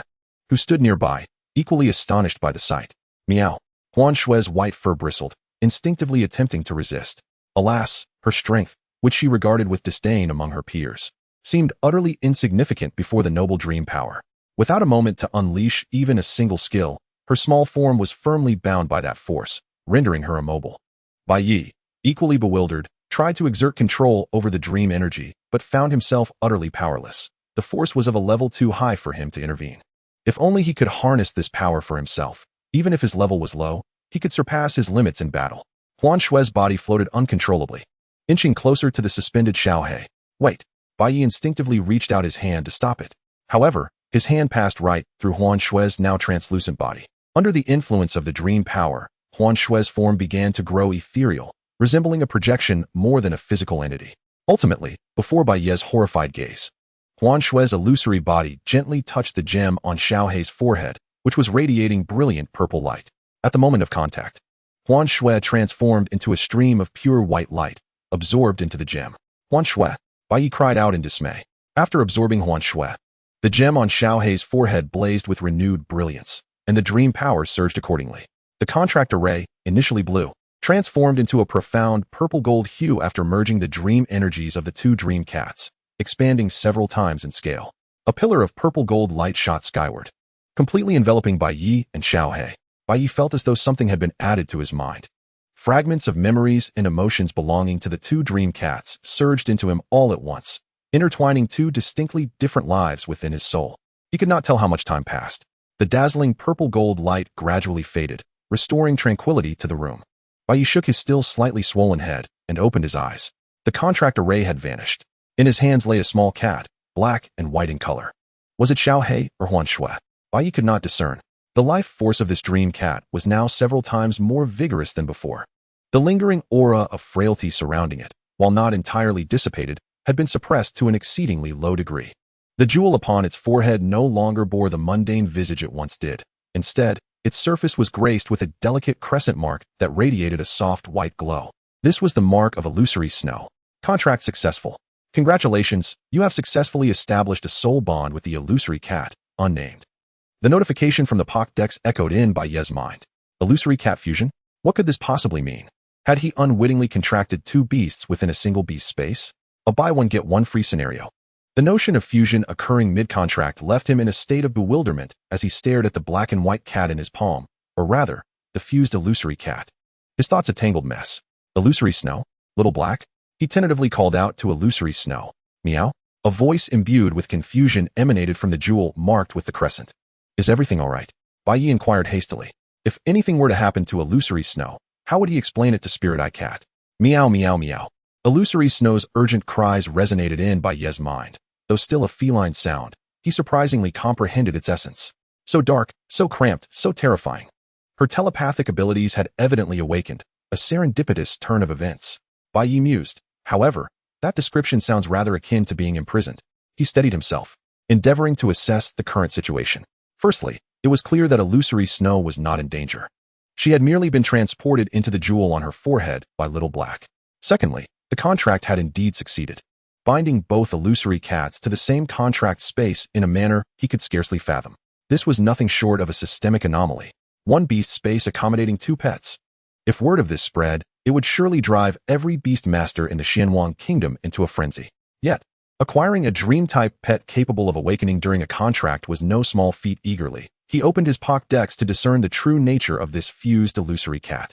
who stood nearby, equally astonished by the sight. Meow. Huan Shui's white fur bristled, instinctively attempting to resist. Alas, her strength, which she regarded with disdain among her peers, seemed utterly insignificant before the noble dream power. Without a moment to unleash even a single skill, her small form was firmly bound by that force, rendering her immobile. Bai Ye, equally bewildered, tried to exert control over the dream energy, but found himself utterly powerless. The force was of a level too high for him to intervene. If only he could harness this power for himself. Even if his level was low, he could surpass his limits in battle. Huan Shui's body floated uncontrollably, inching closer to the suspended Xiao He. Wait! Bai Ye instinctively reached out his hand to stop it. However, his hand passed right through Huan Shui's now translucent body. Under the influence of the dream power, Huan Shui's form began to grow ethereal, resembling a projection more than a physical entity. Ultimately, before Bai Ye's horrified gaze, Huan Shui's illusory body gently touched the gem on Xiao He's forehead, which was radiating brilliant purple light. At the moment of contact, Huan Shui transformed into a stream of pure white light, absorbed into the gem. Huan Shui, Bai Ye cried out in dismay. After absorbing Huan Shui, the gem on Xiao He's forehead blazed with renewed brilliance, and the dream power surged accordingly. The contract array, initially blue, transformed into a profound purple-gold hue after merging the dream energies of the two dream cats, expanding several times in scale. A pillar of purple-gold light shot skyward, completely enveloping Bai Ye and Xiao He. Bai Ye felt as though something had been added to his mind. Fragments of memories and emotions belonging to the two dream cats surged into him all at once, intertwining two distinctly different lives within his soul. He could not tell how much time passed. The dazzling purple-gold light gradually faded, restoring tranquility to the room. Bai Ye shook his still slightly swollen head and opened his eyes. The contract array had vanished. In his hands lay a small cat, black and white in color. Was it Xiao He or Huan Shui? Bai Ye could not discern. The life force of this dream cat was now several times more vigorous than before. The lingering aura of frailty surrounding it, while not entirely dissipated, had been suppressed to an exceedingly low degree. The jewel upon its forehead no longer bore the mundane visage it once did. Instead, its surface was graced with a delicate crescent mark that radiated a soft white glow. This was the mark of illusory snow. Contract successful. Congratulations, you have successfully established a soul bond with the illusory cat, unnamed. The notification from the Pokédex echoed in by Ye's mind. Illusory cat fusion? What could this possibly mean? Had he unwittingly contracted two beasts within a single beast space? A buy one get one free scenario. The notion of fusion occurring mid-contract left him in a state of bewilderment as he stared at the black and white cat in his palm, or rather, the fused illusory cat. His thoughts a tangled mess. Illusory Snow? Little Black? He tentatively called out to Illusory Snow. Meow? A voice imbued with confusion emanated from the jewel marked with the crescent. Is everything all right? Bai Yi inquired hastily. If anything were to happen to Illusory Snow, how would he explain it to Spirit Eye Cat? Meow meow meow. Illusory Snow's urgent cries resonated in Bai Ye's mind. Though still a feline sound, he surprisingly comprehended its essence. So dark, so cramped, so terrifying. Her telepathic abilities had evidently awakened, a serendipitous turn of events. Bai Yi mused. However, that description sounds rather akin to being imprisoned. He steadied himself, endeavoring to assess the current situation. Firstly, it was clear that Illusory Snow was not in danger. She had merely been transported into the jewel on her forehead by Little Black. Secondly, the contract had indeed succeeded, binding both illusory cats to the same contract space in a manner he could scarcely fathom. This was nothing short of a systemic anomaly. One beast space accommodating two pets. If word of this spread, it would surely drive every beast master in the Tianwang kingdom into a frenzy. Yet, acquiring a dream-type pet capable of awakening during a contract was no small feat. Eagerly, he opened his Pokédex to discern the true nature of this fused illusory cat.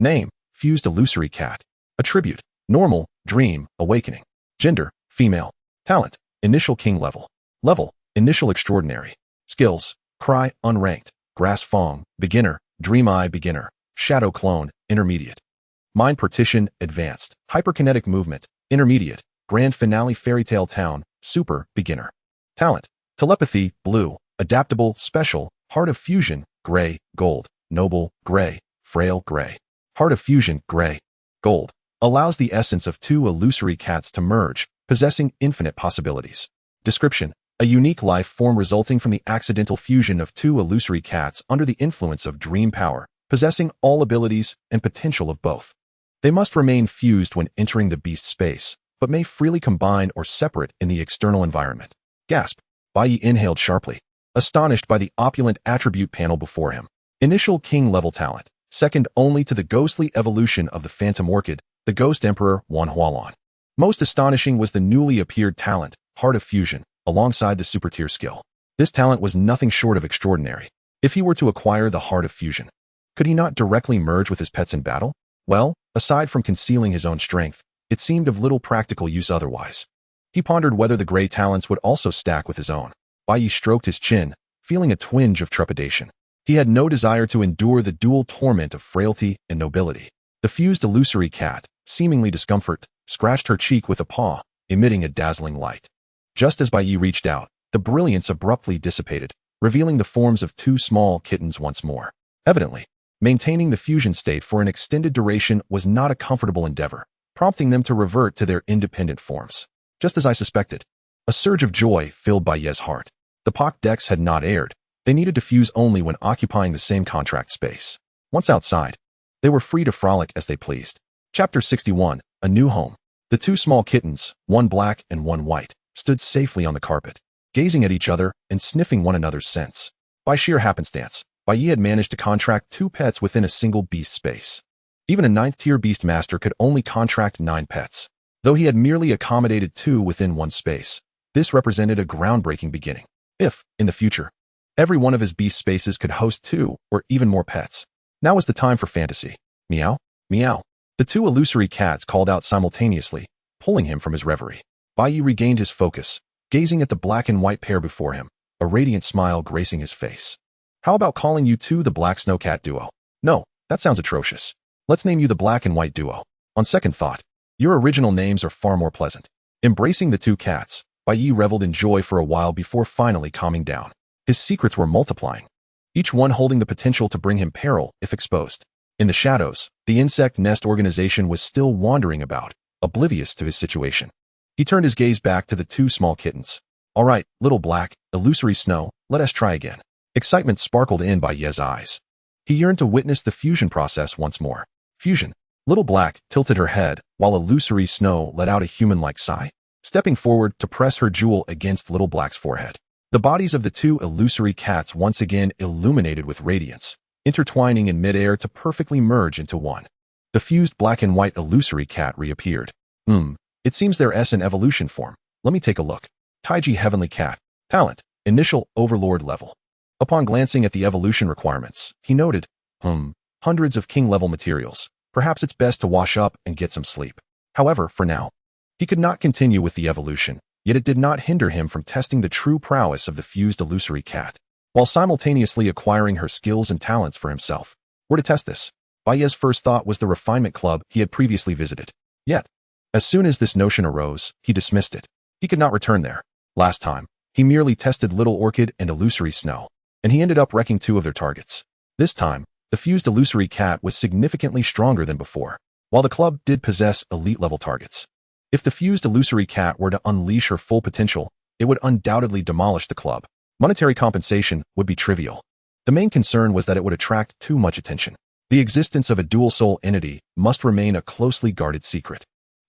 Name: Fused illusory cat. Attribute: Normal, Dream, Awakening. Gender: Female. Talent: Initial King level. Level: Initial Extraordinary. Skills: Cry, Unranked. Grass Fong, Beginner. Dream Eye, Beginner. Shadow Clone, Intermediate. Mind Partition, Advanced. Hyperkinetic Movement, Intermediate. Grand Finale Fairy Tale Town, Super, Beginner. Talent: Telepathy, Blue. Adaptable, Special. Heart of Fusion, Gray, Gold. Noble, Gray. Frail, Gray. Heart of Fusion, Gray. Gold. Allows the essence of two illusory cats to merge, possessing infinite possibilities. Description: A unique life form resulting from the accidental fusion of two illusory cats under the influence of dream power, possessing all abilities and potential of both. They must remain fused when entering the beast space, but may freely combine or separate in the external environment. Gasp! Bai Yi inhaled sharply, astonished by the opulent attribute panel before him. Initial King level talent, second only to the ghostly evolution of the Phantom Orchid, the Ghost Emperor Wan Hualon. Most astonishing was the newly appeared talent, Heart of Fusion, alongside the super tier skill. This talent was nothing short of extraordinary. If he were to acquire the Heart of Fusion, could he not directly merge with his pets in battle? Well, aside from concealing his own strength, it seemed of little practical use otherwise. He pondered whether the gray talents would also stack with his own. Bai Yi stroked his chin, feeling a twinge of trepidation. He had no desire to endure the dual torment of frailty and nobility. The fused illusory cat, seemingly discomfort, scratched her cheek with a paw, emitting a dazzling light. Just as Bai Yi reached out, the brilliance abruptly dissipated, revealing the forms of two small kittens once more. Evidently, maintaining the fusion state for an extended duration was not a comfortable endeavor, prompting them to revert to their independent forms. Just as I suspected, a surge of joy filled Bai Ye's heart. The Pokédex had not erred. They needed to fuse only when occupying the same contract space. Once outside, they were free to frolic as they pleased. Chapter 61, A New Home. The two small kittens, one black and one white, stood safely on the carpet, gazing at each other and sniffing one another's scents. By sheer happenstance, Bai Yi had managed to contract two pets within a single beast space. Even a 9th-tier beast master could only contract 9 pets. Though he had merely accommodated 2 within one space, this represented a groundbreaking beginning. If, in the future, every one of his beast spaces could host 2 or even more pets, now was the time for fantasy. Meow, meow. The two illusory cats called out simultaneously, pulling him from his reverie. Bai Yi regained his focus, gazing at the black and white pair before him, a radiant smile gracing his face. How about calling you two the Black Snow Cat Duo? No, that sounds atrocious. Let's name you the Black and White Duo. On second thought, your original names are far more pleasant. Embracing the two cats, Bai Yi reveled in joy for a while before finally calming down. His secrets were multiplying, each one holding the potential to bring him peril if exposed. In the shadows, the insect nest organization was still wandering about, oblivious to his situation. He turned his gaze back to the two small kittens. All right, Little Black, Illusory Snow, let us try again. Excitement sparkled in Bai Ye's eyes. He yearned to witness the fusion process once more. Fusion. Little Black tilted her head, while Illusory Snow let out a human-like sigh, stepping forward to press her jewel against Little Black's forehead. The bodies of the two illusory cats once again illuminated with radiance, intertwining in midair to perfectly merge into one. The fused black and white illusory cat reappeared. It seems they're in evolution form. Let me take a look. Taiji Heavenly Cat. Talent. Initial Overlord level. Upon glancing at the evolution requirements, he noted, hundreds of king-level materials. Perhaps it's best to wash up and get some sleep. However, for now, he could not continue with the evolution, yet it did not hinder him from testing the true prowess of the fused illusory cat, while simultaneously acquiring her skills and talents for himself. Where to test this? Bai Ye's first thought was the refinement club he had previously visited. Yet, as soon as this notion arose, he dismissed it. He could not return there. Last time, he merely tested Little Orchid and Illusory Snow, and he ended up wrecking two of their targets. This time, the fused illusory cat was significantly stronger than before, while the club did possess elite-level targets. If the fused illusory cat were to unleash her full potential, it would undoubtedly demolish the club. Monetary compensation would be trivial. The main concern was that it would attract too much attention. The existence of a dual-soul entity must remain a closely guarded secret.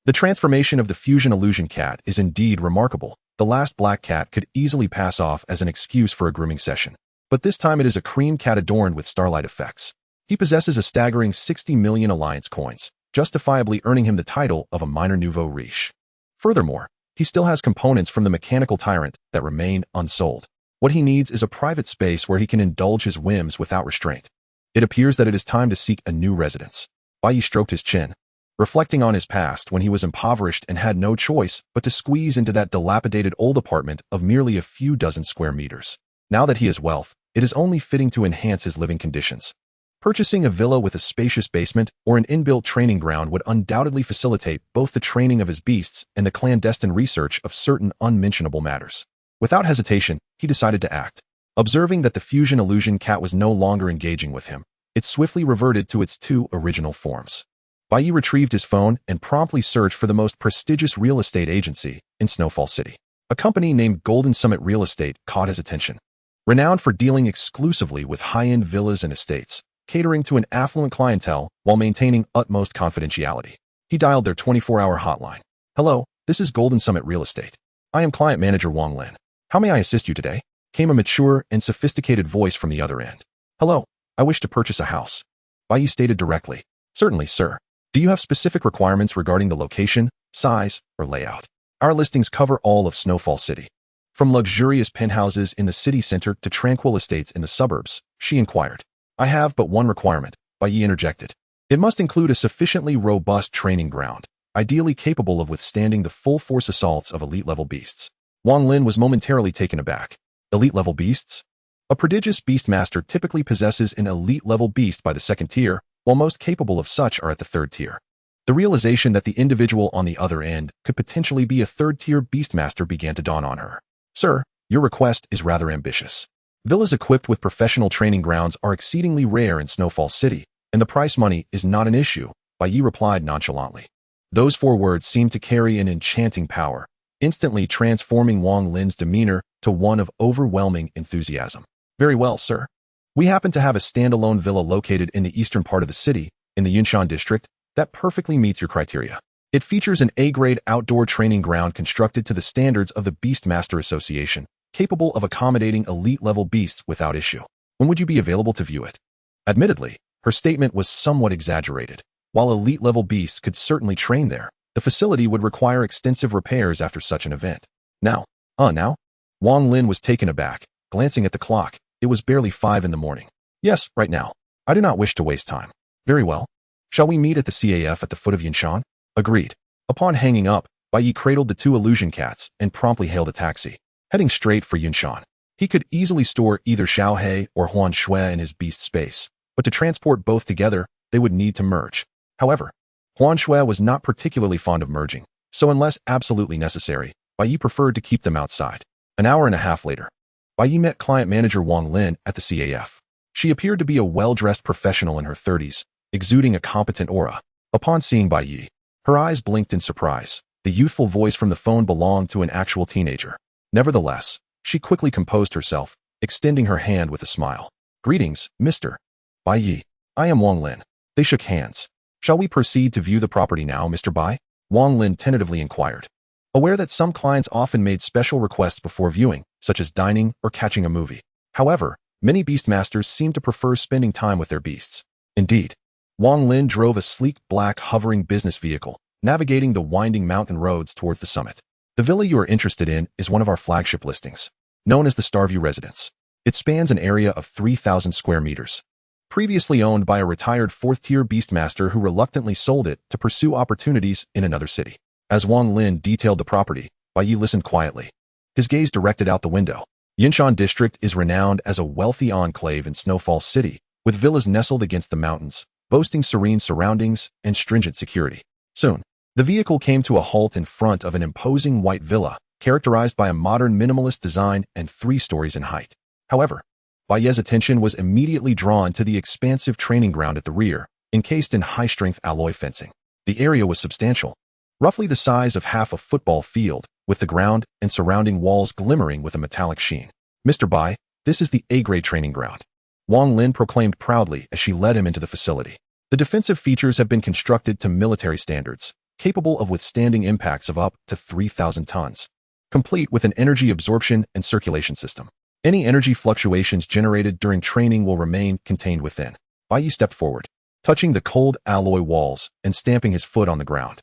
The transformation of the fusion illusion cat is indeed remarkable. The last black cat could easily pass off as an excuse for a grooming session. But this time it is a cream cat adorned with starlight effects. He possesses a staggering 60 million alliance coins, justifiably earning him the title of a minor nouveau riche. Furthermore, he still has components from the mechanical tyrant that remain unsold. What he needs is a private space where he can indulge his whims without restraint. It appears that it is time to seek a new residence. Bai Ye stroked his chin, reflecting on his past when he was impoverished and had no choice but to squeeze into that dilapidated old apartment of merely a few dozen square meters. Now that he has wealth, it is only fitting to enhance his living conditions. Purchasing a villa with a spacious basement or an inbuilt training ground would undoubtedly facilitate both the training of his beasts and the clandestine research of certain unmentionable matters. Without hesitation, he decided to act. Observing that the fusion illusion cat was no longer engaging with him, it swiftly reverted to its two original forms. Bai Ye retrieved his phone and promptly searched for the most prestigious real estate agency in Snowfall City. A company named Golden Summit Real Estate caught his attention. Renowned for dealing exclusively with high-end villas and estates, catering to an affluent clientele while maintaining utmost confidentiality. He dialed their 24-hour hotline. Hello, this is Golden Summit Real Estate. I am client manager Wang Lin. How may I assist you today? Came a mature and sophisticated voice from the other end. Hello, I wish to purchase a house. Bai Ye stated directly. Certainly, sir. Do you have specific requirements regarding the location, size, or layout? Our listings cover all of Snowfall City. From luxurious penthouses in the city center to tranquil estates in the suburbs, she inquired. I have but one requirement, Bai Ye interjected. It must include a sufficiently robust training ground, ideally capable of withstanding the full-force assaults of elite-level beasts. Wang Lin was momentarily taken aback. Elite-level beasts? A prodigious beastmaster typically possesses an elite-level beast by the second tier, while most capable of such are at the third tier. The realization that the individual on the other end could potentially be a third-tier beastmaster began to dawn on her. Sir, your request is rather ambitious. Villas equipped with professional training grounds are exceedingly rare in Snowfall City, and the price money is not an issue, Bai Ye replied nonchalantly. Those four words seemed to carry an enchanting power, instantly transforming Wang Lin's demeanor to one of overwhelming enthusiasm. Very well, sir. We happen to have a standalone villa located in the eastern part of the city, in the Yunshan district, that perfectly meets your criteria. It features an A-grade outdoor training ground constructed to the standards of the Beastmaster Association, capable of accommodating elite-level beasts without issue. When would you be available to view it? Admittedly, her statement was somewhat exaggerated. While elite-level beasts could certainly train there, the facility would require extensive repairs after such an event. Now? Wang Lin was taken aback, glancing at the clock. It was barely 5 in the morning. Yes, right now. I do not wish to waste time. Very well. Shall we meet at the CAF at the foot of Yunshan? Agreed. Upon hanging up, Bai Ye cradled the two illusion cats and promptly hailed a taxi, heading straight for Yunshan. He could easily store either Xiaohe or Huan Shui in his beast space, but to transport both together, they would need to merge. However, Huan Shui was not particularly fond of merging, so unless absolutely necessary, Bai Ye preferred to keep them outside. An hour and a half later, Bai Ye met client manager Wang Lin at the CAF. She appeared to be a well-dressed professional in her 30s, exuding a competent aura. Upon seeing Bai Ye, her eyes blinked in surprise. The youthful voice from the phone belonged to an actual teenager. Nevertheless, she quickly composed herself, extending her hand with a smile. Greetings, Mr. Bai Ye. I am Wang Lin. They shook hands. Shall we proceed to view the property now, Mr. Bai? Wang Lin tentatively inquired. Aware that some clients often made special requests before viewing, such as dining or catching a movie. However, many beastmasters seem to prefer spending time with their beasts. Indeed, Wang Lin drove a sleek black hovering business vehicle, navigating the winding mountain roads towards the summit. The villa you are interested in is one of our flagship listings, known as the Starview Residence. It spans an area of 3,000 square meters. Previously owned by a retired fourth-tier beastmaster who reluctantly sold it to pursue opportunities in another city. As Wang Lin detailed the property, Bai Yi listened quietly, his gaze directed out the window. Yinshan District is renowned as a wealthy enclave in Snowfall City, with villas nestled against the mountains, boasting serene surroundings and stringent security. Soon, the vehicle came to a halt in front of an imposing white villa, characterized by a modern minimalist design and 3 stories in height. However, Bai Yi's attention was immediately drawn to the expansive training ground at the rear, encased in high-strength alloy fencing. The area was substantial, roughly the size of half a football field, with the ground and surrounding walls glimmering with a metallic sheen. "Mr. Bai, this is the A-grade training ground," Wang Lin proclaimed proudly as she led him into the facility. The defensive features have been constructed to military standards, capable of withstanding impacts of up to 3,000 tons, complete with an energy absorption and circulation system. Any energy fluctuations generated during training will remain contained within. Bai Yi stepped forward, touching the cold alloy walls and stamping his foot on the ground.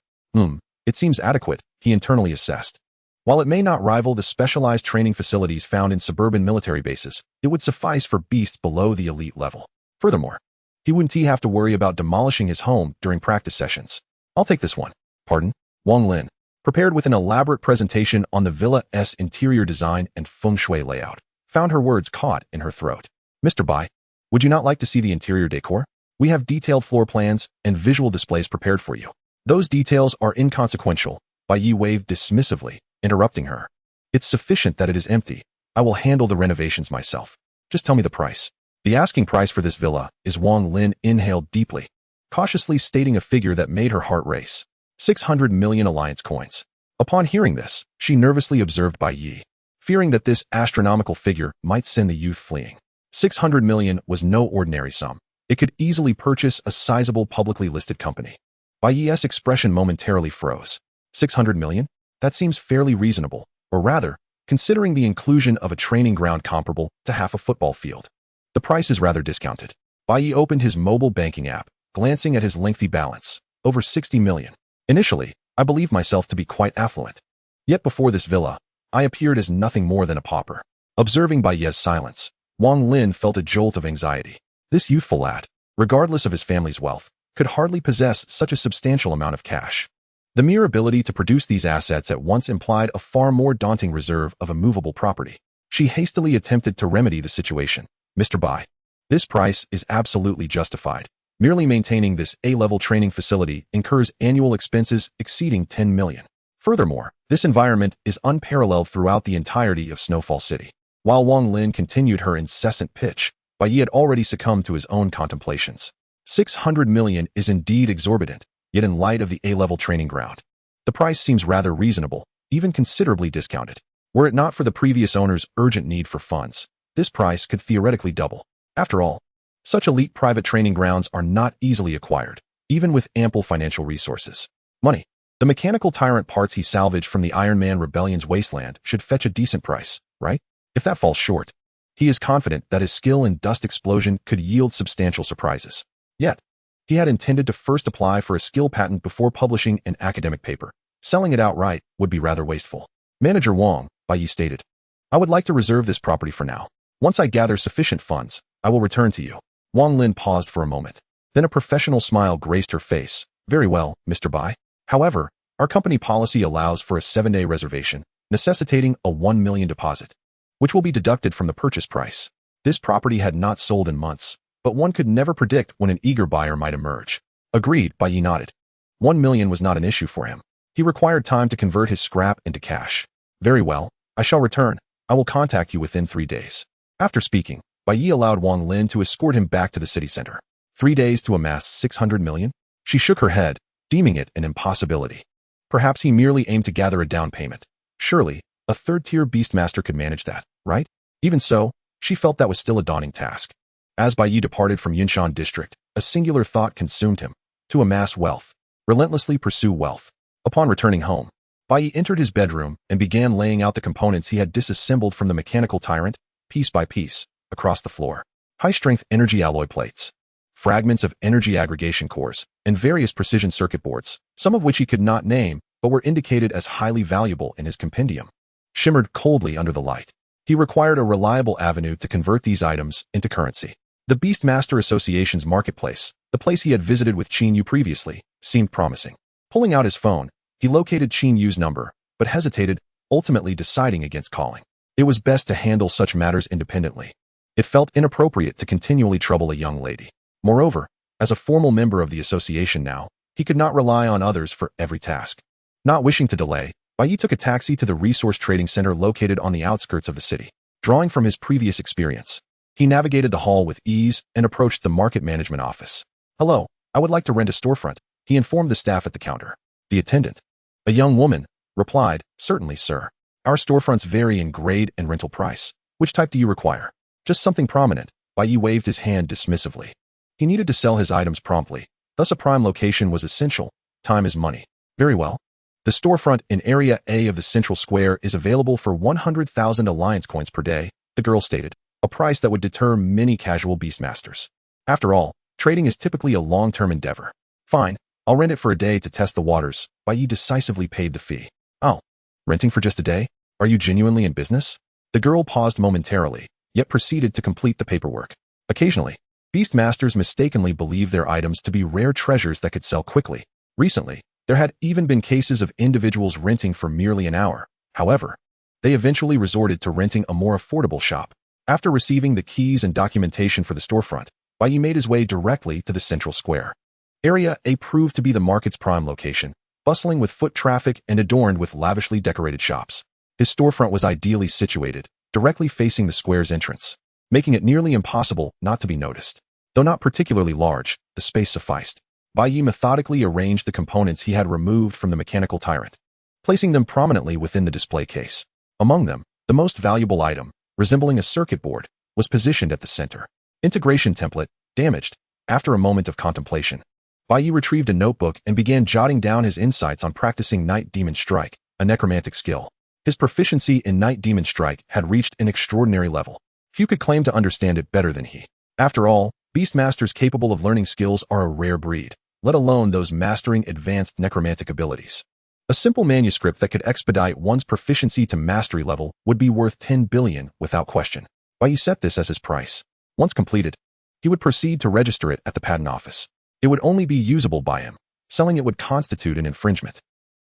It seems adequate, he internally assessed. While it may not rival the specialized training facilities found in suburban military bases, it would suffice for beasts below the elite level. Furthermore, he wouldn't have to worry about demolishing his home during practice sessions. "I'll take this one." "Pardon?" Wang Lin, prepared with an elaborate presentation on the villa's interior design and feng shui layout, found her words caught in her throat. "Mr. Bai, would you not like to see the interior decor? We have detailed floor plans and visual displays prepared for you." "Those details are inconsequential," Bai Yi waved dismissively, interrupting her. "It's sufficient that it is empty. I will handle the renovations myself. Just tell me the price." "The asking price for this villa is," Wang Lin inhaled deeply, cautiously stating a figure that made her heart race. 600 million alliance coins. Upon hearing this, she nervously observed Bai Yi, fearing that this astronomical figure might send the youth fleeing. 600 million was no ordinary sum. It could easily purchase a sizable publicly listed company. Bai Yi's expression momentarily froze. 600 million? That seems fairly reasonable, or rather, considering the inclusion of a training ground comparable to half a football field. The price is rather discounted. Bai Yi opened his mobile banking app, glancing at his lengthy balance, over 60 million. "Initially, I believed myself to be quite affluent. Yet before this villa, I appeared as nothing more than a pauper." Observing Bai Yi's silence, Wang Lin felt a jolt of anxiety. This youthful lad, regardless of his family's wealth, could hardly possess such a substantial amount of cash. The mere ability to produce these assets at once implied a far more daunting reserve of immovable property. She hastily attempted to remedy the situation. "Mr. Bai, this price is absolutely justified. Merely maintaining this A-level training facility incurs annual expenses exceeding 10 million. Furthermore, this environment is unparalleled throughout the entirety of Snowfall City." While Wang Lin continued her incessant pitch, Bai Yi had already succumbed to his own contemplations. 600 million is indeed exorbitant, yet in light of the A-level training ground, the price seems rather reasonable, even considerably discounted. Were it not for the previous owner's urgent need for funds, this price could theoretically double. After all, such elite private training grounds are not easily acquired, even with ample financial resources. Money. The mechanical tyrant parts he salvaged from the Iron Man Rebellion's wasteland should fetch a decent price, right? If that falls short, he is confident that his skill in dust explosion could yield substantial surprises. Yet, he had intended to first apply for a skill patent before publishing an academic paper. Selling it outright would be rather wasteful. "Manager Wang," Bai Yi stated, "I would like to reserve this property for now. Once I gather sufficient funds, I will return to you." Wang Lin paused for a moment. Then a professional smile graced her face. "Very well, Mr. Bai. However, our company policy allows for a 7-day reservation, necessitating a 1 million deposit, which will be deducted from the purchase price." This property had not sold in months, but one could never predict when an eager buyer might emerge. "Agreed," Bai Yi nodded. 1 million was not an issue for him. He required time to convert his scrap into cash. "Very well, I shall return. I will contact you within 3 days. After speaking, Bai Yi allowed Wang Lin to escort him back to the city center. 3 days to amass 600 million? She shook her head, deeming it an impossibility. Perhaps he merely aimed to gather a down payment. Surely, a third-tier beastmaster could manage that, right? Even so, she felt that was still a daunting task. As Bai Yi departed from Yinshan District, a singular thought consumed him: to amass wealth, relentlessly pursue wealth. Upon returning home, Bai Yi entered his bedroom and began laying out the components he had disassembled from the mechanical tyrant, piece by piece, across the floor. High-strength energy alloy plates, fragments of energy aggregation cores, and various precision circuit boards, some of which he could not name, but were indicated as highly valuable in his compendium, shimmered coldly under the light. He required a reliable avenue to convert these items into currency. The Beastmaster Association's marketplace, the place he had visited with Qin Yu previously, seemed promising. Pulling out his phone, he located Qin Yu's number, but hesitated, ultimately deciding against calling. It was best to handle such matters independently. It felt inappropriate to continually trouble a young lady. Moreover, as a formal member of the association now, he could not rely on others for every task. Not wishing to delay, Bai Yi took a taxi to the resource trading center located on the outskirts of the city. Drawing from his previous experience, he navigated the hall with ease and approached the market management office. "Hello, I would like to rent a storefront," he informed the staff at the counter. The attendant, a young woman, replied, "Certainly, sir. Our storefronts vary in grade and rental price. Which type do you require?" "Just something prominent." Bai Yi waved his hand dismissively. He needed to sell his items promptly, thus a prime location was essential. Time is money. "Very well. The storefront in Area A of the Central Square is available for 100,000 Alliance coins per day," the girl stated, a price that would deter many casual beastmasters. After all, trading is typically a long-term endeavor. "Fine, I'll rent it for a day to test the waters." Bai Yi decisively paid the fee. "Oh, renting for just a day? Are you genuinely in business?" The girl paused momentarily, yet proceeded to complete the paperwork. Occasionally, beastmasters mistakenly believe their items to be rare treasures that could sell quickly. Recently, there had even been cases of individuals renting for merely an hour. However, they eventually resorted to renting a more affordable shop. After receiving the keys and documentation for the storefront, Bai Yi made his way directly to the Central Square. Area A proved to be the market's prime location, bustling with foot traffic and adorned with lavishly decorated shops. His storefront was ideally situated, directly facing the square's entrance, making it nearly impossible not to be noticed. Though not particularly large, the space sufficed. Bai Yi methodically arranged the components he had removed from the mechanical tyrant, placing them prominently within the display case. Among them, the most valuable item, resembling a circuit board, was positioned at the center. Integration template, damaged. After a moment of contemplation, Bai Yi retrieved a notebook and began jotting down his insights on practicing Night Demon Strike, a necromantic skill. His proficiency in Night Demon Strike had reached an extraordinary level. Few could claim to understand it better than he. After all, beastmasters capable of learning skills are a rare breed, let alone those mastering advanced necromantic abilities. A simple manuscript that could expedite one's proficiency to mastery level would be worth 10 billion without question. Bai Yi set this as his price. Once completed, he would proceed to register it at the patent office. It would only be usable by him. Selling it would constitute an infringement.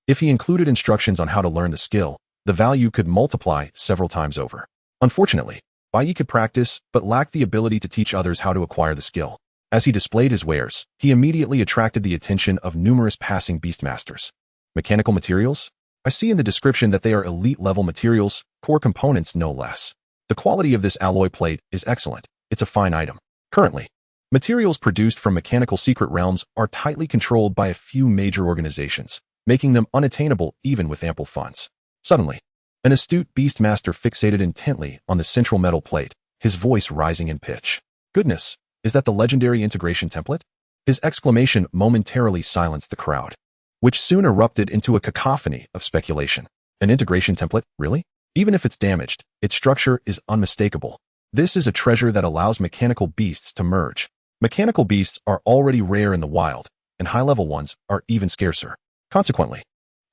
If he included instructions on how to learn the skill, the value could multiply several times over. Unfortunately, Bai Yi could practice, but lacked the ability to teach others how to acquire the skill. As he displayed his wares, he immediately attracted the attention of numerous passing beastmasters. Mechanical materials? I see in the description that they are elite-level materials, core components no less. The quality of this alloy plate is excellent. It's a fine item. Currently, materials produced from mechanical secret realms are tightly controlled by a few major organizations, making them unattainable even with ample funds. Suddenly, an astute beastmaster fixated intently on the central metal plate, his voice rising in pitch. "Goodness, is that the legendary integration template?" His exclamation momentarily silenced the crowd, which soon erupted into a cacophony of speculation. An integration template, really? Even if it's damaged, its structure is unmistakable. This is a treasure that allows mechanical beasts to merge. Mechanical beasts are already rare in the wild, and high-level ones are even scarcer. Consequently,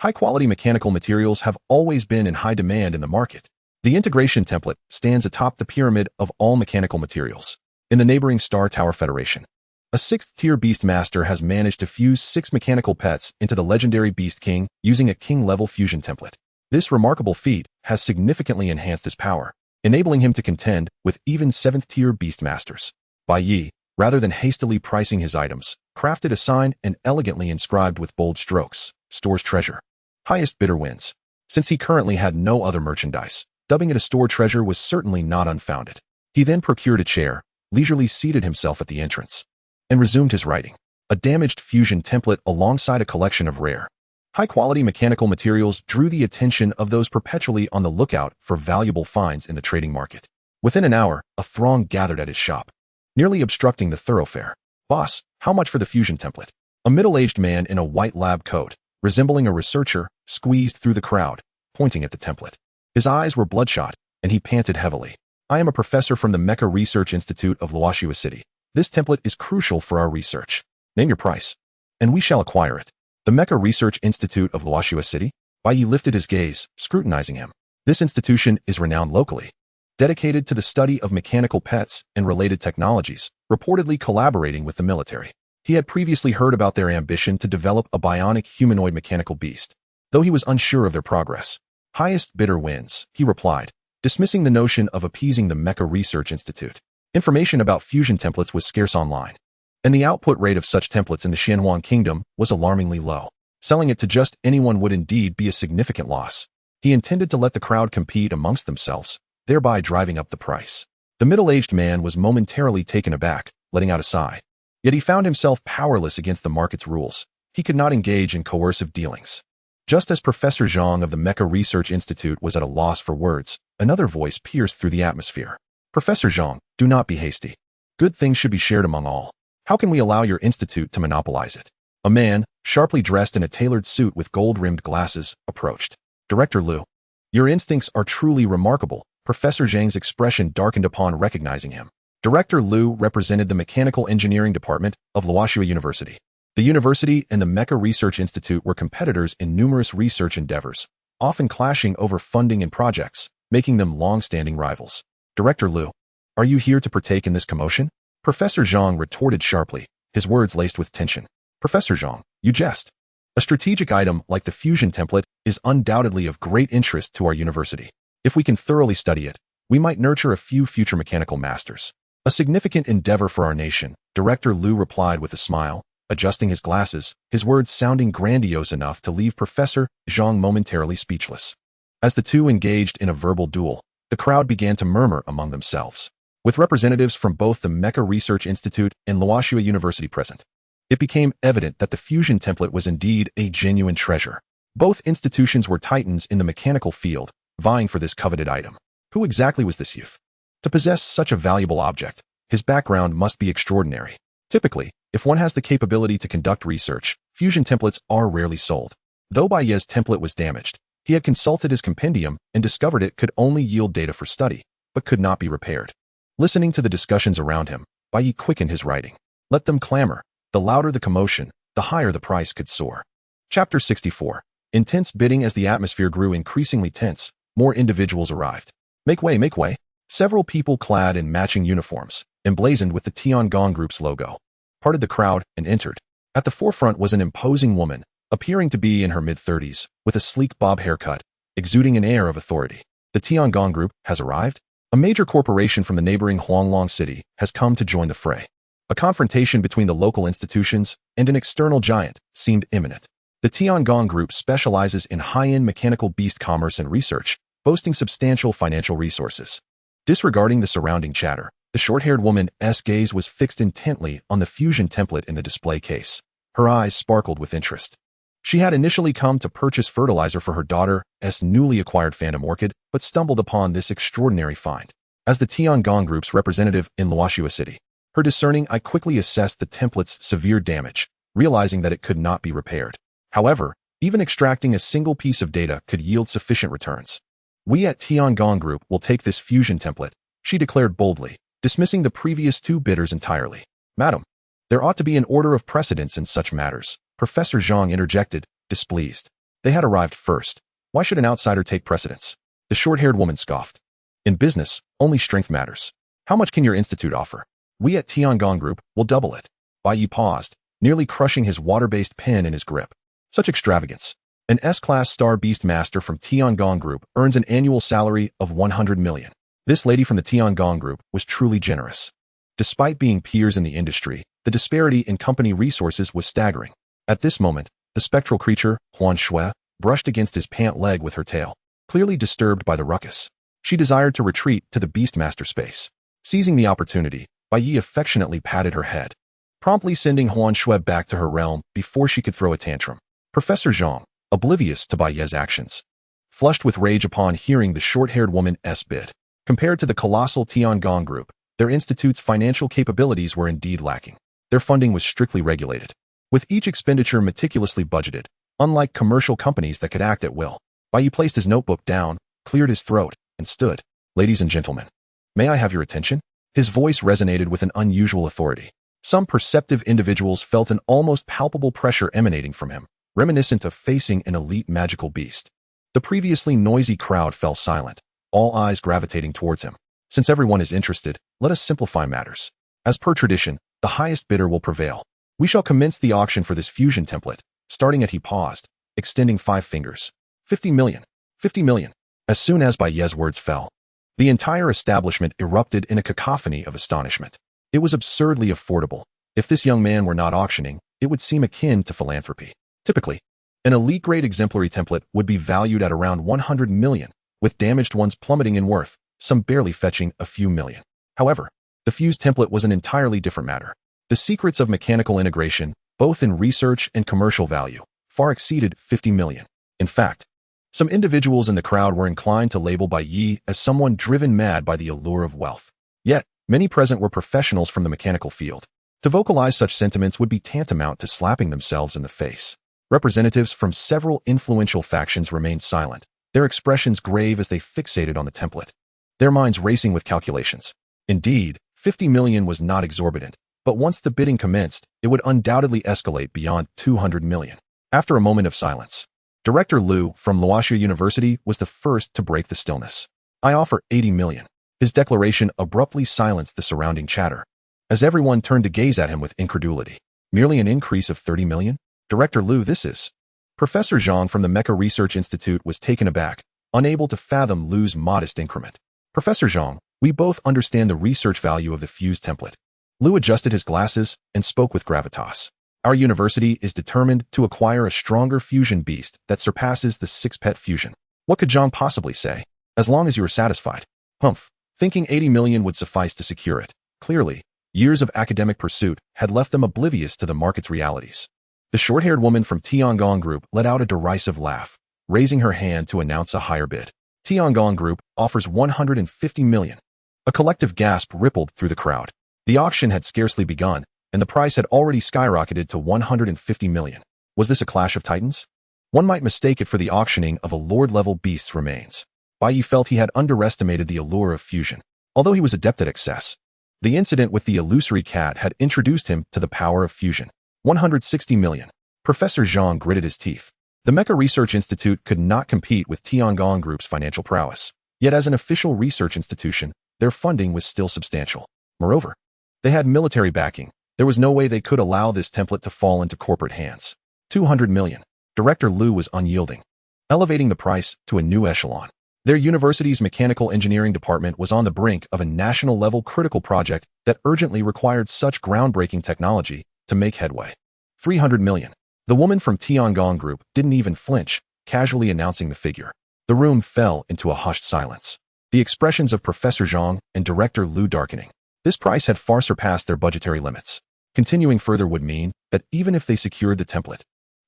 high-quality mechanical materials have always been in high demand in the market. The integration template stands atop the pyramid of all mechanical materials. In the neighboring Star Tower Federation, a 6th-tier beastmaster has managed to fuse 6 mechanical pets into the legendary Beast King using a king-level fusion template. This remarkable feat has significantly enhanced his power, enabling him to contend with even 7th-tier beastmasters. Bai Yi, rather than hastily pricing his items, crafted a sign and elegantly inscribed with bold strokes, "Store's treasure. Highest bidder wins." Since he currently had no other merchandise, dubbing it a store treasure was certainly not unfounded. He then procured a chair, leisurely seated himself at the entrance, and resumed his writing. A damaged fusion template alongside a collection of rare, high-quality mechanical materials drew the attention of those perpetually on the lookout for valuable finds in the trading market. Within an hour, a throng gathered at his shop, nearly obstructing the thoroughfare. "Boss, how much for the fusion template?" A middle-aged man in a white lab coat, resembling a researcher, squeezed through the crowd, pointing at the template. His eyes were bloodshot, and he panted heavily. I am a professor from the Mecha Research Institute of Luoxua City. This template is crucial for our research. Name your price, and we shall acquire it. The Mecha Research Institute of Luoxua City? Bai Yi lifted his gaze, scrutinizing him. This institution is renowned locally, dedicated to the study of mechanical pets and related technologies, reportedly collaborating with the military. He had previously heard about their ambition to develop a bionic humanoid mechanical beast, though he was unsure of their progress. Highest bidder wins, he replied, dismissing the notion of appeasing the Mecha Research Institute. Information about fusion templates was scarce online, and the output rate of such templates in the Tianwang kingdom was alarmingly low. Selling it to just anyone would indeed be a significant loss. He intended to let the crowd compete amongst themselves, thereby driving up the price. The middle-aged man was momentarily taken aback, letting out a sigh. Yet he found himself powerless against the market's rules. He could not engage in coercive dealings. Just as Professor Zhang of the Mecha Research Institute was at a loss for words, another voice pierced through the atmosphere. Professor Zhang, do not be hasty. Good things should be shared among all. How can we allow your institute to monopolize it? A man, sharply dressed in a tailored suit with gold-rimmed glasses, approached. Director Liu, your instincts are truly remarkable. Professor Zhang's expression darkened upon recognizing him. Director Liu represented the Mechanical Engineering Department of Luoxua University. The university and the Mecha Research Institute were competitors in numerous research endeavors, often clashing over funding and projects, making them long-standing rivals. Director Liu, are you here to partake in this commotion? Professor Zhang retorted sharply, his words laced with tension. Professor Zhang, you jest. A strategic item like the fusion template is undoubtedly of great interest to our university. If we can thoroughly study it, we might nurture a few future mechanical masters. A significant endeavor for our nation, Director Liu replied with a smile, adjusting his glasses, his words sounding grandiose enough to leave Professor Zhang momentarily speechless. As the two engaged in a verbal duel, the crowd began to murmur among themselves. With representatives from both the Mecha Research Institute and Luoxua University present, it became evident that the fusion template was indeed a genuine treasure. Both institutions were titans in the mechanical field, vying for this coveted item. Who exactly was this youth? To possess such a valuable object, his background must be extraordinary. Typically, if one has the capability to conduct research, fusion templates are rarely sold. Though Bai Ye's template was damaged, he had consulted his compendium and discovered it could only yield data for study, but could not be repaired. Listening to the discussions around him, Bai Ye quickened his writing. Let them clamor. The louder the commotion, the higher the price could soar. Chapter 64. Intense bidding. As the atmosphere grew increasingly tense, more individuals arrived. Make way, make way. Several people clad in matching uniforms, emblazoned with the Tianwang Group's logo, parted the crowd and entered. At the forefront was an imposing woman, appearing to be in her mid-30s, with a sleek bob haircut, exuding an air of authority. The Tianwang Group has arrived? A major corporation from the neighboring Huanglong city has come to join the fray. A confrontation between the local institutions and an external giant seemed imminent. The Tianwang Group specializes in high-end mechanical beast commerce and research, boasting substantial financial resources. Disregarding the surrounding chatter, the short-haired woman's gaze was fixed intently on the fusion template in the display case. Her eyes sparkled with interest. She had initially come to purchase fertilizer for her daughter's newly acquired phantom orchid, but stumbled upon this extraordinary find. As the Tianwang Group's representative in Luoxua City, her discerning eye quickly assessed the template's severe damage, realizing that it could not be repaired. However, even extracting a single piece of data could yield sufficient returns. We at Tianwang Group will take this fusion template, she declared boldly, dismissing the previous two bidders entirely. Madam, there ought to be an order of precedence in such matters, Professor Zhang interjected, displeased. They had arrived first. Why should an outsider take precedence? The short-haired woman scoffed. In business, only strength matters. How much can your institute offer? We at Tianwang Group will double it. Bai Yi paused, nearly crushing his water-based pen in his grip. Such extravagance. An S-class star beast master from Tianwang Group earns an annual salary of 100 million. This lady from the Tianwang Group was truly generous. Despite being peers in the industry, the disparity in company resources was staggering. At this moment, the spectral creature, Huan Shui, brushed against his pant leg with her tail, clearly disturbed by the ruckus. She desired to retreat to the Beastmaster space. Seizing the opportunity, Bai Yi affectionately patted her head, promptly sending Huan Shui back to her realm before she could throw a tantrum. Professor Zhang, oblivious to Bai Ye's actions, flushed with rage upon hearing the short-haired woman's bid. Compared to the colossal Tianwang Group, their institute's financial capabilities were indeed lacking. Their funding was strictly regulated, with each expenditure meticulously budgeted, unlike commercial companies that could act at will. Bai Yi placed his notebook down, cleared his throat, and stood. Ladies and gentlemen, may I have your attention? His voice resonated with an unusual authority. Some perceptive individuals felt an almost palpable pressure emanating from him, reminiscent of facing an elite magical beast. The previously noisy crowd fell silent, all eyes gravitating towards him. Since everyone is interested, let us simplify matters. As per tradition, the highest bidder will prevail. We shall commence the auction for this fusion template, starting at he paused, extending 5 fingers. 50 million. 50 million. As soon as Bai Ye's words fell, the entire establishment erupted in a cacophony of astonishment. It was absurdly affordable. If this young man were not auctioning, it would seem akin to philanthropy. Typically, an elite-grade exemplary template would be valued at around 100 million, with damaged ones plummeting in worth, some barely fetching a few million. However, the fused template was an entirely different matter. The secrets of mechanical integration, both in research and commercial value, far exceeded 50 million. In fact, some individuals in the crowd were inclined to label Bai Yi as someone driven mad by the allure of wealth. Yet, many present were professionals from the mechanical field. To vocalize such sentiments would be tantamount to slapping themselves in the face. Representatives from several influential factions remained silent, their expressions grave as they fixated on the template, their minds racing with calculations. Indeed, 50 million was not exorbitant, but once the bidding commenced, it would undoubtedly escalate beyond 200 million. After a moment of silence, Director Liu from Luoxia University was the first to break the stillness. I offer 80 million. His declaration abruptly silenced the surrounding chatter, as everyone turned to gaze at him with incredulity. Merely an increase of 30 million? Director Liu, this is... Professor Zhang from the Mecha Research Institute was taken aback, unable to fathom Liu's modest increment. Professor Zhang, we both understand the research value of the fused template. Liu adjusted his glasses and spoke with gravitas. Our university is determined to acquire a stronger fusion beast that surpasses the 6-pet fusion. What could Zhang possibly say? As long as you are satisfied. Humph. Thinking 80 million would suffice to secure it. Clearly, years of academic pursuit had left them oblivious to the market's realities. The short-haired woman from Tianwang Group let out a derisive laugh, raising her hand to announce a higher bid. Tianwang Group offers 150 million. A collective gasp rippled through the crowd. The auction had scarcely begun, and the price had already skyrocketed to 150 million. Was this a clash of titans? One might mistake it for the auctioning of a lord-level beast's remains. Bai Yi felt he had underestimated the allure of fusion. Although he was adept at excess, the incident with the illusory cat had introduced him to the power of fusion. 160 million. Professor Zhang gritted his teeth. The Mecha Research Institute could not compete with Tianwang Group's financial prowess. Yet as an official research institution, their funding was still substantial. Moreover, they had military backing. There was no way they could allow this template to fall into corporate hands. 200 million. Director Liu was unyielding, elevating the price to a new echelon. Their university's mechanical engineering department was on the brink of a national-level critical project that urgently required such groundbreaking technology to make headway. 300 million. The woman from Tianwang Group didn't even flinch, casually announcing the figure. The room fell into a hushed silence, the expressions of Professor Zhang and Director Liu darkening. This price had far surpassed their budgetary limits. Continuing further would mean that even if they secured the template,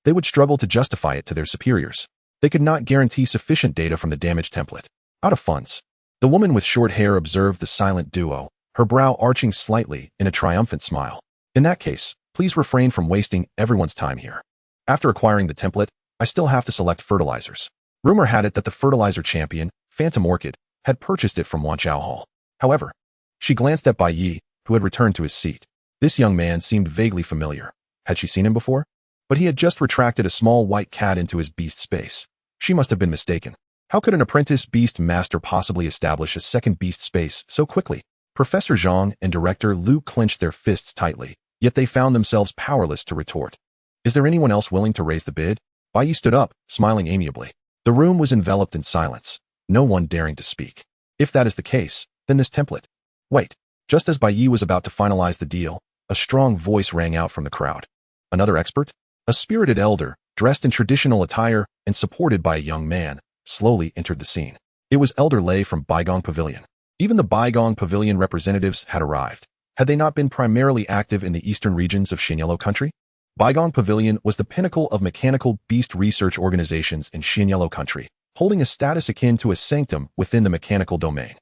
they would struggle to justify it to their superiors. They could not guarantee sufficient data from the damaged template. Out of funds. The woman with short hair observed the silent duo, her brow arching slightly in a triumphant smile. In that case, please refrain from wasting everyone's time here. After acquiring the template, I still have to select fertilizers. Rumor had it that the fertilizer champion, Phantom Orchid, had purchased it from Wanchao Hall. However, she glanced at Bai Yi, who had returned to his seat. This young man seemed vaguely familiar. Had she seen him before? But he had just retracted a small white cat into his beast space. She must have been mistaken. How could an apprentice beast master possibly establish a second beast space so quickly? Professor Zhang and Director Liu clenched their fists tightly, yet they found themselves powerless to retort. Is there anyone else willing to raise the bid? Bai Yi stood up, smiling amiably. The room was enveloped in silence, no one daring to speak. If that is the case, then this template. Wait. Just as Bai Yi was about to finalize the deal, a strong voice rang out from the crowd. Another expert? A spirited elder, dressed in traditional attire and supported by a young man, slowly entered the scene. It was Elder Lei from Baigong Pavilion. Even the Baigong Pavilion representatives had arrived. Had they not been primarily active in the eastern regions of Xianyellow country? Baigong Pavilion was the pinnacle of mechanical beast research organizations in Xianyellow country, holding a status akin to a sanctum within the mechanical domain.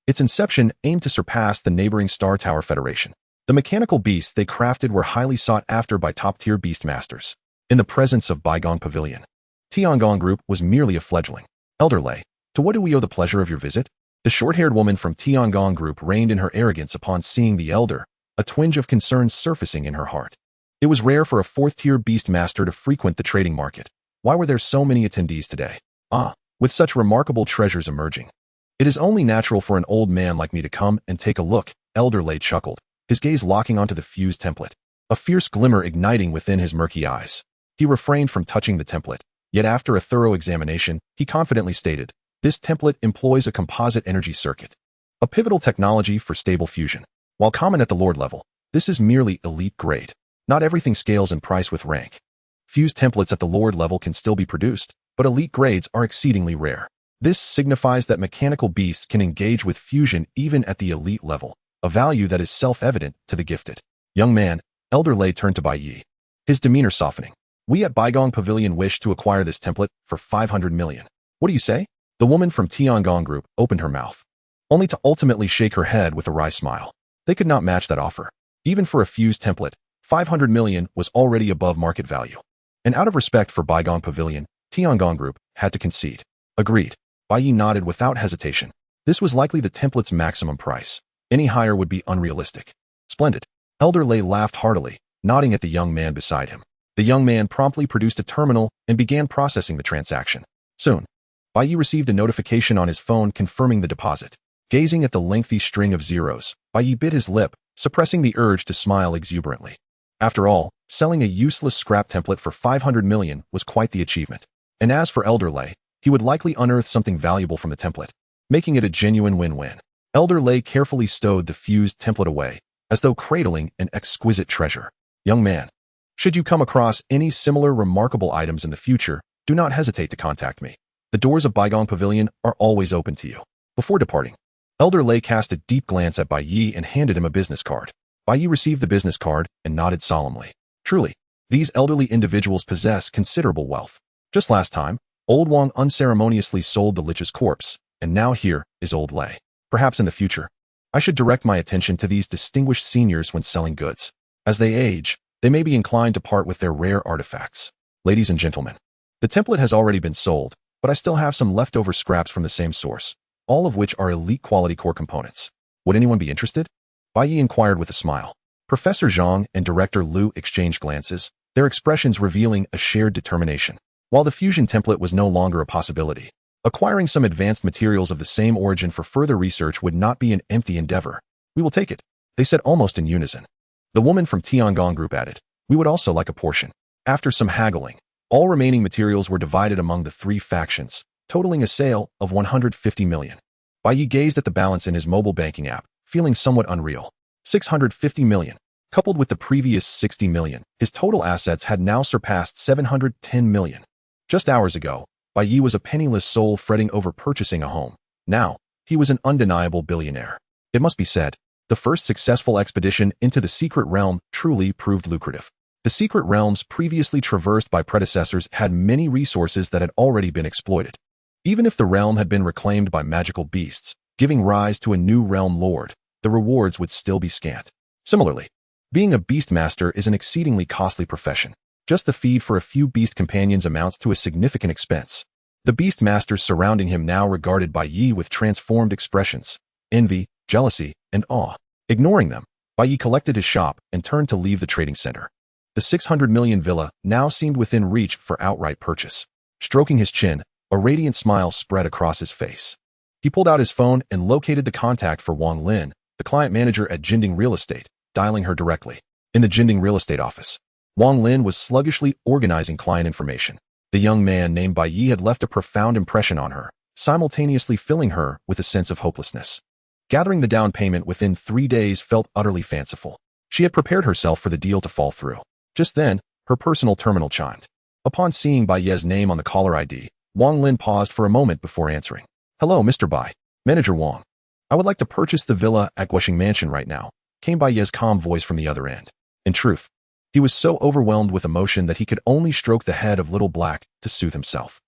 Its inception aimed to surpass the neighboring Star Tower Federation. The mechanical beasts they crafted were highly sought after by top-tier beast masters. in the presence of Baigong Pavilion. Tianwang Group was merely a fledgling. Elder Lei, to what do we owe the pleasure of your visit? The short-haired woman from Tianwang Group reigned in her arrogance upon seeing the elder, a twinge of concern surfacing in her heart. It was rare for a fourth-tier beast master to frequent the trading market. Why were there so many attendees today? With such remarkable treasures emerging. It is only natural for an old man like me to come and take a look, Elder Lei chuckled, his gaze locking onto the fused template, a fierce glimmer igniting within his murky eyes. He refrained from touching the template, yet after a thorough examination, he confidently stated, this template employs a composite energy circuit, a pivotal technology for stable fusion. While common at the Lord level, this is merely elite grade. Not everything scales in price with rank. Fused templates at the Lord level can still be produced, but elite grades are exceedingly rare. This signifies that mechanical beasts can engage with fusion even at the elite level, a value that is self-evident to the gifted. Young man, Elder Lei turned to Bai Yi, his demeanor softening. We at Baigong Pavilion wish to acquire this template for 500 million. What do you say? The woman from Tianwang Group opened her mouth, only to ultimately shake her head with a wry smile. They could not match that offer. Even for a fused template, 500 million was already above market value. And out of respect for Baigong Pavilion, Tianwang Group had to concede. Agreed. Bai Yi nodded without hesitation. This was likely the template's maximum price. Any higher would be unrealistic. Splendid. Elder Lei laughed heartily, nodding at the young man beside him. The young man promptly produced a terminal and began processing the transaction. Soon, Bai Yi received a notification on his phone confirming the deposit. Gazing at the lengthy string of zeros, Bai Yi bit his lip, suppressing the urge to smile exuberantly. After all, selling a useless scrap template for 500 million was quite the achievement. And as for Elder Lei, he would likely unearth something valuable from the template, making it a genuine win-win. Elder Lei carefully stowed the fused template away, as though cradling an exquisite treasure. Young man, should you come across any similar remarkable items in the future, do not hesitate to contact me. The doors of Baigong Pavilion are always open to you. Before departing, Elder Lei cast a deep glance at Bai Yi and handed him a business card. Bai Yi received the business card and nodded solemnly. Truly, these elderly individuals possess considerable wealth. Just last time, Old Wang unceremoniously sold the Lich's corpse, and now here is Old Lei. Perhaps in the future, I should direct my attention to these distinguished seniors when selling goods. As they age, they may be inclined to part with their rare artifacts. Ladies and gentlemen, the template has already been sold, but I still have some leftover scraps from the same source, all of which are elite quality core components. Would anyone be interested? Bai Yi inquired with a smile. Professor Zhang and Director Liu exchanged glances, their expressions revealing a shared determination. While the fusion template was no longer a possibility, acquiring some advanced materials of the same origin for further research would not be an empty endeavor. We will take it, they said almost in unison. The woman from Tianwang Group added, we would also like a portion. After some haggling, all remaining materials were divided among the three factions, totaling a sale of 150 million. Bai Yi gazed at the balance in his mobile banking app, feeling somewhat unreal. 650 million. Coupled with the previous 60 million, his total assets had now surpassed 710 million. Just hours ago, Bai Yi was a penniless soul fretting over purchasing a home. Now, he was an undeniable billionaire. It must be said, the first successful expedition into the secret realm truly proved lucrative. The secret realms previously traversed by predecessors had many resources that had already been exploited. Even if the realm had been reclaimed by magical beasts, giving rise to a new realm lord, the rewards would still be scant. Similarly, being a beast master is an exceedingly costly profession. Just the feed for a few beast companions amounts to a significant expense. The beast masters surrounding him now regarded Bai Yi with transformed expressions, envy, jealousy, and awe. Ignoring them, Bai Yi collected his shop and turned to leave the trading center. The 600 million villa now seemed within reach for outright purchase. Stroking his chin, a radiant smile spread across his face. He pulled out his phone and located the contact for Wang Lin, the client manager at Jinding Real Estate, dialing her directly. In the Jinding Real Estate office, Wang Lin was sluggishly organizing client information. The young man named Bai Yi had left a profound impression on her, simultaneously filling her with a sense of hopelessness. Gathering the down payment within 3 days felt utterly fanciful. She had prepared herself for the deal to fall through. Just then, her personal terminal chimed. Upon seeing Bai Ye's name on the caller ID, Wang Lin paused for a moment before answering. Hello, Mr. Bai. Manager Wang. I would like to purchase the villa at Guoxing Mansion right now, came Bai Ye's calm voice from the other end. In truth, he was so overwhelmed with emotion that he could only stroke the head of Little Black to soothe himself.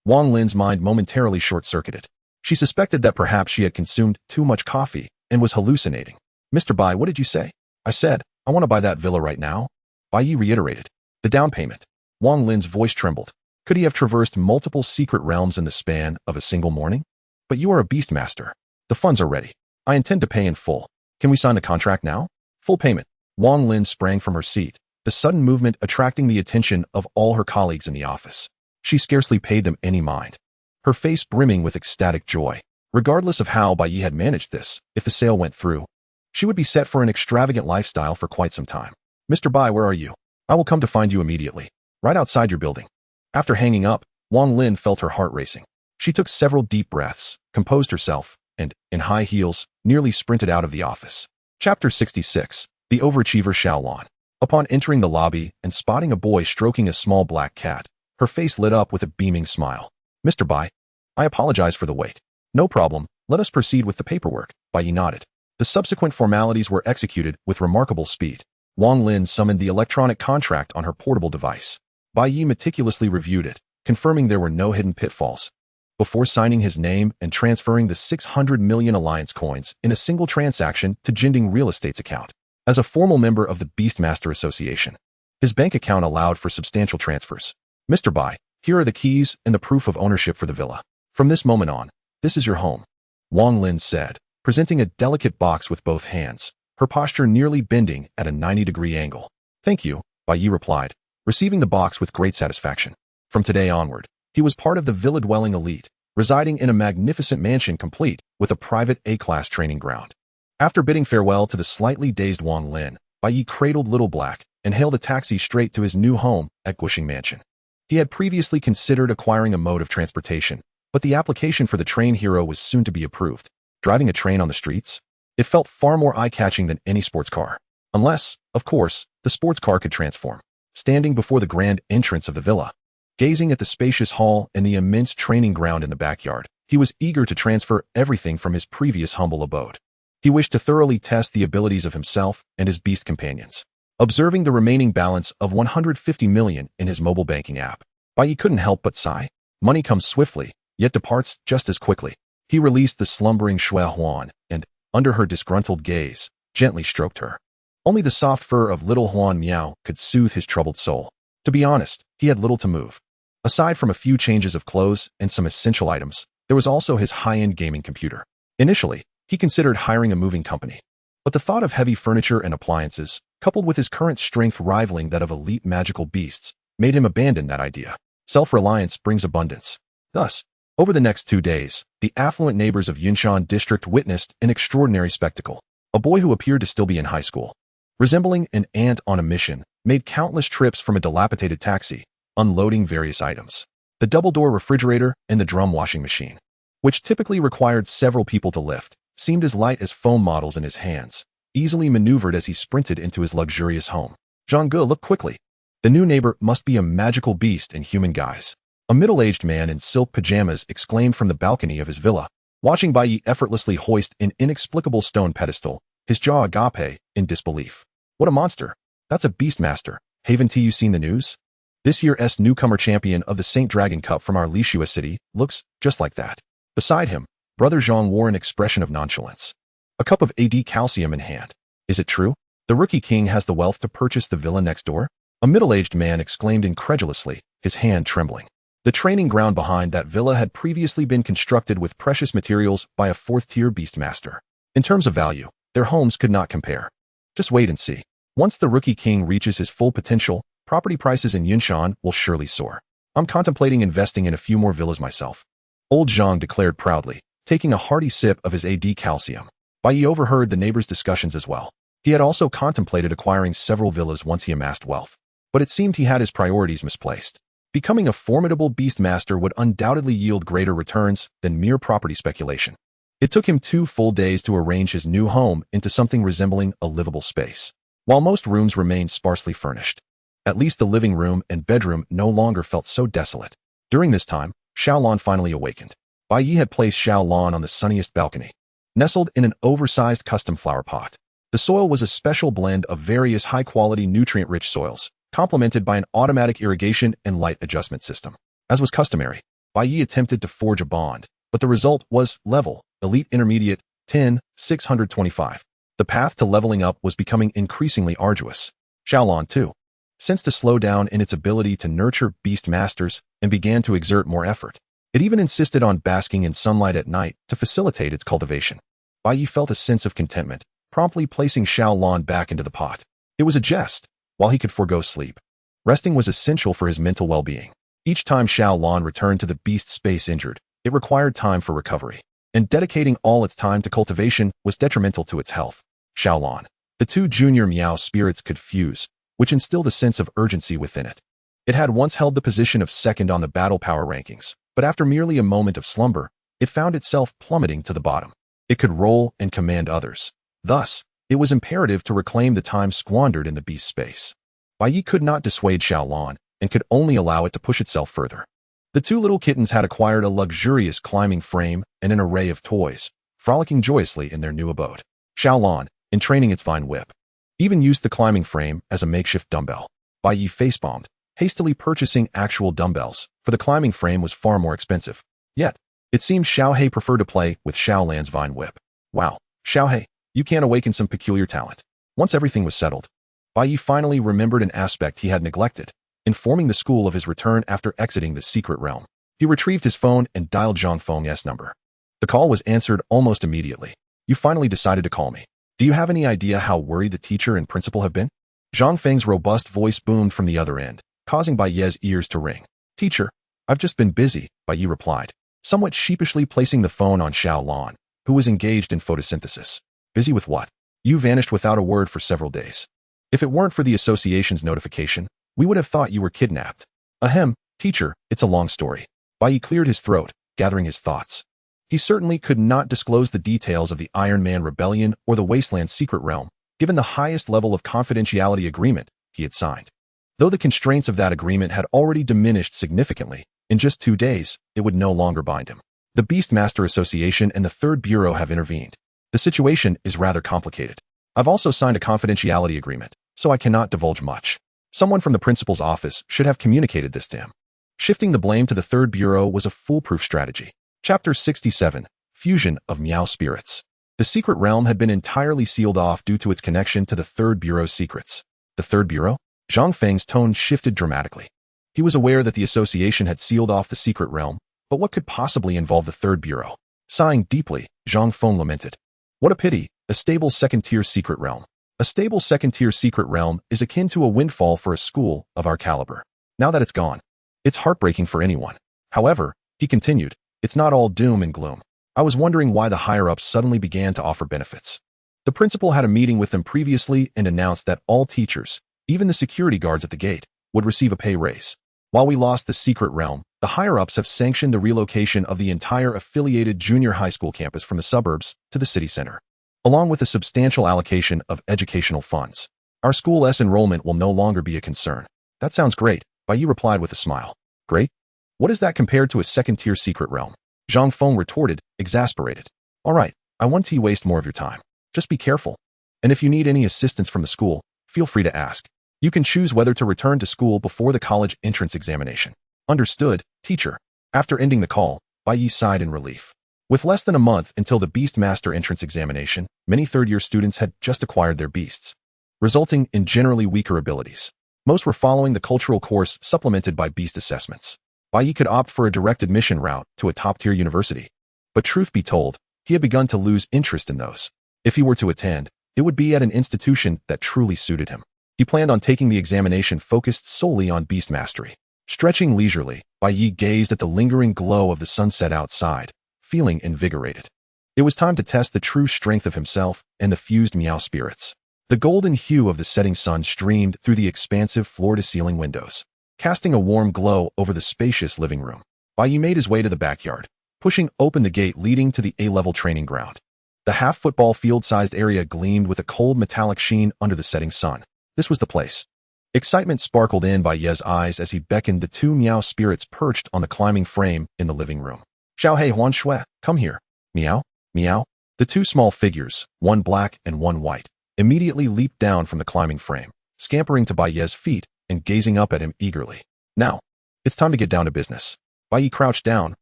Wang Lin's mind momentarily short-circuited. She suspected that perhaps she had consumed too much coffee and was hallucinating. Mr. Bai, what did you say? I said, I want to buy that villa right now. Bai Yi reiterated. The down payment. Wang Lin's voice trembled. Could he have traversed multiple secret realms in the span of a single morning? But you are a Beastmaster. The funds are ready. I intend to pay in full. Can we sign the contract now? Full payment. Wang Lin sprang from her seat, the sudden movement attracting the attention of all her colleagues in the office. She scarcely paid them any mind, her face brimming with ecstatic joy. Regardless of how Bai Yi had managed this, if the sale went through, she would be set for an extravagant lifestyle for quite some time. Mr. Bai, where are you? I will come to find you immediately. Right outside your building. After hanging up, Wang Lin felt her heart racing. She took several deep breaths, composed herself, and, in high heels, nearly sprinted out of the office. Chapter 66. The Overachiever Xiaolon. Upon entering the lobby and spotting a boy stroking a small black cat, her face lit up with a beaming smile. Mr. Bai, I apologize for the wait. No problem, let us proceed with the paperwork. Bai Yi nodded. The subsequent formalities were executed with remarkable speed. Wang Lin summoned the electronic contract on her portable device. Bai Yi meticulously reviewed it, confirming there were no hidden pitfalls. Before signing his name and transferring the 600 million alliance coins in a single transaction to Jinding Real Estate's account. As a formal member of the Beastmaster Association, his bank account allowed for substantial transfers. Mr. Bai, here are the keys and the proof of ownership for the villa. From this moment on, this is your home, Wang Lin said, presenting a delicate box with both hands, her posture nearly bending at a 90-degree angle. Thank you, Bai Yi replied, receiving the box with great satisfaction. From today onward, he was part of the villa-dwelling elite, residing in a magnificent mansion complete with a private A-class training ground. After bidding farewell to the slightly dazed Wang Lin, Bai Yi cradled Little Black and hailed a taxi straight to his new home at Guishing Mansion. He had previously considered acquiring a mode of transportation, but the application for the train hero was soon to be approved. Driving a train on the streets? It felt far more eye-catching than any sports car. Unless, of course, the sports car could transform. Standing before the grand entrance of the villa, gazing at the spacious hall and the immense training ground in the backyard, he was eager to transfer everything from his previous humble abode. He wished to thoroughly test the abilities of himself and his beast companions. Observing the remaining balance of 150 million in his mobile banking app, Bai Yi couldn't help but sigh. Money comes swiftly, yet departs just as quickly. He released the slumbering Shui Huan and, under her disgruntled gaze, gently stroked her. Only the soft fur of little Huan Miao could soothe his troubled soul. To be honest, he had little to move. Aside from a few changes of clothes and some essential items, there was also his high-end gaming computer. Initially, he considered hiring a moving company. But the thought of heavy furniture and appliances, coupled with his current strength rivaling that of elite magical beasts, made him abandon that idea. Self-reliance brings abundance. Thus, over the next 2 days, the affluent neighbors of Yunshan district witnessed an extraordinary spectacle. A boy who appeared to still be in high school, resembling an ant on a mission, made countless trips from a dilapidated taxi, unloading various items. The double-door refrigerator and the drum washing machine, which typically required several people to lift, seemed as light as foam models in his hands, easily maneuvered as he sprinted into his luxurious home. Zhang Ge looked quickly. The new neighbor must be a magical beast in human guise. A middle-aged man in silk pajamas exclaimed from the balcony of his villa, watching Bai Yi effortlessly hoist an inexplicable stone pedestal, his jaw agape in disbelief. What a monster! That's a Beastmaster. Haven't you seen the news? This year's newcomer champion of the Saint Dragon Cup from our Lishua city looks just like that. Beside him, Brother Zhang wore an expression of nonchalance. A cup of AD calcium in hand. Is it true? The rookie king has the wealth to purchase the villa next door? A middle-aged man exclaimed incredulously, his hand trembling. The training ground behind that villa had previously been constructed with precious materials by a fourth-tier Beastmaster. In terms of value, their homes could not compare. Just wait and see. Once the rookie king reaches his full potential, property prices in Yunshan will surely soar. I'm contemplating investing in a few more villas myself. Old Zhang declared proudly, taking a hearty sip of his AD calcium. Bai Yi overheard the neighbors' discussions as well. He had also contemplated acquiring several villas once he amassed wealth. But it seemed he had his priorities misplaced. Becoming a formidable Beastmaster would undoubtedly yield greater returns than mere property speculation. It took him 2 full days to arrange his new home into something resembling a livable space. While most rooms remained sparsely furnished, at least the living room and bedroom no longer felt so desolate. During this time, Xiaolon finally awakened. Bai Yi had placed Xiaolon on the sunniest balcony, nestled in an oversized custom flower pot. The soil was a special blend of various high-quality nutrient-rich soils, complemented by an automatic irrigation and light adjustment system. As was customary, Bai Yi attempted to forge a bond, but the result was level, elite intermediate, 10, 625. The path to leveling up was becoming increasingly arduous. Xiaolon, too, sensed a slowdown in its ability to nurture beast masters and began to exert more effort. It even insisted on basking in sunlight at night to facilitate its cultivation. Bai Yi felt a sense of contentment, promptly placing Xiao Lan back into the pot. It was a jest, while he could forego sleep. Resting was essential for his mental well-being. Each time Xiao Lan returned to the beast space injured, it required time for recovery, and dedicating all its time to cultivation was detrimental to its health. Xiao Lan. The two junior Miao spirits could fuse, which instilled a sense of urgency within it. It had once held the position of second on the battle power rankings, but after merely a moment of slumber, it found itself plummeting to the bottom. It could roll and command others. Thus, it was imperative to reclaim the time squandered in the beast space. Bai Yi could not dissuade Xiao Lan, and could only allow it to push itself further. The two little kittens had acquired a luxurious climbing frame and an array of toys, frolicking joyously in their new abode. Xiao Lan, in training its vine whip, even used the climbing frame as a makeshift dumbbell. Bai Yi facepalmed, hastily purchasing actual dumbbells, for the climbing frame was far more expensive. Yet, it seemed Xiao He preferred to play with Xiao Lan's vine whip. Wow, Xiao He, you can't awaken some peculiar talent. Once everything was settled, Bai Yi finally remembered an aspect he had neglected, informing the school of his return after exiting the secret realm. He retrieved his phone and dialed Zhang Feng's number. The call was answered almost immediately. You finally decided to call me. Do you have any idea how worried the teacher and principal have been? Zhang Feng's robust voice boomed from the other end, causing Bai Ye's ears to ring. Teacher, I've just been busy, Bai Yi replied, somewhat sheepishly placing the phone on Xiao Lan, who was engaged in photosynthesis. Busy with what? You vanished without a word for several days. If it weren't for the association's notification, we would have thought you were kidnapped. Ahem, teacher, it's a long story. Bai Yi cleared his throat, gathering his thoughts. He certainly could not disclose the details of the Iron Man Rebellion or the Wasteland Secret Realm, given the highest level of confidentiality agreement he had signed. Though the constraints of that agreement had already diminished significantly, in just 2 days, it would no longer bind him. The Beastmaster Association and the Third Bureau have intervened. The situation is rather complicated. I've also signed a confidentiality agreement, so I cannot divulge much. Someone from the principal's office should have communicated this to him. Shifting the blame to the Third Bureau was a foolproof strategy. Chapter 67, Fusion of Miao Spirits. The secret realm had been entirely sealed off due to its connection to the Third Bureau's secrets. The Third Bureau? Zhang Feng's tone shifted dramatically. He was aware that the association had sealed off the secret realm, but what could possibly involve the Third Bureau? Sighing deeply, Zhang Feng lamented. What a pity, a stable second-tier secret realm. A stable second-tier secret realm is akin to a windfall for a school of our caliber. Now that it's gone, it's heartbreaking for anyone. However, he continued, it's not all doom and gloom. I was wondering why the higher-ups suddenly began to offer benefits. The principal had a meeting with them previously and announced that all teachers, even the security guards at the gate, would receive a pay raise. While we lost the secret realm, the higher-ups have sanctioned the relocation of the entire affiliated junior high school campus from the suburbs to the city center, along with a substantial allocation of educational funds. Our school's enrollment will no longer be a concern. That sounds great, Bai Yi replied with a smile. Great? What is that compared to a second-tier secret realm? Zhang Feng retorted, exasperated. All right, I want to waste more of your time. Just be careful. And if you need any assistance from the school, feel free to ask. You can choose whether to return to school before the college entrance examination. Understood, teacher. After ending the call, Bai Yi sighed in relief. With less than a month until the Beastmaster entrance examination, many third-year students had just acquired their beasts, resulting in generally weaker abilities. Most were following the cultural course supplemented by beast assessments. Bai Yi could opt for a direct admission route to a top-tier university. But truth be told, he had begun to lose interest in those. If he were to attend, it would be at an institution that truly suited him. He planned on taking the examination focused solely on beast mastery. Stretching leisurely, Bai Yi gazed at the lingering glow of the sunset outside, feeling invigorated. It was time to test the true strength of himself and the fused Miao spirits. The golden hue of the setting sun streamed through the expansive floor-to-ceiling windows, casting a warm glow over the spacious living room. Bai Yi made his way to the backyard, pushing open the gate leading to the A-level training ground. The half-football field-sized area gleamed with a cold metallic sheen under the setting sun. This was the place. Excitement sparkled in Bai Ye's eyes as he beckoned the two Miao spirits perched on the climbing frame in the living room. Xiao He Huan Shui, come here. Meow, meow. The two small figures, one black and one white, immediately leaped down from the climbing frame, scampering to Bai Ye's feet and gazing up at him eagerly. Now, it's time to get down to business. Bai Yi crouched down,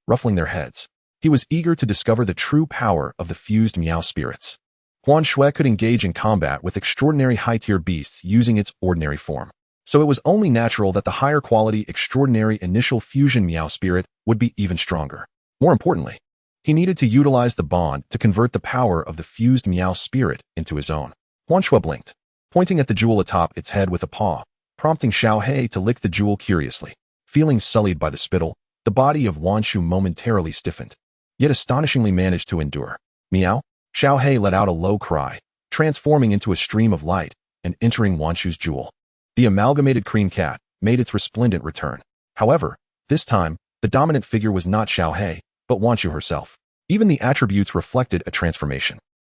ruffling their heads. He was eager to discover the true power of the fused Miao spirits. Huan Shui could engage in combat with extraordinary high-tier beasts using its ordinary form. so it was only natural that the higher quality, extraordinary initial fusion Meow spirit would be even stronger. More importantly, he needed to utilize the bond to convert the power of the fused Meow spirit into his own. Huanxue blinked, pointing at the jewel atop its head with a paw, prompting Xiao He to lick the jewel curiously. Feeling sullied by the spittle, the body of Huanxue momentarily stiffened, yet astonishingly managed to endure. Meow? Xiao He let out a low cry, transforming into a stream of light and entering Huanxue's jewel. The amalgamated cream cat made its resplendent return. However, this time, the dominant figure was not Xiao He, but Huanxue herself. Even the attributes reflected a transformation.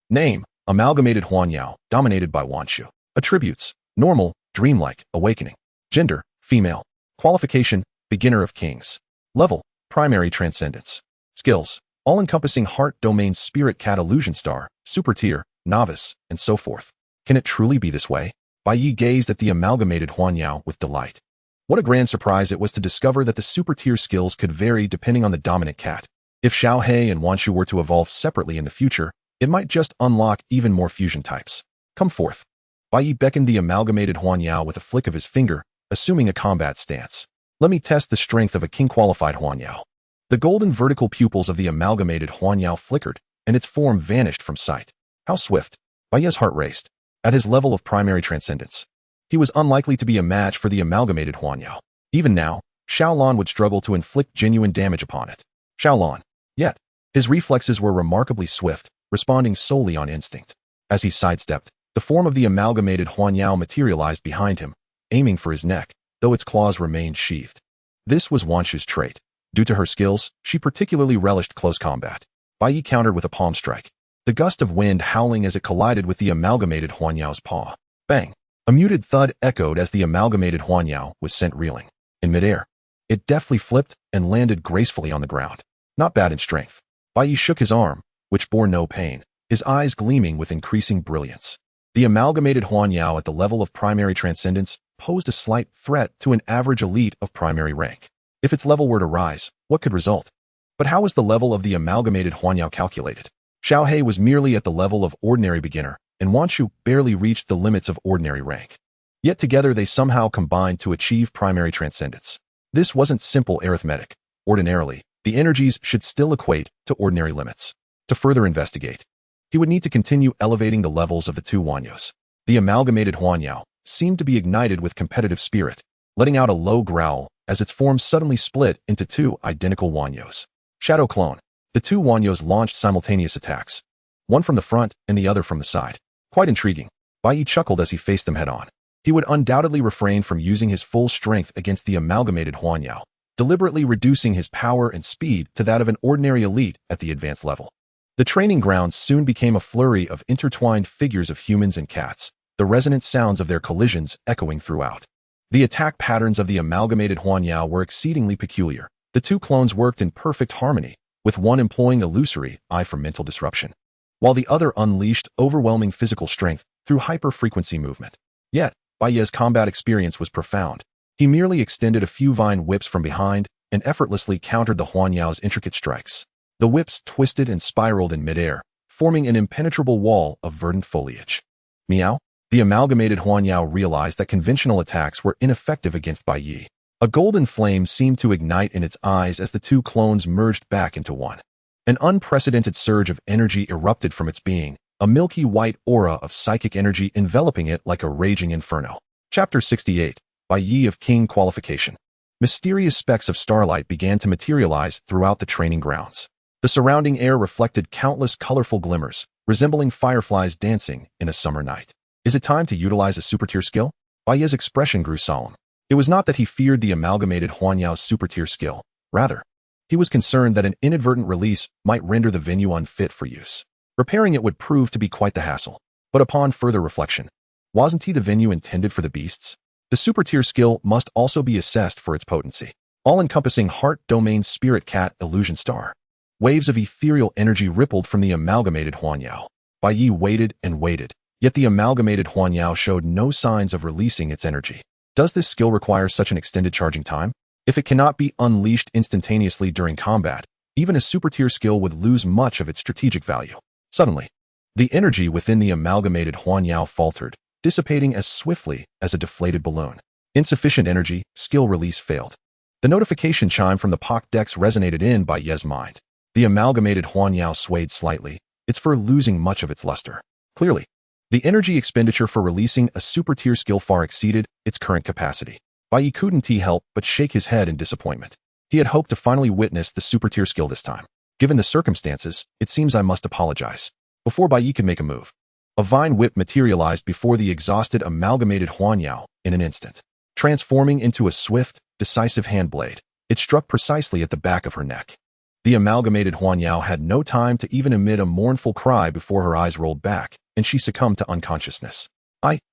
Name: Amalgamated Huanyao, dominated by Huanxue. Attributes: normal, dreamlike, awakening. Gender: female. Qualification: beginner of kings. Level: primary transcendence. Skills: all-encompassing heart domain spirit cat illusion star, super tier, novice, and so forth. Can it truly be this way? Bai Yi gazed at the amalgamated Huanyao with delight. What a grand surprise it was to discover that the super tier skills could vary depending on the dominant cat. If Xiao He and Huanxue were to evolve separately in the future, it might just unlock even more fusion types. Come forth. Bai Yi beckoned the amalgamated Huanyao with a flick of his finger, assuming a combat stance. Let me test the strength of a king-qualified Huanyao. The golden vertical pupils of the amalgamated Huanyao flickered, and its form vanished from sight. How swift! Bai Yi's heart raced. At his level of primary transcendence, he was unlikely to be a match for the amalgamated Huanyao. Even now, Xiaolan would struggle to inflict genuine damage upon it. Xiaolan. Yet, his reflexes were remarkably swift, responding solely on instinct. As he sidestepped, the form of the amalgamated Huanyao materialized behind him, aiming for his neck, though its claws remained sheathed. This was Huanxue's trait. Due to her skills, she particularly relished close combat. Bai Yi countered with a palm strike, the gust of wind howling as it collided with the amalgamated Huanyao's paw. Bang! A muted thud echoed as the amalgamated Huanyao was sent reeling. In midair, it deftly flipped and landed gracefully on the ground. Not bad in strength. Bai Yi shook his arm, which bore no pain, his eyes gleaming with increasing brilliance. The amalgamated Huanyao at the level of primary transcendence posed a slight threat to an average elite of primary rank. If its level were to rise, what could result? But how was the level of the amalgamated Huanyao calculated? Xiao He was merely at the level of ordinary beginner, and Huanxue barely reached the limits of ordinary rank. Yet together they somehow combined to achieve primary transcendence. This wasn't simple arithmetic. Ordinarily, the energies should still equate to ordinary limits. To further investigate, he would need to continue elevating the levels of the two Huanyos. The amalgamated Huanyao seemed to be ignited with competitive spirit, letting out a low growl as its form suddenly split into two identical Huanyos. Shadow clone. The two Huanyos launched simultaneous attacks, one from the front and the other from the side. Quite intriguing. Bai Yi chuckled as he faced them head-on. He would undoubtedly refrain from using his full strength against the amalgamated Huanyao, deliberately reducing his power and speed to that of an ordinary elite at the advanced level. The training grounds soon became a flurry of intertwined figures of humans and cats, the resonant sounds of their collisions echoing throughout. The attack patterns of the amalgamated Huanyao were exceedingly peculiar. The two clones worked in perfect harmony, with one employing illusory eye for mental disruption, while the other unleashed overwhelming physical strength through hyper-frequency movement. Yet, Bai Yi's combat experience was profound. He merely extended a few vine whips from behind and effortlessly countered the Huanyao's intricate strikes. The whips twisted and spiraled in midair, forming an impenetrable wall of verdant foliage. Meow? The amalgamated Huanyao realized that conventional attacks were ineffective against Bai Yi. A golden flame seemed to ignite in its eyes as the two clones merged back into one. An unprecedented surge of energy erupted from its being, a milky white aura of psychic energy enveloping it like a raging inferno. Chapter 68. Bai Yi of King Qualification. Mysterious specks of starlight began to materialize throughout the training grounds. The surrounding air reflected countless colorful glimmers, resembling fireflies dancing in a summer night. Is it time to utilize a super-tier skill? Bai Yi's expression grew solemn. It was not that he feared the amalgamated Huanyao's super-tier skill. Rather, he was concerned that an inadvertent release might render the venue unfit for use. Repairing it would prove to be quite the hassle. But upon further reflection, wasn't the venue intended for the beasts? The super-tier skill must also be assessed for its potency. All-encompassing heart domain spirit cat illusion star. Waves of ethereal energy rippled from the amalgamated Huanyao. Bai Yi waited and waited, yet the amalgamated Huanyao showed no signs of releasing its energy. Does this skill require such an extended charging time? If it cannot be unleashed instantaneously during combat, even a super-tier skill would lose much of its strategic value. Suddenly, the energy within the amalgamated Huanyao faltered, dissipating as swiftly as a deflated balloon. Insufficient energy, skill release failed. The notification chime from the Poc Dex resonated in Bai Ye's mind. The amalgamated Huanyao swayed slightly, its fur losing much of its luster. Clearly, the energy expenditure for releasing a super-tier skill far exceeded its current capacity. Bai Ye couldn't help but shake his head in disappointment. He had hoped to finally witness the super-tier skill this time. Given the circumstances, it seems I must apologize. Before Bai Ye could make a move, a vine whip materialized before the exhausted amalgamated Huanyao in an instant. Transforming into a swift, decisive hand blade, it struck precisely at the back of her neck. The amalgamated Huanyao had no time to even emit a mournful cry before her eyes rolled back, and she succumbed to unconsciousness.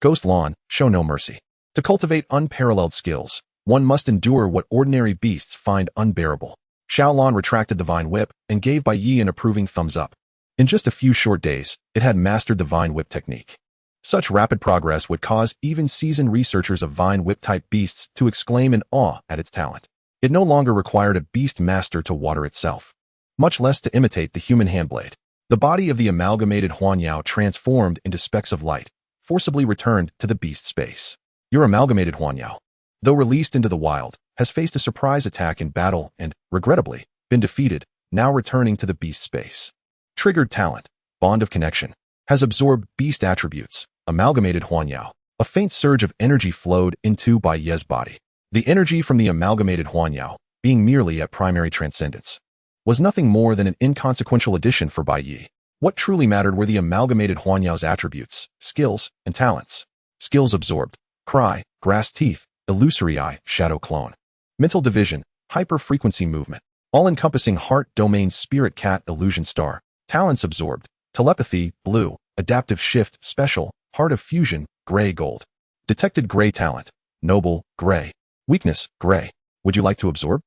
Ghost Lawn, show no mercy. To cultivate unparalleled skills, one must endure what ordinary beasts find unbearable. Xiaolan retracted the vine whip and gave Bai Ye an approving thumbs up. In just a few short days, it had mastered the vine whip technique. Such rapid progress would cause even seasoned researchers of vine whip-type beasts to exclaim in awe at its talent. It no longer required a beast master to water itself, much less to imitate the human handblade. The body of the amalgamated Huanyao transformed into specks of light, forcibly returned to the beast space. Your amalgamated Huanyao, though released into the wild, has faced a surprise attack in battle and, regrettably, been defeated, now returning to the beast space. Triggered talent, bond of connection, has absorbed beast attributes, amalgamated Huanyao. A faint surge of energy flowed into Bai Ye's body. The energy from the amalgamated Huanyao, being merely at primary transcendence, was nothing more than an inconsequential addition for Bai Ye. What truly mattered were the amalgamated Huanyao's attributes, skills, and talents. Skills absorbed: cry, grass teeth, illusory eye, shadow clone. Mental division, hyper-frequency movement, all-encompassing heart domain spirit cat illusion star. Talents absorbed: telepathy, blue, adaptive shift, special, heart of fusion, gray gold. Detected gray talent, noble, gray. Weakness, gray. Would you like to absorb?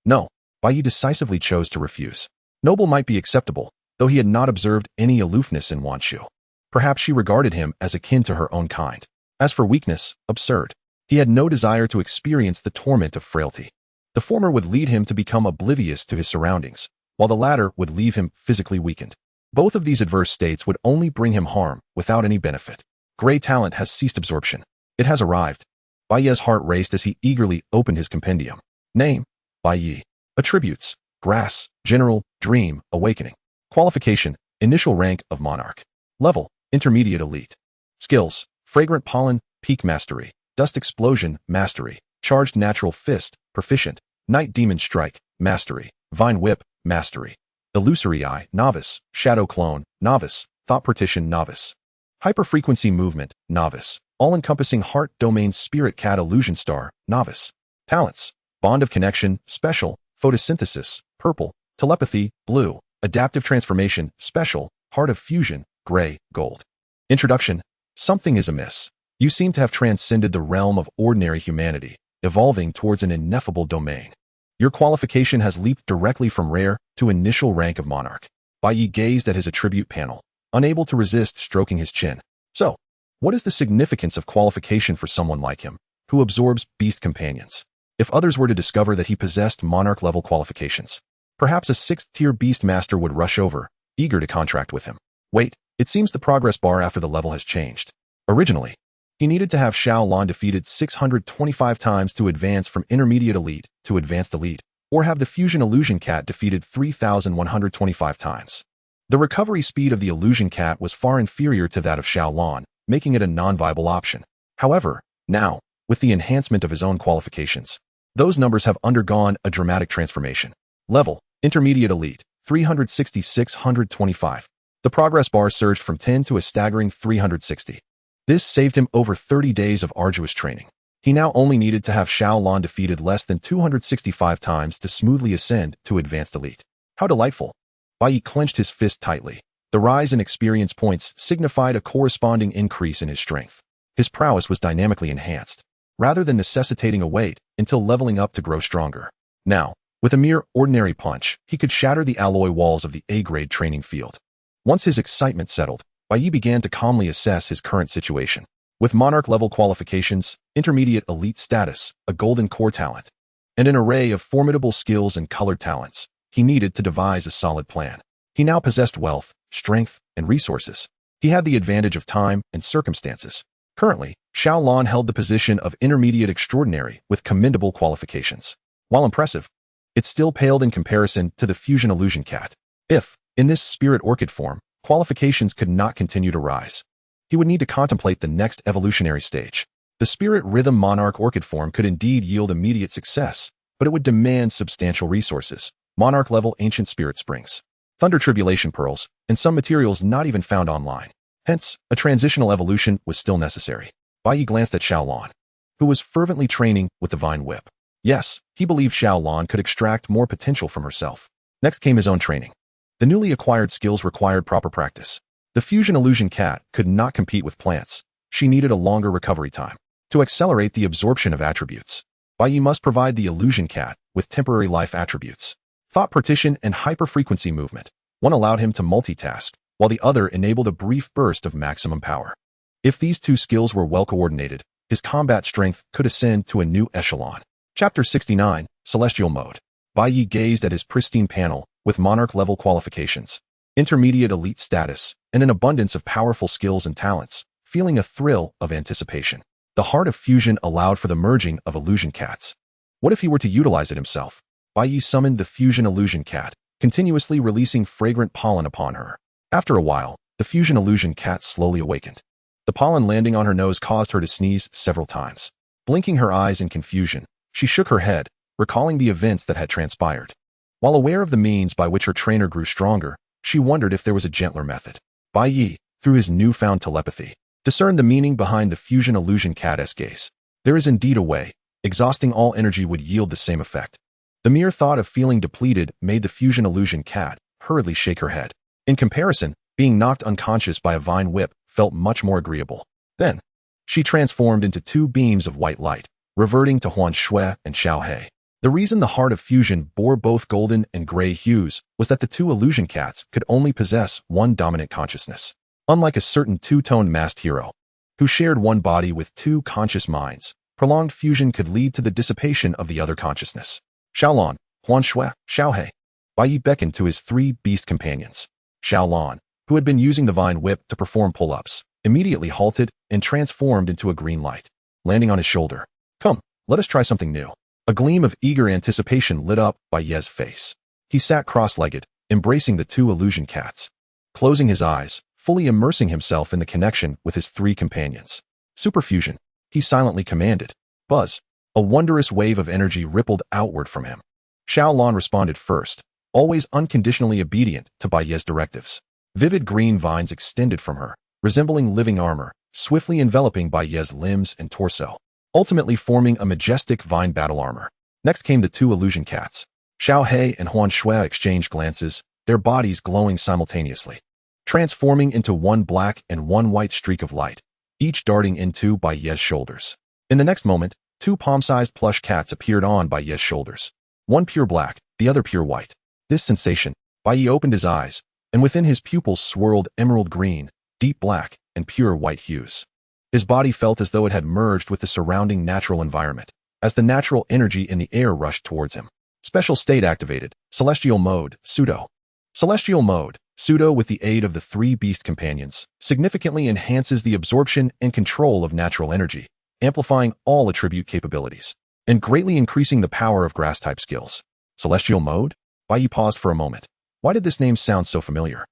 No. Bai Ye decisively chose to refuse. Noble might be acceptable, though he had not observed any aloofness in Wanshu. Perhaps she regarded him as akin to her own kind. As for weakness, absurd. He had no desire to experience the torment of frailty. The former would lead him to become oblivious to his surroundings, while the latter would leave him physically weakened. Both of these adverse states would only bring him harm, without any benefit. Gray talent has ceased absorption. It has arrived. Bai Ye's heart raced as he eagerly opened his compendium. Name: Bai Ye. Attributes: grass, general, dream, awakening. Qualification: initial rank of monarch. Level: intermediate elite. Skills: fragrant pollen, peak mastery, dust explosion, mastery, charged natural fist, proficient, night demon strike, mastery, vine whip, mastery, illusory eye, novice, shadow clone, novice, thought partition, novice. Hyperfrequency movement, novice. All-encompassing heart domain spirit cat illusion star, novice. Talents: bond of connection, special, photosynthesis, purple, telepathy, blue, adaptive transformation, special, heart of fusion, gray, gold. Introduction: something is amiss. You seem to have transcended the realm of ordinary humanity, evolving towards an ineffable domain. Your qualification has leaped directly from rare to initial rank of monarch. Bai Ye gazed at his attribute panel, unable to resist stroking his chin. So, what is the significance of qualification for someone like him, who absorbs beast companions? If others were to discover that he possessed monarch-level qualifications, perhaps a 6th-tier beast master would rush over, eager to contract with him. Wait, it seems the progress bar after the level has changed. Originally, he needed to have Xiaolan defeated 625 times to advance from intermediate elite to advanced elite, or have the fusion illusion cat defeated 3,125 times. The recovery speed of the illusion cat was far inferior to that of Xiaolan, making it a non-viable option. However, now, with the enhancement of his own qualifications, those numbers have undergone a dramatic transformation. Level: intermediate elite, 360,625. The progress bar surged from 10 to a staggering 360. This saved him over 30 days of arduous training. He now only needed to have Xiaolan defeated less than 265 times to smoothly ascend to advanced elite. How delightful! Bai Ye clenched his fist tightly. The rise in experience points signified a corresponding increase in his strength. His prowess was dynamically enhanced, rather than necessitating a wait until leveling up to grow stronger. Now, with a mere ordinary punch, he could shatter the alloy walls of the A-grade training field. Once his excitement settled, Bai Ye began to calmly assess his current situation. With monarch-level qualifications, intermediate elite status, a golden core talent, and an array of formidable skills and colored talents, he needed to devise a solid plan. He now possessed wealth, strength, and resources. He had the advantage of time and circumstances. Currently, Xiaolan held the position of intermediate extraordinary with commendable qualifications. While impressive, it still paled in comparison to the fusion illusion cat. If, in this spirit orchid form, qualifications could not continue to rise, he would need to contemplate the next evolutionary stage. The spirit rhythm monarch orchid form could indeed yield immediate success, but it would demand substantial resources, monarch-level ancient spirit springs, thunder tribulation pearls, and some materials not even found online. Hence, a transitional evolution was still necessary. Bai Yi glanced at Xiaolan, who was fervently training with the Vine Whip. Yes, he believed Xiaolan could extract more potential from herself. Next came his own training. The newly acquired skills required proper practice. The fusion illusion cat could not compete with plants. She needed a longer recovery time. To accelerate the absorption of attributes, Bai Yi must provide the illusion cat with temporary life attributes. Thought partition and hyperfrequency movement. One allowed him to multitask, while the other enabled a brief burst of maximum power. If these two skills were well coordinated, his combat strength could ascend to a new echelon. Chapter 69, Celestial Mode. Bai Yi gazed at his pristine panel with monarch-level qualifications, intermediate elite status, and an abundance of powerful skills and talents, feeling a thrill of anticipation. The heart of fusion allowed for the merging of illusion cats. What if he were to utilize it himself? Bai Yi summoned the fusion illusion cat, continuously releasing fragrant pollen upon her. After a while, the fusion illusion cat slowly awakened. The pollen landing on her nose caused her to sneeze several times. Blinking her eyes in confusion, she shook her head, recalling the events that had transpired. While aware of the means by which her trainer grew stronger, she wondered if there was a gentler method. Bai Yi, through his newfound telepathy, discerned the meaning behind the fusion illusion cat's gaze. There is indeed a way. Exhausting all energy would yield the same effect. The mere thought of feeling depleted made the fusion illusion cat hurriedly shake her head. In comparison, being knocked unconscious by a vine whip felt much more agreeable. Then, she transformed into two beams of white light, reverting to Huan Shui and Xiao He. The reason the heart of fusion bore both golden and gray hues was that the two illusion cats could only possess one dominant consciousness. Unlike a certain two-toned masked hero, who shared one body with two conscious minds, prolonged fusion could lead to the dissipation of the other consciousness. Xiaolan, Huan Shui, Xiao He. Bai Yi beckoned to his three beast companions. Xiaolan, who had been using the vine whip to perform pull-ups, immediately halted and transformed into a green light, landing on his shoulder. Come, let us try something new. A gleam of eager anticipation lit up Bai Ye's face. He sat cross-legged, embracing the two illusion cats. Closing his eyes, fully immersing himself in the connection with his three companions. Superfusion, he silently commanded. Buzz. A wondrous wave of energy rippled outward from him. Xiaolan responded first, always unconditionally obedient to Bai Ye's directives. Vivid green vines extended from her, resembling living armor, swiftly enveloping Bai Ye's limbs and torso, ultimately forming a majestic vine battle armor. Next came the two illusion cats. Xiao He and Huan Shui exchanged glances, their bodies glowing simultaneously, transforming into one black and one white streak of light, each darting into Bai Ye's shoulders. In the next moment, two palm-sized plush cats appeared on Bai Ye's shoulders, one pure black, the other pure white. This sensation, Bai Yi opened his eyes, and within his pupils swirled emerald green, deep black, and pure white hues. His body felt as though it had merged with the surrounding natural environment, as the natural energy in the air rushed towards him. Special state activated, Celestial Mode, Pseudo. Celestial Mode, Pseudo with the aid of the three beast companions, significantly enhances the absorption and control of natural energy, amplifying all attribute capabilities, and greatly increasing the power of grass-type skills. Celestial Mode? Bai Yi paused for a moment. Why did this name sound so familiar?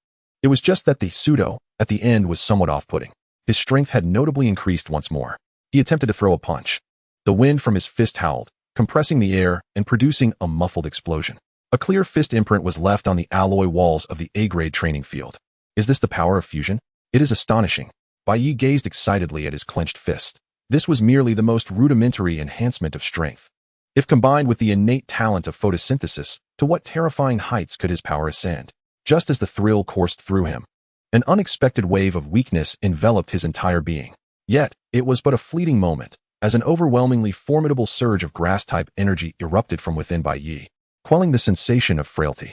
It was just that the pseudo at the end was somewhat off-putting. His strength had notably increased once more. He attempted to throw a punch. The wind from his fist howled, compressing the air and producing a muffled explosion. A clear fist imprint was left on the alloy walls of the A-grade training field. Is this the power of fusion? It is astonishing. Bai Yi gazed excitedly at his clenched fist. This was merely the most rudimentary enhancement of strength. If combined with the innate talent of photosynthesis, to what terrifying heights could his power ascend? Just as the thrill coursed through him, an unexpected wave of weakness enveloped his entire being. Yet, it was but a fleeting moment, as an overwhelmingly formidable surge of grass-type energy erupted from within Bai Yi, quelling the sensation of frailty.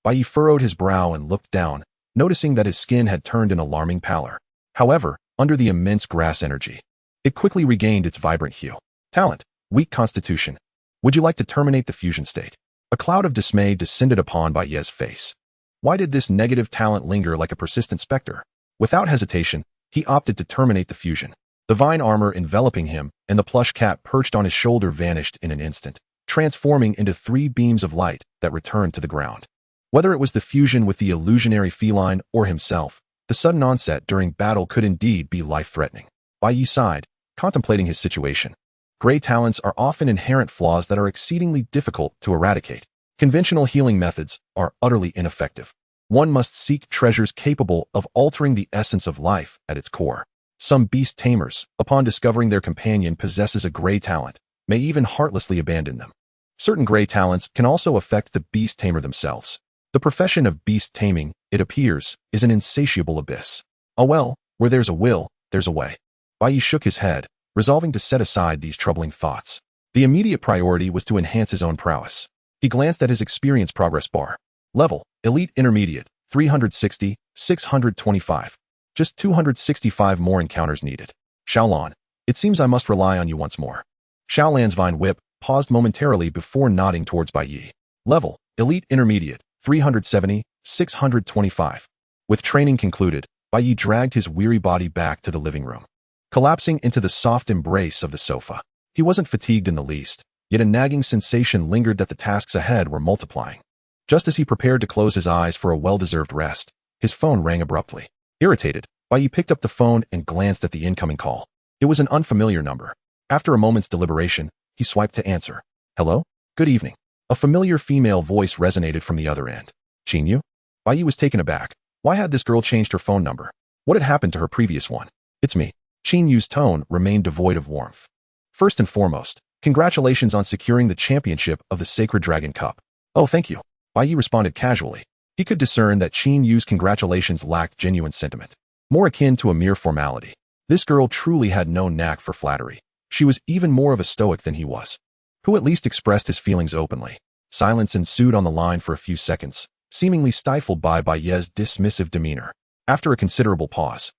Bai Yi furrowed his brow and looked down, noticing that his skin had turned an alarming pallor. However, under the immense grass energy, it quickly regained its vibrant hue. Talent, weak constitution. Would you like to terminate the fusion state? A cloud of dismay descended upon Bai Ye's face. Why did this negative talent linger like a persistent specter? Without hesitation, he opted to terminate the fusion. The vine armor enveloping him and the plush cat perched on his shoulder vanished in an instant, transforming into 3 beams of light that returned to the ground. Whether it was the fusion with the illusionary feline or himself, the sudden onset during battle could indeed be life-threatening. Bai Yi sighed, contemplating his situation. Gray talents are often inherent flaws that are exceedingly difficult to eradicate. Conventional healing methods are utterly ineffective. One must seek treasures capable of altering the essence of life at its core. Some beast tamers, upon discovering their companion possesses a gray talent, may even heartlessly abandon them. Certain gray talents can also affect the beast tamer themselves. The profession of beast taming, it appears, is an insatiable abyss. Oh well, where there's a will, there's a way. Bai Yi shook his head, resolving to set aside these troubling thoughts. The immediate priority was to enhance his own prowess. He glanced at his experience progress bar. Level, Elite Intermediate, 360, 625. Just 265 more encounters needed. Xiaolan, it seems I must rely on you once more. Xiaolan's vine whip paused momentarily before nodding towards Bai Yi. Level, Elite Intermediate, 370, 625. With training concluded, Bai Yi dragged his weary body back to the living room, collapsing into the soft embrace of the sofa. He wasn't fatigued in the least, yet a nagging sensation lingered that the tasks ahead were multiplying. Just as he prepared to close his eyes for a well-deserved rest, his phone rang abruptly. Irritated, Bai Yi picked up the phone and glanced at the incoming call. It was an unfamiliar number. After a moment's deliberation, he swiped to answer. Hello? Good evening. A familiar female voice resonated from the other end. Qin Yu? Bai Yi was taken aback. Why had this girl changed her phone number? What had happened to her previous one? It's me. Qin Yu's tone remained devoid of warmth. First and foremost, congratulations on securing the championship of the Sacred Dragon Cup. Oh, thank you. Bai Yi responded casually. He could discern that Qin Yu's congratulations lacked genuine sentiment, more akin to a mere formality. This girl truly had no knack for flattery. She was even more of a stoic than he was, who at least expressed his feelings openly. Silence ensued on the line for a few seconds, seemingly stifled by Bai Yi's dismissive demeanor. After a considerable pause,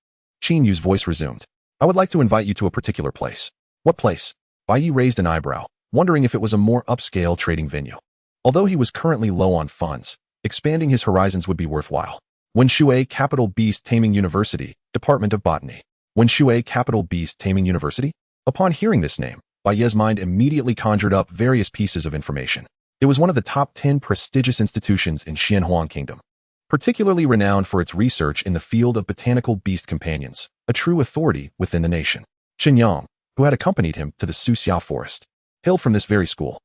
Qin Yu's voice resumed. I would like to invite you to a particular place. What place? Bai Yi raised an eyebrow, wondering if it was a more upscale trading venue. Although he was currently low on funds, expanding his horizons would be worthwhile. Wenshui Capital Beast Taming University, Department of Botany. Wenshui Capital Beast Taming University? Upon hearing this name, Bai Yi's mind immediately conjured up various pieces of information. It was one of the top 10 prestigious institutions in Xianhuang Kingdom, particularly renowned for its research in the field of botanical beast companions, a true authority within the nation. Chen Yang, who had accompanied him to the Suxiao forest, hailed from this very school.